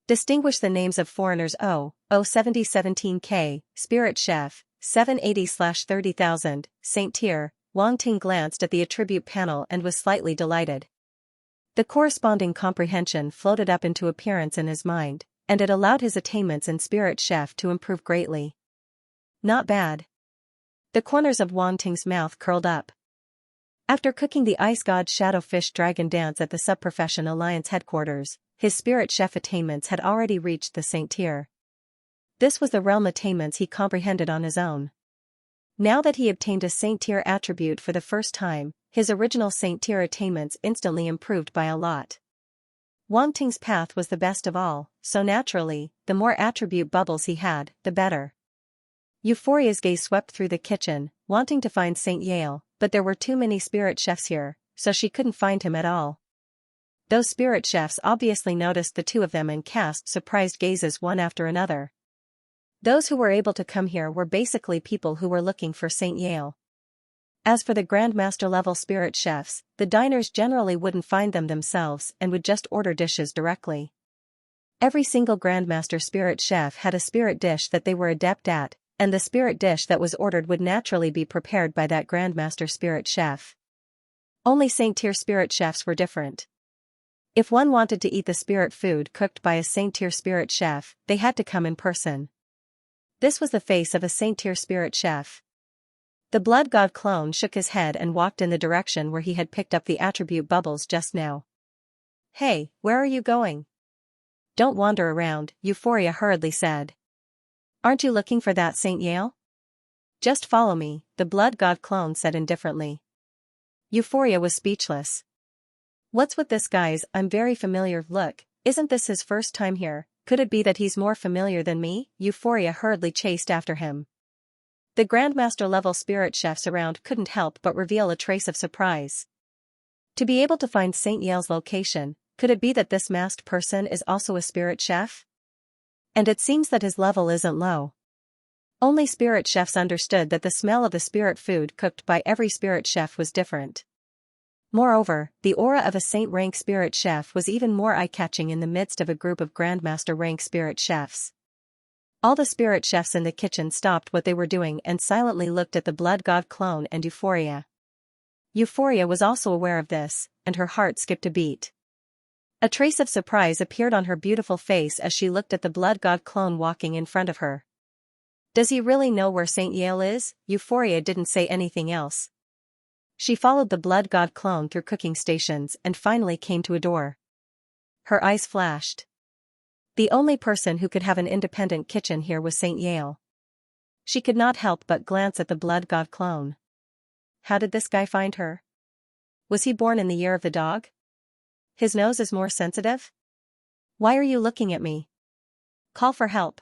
distinguish the names of foreigners. 7017K, Spirit Chef, 780/30,000, Saint Tier. Wang Ting glanced at the attribute panel and was slightly delighted. The corresponding comprehension floated up into appearance in his mind, and it allowed his attainments in Spirit Chef to improve greatly. Not bad. The corners of Wang Ting's mouth curled up. After cooking the Ice God Shadowfish Dragon Dance at the Subprofession Alliance headquarters, his Spirit Chef attainments had already reached the Saint Tier. This was the realm attainments he comprehended on his own. Now that he obtained a Saint Tier attribute for the first time, his original Saint Tier attainments instantly improved by a lot. Wang Ting's path was the best of all, so naturally, the more attribute bubbles he had, the better. Euphoria's gaze swept through the kitchen, wanting to find Saint Yale, but there were too many spirit chefs here, so she couldn't find him at all. Those spirit chefs obviously noticed the two of them and cast surprised gazes one after another. Those who were able to come here were basically people who were looking for Saint Yale. As for the Grandmaster-level spirit chefs, the diners generally wouldn't find them themselves and would just order dishes directly. Every single Grandmaster spirit chef had a spirit dish that they were adept at, and the spirit dish that was ordered would naturally be prepared by that Grandmaster spirit chef. Only Saint Tier spirit chefs were different. If one wanted to eat the spirit food cooked by a Saint Tier spirit chef, they had to come in person. This was the face of a Saint Tier spirit chef. The blood god clone shook his head and walked in the direction where he had picked up the attribute bubbles just now. Hey, where are you going? Don't wander around, Euphoria hurriedly said. Aren't you looking for that Saint Yale? Just follow me, the blood god clone said indifferently. Euphoria was speechless. What's with this guy's I'm very familiar look? Isn't this his first time here? Could it be that he's more familiar than me? Euphoria hurriedly chased after him. The Grandmaster-level spirit chefs around couldn't help but reveal a trace of surprise. To be able to find Saint Yale's location, could it be that this masked person is also a spirit chef? And it seems that his level isn't low. Only spirit chefs understood that the smell of the spirit food cooked by every spirit chef was different. Moreover, the aura of a saint-rank spirit chef was even more eye-catching in the midst of a group of Grandmaster-rank spirit chefs. All the spirit chefs in the kitchen stopped what they were doing and silently looked at the blood god clone and Euphoria. Euphoria was also aware of this, and her heart skipped a beat. A trace of surprise appeared on her beautiful face as she looked at the blood god clone walking in front of her. Does he really know where Saint Yale is? Euphoria didn't say anything else. She followed the blood god clone through cooking stations and finally came to a door. Her eyes flashed. The only person who could have an independent kitchen here was Saint Yale. She could not help but glance at the blood god clone. How did this guy find her? Was he born in the year of the dog? His nose is more sensitive? Why are you looking at me? Call for help.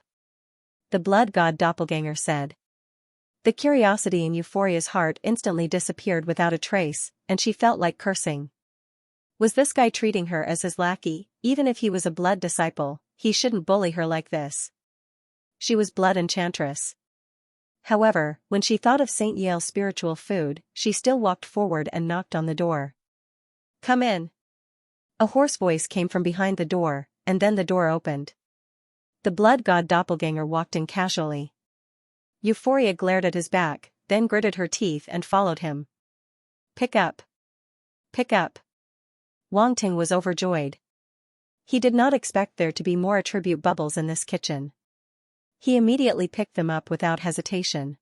The blood god doppelganger said. The curiosity in Euphoria's heart instantly disappeared without a trace, and she felt like cursing. Was this guy treating her as his lackey? Even if he was a blood disciple, he shouldn't bully her like this. She was blood enchantress. However, when she thought of Saint Yale's spiritual food, she still walked forward and knocked on the door. Come in. A hoarse voice came from behind the door, and then the door opened. The blood god doppelganger walked in casually. Euphoria glared at his back, then gritted her teeth and followed him. Pick up. Pick up. Wang Ting was overjoyed. He did not expect there to be more attribute bubbles in this kitchen. He immediately picked them up without hesitation.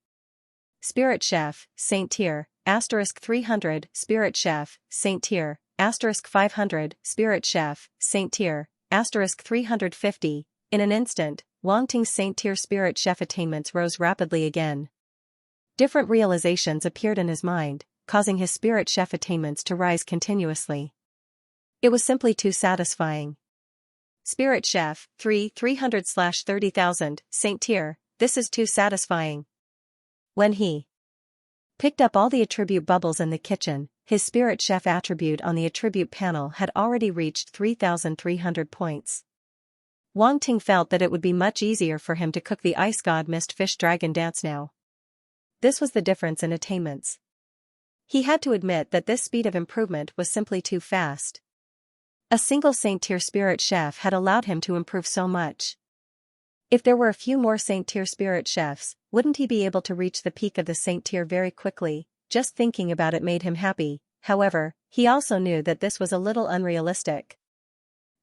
Spirit Chef, Saint Tier, *300, Spirit Chef, Saint Tier, *500, Spirit Chef, Saint Tier, *350. In an instant, Wang Ting's Saint Tier Spirit Chef attainments rose rapidly again. Different realizations appeared in his mind, causing his Spirit Chef attainments to rise continuously. It was simply too satisfying. Spirit Chef, 300/30,000, Saint Tier, this is too satisfying. When he picked up all the attribute bubbles in the kitchen, his Spirit Chef attribute on the attribute panel had already reached 3,300 points. Wang Ting felt that it would be much easier for him to cook the Ice God Mist Fish Dragon Dance now. This was the difference in attainments. He had to admit that this speed of improvement was simply too fast. A single Saint Tier Spirit Chef had allowed him to improve so much. If there were a few more Saint Tier Spirit Chefs, wouldn't he be able to reach the peak of the Saint Tier very quickly? Just thinking about it made him happy. However, he also knew that this was a little unrealistic.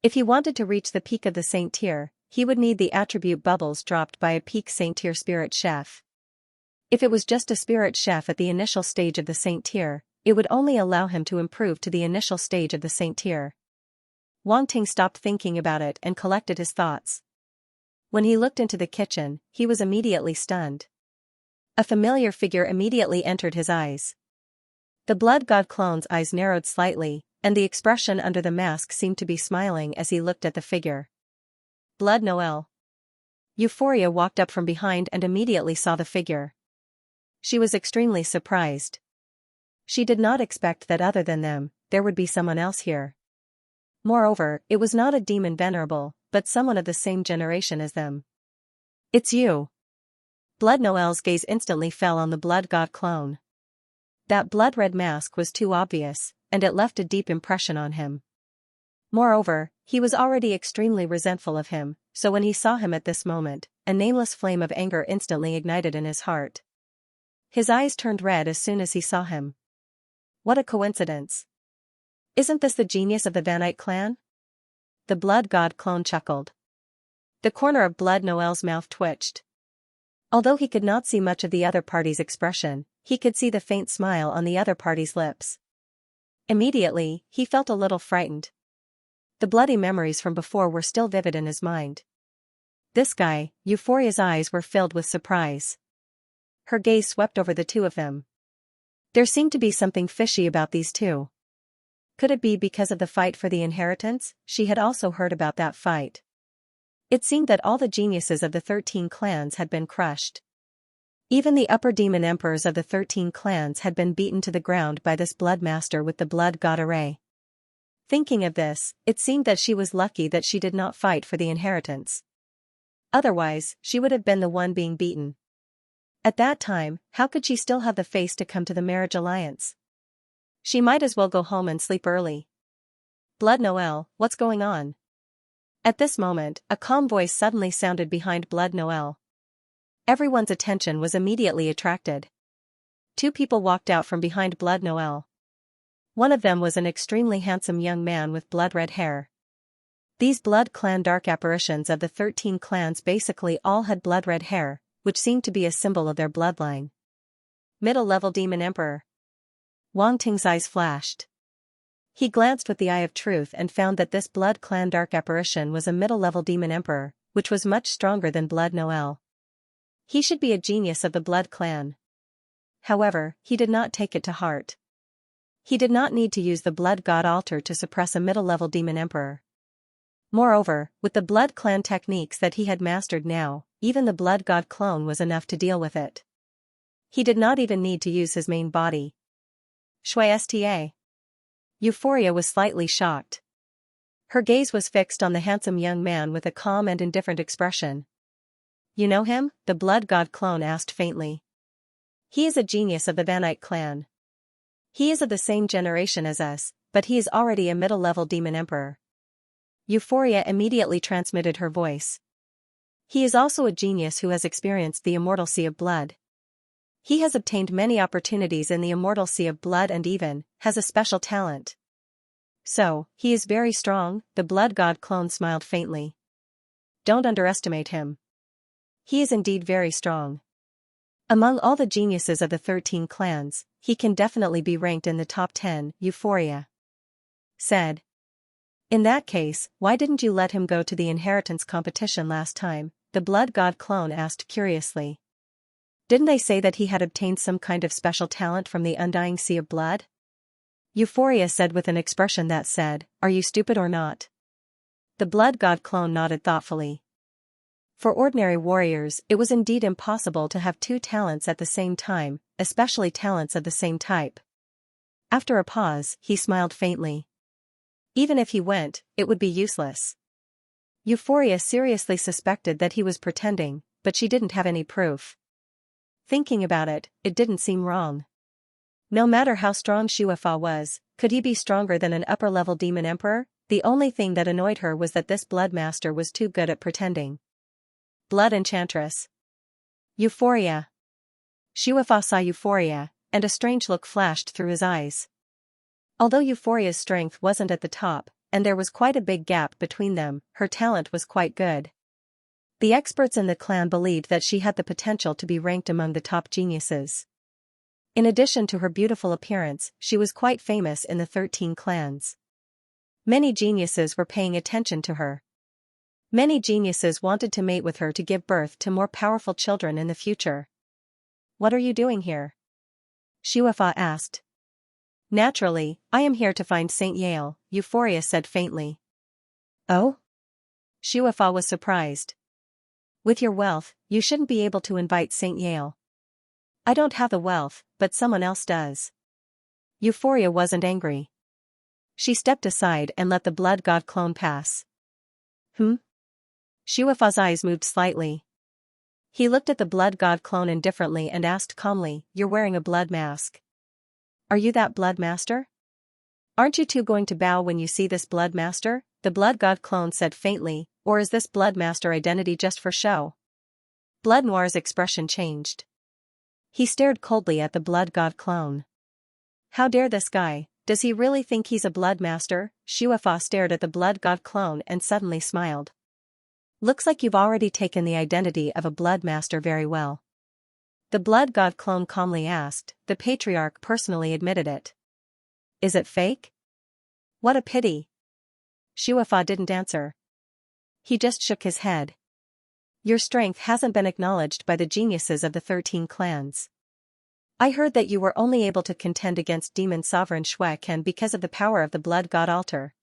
If he wanted to reach the peak of the Saint Tier, he would need the attribute bubbles dropped by a peak Saint Tier Spirit Chef. If it was just a Spirit Chef at the initial stage of the Saint Tier, it would only allow him to improve to the initial stage of the Saint Tier. Wang Ting stopped thinking about it and collected his thoughts. When he looked into the kitchen, he was immediately stunned. A familiar figure immediately entered his eyes. The blood god clone's eyes narrowed slightly, and the expression under the mask seemed to be smiling as he looked at the figure. Blood Noel. Euphoria walked up from behind and immediately saw the figure. She was extremely surprised. She did not expect that other than them, there would be someone else here. Moreover, it was not a demon venerable, but someone of the same generation as them. It's you. Blood Noel's gaze instantly fell on the blood god clone. That blood-red mask was too obvious, and it left a deep impression on him. Moreover, he was already extremely resentful of him, so when he saw him at this moment, a nameless flame of anger instantly ignited in his heart. His eyes turned red as soon as he saw him. What a coincidence. Isn't this the genius of the Vanite clan? The blood god clone chuckled. The corner of Blood Noel's mouth twitched. Although he could not see much of the other party's expression, he could see the faint smile on the other party's lips. Immediately, he felt a little frightened. The bloody memories from before were still vivid in his mind. This guy, Euphoria's eyes were filled with surprise. Her gaze swept over the two of them. There seemed to be something fishy about these two. Could it be because of the fight for the inheritance? She had also heard about that fight. It seemed that all the geniuses of the 13 clans had been crushed. Even the upper demon emperors of the 13 clans had been beaten to the ground by this blood master with the blood god array. Thinking of this, it seemed that she was lucky that she did not fight for the inheritance. Otherwise, she would have been the one being beaten. At that time, how could she still have the face to come to the marriage alliance? She might as well go home and sleep early. Blood Noel, what's going on? At this moment, a calm voice suddenly sounded behind Blood Noel. Everyone's attention was immediately attracted. Two people walked out from behind Blood Noel. One of them was an extremely handsome young man with blood-red hair. These blood clan dark apparitions of the 13 clans basically all had blood-red hair, which seemed to be a symbol of their bloodline. Middle-level demon emperor. Wang Ting's eyes flashed. He glanced with the eye of truth and found that this blood clan dark apparition was a middle-level demon emperor, which was much stronger than Blood Noel. He should be a genius of the blood clan. However, he did not take it to heart. He did not need to use the blood god altar to suppress a middle-level demon emperor. Moreover, with the blood clan techniques that he had mastered now, even the blood god clone was enough to deal with it. He did not even need to use his main body. Xianxia. Euphoria was slightly shocked. Her gaze was fixed on the handsome young man with a calm and indifferent expression. You know him? The blood god clone asked faintly. He is a genius of the Vanite clan. He is of the same generation as us, but he is already a middle-level demon emperor. Euphoria immediately transmitted her voice. He is also a genius who has experienced the immortal sea of blood. He has obtained many opportunities in the immortal sea of blood and even has a special talent. So, he is very strong, the blood god clone smiled faintly. Don't underestimate him. He is indeed very strong. Among all the geniuses of the 13 clans, he can definitely be ranked in the top 10, Euphoria said. In that case, why didn't you let him go to the inheritance competition last time? The blood god clone asked curiously. Didn't they say that he had obtained some kind of special talent from the undying sea of blood? Euphoria said with an expression that said, are you stupid or not? The blood god clone nodded thoughtfully. For ordinary warriors, it was indeed impossible to have two talents at the same time, especially talents of the same type. After a pause, he smiled faintly. Even if he went, it would be useless. Euphoria seriously suspected that he was pretending, but she didn't have any proof. Thinking about it, it didn't seem wrong. No matter how strong Xianxia was, could he be stronger than an upper-level demon emperor? The only thing that annoyed her was that this blood master was too good at pretending. Blood enchantress. Euphoria. Xianxia saw Euphoria, and a strange look flashed through his eyes. Although Euphoria's strength wasn't at the top, and there was quite a big gap between them, her talent was quite good. The experts in the clan believed that she had the potential to be ranked among the top geniuses. In addition to her beautiful appearance, she was quite famous in the 13 clans. Many geniuses were paying attention to her. Many geniuses wanted to mate with her to give birth to more powerful children in the future. What are you doing here? Xianxia asked. Naturally, I am here to find Saint Yale, Euphoria said faintly. Oh? Xianxia was surprised. With your wealth, you shouldn't be able to invite Saint Yale. I don't have the wealth, but someone else does. Euphoria wasn't angry. She stepped aside and let the blood god clone pass. Xianxia's eyes moved slightly. He looked at the blood god clone indifferently and asked calmly, you're wearing a blood mask. Are you that blood master? Aren't you two going to bow when you see this blood master? The blood god clone said faintly, or is this blood master identity just for show? Blood Noir's expression changed. He stared coldly at the blood god clone. How dare this guy, does he really think he's a blood master? Xianxia stared at the blood god clone and suddenly smiled. Looks like you've already taken the identity of a blood master very well. The blood god clone calmly asked, the patriarch personally admitted it. Is it fake? What a pity. Xianxia didn't answer. He just shook his head. Your strength hasn't been acknowledged by the geniuses of the 13 clans. I heard that you were only able to contend against demon sovereign Xianxia because of the power of the blood god altar.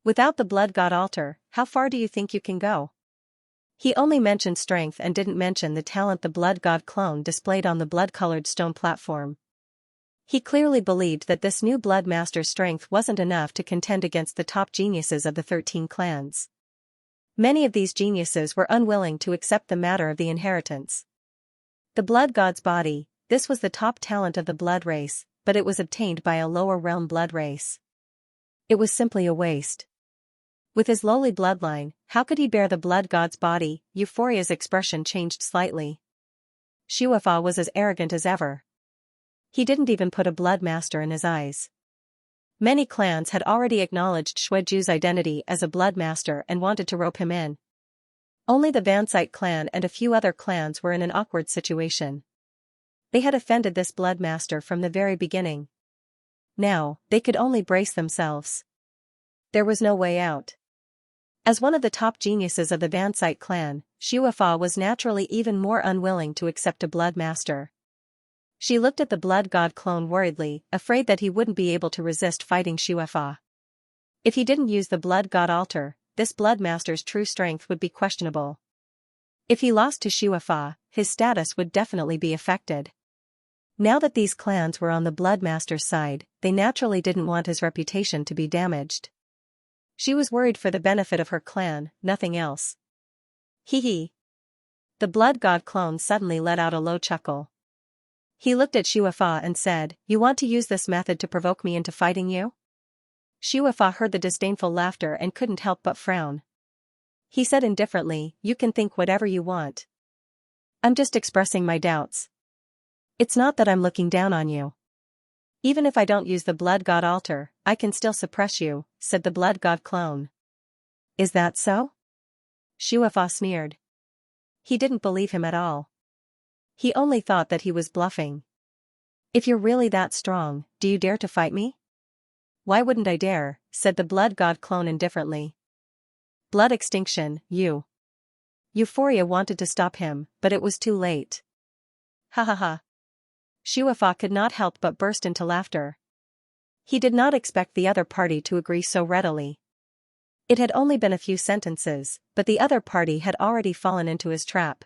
Without the blood god altar, how far do you think you can go? He only mentioned strength and didn't mention the talent the blood god clone displayed on the blood-colored stone platform. He clearly believed that this new blood master's strength wasn't enough to contend against the top geniuses of the 13 clans. Many of these geniuses were unwilling to accept the matter of the inheritance. The blood god's body, this was the top talent of the blood race, but it was obtained by a lower realm blood race. It was simply a waste. With his lowly bloodline, how could he bear the blood god's body? Euphoria's expression changed slightly. Xianxia was as arrogant as ever. He didn't even put a blood master in his eyes. Many clans had already acknowledged Xueju's identity as a blood master and wanted to rope him in. Only the Vansite clan and a few other clans were in an awkward situation. They had offended this blood master from the very beginning. Now, they could only brace themselves. There was no way out. As one of the top geniuses of the Vansite clan, Xiuefa was naturally even more unwilling to accept a blood master. She looked at the blood god clone worriedly, afraid that he wouldn't be able to resist fighting Xiuefa. If he didn't use the blood god altar, this blood master's true strength would be questionable. If he lost to Xiuefa, his status would definitely be affected. Now that these clans were on the blood master's side, they naturally didn't want his reputation to be damaged. She was worried for the benefit of her clan, nothing else. Hee hee. The blood god clone suddenly let out a low chuckle. He looked at Xiuefa and said, "You want to use this method to provoke me into fighting you?" Xiuefa heard the disdainful laughter and couldn't help but frown. He said indifferently, "You can think whatever you want. I'm just expressing my doubts. It's not that I'm looking down on you. Even if I don't use the blood god altar, I can still suppress you," said the blood god clone. "Is that so?" Xiuefa sneered. He didn't believe him at all. He only thought that he was bluffing. "If you're really that strong, do you dare to fight me?" "Why wouldn't I dare?" said the blood god clone indifferently. "Blood extinction, you." Euphoria wanted to stop him, but it was too late. Ha ha ha. Xiuefa could not help but burst into laughter. He did not expect the other party to agree so readily. It had only been a few sentences, but the other party had already fallen into his trap.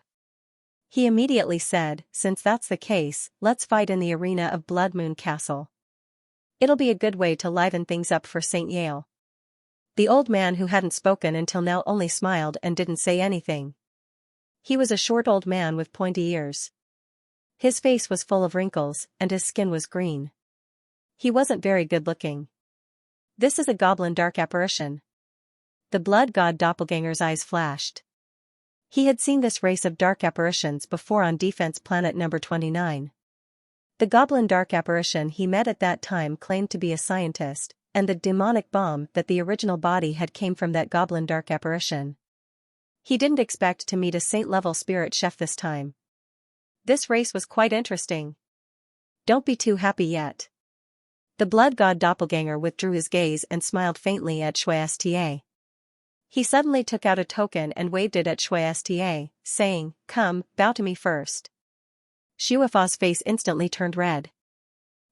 He immediately said, "Since that's the case, let's fight in the arena of Blood Moon Castle. It'll be a good way to liven things up for St. Yale." The old man who hadn't spoken until now only smiled and didn't say anything. He was a short old man with pointy ears. His face was full of wrinkles, and his skin was green. He wasn't very good looking. "This is a goblin dark apparition." The blood god doppelganger's eyes flashed. He had seen this race of dark apparitions before on Defense Planet number 29. The goblin dark apparition he met at that time claimed to be a scientist, and the demonic bomb that the original body had came from that goblin dark apparition. He didn't expect to meet a saint-level spirit chef this time. This race was quite interesting. "Don't be too happy yet." The blood god doppelganger withdrew his gaze and smiled faintly at Xianxia. He suddenly took out a token and waved it at Xianxia, saying, "Come, bow to me first." Xiuefa's face instantly turned red.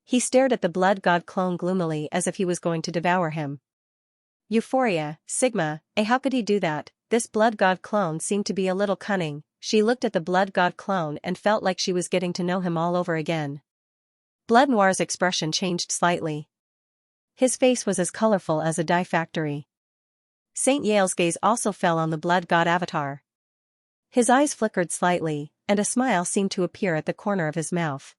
He stared at the blood god clone gloomily as if he was going to devour him. Euphoria, Sigma, how could he do that? This blood god clone seemed to be a little cunning. She looked at the blood god clone and felt like she was getting to know him all over again. Blood Noir's expression changed slightly. His face was as colorful as a dye factory. St. Yale's gaze also fell on the blood god avatar. His eyes flickered slightly, and a smile seemed to appear at the corner of his mouth.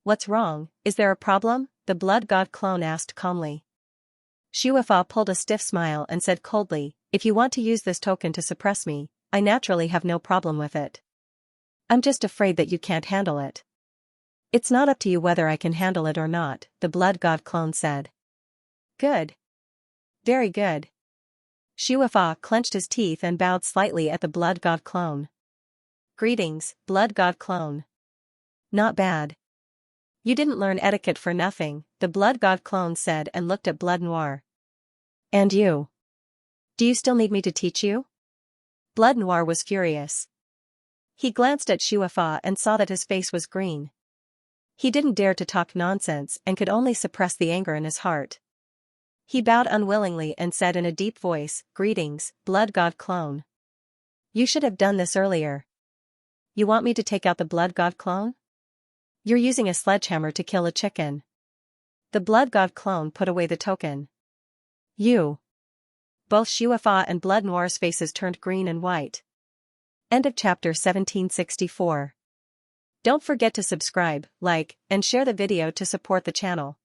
"What's wrong? Is there a problem?" the blood god clone asked calmly. Xiuefa pulled a stiff smile and said coldly, "If you want to use this token to suppress me, I naturally have no problem with it. I'm just afraid that you can't handle it." "It's not up to you whether I can handle it or not," the blood god clone said. "Good. Very good." Xiuefa clenched his teeth and bowed slightly at the blood god clone. "Greetings, blood god clone." "Not bad. You didn't learn etiquette for nothing," the blood god clone said and looked at Blood Noir. "And you? Do you still need me to teach you?" Blood Noir was furious. He glanced at Xiuefa and saw that his face was green. He didn't dare to talk nonsense and could only suppress the anger in his heart. He bowed unwillingly and said in a deep voice, "Greetings, blood god clone. You should have done this earlier." "You want me to take out the blood god clone?" "You're using a sledgehammer to kill a chicken." The blood god clone put away the token. "You." Both Xiuefa and Blood Noir's faces turned green and white. End of chapter 1764. Don't forget to subscribe, like, and share the video to support the channel.